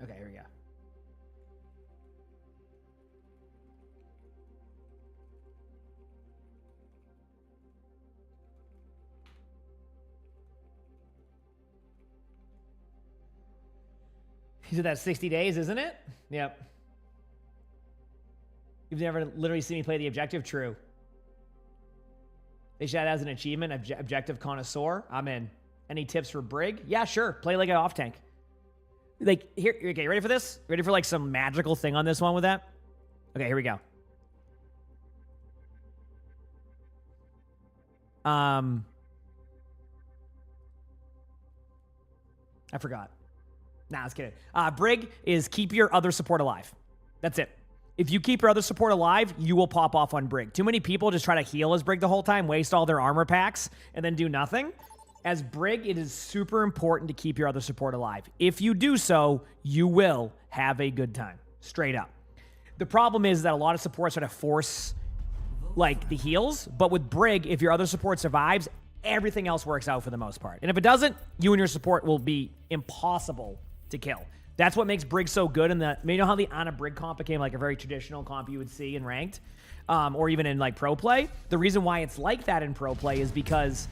Okay, here we go. He said that's 60 days, isn't it? Yep. You've never literally seen me play the objective? True. They should add as an achievement, objective connoisseur. I'm in. Any tips for Brig? Yeah, sure. Play like an off tank. Like, here, okay, ready for this? Ready for like some magical thing on this one with that? Okay, here we go. I forgot. Nah, I was kidding. Brig is keep your other support alive. That's it. If you keep your other support alive, you will pop off on Brig. Too many people just try to heal as Brig the whole time, waste all their armor packs, and then do nothing. As Brig, it is super important to keep your other support alive. If you do so, you will have a good time. Straight up. The problem is that a lot of supports try to force, like, the heals. But with Brig, if your other support survives, everything else works out for the most part. And if it doesn't, you and your support will be impossible to kill. That's what makes Brig so good. And you know how the Ana Brig comp became, like, a very traditional comp you would see in ranked? Or even in, like, pro play? The reason why it's like that in pro play is because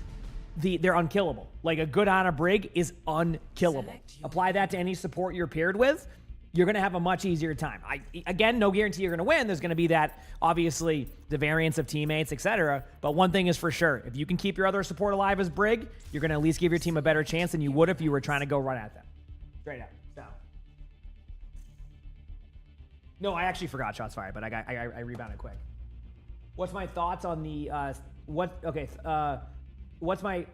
they're unkillable. Like a good Ana Brig is unkillable. Apply that to any support you're paired with, you're going to have a much easier time. Again, no guarantee you're going to win. There's going to be that, obviously, the variance of teammates, etc. But one thing is for sure, if you can keep your other support alive as Brig, you're going to at least give your team a better chance than you would if you were trying to go run at them. Straight up. So. No, I actually forgot shots fired, but I rebounded quick. What's my thoughts on the what's my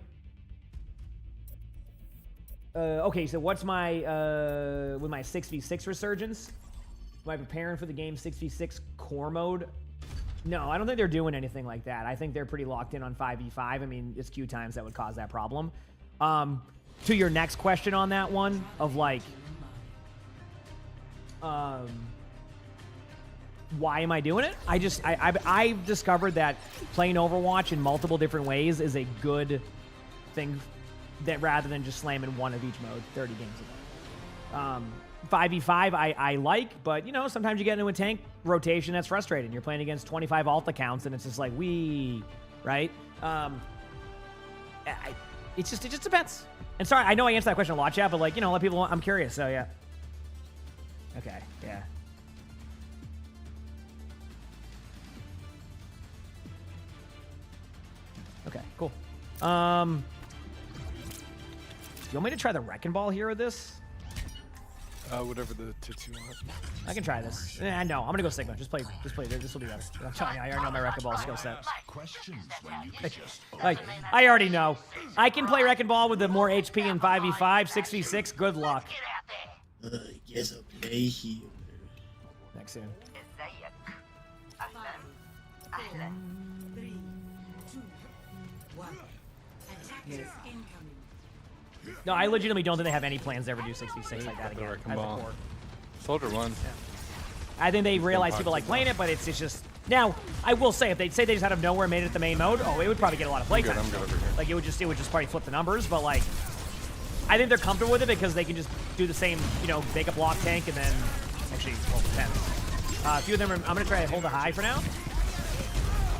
okay, so what's my with my 6v6 resurgence? Am I preparing for the game 6v6 core mode? No, I don't think they're doing anything like that. I think they're pretty locked in on 5v5. I mean, it's queue times that would cause that problem. To your next question on that one of like why am I doing it? I've discovered that playing Overwatch in multiple different ways is a good thing, that rather than just slamming one of each mode 30 games ago. 5v5 I like, but you know, sometimes you get into a tank rotation that's frustrating. You're playing against 25 alt accounts and it's just like, right? It just depends. And sorry, I know I answered that question a lot, chat, but like, you know, let people. I'm curious, so yeah. Okay, yeah. Okay, cool. You want me to try the Wrecking Ball here with this? Whatever the tits you want. I can try this. No, I'm gonna go Sigma. Just play. This will be better. I'm telling you, I already know my Wrecking Ball skill set. I already know. I can play Wrecking Ball with the more HP in 5v5, 6v6. Good luck. Yes, I'll play here. Next soon. No, I legitimately don't think they have any plans to ever do 6v6 like that again. As a core. Soldier won. Yeah. I think they realize people like playing it, but it's just... Now, I will say, if they say they just out of nowhere made it the main mode, oh, it would probably get a lot of playtime. I'm good over here. Like, it would just probably flip the numbers, but like... I think they're comfortable with it because they can just do the same, you know, make a block tank and then... Actually, well, it depends. A few of them are... I'm going to try to hold a high for now.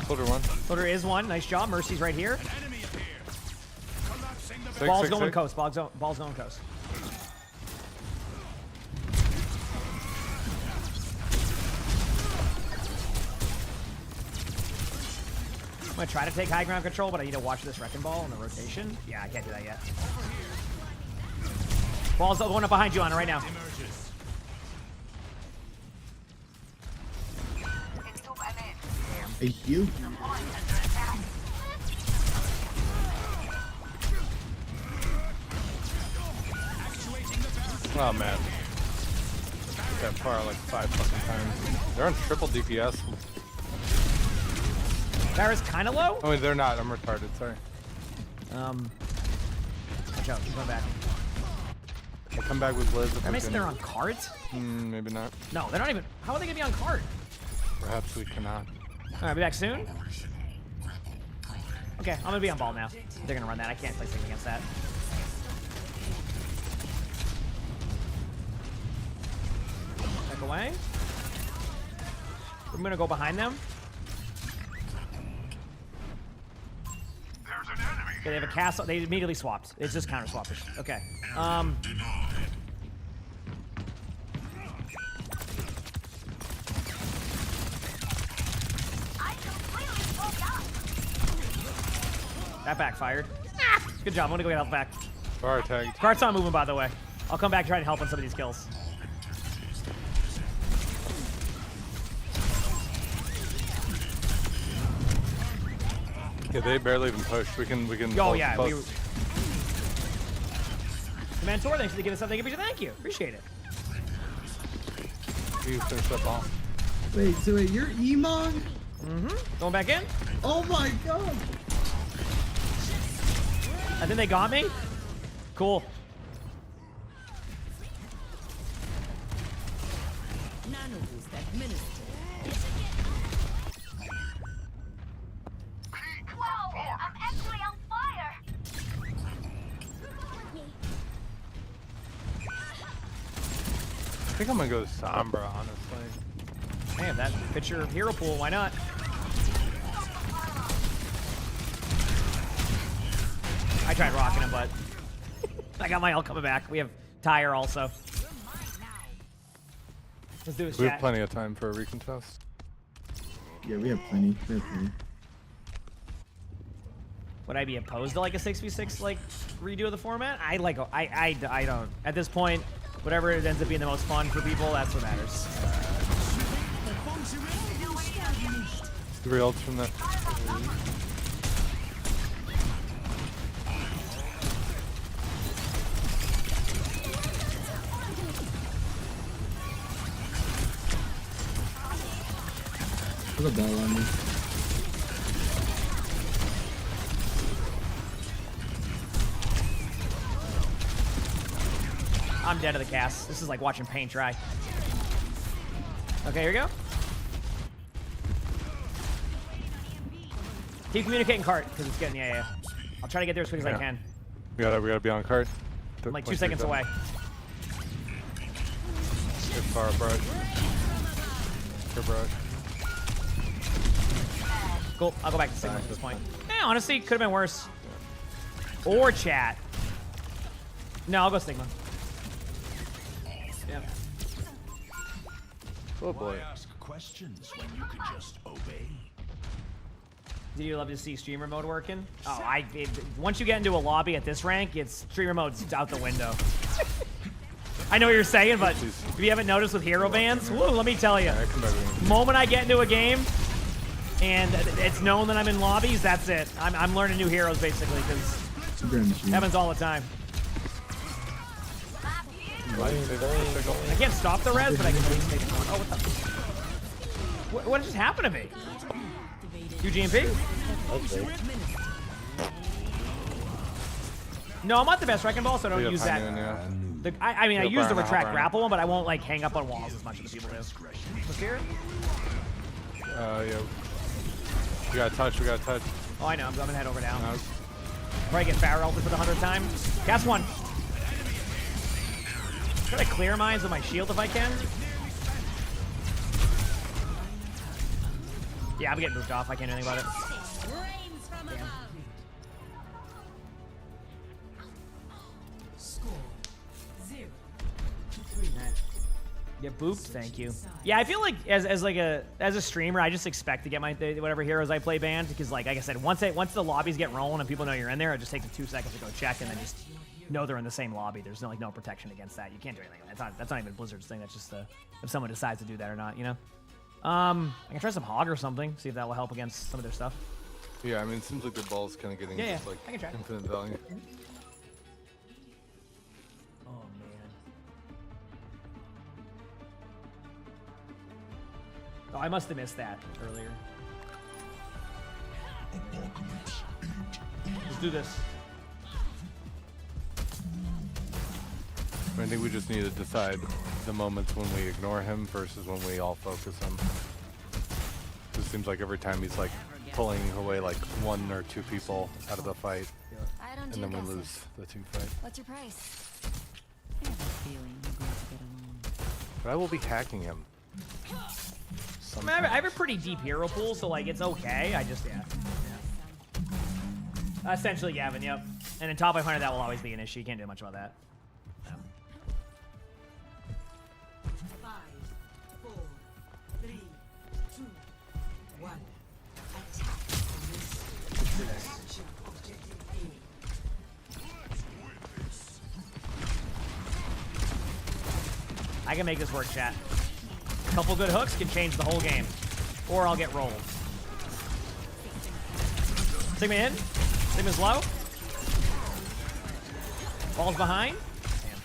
Soldier one. Soldier is one. Nice job. Mercy's right here. Six, Ball's six, going six. coast. Ball's going coast. I'm going to try to take high ground control, but I need to watch this Wrecking Ball in the rotation. Yeah, I can't do that yet. Ball's going up behind you, Anna, right now. Thank you. Oh man. That far like 5 fucking times. They're on triple DPS. Barra's kind of low? Oh wait, they're not. I'm retarded. Sorry. Watch out. Keep going back. I'll come back with Liz. Am I saying they're on cart? Maybe not. No, they're not even. How are they going to be on cart? Perhaps we cannot. Alright, be back soon. Okay, I'm going to be on ball now. They're going to run that. I can't play anything against that. Back away. I'm going to go behind them. Okay, they have a castle. They immediately swapped. It's just counter swappish. Okay. That backfired. Good job. I'm gonna go get health back. Bar tagged. Cart's not moving, by the way. I'll come back and try to help on some of these kills. Yeah, they barely even pushed. We can. Oh yeah. Mentor, thanks for giving us something. Thank you. Appreciate it. You finish that ball. Wait, so wait, you're emongg? Going back in. Oh my god. I think they got me. Cool. I'm actually on fire. I think I'm gonna go Sombra, honestly. Damn, that picture hero pool. Why not? I tried rocking him, but I got my ult coming back. We have Tyre also. Let's do this, We chat. have plenty of time for a recontest. Yeah, we have plenty. Would I be opposed to like a 6v6 like redo of the format? I don't. At this point, whatever it ends up being the most fun for people, that's what matters. 3 ults from that. Put a ball on me. I'm dead to the cast. This is like watching paint dry. Okay, here we go. Keep communicating cart because it's getting yeah. I'll try to get there as quick as I can. We gotta be on cart. I'm like 2 seconds away. Good far brush. Good brush. Cool. I'll go back to Sigma at this point. Honestly, could have been worse. Or chat. No, I'll go Sigma. Yeah. Oh boy. Why ask questions when you could just obey? Do you love to see streamer mode working? Oh, once you get into a lobby at this rank, it's streamer mode's out the window. I know what you're saying, but if you haven't noticed with hero bans, woo, let me tell you. Moment I get into a game and it's known that I'm in lobbies, that's it. I'm learning new heroes basically because it happens all the time. I can't stop the res, but I can at least make one. Oh, what just happened to me? UGMP? No, I'm not the best wrecking ball, so I don't use that. I mean, I use the retract grapple one, but I won't like hang up on walls as much as the people do. What's here? Yeah. We gotta touch. Oh, I know. I'm gonna head over now. Probably get Farrell for the 100th time. Cast one. Try to clear mines with my shield if I can. Yeah, I'm getting moved off. I can't do anything about it. Damn. Get booped, thank you. Yeah, I feel like as a streamer, I just expect to get my whatever heroes I play banned because like I said, once the lobbies get rolling and people know you're in there, it just takes them 2 seconds to go check and then just know they're in the same lobby. There's no protection against that. You can't do anything. That's not even Blizzard's thing. That's just if someone decides to do that or not, you know. I can try some hog or something, see if that will help against some of their stuff. Yeah, I mean, it seems like the ball's kind of getting just like I can try. infinite value. Oh man. Oh, I must have missed that earlier. Let's do this. I think we just need to decide the moments when we ignore him versus when we all focus him. It seems like every time he's like pulling away like 1 or 2 people out of the fight, and then we lose the team fight. What's your price? But I will be hacking him. I, mean, I have a pretty deep hero pool, so like it's okay. I just essentially Gavin, yep. And in top 500, that will always be an issue. You can't do much about that. 5, 4, 3, 2, 1. Attack. Capture objective I can make this work, chat. A couple good hooks can change the whole game. Or I'll get rolled. Sigma in. Sigma's low. Falls behind. Damn.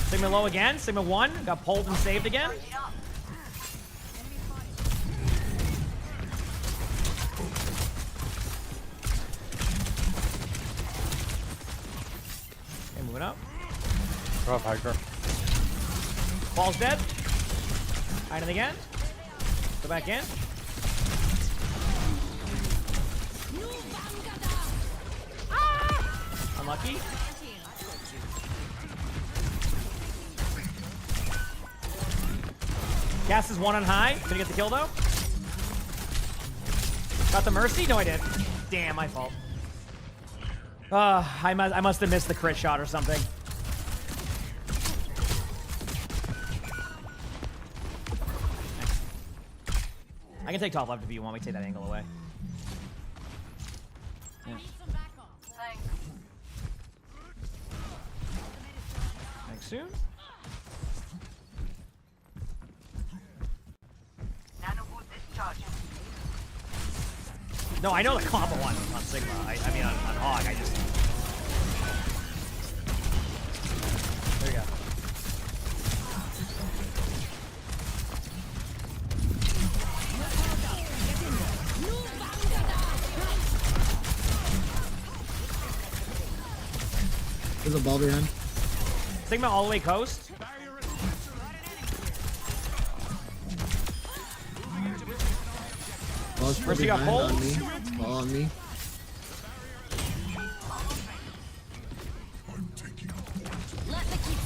Sigma low again. Sigma 1. Got pulled and saved again. Moving up. Go up, hiker. Ball's dead. Hiding again. Go back in. Ah! Unlucky. Cast is 1 on high. Gonna get the kill though. Got the mercy? No, I didn't. Damn, my fault. I must have missed the crit shot or something. I can take top left if you want me to take that angle away. Yeah. Thanks soon. No, I know the combo on Sigma. I mean on Hog. I just. There you go. There's a ball behind. Sigma all the way coast. Ball's First you got behind pulled. on me. Ball on me. Let me keep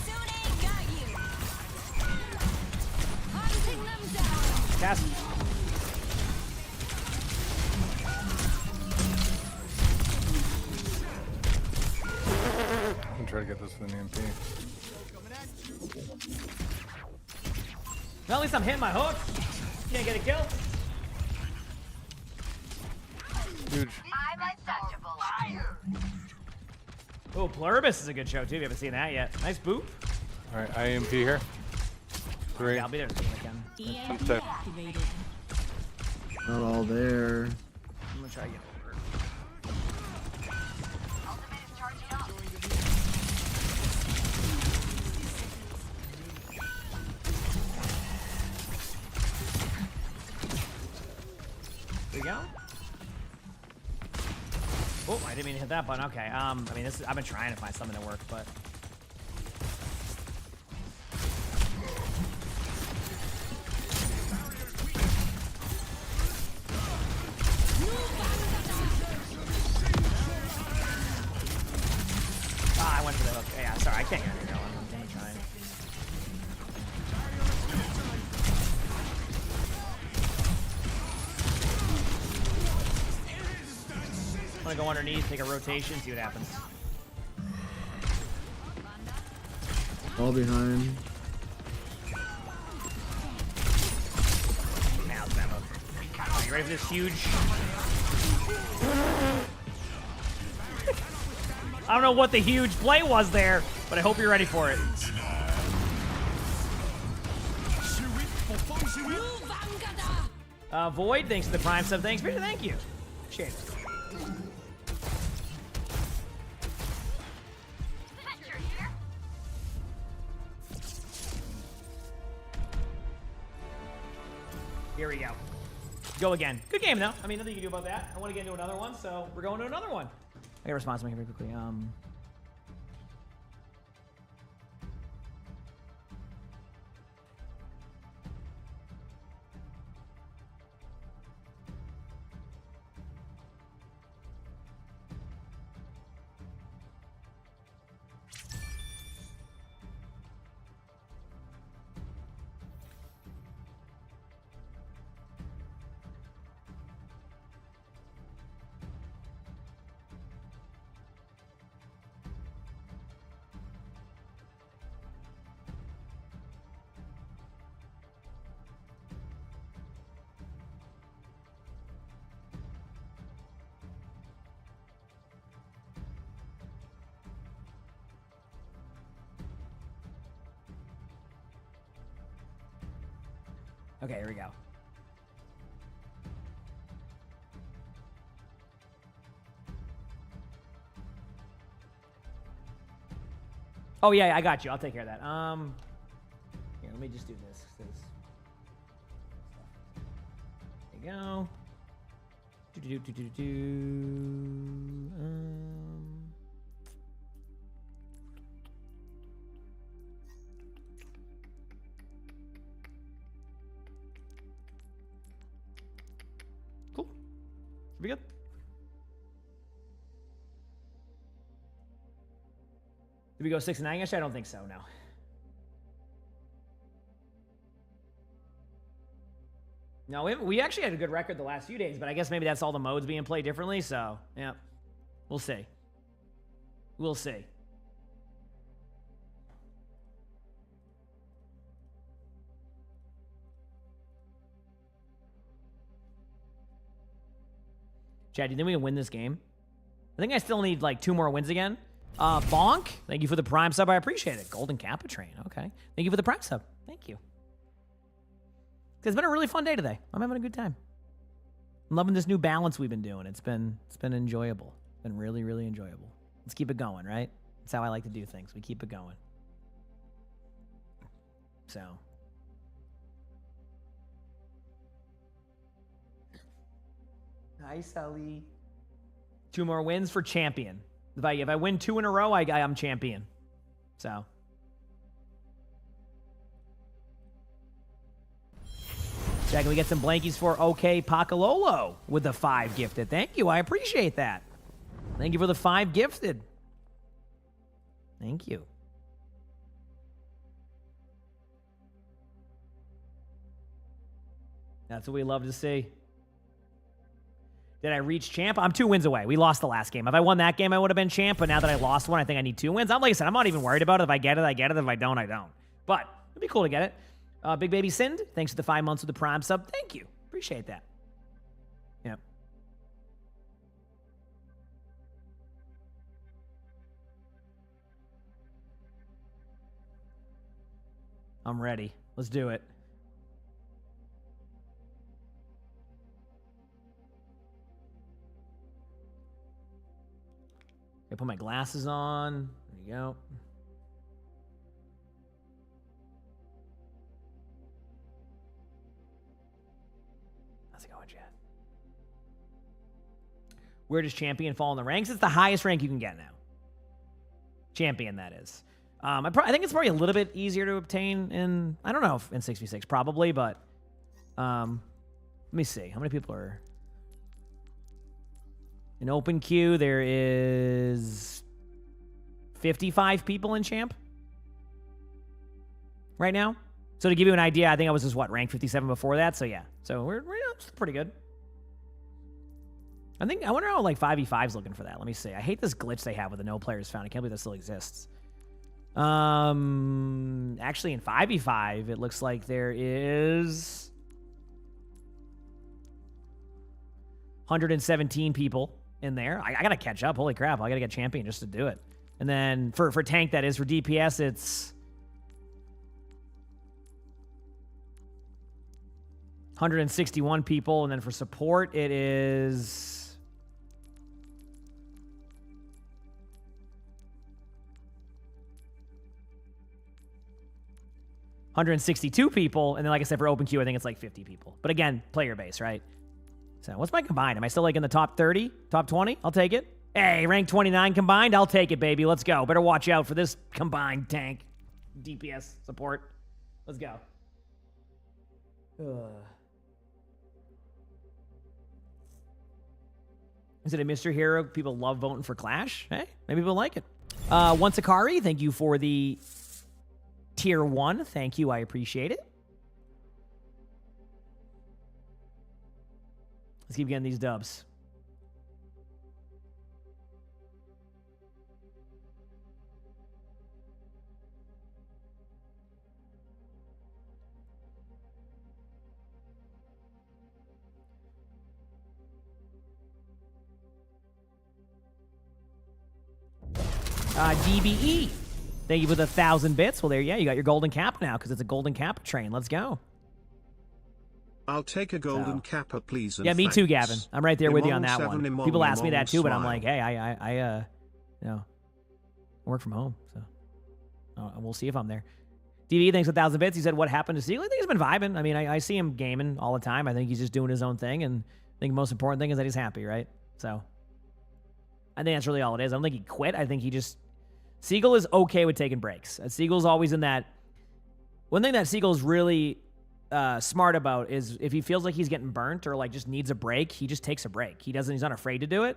try to get this with an EMP. Well, at least I'm hitting my hook. Can't get a kill. Huge. I'm untouchable. Oh, Pluribus is a good show too. If you haven't seen that yet. Nice boop. All right, IMP here. 3. Yeah, I'll be there as soon as I can. EMP activated. Not all there. I'm gonna try to get over. Ultimate is charging up. There you go. Oh, I didn't mean to hit that button. Okay. I mean, this is, I've been trying to find something that works, but. Ah, I went for the hook. Yeah, sorry, I can't get it going. I'm trying. I'm gonna go underneath, take a rotation, see what happens. All behind. Now it's that hook. Are you ready for this huge? I don't know what the huge play was there, but I hope you're ready for it. Void, thanks for the Prime sub. Thanks, Peter. Thank you. Appreciate it. Here we go. Go again. Good game, though. I mean, nothing you can do about that. I want to get into another one, so we're going to another one. I got a response to make it very quickly. Okay, here we go. Oh yeah, I got you. I'll take care of that. Here, let me just do this. There you go. Cool. Should be good. Did we go 6 and 9 ish? I don't think so, no. No, we actually had a good record the last few days, but I guess maybe that's all the modes being played differently, so, yeah. We'll see. We'll see. Chad, do you think we can win this game? I think I still need like 2 more wins again. Bonk, thank you for the Prime sub. I appreciate it. Golden Kappa Train. Okay. Thank you for the Prime sub. Thank you. It's been a really fun day today. I'm having a good time. I'm loving this new balance we've been doing. It's been enjoyable. It's been really, really enjoyable. Let's keep it going, right? That's how I like to do things. We keep it going. So. Nice, Ali. 2 more wins for champion. If I win 2 in a row, I'm champion. So. Jack, can we get some blankies for OK Pacololo with the 5 gifted? Thank you. I appreciate that. Thank you for the 5 gifted. Thank you. That's what we love to see. Did I reach champ? I'm 2 wins away. We lost the last game. If I won that game, I would have been champ. But now that I lost one, I think I need 2 wins. Like I said, I'm not even worried about it. If I get it, I get it. If I don't, I don't. But it'd be cool to get it. Big Baby Sind, thanks for the 5 months with the Prime sub. Thank you. Appreciate that. Yep. I'm ready. Let's do it. I put my glasses on. There you go. How's it going, Chad? Where does champion fall in the ranks? It's the highest rank you can get now. Champion, that is. I think it's probably a little bit easier to obtain in, I don't know, if in 6v6 probably, but let me see. How many people are in open queue? There is 55 people in champ right now. So to give you an idea, I think I was just, rank 57 before that. So yeah. So we're pretty good. I wonder how 5v5's looking for that. Let me see. I hate this glitch they have with the no players found. I can't believe that still exists. Actually in 5v5, it looks like there is 117 people in there. I gotta catch up. Holy crap. I gotta get champion just to do it. And then for tank, that is. For DPS, it's 161 people. And then for support, it is 162 people. And then, like I said, for open queue, I think it's 50 people. But again, player base, right? So what's my combined? Am I still in the top 30, top 20? I'll take it. Hey, rank 29 combined. I'll take it, baby. Let's go. Better watch out for this combined tank DPS support. Let's go. Is it a Mr. Hero? People love voting for Clash. Hey, maybe people like it. Once Akari, thank you for the tier 1. Thank you. I appreciate it. Let's keep getting these dubs. DBE. Thank you for the 1,000 bits. Well, there, yeah, you got your golden cap now because it's a golden cap train. Let's go. I'll take a golden kappa, please. Yeah, me too, Gavin. I'm right there with you on that Emongg one. 7, People ask me that too, but I'm smile. like, hey, I work from home, so we'll see if I'm there. DB, thanks for 1,000 bits. He said, what happened to Siegel? I think he's been vibing. I mean, I see him gaming all the time. I think he's just doing his own thing, and I think the most important thing is that he's happy, right? So I think that's really all it is. I don't think he quit. I think he just... Siegel is okay with taking breaks. Siegel's always in that... One thing that Siegel's really smart about is if he feels like he's getting burnt or just needs a break, he just takes a break. He's not afraid to do it.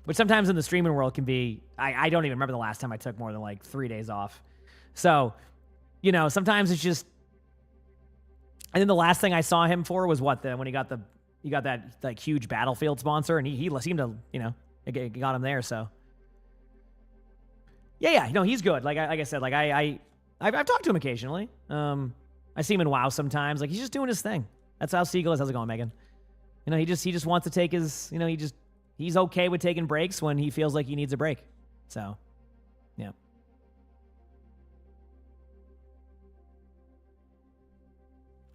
Which sometimes in the streaming world can be... I don't even remember the last time I took more than 3 days off. So, sometimes it's just... I think the last thing I saw him for was when he got that huge Battlefield sponsor, and he seemed to, it got him there, so... Yeah, he's good. Like I said, I've talked to him occasionally. I see him in WoW sometimes. He's just doing his thing. That's how Siegel is. How's it going, Megan? He just wants to take his, he's okay with taking breaks when he feels like he needs a break. So, yeah.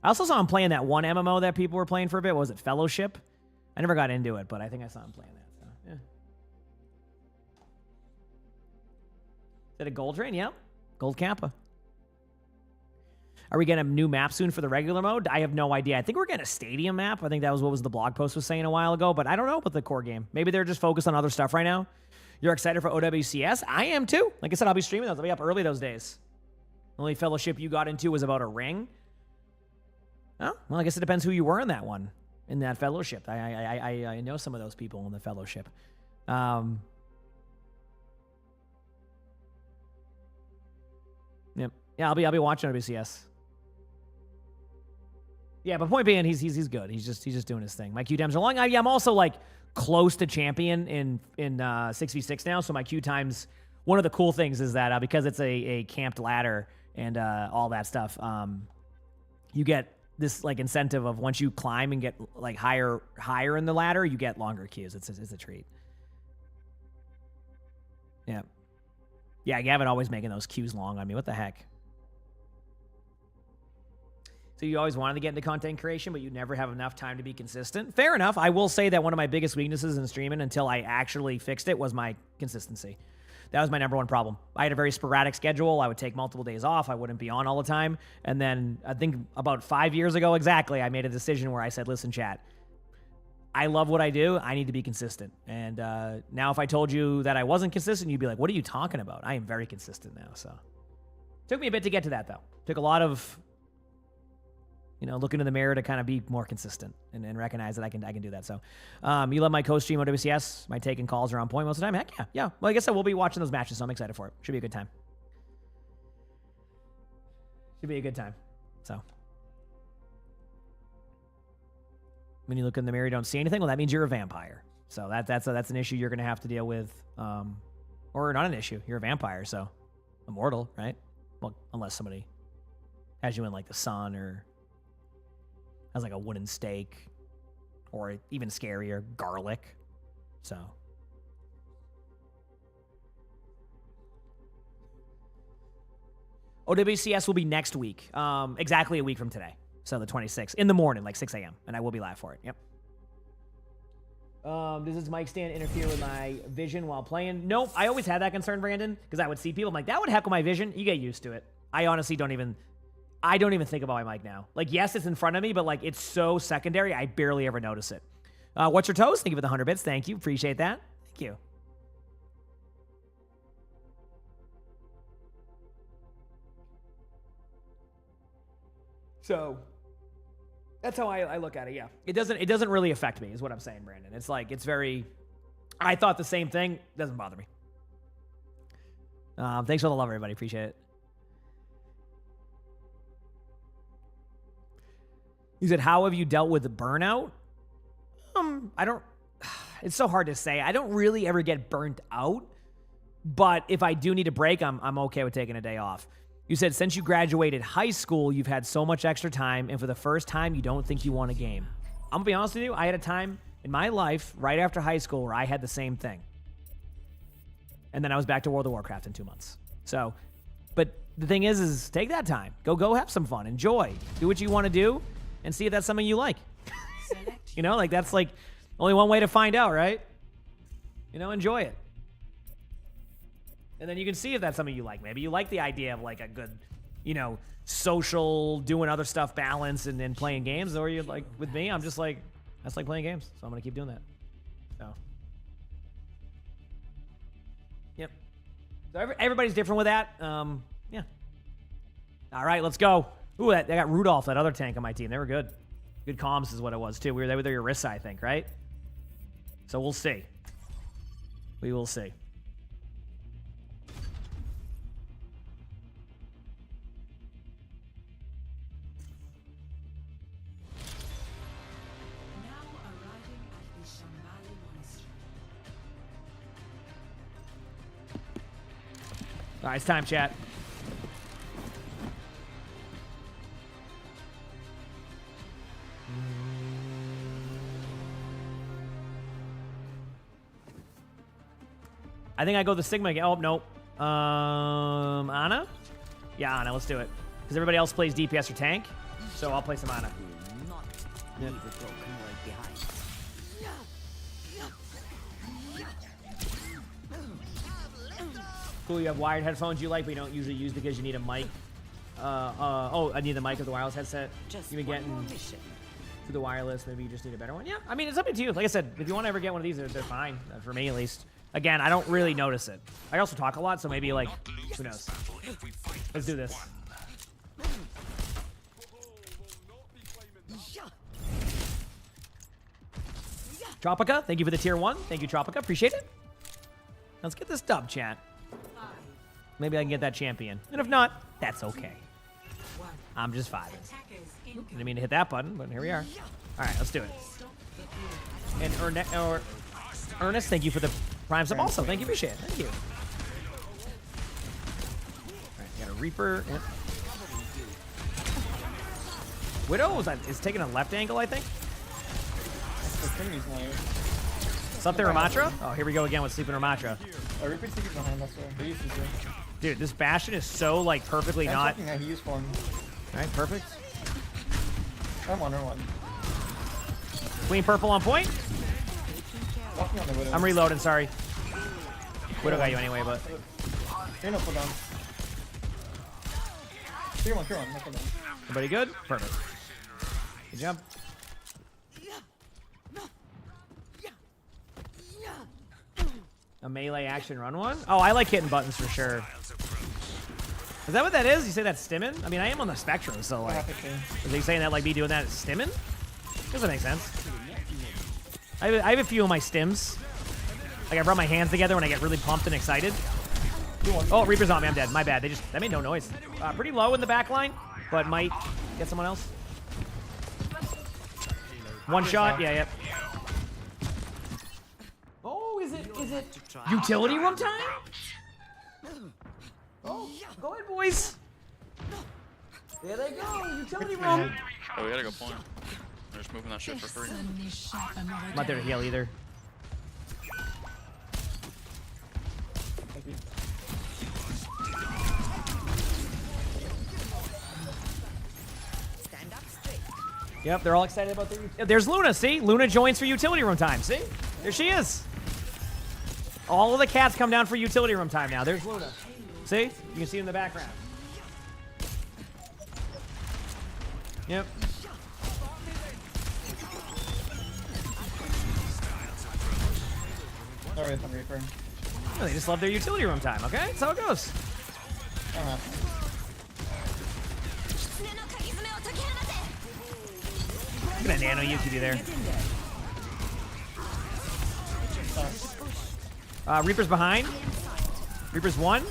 I also saw him playing that one MMO that people were playing for a bit. What was it, Fellowship? I never got into it, but I think I saw him playing that. So, yeah. Is that a gold train? Yep. Gold Kappa. Are we getting a new map soon for the regular mode? I have no idea. I think we're getting a stadium map. I think that was what was the blog post was saying a while ago, but I don't know about the core game. Maybe they're just focused on other stuff right now. You're excited for OWCS? I am too. Like I said, I'll be streaming those. I'll be up early those days. The only Fellowship you got into was about a ring. Oh, well, I guess it depends who you were in that one, in that Fellowship. I know some of those people in the Fellowship. Yep. Yeah, I'll be watching WCS. Yeah, but point being, he's good. He's just doing his thing. My Q times are long. I'm also like close to champion in 6v6 now. So my Q times. One of the cool things is that because it's a camped ladder and all that stuff, you get this like incentive of once you climb and get like higher in the ladder, you get longer queues. It's a treat. Yeah. Yeah, Gavin always making those queues long on me. What the heck? So you always wanted to get into content creation, but you never have enough time to be consistent. Fair enough. I will say that one of my biggest weaknesses in streaming until I actually fixed it was my consistency. That was my number one problem. I had a very sporadic schedule. I would take multiple days off. I wouldn't be on all the time. And then I think about 5 years ago exactly, I made a decision where I said, listen, chat, I love what I do. I need to be consistent. And now if I told you that I wasn't consistent, you'd be like, what are you talking about? I am very consistent now. So took me a bit to get to that, though. Took a lot of, looking in the mirror to kind of be more consistent and recognize that I can do that. So you love my co-stream on WCS. My take and calls are on point most of the time. Heck yeah. Yeah. Well, like I said, we'll be watching those matches, so I'm excited for it. Should be a good time. Should be a good time. So when you look in the mirror, you don't see anything. Well, that means you're a vampire. So that's an issue you're going to have to deal with. Or not an issue. You're a vampire, so immortal, right? Well, unless somebody has you in like the sun or has like a wooden stake, or even scarier, garlic. So OWCS will be next week, exactly a week from today. So the 26th in the morning, like 6 a.m. And I will be live for it. Yep. Does this mic stand interfere with my vision while playing? Nope. I always had that concern, Brandon, because I would see people. I'm like, that would heckle my vision. You get used to it. I honestly don't even think about my mic now. Like, yes, it's in front of me, but like it's so secondary, I barely ever notice it. What's your toes? Thank you for the 100 bits. Thank you. Appreciate that. Thank you. So that's how I look at it. Yeah, it doesn't really affect me, is what I'm saying, Brandon. It's like I thought the same thing. Doesn't bother me. Thanks for the love, everybody. Appreciate it. He said, how have you dealt with the burnout? It's so hard to say. I don't really ever get burnt out, but if I do need a break, I'm okay with taking a day off. You said, since you graduated high school, you've had so much extra time, and for the first time, you don't think you want a game. I'm gonna be honest with you, I had a time in my life right after high school where I had the same thing. And then I was back to World of Warcraft in 2 months. So, but the thing is take that time. Go have some fun. Enjoy. Do what you want to do. And see if that's something you like. Like that's like only one way to find out, right? Enjoy it. And then you can see if that's something you like. Maybe you like the idea of like a good, social, doing other stuff balance and then playing games. Or you're like, with me, I'm just like, that's like playing games. So I'm going to keep doing that. So. Yep. So everybody's different with that. Yeah. All right, let's go. Ooh, I got Rudolph, that other tank on my team. They were good. Good comms is what it was, too. They were there Orisa, I think, right? So we'll see. We will see. All right, it's time, chat. I think I go the Sigma again. Oh, nope. Ana? Yeah, Ana, let's do it. Because everybody else plays DPS or tank. So I'll play some Ana. Yeah. Cool, you have wired headphones you like, but you don't usually use because you need a mic. I need the mic of the wireless headset. You've been getting through the wireless. Maybe you just need a better one. Yeah, I mean, it's up to you. Like I said, if you want to ever get one of these, they're fine. For me, at least. Again, I don't really notice it. I also talk a lot, so maybe, like, who knows? Let's do this. Tropica, thank you for the tier 1. Thank you, Tropica. Appreciate it. Let's get this dub, chat. Maybe I can get that champion. And if not, that's okay. I'm just vibing. Didn't mean to hit that button, but here we are. All right, let's do it. And Ernest, thank you for the prime sub. Also, thank you, appreciate it. Thank you. All right, got a Reaper. Yep. Widow is taking a left angle, I think. What's up there, Ramatra? Oh, here we go again with sleeping Ramatra. Dude, this Bastion is so like perfectly not. How he used for him. All right, perfect. I'm on. Queen purple on point. On the Widow. I'm reloading. Sorry. Widow got you anyway, but. You're no cooldown. Clear one. No cooldown. Everybody good? Perfect. Good jump. A melee action run one? Oh, I like hitting buttons for sure. Is that what that is? You say that's stimming? I mean, I am on the spectrum, so like, are they saying that like me doing that is stimming? Doesn't make sense. I have a few of my stims. Like I rub my hands together when I get really pumped and excited. Oh, Reaper's on me. I'm dead. My bad. That made no noise. Pretty low in the back line, but might get someone else. One shot. Yeah, yep. Oh, is it utility room time? Oh, go ahead, boys. There they go. Utility room. Oh, we gotta go point. They're just moving that shit for free. I'm not there to heal either. Yep, they're all excited about their. There's Luna. See, Luna joins for utility room time. See, there she is. All of the cats come down for utility room time now. There's Luna. See, you can see it in the background. Yep. Alright, I'm Reaper. Oh, they just love their utility room time. Okay, that's how it goes. Look at that nano Yuki there. Reaper's behind. Reaper's 1.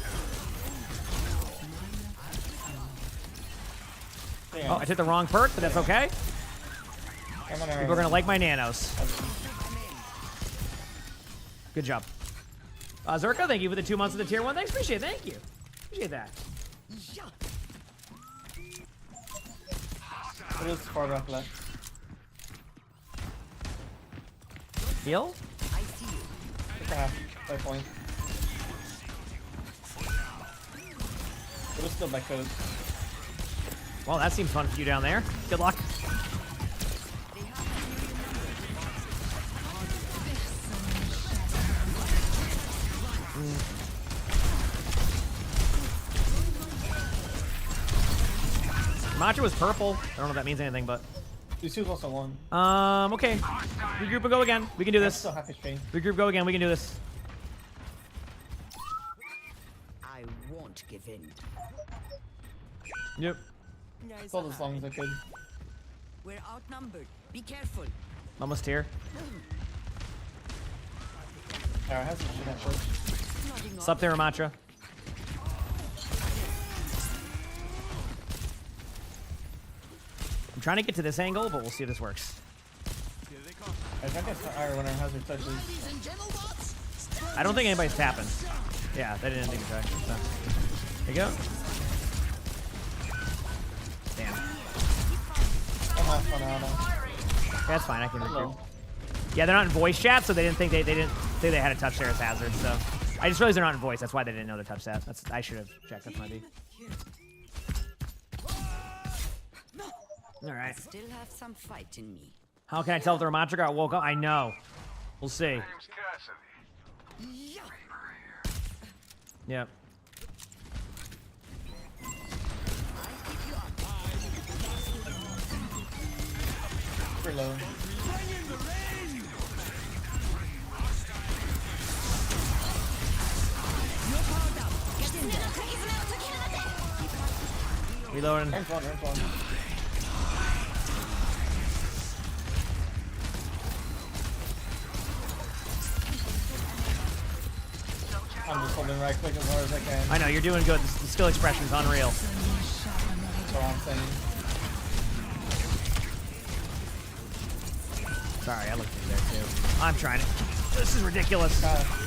Oh, I took the wrong perk, but that's okay. People are gonna like my nanos. Good job. Zerka, thank you for the 2 months of the tier 1. Thanks, appreciate it. Thank you. Appreciate that. It is far back left. Heal? I see you. Take a half. 5 points. It was still back code. Well, that seems fun for you down there. Good luck. Macho was purple. I don't know if that means anything, but. This was also 1. Okay. Regroup and go again. We can do this. Still half HP. Regroup, go again. We can do this. I won't give in. Yep. Hold as long as I could. We're outnumbered. Be careful. Almost here. Alright, has some shit actually. What's up there, Ramatra? I'm trying to get to this angle, but we'll see if this works. I think it's higher when our hazard touches. I don't think anybody's tapping. Yeah, they didn't think it's so. There you go. Damn. I'm half fun out now. That's fine, I can regroup. Yeah, they're not in voice chat, so they didn't think they didn't think they had a touch there as hazard, so I just realized they're not in voice, that's why they didn't know to touch that. I should have checked, that's my B. Alright. Still have some fight in me. How can I tell if the Ramatra got woke up? I know. We'll see. Yep. Reload. Reloading. Range one. I'm just holding right click as hard as I can. I know, you're doing good. The skill expression is unreal. That's all I'm saying. Sorry, I looked at you there too. I'm trying to. This is ridiculous.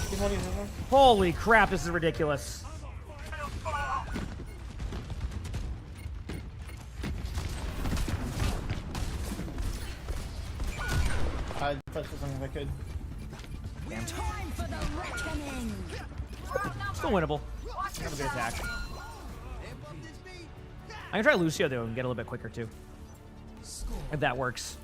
Keep holding his armor. Holy crap, this is ridiculous. I'd press for something if I could. Time for the reckoning. Still winnable. Have a good attack. I can try Lucio though and get a little bit quicker too. If that works.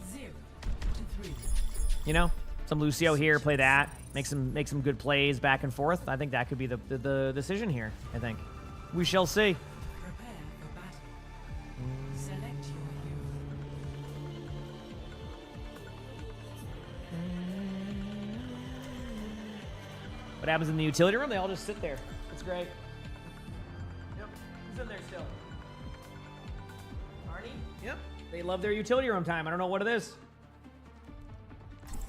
You know? Some Lucio here, play that. Make some good plays back and forth. I think that could be the decision here, I think. We shall see. What happens in the utility room? They all just sit there. It's great. Yep. Who's in there still? Arnie? Yep. They love their utility room time. I don't know what it is.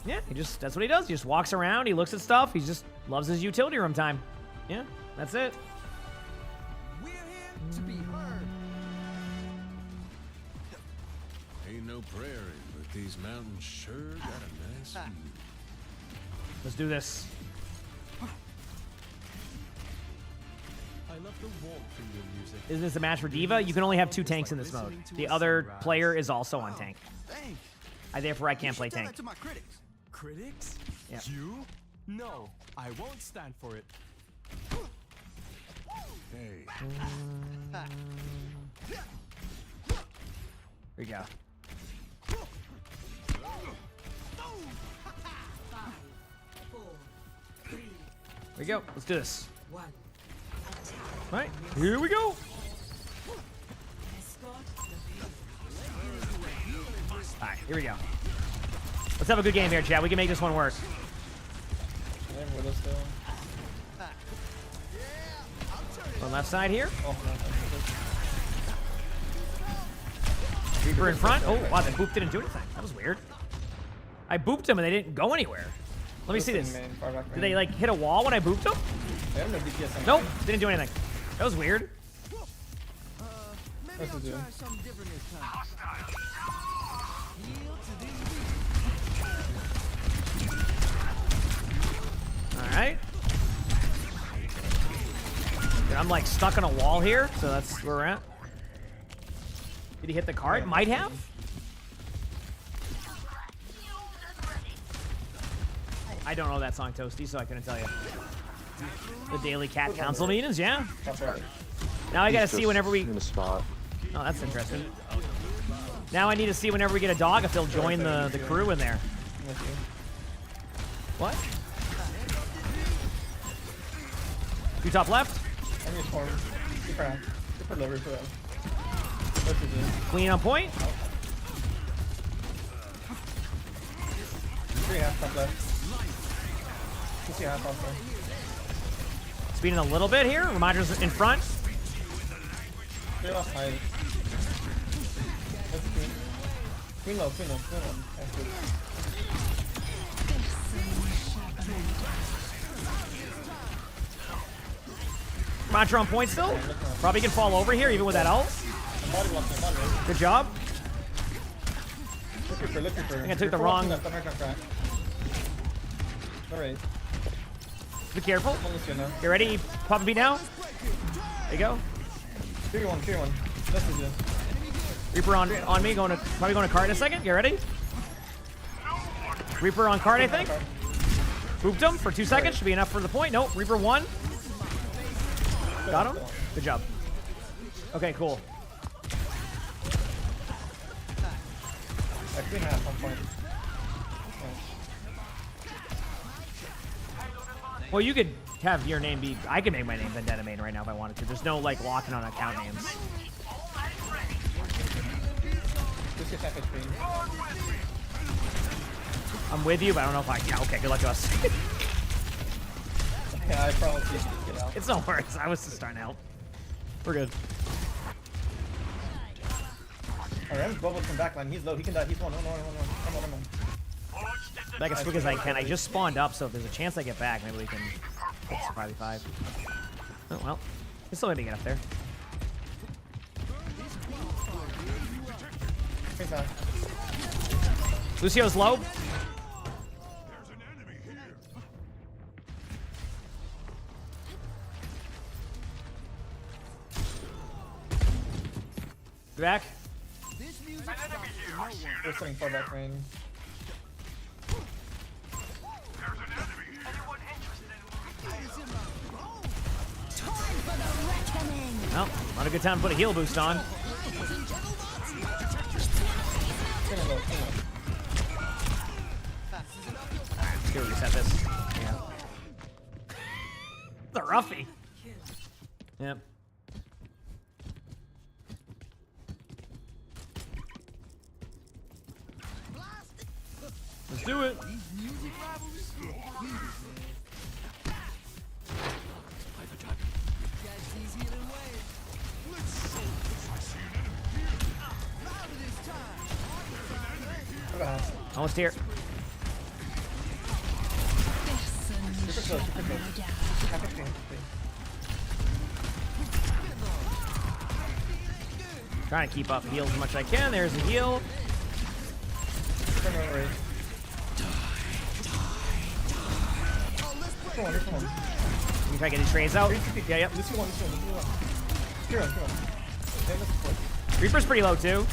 Yeah, that's what he does. He just walks around, he looks at stuff, he just loves his utility room time. Yeah, that's it. We're here to be heard. Ain't no prairie, but these mountains sure got a nice view. Let's do this. I love the warmth in your music. Isn't this a match for Diva? You can only have 2 tanks in this mode. The other player is also on tank. Therefore, I can't play tank. That to my critics. Critics? Yeah. You? No, I won't stand for it. Hey. Here we go. Here we go. Let's do this. All right, here we go. All right, here we go. Let's have a good game here, chat. We can make this one work. On left side here. Reaper in front. Oh, wow, that boop didn't do anything. That was weird. I booped them and they didn't go anywhere. Let me see this. Did they like hit a wall when I booped them? Nope, didn't do anything. That was weird. Maybe I'll try something different this time. Alright. I'm like stuck on a wall here, so that's where we're at. Did he hit the card? Might have. I don't know that song, Toasty, so I couldn't tell you. The daily cat council meetings, yeah. Now I gotta see whenever we. In a spot. Oh, that's interesting. Now I need to see whenever we get a dog if they'll join the crew in there. What? You top left? Queen on point. 3 half top left. 2 half top left. Speeding a little bit here. Reminders in front. 3 left high. That's queen. Queen low, queen low, queen low. Mantra on point still. Probably can fall over here even with that ult. Good job. I think I took the wrong. Alright. Be careful. You ready? Pop a beat now. There you go. 3-1. This is it. Reaper on me. Probably going to card in a second. You ready? Reaper on card, I think. Booped him for 2 seconds. Should be enough for the point. Nope. Reaper 1. Got him. Good job. Okay, cool. Queen half on point. Well, you could have your name be. I could make my name Vendetta Main right now if I wanted to. There's no like locking on account names. I'm with you, but I don't know if I can. Okay, good luck to us. Yeah, I probably get out. It's no worries. I was just starting to help. We're good. Alright, Bobo's from backline. He's low. He can die. He's one. No. Come on. Back as quick as I can. I just spawned up, so if there's a chance I get back, maybe we can get to 5v5. Oh, well. We still need to get up there. Lucio's low. back. We're sitting far back lane. Well, not a good time to put a heal boost on. Let's go reset this. Yeah. The roughie. Yep. Let's do it. Almost here. Trying to keep up heals as much as I can. There's a heal. Come on. You try to get these trades out. Yeah, yep. Reaper's pretty low too.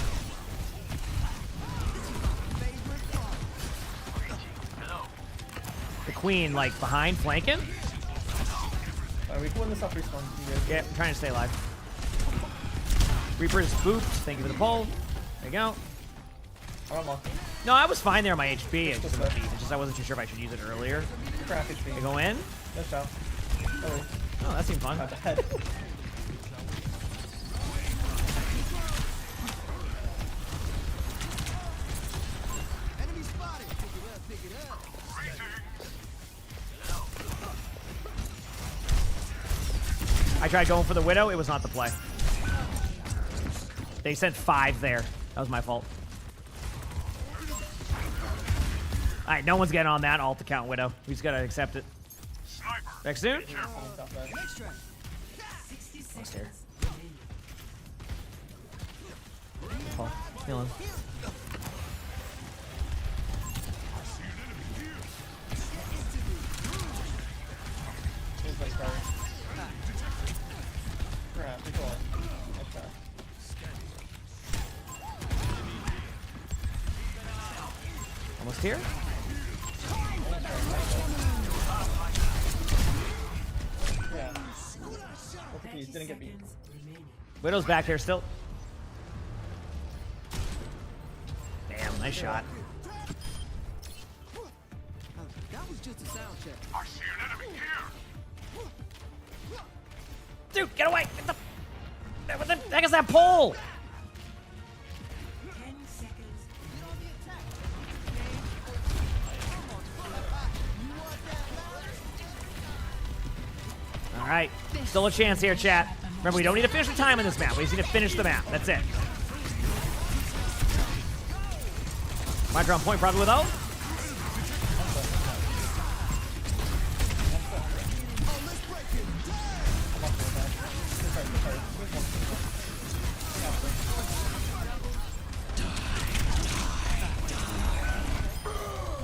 The queen, like, behind, flanking. We can win this off respawn. Yeah, I'm trying to stay alive. Reaper's booped. Thank you for the pull. There you go. No, I was fine there on my HP. It's just I wasn't too sure if I should use it earlier. I go in. No shot. Oh, that seemed fun. I tried going for the Widow. It was not the play. They sent 5 there. That was my fault. All right, no one's getting on that alt account Widow. We just gotta accept it. Back soon. Almost here. Oh, healing. Almost here. Didn't get beat. Widow's back there still. Damn, nice shot. That was just a sound check. I see an enemy here. Dude, get away! What the heck is that pole? All right, still a chance here, chat. Remember, we don't need to finish the time in this map. We just need to finish the map. That's it. Might on point probably without.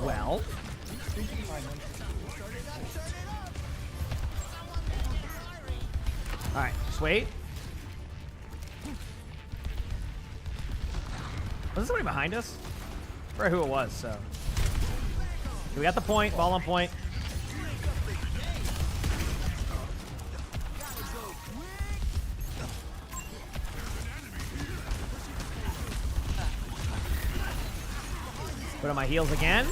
Well. All right, just wait. Was there somebody behind us? I forgot who it was, so. Okay, we got the point, ball on point. Put on my heels again.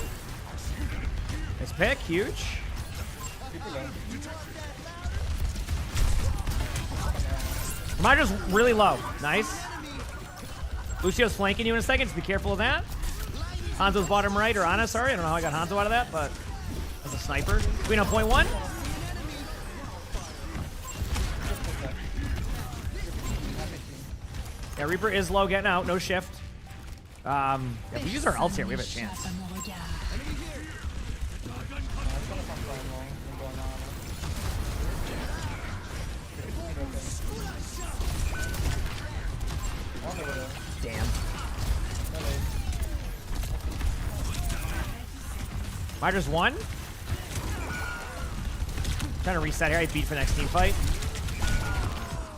Nice pick, huge. Reminder's really low. Nice. Lucio's flanking you in a second, so be careful of that. Hanzo's bottom right, or Ana, sorry. I don't know how I got Hanzo out of that, but as a sniper. We know point 1. Yeah, Reaper is low, getting out. No shift. If we use our ults here, we have a chance. Damn. Midra's 1. Trying to reset here. I beat for next team fight.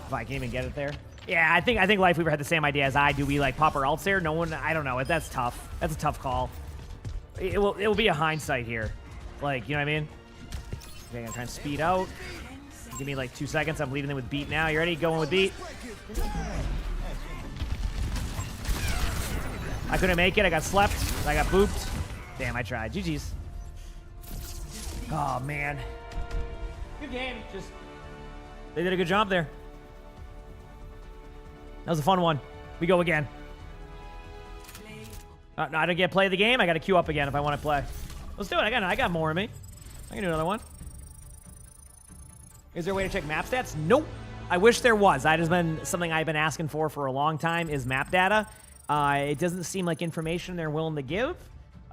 If I can even get it there. Yeah, I think Lifeweaver had the same idea as I do. We like pop our ults there. No one, I don't know. That's tough. That's a tough call. It will be a hindsight here. Like, you know what I mean? Okay, I'm gonna try and speed out. Give me like 2 seconds. I'm leading them with beat now. You ready? Going with beat. I couldn't make it. I got slept. I got booped. Damn, I tried. GG's. Oh, man. Good game. Just, they did a good job there. That was a fun one. We go again. No, I don't get to play the game. I got to queue up again if I want to play. Let's do it. I got more in me. I can do another one. Is there a way to check map stats? Nope. I wish there was. That has been something I've been asking for a long time is map data. It doesn't seem like information they're willing to give,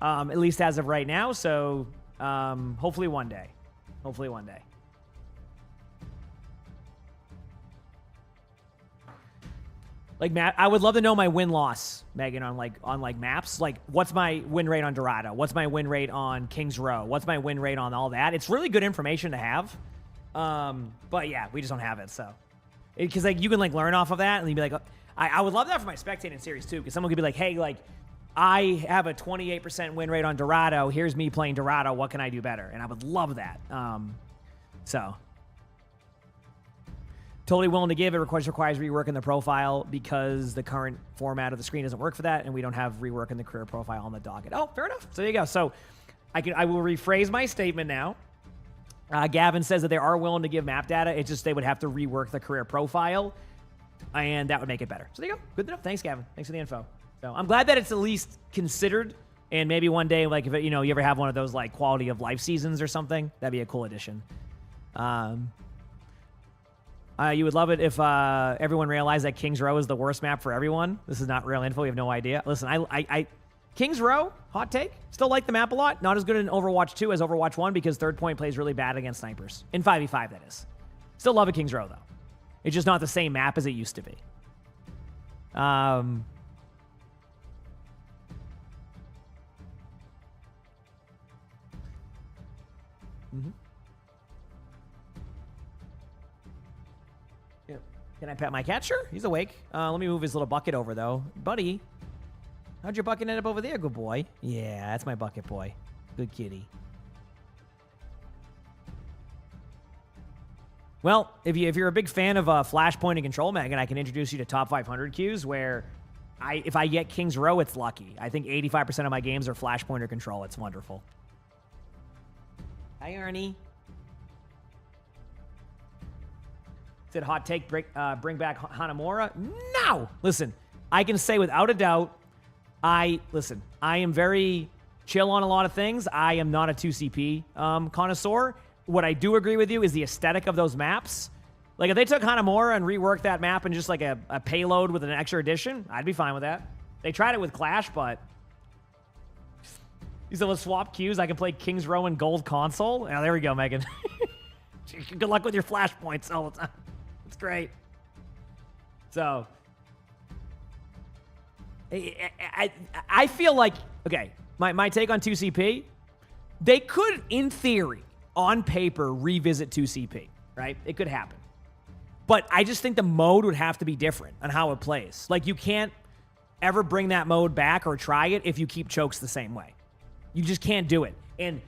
at least as of right now. So hopefully one day. Hopefully one day. Like I would love to know my win-loss, Megan, on like maps. Like, what's my win rate on Dorado? What's my win rate on Kings Row? What's my win rate on all that? It's really good information to have. But yeah, we just don't have it. So, because like you can like learn off of that, and you'd be like, I would love that for my spectating series too, because someone could be like, hey, like I have a 28% win rate on Dorado. Here's me playing Dorado. What can I do better? And I would love that. So. Totally willing to give. It requires reworking the profile because the current format of the screen doesn't work for that, and we don't have reworking the career profile on the docket. Oh, fair enough. So there you go. So I will rephrase my statement now. Gavin says that they are willing to give map data. It's just they would have to rework the career profile, and that would make it better. So there you go. Good enough. Thanks, Gavin. Thanks for the info. So I'm glad that it's at least considered, and maybe one day, like if it, you ever have one of those like quality of life seasons or something, that'd be a cool addition. You would love it if everyone realized that Kings Row is the worst map for everyone. This is not real info. We have no idea. Listen, I Kings Row, hot take. Still like the map a lot. Not as good in Overwatch 2 as Overwatch 1 because third point plays really bad against snipers. In 5v5, that is. Still love a Kings Row, though. It's just not the same map as it used to be. Can I pet my cat? Sure, he's awake. Let me move his little bucket over, though. Buddy, how'd your bucket end up over there, good boy? Yeah, that's my bucket boy. Good kitty. Well, if you're a big fan of Flashpoint and Control, Megan, I can introduce you to Top 500 queues where if I get Kings Row, it's lucky. I think 85% of my games are Flashpoint or Control. It's wonderful. Hi, Ernie. Said hot take, bring back Hanamura? No! Listen, I can say without a doubt, I am very chill on a lot of things. I am not a 2CP connoisseur. What I do agree with you is the aesthetic of those maps. Like, if they took Hanamura and reworked that map in just like a payload with an extra addition, I'd be fine with that. They tried it with Clash, but... These are the swap queues. I can play Kings Row and Gold Console. Oh, there we go, Megan. Good luck with your flashpoints all the time. It's great. So, I feel like, okay, my take on 2CP, they could, in theory, on paper, revisit 2CP, right? It could happen. But I just think the mode would have to be different on how it plays. Like, you can't ever bring that mode back or try it if you keep chokes the same way. You just can't do it. And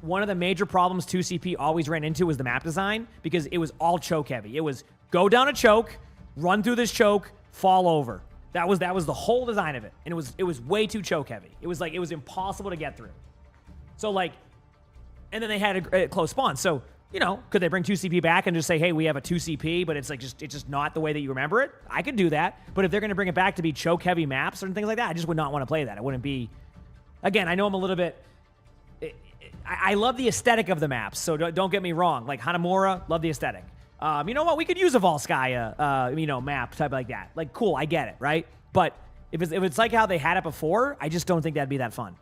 one of the major problems 2CP always ran into was the map design because it was all choke heavy. It was go down a choke, run through this choke, fall over. That was the whole design of it. And it was way too choke heavy. It was like, it was impossible to get through. So like, and then they had a close spawn. So, could they bring 2CP back and just say, hey, we have a 2CP, but it's just not the way that you remember it? I could do that. But if they're going to bring it back to be choke heavy maps and things like that, I just would not want to play that. It wouldn't be, again, I know I'm a little bit, I love the aesthetic of the maps. So don't get me wrong. Like Hanamura, love the aesthetic. You know what? We could use a Volskaya, map type like that. Like, cool, I get it, right? But if it's like how they had it before, I just don't think that'd be that fun.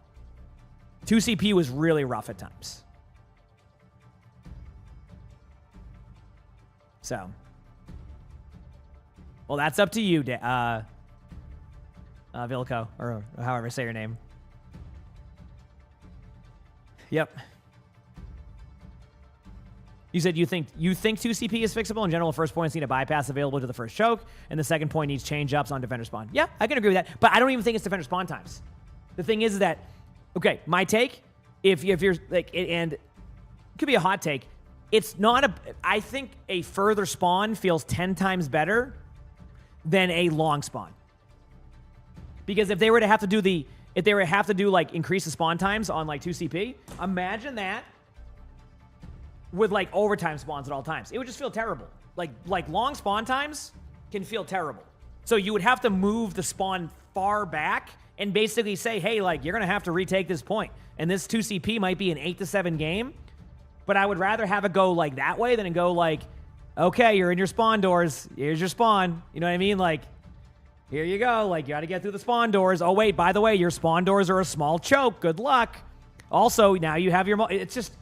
2CP was really rough at times. So, well, that's up to you, Vilko, or however you say your name. Yep. You said you think 2CP is fixable. In general, first points need a bypass available to the first choke, and the second point needs change-ups on defender spawn. Yeah, I can agree with that, but I don't even think it's defender spawn times. The thing is that, okay, my take, if you're like, and it could be a hot take, it's not a, I think a further spawn feels 10 times better than a long spawn. Because if they were to have to do like increase the spawn times on like 2CP, imagine that with like overtime spawns at all times. It would just feel terrible. Like long spawn times can feel terrible. So you would have to move the spawn far back and basically say, hey, like you're gonna have to retake this point. And this 2CP might be an 8-7 game, but I would rather have it go like that way than it go like, okay, you're in your spawn doors. Here's your spawn. You know what I mean? Like, here you go. Like, you got to get through the spawn doors. Oh, wait, by the way, your spawn doors are a small choke. Good luck. Also, now you have your... It's just...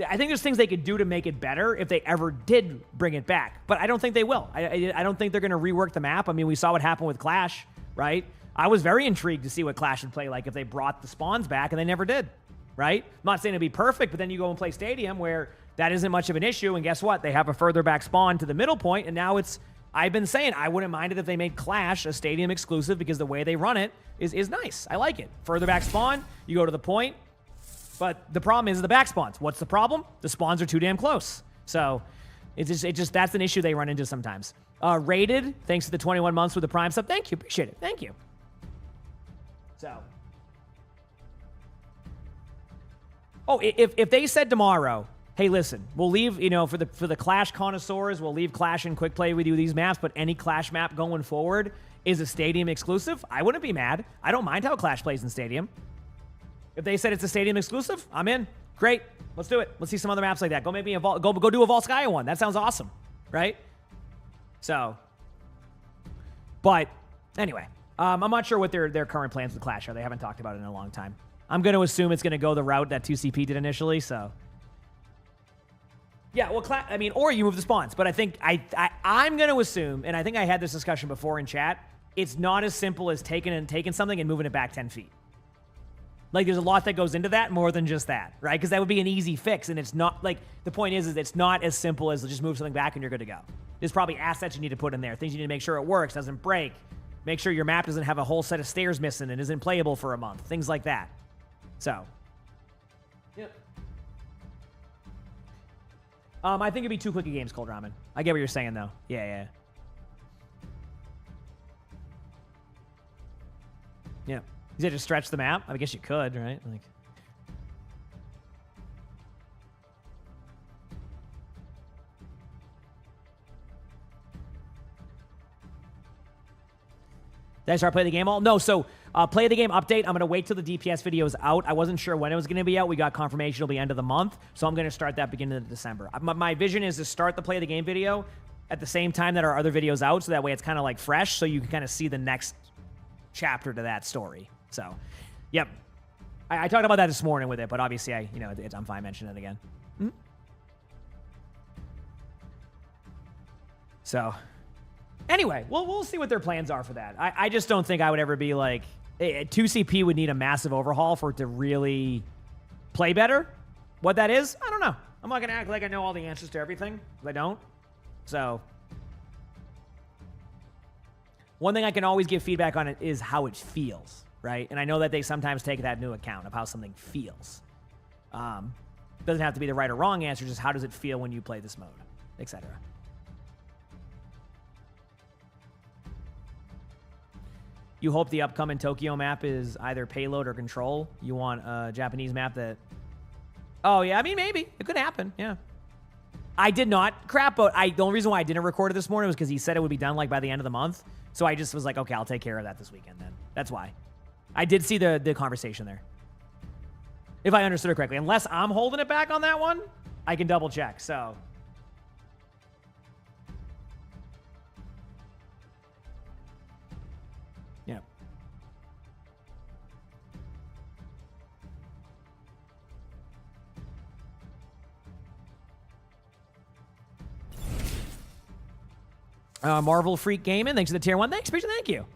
I think there's things they could do to make it better if they ever did bring it back. But I don't think they will. I don't think they're going to rework the map. I mean, we saw what happened with Clash, right? I was very intrigued to see what Clash would play like if they brought the spawns back, and they never did, right? I'm not saying it'd be perfect, but then you go and play Stadium where that isn't much of an issue, and guess what? They have a further back spawn to the middle point, and now it's... I've been saying I wouldn't mind it if they made Clash a Stadium exclusive because the way they run it is nice. I like it. Further back spawn, you go to the point, but the problem is the back spawns. What's the problem? The spawns are too damn close. So it just that's an issue they run into sometimes. Rated, thanks to the 21 months with the Prime sub. Thank you. Appreciate it. Thank you. So. Oh, if they said tomorrow, hey, listen, we'll leave, you know, for the Clash connoisseurs, we'll leave Clash and Quick Play with you these maps, but any Clash map going forward is a Stadium exclusive, I wouldn't be mad. I don't mind how Clash plays in Stadium. If they said it's a Stadium exclusive, I'm in. Great. Let's do it. Let's see some other maps like that. Go make me a go do a Volskaya one. That sounds awesome, right? So, but anyway, I'm not sure what their current plans with Clash are. They haven't talked about it in a long time. I'm going to assume it's going to go the route that 2CP did initially, so... Yeah, well, I mean, or you move the spawns. But I think I'm going to assume, and I think I had this discussion before in chat, it's not as simple as taking something and moving it back 10 feet. Like, there's a lot that goes into that more than just that, right? Because that would be an easy fix, and it's not, like, the point is it's not as simple as just move something back and you're good to go. There's probably assets you need to put in there, things you need to make sure it works, doesn't break, make sure your map doesn't have a whole set of stairs missing and isn't playable for a month, things like that. So, yep. I think it'd be too quick a games, Cold Ramen. I get what you're saying, though. Yeah. Yeah. You said just stretch the map? I guess you could, right? Like... Did I start playing the game all? No, so play the game update. I'm going to wait till the DPS video is out. I wasn't sure when it was going to be out. We got confirmation it'll be end of the month. So I'm going to start that beginning of December. My vision is to start the play the game video at the same time that our other videos out. So that way it's kind of like fresh. So you can kind of see the next chapter to that story. So, yep. I talked about that this morning with it, but obviously I'm fine mentioning it again. Mm-hmm. So... Anyway, we'll see what their plans are for that. I just don't think I would ever be like... 2CP would need a massive overhaul for it to really play better. What that is, I don't know. I'm not going to act like I know all the answers to everything. I don't. So... One thing I can always give feedback on it is how it feels, right? And I know that they sometimes take that into account of how something feels. Doesn't have to be the right or wrong answer, just how does it feel when you play this mode, etc. You hope the upcoming Tokyo map is either payload or control. You want a Japanese map that... Oh, yeah, I mean, maybe. It could happen, yeah. I did not. Crap, but the only reason why I didn't record it this morning was because he said it would be done, like, by the end of the month. So I just was like, okay, I'll take care of that this weekend then. That's why. I did see the conversation there. If I understood it correctly. Unless I'm holding it back on that one, I can double check, so... Yeah. Marvel Freak Gaming, thanks for the tier 1. Thanks, appreciate it. Thank you.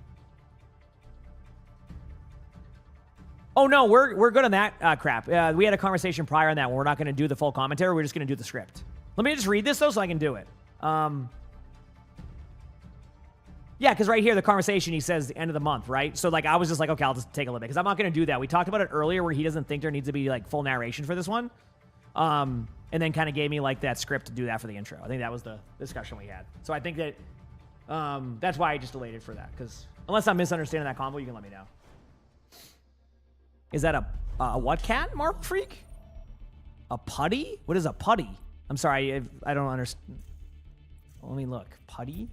Oh, no, we're good on that crap. We had a conversation prior on that. We're not going to do the full commentary. We're just going to do the script. Let me just read this, though, so I can do it. Yeah, because right here, the conversation, he says the end of the month, right? So, like, I was just like, okay, I'll just take a little bit. Because I'm not going to do that. We talked about it earlier where he doesn't think there needs to be, like, full narration for this one. And then kind of gave me, like, that script to do that for the intro. I think that was the discussion we had. So I think that that's why I just delayed it for that. Because unless I'm misunderstanding that combo, you can let me know. Is that a what cat, Mark Freak? A putty? What is a putty? I'm sorry, I don't understand. Let me look. Putty?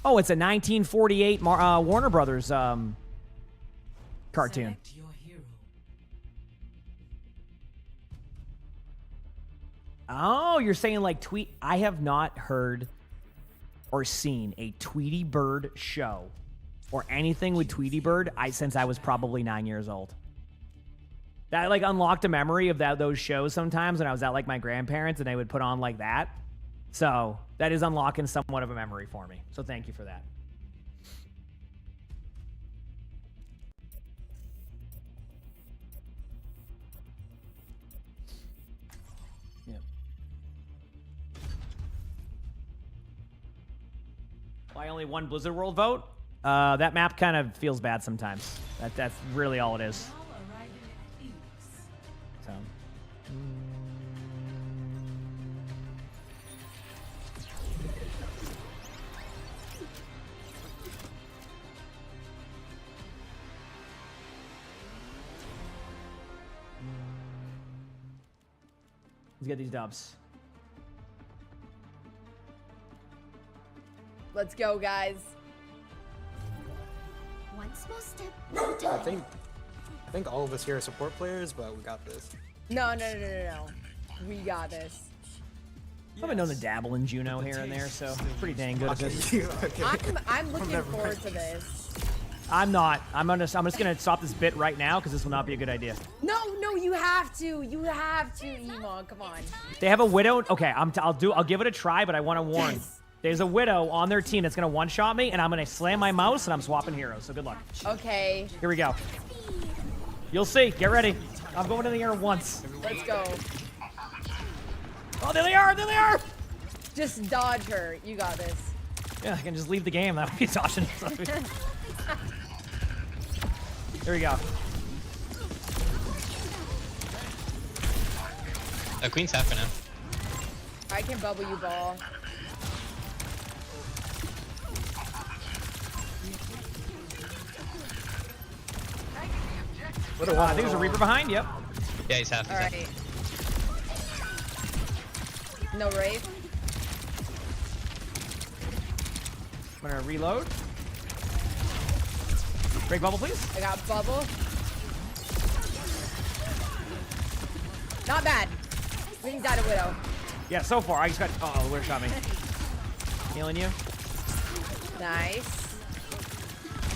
Oh, it's a 1948 Warner Brothers cartoon. Oh, you're saying like tweet. I have not heard or seen a Tweety Bird show or anything with Tweety Bird since I was probably 9 years old. That like unlocked a memory of those shows sometimes when I was at like my grandparents and they would put on like that. So that is unlocking somewhat of a memory for me. So thank you for that. Yeah. Why only one Blizzard World vote? That map kind of feels bad sometimes. That's really all it is. So. Let's get these dubs. Let's go, guys. One small step. I think all of us here are support players, but we got this. No. We got this. I've been known to dabble in Juno here and there, so pretty dang good at this. I'm looking forward to this. I'm not. I'm just gonna stop this bit right now because this will not be a good idea. No, you have to. You have to, emongg. Come on. They have a Widow. Okay, I'll give it a try, but I want to warn. Yes. There's a Widow on their team that's gonna one-shot me, and I'm gonna slam my mouse, and I'm swapping heroes. So good luck. Okay. Here we go. You'll see. Get ready. I'm going in the air once. Let's go. Oh, there they are. There they are. Just dodge her. You got this. Yeah, I can just leave the game. That would be dodging. There we go. Queen's half for now. I can bubble you, ball. I think there's a Reaper behind. Yep. Yeah, he's half. All right. No Wraith. I'm gonna reload. Break bubble, please. I got bubble. Not bad. Wings out of Widow. Yeah, so far. I just got... Oh, Widow shot me. Healing you. Nice.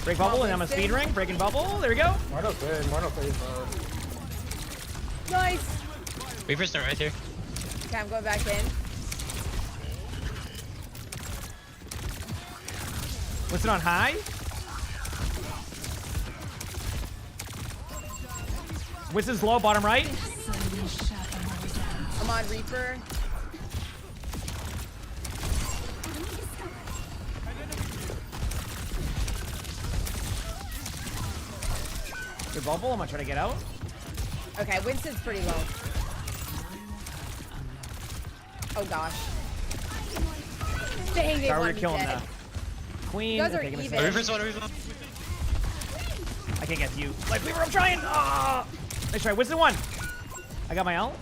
Break bubble, and I'm a speed ring. Breaking bubble. There we go. Marno good. Marno plays Nice. Reaper's not right here. Okay, I'm going back in. What's it on high? Winston's low, bottom right. I'm on Reaper. Good bubble. I'm gonna try to get out. Okay, Winston's pretty low. Oh gosh. Dang, they Sorry, want we're me killing dead. the Queen. You guys are Okay, give me a even. second. Reaper's one. I can't get to you. Life Weaver, I'm trying. Ah! Nice try. Winston one. I got my ult.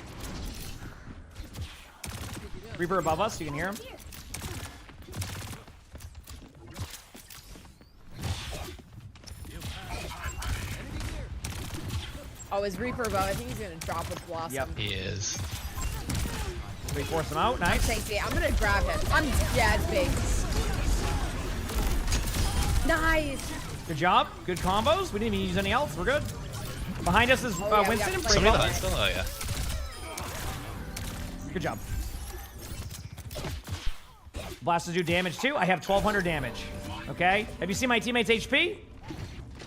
Reaper above us. You can hear him. Oh, is Reaper above? I think he's gonna drop with Blossom. Yep. He is. We force him out. Nice. I'm gonna grab him. I'm dead big. Nice. Good job. Good combos. We didn't even use any else. We're good. Behind us is Winston. Somebody behind still? Oh, yeah. Good job. Blasters do damage too. I have 1,200 damage. Okay? Have you seen my teammates' HP?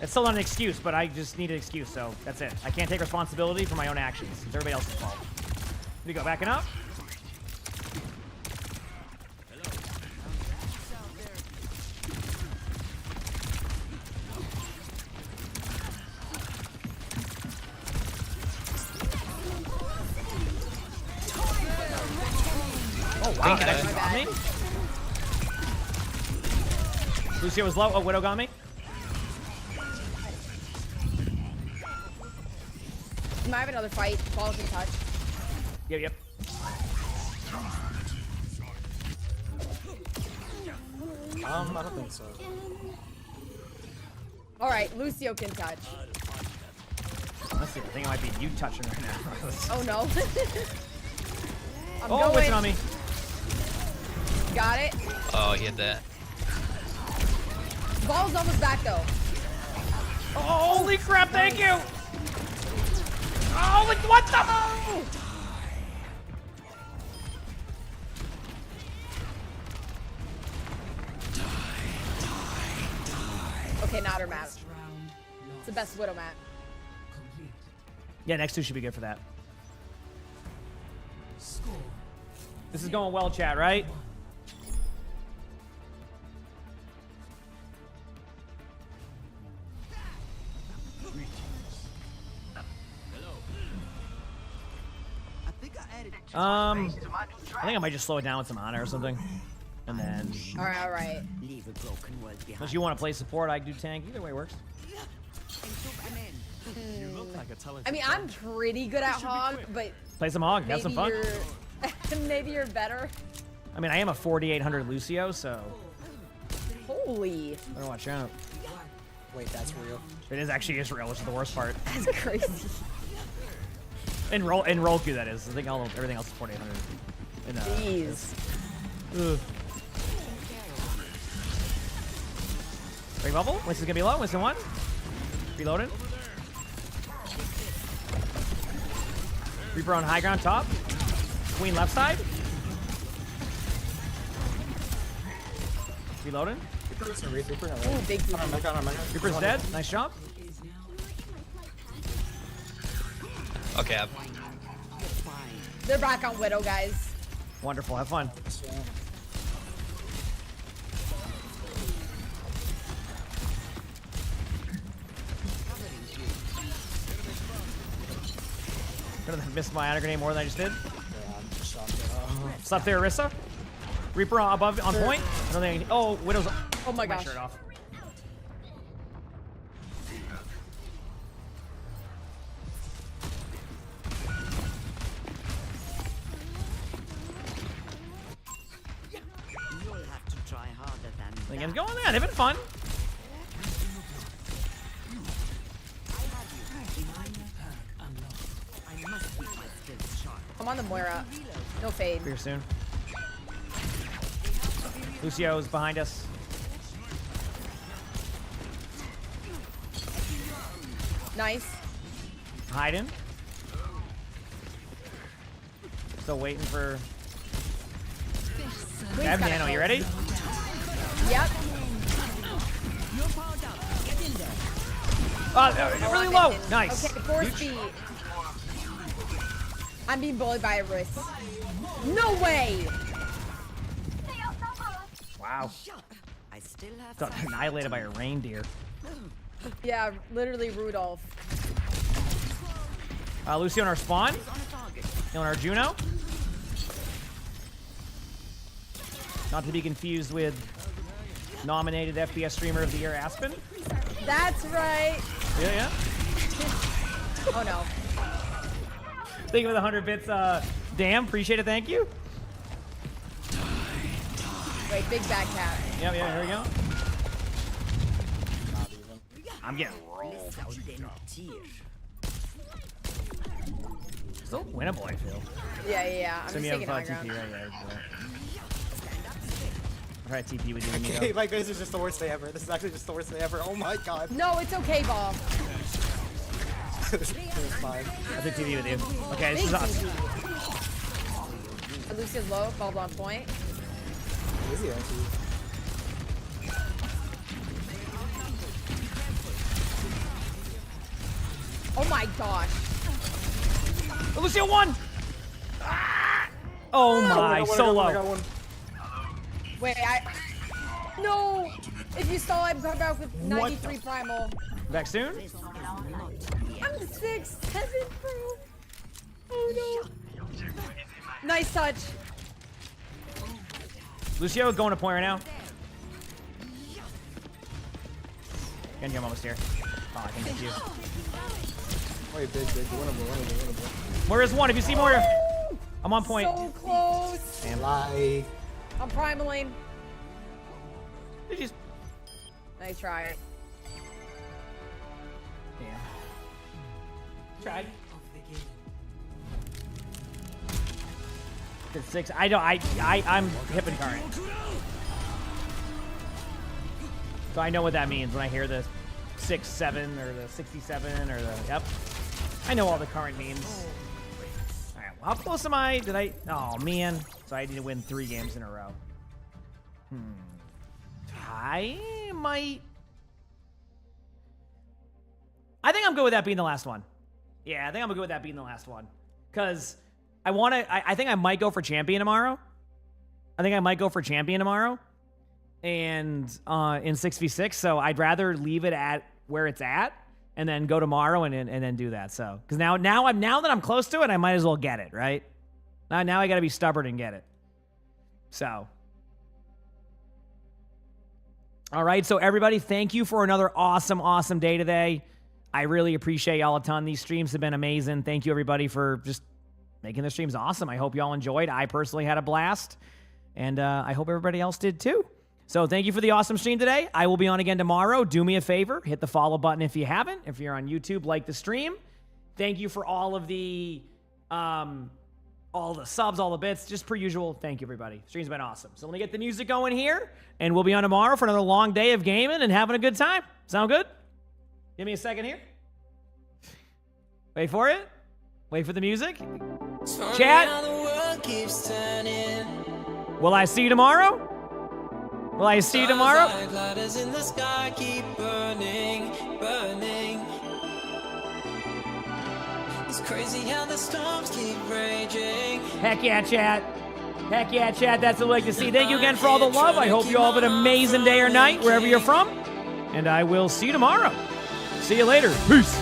It's still not an excuse, but I just need an excuse, so that's it. I can't take responsibility for my own actions. It's everybody else's fault. Here we go, backing up. Oh, wow, that actually got me. Lucio was low. Oh, Widow got me. You might have another fight. Fall can touch. Yep. I don't think so. All right, Lucio can touch. Honestly, I think it might be you touching right now. Oh no. I'm oh, going. what's on me? Got it. Oh, he had that. Ball's almost back though. Oh, holy crap! Thank you. Oh, what the? Okay, not her map. It's the best Widow map. Yeah, next two should be good for that. This is going well, chat, right? I think I might just slow it down with some honor or something. And then... Alright. Leave a broken world behind. Unless you want to play support, I can do tank. Either way works. I mean, I'm pretty good at Hog, but... Play some Hog, have some fun. Maybe you're better. I mean, I am a 4800 Lucio, so... Holy. Better watch out. Wait, that's real. It is actually Israel, which is the worst part. That's crazy. In roll queue, that is. I think everything else is 4800. Jeez. Break bubble. Winston's gonna be low. Winston 1. Reloading. Reaper on high ground top. Queen left side. Reloading. Ooh, big Reaper's dead. Nice job. Okay, They're back on Widow, guys. Wonderful. Have fun. Could have missed my honor grenade more than I just did. Yeah, I'm just shocked. Stop there, Orisa. Reaper above on point. I don't think. Oh, Widow's. Oh my gosh. Shirt off. You'll have to try harder than The game's going there. They've been fun. I must keep my skills sharp. I'm on the Moira. No fade. Here soon. Lucio's behind us. Nice. Hiding. Still waiting for. Queen's Evan kinda Nano, you close. ready? Yep. Oh, really low. Nice. Okay, 4 speed. I'm being bullied by a wrist. No way! Wow. I still have Got annihilated by a reindeer. Yeah, literally Rudolph. Lucio on our spawn. On our Juno. Not to be confused with nominated FPS Streamer of the Year Aspen. That's right. Yeah. Oh no. Thank you for the 100 bits. Damn, appreciate it. Thank you. Wait, big bad cat. Yep, yeah, here we go. I'm getting rolled. Still winnable, I feel. Yeah. I'm So just you taking high have TP, ground. right? I'll try TP with you. Okay, like this is just the worst day ever. This is actually just the worst day ever. Oh my god. No, it's okay, Ball. It's fine. I'll take TP with you. Okay, this is us. Lucia's low, Ball's on point. Easy, actually. Oh my gosh. Lucio won! Ah! Oh my, so low. Wait, no! If you stall, I'm coming back with 93 primal. Back soon? I'm 6'7", bro. Oh no. Nice touch. Lucio going to point right now. Genji, I'm almost here. Oh, I can get you. Wait, big. Winnable. Where is one? If you see more, I'm on point. So close. Damn. Like. I'm primaling. Just... Nice try. Yeah. Tried. Good 6. I'm hip and current. So I know what that means when I hear the 6'7" or the 67 or the, yep. I know all the current means. All right, well, how close am I? Did I, oh man. So I need to win 3 games in a row. I think I'm good with that being the last one. Yeah, I think I'm good with that being the last one. Because I think I might go for champion tomorrow. And in 6v6, so I'd rather leave it at where it's at and then go tomorrow and then do that. So, because now that I'm close to it, I might as well get it, right? Now I got to be stubborn and get it. So, all right. So everybody, thank you for another awesome day today. I really appreciate y'all a ton. These streams have been amazing. Thank you everybody for just making the streams awesome. I hope y'all enjoyed. I personally had a blast, and I hope everybody else did too. So thank you for the awesome stream today. I will be on again tomorrow. Do me a favor, hit the follow button if you haven't. If you're on YouTube, like the stream. Thank you for all the subs, all the bits, just per usual. Thank you, everybody. Stream's been awesome. So let me get the music going here, and we'll be on tomorrow for another long day of gaming and having a good time. Sound good? Give me a second here. Wait for it. Wait for the music. Chat. Will I see you tomorrow? Will I see you tomorrow? In the sky keep burning. It's crazy how the storms keep raging. Heck yeah, chat. Heck yeah, chat. That's what I'd like to see. Thank you again for all the love. I hope you all have an amazing day or night, wherever you're from. And I will see you tomorrow. See you later. Peace.